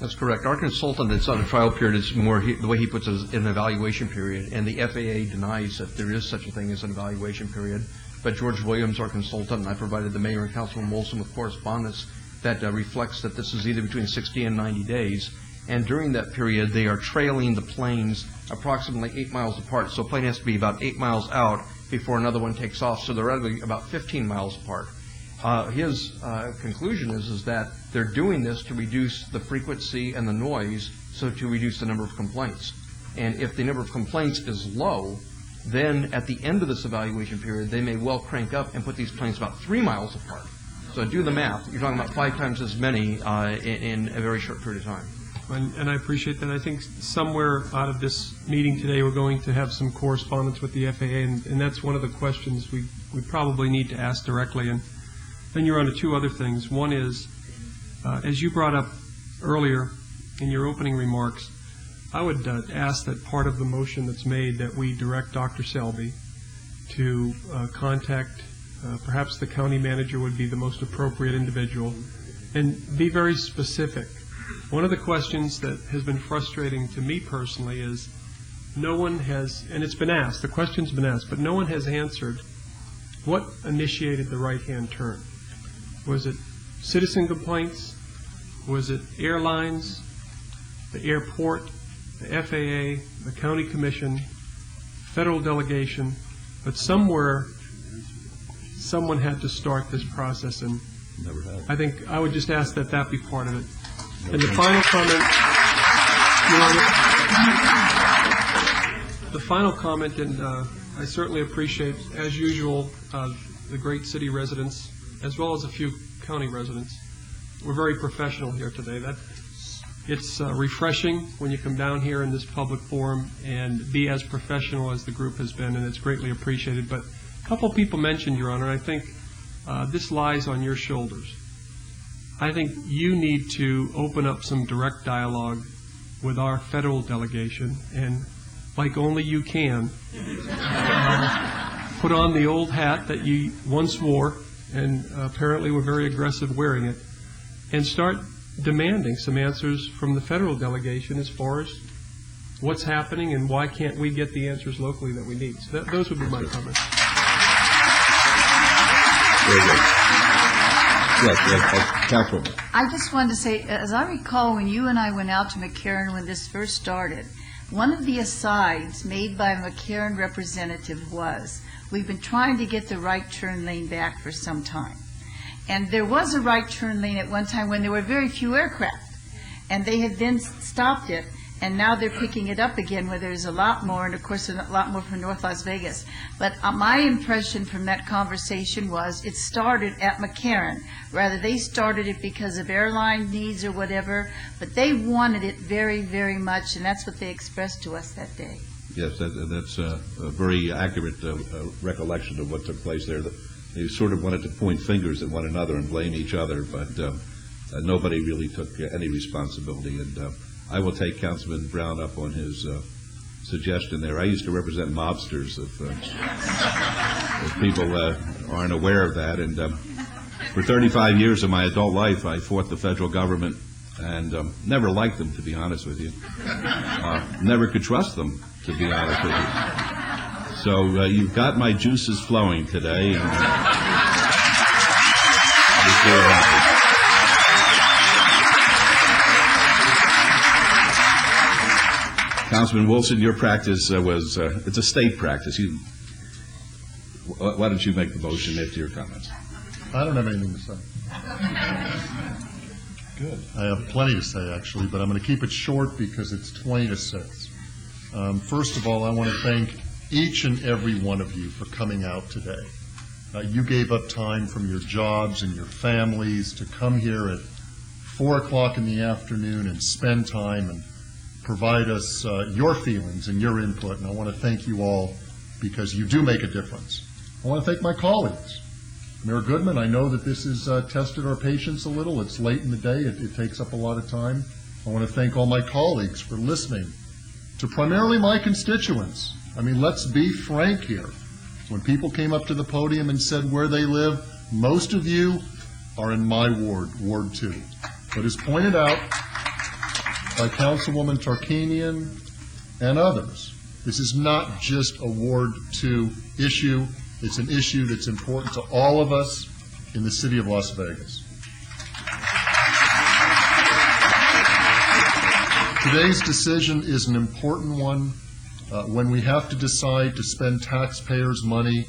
That's correct. Our consultant that's on a trial period is more, the way he puts it, is an evaluation period, and the FAA denies that there is such a thing as an evaluation period. But George Williams, our consultant, and I provided the mayor and Councilman Wilson with correspondence that reflects that this is either between 60 and 90 days. And during that period, they are trailing the planes approximately 8 miles apart. So a plane has to be about 8 miles out before another one takes off. So they're actually about 15 miles apart. His conclusion is that they're doing this to reduce the frequency and the noise, so to reduce the number of complaints. And if the number of complaints is low, then at the end of this evaluation period, they may well crank up and put these planes about 3 miles apart. So do the math. You're talking about 5 times as many in a very short period of time. And I appreciate that. I think somewhere out of this meeting today, we're going to have some correspondence with the FAA, and that's one of the questions we probably need to ask directly. And then you're on to two other things. One is, as you brought up earlier in your opening remarks, I would ask that part of the motion that's made that we direct Dr. Selby to contact, perhaps the county manager would be the most appropriate individual, and be very specific. One of the questions that has been frustrating to me personally is no one has, and it's been asked, the question's been asked, but no one has answered what initiated the right-hand turn. Was it citizen complaints? Was it airlines, the airport, the FAA, the county commission, federal delegation? But somewhere, someone had to start this process, and Never had. I think I would just ask that that be part of it. And the final comment, Your Honor, the final comment, and I certainly appreciate, as usual, the great city residents, as well as a few county residents. We're very professional here today. It's refreshing when you come down here in this public forum and be as professional as the group has been, and it's greatly appreciated. But a couple people mentioned, Your Honor, I think this lies on your shoulders. I think you need to open up some direct dialogue with our federal delegation, and like only you can, put on the old hat that you once wore, and apparently were very aggressive wearing it, and start demanding some answers from the federal delegation as far as what's happening and why can't we get the answers locally that we need. So those would be my comments. Very good. Yes, Councilwoman. I just wanted to say, as I recall, when you and I went out to McCarran when this first started, one of the asides made by a McCarran representative was, we've been trying to get the right turn lane back for some time. And there was a right turn lane at one time when there were very few aircraft. And they had then stopped it, and now they're picking it up again where there's a lot more, and of course a lot more from North Las Vegas. But my impression from that conversation was it started at McCarran. Rather, they started it because of airline needs or whatever, but they wanted it very, very much, and that's what they expressed to us that day. Yes, that's a very accurate recollection of what took place there. They sort of wanted to point fingers at one another and blame each other, but nobody really took any responsibility. And I will take Councilman Brown up on his suggestion there. I used to represent mobsters, if people aren't aware of that. And for 35 years of my adult life, I fought the federal government and never liked them, to be honest with you. Never could trust them, to be honest with you. So you've got my juices flowing today. And, Councilman Wilson, your practice was, it's a state practice. Why don't you make the motion after your comments? I don't have anything to say. Good. I have plenty to say, actually, but I'm going to keep it short because it's 20 to 6. First of all, I want to thank each and every one of you for coming out today. You gave up time from your jobs and your families to come here at 4 o'clock in the afternoon and spend time and provide us your feelings and your input, and I want to thank you all because you do make a difference. I want to thank my colleagues. Mayor Goodman, I know that this has tested our patience a little. It's late in the day. It takes up a lot of time. I want to thank all my colleagues for listening to primarily my constituents. I mean, let's be frank here. When people came up to the podium and said where they live, most of you are in my ward, Ward 2. But as pointed out by Councilwoman Tarkanian and others, this is not just a Ward 2 issue. It's an issue that's important to all of us in the city of Las Vegas. Today's decision is an important one. When we have to decide to spend taxpayers' money,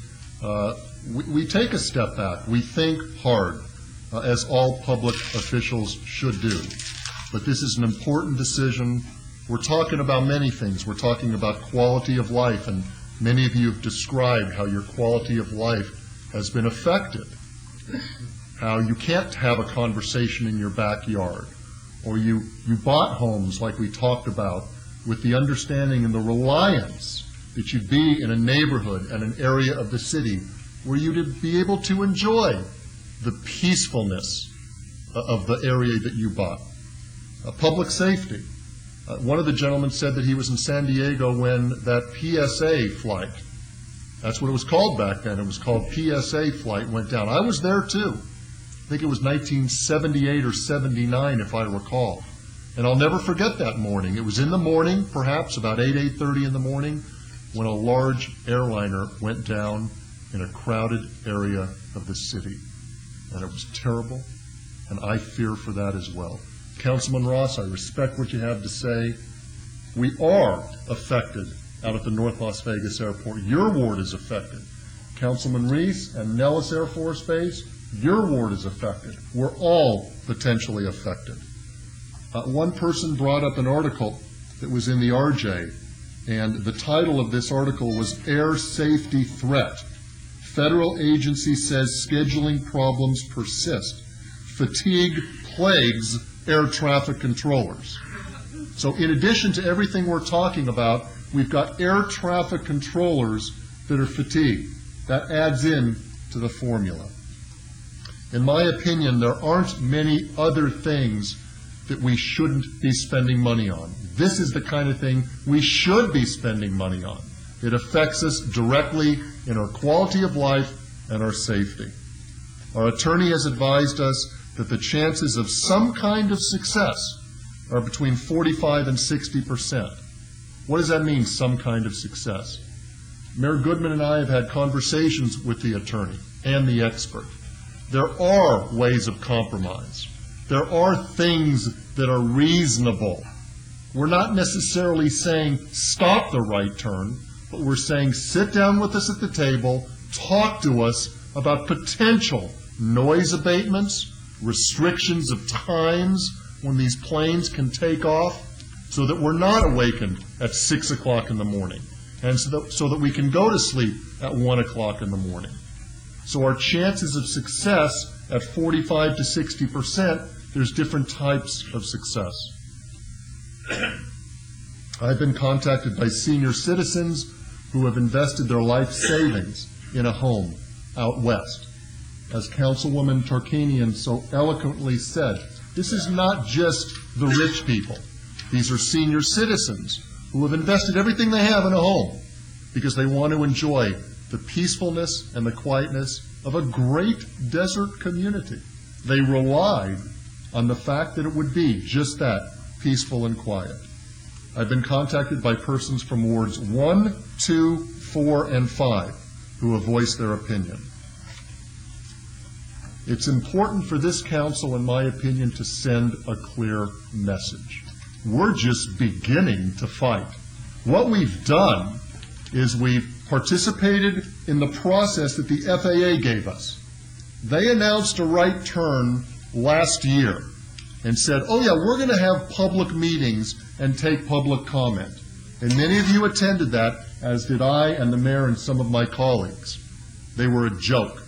we take a step back. We think hard, as all public officials should do. But this is an important decision. We're talking about many things. We're talking about quality of life, and many of you have described how your quality of life has been affected, how you can't have a conversation in your backyard, or you bought homes like we talked about with the understanding and the reliance that you'd be in a neighborhood and an area of the city where you'd be able to enjoy the peacefulness of the area that you bought. Public safety. One of the gentlemen said that he was in San Diego when that PSA flight, that's what it was called back then, it was called PSA flight, went down. I was there too. I think it was 1978 or 79 if I recall. And I'll never forget that morning. It was in the morning, perhaps about 8:30 in the morning, when a large airliner went down in a crowded area of the city. And it was terrible, and I fear for that as well. Councilman Ross, I respect what you have to say. We are affected out at the North Las Vegas Airport. Your ward is affected. Councilman Reese and Nellis Air Force Base, your ward is affected. We're all potentially affected. One person brought up an article that was in the RJ, and the title of this article was Air Safety Threat. Federal agency says scheduling problems persist. Fatigue plagues air traffic controllers. So in addition to everything we're talking about, we've got air traffic controllers that are fatigued. That adds in to the formula. In my opinion, there aren't many other things that we shouldn't be spending money on. This is the kind of thing we should be spending money on. It affects us directly in our quality of life and our safety. Our attorney has advised us that the chances of some kind of success are between 45 and 60%. What does that mean, some kind of success? Mayor Goodman and I have had conversations with the attorney and the expert. There are ways of compromise. There are things that are reasonable. We're not necessarily saying stop the right turn, but we're saying sit down with us at the table, talk to us about potential noise abatements, restrictions of times when these planes can take off, so that we're not awakened at 6 o'clock in the morning, and so that we can go to sleep at 1 o'clock in the morning. So our chances of success at 45 to 60%, there's different types of success. I've been contacted by senior citizens who have invested their life savings in a home out west. As Councilwoman Tarkanian so eloquently said, this is not just the rich people. These are senior citizens who have invested everything they have in a home because they want to enjoy the peacefulness and the quietness of a great desert community. They relied on the fact that it would be just that, peaceful and quiet. I've been contacted by persons from wards 1, 2, 4, and 5 who have voiced their opinion. It's important for this council, in my opinion, to send a clear message. We're just beginning to fight What we've done is we've participated in the process that the FAA gave us. They announced a right turn last year and said, oh yeah, we're going to have public meetings and take public comment. And many of you attended that, as did I and the mayor and some of my colleagues. They were a joke.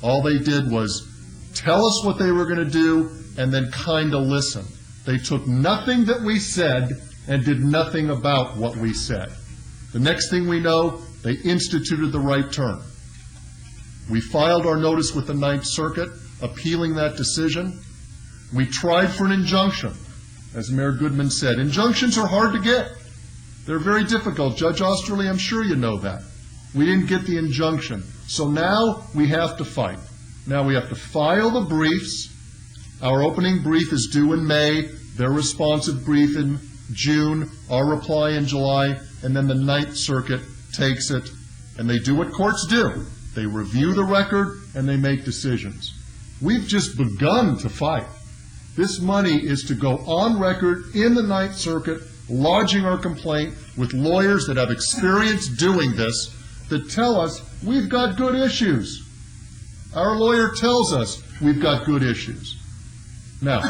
All they did was tell us what they were going to do and then kind of listen. They took nothing that we said and did nothing about what we said. The next thing we know, they instituted the right turn. We filed our notice with the Ninth Circuit, appealing that decision. We tried for an injunction. As Mayor Goodman said, injunctions are hard to get. They're very difficult. Judge Osterly, I'm sure you know that. We didn't get the injunction. So now we have to fight. Now we have to file the briefs. Our opening brief is due in May, their responsive brief in June, our reply in July, and then the Ninth Circuit takes it, and they do what courts do. They review the record, and they make decisions. We've just begun to fight. This money is to go on record in the Ninth Circuit, lodging our complaint with lawyers that have experience doing this, that tell us we've got good issues. Our lawyer tells us we've got good issues. Now,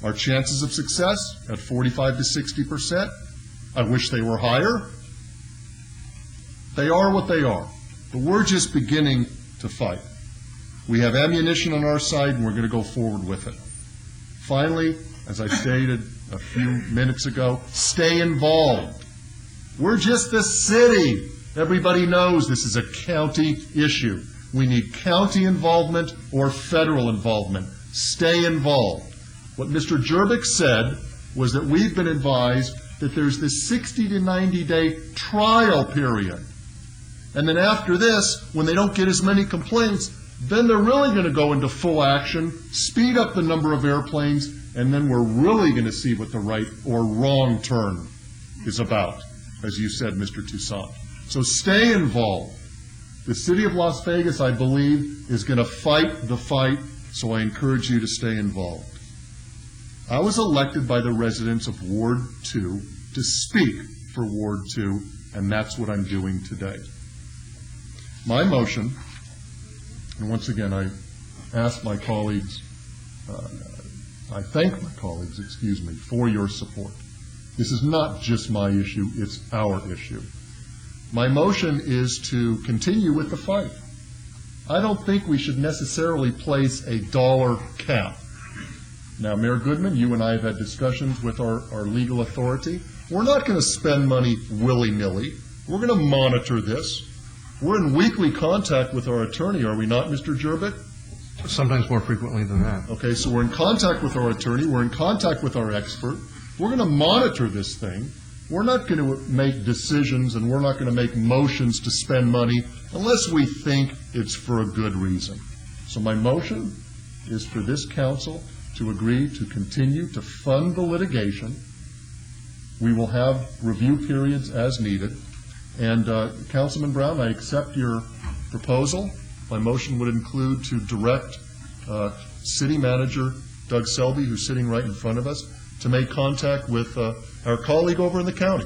our chances of success at 45 to 60%, I wish they were higher. They are what they are. But we're just beginning to fight. We have ammunition on our side, and we're going to go forward with it. Finally, as I stated a few minutes ago, stay involved. We're just the city. Everybody knows this is a county issue. We need county involvement or federal involvement. Stay involved. What Mr. Jerbick said was that we've been advised that there's this 60 to 90-day trial period. And then after this, when they don't get as many complaints, then they're really going to go into full action, speed up the number of airplanes, and then we're really going to see what the right or wrong turn is about, as you said, Mr. Toussaint. So stay involved. The city of Las Vegas, I believe, is going to fight the fight, so I encourage you to stay involved. I was elected by the residents of Ward 2 to speak for Ward 2, and that's what I'm doing today. My motion, and once again, I ask my colleagues, I thank my colleagues, for your support. This is not just my issue, it's our issue. My motion is to continue with the fight. I don't think we should necessarily place a dollar cap. Now, Mayor Goodman, you and I have had discussions with our legal authority. We're not going to spend money willy-nilly. We're going to monitor this. We're in weekly contact with our attorney, are we not, Mr. Jerbick? Sometimes more frequently than that. Okay, so we're in contact with our attorney. We're in contact with our expert. We're going to monitor this thing. We're not going to make decisions and we're not going to make motions to spend money unless we think it's for a good reason. So my motion is for this council to agree to continue to fund the litigation. We will have review periods as needed. And Councilman Brown, I accept your proposal. My motion would include to direct City Manager Doug Selby, who's sitting right in front of us, to make contact with our colleague over in the county.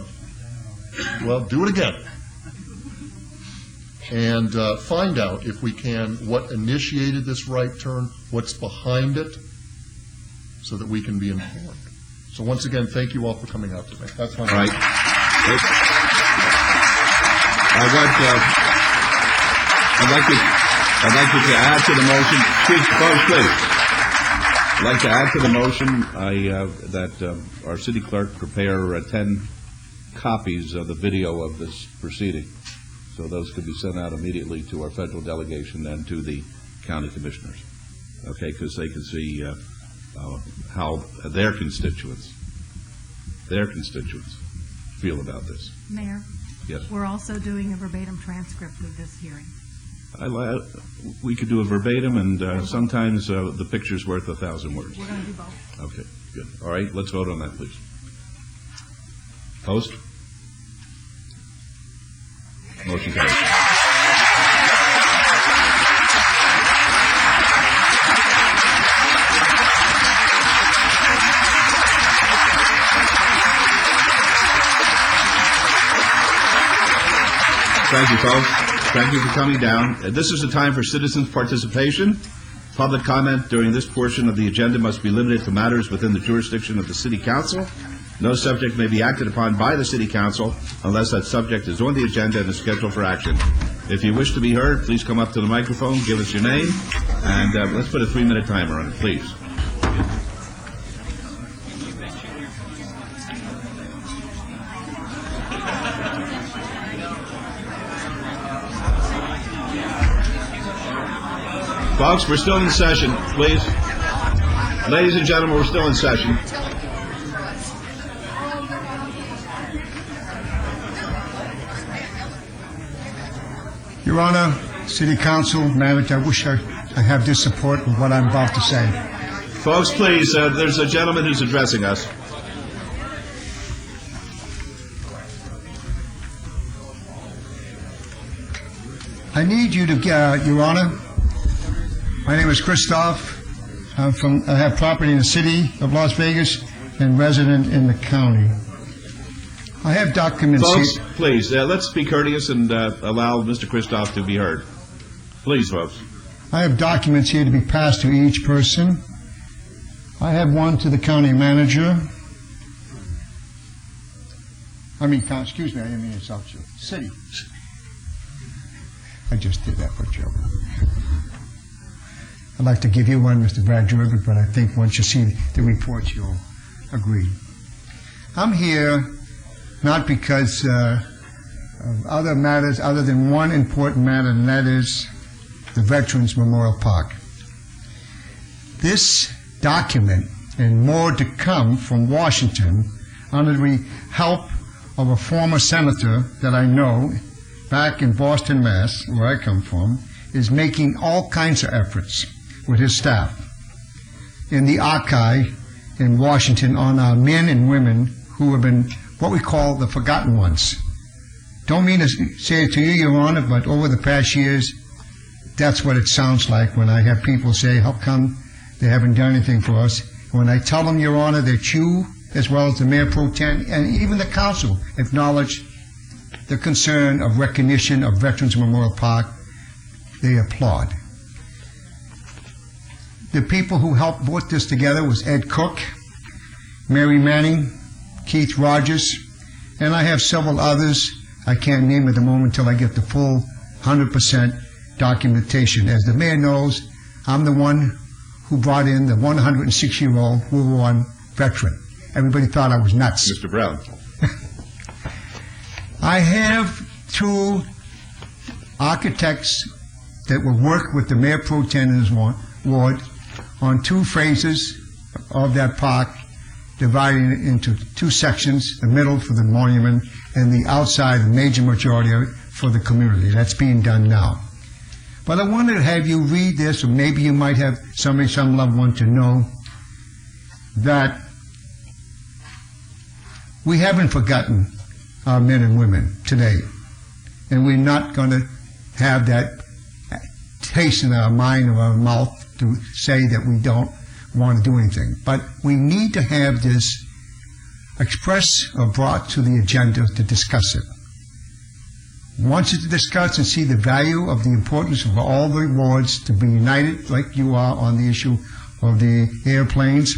Well, do it again. And find out, if we can, what initiated this right turn, what's behind it, so that we can be informed. So once again, thank you all for coming out today. That's my right. I'd like to add to the motion. Please. I'd like to add to the motion that our city clerk prepare 10 copies of the video of this proceeding, so those could be sent out immediately to our federal delegation and to the county commissioners. Okay, because they can see how their constituents feel about this. Mayor? Yes. We're also doing a verbatim transcript of this hearing. We could do a verbatim, and sometimes the picture's worth 1,000 words. We're going to do both. Okay, good. All right, let's vote on that, please. Opposed? Motion carries. Thank you, folks. Thank you for coming down. This is the time for citizens' participation. Public comment during this portion of the agenda must be limited to matters within the jurisdiction of the City Council. No subject may be acted upon by the City Council unless that subject is on the agenda and is scheduled for action. If you wish to be heard, please come up to the microphone, give us your name, and let's put a 3-minute timer on it, please. Folks, we're still in session, please. Ladies and gentlemen, we're still in session. Your Honor, City Council, Manager, I wish I have this support with what I'm about to say. Folks, please, there's a gentleman who's addressing us. I need you to, Your Honor, my name is Christoph. I have property in the city of Las Vegas and resident in the county. I have documents Folks, here. please, let's be courteous and allow Mr. Christoph to be heard. Please, folks. I have documents here to be passed to each person. I have one to the county manager. Excuse me, I didn't mean to insult you. City. I just did that for a joke. I'd like to give you one, Mr. Brad Jorgen, but I think once you see the report, you'll agree. I'm here not because of other matters other than one important matter, and that is the Veterans Memorial Park. This document, and more to come from Washington, under the help of a former senator that I know back in Boston, Mass., where I come from, is making all kinds of efforts with his staff in the archive in Washington on our men and women who have been what we call the forgotten ones. Don't mean to say it to you, Your Honor, but over the past years, that's what it sounds like when I have people say, how come they haven't done anything for us? When I tell them, Your Honor, that you, as well as the Mayor Pro Tem, and even the council, acknowledge the concern of recognition of Veterans Memorial Park, they applaud. The people who helped put this together was Ed Cook, Mary Manning, Keith Rogers, and I have several others. I can't name at the moment until I get the full 100% documentation. As the mayor knows, I'm the one who brought in the 106-year-old World War I veteran. Everybody thought I was nuts. Mr. Brown. I have two architects that will work with the Mayor Pro Tem's ward on two phases of that park, dividing it into two sections, the middle for the monument and the outside, the major majority of it, for the community. That's being done now. But I wanted to have you read this, or maybe you might have some loved one to know that we haven't forgotten our men and women today. And we're not going to have that taste in our mind or our mouth to say that we don't want to do anything. But we need to have this expressed or brought to the agenda to discuss it. Once it's discussed and see the value of the importance of all the wards to be united like you are on the issue of the airplanes,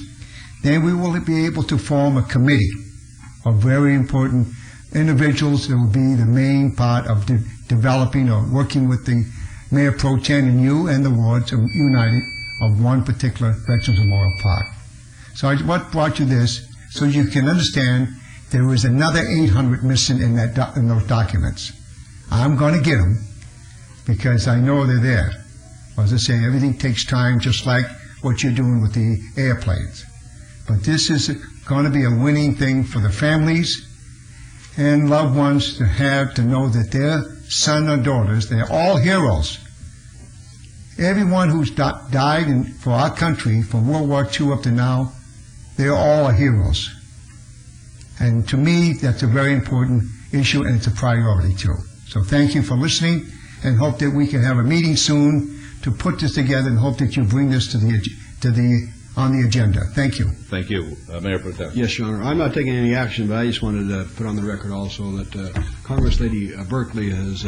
then we will be able to form a committee of very important individuals that will be the main part of developing or working with the Mayor Pro Tem and you and the wards of united of one particular Veterans Memorial Park. So what brought you this, so you can understand there was another 800 missing in those documents. I'm going to get them because I know they're there. As I say, everything takes time, just like what you're doing with the airplanes. But this is going to be a winning thing for the families and loved ones to have to know that their son or daughters, they're all heroes. Everyone who's died for our country from World War II up to now, they're all heroes. And to me, that's a very important issue, and it's a priority too. So thank you for listening, and hope that we can have a meeting soon to put this together, and hope that you bring this to the on the agenda. Thank you. Thank you. Mayor Pro Tem. Yes, Your Honor. I'm not taking any action, but I just wanted to put on the record also that Congress Lady Berkeley has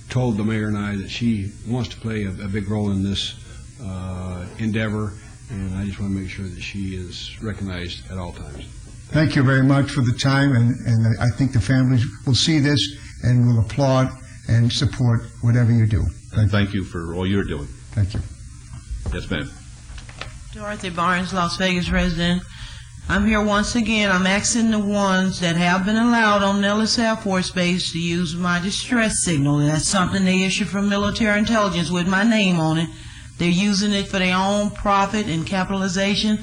told the mayor and I that she wants to play a big role in this endeavor, and I just want to make sure that she is recognized at all times. Thank you very much for the time, and I think the families will see this and will applaud and support whatever you do. Thank you for all you're doing. Thank you. Yes, ma'am. Dorothy Barnes, Las Vegas resident. I'm here once again. I'm asking the ones that have been allowed on Nellis Air Force Base to use my distress signal. That's something they issued from military intelligence with my name on it. They're using it for their own profit and capitalization.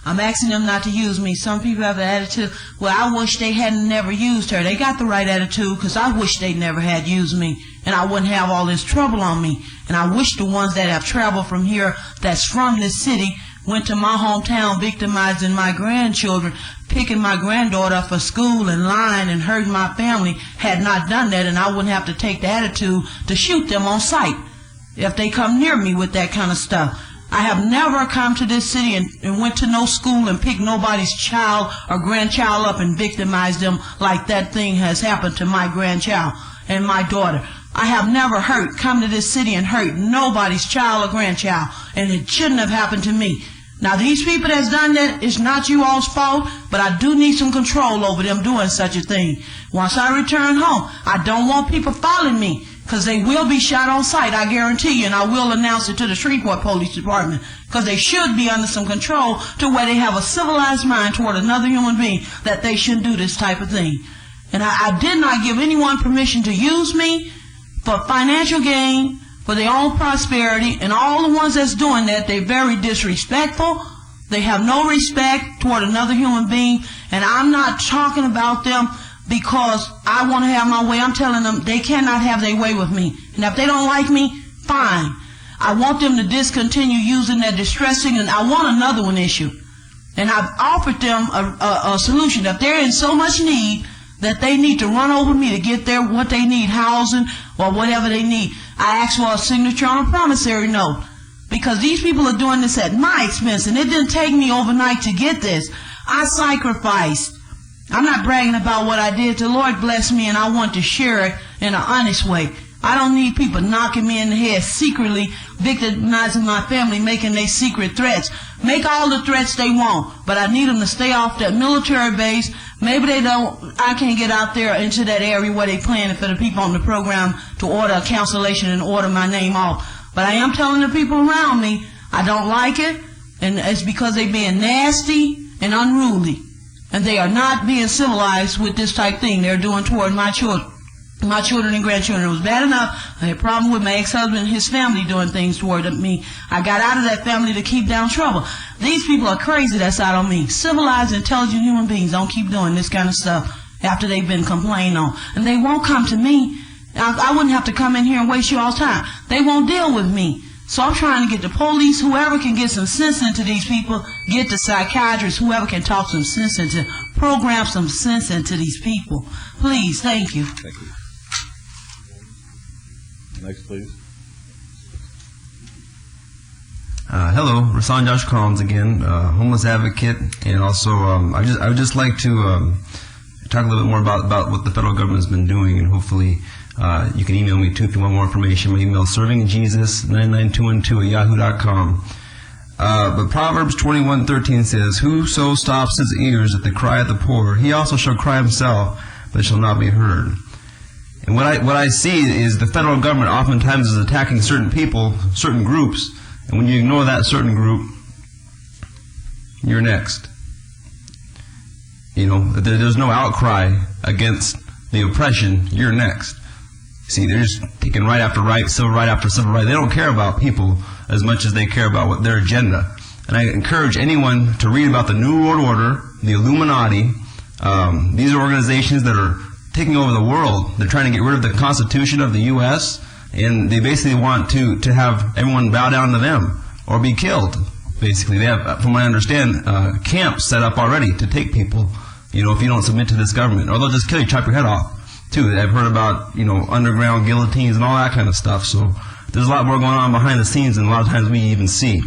I'm asking them not to use me. Some people have the attitude, well, I wish they hadn't never used her. They got the right attitude, because I wish they never had used me, and I wouldn't have all this trouble on me. And I wish the ones that have traveled from here, that's from this city, went to my hometown victimizing my grandchildren, picking my granddaughter up for school and lying and hurting my family, had not done that, and I wouldn't have to take the attitude to shoot them on sight if they come near me with that kind of stuff. I have never come to this city and went to no school and picked nobody's child or grandchild up and victimized them like that thing has happened to my grandchild and my daughter. I have never come to this city and hurt nobody's child or grandchild, and it shouldn't have happened to me. Now, these people that's done that, it's not you all's fault, but I do need some control over them doing such a thing. Once I return home, I don't want people following me, because they will be shot on sight, I guarantee you, and I will announce it to the Shreveport Police Department, because they should be under some control to where they have a civilized mind toward another human being, that they shouldn't do this type of thing. And I did not give anyone permission to use me for financial gain, for their own prosperity, and all the ones that's doing that, they're very disrespectful. They have no respect toward another human being, and I'm not talking about them because I want to have my way. I'm telling them they cannot have their way with me. And if they don't like me, fine. I want them to discontinue using that distressing, and I want another one issued. And I've offered them a solution. If they're in so much need that they need to run over me to get their what they need, housing or whatever they need, I ask for a signature on a promissory note. Because these people are doing this at my expense, and it didn't take me overnight to get this. I sacrificed. I'm not bragging about what I did. The Lord blessed me, and I want to share it in an honest way. I don't need people knocking me in the head, secretly victimizing my family, making their secret threats. Make all the threats they want, but I need them to stay off that military base. Maybe they don't, I can't get out there into that area where they planning for the people on the program to order a cancellation and order my name off. But I am telling the people around me, I don't like it, and it's because they're being nasty and unruly. And they are not being civilized with this type thing they're doing toward my children. My children and grandchildren. It was bad enough. I had a problem with my ex-husband and his family doing things toward me. I got out of that family to keep down trouble. These people are crazy that's out on me. Civilized, intelligent human beings don't keep doing this kind of stuff after they've been complained on. And they won't come to me. I wouldn't have to come in here and waste your time. They won't deal with me. So I'm trying to get the police, whoever can get some sense into these people, get the psychiatrists, whoever can talk some sense into, program some sense into these people. Please, thank you. Thank you. Next, please. Hello, Rasan Josh Collins again, homeless advocate, and also I would just like to talk a little bit more about what the federal government has been doing, and hopefully you can email me too if you want more information. My email is servingjesus99212@yahoo.com. But Proverbs 21:13 says, "Whoso stops his ears at the cry of the poor, he also shall cry himself, but shall not be heard." And what I see is the federal government oftentimes is attacking certain people, certain groups, and when you ignore that certain group, you're next. You know, if there's no outcry against the oppression, you're next. See, they're just taking right after right, civil right after civil right. They don't care about people as much as they care about what their agenda. And I encourage anyone to read about the New World Order, the Illuminati. These are organizations that are taking over the world. They're trying to get rid of the Constitution of the U.S., and they basically want to have everyone bow down to them or be killed. Basically, they have, from what I understand, camps set up already to take people, you know, if you don't submit to this government. Or they'll just kill you, chop your head off, too. I've heard about, you know, underground guillotines and all that kind of stuff. So there's a lot more going on behind the scenes than a lot of times we even see.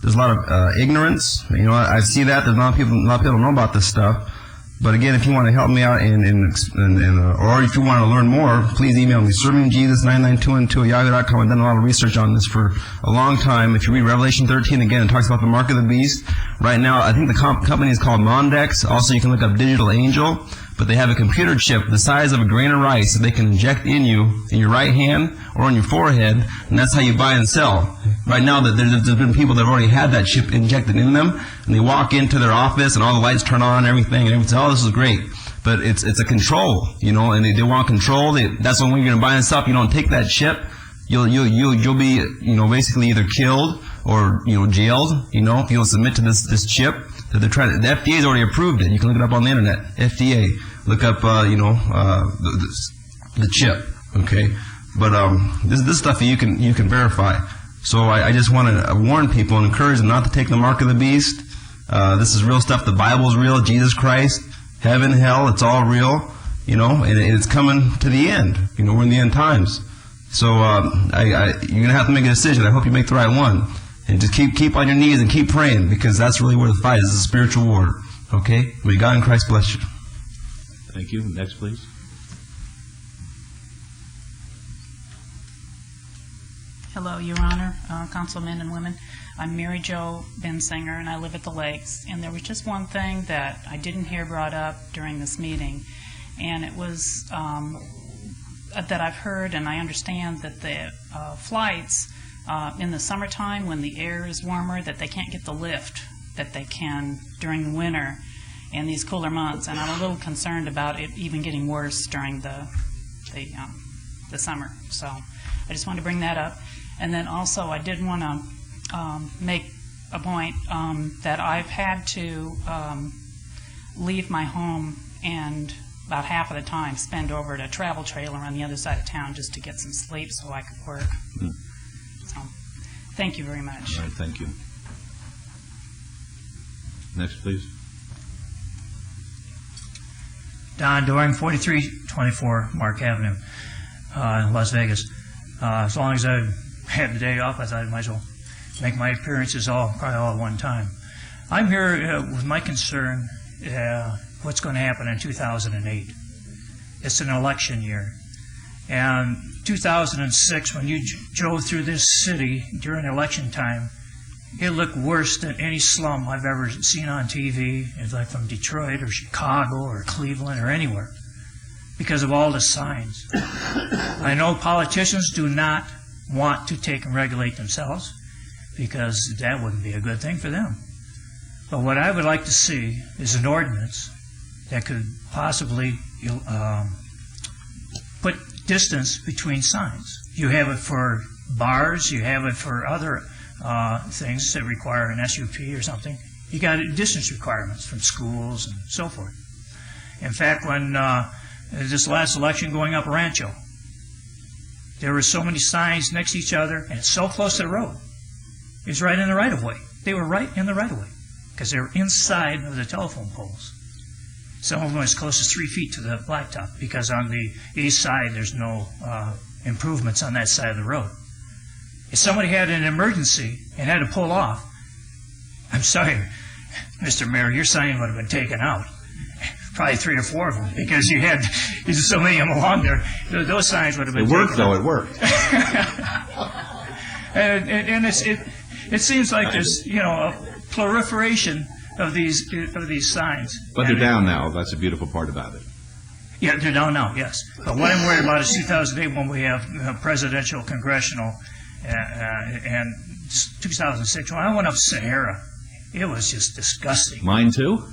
there's a lot of ignorance. You know, I see that. There's a lot of people don't know about this stuff. But again, if you want to help me out or if you want to learn more, please email me, servingjesus99212@yahoo.com. I've done a lot of research on this for a long time. If you read Revelation 13, again, it talks about the mark of the beast. Right now, I think the company is called Mondex. Also, you can look up Digital Angel. But they have a computer chip the size of a grain of rice that they can inject in your right hand or on your forehead, and that's how you buy and sell. Right now, there's been people that have already had that chip injected in them, and they walk into their office and all the lights turn on and everything, and say, oh, this is great. But it's a control, you know, and they want control. That's when you're going to buy and sell. If you don't take that chip, you'll be, you know, basically either killed or, you know, jailed, you know, if you don't submit to this chip. That they're trying to, the FDA's already approved it. You can look it up on the internet. FDA. Look up, the chip. Okay. But this stuff you can verify. So I just want to warn people and encourage them not to take the mark of the beast. This is real stuff. The Bible's real. Jesus Christ, heaven, hell, it's all real. You know, and it's coming to the end. You know, we're in the end times. So you're gonna have to make a decision. I hope you make the right one. And just keep on your knees and keep praying, because that's really where the fight is, a spiritual war. Okay? May God in Christ bless you. Thank you. Next, please. Hello, Your Honor, councilmen and women. I'm Mary Jo Bensinger, and I live at the Lakes. And there was just one thing that I didn't hear brought up during this meeting, and it was that I've heard and I understand that the flights in the summertime, when the air is warmer, that they can't get the lift that they can during the winter and these cooler months. And I'm a little concerned about it even getting worse during the summer. So I just wanted to bring that up. And then also I did want to make a point that I've had to leave my home and about half of the time spend over at a travel trailer on the other side of town just to get some sleep so I could work. So, thank you very much. All right, thank you. Next, please. Don Doring, 4324 Mark Avenue, in Las Vegas. As long as I had the day off, I thought I might as well make my appearances probably all at one time. I'm here with my concern, what's going to happen in 2008. It's an election year. And 2006, when you drove through this city during election time, it looked worse than any slum I've ever seen on TV. It's like from Detroit or Chicago or Cleveland or anywhere, because of all the signs. I know politicians do not want to take and regulate themselves, because that wouldn't be a good thing for them. But what I would like to see is an ordinance that could possibly put distance between signs. You have it for bars, you have it for other things that require an SUP or something. You got distance requirements from schools and so forth. In fact, when this last election going up Rancho, there were so many signs next to each other, and it's so close to the road. It was right in the right-of-way. They were right in the right-of-way because they were inside of the telephone poles. Some of them as close as 3 feet to the blacktop, because on the east side there's no improvements on that side of the road. If somebody had an emergency and had to pull off, I'm sorry, Mr. Mayor, your sign would have been taken out. Probably 3 or 4 of them, because you had so many of them along there. Those signs would have been taken out. It worked, though. It worked. and it seems like there's a proliferation of these signs. But they're down now. That's a beautiful part about it. Yeah, they're down now, yes. But what I'm worried about is 2008, when we have presidential, congressional, and 2006, when I went up Sahara, it was just disgusting. Mine too?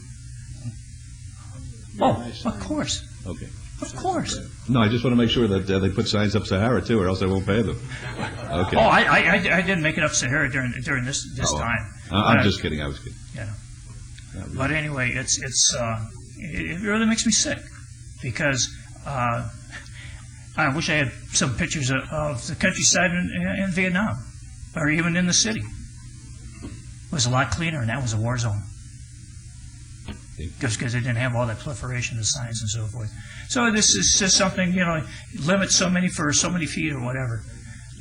Oh, of course. Okay. Of course. No, I just want to make sure that they put signs up Sahara too, or else I won't pay them. Okay. Oh, I didn't make it up Sahara during this time. I'm just kidding. I was kidding. Yeah. But anyway, it really makes me sick, because I wish I had some pictures of the countryside in Vietnam, or even in the city. It was a lot cleaner, and that was a war zone. Just because they didn't have all that proliferation of signs and so forth. So this is just something, limit so many for so many feet or whatever.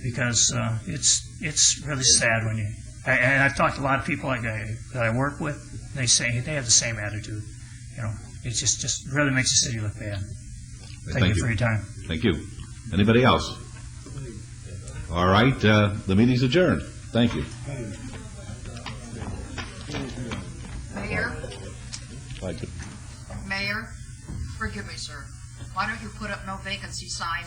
because it's really sad when you. And I've talked to a lot of people that I work with. They say they have the same attitude. You know, it just really makes the city look bad. Thank you for your time. Thank you. Anybody else? All right, the meeting's adjourned. Thank you. Mayor? Mayor, forgive me, sir. Why don't you put up no vacancy signs